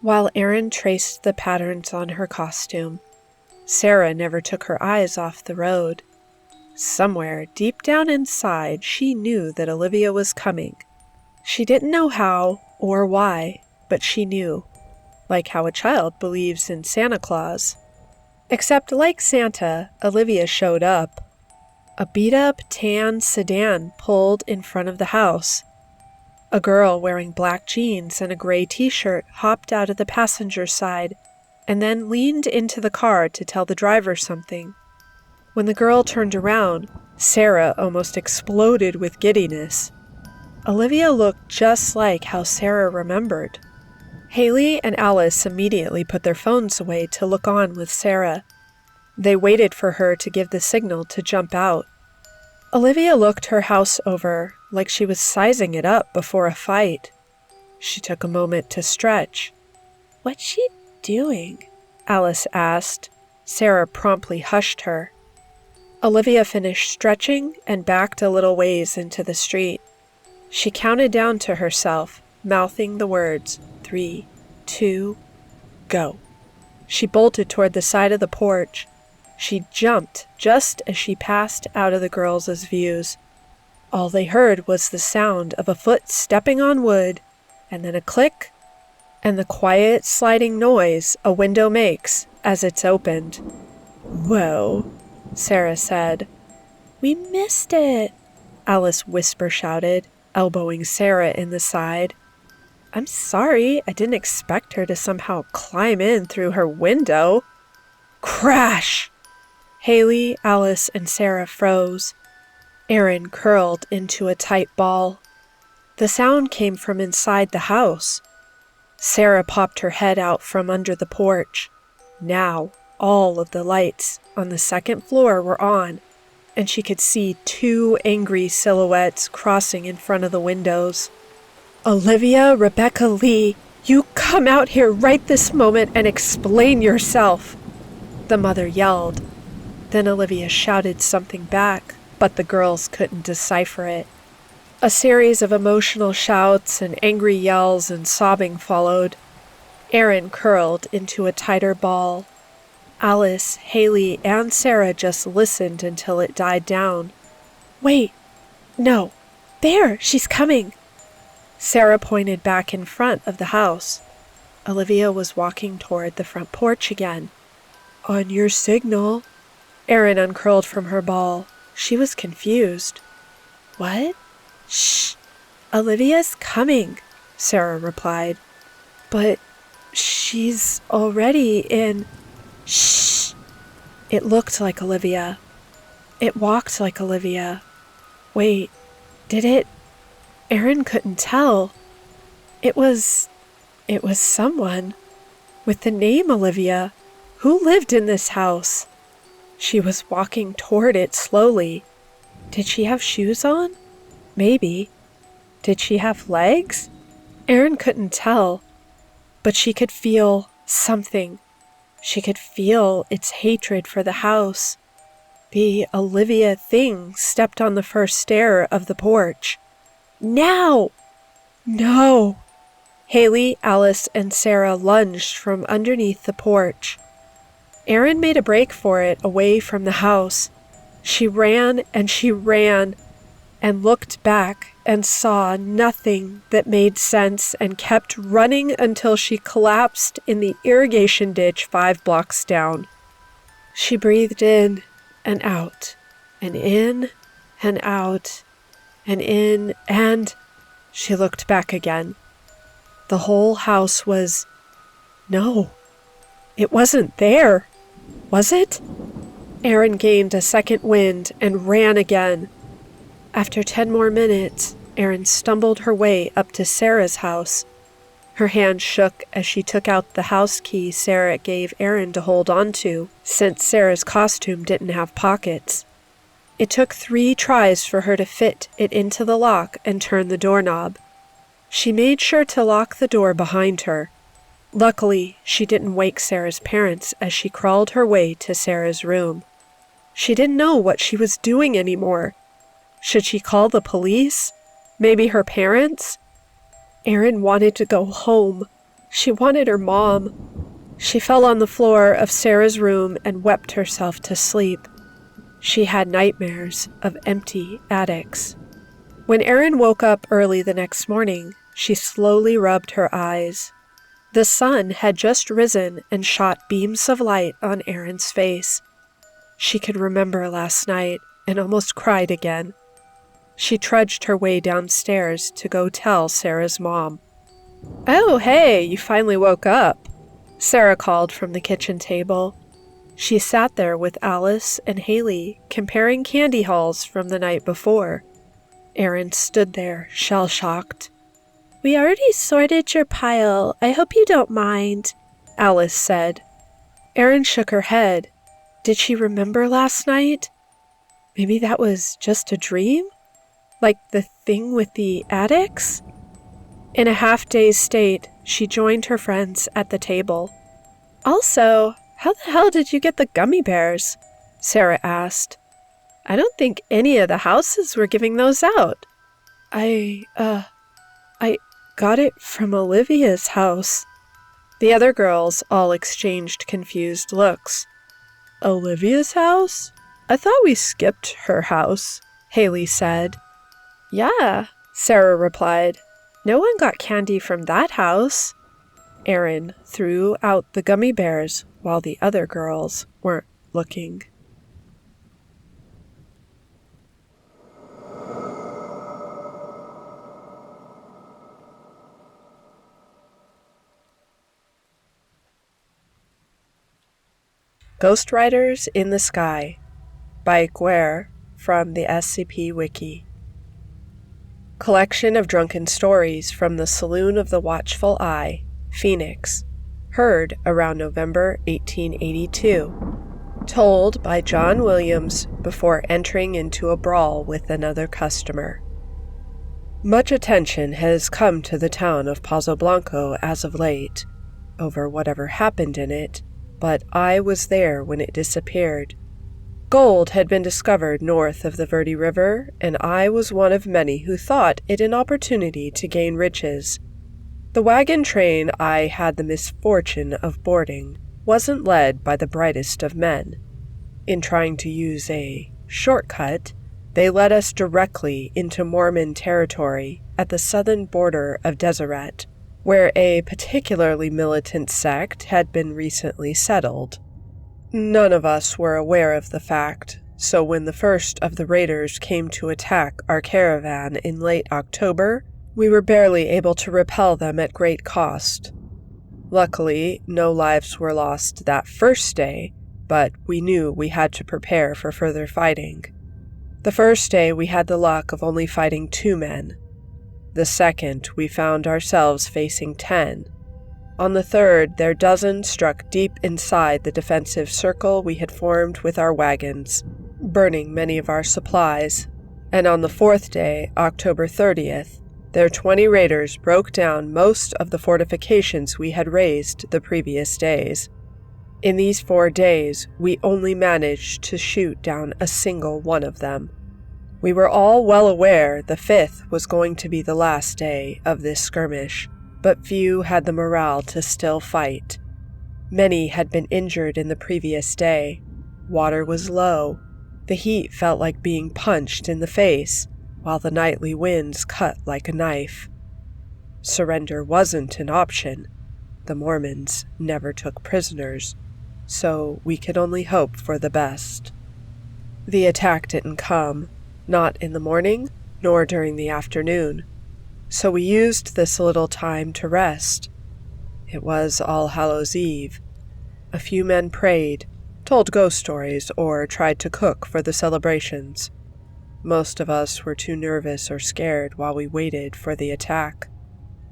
While Erin traced the patterns on her costume, Sarah never took her eyes off the road. Somewhere deep down inside, she knew that Olivia was coming. She didn't know how or why, but she knew, like how a child believes in Santa Claus. Except like Santa, Olivia showed up. A beat-up tan sedan pulled in front of the house. A girl wearing black jeans and a gray t-shirt hopped out of the passenger side and then leaned into the car to tell the driver something. When the girl turned around, Sarah almost exploded with giddiness. Olivia looked just like how Sarah remembered. Haley and Alice immediately put their phones away to look on with Sarah. They waited for her to give the signal to jump out. Olivia looked her house over like she was sizing it up before a fight. She took a moment to stretch. "What's she doing?" Alice asked. Sarah promptly hushed her. Olivia finished stretching and backed a little ways into the street. She counted down to herself, mouthing the words, 3, 2, go. She bolted toward the side of the porch. She jumped just as she passed out of the girls' views. All they heard was the sound of a foot stepping on wood, and then a click, and the quiet sliding noise a window makes as it's opened. "Whoa," Sarah said. "We missed it," Alice whisper-shouted, elbowing Sarah in the side. "I'm sorry, I didn't expect her to somehow climb in through her window." Crash! Haley, Alice, and Sarah froze. Erin curled into a tight ball. The sound came from inside the house. Sarah popped her head out from under the porch. Now, all of the lights on the second floor were on, and she could see 2 angry silhouettes crossing in front of the windows. "Olivia Rebecca Lee, you come out here right this moment and explain yourself," the mother yelled. Then Olivia shouted something back, but the girls couldn't decipher it. A series of emotional shouts and angry yells and sobbing followed. Erin curled into a tighter ball. Alice, Haley, and Sarah just listened until it died down. "Wait, no, there, she's coming." Sarah pointed back in front of the house. Olivia was walking toward the front porch again. "On your signal." Erin uncurled from her ball. She was confused. "What?" "Shh! Olivia's coming," Sarah replied. "But she's already in..." "Shh!" It looked like Olivia. It walked like Olivia. Wait, did it? Erin couldn't tell. It was someone with the name Olivia who lived in this house. She was walking toward it slowly. Did she have shoes on? Maybe. Did she have legs? Erin couldn't tell, but she could feel something. She could feel its hatred for the house. The Olivia thing stepped on the first stair of the porch. "Now!" "No!" Haley, Alice, and Sarah lunged from underneath the porch. Erin made a break for it away from the house. She ran and looked back and saw nothing that made sense and kept running until she collapsed in the irrigation ditch 5 blocks down. She breathed in and out, and in and out, and in, and she looked back again. The whole house was... No, it wasn't there, was it? Erin gained a second wind and ran again. After 10 more minutes, Erin stumbled her way up to Sarah's house. Her hand shook as she took out the house key Sarah gave Erin to hold onto, since Sarah's costume didn't have pockets. It took 3 tries for her to fit it into the lock and turn the doorknob. She made sure to lock the door behind her. Luckily, she didn't wake Sarah's parents as she crawled her way to Sarah's room. She didn't know what she was doing anymore. Should she call the police? Maybe her parents? Erin wanted to go home. She wanted her mom. She fell on the floor of Sarah's room and wept herself to sleep. She had nightmares of empty attics. When Erin woke up early the next morning, she slowly rubbed her eyes. The sun had just risen and shot beams of light on Erin's face. She could remember last night and almost cried again. She trudged her way downstairs to go tell Sarah's mom. "Oh, hey, you finally woke up," Sarah called from the kitchen table. She sat there with Alice and Haley, comparing candy hauls from the night before. Erin stood there, shell-shocked. "We already sorted your pile. I hope you don't mind," Alice said. Erin shook her head. Did she remember last night? Maybe that was just a dream? Like the thing with the attics? In a half-dazed state, she joined her friends at the table. "Also, how the hell did you get the gummy bears?" Sarah asked. "I don't think any of the houses were giving those out." I got it from Olivia's house." The other girls all exchanged confused looks. "Olivia's house? I thought we skipped her house," Haley said. "Yeah," Sarah replied. "No one got candy from that house." Erin threw out the gummy bears while the other girls weren't looking. Ghostwriters in the Sky by Guerre from the SCP Wiki. Collection of drunken stories from the Saloon of the Watchful Eye, Phoenix, heard around November 1882, told by John Williams before entering into a brawl with another customer. Much attention has come to the town of Pozo Blanco as of late, over whatever happened in it, but I was there when it disappeared. Gold had been discovered north of the Verde River, and I was one of many who thought it an opportunity to gain riches. The wagon train I had the misfortune of boarding wasn't led by the brightest of men. In trying to use a shortcut, they led us directly into Mormon territory at the southern border of Deseret, where a particularly militant sect had been recently settled. None of us were aware of the fact, so when the first of the raiders came to attack our caravan in late October, we were barely able to repel them at great cost. Luckily, no lives were lost that first day, but we knew we had to prepare for further fighting. The first day we had the luck of only fighting 2 men. The second, we found ourselves facing 10. On the third, their dozen struck deep inside the defensive circle we had formed with our wagons, burning many of our supplies. And on the fourth day, October 30th, their 20 raiders broke down most of the fortifications we had raised the previous days. In these 4 days, we only managed to shoot down a single one of them. We were all well aware the 5th was going to be the last day of this skirmish, but few had the morale to still fight. Many had been injured in the previous day. Water was low. The heat felt like being punched in the face, while the nightly winds cut like a knife. Surrender wasn't an option. The Mormons never took prisoners, so we could only hope for the best. The attack didn't come. Not in the morning, nor during the afternoon. So we used this little time to rest. It was All Hallows' Eve. A few men prayed, told ghost stories, or tried to cook for the celebrations. Most of us were too nervous or scared while we waited for the attack.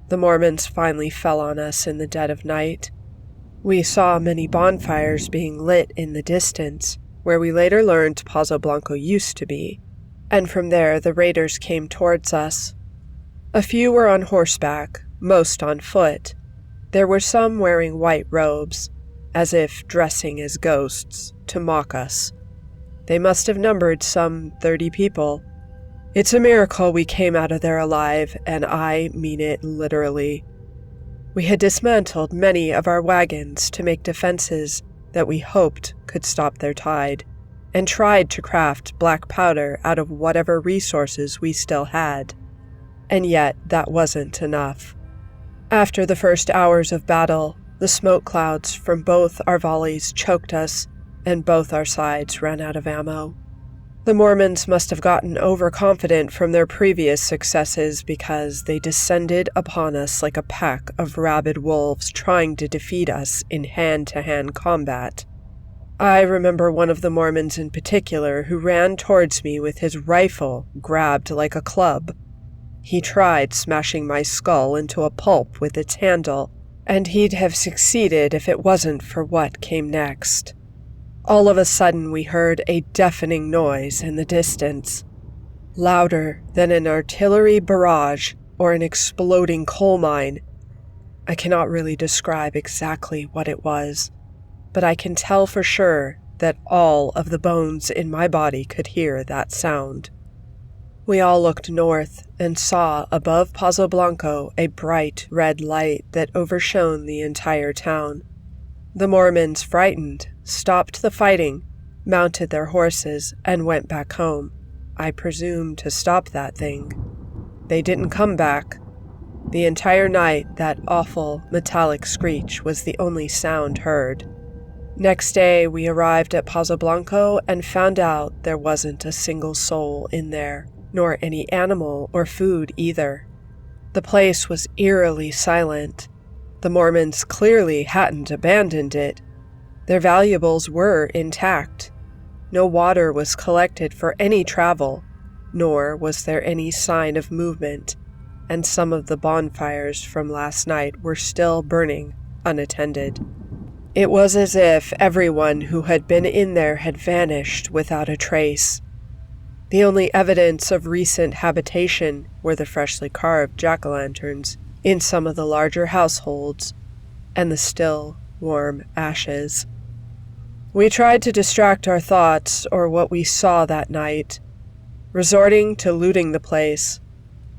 The Mormons finally fell on us in the dead of night. We saw many bonfires being lit in the distance, where we later learned Pozo Blanco used to be. And from there the raiders came towards us. A few were on horseback, most on foot. There were some wearing white robes, as if dressing as ghosts, to mock us. They must have numbered some 30 people. It's a miracle we came out of there alive, and I mean it literally. We had dismantled many of our wagons to make defenses that we hoped could stop their tide, and tried to craft black powder out of whatever resources we still had. And yet that wasn't enough. After the first hours of battle, the smoke clouds from both our volleys choked us, and both our sides ran out of ammo. The Mormons must have gotten overconfident from their previous successes because they descended upon us like a pack of rabid wolves trying to defeat us in hand-to-hand combat. I remember one of the Mormons in particular who ran towards me with his rifle grabbed like a club. He tried smashing my skull into a pulp with its handle, and he'd have succeeded if it wasn't for what came next. All of a sudden we heard a deafening noise in the distance, louder than an artillery barrage or an exploding coal mine. I cannot really describe exactly what it was, but I can tell for sure that all of the bones in my body could hear that sound. We all looked north and saw above Pozo Blanco a bright red light that overshone the entire town. The Mormons, frightened, stopped the fighting, mounted their horses, and went back home, I presume to stop that thing. They didn't come back. The entire night, that awful metallic screech was the only sound heard. Next day, we arrived at Pozo Blanco and found out there wasn't a single soul in there, nor any animal or food either. The place was eerily silent. The Mormons clearly hadn't abandoned it. Their valuables were intact. No water was collected for any travel, nor was there any sign of movement, and some of the bonfires from last night were still burning, unattended. It was as if everyone who had been in there had vanished without a trace. The only evidence of recent habitation were the freshly carved jack-o'-lanterns in some of the larger households, and the still, warm ashes. We tried to distract our thoughts or what we saw that night, resorting to looting the place.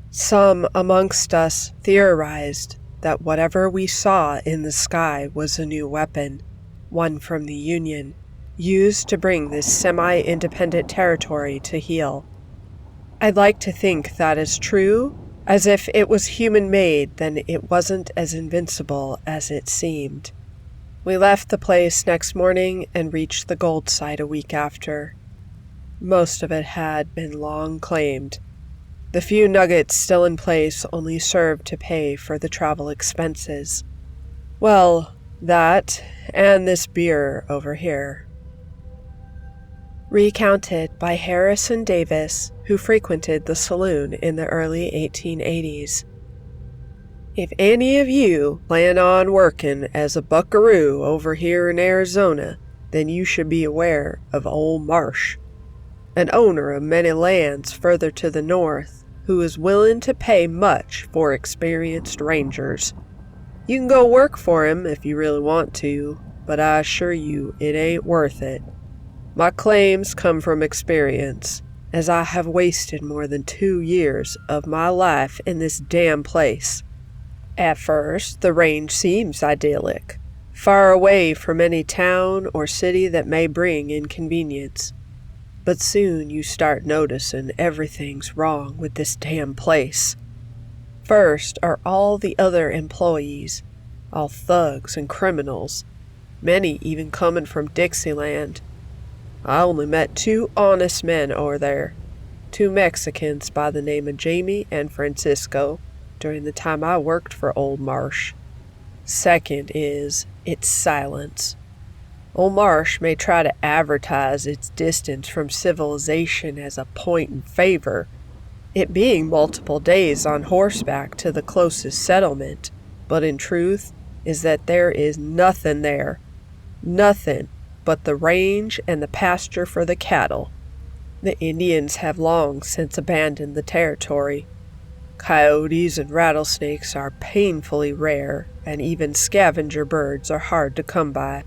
Some amongst us theorized that whatever we saw in the sky was a new weapon, one from the Union, used to bring this semi-independent territory to heel. I'd like to think that is true, as if it was human-made, then it wasn't as invincible as it seemed. We left the place next morning and reached the gold site a week after. Most of it had been long claimed. The few nuggets still in place only served to pay for the travel expenses. Well, that, and this beer over here. Recounted by Harrison Davis, who frequented the saloon in the early 1880s. If any of you plan on working as a buckaroo over here in Arizona, then you should be aware of Old Marsh, an owner of many lands further to the north, who is willing to pay much for experienced rangers. You can go work for him if you really want to, but I assure you it ain't worth it. My claims come from experience, as I have wasted more than 2 years of my life in this damn place. At first, the range seems idyllic, far away from any town or city that may bring inconvenience. But soon you start noticing everything's wrong with this damn place. First are all the other employees, all thugs and criminals, many even coming from Dixieland. I only met 2 honest men over there, 2 Mexicans by the name of Jamie and Francisco, during the time I worked for Old Marsh. Second is its silence. Old Marsh may try to advertise its distance from civilization as a point in favor, it being multiple days on horseback to the closest settlement, but in truth is that there is nothing there, nothing but the range and the pasture for the cattle. The Indians have long since abandoned the territory. Coyotes and rattlesnakes are painfully rare, and even scavenger birds are hard to come by.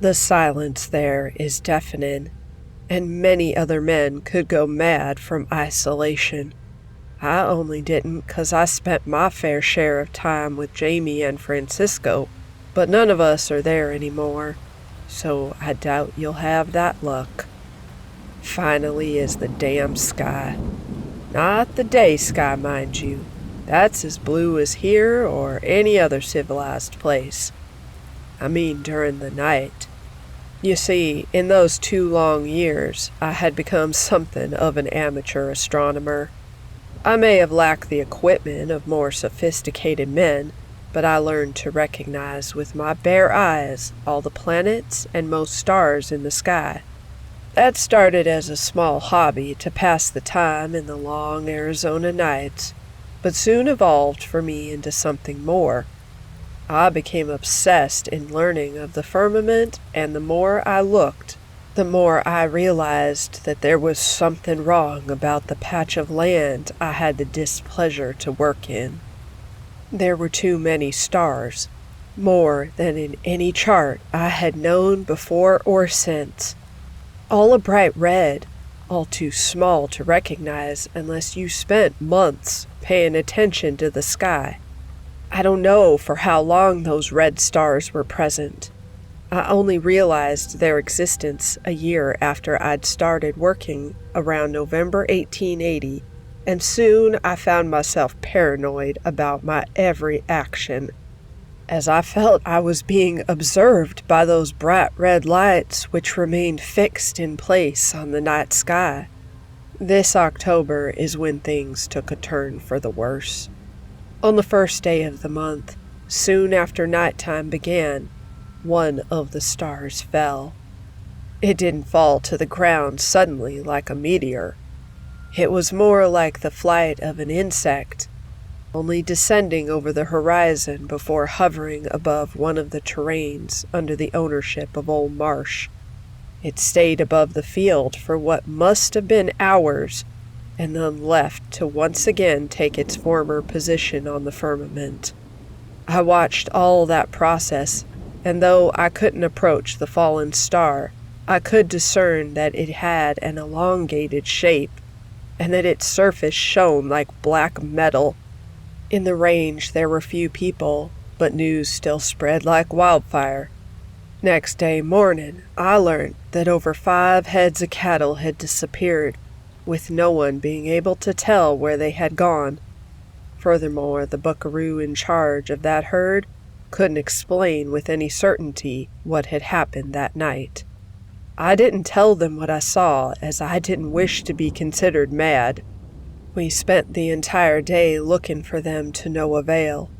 The silence there is deafening, and many other men could go mad from isolation. I only didn't 'cause I spent my fair share of time with Jamie and Francisco, but none of us are there anymore, so I doubt you'll have that luck. Finally is the damn sky. Not the day sky, mind you. That's as blue as here or any other civilized place. I mean during the night. You see, in those 2 long years, I had become something of an amateur astronomer. I may have lacked the equipment of more sophisticated men, but I learned to recognize with my bare eyes all the planets and most stars in the sky. That started as a small hobby to pass the time in the long Arizona nights, but soon evolved for me into something more. I became obsessed in learning of the firmament, and the more I looked, the more I realized that there was something wrong about the patch of land I had the displeasure to work in. There were too many stars, more than in any chart I had known before or since. All a bright red, all too small to recognize unless you spent months paying attention to the sky. I don't know for how long those red stars were present. I only realized their existence a year after I'd started working around November 1880, and soon I found myself paranoid about my every action, as I felt I was being observed by those bright red lights which remained fixed in place on the night sky. This October is when things took a turn for the worse. On the first day of the month, soon after nighttime began, one of the stars fell. It didn't fall to the ground suddenly like a meteor. It was more like the flight of an insect, only descending over the horizon before hovering above one of the terrains under the ownership of Old Marsh. It stayed above the field for what must have been hours, and then left to once again take its former position on the firmament. I watched all that process, and though I couldn't approach the fallen star, I could discern that it had an elongated shape, and that its surface shone like black metal. In the range there were few people, but news still spread like wildfire. Next day morning, I learned that over 5 heads of cattle had disappeared, with no one being able to tell where they had gone. Furthermore, the buckaroo in charge of that herd couldn't explain with any certainty what had happened that night. I didn't tell them what I saw, as I didn't wish to be considered mad. We spent the entire day looking for them to no avail.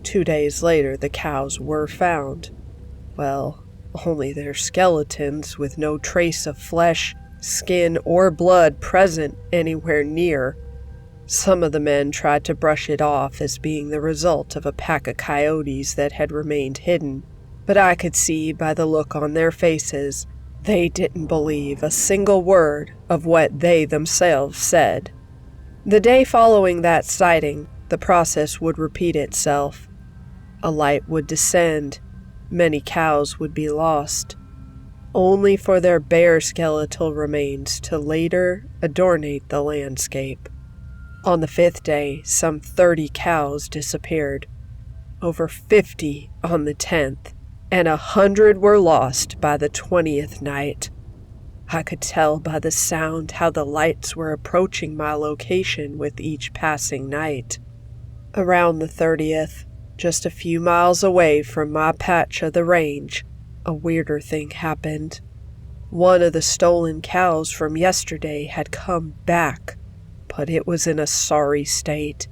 2 days later, the cows were found. Well, only their skeletons with no trace of flesh, skin, or blood present anywhere near. Some of the men tried to brush it off as being the result of a pack of coyotes that had remained hidden, but I could see by the look on their faces they didn't believe a single word of what they themselves said. The day following that sighting, the process would repeat itself. A light would descend. Many cows would be lost, only for their bare skeletal remains to later adornate the landscape. On the 5th day, some 30 cows disappeared, over 50 on the 10th, and 100 were lost by the 20th night. I could tell by the sound how the lights were approaching my location with each passing night. Around the 30th, just a few miles away from my patch of the range, a weirder thing happened. One of the stolen cows from yesterday had come back, but it was in a sorry state.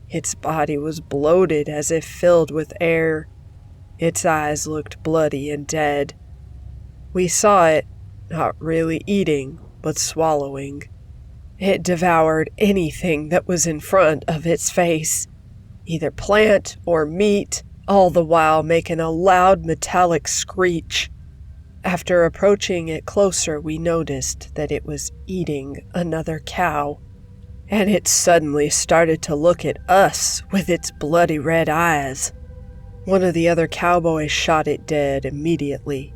Its body was bloated as if filled with air. Its eyes looked bloody and dead. We saw it, not really eating, but swallowing. It devoured anything that was in front of its face, either plant or meat, all the while making a loud metallic screech. After approaching it closer, we noticed that it was eating another cow, and it suddenly started to look at us with its bloody red eyes. One of the other cowboys shot it dead immediately.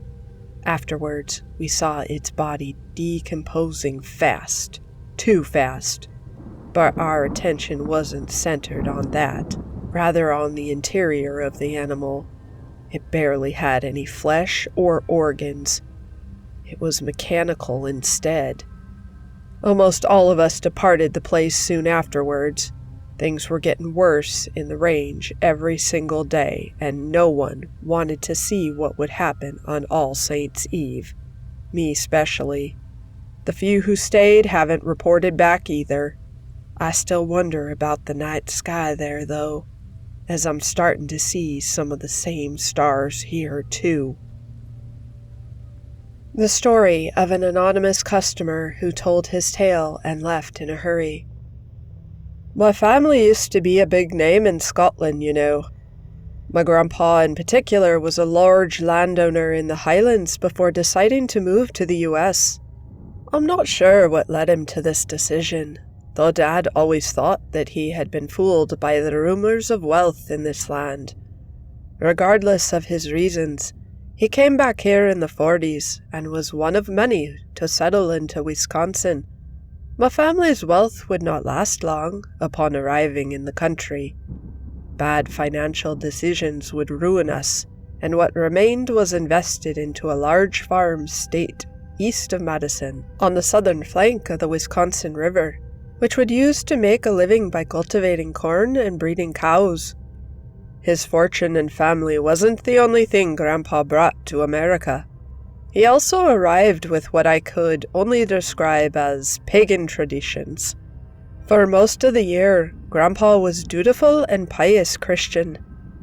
Afterwards, we saw its body decomposing fast, too fast. But our attention wasn't centered on that, rather on the interior of the animal. It barely had any flesh or organs. It was mechanical instead. Almost all of us departed the place soon afterwards. Things were getting worse in the range every single day, and no one wanted to see what would happen on All Saints' Eve. Me especially. The few who stayed haven't reported back either. I still wonder about the night sky there, though, as I'm starting to see some of the same stars here, too. The story of an anonymous customer who told his tale and left in a hurry. My family used to be a big name in Scotland, you know. My grandpa in particular was a large landowner in the Highlands before deciding to move to the US. I'm not sure what led him to this decision, though Dad always thought that he had been fooled by the rumors of wealth in this land. Regardless of his reasons, he came back here in the 40s and was one of many to settle into Wisconsin. My family's wealth would not last long upon arriving in the country. Bad financial decisions would ruin us, and what remained was invested into a large farm state east of Madison, on the southern flank of the Wisconsin River, which would use to make a living by cultivating corn and breeding cows. His fortune and family wasn't the only thing Grandpa brought to America. He also arrived with what I could only describe as pagan traditions. For most of the year, Grandpa was dutiful and pious Christian,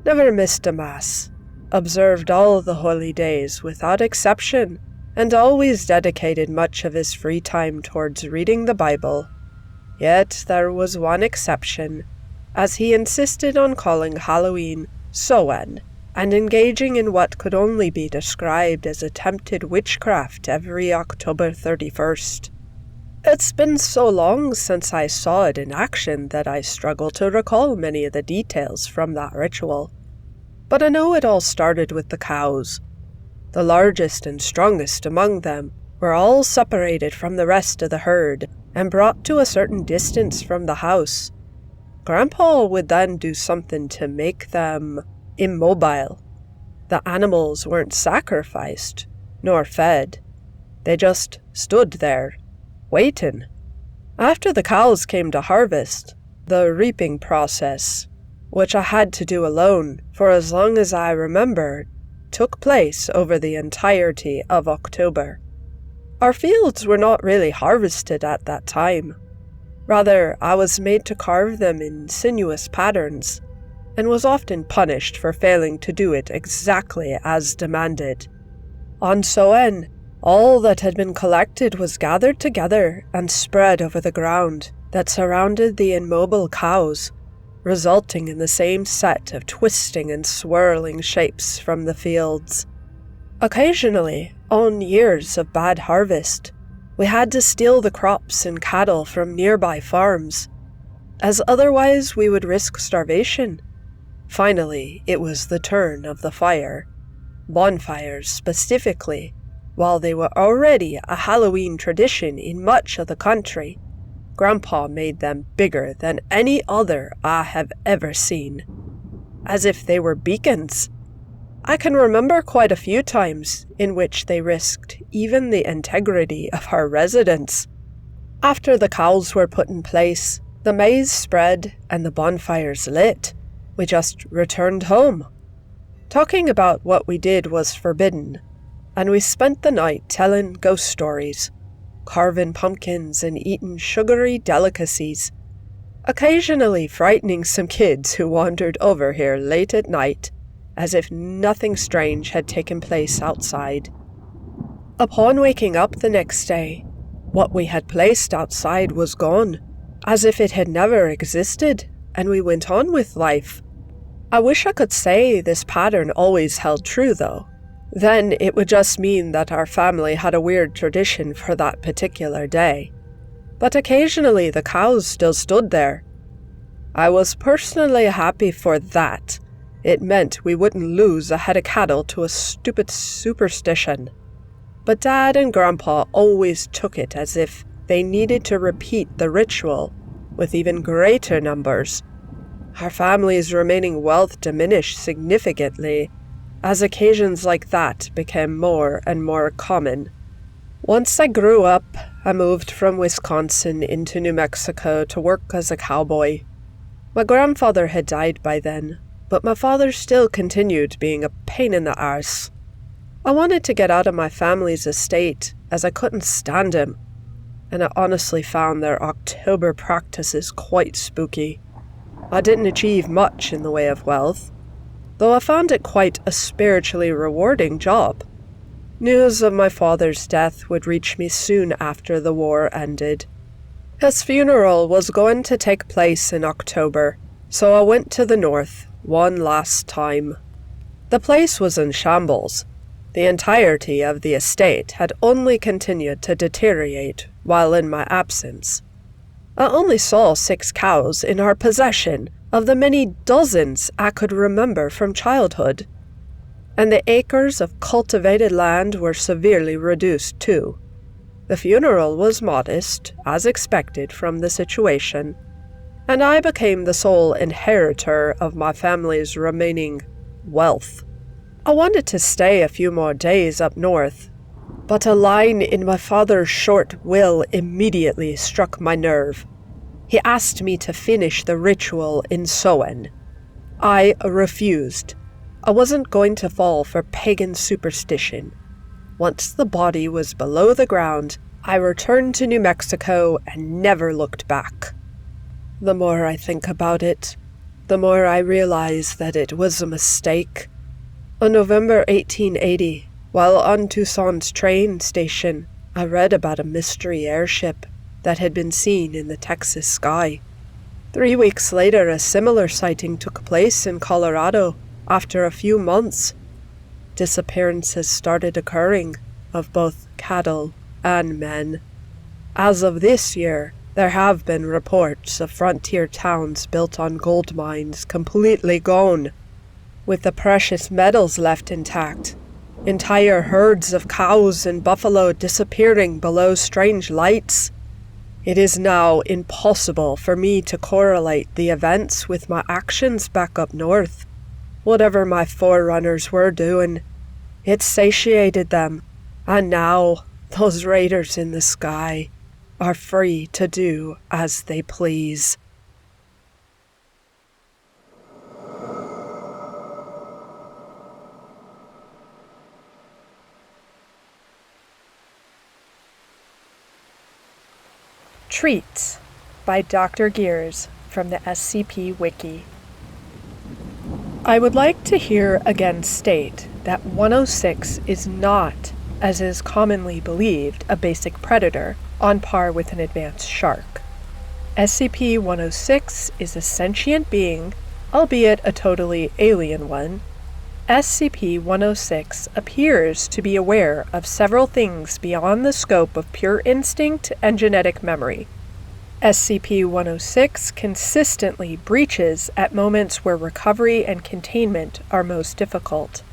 never missed a mass, observed all the holy days without exception, and always dedicated much of his free time towards reading the Bible. Yet there was one exception, as he insisted on calling Halloween Samhain, and engaging in what could only be described as attempted witchcraft every October 31st. It's been so long since I saw it in action that I struggle to recall many of the details from that ritual. But I know it all started with the cows. The largest and strongest among them were all separated from the rest of the herd and brought to a certain distance from the house. Grandpa would then do something to make them immobile. The animals weren't sacrificed, nor fed. They just stood there, waiting. After the cows came to harvest, the reaping process, which I had to do alone for as long as I remember, took place over the entirety of October. Our fields were not really harvested at that time. Rather, I was made to carve them in sinuous patterns, and was often punished for failing to do it exactly as demanded. On Samhain, all that had been collected was gathered together and spread over the ground that surrounded the immobile cows, resulting in the same set of twisting and swirling shapes from the fields. Occasionally, on years of bad harvest, we had to steal the crops and cattle from nearby farms, as otherwise we would risk starvation. Finally, it was the turn of the fire. Bonfires, specifically, while they were already a Halloween tradition in much of the country, Grandpa made them bigger than any other I have ever seen, as if they were beacons. I can remember quite a few times in which they risked even the integrity of our residents. After the cows were put in place, the maize spread, and the bonfires lit, we just returned home. Talking about what we did was forbidden, and we spent the night telling ghost stories, carving pumpkins and eating sugary delicacies, occasionally frightening some kids who wandered over here late at night, as if nothing strange had taken place outside. Upon waking up the next day, what we had placed outside was gone, as if it had never existed, and we went on with life. I wish I could say this pattern always held true, though. Then it would just mean that our family had a weird tradition for that particular day. But occasionally the cows still stood there. I was personally happy for that. It meant we wouldn't lose a head of cattle to a stupid superstition. But Dad and Grandpa always took it as if they needed to repeat the ritual, with even greater numbers. Our family's remaining wealth diminished significantly as occasions like that became more and more common. Once I grew up, I moved from Wisconsin into New Mexico to work as a cowboy. My grandfather had died by then, but my father still continued being a pain in the arse. I wanted to get out of my family's estate, as I couldn't stand him, and I honestly found their October practices quite spooky. I didn't achieve much in the way of wealth, though I found it quite a spiritually rewarding job. News of my father's death would reach me soon after the war ended. His funeral was going to take place in October, so I went to the north one last time. The place was in shambles. The entirety of the estate had only continued to deteriorate while in my absence. I only saw 6 cows in our possession of the many dozens I could remember from childhood, and the acres of cultivated land were severely reduced too. The funeral was modest, as expected from the situation, and I became the sole inheritor of my family's remaining wealth. I wanted to stay a few more days up north, but a line in my father's short will immediately struck my nerve. He asked me to finish the ritual in Soen. I refused. I wasn't going to fall for pagan superstition. Once the body was below the ground, I returned to New Mexico and never looked back. The more I think about it, the more I realize that it was a mistake. On November 1880, while on Tucson's train station, I read about a mystery airship that had been seen in the Texas sky. 3 weeks later, a similar sighting took place in Colorado. After a few months, disappearances started occurring of both cattle and men. As of this year, there have been reports of frontier towns built on gold mines completely gone, with the precious metals left intact. Entire herds of cows and buffalo disappearing below strange lights. It is now impossible for me to correlate the events with my actions back up north. Whatever my forerunners were doing, it satiated them, and now those raiders in the sky are free to do as they please. Treats by Dr. Gears from the SCP Wiki. I would like to here again state that 106 is not, as is commonly believed, a basic predator on par with an advanced shark. SCP-106 is a sentient being, albeit a totally alien one. SCP-106 appears to be aware of several things beyond the scope of pure instinct and genetic memory. SCP-106 consistently breaches at moments where recovery and containment are most difficult.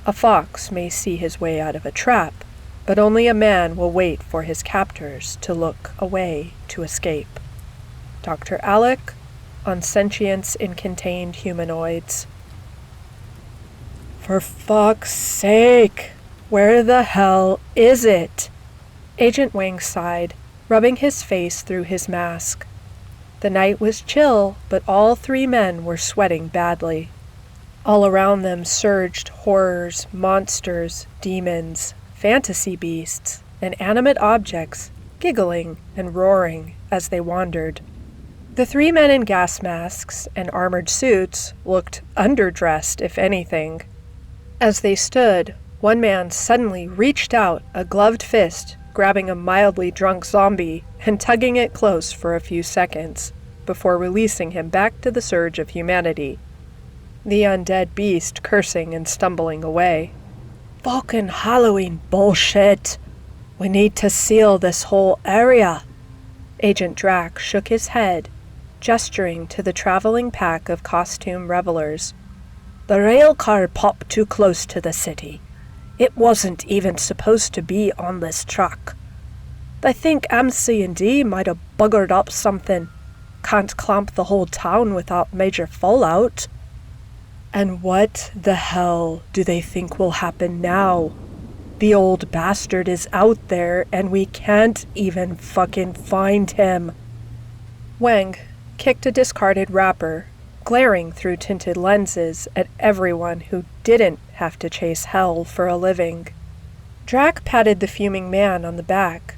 A fox may see his way out of a trap, but only a man will wait for his captors to look away to escape. Dr. Alec, on Sentience in Contained Humanoids. For fuck's sake, where the hell is it? Agent Wang sighed, rubbing his face through his mask. The night was chill, but all 3 men were sweating badly. All around them surged horrors, monsters, demons, fantasy beasts, and animate objects, giggling and roaring as they wandered. The 3 men in gas masks and armored suits looked underdressed, if anything. As they stood, one man suddenly reached out a gloved fist, grabbing a mildly drunk zombie and tugging it close for a few seconds, before releasing him back to the surge of humanity. The undead beast cursing and stumbling away. Fucking Halloween bullshit! We need to seal this whole area! Agent Drac shook his head, gesturing to the traveling pack of costume revelers. The rail car popped too close to the city. It wasn't even supposed to be on this track. I think MC&D might have buggered up something. can't clamp the whole town without major fallout. And what the hell do they think will happen now? The old bastard is out there and we can't even fucking find him. Wang kicked a discarded wrapper, glaring through tinted lenses at everyone who didn't have to chase hell for a living. Drac patted the fuming man on the back.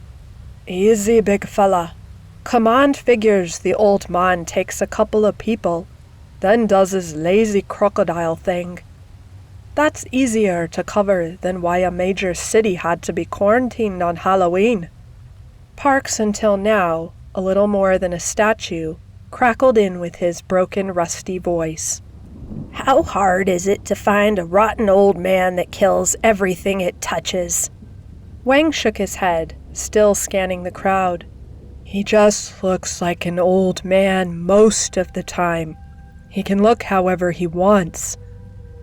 Easy, big fella. Command figures the old man takes a couple of people, then does his lazy crocodile thing. That's easier to cover than why a major city had to be quarantined on Halloween. Parks, until now a little more than a statue, crackled in with his broken, rusty voice. How hard is it to find a rotten old man that kills everything it touches? Wang shook his head, still scanning the crowd. He just looks like an old man most of the time. He can look however he wants.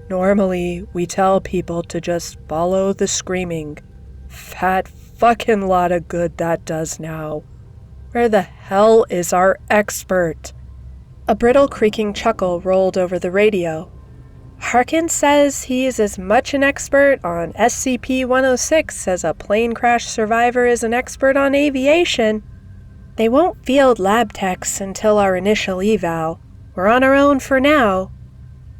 Normally, we tell people to just follow the screaming. Fat fucking lot of good that does now. Where the hell is our expert? A brittle creaking chuckle rolled over the radio. Harkins says he's as much an expert on SCP-106 as a plane crash survivor is an expert on aviation. They won't field lab techs until our initial eval. We're on our own for now.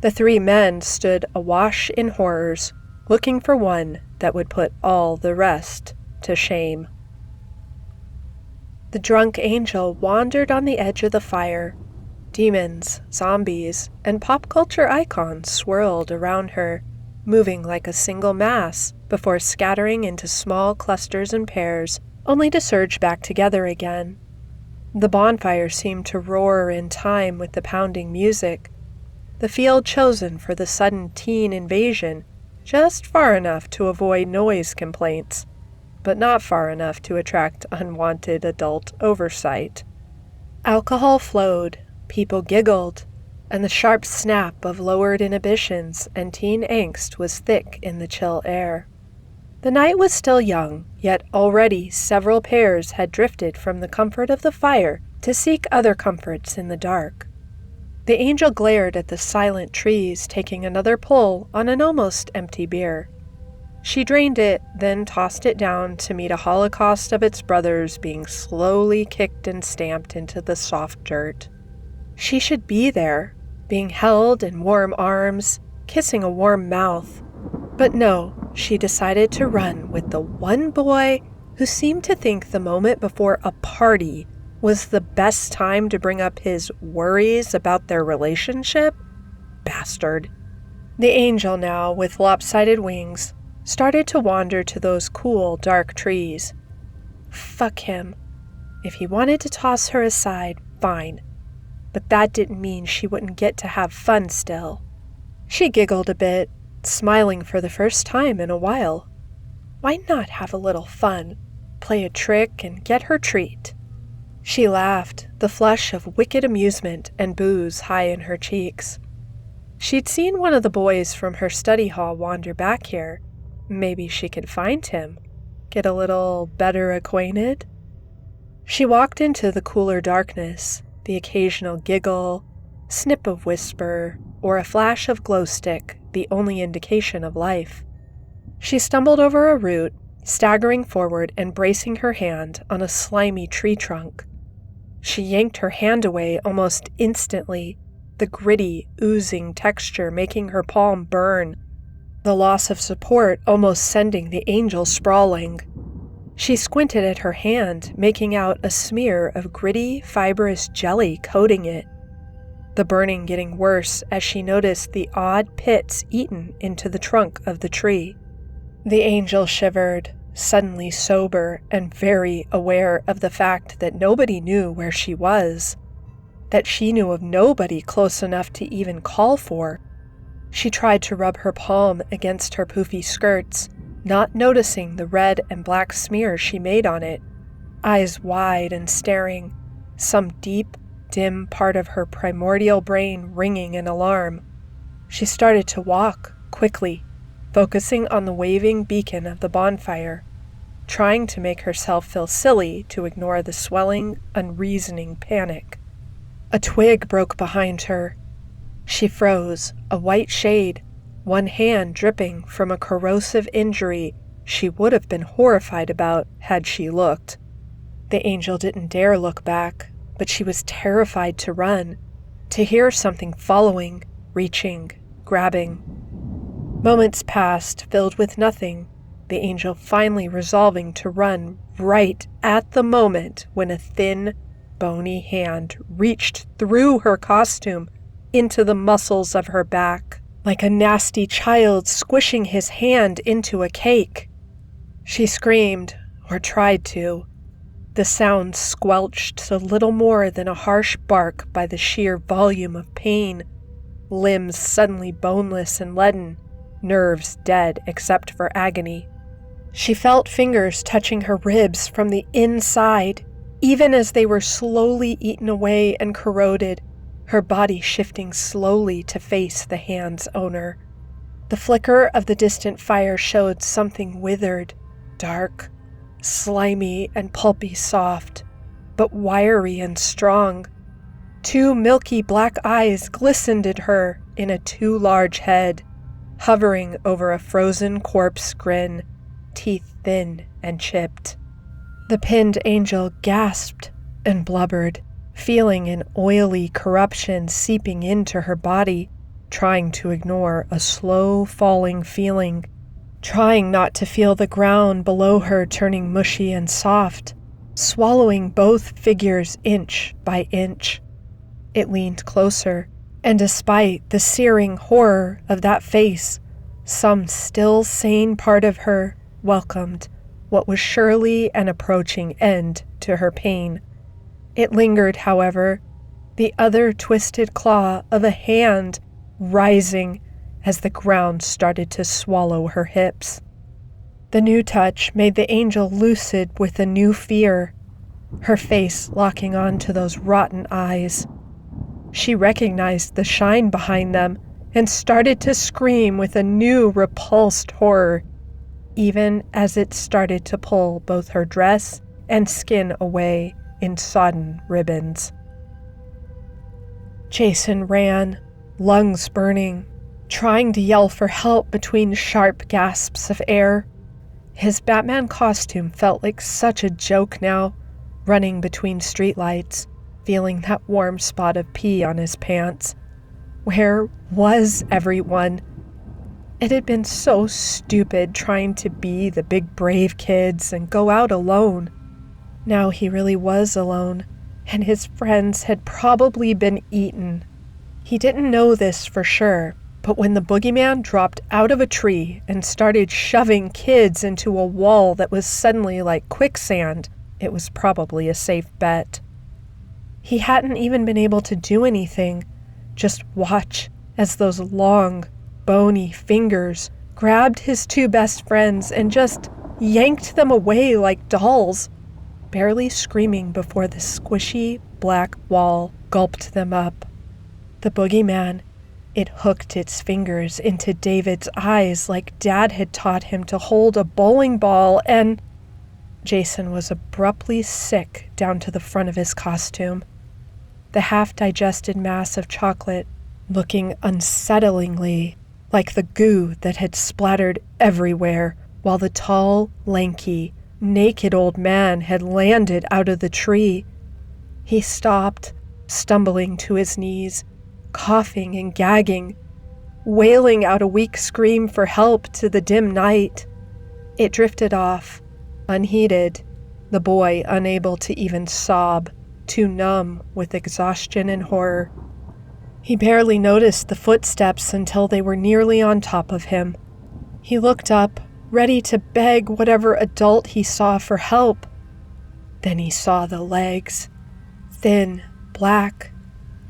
The three men stood awash in horrors, looking for one that would put all the rest to shame. The drunk angel wandered on the edge of the fire. Demons, zombies, and pop culture icons swirled around her, moving like a single mass before scattering into small clusters and pairs, only to surge back together again. The bonfire seemed to roar in time with the pounding music, the field chosen for the sudden teen invasion, just far enough to avoid noise complaints, but not far enough to attract unwanted adult oversight. Alcohol flowed, people giggled, and the sharp snap of lowered inhibitions and teen angst was thick in the chill air. The night was still young, yet already several pairs had drifted from the comfort of the fire to seek other comforts in the dark. The angel glared at the silent trees, taking another pull on an almost empty beer. She drained it, then tossed it down to meet a holocaust of its brothers being slowly kicked and stamped into the soft dirt. She should be there, being held in warm arms, kissing a warm mouth. But no, she decided to run with the one boy who seemed to think the moment before a party was the best time to bring up his worries about their relationship. Bastard. The angel now, with lopsided wings, started to wander to those cool, dark trees. Fuck him. If he wanted to toss her aside, fine. But that didn't mean she wouldn't get to have fun still. She giggled a bit, smiling for the first time in a while. Why not have a little fun, play a trick, and get her treat? She laughed, the flush of wicked amusement and booze high in her cheeks. She'd seen one of the boys from her study hall wander back here. Maybe she could find him, get a little better acquainted. She walked into the cooler darkness, the occasional giggle, snip of whisper, or a flash of glow stick, the only indication of life. She stumbled over a root, staggering forward and bracing her hand on a slimy tree trunk. She yanked her hand away almost instantly, the gritty, oozing texture making her palm burn, the loss of support almost sending the angel sprawling. She squinted at her hand, making out a smear of gritty, fibrous jelly coating it, the burning getting worse as she noticed the odd pits eaten into the trunk of the tree. The angel shivered, suddenly sober and very aware of the fact that nobody knew where she was, that she knew of nobody close enough to even call for. She tried to rub her palm against her poofy skirts, not noticing the red and black smear she made on it, eyes wide and staring, some deep, dim part of her primordial brain ringing in alarm. She started to walk, quickly, focusing on the waving beacon of the bonfire, trying to make herself feel silly to ignore the swelling, unreasoning panic. A twig broke behind her. She froze, a white shade, one hand dripping from a corrosive injury she would have been horrified about had she looked. The angel didn't dare look back, but she was terrified to run, to hear something following, reaching, grabbing. Moments passed, filled with nothing, the angel finally resolving to run right at the moment when a thin, bony hand reached through her costume into the muscles of her back, like a nasty child squishing his hand into a cake. She screamed, or tried to. The sound squelched to little more than a harsh bark by the sheer volume of pain, limbs suddenly boneless and leaden, nerves dead except for agony. She felt fingers touching her ribs from the inside, even as they were slowly eaten away and corroded, her body shifting slowly to face the hand's owner. The flicker of the distant fire showed something withered, dark, slimy and pulpy soft, but wiry and strong. Two milky black eyes glistened at her in a too large head, hovering over a frozen corpse grin, teeth thin and chipped. The pinned angel gasped and blubbered, feeling an oily corruption seeping into her body, trying to ignore a slow falling feeling, trying not to feel the ground below her turning mushy and soft, swallowing both figures inch by inch. It leaned closer, and despite the searing horror of that face, some still sane part of her welcomed what was surely an approaching end to her pain. It lingered, however, the other twisted claw of a hand rising as the ground started to swallow her hips. The new touch made the angel lucid with a new fear, her face locking on to those rotten eyes. She recognized the shine behind them and started to scream with a new repulsed horror, even as it started to pull both her dress and skin away in sodden ribbons. Jason ran, lungs burning, trying to yell for help between sharp gasps of air. His Batman costume felt like such a joke now, running between streetlights, feeling that warm spot of pee on his pants. Where was everyone? It had been so stupid trying to be the big brave kids and go out alone. Now he really was alone, and his friends had probably been eaten. He didn't know this for sure, but when the boogeyman dropped out of a tree and started shoving kids into a wall that was suddenly like quicksand, it was probably a safe bet. He hadn't even been able to do anything, just watch as those long, bony fingers grabbed his two best friends and just yanked them away like dolls, barely screaming before the squishy black wall gulped them up. The boogeyman, it hooked its fingers into David's eyes like Dad had taught him to hold a bowling ball, and Jason was abruptly sick down to the front of his costume. The half-digested mass of chocolate looking unsettlingly like the goo that had splattered everywhere while the tall, lanky, naked old man had landed out of the tree. He stopped, stumbling to his knees, coughing and gagging, wailing out a weak scream for help to the dim night. It drifted off, unheeded, the boy unable to even sob, too numb with exhaustion and horror. He barely noticed the footsteps until they were nearly on top of him. He looked up, ready to beg whatever adult he saw for help. Then he saw the legs, thin, black,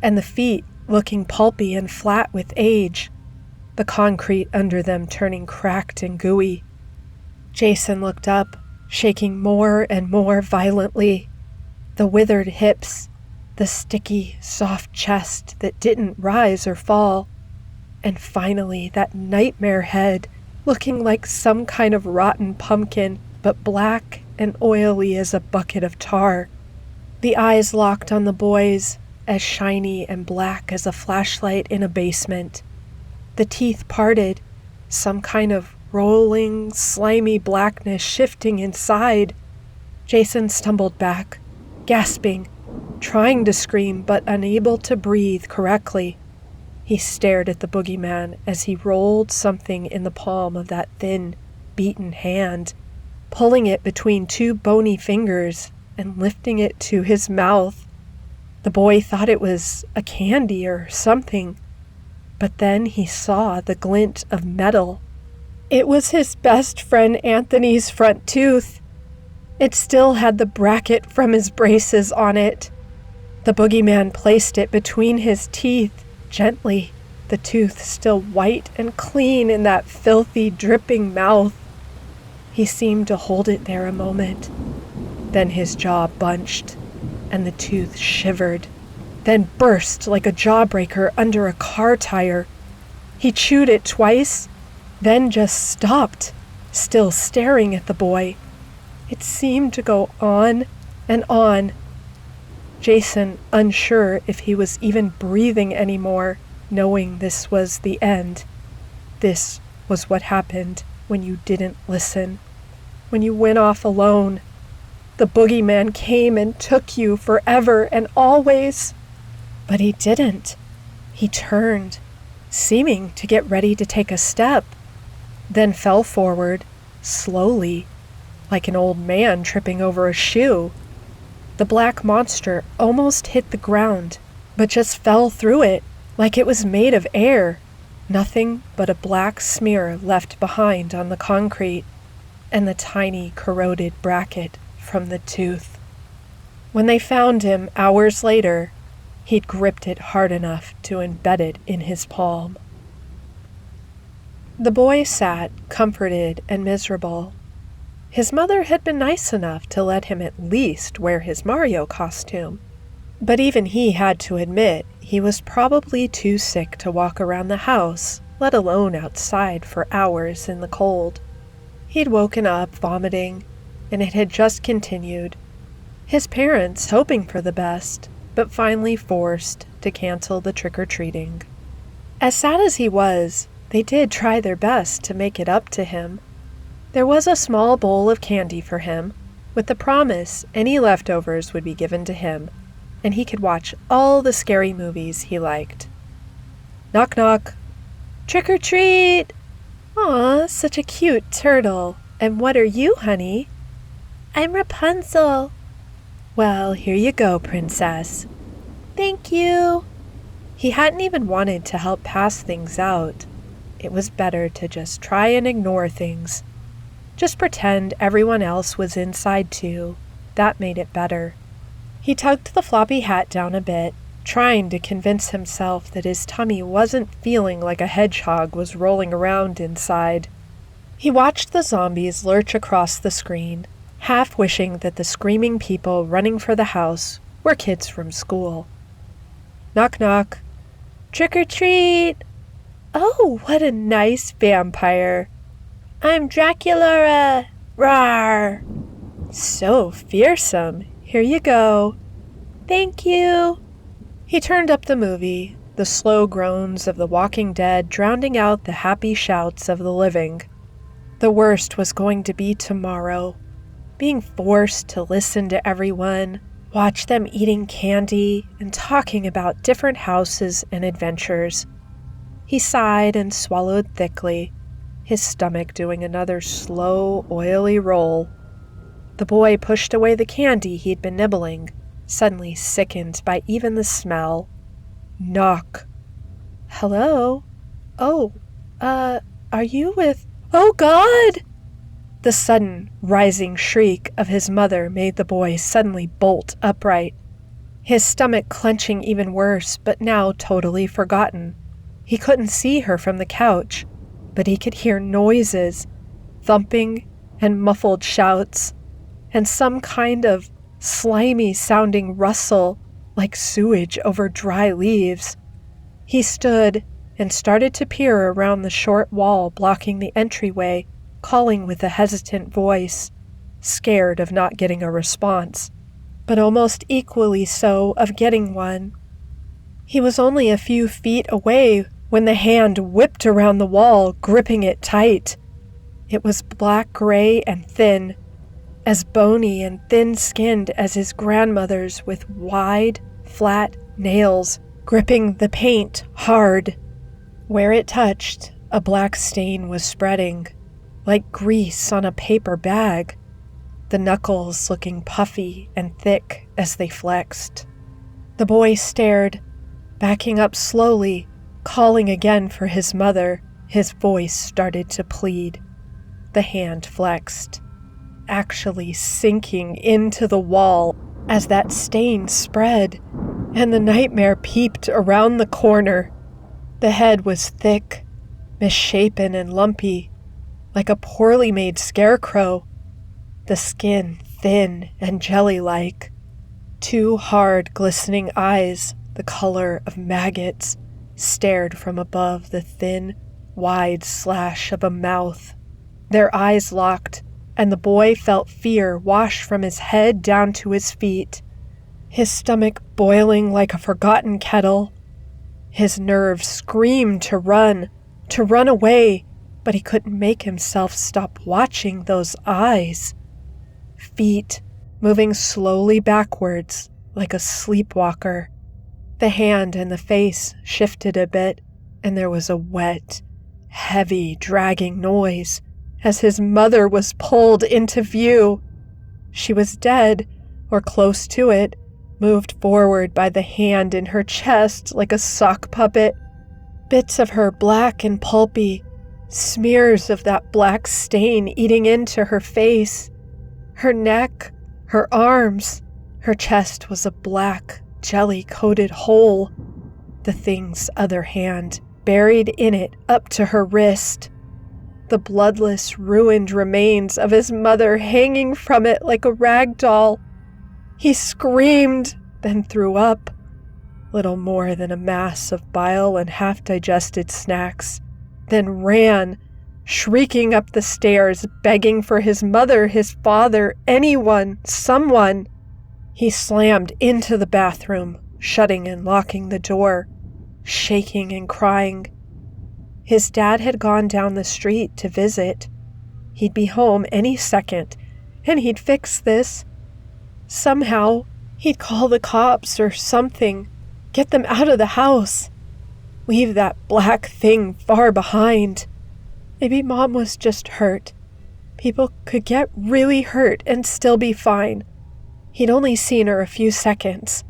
and the feet looking pulpy and flat with age, the concrete under them turning cracked and gooey. Jason looked up, shaking more and more violently. The withered hips, the sticky, soft chest that didn't rise or fall, and finally that nightmare head looking like some kind of rotten pumpkin, but black and oily as a bucket of tar. The eyes locked on the boys, as shiny and black as a flashlight in a basement. The teeth parted, some kind of rolling, slimy blackness shifting inside. Jason stumbled back, gasping, trying to scream but unable to breathe correctly. He stared at the boogeyman as he rolled something in the palm of that thin, beaten hand, pulling it between two bony fingers and lifting it to his mouth. The boy thought it was a candy or something, but then he saw the glint of metal. It was his best friend Anthony's front tooth. It still had the bracket from his braces on it. The boogeyman placed it between his teeth, gently, the tooth still white and clean in that filthy, dripping mouth. He seemed to hold it there a moment. Then his jaw bunched, and the tooth shivered, then burst like a jawbreaker under a car tire. He chewed it twice, then just stopped, still staring at the boy. It seemed to go on and on. Jason, unsure if he was even breathing anymore, knowing this was the end. This was what happened when you didn't listen, when you went off alone. The boogeyman came and took you forever and always. But he didn't. He turned, seeming to get ready to take a step, then fell forward, slowly, like an old man tripping over a shoe. The black monster almost hit the ground, but just fell through it like it was made of air. Nothing but a black smear left behind on the concrete, and the tiny corroded bracket from the tooth. When they found him hours later, he'd gripped it hard enough to embed it in his palm. The boy sat, comforted and miserable. His mother had been nice enough to let him at least wear his Mario costume, but even he had to admit he was probably too sick to walk around the house, let alone outside for hours in the cold. He'd woken up vomiting, and it had just continued. His parents hoping for the best, but finally forced to cancel the trick-or-treating. As sad as he was, they did try their best to make it up to him. There was a small bowl of candy for him, with the promise any leftovers would be given to him, and he could watch all the scary movies he liked. Knock knock. Trick or treat! Aw, such a cute turtle. And what are you, honey? I'm Rapunzel. Well, here you go, princess. Thank you. He hadn't even wanted to help pass things out. It was better to just try and ignore things. Just pretend everyone else was inside too. That made it better. He tugged the floppy hat down a bit, trying to convince himself that his tummy wasn't feeling like a hedgehog was rolling around inside. He watched the zombies lurch across the screen, half wishing that the screaming people running for the house were kids from school. Knock knock. Trick or treat! Oh, what a nice vampire! I'm Dracula! Rawr! So fearsome. Here you go. Thank you. He turned up the movie, the slow groans of the walking dead drowning out the happy shouts of the living. The worst was going to be tomorrow. Being forced to listen to everyone, watch them eating candy and talking about different houses and adventures. He sighed and swallowed thickly, his stomach doing another slow, oily roll. The boy pushed away the candy he'd been nibbling, suddenly sickened by even the smell. Knock. Hello? Oh, are you with... Oh, God! The sudden, rising shriek of his mother made the boy suddenly bolt upright, his stomach clenching even worse, but now totally forgotten. He couldn't see her from the couch, but he could hear noises, thumping and muffled shouts, and some kind of slimy-sounding rustle like sewage over dry leaves. He stood and started to peer around the short wall blocking the entryway, calling with a hesitant voice, scared of not getting a response, but almost equally so of getting one. He was only a few feet away when the hand whipped around the wall, gripping it tight. It was black-gray and thin, as bony and thin-skinned as his grandmother's, with wide, flat nails gripping the paint hard. Where it touched, a black stain was spreading, like grease on a paper bag, the knuckles looking puffy and thick as they flexed. The boy stared, backing up slowly, calling again for his mother. His voice started to plead. The hand flexed, actually sinking into the wall as that stain spread, and the nightmare peeped around the corner. The head was thick, misshapen and lumpy, like a poorly made scarecrow. The skin thin and jelly-like. Two hard, glistening eyes, the color of maggots, stared from above the thin, wide slash of a mouth. Their eyes locked, and the boy felt fear wash from his head down to his feet, his stomach boiling like a forgotten kettle. His nerves screamed to run away, but he couldn't make himself stop watching those eyes. Feet moving slowly backwards like a sleepwalker. The hand and the face shifted a bit, and there was a wet, heavy, dragging noise as his mother was pulled into view. She was dead, or close to it, moved forward by the hand in her chest like a sock puppet. Bits of her black and pulpy, smears of that black stain eating into her face. Her neck, her arms, her chest was a black, jelly-coated hole. The thing's other hand buried in it up to her wrist. The bloodless, ruined remains of his mother hanging from it like a rag doll. He screamed, then threw up, little more than a mass of bile and half-digested snacks, then ran, shrieking up the stairs, begging for his mother, his father, anyone, someone. He slammed into the bathroom, shutting and locking the door, shaking and crying. His dad had gone down the street to visit. He'd be home any second, and he'd fix this. Somehow, he'd call the cops or something, get them out of the house, leave that black thing far behind. Maybe Mom was just hurt. People could get really hurt and still be fine. He'd only seen her a few seconds.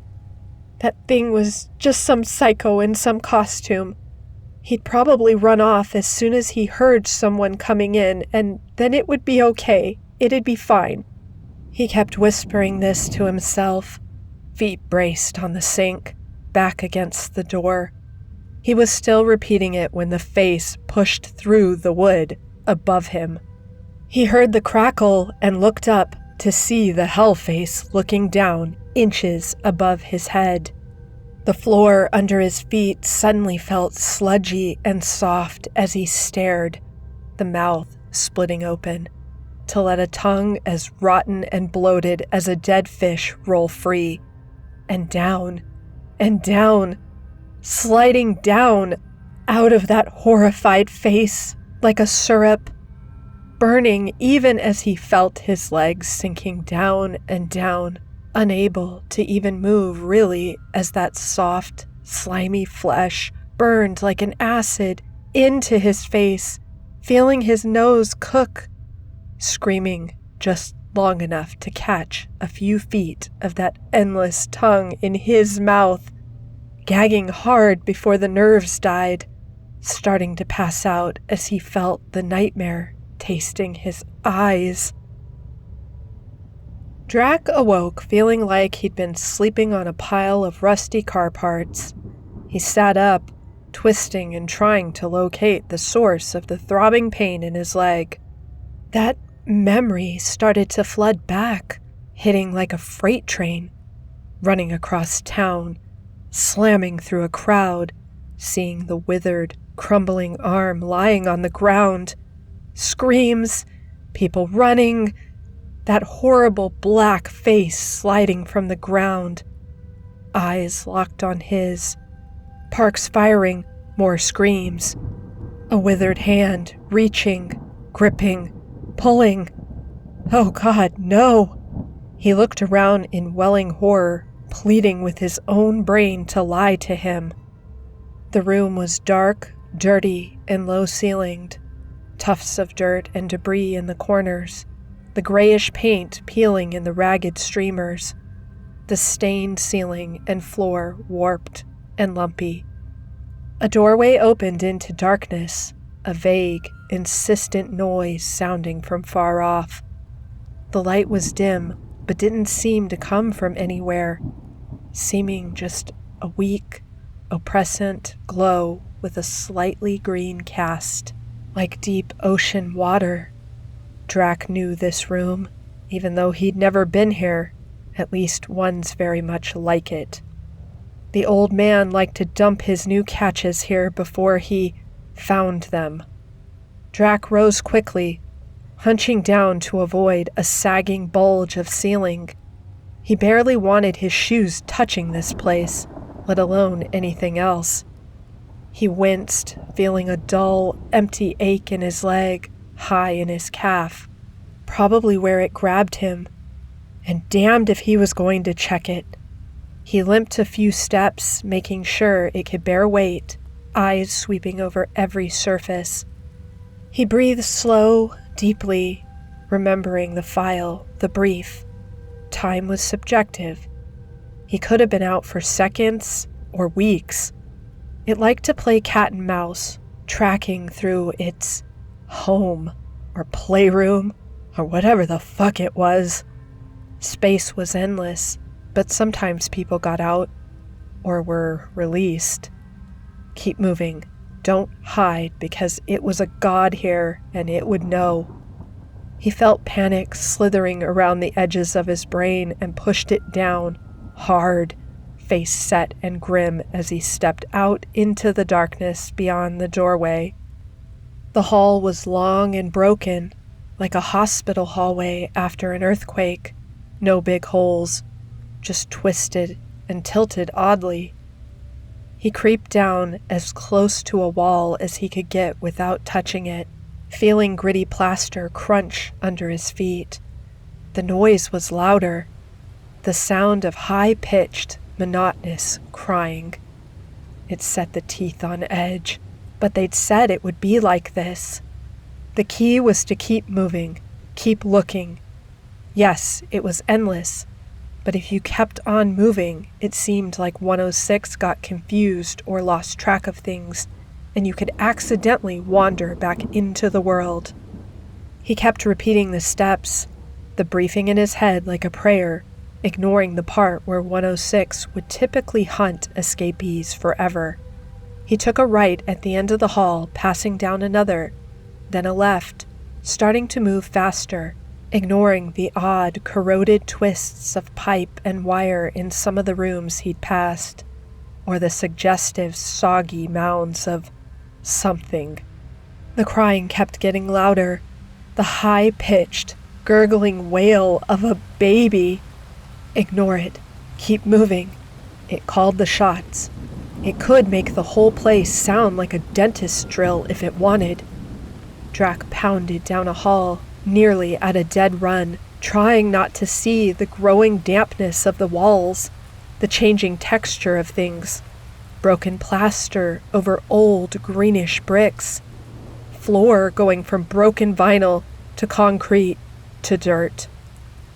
That thing was just some psycho in some costume. He'd probably run off as soon as he heard someone coming in, and then it would be okay. It'd be fine. He kept whispering this to himself, feet braced on the sink, back against the door. He was still repeating it when the face pushed through the wood above him. He heard the crackle and looked up to see the hell face looking down inches above his head. The floor under his feet suddenly felt sludgy and soft as he stared, the mouth splitting open, to let a tongue as rotten and bloated as a dead fish roll free, and down, sliding down out of that horrified face like a syrup, burning even as he felt his legs sinking down and down, unable to even move really as that soft, slimy flesh burned like an acid into his face, feeling his nose cook, screaming just long enough to catch a few feet of that endless tongue in his mouth, gagging hard before the nerves died, starting to pass out as he felt the nightmare tasting his eyes. Drac awoke feeling like he'd been sleeping on a pile of rusty car parts. He sat up, twisting and trying to locate the source of the throbbing pain in his leg. That memory started to flood back, hitting like a freight train, running across town, slamming through a crowd, seeing the withered, crumbling arm lying on the ground, screams, people running, that horrible black face sliding from the ground, eyes locked on his, Sparks firing, more screams. A withered hand, reaching, gripping, pulling. Oh God, no! He looked around in welling horror, pleading with his own brain to lie to him. The room was dark, dirty, and low-ceilinged. Tufts of dirt and debris in the corners, the grayish paint peeling in the ragged streamers, the stained ceiling and floor warped and lumpy. A doorway opened into darkness, a vague, insistent noise sounding from far off. The light was dim, but didn't seem to come from anywhere, seeming just a weak, oppressant glow with a slightly green cast, like deep ocean water. Drac knew this room, even though he'd never been here. At least one's very much like it. The old man liked to dump his new catches here before he found them. Drac rose quickly, hunching down to avoid a sagging bulge of ceiling. He barely wanted his shoes touching this place, let alone anything else. He winced, feeling a dull, empty ache in his leg, high in his calf, probably where it grabbed him, and damned if he was going to check it. He limped a few steps, making sure it could bear weight, eyes sweeping over every surface. He breathed slow, deeply, remembering the file, the brief. Time was subjective. He could have been out for seconds or weeks. It liked to play cat and mouse, tracking through its home or playroom or whatever the fuck it was. Space was endless, but sometimes people got out or were released. Keep moving. Don't hide, because it was a god here and it would know. He felt panic slithering around the edges of his brain and pushed it down, hard, face set and grim as he stepped out into the darkness beyond the doorway. The hall was long and broken, like a hospital hallway after an earthquake. No big holes, just twisted and tilted oddly. He creeped down as close to a wall as he could get without touching it, feeling gritty plaster crunch under his feet. The noise was louder, the sound of high-pitched, monotonous crying. It set the teeth on edge, but they'd said it would be like this. The key was to keep moving, keep looking. Yes, it was endless, but if you kept on moving, it seemed like 106 got confused or lost track of things, and you could accidentally wander back into the world. He kept repeating the steps, the briefing in his head like a prayer, ignoring the part where 106 would typically hunt escapees forever. He took a right at the end of the hall, passing down another, then a left, starting to move faster, ignoring the odd, corroded twists of pipe and wire in some of the rooms he'd passed, or the suggestive, soggy mounds of something. The crying kept getting louder, the high-pitched, gurgling wail of a baby. Ignore it. Keep moving. It called the shots. It could make the whole place sound like a dentist's drill if it wanted. Drac pounded down a hall, nearly at a dead run, trying not to see the growing dampness of the walls, the changing texture of things, broken plaster over old greenish bricks, floor going from broken vinyl to concrete to dirt.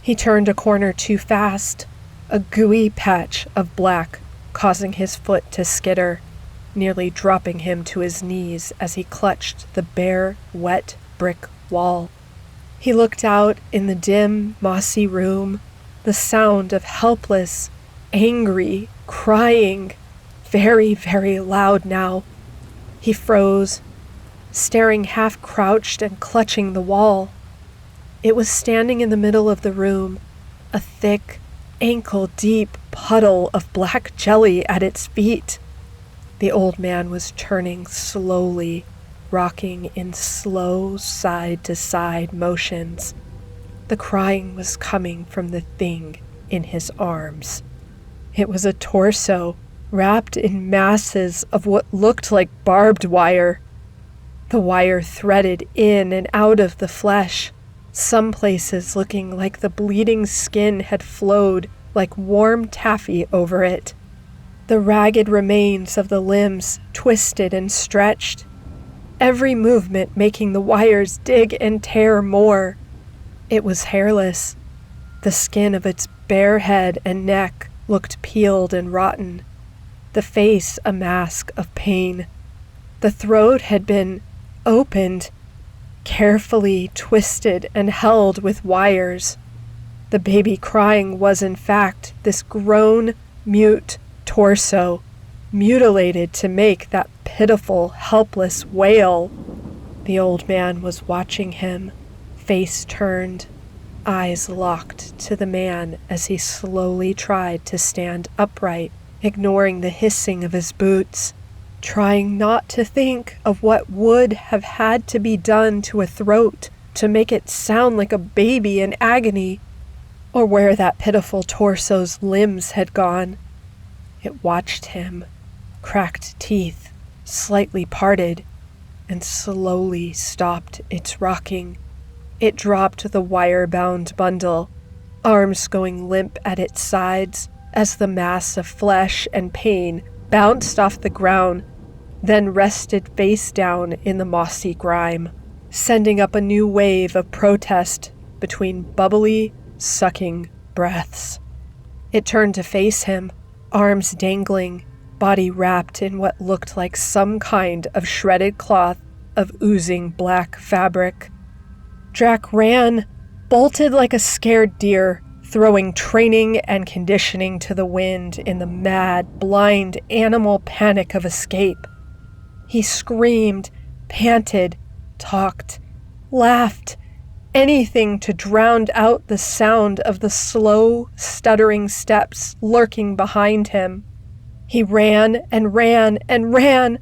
He turned a corner too fast, a gooey patch of black causing his foot to skitter, nearly dropping him to his knees as he clutched the bare, wet brick wall. He looked out in the dim, mossy room, the sound of helpless, angry crying, very, very loud now. He froze, staring half-crouched and clutching the wall. It was standing in the middle of the room, a thick, ankle-deep puddle of black jelly at its feet. The old man was turning slowly, rocking in slow side-to-side motions. The crying was coming from the thing in his arms. It was a torso, wrapped in masses of what looked like barbed wire. The wire threaded in and out of the flesh, some places looking like the bleeding skin had flowed like warm taffy over it. The ragged remains of the limbs twisted and stretched, every movement making the wires dig and tear more. It was hairless. The skin of its bare head and neck looked peeled and rotten, the face a mask of pain. The throat had been opened, carefully twisted and held with wires. The baby crying was in fact this grown, mute torso, mutilated to make that pitiful, helpless wail. The old man was watching him, face turned, eyes locked to the man as he slowly tried to stand upright, ignoring the hissing of his boots, trying not to think of what would have had to be done to a throat to make it sound like a baby in agony, or where that pitiful torso's limbs had gone. It watched him, cracked teeth, slightly parted, and slowly stopped its rocking. It dropped the wire-bound bundle, arms going limp at its sides as the mass of flesh and pain bounced off the ground, then rested face down in the mossy grime, sending up a new wave of protest between bubbly, sucking breaths. It turned to face him, arms dangling, body wrapped in what looked like some kind of shredded cloth of oozing black fabric. Drac ran, bolted like a scared deer, throwing training and conditioning to the wind in the mad, blind animal panic of escape. He screamed, panted, talked, laughed, anything to drown out the sound of the slow, stuttering steps lurking behind him. He ran and ran and ran,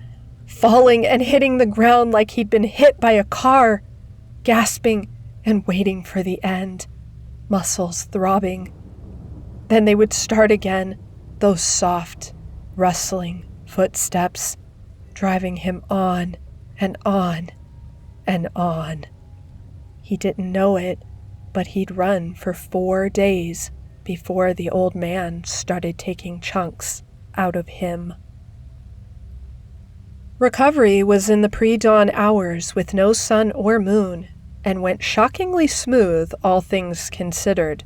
falling and hitting the ground like he'd been hit by a car, gasping and waiting for the end, muscles throbbing. Then they would start again, those soft, rustling footsteps, driving him on and on and on. He didn't know it, but he'd run for 4 days before the old man started taking chunks out of him. Recovery was in the pre-dawn hours with no sun or moon, and went shockingly smooth, all things considered.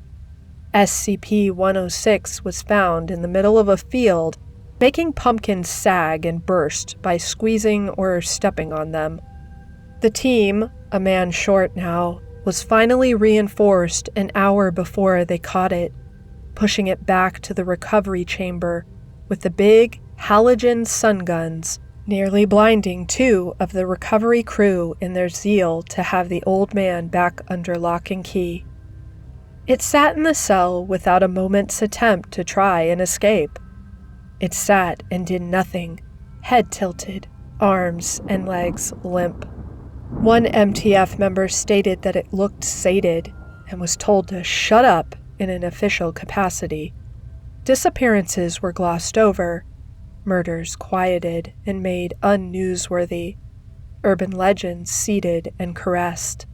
SCP-106 was found in the middle of a field, making pumpkins sag and burst by squeezing or stepping on them. The team, a man short now, was finally reinforced an hour before they caught it, pushing it back to the recovery chamber with the big halogen sun guns, nearly blinding 2 of the recovery crew in their zeal to have the old man back under lock and key. It sat in the cell without a moment's attempt to try and escape. It sat and did nothing, head tilted, arms and legs limp. One MTF member stated that it looked sated and was told to shut up in an official capacity. Disappearances were glossed over, murders quieted and made unnewsworthy, urban legends seeded and caressed.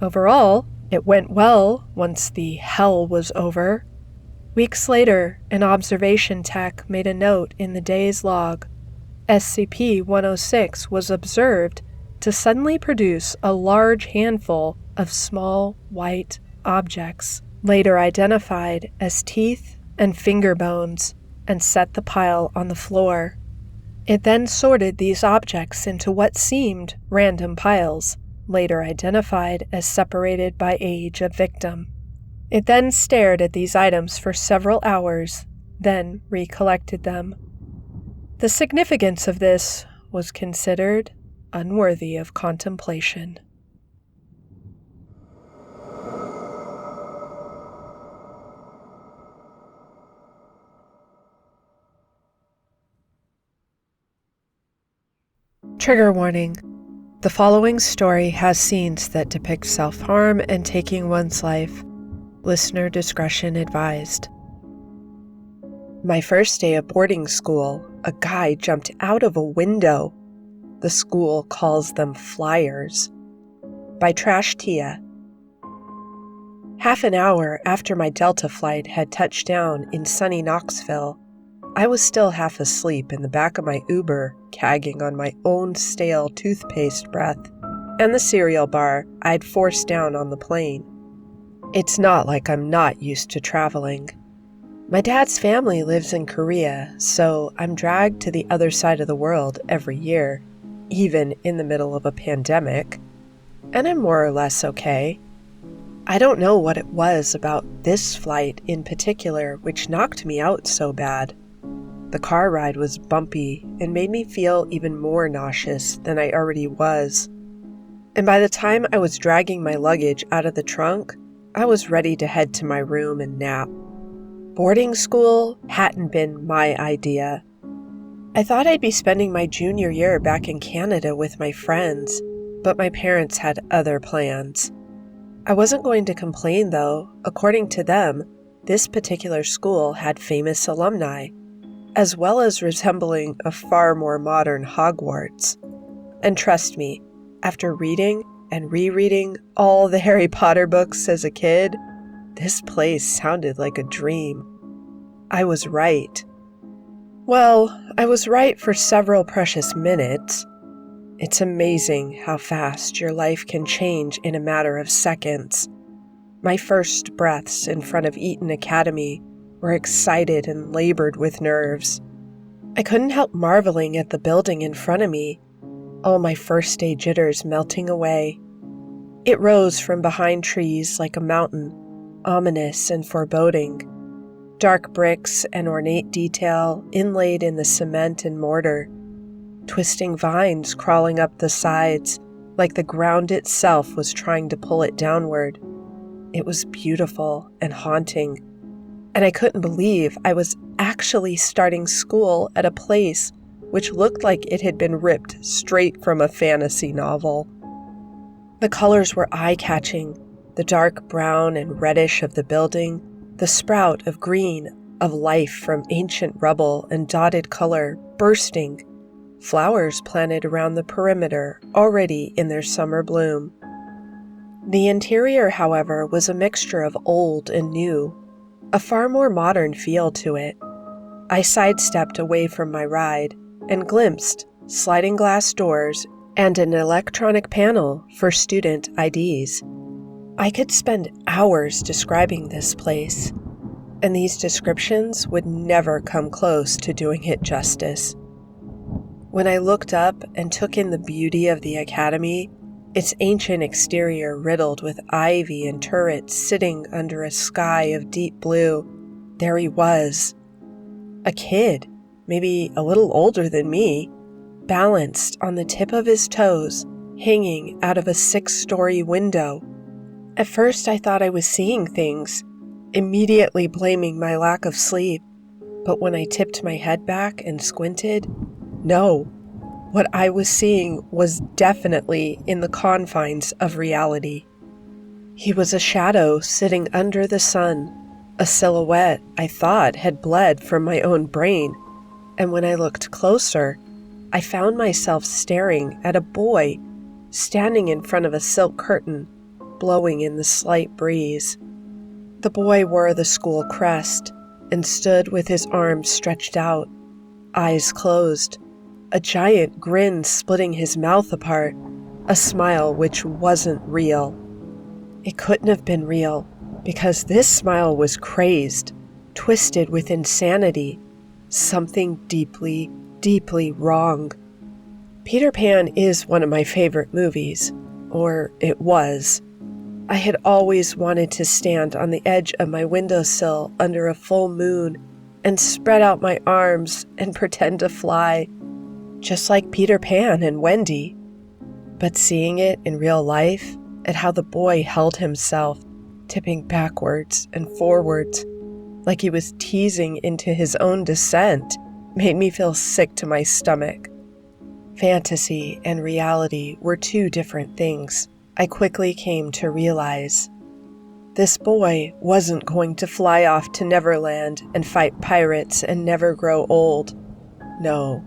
Overall, it went well once the hell was over. Weeks later, an observation tech made a note in the day's log. SCP-106 was observed to suddenly produce a large handful of small white objects, later identified as teeth and finger bones, and set the pile on the floor. It then sorted these objects into what seemed random piles, later identified as separated by age of victim. It then stared at these items for several hours, then recollected them. The significance of this was considered unworthy of contemplation. Trigger warning. The following story has scenes that depict self-harm and taking one's life. Listener discretion advised. My first day of boarding school, a guy jumped out of a window. The school calls them flyers. By Trash Tia. Half an hour after my Delta flight had touched down in sunny Knoxville, I was still half asleep in the back of my Uber, gagging on my own stale toothpaste breath and the cereal bar I'd forced down on the plane. It's not like I'm not used to traveling. My dad's family lives in Korea, so I'm dragged to the other side of the world every year, even in the middle of a pandemic, and I'm more or less okay. I don't know what it was about this flight in particular which knocked me out so bad. The car ride was bumpy and made me feel even more nauseous than I already was. And by the time I was dragging my luggage out of the trunk, I was ready to head to my room and nap. Boarding school hadn't been my idea. I thought I'd be spending my junior year back in Canada with my friends, but my parents had other plans. I wasn't going to complain though. According to them, this particular school had famous alumni, as well as resembling a far more modern Hogwarts. And trust me, after reading and rereading all the Harry Potter books as a kid, this place sounded like a dream. I was right. Well, I was right for several precious minutes. It's amazing how fast your life can change in a matter of seconds. My first breaths in front of Eton Academy were excited and labored with nerves. I couldn't help marveling at the building in front of me, all my first day jitters melting away. It rose from behind trees like a mountain, ominous and foreboding. Dark bricks and ornate detail inlaid in the cement and mortar. Twisting vines crawling up the sides like the ground itself was trying to pull it downward. It was beautiful and haunting, and I couldn't believe I was actually starting school at a place which looked like it had been ripped straight from a fantasy novel. The colors were eye-catching, the dark brown and reddish of the building, the sprout of green, of life from ancient rubble and dotted color bursting, flowers planted around the perimeter already in their summer bloom. The interior, however, was a mixture of old and new, a far more modern feel to it. I sidestepped away from my ride and glimpsed sliding glass doors and an electronic panel for student IDs. I could spend hours describing this place, and these descriptions would never come close to doing it justice. When I looked up and took in the beauty of the academy, its ancient exterior riddled with ivy and turrets sitting under a sky of deep blue, there he was. A kid, maybe a little older than me, balanced on the tip of his toes, hanging out of a 6-story window. At first I thought I was seeing things, immediately blaming my lack of sleep, but when I tipped my head back and squinted, no, what I was seeing was definitely in the confines of reality. He was a shadow sitting under the sun, a silhouette I thought had bled from my own brain, and when I looked closer, I found myself staring at a boy standing in front of a silk curtain, blowing in the slight breeze. The boy wore the school crest and stood with his arms stretched out, eyes closed, a giant grin splitting his mouth apart, a smile which wasn't real. It couldn't have been real, because this smile was crazed, twisted with insanity, something deeply, deeply wrong. Peter Pan is one of my favorite movies, or it was. I had always wanted to stand on the edge of my windowsill under a full moon and spread out my arms and pretend to fly, just like Peter Pan and Wendy. But seeing it in real life, and how the boy held himself, tipping backwards and forwards, like he was teasing into his own descent, made me feel sick to my stomach. Fantasy and reality were two different things, I quickly came to realize. This boy wasn't going to fly off to Neverland and fight pirates and never grow old. No,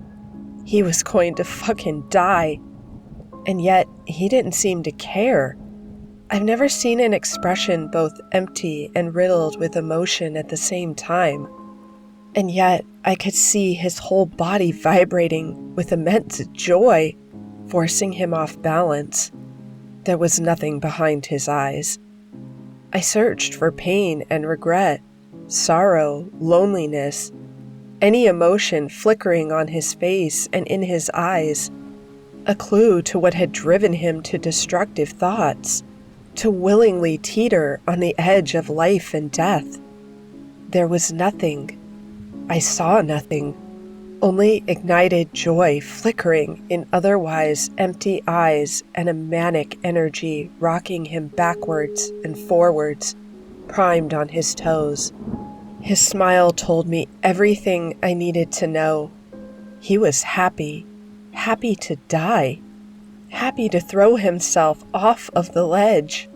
he was going to fucking die. And yet, he didn't seem to care. I've never seen an expression both empty and riddled with emotion at the same time. And yet, I could see his whole body vibrating with immense joy, forcing him off balance. There was nothing behind his eyes. I searched for pain and regret, sorrow, loneliness, any emotion flickering on his face and in his eyes, a clue to what had driven him to destructive thoughts, to willingly teeter on the edge of life and death. There was nothing. I saw nothing, only ignited joy flickering in otherwise empty eyes and a manic energy rocking him backwards and forwards, primed on his toes. His smile told me everything I needed to know. He was happy, happy to die, happy to throw himself off of the ledge.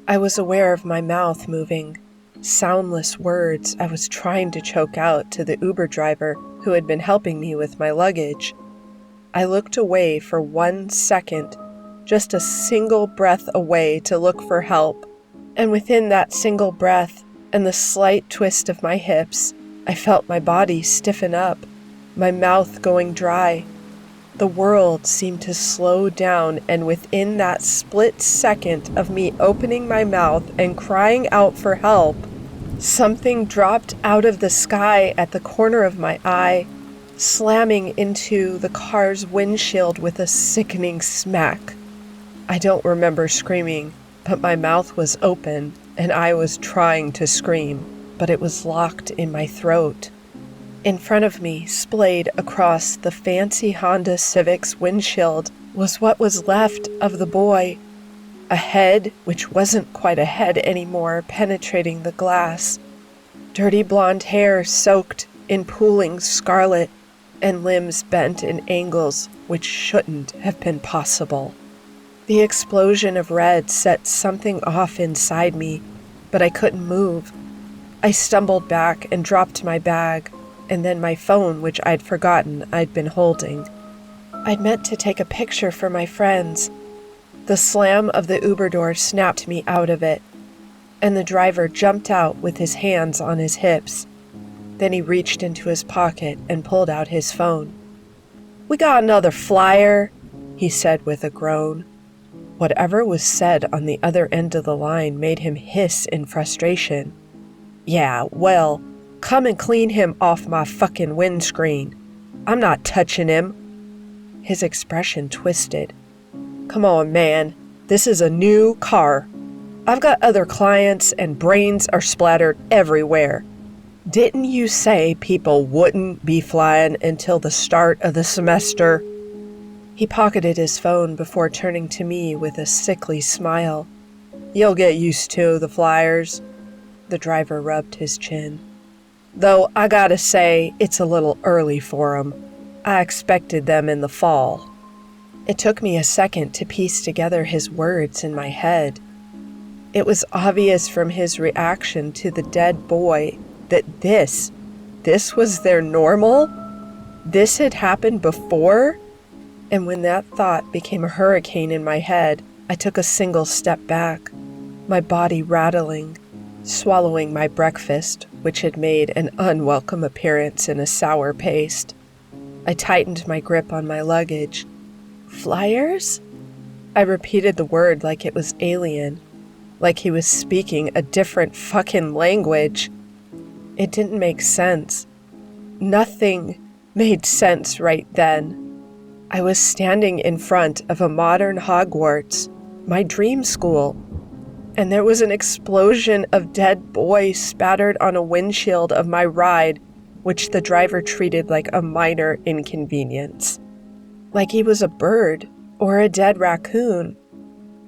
I was aware of my mouth moving, soundless words I was trying to choke out to the Uber driver who had been helping me with my luggage. I looked away for 1 second, just a single breath away to look for help, and within that single breath and the slight twist of my hips, I felt my body stiffen up, my mouth going dry. The world seemed to slow down, and within that split second of me opening my mouth and crying out for help, something dropped out of the sky at the corner of my eye, slamming into the car's windshield with a sickening smack. I don't remember screaming, but my mouth was open, and I was trying to scream, but it was locked in my throat. In front of me, splayed across the fancy Honda Civic's windshield, was what was left of the boy. A head, which wasn't quite a head anymore, penetrating the glass. Dirty blonde hair soaked in pooling scarlet, and limbs bent in angles which shouldn't have been possible. The explosion of red set something off inside me, but I couldn't move. I stumbled back and dropped my bag, and then my phone, which I'd forgotten I'd been holding. I'd meant to take a picture for my friends. The slam of the Uber door snapped me out of it, and the driver jumped out with his hands on his hips. Then he reached into his pocket and pulled out his phone. "We got another flyer," he said with a groan. Whatever was said on the other end of the line made him hiss in frustration. "Yeah, well, come and clean him off my fucking windscreen. I'm not touching him." His expression twisted. "Come on, man. This is a new car. I've got other clients and brains are splattered everywhere. Didn't you say people wouldn't be flying until the start of the semester?" He pocketed his phone before turning to me with a sickly smile. "You'll get used to the flyers." The driver rubbed his chin. "Though I gotta say, it's a little early for 'em. I expected them in the fall." It took me a second to piece together his words in my head. It was obvious from his reaction to the dead boy that this was their normal? This had happened before? And when that thought became a hurricane in my head, I took a single step back, my body rattling, swallowing my breakfast, which had made an unwelcome appearance in a sour paste. I tightened my grip on my luggage. "Flyers?" I repeated the word like it was alien, like he was speaking a different fucking language. It didn't make sense. Nothing made sense right then. I was standing in front of a modern Hogwarts, my dream school, and there was an explosion of dead boys spattered on a windshield of my ride, which the driver treated like a minor inconvenience. Like he was a bird or a dead raccoon.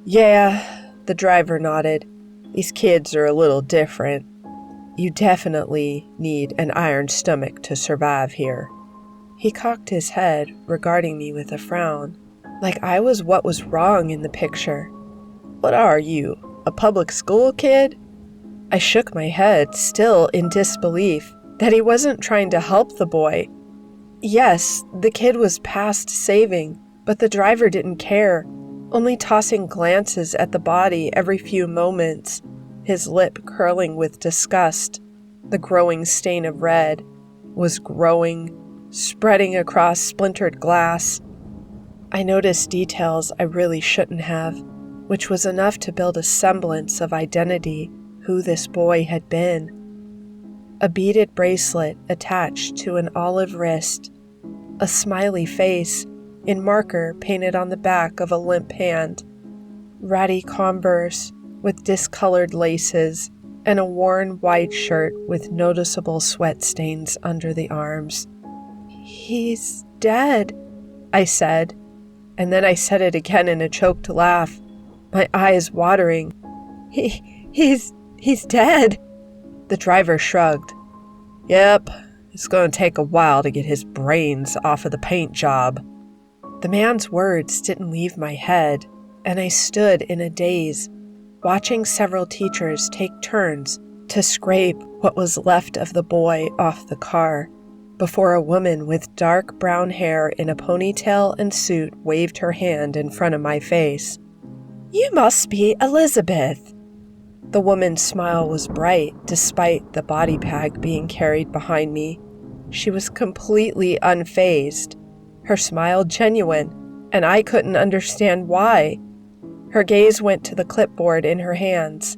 "Yeah," the driver nodded. "These kids are a little different. You definitely need an iron stomach to survive here." He cocked his head, regarding me with a frown, like I was what was wrong in the picture. "What are you, a public school kid? I shook my head, still in disbelief, that he wasn't trying to help the boy. Yes, the kid was past saving, but the driver didn't care, only tossing glances at the body every few moments, his lip curling with disgust. The growing stain of red was growing, spreading across splintered glass. I noticed details I really shouldn't have, which was enough to build a semblance of identity, who this boy had been. A beaded bracelet attached to an olive wrist, a smiley face in marker painted on the back of a limp hand, ratty Converse with discolored laces, and a worn white shirt with noticeable sweat stains under the arms. "He's dead," I said, and then I said it again in a choked laugh, my eyes watering. He's dead." The driver shrugged. "Yep, it's going to take a while to get his brains off of the paint job." The man's words didn't leave my head, and I stood in a daze, watching several teachers take turns to scrape what was left of the boy off the car, before a woman with dark brown hair in a ponytail and suit waved her hand in front of my face. "You must be Elizabeth." The woman's smile was bright despite the body bag being carried behind me. She was completely unfazed, her smile genuine, and I couldn't understand why. Her gaze went to the clipboard in her hands.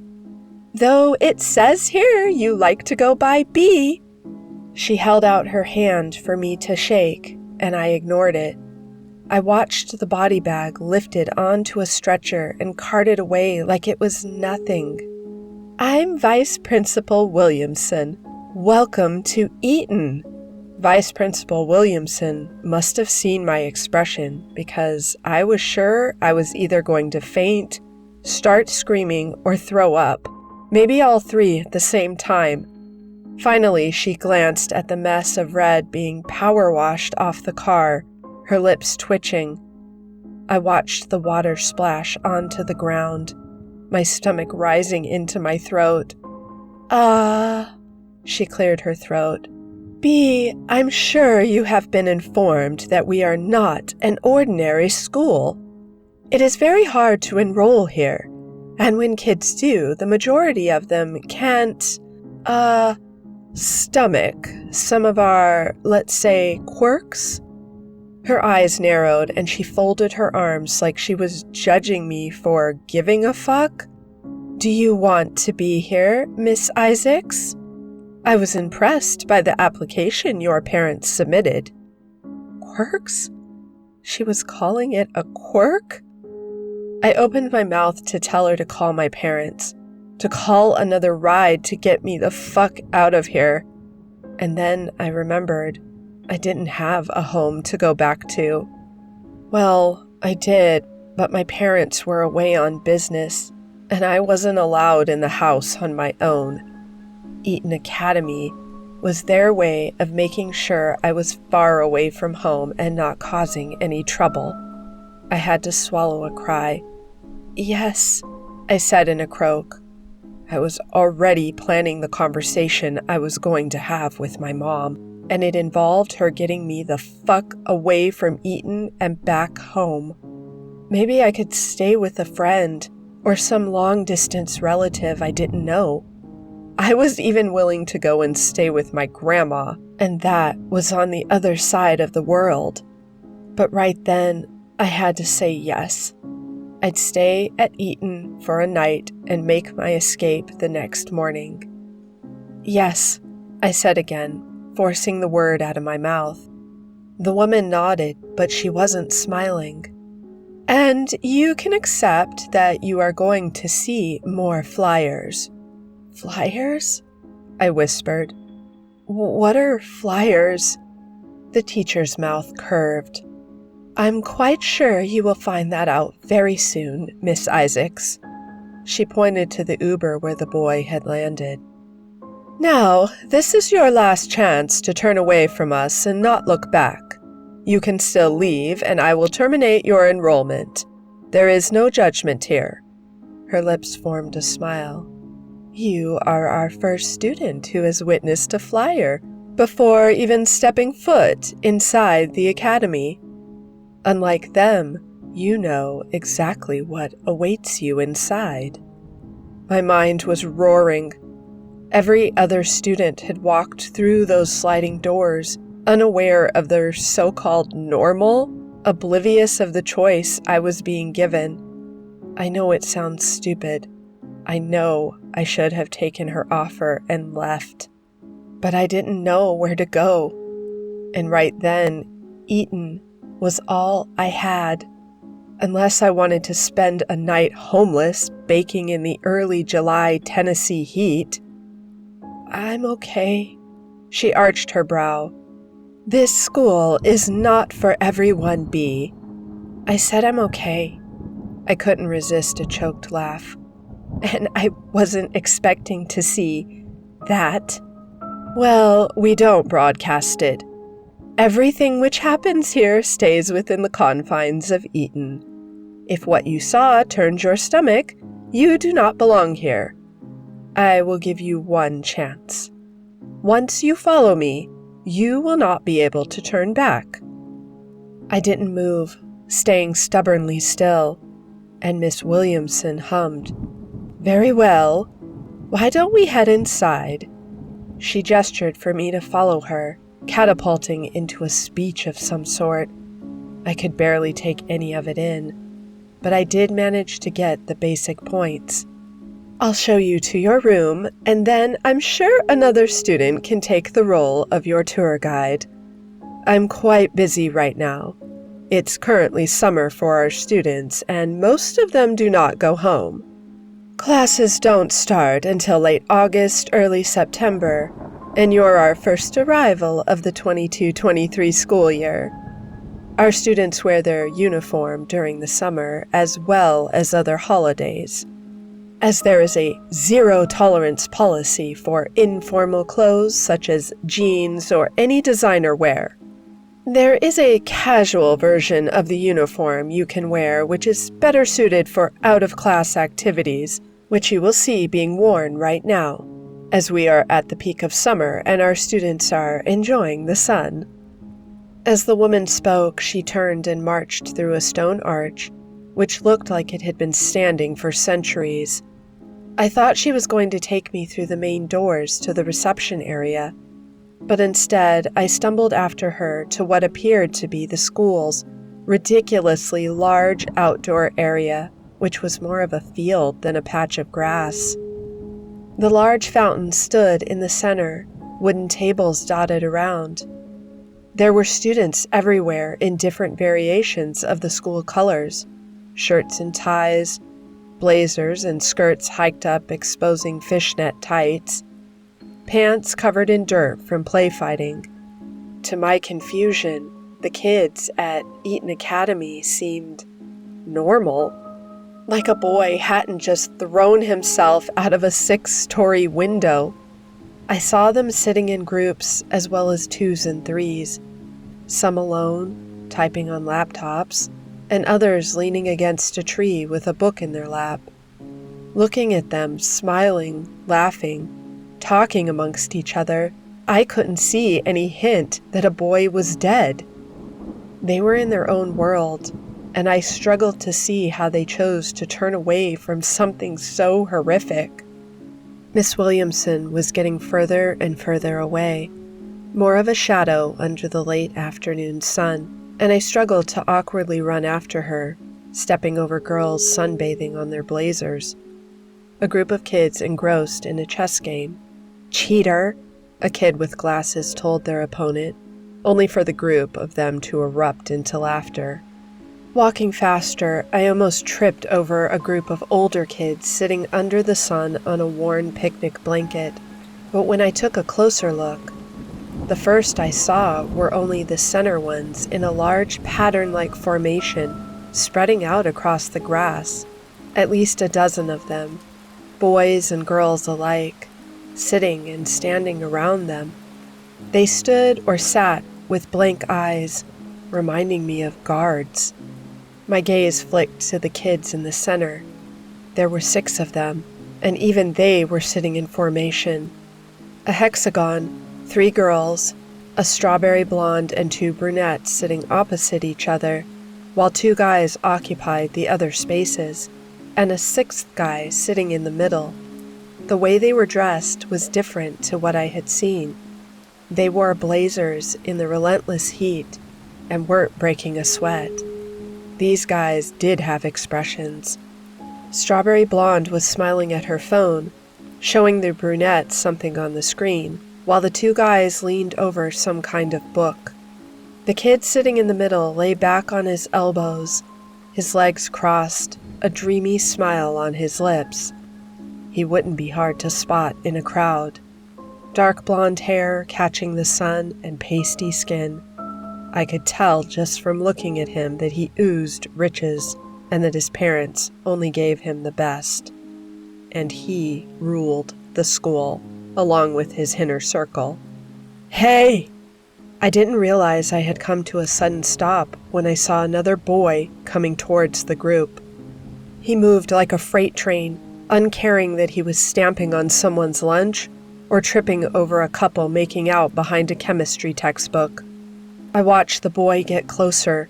"Though it says here you like to go by B." She held out her hand for me to shake, and I ignored it. I watched the body bag lifted onto a stretcher and carted away like it was nothing. "I'm Vice Principal Williamson. Welcome to Eton." Vice Principal Williamson must have seen my expression because I was sure I was either going to faint, start screaming, or throw up. Maybe all three at the same time. Finally, she glanced at the mess of red being power washed off the car, her lips twitching. I watched the water splash onto the ground, my stomach rising into my throat. She cleared her throat. "B, I'm sure you have been informed that we are not an ordinary school. It is very hard to enroll here, and when kids do, the majority of them can't, stomach some of our, let's say, quirks." Her eyes narrowed and she folded her arms like she was judging me for giving a fuck. "Do you want to be here, Miss Isaacs?" I was impressed by the application your parents submitted. Quirks? She was calling it a quirk? I opened my mouth to tell her to call my parents, to call another ride to get me the fuck out of here. And then I remembered I didn't have a home to go back to. Well, I did, but my parents were away on business, and I wasn't allowed in the house on my own. Eton Academy was their way of making sure I was far away from home and not causing any trouble. I had to swallow a cry. "Yes," I said in a croak. I was already planning the conversation I was going to have with my mom, and it involved her getting me the fuck away from Eton and back home. Maybe I could stay with a friend or some long-distance relative I didn't know. I was even willing to go and stay with my grandma, and that was on the other side of the world. But right then, I had to say yes. I'd stay at Eton for a night and make my escape the next morning. "Yes," I said again, forcing the word out of my mouth. The woman nodded, but she wasn't smiling. "And you can accept that you are going to see more flyers." "Flyers?" I whispered. "What are flyers?" The teacher's mouth curved. "I'm quite sure you will find that out very soon, Miss Isaacs." She pointed to the Uber where the boy had landed. "Now, this is your last chance to turn away from us and not look back. You can still leave, and I will terminate your enrollment. There is no judgment here." Her lips formed a smile. You are our first student who has witnessed a flyer before even stepping foot inside the academy. Unlike them, you know exactly what awaits you inside." My mind was roaring. Every other student had walked through those sliding doors, unaware of their so-called normal, oblivious of the choice I was being given. I know it sounds stupid. I know I should have taken her offer and left. But I didn't know where to go. And right then, Eton was all I had. Unless I wanted to spend a night homeless baking in the early July Tennessee heat. "I'm okay," she arched her brow. "This school is not for everyone, Bee." I said I'm okay. I couldn't resist a choked laugh. And I wasn't expecting to see that. Well, we don't broadcast it. Everything which happens here stays within the confines of Eton. If what you saw turns your stomach, you do not belong here. I will give you one chance. Once you follow me, you will not be able to turn back." I didn't move, staying stubbornly still, and Miss Williamson hummed, "Very well. Why don't we head inside?" She gestured for me to follow her, catapulting into a speech of some sort. I could barely take any of it in, but I did manage to get the basic points. "I'll show you to your room, and then I'm sure another student can take the role of your tour guide. I'm quite busy right now. It's currently summer for our students, and most of them do not go home. Classes don't start until late August, early September, and you're our first arrival of the 22-23 school year. Our students wear their uniform during the summer as well as other holidays, as there is a zero-tolerance policy for informal clothes such as jeans or any designer wear. There is a casual version of the uniform you can wear which is better suited for out-of-class activities, which you will see being worn right now, as we are at the peak of summer and our students are enjoying the sun." As the woman spoke, she turned and marched through a stone arch, which looked like it had been standing for centuries. I thought she was going to take me through the main doors to the reception area, but instead I stumbled after her to what appeared to be the school's ridiculously large outdoor area, which was more of a field than a patch of grass. The large fountain stood in the center, wooden tables dotted around. There were students everywhere in different variations of the school colors, shirts and ties, blazers and skirts hiked up exposing fishnet tights, pants covered in dirt from play fighting. To my confusion, the kids at Eton Academy seemed normal, like a boy hadn't just thrown himself out of a 6-story window. I saw them sitting in groups as well as 2s and 3s, some alone, typing on laptops, and others leaning against a tree with a book in their lap. Looking at them, smiling, laughing, talking amongst each other, I couldn't see any hint that a boy was dead. They were in their own world, and I struggled to see how they chose to turn away from something so horrific. Miss Williamson was getting further and further away, more of a shadow under the late afternoon sun, and I struggled to awkwardly run after her, stepping over girls sunbathing on their blazers. A group of kids engrossed in a chess game. "Cheater," a kid with glasses told their opponent, only for the group of them to erupt into laughter. Walking faster, I almost tripped over a group of older kids sitting under the sun on a worn picnic blanket, but when I took a closer look, the first I saw were only the center ones in a large pattern-like formation spreading out across the grass, at least a dozen of them, boys and girls alike, sitting and standing around them. They stood or sat with blank eyes, reminding me of guards. My gaze flicked to the kids in the center. There were 6 of them, and even they were sitting in formation. A hexagon, 3 girls, a strawberry blonde and 2 brunettes sitting opposite each other, while 2 guys occupied the other spaces, and a 6th guy sitting in the middle. The way they were dressed was different to what I had seen. They wore blazers in the relentless heat and weren't breaking a sweat. These guys did have expressions. Strawberry Blonde was smiling at her phone, showing the brunette something on the screen, while the 2 guys leaned over some kind of book. The kid sitting in the middle lay back on his elbows, his legs crossed, a dreamy smile on his lips. He wouldn't be hard to spot in a crowd. Dark blonde hair catching the sun and pasty skin. I could tell just from looking at him that he oozed riches and that his parents only gave him the best. And he ruled the school, along with his inner circle. "Hey!" I didn't realize I had come to a sudden stop when I saw another boy coming towards the group. He moved like a freight train, uncaring that he was stamping on someone's lunch or tripping over a couple making out behind a chemistry textbook. I watched the boy get closer,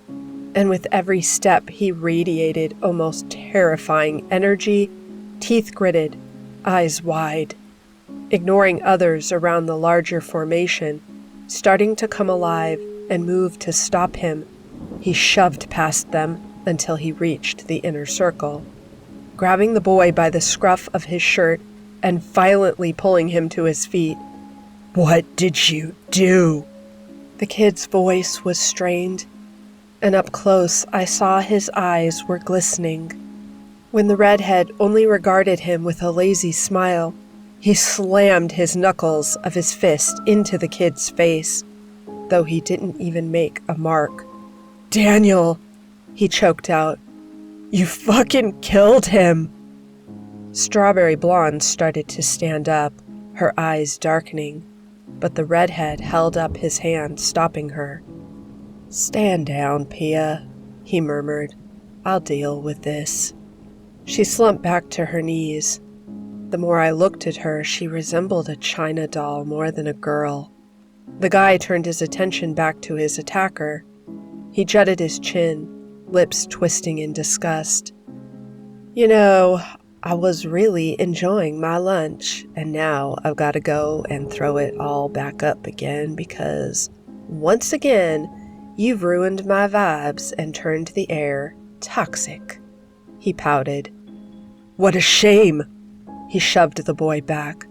and with every step he radiated almost terrifying energy, teeth gritted, eyes wide. Ignoring others around the larger formation, starting to come alive and move to stop him, he shoved past them until he reached the inner circle. Grabbing the boy by the scruff of his shirt and violently pulling him to his feet. "What did you do?" The kid's voice was strained, and up close I saw his eyes were glistening. When the redhead only regarded him with a lazy smile, he slammed his knuckles of his fist into the kid's face, though he didn't even make a mark. "Daniel," he choked out, "you fucking killed him." Strawberry Blonde started to stand up, her eyes darkening, but the redhead held up his hand, stopping her. "Stand down, Pia," he murmured. "I'll deal with this." She slumped back to her knees. The more I looked at her, she resembled a China doll more than a girl. The guy turned his attention back to his attacker. He jutted his chin, lips twisting in disgust. "You know, I was really enjoying my lunch, and now I've got to go and throw it all back up again because, once again, you've ruined my vibes and turned the air toxic." He pouted. "What a shame!" He shoved the boy back.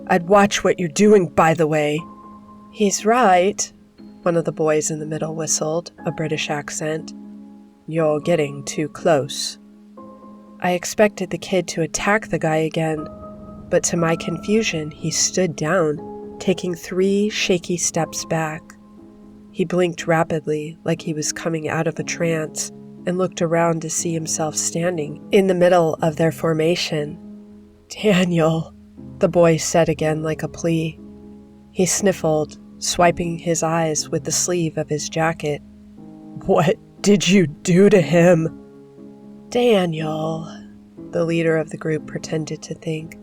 "I'd watch what you're doing, by the way." "He's right," one of the boys in the middle whistled, a British accent. "You're getting too close." I expected the kid to attack the guy again, but to my confusion, he stood down, taking 3 shaky steps back. He blinked rapidly, like he was coming out of a trance, and looked around to see himself standing in the middle of their formation. "Daniel," the boy said again like a plea. He sniffled, swiping his eyes with the sleeve of his jacket. "What did you do to him?" "Daniel," the leader of the group pretended to think.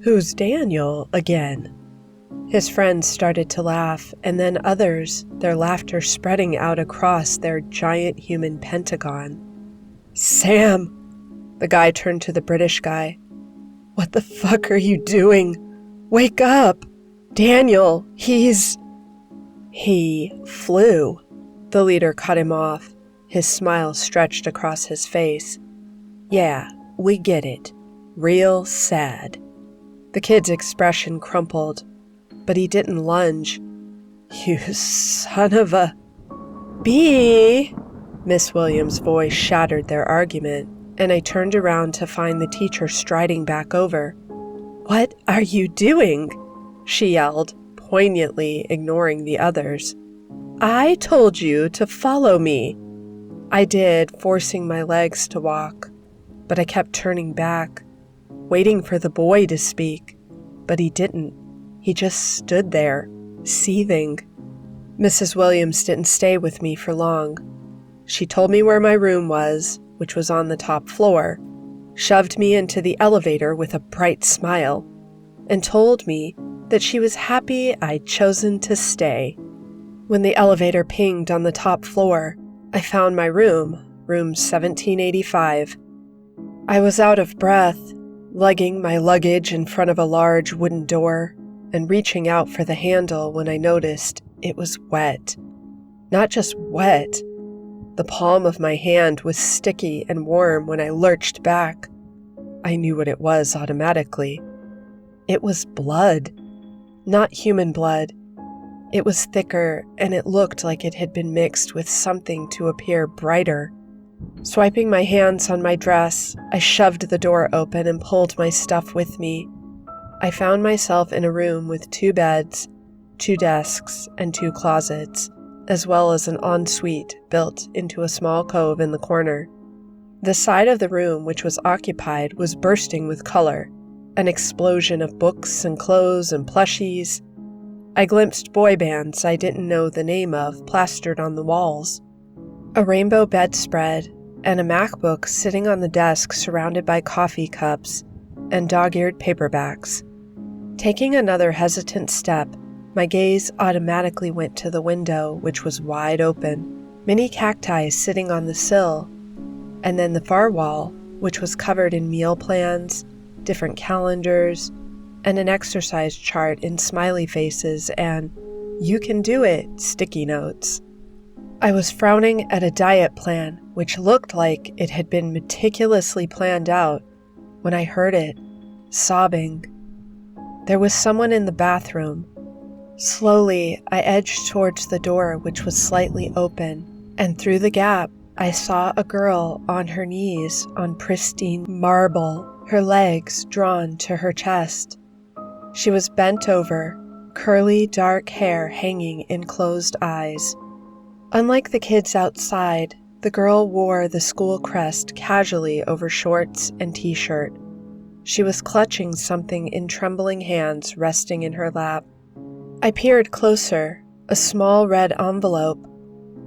"Who's Daniel again?" His friends started to laugh, and then others, their laughter spreading out across their giant human pentagon. "Sam!" The guy turned to the British guy. "What the fuck are you doing? Wake up! Daniel, He flew." The leader cut him off, his smile stretched across his face. "Yeah, we get it. Real sad." The kid's expression crumpled, but he didn't lunge. "You son of a..." "B!" Miss Williams' voice shattered their argument, and I turned around to find the teacher striding back over. "What are you doing?" she yelled, poignantly ignoring the others. "I told you to follow me." I did, forcing my legs to walk, but I kept turning back, waiting for the boy to speak, but he didn't. He just stood there, seething. Mrs. Williams didn't stay with me for long. She told me where my room was, which was on the top floor. shoved me into the elevator with a bright smile, and told me that she was happy I'd chosen to stay. When the elevator pinged on the top floor, I found my room 1785. I was out of breath, lugging my luggage in front of a large wooden door and reaching out for the handle when I noticed it was wet. Not just wet. The palm of my hand was sticky and warm when I lurched back. I knew what it was automatically. It was blood. Not human blood. It was thicker, and it looked like it had been mixed with something to appear brighter. Swiping my hands on my dress, I shoved the door open and pulled my stuff with me. I found myself in a room with 2 beds, 2 desks, and 2 closets, as well as an ensuite built into a small cove in the corner. The side of the room which was occupied was bursting with color, an explosion of books and clothes and plushies. I glimpsed boy bands I didn't know the name of plastered on the walls, a rainbow bedspread, and a MacBook sitting on the desk surrounded by coffee cups and dog-eared paperbacks. Taking another hesitant step, my gaze automatically went to the window, which was wide open, many cacti sitting on the sill, and then the far wall, which was covered in meal plans, different calendars, and an exercise chart in smiley faces and "You can do it" sticky notes. I was frowning at a diet plan, which looked like it had been meticulously planned out, when I heard it, sobbing. There was someone in the bathroom. Slowly, I edged towards the door, which was slightly open, and through the gap, I saw a girl on her knees on pristine marble, her legs drawn to her chest. She was bent over, curly dark hair hanging in closed eyes. Unlike the kids outside, the girl wore the school crest casually over shorts and t-shirt. She was clutching something in trembling hands resting in her lap. I peered closer, a small red envelope.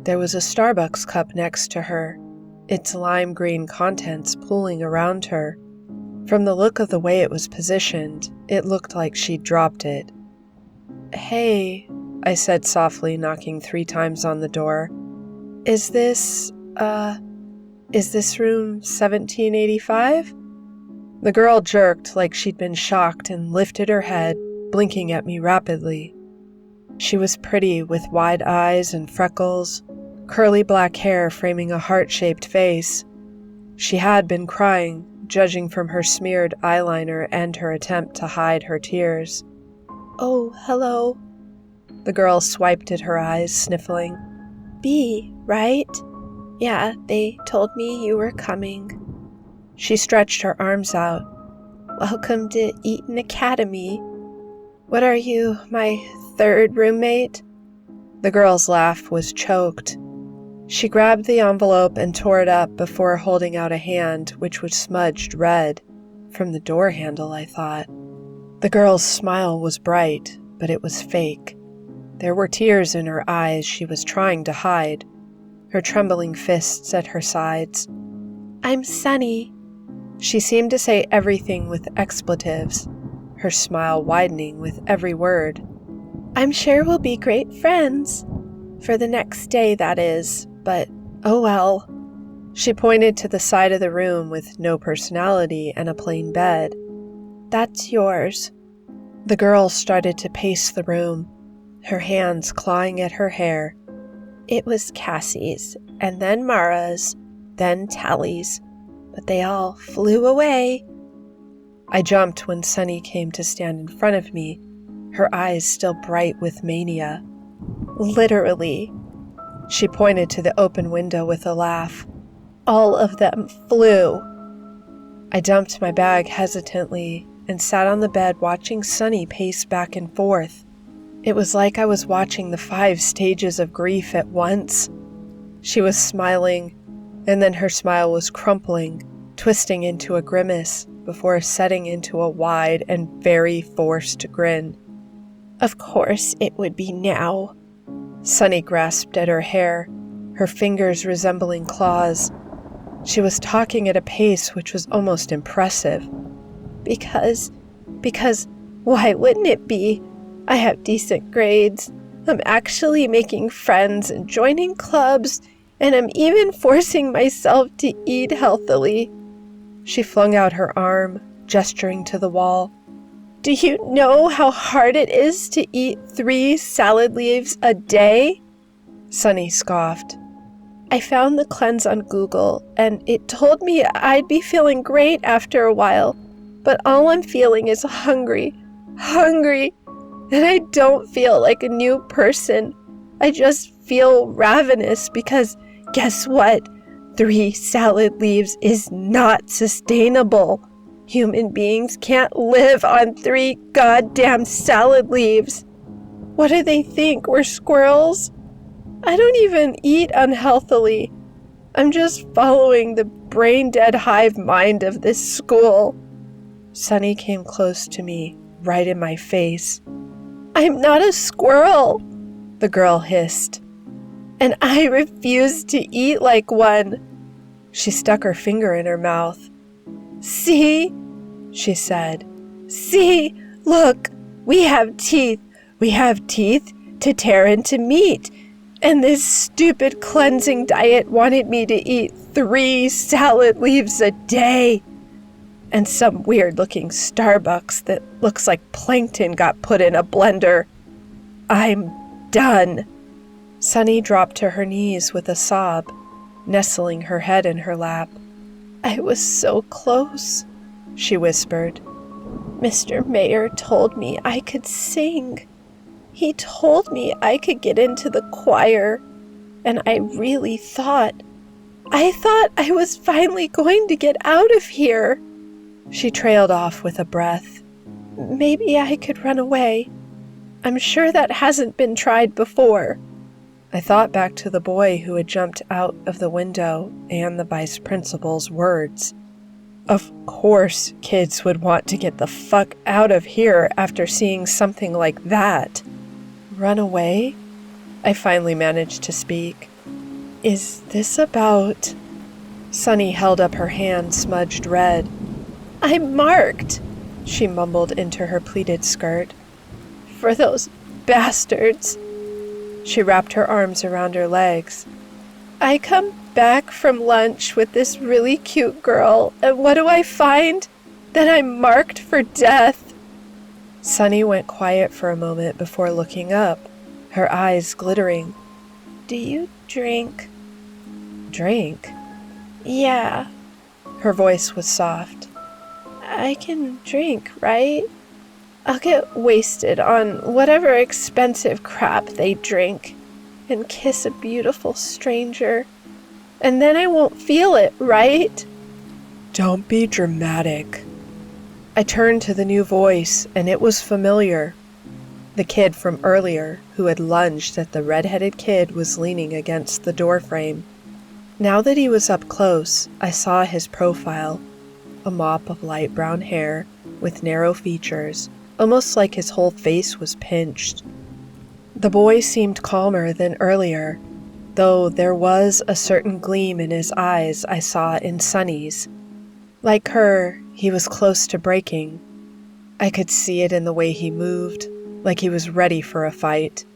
There was a Starbucks cup next to her, its lime green contents pooling around her. From the look of the way it was positioned, it looked like she'd dropped it. "Hey," I said softly, knocking 3 times on the door. Is this room 1785? The girl jerked like she'd been shocked and lifted her head, blinking at me rapidly. She was pretty, with wide eyes and freckles, curly black hair framing a heart-shaped face. She had been crying, judging from her smeared eyeliner and her attempt to hide her tears. "Oh, hello." The girl swiped at her eyes, sniffling. "B, right? Yeah, they told me you were coming." She stretched her arms out. "Welcome to Eaton Academy. What are you, my 3rd roommate?" The girl's laugh was choked. She grabbed the envelope and tore it up before holding out a hand, which was smudged red. From the door handle, I thought. The girl's smile was bright, but it was fake. There were tears in her eyes she was trying to hide, her trembling fists at her sides. "I'm Sunny." She seemed to say everything with expletives, her smile widening with every word. "I'm sure we'll be great friends. For the next day, that is, but oh well." She pointed to the side of the room with no personality and a plain bed. "That's yours." The girl started to pace the room, her hands clawing at her hair. "It was Cassie's, and then Mara's, then Tally's, but they all flew away." I jumped when Sunny came to stand in front of me, her eyes still bright with mania. "Literally." She pointed to the open window with a laugh. "All of them flew." I dumped my bag hesitantly and sat on the bed watching Sunny pace back and forth. It was like I was watching the 5 stages of grief at once. She was smiling, and then her smile was crumpling, twisting into a grimace before setting into a wide and very forced grin. "Of course it would be now." Sunny grasped at her hair, her fingers resembling claws. She was talking at a pace which was almost impressive. Because, why wouldn't it be? I have decent grades. I'm actually making friends and joining clubs, and I'm even forcing myself to eat healthily. She flung out her arm, gesturing to the wall. Do you know how hard it is to eat 3 salad leaves a day? Sunny scoffed. I found the cleanse on Google, and it told me I'd be feeling great after a while, but all I'm feeling is hungry, and I don't feel like a new person. I just feel ravenous because, guess what? 3 salad leaves is not sustainable. Human beings can't live on 3 goddamn salad leaves. What do they think? We're squirrels? I don't even eat unhealthily. I'm just following the brain-dead hive mind of this school. Sunny came close to me, right in my face. I'm not a squirrel, the girl hissed. And I refuse to eat like one. She stuck her finger in her mouth. See, she said. See, look, we have teeth. We have teeth to tear into meat. And this stupid cleansing diet wanted me to eat 3 salad leaves a day. And some weird-looking Starbucks that looks like plankton got put in a blender. I'm done. Sunny dropped to her knees with a sob, nestling her head in her lap. I was so close, she whispered. Mr. Mayor told me I could sing. He told me I could get into the choir, and I really thought I was finally going to get out of here. She trailed off with a breath. Maybe I could run away. I'm sure that hasn't been tried before. I thought back to the boy who had jumped out of the window and the vice principal's words. Of course, kids would want to get the fuck out of here after seeing something like that. Run away? I finally managed to speak. Is this about... Sunny held up her hand smudged red. I'm marked, she mumbled into her pleated skirt. For those bastards. She wrapped her arms around her legs. I come back from lunch with this really cute girl, and what do I find? That I'm marked for death. Sunny went quiet for a moment before looking up, her eyes glittering. Do you drink? Drink? Yeah. Her voice was soft. I can drink, right? I'll get wasted on whatever expensive crap they drink and kiss a beautiful stranger. And then I won't feel it, right? Don't be dramatic. I turned to the new voice, and it was familiar. The kid from earlier, who had lunged at the red-headed kid, was leaning against the doorframe. Now that he was up close, I saw his profile, a mop of light brown hair with narrow features, almost like his whole face was pinched. The boy seemed calmer than earlier, though there was a certain gleam in his eyes I saw in Sunny's. Like her, he was close to breaking. I could see it in the way he moved, like he was ready for a fight.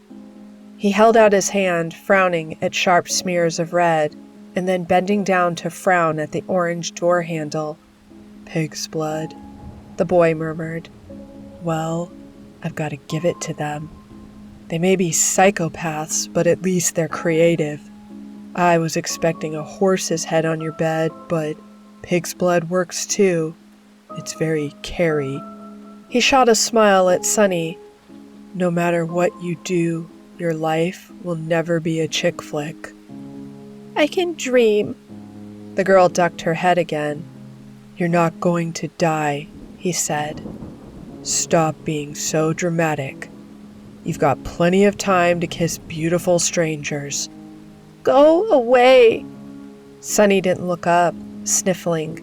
He held out his hand, frowning at sharp smears of red, and then bending down to frown at the orange door handle. Pig's blood, the boy murmured. Well, I've got to give it to them. They may be psychopaths, but at least they're creative. I was expecting a horse's head on your bed, but pig's blood works too. It's very Carrie. He shot a smile at Sunny. No matter what you do, your life will never be a chick flick. I can dream. The girl ducked her head again. You're not going to die, he said. Stop being so dramatic. You've got plenty of time to kiss beautiful strangers. Go away. Sunny didn't look up, sniffling.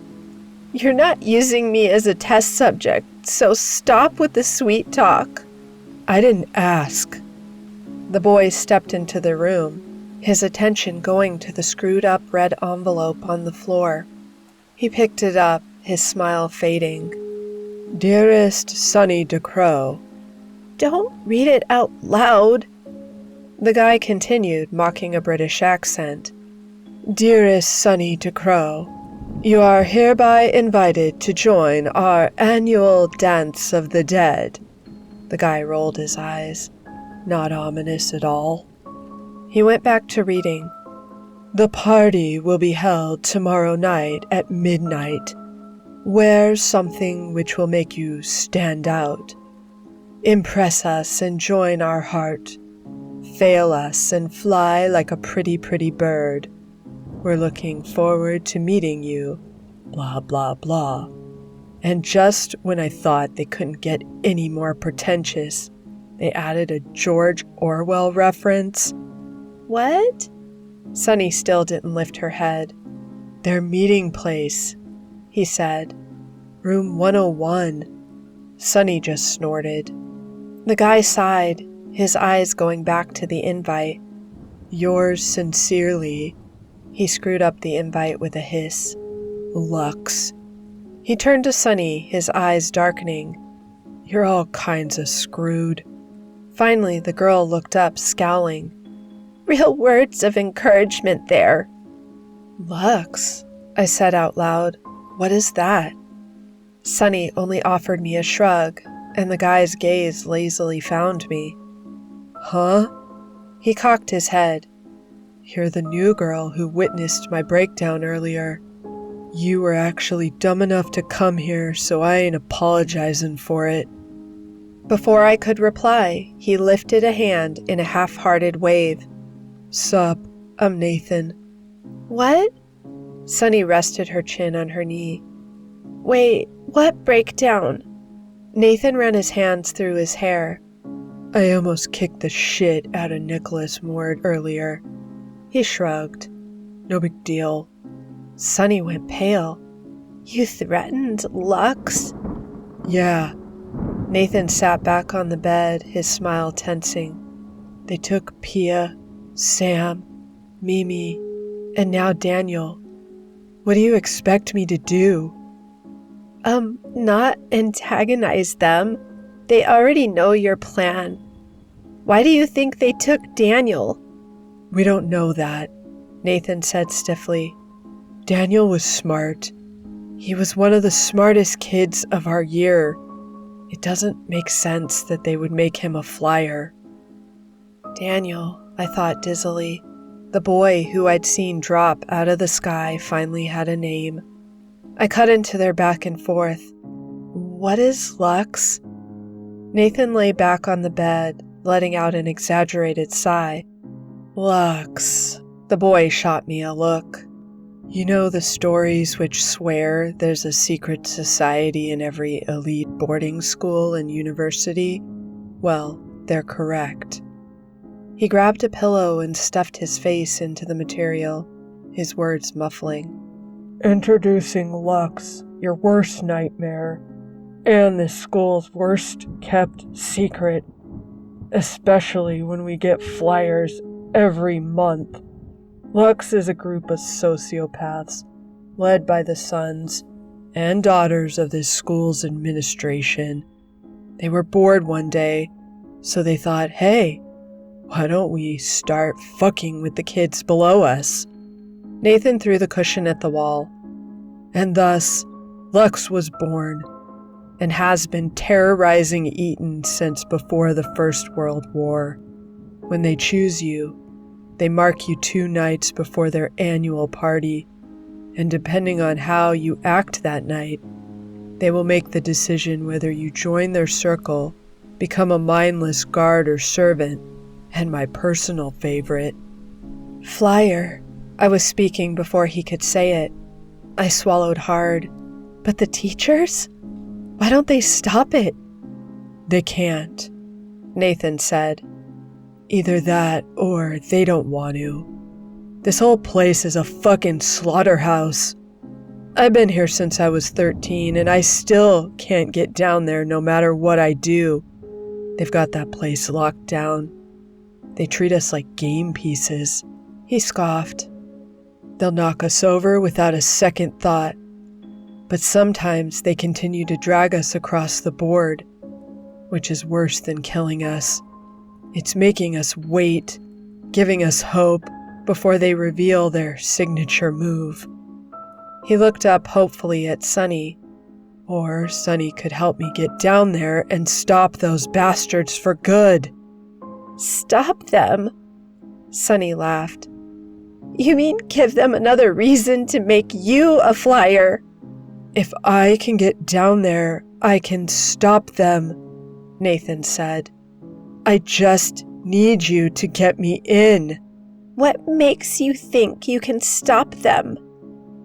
You're not using me as a test subject, so stop with the sweet talk. I didn't ask. The boy stepped into the room. his attention going to the screwed-up red envelope on the floor. He picked it up, his smile fading. Dearest Sonny DeCrow. Don't read it out loud. The guy continued, mocking a British accent. Dearest Sonny DeCrow, you are hereby invited to join our annual Dance of the Dead. The guy rolled his eyes. Not ominous at all. He went back to reading. The party will be held tomorrow night at midnight. Wear something which will make you stand out. Impress us and join our heart. Fail us and fly like a pretty, pretty bird. We're looking forward to meeting you. Blah, blah, blah. And just when I thought they couldn't get any more pretentious, they added a George Orwell reference. What? Sonny still didn't lift her head. Their meeting place, he said. Room 101. Sonny just snorted. The guy sighed, his eyes going back to the invite. Yours sincerely. He screwed up the invite with a hiss. Lux. He turned to Sonny, his eyes darkening. You're all kinds of screwed. Finally, the girl looked up, scowling. Real words of encouragement there. Lux, I said out loud. What is that? Sonny only offered me a shrug, and the guy's gaze lazily found me. Huh? He cocked his head. You're the new girl who witnessed my breakdown earlier. You were actually dumb enough to come here, so I ain't apologizing for it. Before I could reply, he lifted a hand in a half-hearted wave. Sup, I'm Nathan. What? Sonny rested her chin on her knee. Wait, what breakdown? Nathan ran his hands through his hair. I almost kicked the shit out of Nicholas Ward earlier. He shrugged. No big deal. Sonny went pale. You threatened Lux? Yeah. Nathan sat back on the bed, his smile tensing. They took Pia, Sam, Mimi, and now Daniel. What do you expect me to do? Not antagonize them. They already know your plan. Why do you think they took Daniel? We don't know that, Nathan said stiffly. Daniel was smart. He was one of the smartest kids of our year. It doesn't make sense that they would make him a flyer. Daniel, I thought dizzily. The boy who I'd seen drop out of the sky finally had a name. I cut into their back and forth. What is Lux? Nathan lay back on the bed, letting out an exaggerated sigh. Lux. The boy shot me a look. You know the stories which swear there's a secret society in every elite boarding school and university? Well, they're correct. He grabbed a pillow and stuffed his face into the material, his words muffling. Introducing Lux, your worst nightmare, and this school's worst kept secret, especially when we get flyers every month. Lux is a group of sociopaths, led by the sons and daughters of this school's administration. They were bored one day, so they thought, hey, why don't we start fucking with the kids below us? Nathan threw the cushion at the wall. And thus, Lux was born, and has been terrorizing Eton since before the First World War. When they choose you, they mark you 2 nights before their annual party, and depending on how you act that night, they will make the decision whether you join their circle, become a mindless guard or servant, and my personal favorite, flyer. I was speaking before he could say it. I swallowed hard. But the teachers? Why don't they stop it? They can't, Nathan said. Either that or they don't want to. This whole place is a fucking slaughterhouse. I've been here since I was 13 and I still can't get down there no matter what I do. They've got that place locked down. They treat us like game pieces. He scoffed. They'll knock us over without a second thought. But sometimes they continue to drag us across the board, which is worse than killing us. It's making us wait, giving us hope before they reveal their signature move. He looked up hopefully at Sunny. Or Sunny could help me get down there and stop those bastards for good. Stop them? Sunny laughed. You mean give them another reason to make you a flyer? If I can get down there, I can stop them, Nathan said. I just need you to get me in. What makes you think you can stop them?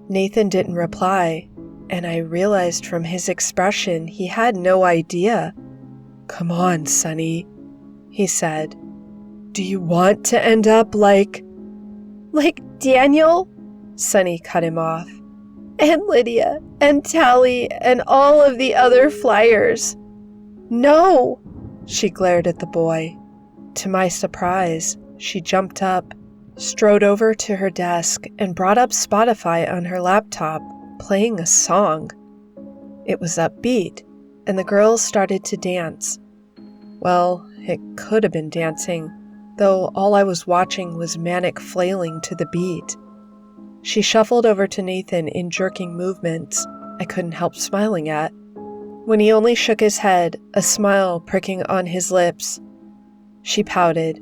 Nathan didn't reply, and I realized from his expression he had no idea. Come on, Sunny, he said. Do you want to end up like... Like Daniel? Sunny cut him off. And Lydia, and Tally, and all of the other flyers. No! She glared at the boy. To my surprise, she jumped up, strode over to her desk, and brought up Spotify on her laptop, playing a song. It was upbeat, and the girls started to dance. Well, it could have been dancing, though all I was watching was manic flailing to the beat. She shuffled over to Nathan in jerking movements I couldn't help smiling at. When he only shook his head, a smile pricking on his lips, she pouted.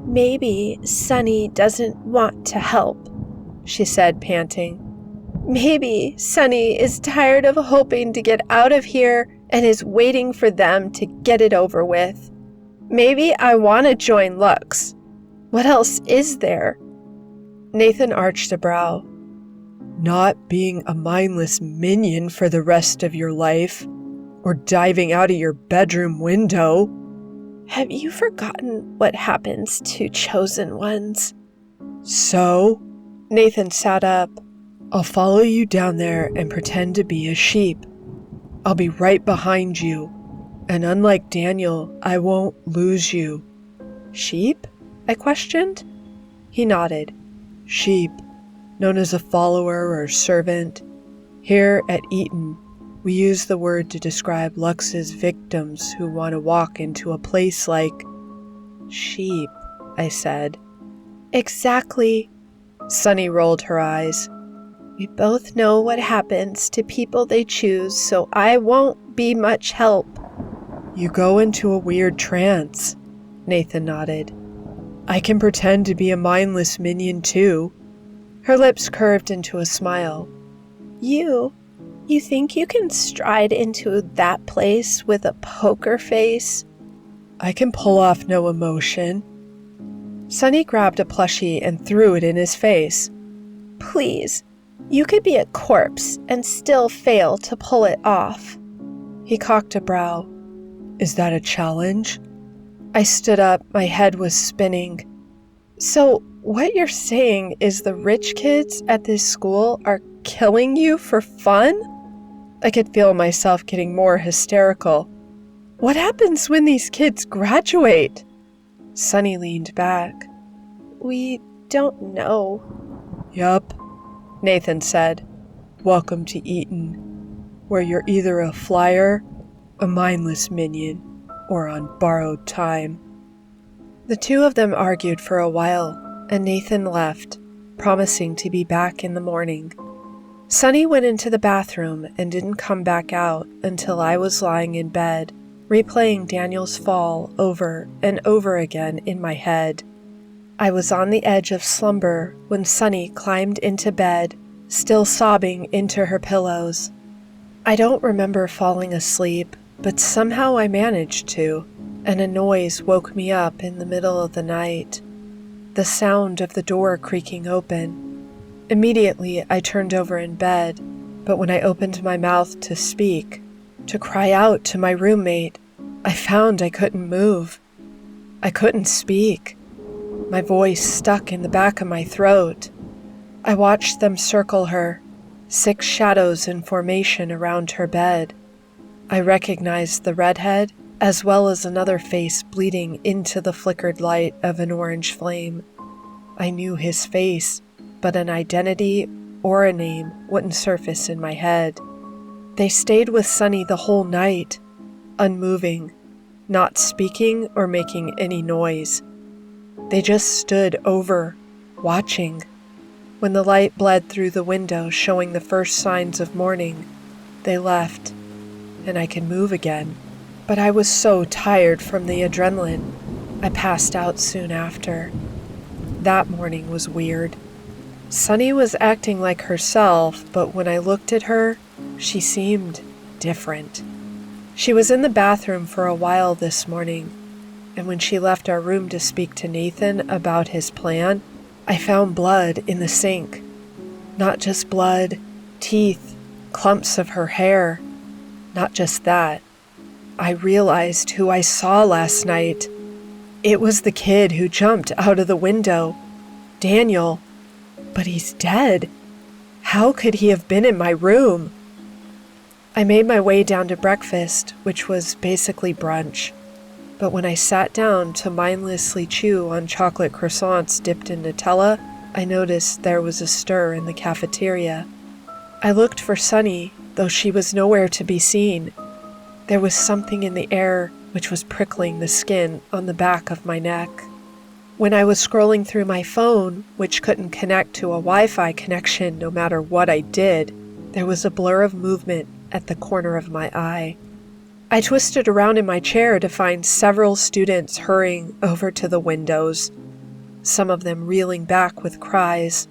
Maybe Sunny doesn't want to help, she said, panting. Maybe Sunny is tired of hoping to get out of here and is waiting for them to get it over with. Maybe I want to join Lux. What else is there? Nathan arched a brow. Not being a mindless minion for the rest of your life, or diving out of your bedroom window. Have you forgotten what happens to chosen ones? So? Nathan sat up. I'll follow you down there and pretend to be a sheep. I'll be right behind you, and unlike Daniel, I won't lose you. Sheep? I questioned. He nodded. Sheep, known as a follower or servant. Here at Eton, we use the word to describe Lux's victims who want to walk into a place like... Sheep, I said. Exactly. Sunny rolled her eyes. We both know what happens to people they choose, so I won't be much help. You go into a weird trance, Nathan nodded. I can pretend to be a mindless minion too. Her lips curved into a smile. You think you can stride into that place with a poker face? I can pull off no emotion. Sunny grabbed a plushie and threw it in his face. Please, you could be a corpse and still fail to pull it off. He cocked a brow. Is that a challenge? I stood up, my head was spinning. So, what you're saying is the rich kids at this school are killing you for fun? I could feel myself getting more hysterical. What happens when these kids graduate? Sunny leaned back. We don't know. Yup, Nathan said. Welcome to Eton, where you're either a flyer, a mindless minion, or on borrowed time. The two of them argued for a while, and Nathan left, promising to be back in the morning. Sunny went into the bathroom and didn't come back out until I was lying in bed, replaying Daniel's fall over and over again in my head. I was on the edge of slumber when Sunny climbed into bed, still sobbing into her pillows. I don't remember falling asleep, but somehow I managed to, and a noise woke me up in the middle of the night. The sound of the door creaking open. Immediately, I turned over in bed, but when I opened my mouth to speak, to cry out to my roommate, I found I couldn't move. I couldn't speak. My voice stuck in the back of my throat. I watched them circle her, 6 shadows in formation around her bed. I recognized the redhead, as well as another face bleeding into the flickered light of an orange flame. I knew his face, but an identity or a name wouldn't surface in my head. They stayed with Sunny the whole night, unmoving, not speaking or making any noise. They just stood over, watching. When the light bled through the window showing the first signs of morning, they left, and I could move again. But I was so tired from the adrenaline, I passed out soon after. That morning was weird. Sunny was acting like herself, but when I looked at her, she seemed different. She was in the bathroom for a while this morning, and when she left our room to speak to Nathan about his plan, I found blood in the sink. Not just blood, teeth, clumps of her hair. Not just that. I realized who I saw last night. It was the kid who jumped out of the window, Daniel. But he's dead. How could he have been in my room? I made my way down to breakfast, which was basically brunch. But when I sat down to mindlessly chew on chocolate croissants dipped in Nutella, I noticed there was a stir in the cafeteria. I looked for Sunny, though she was nowhere to be seen. There was something in the air which was prickling the skin on the back of my neck. When I was scrolling through my phone, which couldn't connect to a Wi-Fi connection no matter what I did, there was a blur of movement at the corner of my eye. I twisted around in my chair to find several students hurrying over to the windows, some of them reeling back with cries,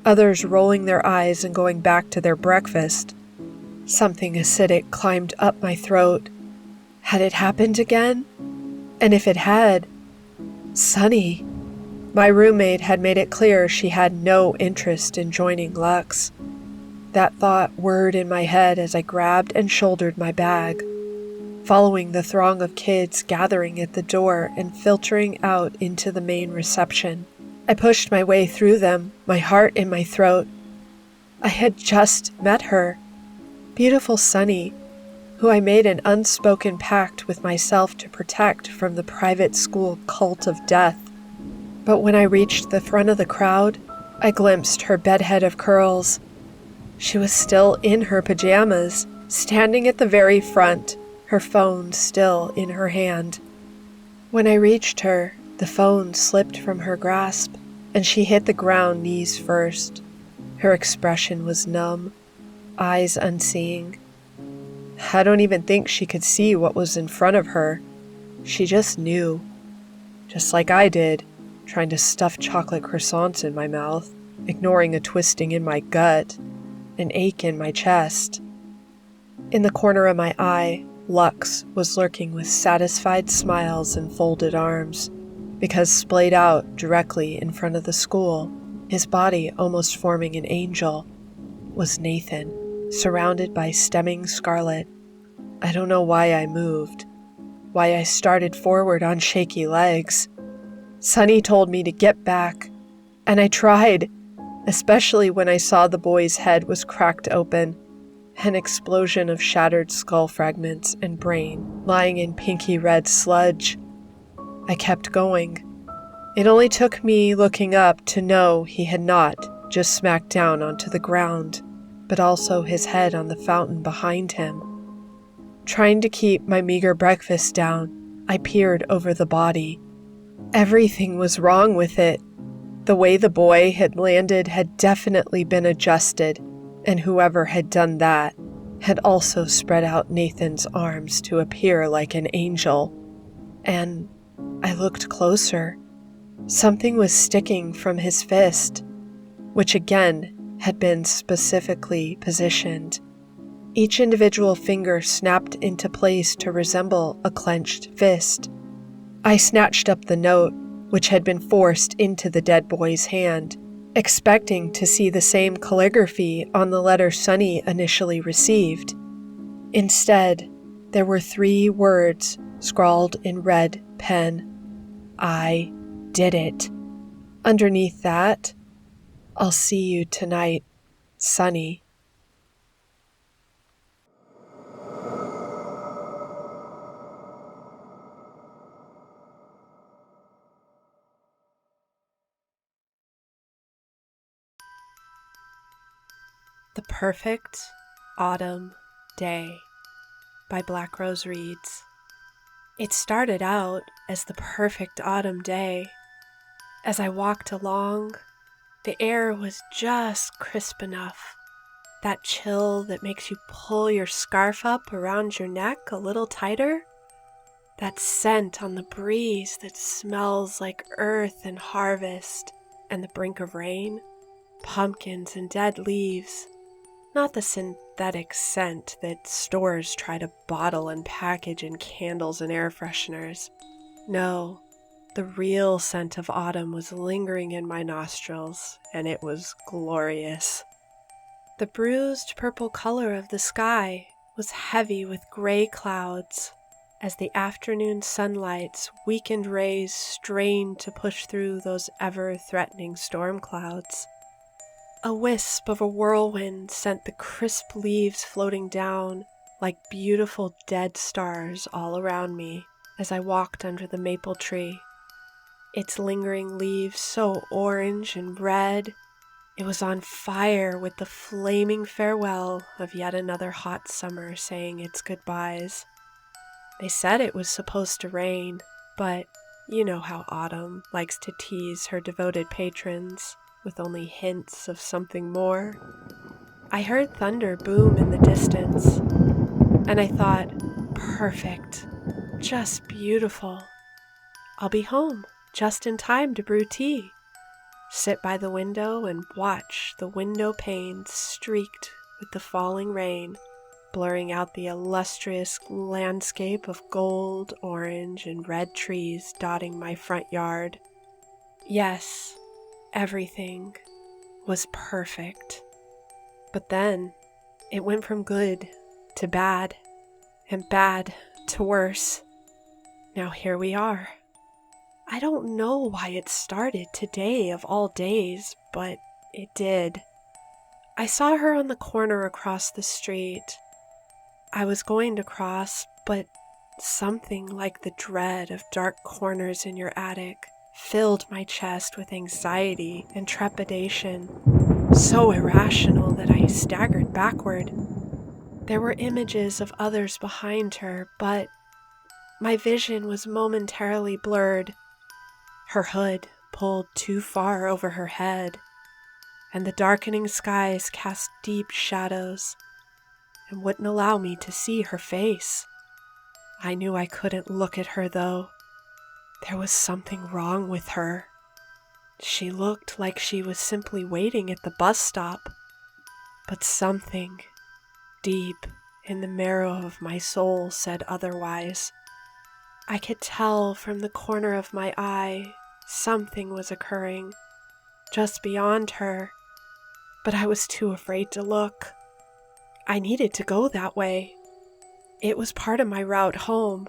others rolling their eyes and going back to their breakfast. Something acidic climbed up my throat. Had it happened again? And if it had, Sunny. My roommate had made it clear she had no interest in joining Lux. That thought whirred in my head as I grabbed and shouldered my bag, following the throng of kids gathering at the door and filtering out into the main reception. I pushed my way through them, my heart in my throat. I had just met her, beautiful Sunny, who I made an unspoken pact with myself to protect from the private school cult of death. But when I reached the front of the crowd, I glimpsed her bedhead of curls. She was still in her pajamas, standing at the very front, her phone still in her hand. When I reached her, the phone slipped from her grasp, and she hit the ground knees first. Her expression was numb, eyes unseeing. I don't even think she could see what was in front of her. She just knew. Just like I did, trying to stuff chocolate croissants in my mouth, ignoring a twisting in my gut, an ache in my chest. In the corner of my eye, Lux was lurking with satisfied smiles and folded arms, because splayed out directly in front of the school, his body almost forming an angel, was Nathan, surrounded by stemming scarlet. I don't know why I moved, why I started forward on shaky legs. Sunny told me to get back, and I tried, especially when I saw the boy's head was cracked open, an explosion of shattered skull fragments and brain lying in pinky red sludge. I kept going. It only took me looking up to know he had not just smacked down onto the ground, but also his head on the fountain behind him. Trying to keep my meager breakfast down, I peered over the body. Everything was wrong with it. The way the boy had landed had definitely been adjusted, and whoever had done that had also spread out Nathan's arms to appear like an angel. And I looked closer. Something was sticking from his fist, which again had been specifically positioned. Each individual finger snapped into place to resemble a clenched fist. I snatched up the note, which had been forced into the dead boy's hand, expecting to see the same calligraphy on the letter Sunny initially received. Instead, there were 3 words scrawled in red pen. I did it. Underneath that, I'll see you tonight, Sunny. The Perfect Autumn Day by Black Rose Reads. It started out as the perfect autumn day. As I walked along, the air was just crisp enough. That chill that makes you pull your scarf up around your neck a little tighter. That scent on the breeze that smells like earth and harvest and the brink of rain, pumpkins and dead leaves. Not the synthetic scent that stores try to bottle and package in candles and air fresheners. No, the real scent of autumn was lingering in my nostrils, and it was glorious. The bruised purple color of the sky was heavy with gray clouds as the afternoon sunlight's weakened rays strained to push through those ever-threatening storm clouds. A wisp of a whirlwind sent the crisp leaves floating down like beautiful dead stars all around me as I walked under the maple tree. Its lingering leaves so orange and red, it was on fire with the flaming farewell of yet another hot summer saying its goodbyes. They said it was supposed to rain, but you know how autumn likes to tease her devoted patrons with only hints of something more. I heard thunder boom in the distance, and I thought, perfect, just beautiful. I'll be home just in time to brew tea, sit by the window and watch the window panes streaked with the falling rain, blurring out the illustrious landscape of gold, orange, and red trees dotting my front yard. Yes, everything was perfect. But then it went from good to bad, and bad to worse. Now here we are. I don't know why it started today of all days, but it did. I saw her on the corner across the street. I was going to cross, but something like the dread of dark corners in your attic filled my chest with anxiety and trepidation, so irrational that I staggered backward. There were images of others behind her, but my vision was momentarily blurred. Her hood pulled too far over her head, and the darkening skies cast deep shadows and wouldn't allow me to see her face. I knew I couldn't look at her, though. There was something wrong with her. She looked like she was simply waiting at the bus stop, but something deep in the marrow of my soul said otherwise. I could tell from the corner of my eye something was occurring just beyond her, but I was too afraid to look. I needed to go that way. It was part of my route home.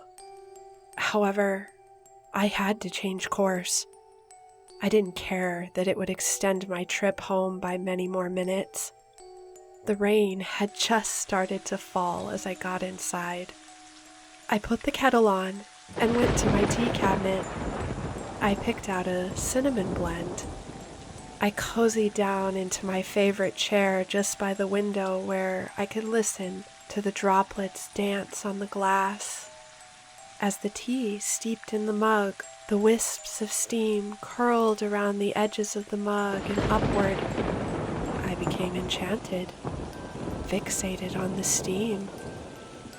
However, I had to change course. I didn't care that it would extend my trip home by many more minutes. The rain had just started to fall as I got inside. I put the kettle on and went to my tea cabinet. I picked out a cinnamon blend. I cozied down into my favorite chair just by the window where I could listen to the droplets dance on the glass. As the tea steeped in the mug, the wisps of steam curled around the edges of the mug and upward. I became enchanted, fixated on the steam,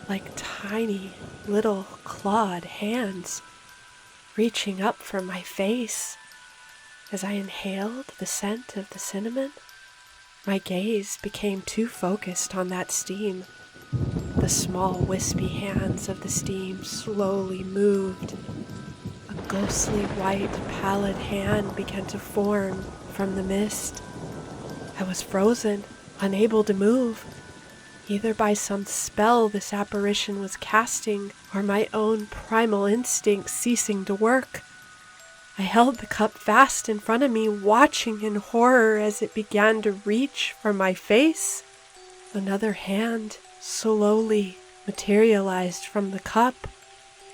like tiny little clawed hands reaching up from my face. As I inhaled the scent of the cinnamon, my gaze became too focused on that steam. The small wispy hands of the steam slowly moved. A ghostly white pallid hand began to form from the mist. I was frozen, unable to move, either by some spell this apparition was casting or my own primal instinct ceasing to work. I held the cup fast in front of me, watching in horror as it began to reach for my face. Another hand slowly materialized from the cup,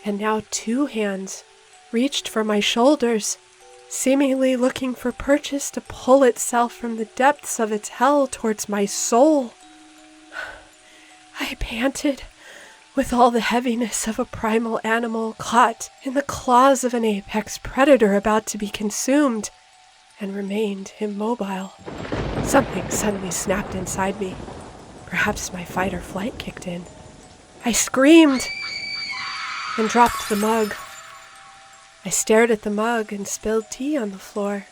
and now two hands reached for my shoulders. seemingly looking for purchase to pull itself from the depths of its hell towards my soul. I panted with all the heaviness of a primal animal caught in the claws of an apex predator about to be consumed, and remained immobile. Something suddenly snapped inside me. Perhaps my fight or flight kicked in. I screamed and dropped the mug. I stared at the mug and spilled tea on the floor,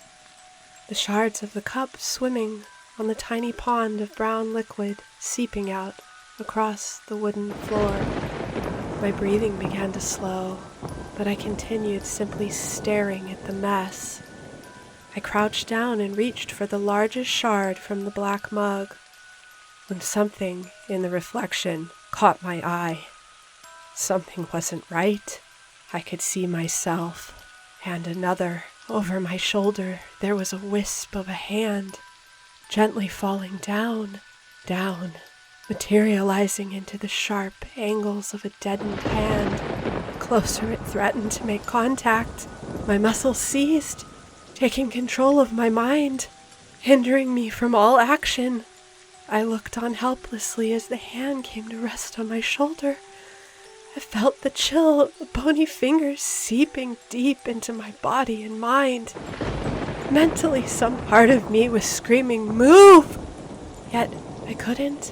the shards of the cup swimming on the tiny pond of brown liquid seeping out across the wooden floor. My breathing began to slow, but I continued simply staring at the mess. I crouched down and reached for the largest shard from the black mug, when something in the reflection caught my eye. Something wasn't right. I could see myself, and another. Over my shoulder there was a wisp of a hand, gently falling down, materializing into the sharp angles of a deadened hand. The closer it threatened to make contact, my muscles seized, taking control of my mind, hindering me from all action. I looked on helplessly as the hand came to rest on my shoulder. I felt the chill of the bony fingers seeping deep into my body and mind. Mentally, some part of me was screaming, "Move!" Yet I couldn't.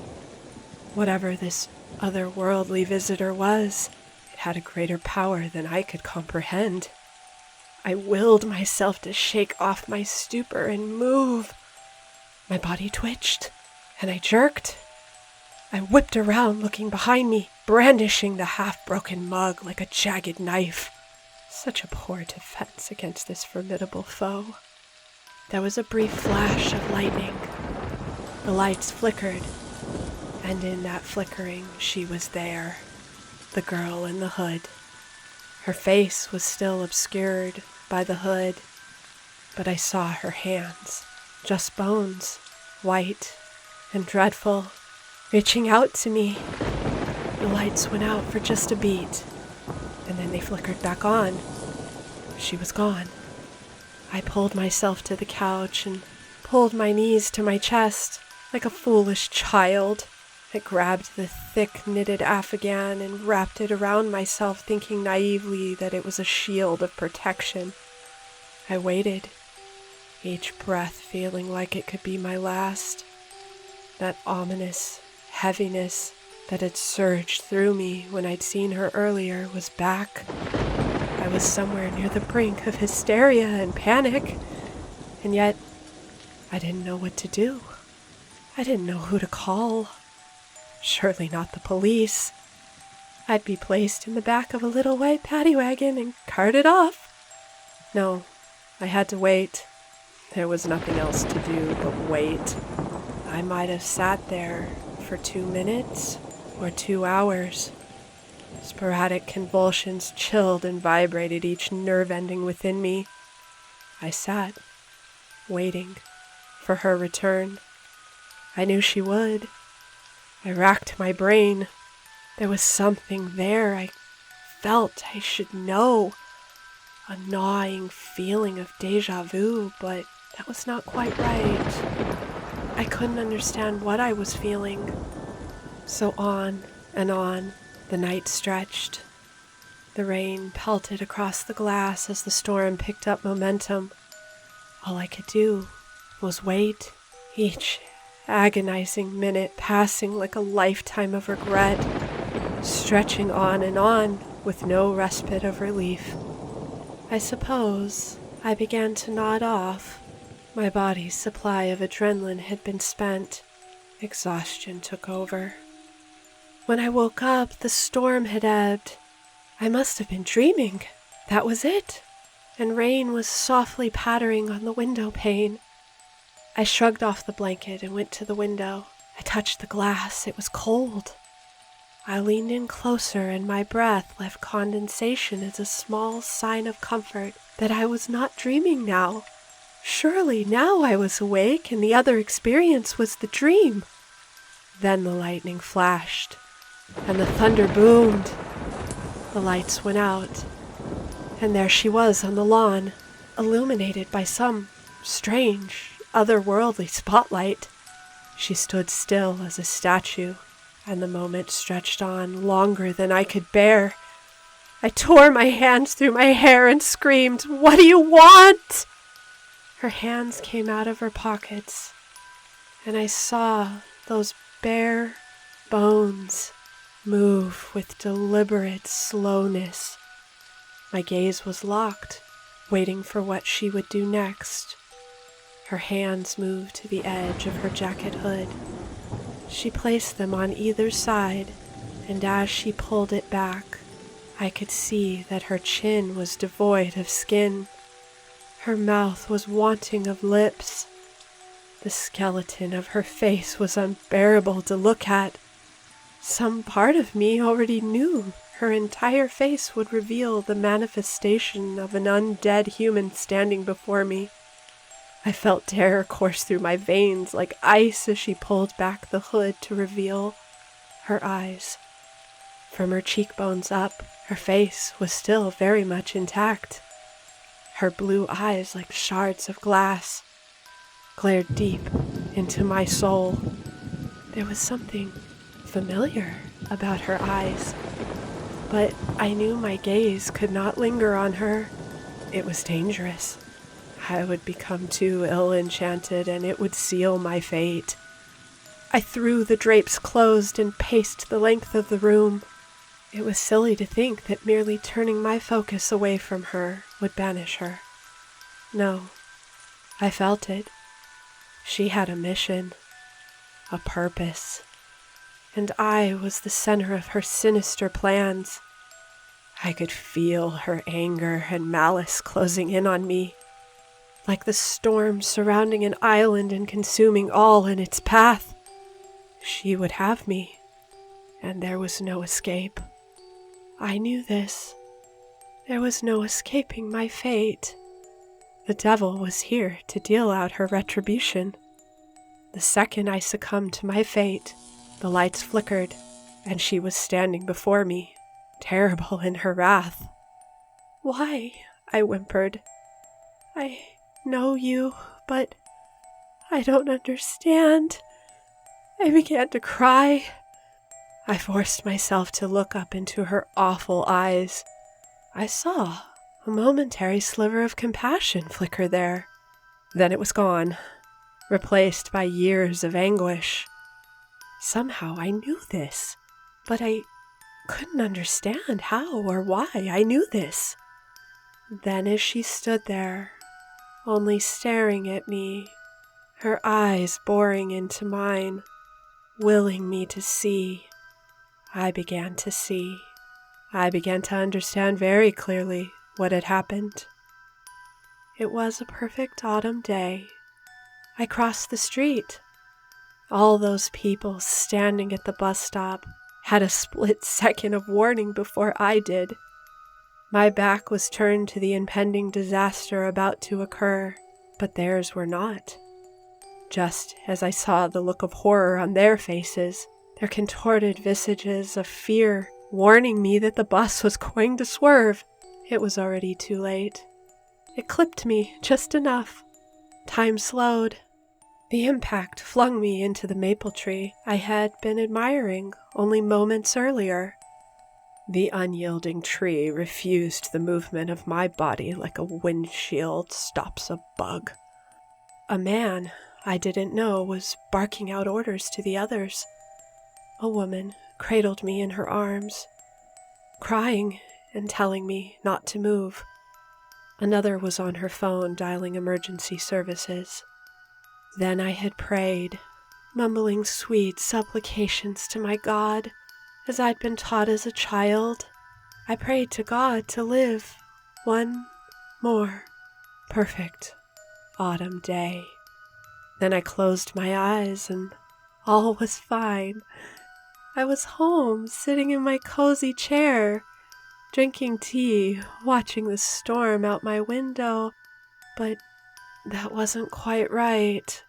Whatever this otherworldly visitor was, it had a greater power than I could comprehend. I willed myself to shake off my stupor and move. My body twitched, and I jerked. I whipped around, looking behind me, brandishing the half-broken mug like a jagged knife. Such a poor defense against this formidable foe. There was a brief flash of lightning. The lights flickered, and in that flickering she was there, the girl in the hood. Her face was still obscured by the hood, but I saw her hands, just bones, white and dreadful, reaching out to me. The lights went out for just a beat, and then they flickered back on. She was gone. I pulled myself to the couch and pulled my knees to my chest like a foolish child. I grabbed the thick knitted afghan and wrapped it around myself, thinking naively that it was a shield of protection. I waited, each breath feeling like it could be my last. That ominous heaviness that had surged through me when I'd seen her earlier was back. I was somewhere near the brink of hysteria and panic, and yet I didn't know what to do. I didn't know who to call. Surely not the police. I'd be placed in the back of a little white paddy wagon and carted off. No, I had to wait. There was nothing else to do but wait. I might have sat there for 2 minutes or 2 hours. Sporadic convulsions chilled and vibrated each nerve ending within me. I sat, waiting for her return. I knew she would. I racked my brain. There was something there I felt I should know. A gnawing feeling of déjà vu, but that was not quite right. I couldn't understand what I was feeling. So on and on the night stretched. The rain pelted across the glass as the storm picked up momentum. All I could do was wait, each agonizing minute passing like a lifetime of regret, stretching on and on with no respite of relief. I suppose I began to nod off. My body's supply of adrenaline had been spent. Exhaustion took over. When I woke up, the storm had ebbed. I must have been dreaming. That was it. And rain was softly pattering on the window pane. I shrugged off the blanket and went to the window. I touched the glass. It was cold. I leaned in closer, and my breath left condensation as a small sign of comfort that I was not dreaming now. Surely now I was awake, and the other experience was the dream. Then the lightning flashed, and the thunder boomed. The lights went out, and there she was on the lawn, illuminated by some strange, otherworldly spotlight. She stood still as a statue, and the moment stretched on longer than I could bear. I tore my hands through my hair and screamed, "What do you want?" Her hands came out of her pockets, and I saw those bare bones move with deliberate slowness. My gaze was locked, waiting for what she would do next. Her hands moved to the edge of her jacket hood. She placed them on either side, and as she pulled it back, I could see that her chin was devoid of skin. Her mouth was wanting of lips. The skeleton of her face was unbearable to look at. Some part of me already knew her entire face would reveal the manifestation of an undead human standing before me. I felt terror course through my veins like ice as she pulled back the hood to reveal her eyes. From her cheekbones up, her face was still very much intact. Her blue eyes, like shards of glass, glared deep into my soul. There was something familiar about her eyes, but I knew my gaze could not linger on her. It was dangerous. I would become too ill-enchanted, and it would seal my fate. I threw the drapes closed and paced the length of the room. It was silly to think that merely turning my focus away from her would banish her. No, I felt it. She had a mission, a purpose, and I was the center of her sinister plans. I could feel her anger and malice closing in on me, like the storm surrounding an island and consuming all in its path. She would have me, and there was no escape. I knew this. There was no escaping my fate. The devil was here to deal out her retribution. The second I succumbed to my fate, the lights flickered, and she was standing before me, terrible in her wrath. "Why?" I whimpered. "I know you, but I don't understand." I began to cry. I forced myself to look up into her awful eyes. I saw a momentary sliver of compassion flicker there. Then it was gone, replaced by years of anguish. Somehow I knew this, but I couldn't understand how or why I knew this. Then as she stood there, only staring at me, her eyes boring into mine, willing me to see, I began to see. I began to understand very clearly what had happened. It was a perfect autumn day. I crossed the street. All those people standing at the bus stop had a split second of warning before I did. My back was turned to the impending disaster about to occur, but theirs were not. Just as I saw the look of horror on their faces, their contorted visages of fear, warning me that the bus was going to swerve, it was already too late. It clipped me just enough. Time slowed. The impact flung me into the maple tree I had been admiring only moments earlier. The unyielding tree refused the movement of my body like a windshield stops a bug. A man I didn't know was barking out orders to the others. A woman cradled me in her arms, crying and telling me not to move. Another was on her phone dialing emergency services. Then I had prayed, mumbling sweet supplications to my God, as I'd been taught as a child. I prayed to God to live one more perfect autumn day. Then I closed my eyes and all was fine. I was home, sitting in my cozy chair, drinking tea, watching the storm out my window, but that wasn't quite right.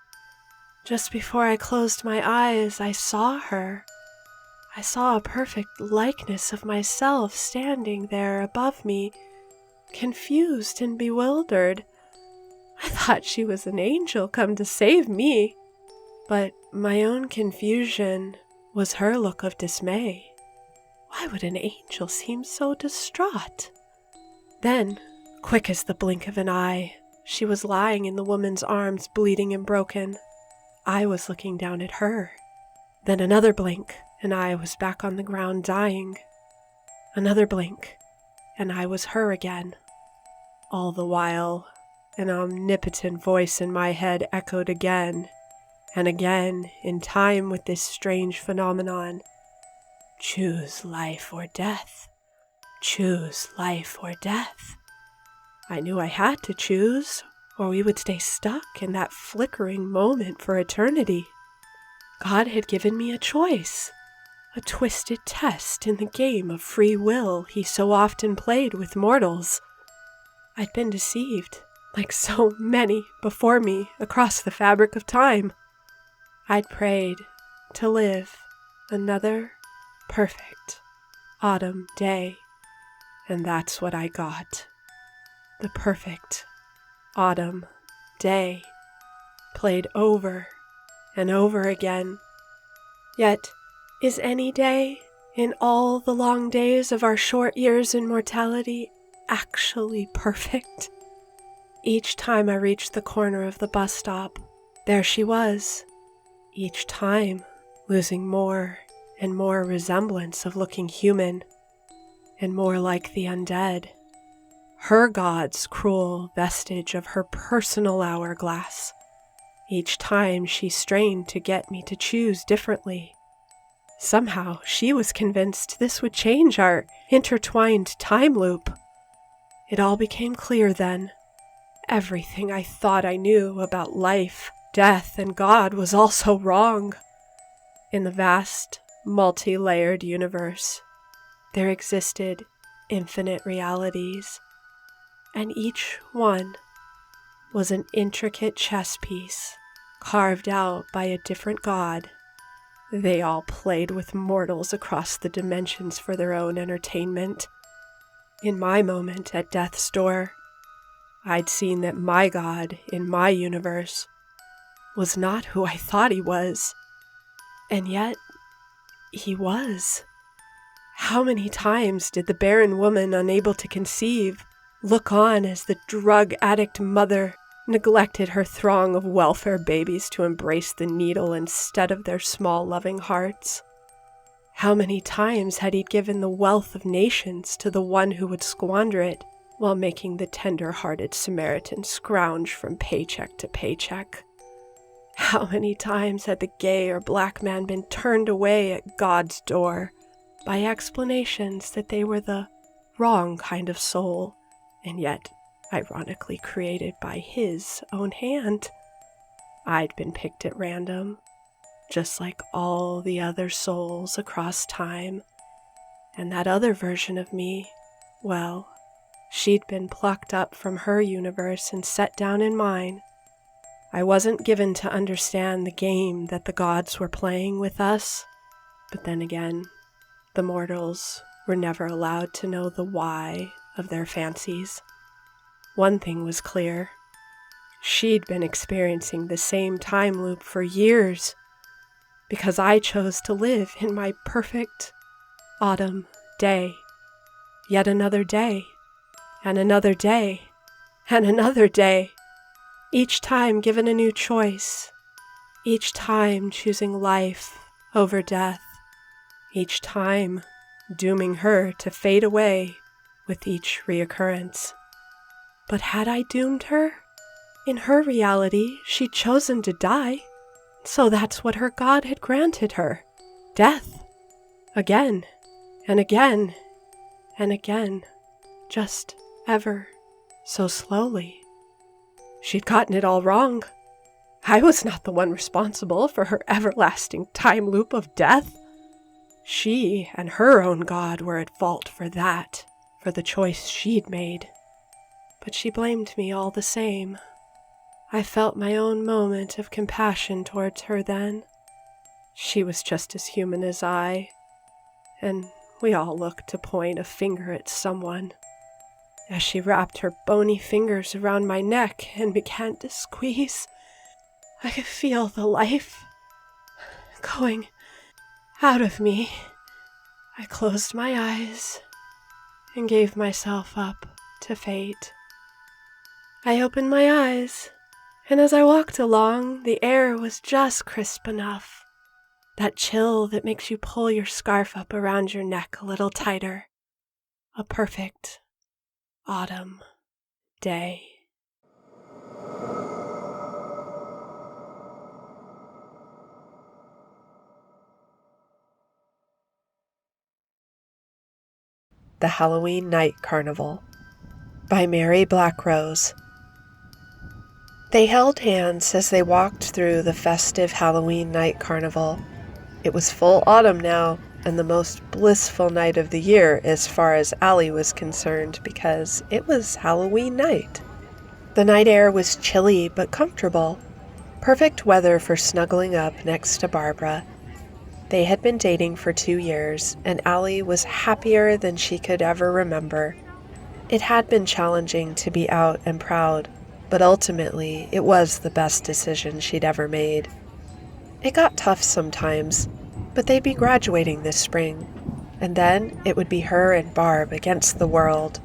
Just before I closed my eyes, I saw her. I saw a perfect likeness of myself standing there above me, confused and bewildered. I thought she was an angel come to save me. But my own confusion was her look of dismay. Why would an angel seem so distraught? Then, quick as the blink of an eye, she was lying in the woman's arms, bleeding and broken. I was looking down at her. Then another blink, and I was back on the ground dying. Another blink, and I was her again. All the while, an omnipotent voice in my head echoed again and again in time with this strange phenomenon. Choose life or death. Choose life or death. I knew I had to choose, or we would stay stuck in that flickering moment for eternity. God had given me a choice, a twisted test in the game of free will he so often played with mortals. I'd been deceived, like so many before me, across the fabric of time. I'd prayed to live another perfect autumn day, and that's what I got. The perfect autumn day, played over and over again. Yet, is any day, in all the long days of our short years in mortality, actually perfect? Each time I reached the corner of the bus stop, there she was, each time losing more and more resemblance of looking human, and more like the undead. Her god's cruel vestige of her personal hourglass, each time she strained to get me to choose differently. Somehow she was convinced this would change our intertwined time loop. It all became clear then. Everything I thought I knew about life, death, and God was also wrong. In the vast, multi-layered universe, there existed infinite realities, and each one was an intricate chess piece carved out by a different god. They all played with mortals across the dimensions for their own entertainment. In my moment at death's door, I'd seen that my god in my universe was not who I thought he was, and yet he was. How many times did the barren woman unable to conceive look on as the drug addict mother neglected her throng of welfare babies to embrace the needle instead of their small loving hearts? How many times had he given the wealth of nations to the one who would squander it while making the tender-hearted Samaritan scrounge from paycheck to paycheck? How many times had the gay or black man been turned away at God's door by explanations that they were the wrong kind of soul, and yet ironically created by his own hand? I'd been picked at random, just like all the other souls across time, and that other version of me, well, she'd been plucked up from her universe and set down in mine. I wasn't given to understand the game that the gods were playing with us, but then again, the mortals were never allowed to know the why of their fancies. One thing was clear. She'd been experiencing the same time loop for years, because I chose to live in my perfect autumn day. Yet another day, and another day, and another day. Each time given a new choice, each time choosing life over death, each time dooming her to fade away with each reoccurrence. But had I doomed her? In her reality, she'd chosen to die, so that's what her god had granted her, death. Again, and again, and again, just ever so slowly. She'd gotten it all wrong. I was not the one responsible for her everlasting time loop of death. She and her own god were at fault for that, for the choice she'd made. But she blamed me all the same. I felt my own moment of compassion towards her then. She was just as human as I, and we all looked to point a finger at someone. as she wrapped her bony fingers around my neck and began to squeeze. I could feel the life going out of me. I closed my eyes and gave myself up to fate. I opened my eyes, and as I walked along, the air was just crisp enough. That chill that makes you pull your scarf up around your neck a little tighter. A perfect autumn day. The Halloween Night Carnival by Mary Blackrose. They held hands as they walked through the festive Halloween night carnival. It was full autumn now, and the most blissful night of the year as far as Allie was concerned, because it was Halloween night. The night air was chilly but comfortable. Perfect weather for snuggling up next to Barbara. They had been dating for 2 years, and Allie was happier than she could ever remember. It had been challenging to be out and proud, but ultimately it was the best decision she'd ever made. It got tough sometimes, but they'd be graduating this spring, and then it would be her and Barb against the world.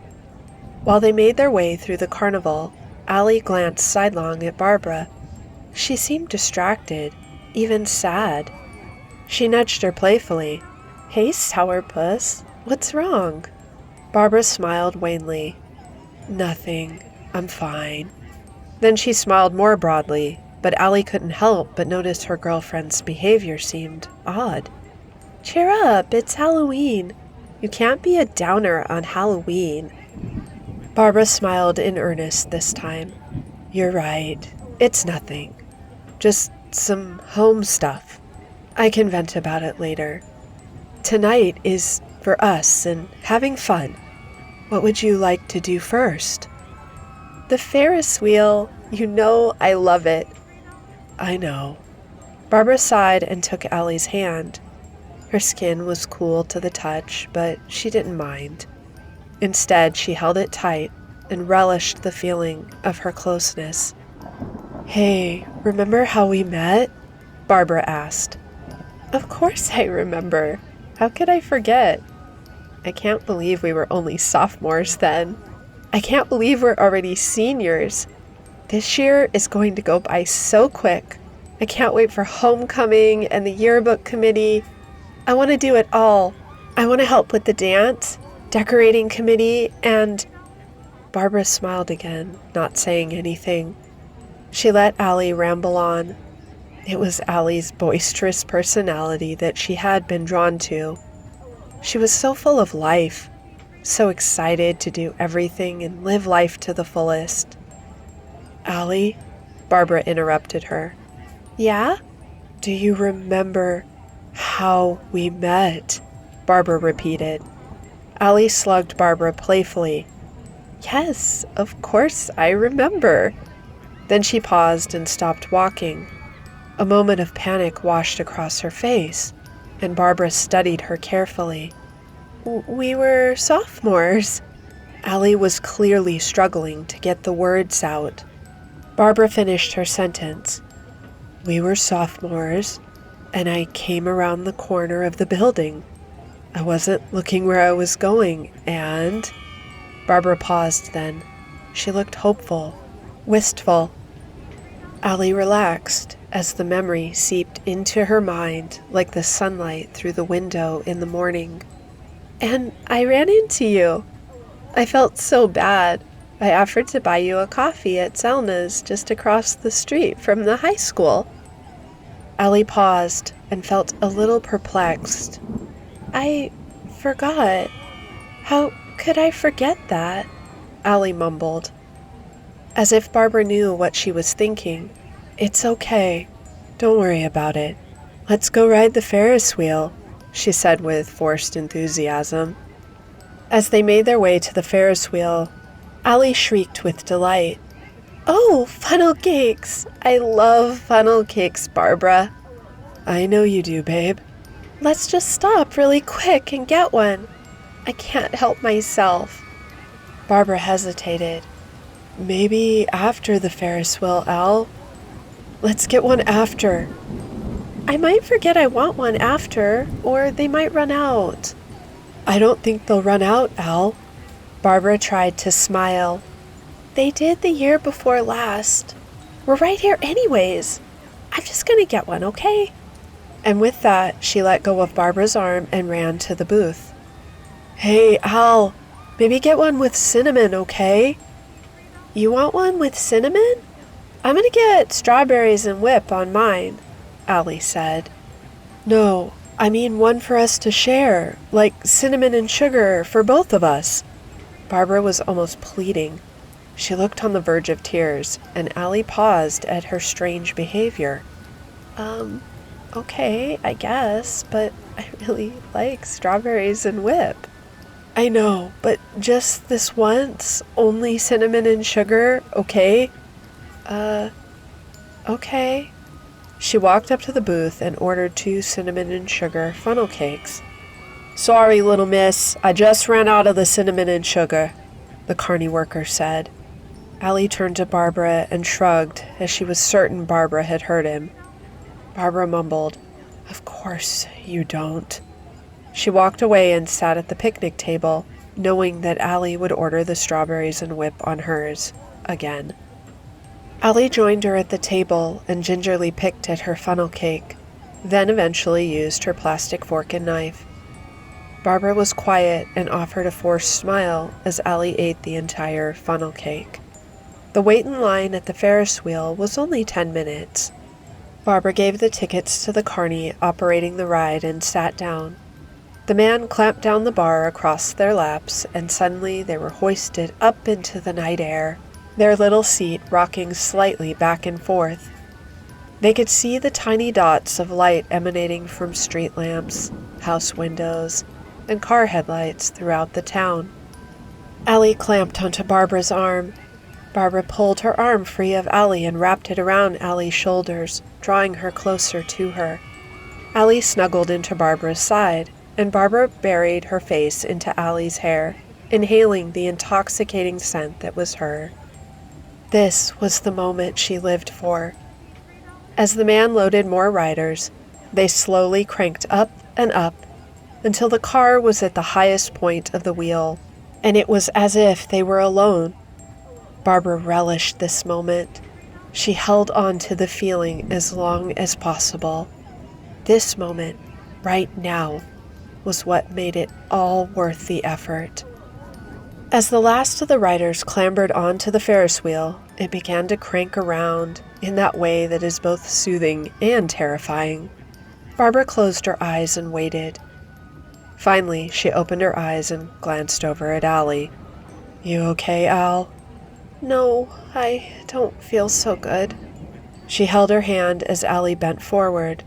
While they made their way through the carnival, Allie glanced sidelong at Barbara. She seemed distracted, even sad. She nudged her playfully. "Hey, sourpuss, what's wrong?" Barbara smiled wanly. "Nothing. I'm fine." Then she smiled more broadly, but Allie couldn't help but notice her girlfriend's behavior seemed odd. "Cheer up, it's Halloween. You can't be a downer on Halloween." Barbara smiled in earnest this time. "You're right. It's nothing. Just some home stuff. I can vent about it later. Tonight is for us and having fun. What would you like to do first?" "The Ferris wheel. You know I love it." "I know." Barbara sighed and took Allie's hand. Her skin was cool to the touch, but she didn't mind. Instead, she held it tight and relished the feeling of her closeness. "Hey, remember how we met?" Barbara asked. "Of course I remember. How could I forget? I can't believe we were only sophomores then. I can't believe we're already seniors. This year is going to go by so quick. I can't wait for homecoming and the yearbook committee. I want to do it all. I want to help with the dance, decorating committee, and..." Barbara smiled again, not saying anything. She let Allie ramble on. It was Allie's boisterous personality that she had been drawn to. She was so full of life, so excited to do everything and live life to the fullest. "Allie," Barbara interrupted her. "Yeah?" "Do you remember how we met?" Barbara repeated. Allie slugged Barbara playfully. "Yes, of course I remember." Then she paused and stopped walking. A moment of panic washed across her face, and Barbara studied her carefully. "We were sophomores." Allie was clearly struggling to get the words out. Barbara finished her sentence. "We were sophomores, and I came around the corner of the building. I wasn't looking where I was going, and..." Barbara paused then. She looked hopeful, wistful. Allie relaxed as the memory seeped into her mind like the sunlight through the window in the morning. "And I ran into you. I felt so bad. I offered to buy you a coffee at Zelna's just across the street from the high school." Allie paused and felt a little perplexed. "I forgot. How could I forget that?" Allie mumbled. As if Barbara knew what she was thinking. "It's okay. Don't worry about it. Let's go ride the Ferris wheel," she said with forced enthusiasm. As they made their way to the Ferris wheel, Allie shrieked with delight. "Oh, funnel cakes! I love funnel cakes, Barbara." "I know you do, babe." "Let's just stop really quick and get one. I can't help myself." Barbara hesitated. Maybe after the Ferris wheel, Al. Let's get one after. I might forget I want one after, or they might run out. I don't think they'll run out, Al. Barbara tried to smile. They did the year before last. We're right here anyways. I'm just gonna get one, okay? And with that, she let go of Barbara's arm and ran to the booth. Hey, Al, maybe get one with cinnamon, okay? You want one with cinnamon? I'm gonna get strawberries and whip on mine, Allie said. No, I mean one for us to share, like cinnamon and sugar for both of us. Barbara was almost pleading. She looked on the verge of tears, and Allie paused at her strange behavior. Okay, I guess, but I really like strawberries and whip. I know, but just this once, only cinnamon and sugar, okay? Okay. She walked up to the booth and ordered 2 cinnamon and sugar funnel cakes. Sorry, little miss, I just ran out of the cinnamon and sugar, the carny worker said. Allie turned to Barbara and shrugged, as she was certain Barbara had heard him. Barbara mumbled, Of course you don't. She walked away and sat at the picnic table, knowing that Allie would order the strawberries and whip on hers, again. Allie joined her at the table and gingerly picked at her funnel cake, then eventually used her plastic fork and knife. Barbara was quiet and offered a forced smile as Allie ate the entire funnel cake. The wait in line at the Ferris wheel was only 10 minutes. Barbara gave the tickets to the carny operating the ride and sat down. The man clamped down the bar across their laps, and suddenly they were hoisted up into the night air, their little seat rocking slightly back and forth. They could see the tiny dots of light emanating from street lamps, house windows, and car headlights throughout the town. Allie clamped onto Barbara's arm. Barbara pulled her arm free of Allie and wrapped it around Allie's shoulders, drawing her closer to her. Allie snuggled into Barbara's side, and Barbara buried her face into Allie's hair, inhaling the intoxicating scent that was her. This was the moment she lived for. As the man loaded more riders, they slowly cranked up and up until the car was at the highest point of the wheel, and it was as if they were alone. Barbara relished this moment. She held on to the feeling as long as possible. This moment, right now, was what made it all worth the effort. As the last of the riders clambered onto the Ferris wheel, it began to crank around in that way that is both soothing and terrifying. Barbara closed her eyes and waited. Finally, she opened her eyes and glanced over at Allie. You okay, Al? No, I don't feel so good. She held her hand as Allie bent forward.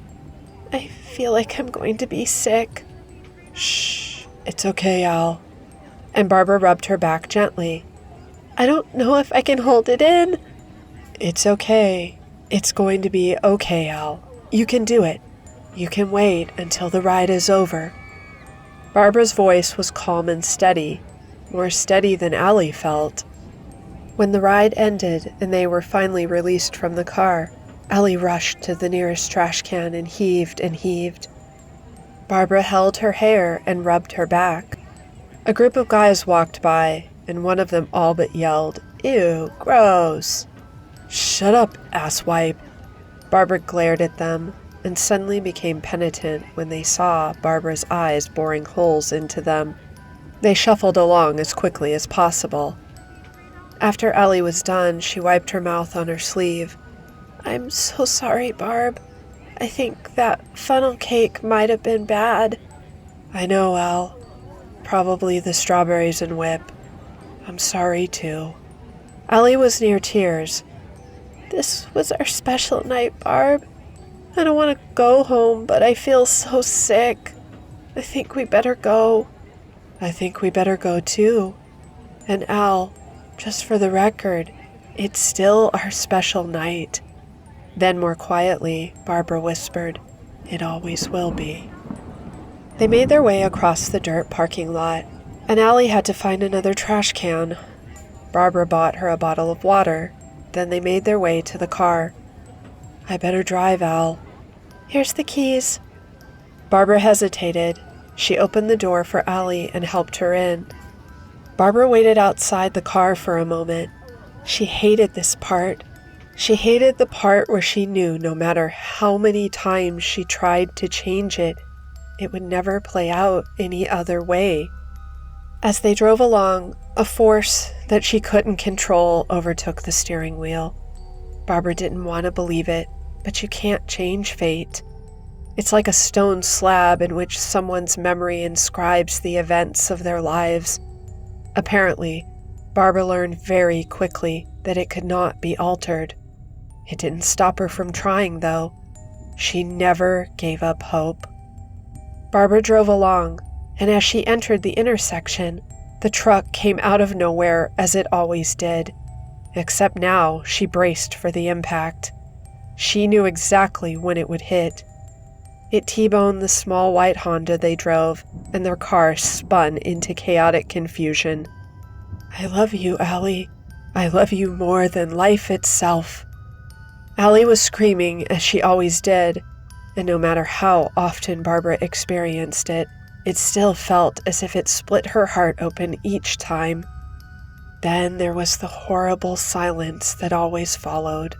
I feel like I'm going to be sick. Shh, it's okay, Al. And Barbara rubbed her back gently. I don't know if I can hold it in. It's okay. It's going to be okay, Al. You can do it. You can wait until the ride is over. Barbara's voice was calm and steady, more steady than Allie felt. When the ride ended and they were finally released from the car, Allie rushed to the nearest trash can and heaved and heaved. Barbara held her hair and rubbed her back. A group of guys walked by, and one of them all but yelled, Ew, gross. Shut up, asswipe. Barbara glared at them and suddenly became penitent when they saw Barbara's eyes boring holes into them. They shuffled along as quickly as possible. After Allie was done, she wiped her mouth on her sleeve. I'm so sorry, Barb. I think that funnel cake might have been bad. I know, Al. Probably the strawberries and whip. I'm sorry, too. Allie was near tears. This was our special night, Barb. I don't want to go home, but I feel so sick. I think we better go. I think we better go, too. And Al, just for the record, it's still our special night. Then more quietly, Barbara whispered, It always will be. They made their way across the dirt parking lot, and Allie had to find another trash can. Barbara bought her a bottle of water. Then they made their way to the car. "I better drive, Al." "Here's the keys." Barbara hesitated. She opened the door for Allie and helped her in. Barbara waited outside the car for a moment. She hated this part. She hated the part where she knew no matter how many times she tried to change it, it would never play out any other way. As they drove along, a force that she couldn't control overtook the steering wheel. Barbara didn't want to believe it, but you can't change fate. It's like a stone slab in which someone's memory inscribes the events of their lives. Apparently, Barbara learned very quickly that it could not be altered. It didn't stop her from trying, though. She never gave up hope. Barbara drove along, and as she entered the intersection, the truck came out of nowhere as it always did. Except now, she braced for the impact. She knew exactly when it would hit. It T-boned the small white Honda they drove, and their car spun into chaotic confusion. "I love you, Allie. I love you more than life itself." Allie was screaming as she always did, and no matter how often Barbara experienced it, it still felt as if it split her heart open each time. Then there was the horrible silence that always followed.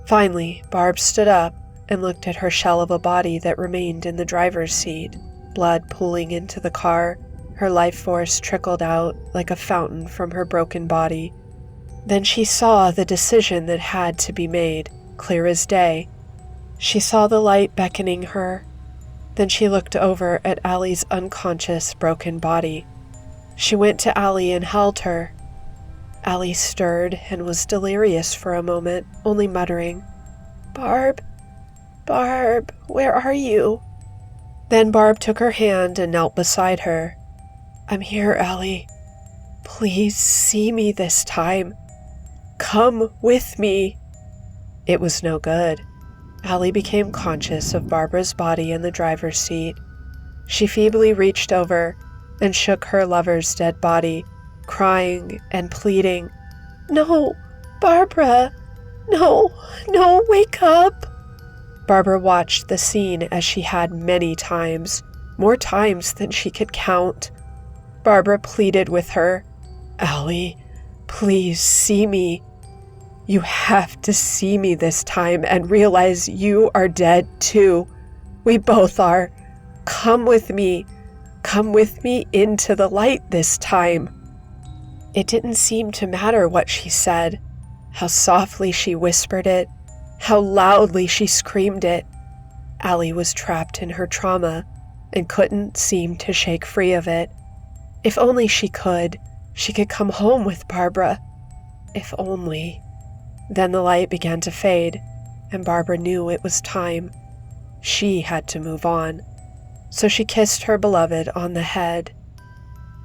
Finally, Barb stood up and looked at her shell of a body that remained in the driver's seat, blood pooling into the car. Her life force trickled out like a fountain from her broken body. Then she saw the decision that had to be made, clear as day. She saw the light beckoning her. Then she looked over at Allie's unconscious, broken body. She went to Allie and held her. Allie stirred and was delirious for a moment, only muttering, "Barb, Barb, where are you?" Then Barb took her hand and knelt beside her. "I'm here, Allie. Please see me this time. Come with me." It was no good. Allie became conscious of Barbara's body in the driver's seat. She feebly reached over and shook her lover's dead body, crying and pleading, "No, Barbara, no, no, wake up." Barbara watched the scene as she had many times, more times than she could count. Barbara pleaded with her, "Allie, please see me. You have to see me this time and realize you are dead too. We both are. Come with me. Come with me into the light this time." It didn't seem to matter what she said, how softly she whispered it, how loudly she screamed it. Allie was trapped in her trauma and couldn't seem to shake free of it. If only she could come home with Barbara. If only. Then the light began to fade, and Barbara knew it was time. She had to move on. So she kissed her beloved on the head.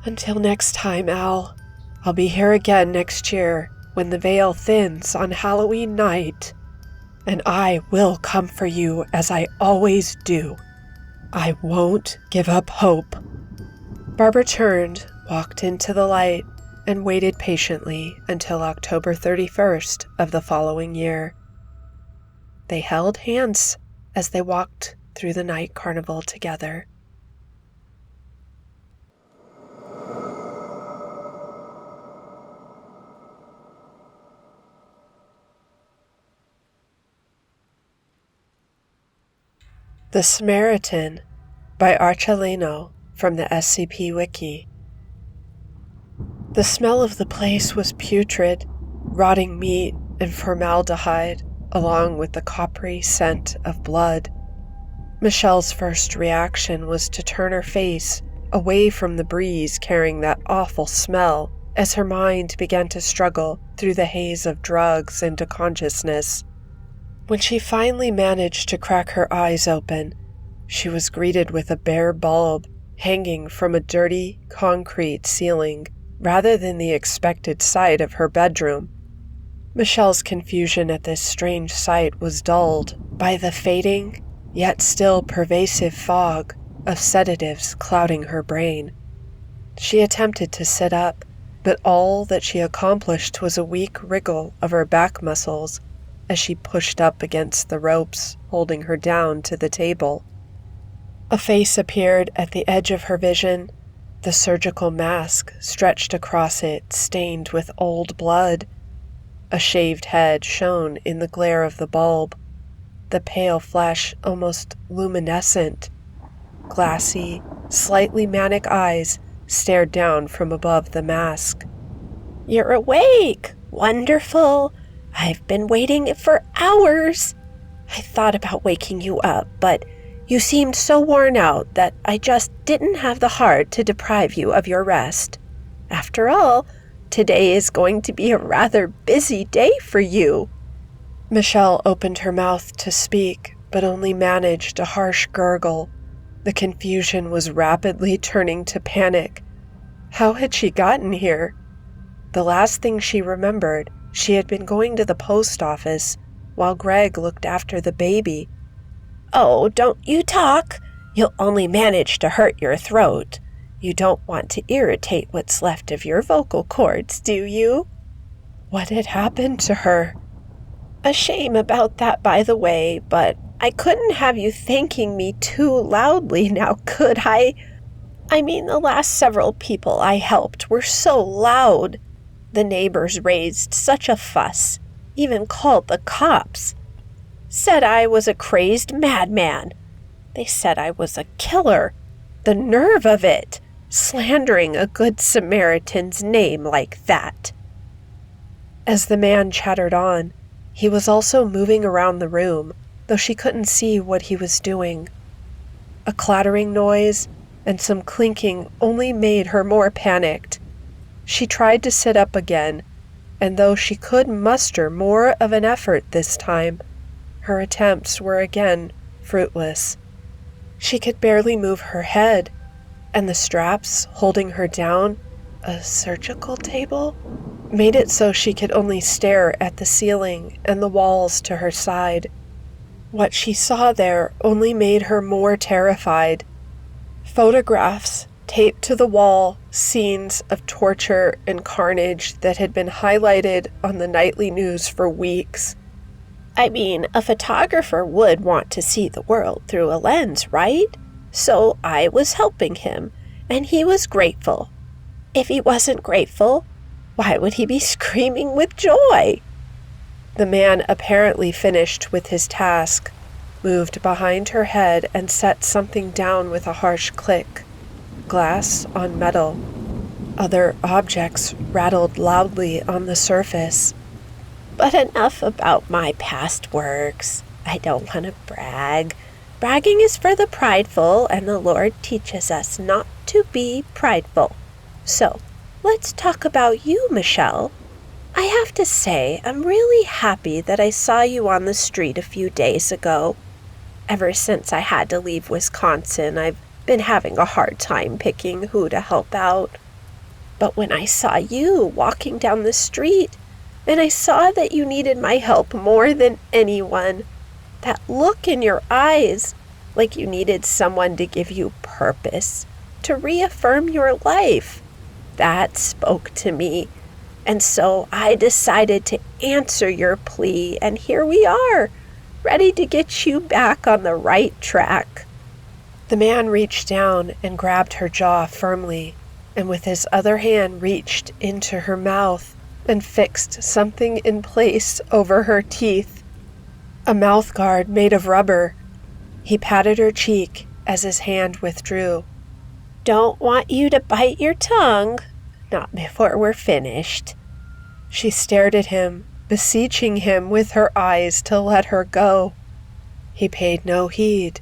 "Until next time, Al. I'll be here again next year when the veil thins on Halloween night. And I will come for you as I always do. I won't give up hope." Barbara turned, walked into the light, and waited patiently until October 31st of the following year. They held hands as they walked through the night carnival together. The Samaritan by Archelino from the SCP Wiki. The smell of the place was putrid, rotting meat and formaldehyde, along with the coppery scent of blood. Michelle's first reaction was to turn her face away from the breeze carrying that awful smell as her mind began to struggle through the haze of drugs into consciousness. When she finally managed to crack her eyes open, she was greeted with a bare bulb hanging from a dirty concrete ceiling rather than the expected sight of her bedroom. Michelle's confusion at this strange sight was dulled by the fading, yet still pervasive fog of sedatives clouding her brain. She attempted to sit up, but all that she accomplished was a weak wriggle of her back muscles as she pushed up against the ropes holding her down to the table. A face appeared at the edge of her vision, the surgical mask stretched across it, stained with old blood. A shaved head shone in the glare of the bulb, the pale flesh almost luminescent. Glassy, slightly manic eyes stared down from above the mask. "You're awake! Wonderful! I've been waiting for hours. I thought about waking you up, but you seemed so worn out that I just didn't have the heart to deprive you of your rest. After all, today is going to be a rather busy day for you." Michelle opened her mouth to speak, but only managed a harsh gurgle. The confusion was rapidly turning to panic. How had she gotten here? The last thing she remembered, she had been going to the post office while Greg looked after the baby. "Oh, don't you talk. You'll only manage to hurt your throat. You don't want to irritate what's left of your vocal cords, do you?" What had happened to her? "A shame about that, by the way, but I couldn't have you thanking me too loudly now, could I? I mean, the last several people I helped were so loud. The neighbors raised such a fuss, even called the cops. Said I was a crazed madman. They said I was a killer. The nerve of it, slandering a good Samaritan's name like that." As the man chattered on, he was also moving around the room, though she couldn't see what he was doing. A clattering noise and some clinking only made her more panicked. She tried to sit up again, and though she could muster more of an effort this time, her attempts were again fruitless. She could barely move her head, and the straps holding her down, a surgical table, made it so she could only stare at the ceiling and the walls to her side. What she saw there only made her more terrified. Photographs taped to the wall, scenes of torture and carnage that had been highlighted on the nightly news for weeks. I mean, a photographer would want to see the world through a lens, right? So I was helping him, and he was grateful. If he wasn't grateful, why would he be screaming with joy? The man, apparently finished with his task, moved behind her head and set something down with a harsh click. Glass on metal. Other objects rattled loudly on the surface. But enough about my past works. I don't want to brag. Bragging is for the prideful, and the Lord teaches us not to be prideful. So, let's talk about you, Michelle. I have to say, I'm really happy that I saw you on the street a few days ago. Ever since I had to leave Wisconsin, I've been having a hard time picking who to help out. But when I saw you walking down the street, and I saw that you needed my help more than anyone, that look in your eyes, like you needed someone to give you purpose, to reaffirm your life, that spoke to me. And so I decided to answer your plea, and here we are, ready to get you back on the right track. The man reached down and grabbed her jaw firmly, and with his other hand reached into her mouth and fixed something in place over her teeth. A mouth guard made of rubber. He patted her cheek as his hand withdrew. Don't want you to bite your tongue. Not before we're finished. She stared at him, beseeching him with her eyes to let her go. He paid no heed,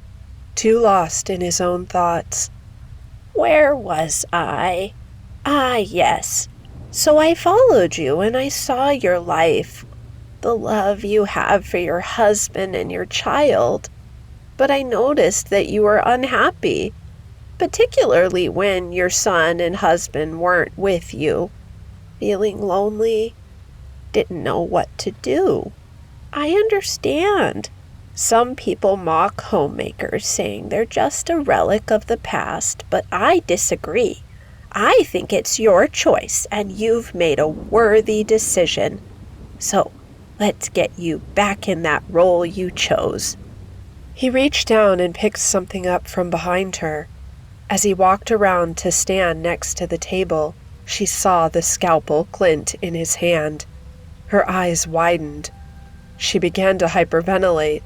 too lost in his own thoughts. Where was I? Ah, yes. So I followed you and I saw your life, the love you have for your husband and your child. But I noticed that you were unhappy, particularly when your son and husband weren't with you. Feeling lonely, didn't know what to do. I understand. Some people mock homemakers, saying they're just a relic of the past, but I disagree. I think it's your choice, and you've made a worthy decision. So, let's get you back in that role you chose." He reached down and picked something up from behind her. As he walked around to stand next to the table, she saw the scalpel glint in his hand. Her eyes widened. She began to hyperventilate,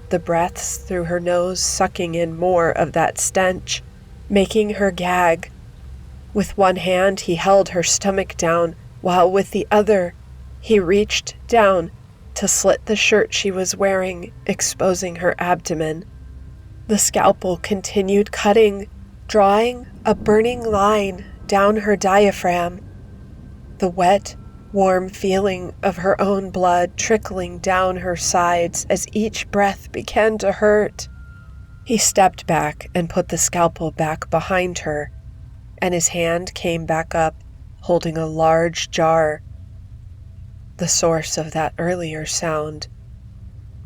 the breaths through her nose sucking in more of that stench, making her gag. With one hand, he held her stomach down, while with the other, he reached down to slit the shirt she was wearing, exposing her abdomen. The scalpel continued cutting, drawing a burning line down her diaphragm. The wet, warm feeling of her own blood trickling down her sides as each breath began to hurt. He stepped back and put the scalpel back behind her, and his hand came back up, holding a large jar, the source of that earlier sound.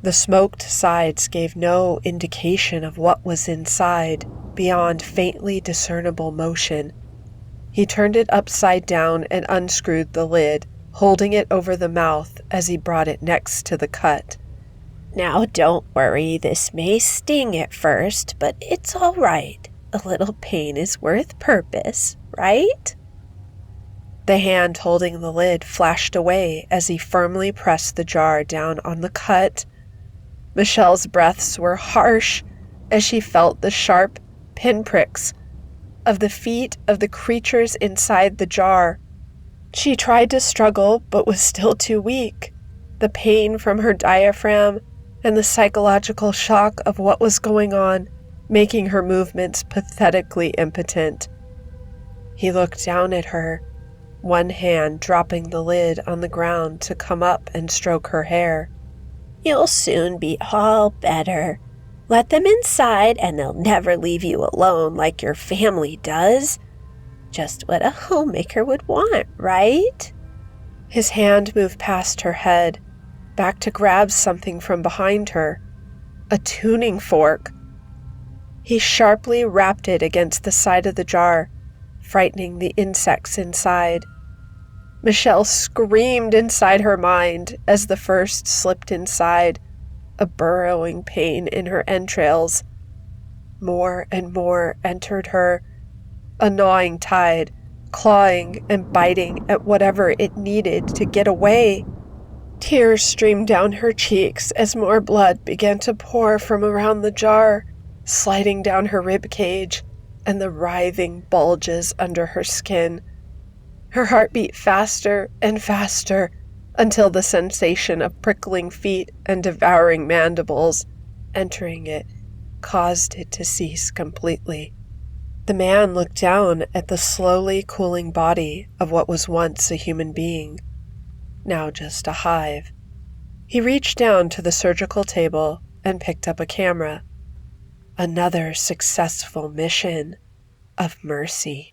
The smoked sides gave no indication of what was inside beyond faintly discernible motion. He turned it upside down and unscrewed the lid, holding it over the mouth as he brought it next to the cut. "Now don't worry, this may sting at first, but it's all right. A little pain is worth purpose, right?" The hand holding the lid flashed away as he firmly pressed the jar down on the cut. Michelle's breaths were harsh as she felt the sharp pinpricks of the feet of the creatures inside the jar. She tried to struggle, but was still too weak. The pain from her diaphragm and the psychological shock of what was going on, making her movements pathetically impotent. He looked down at her, one hand dropping the lid on the ground to come up and stroke her hair. "You'll soon be all better. Let them inside and they'll never leave you alone like your family does. Just what a homemaker would want, right?" His hand moved past her head, back to grab something from behind her, a tuning fork. He sharply rapped it against the side of the jar, frightening the insects inside. Michelle screamed inside her mind as the first slipped inside, a burrowing pain in her entrails. More and more entered her, a gnawing tide, clawing and biting at whatever it needed to get away. Tears streamed down her cheeks as more blood began to pour from around the jar, sliding down her rib cage and the writhing bulges under her skin. Her heart beat faster and faster until the sensation of prickling feet and devouring mandibles entering it caused it to cease completely. The man looked down at the slowly cooling body of what was once a human being, now just a hive. He reached down to the surgical table and picked up a camera. Another successful mission of mercy.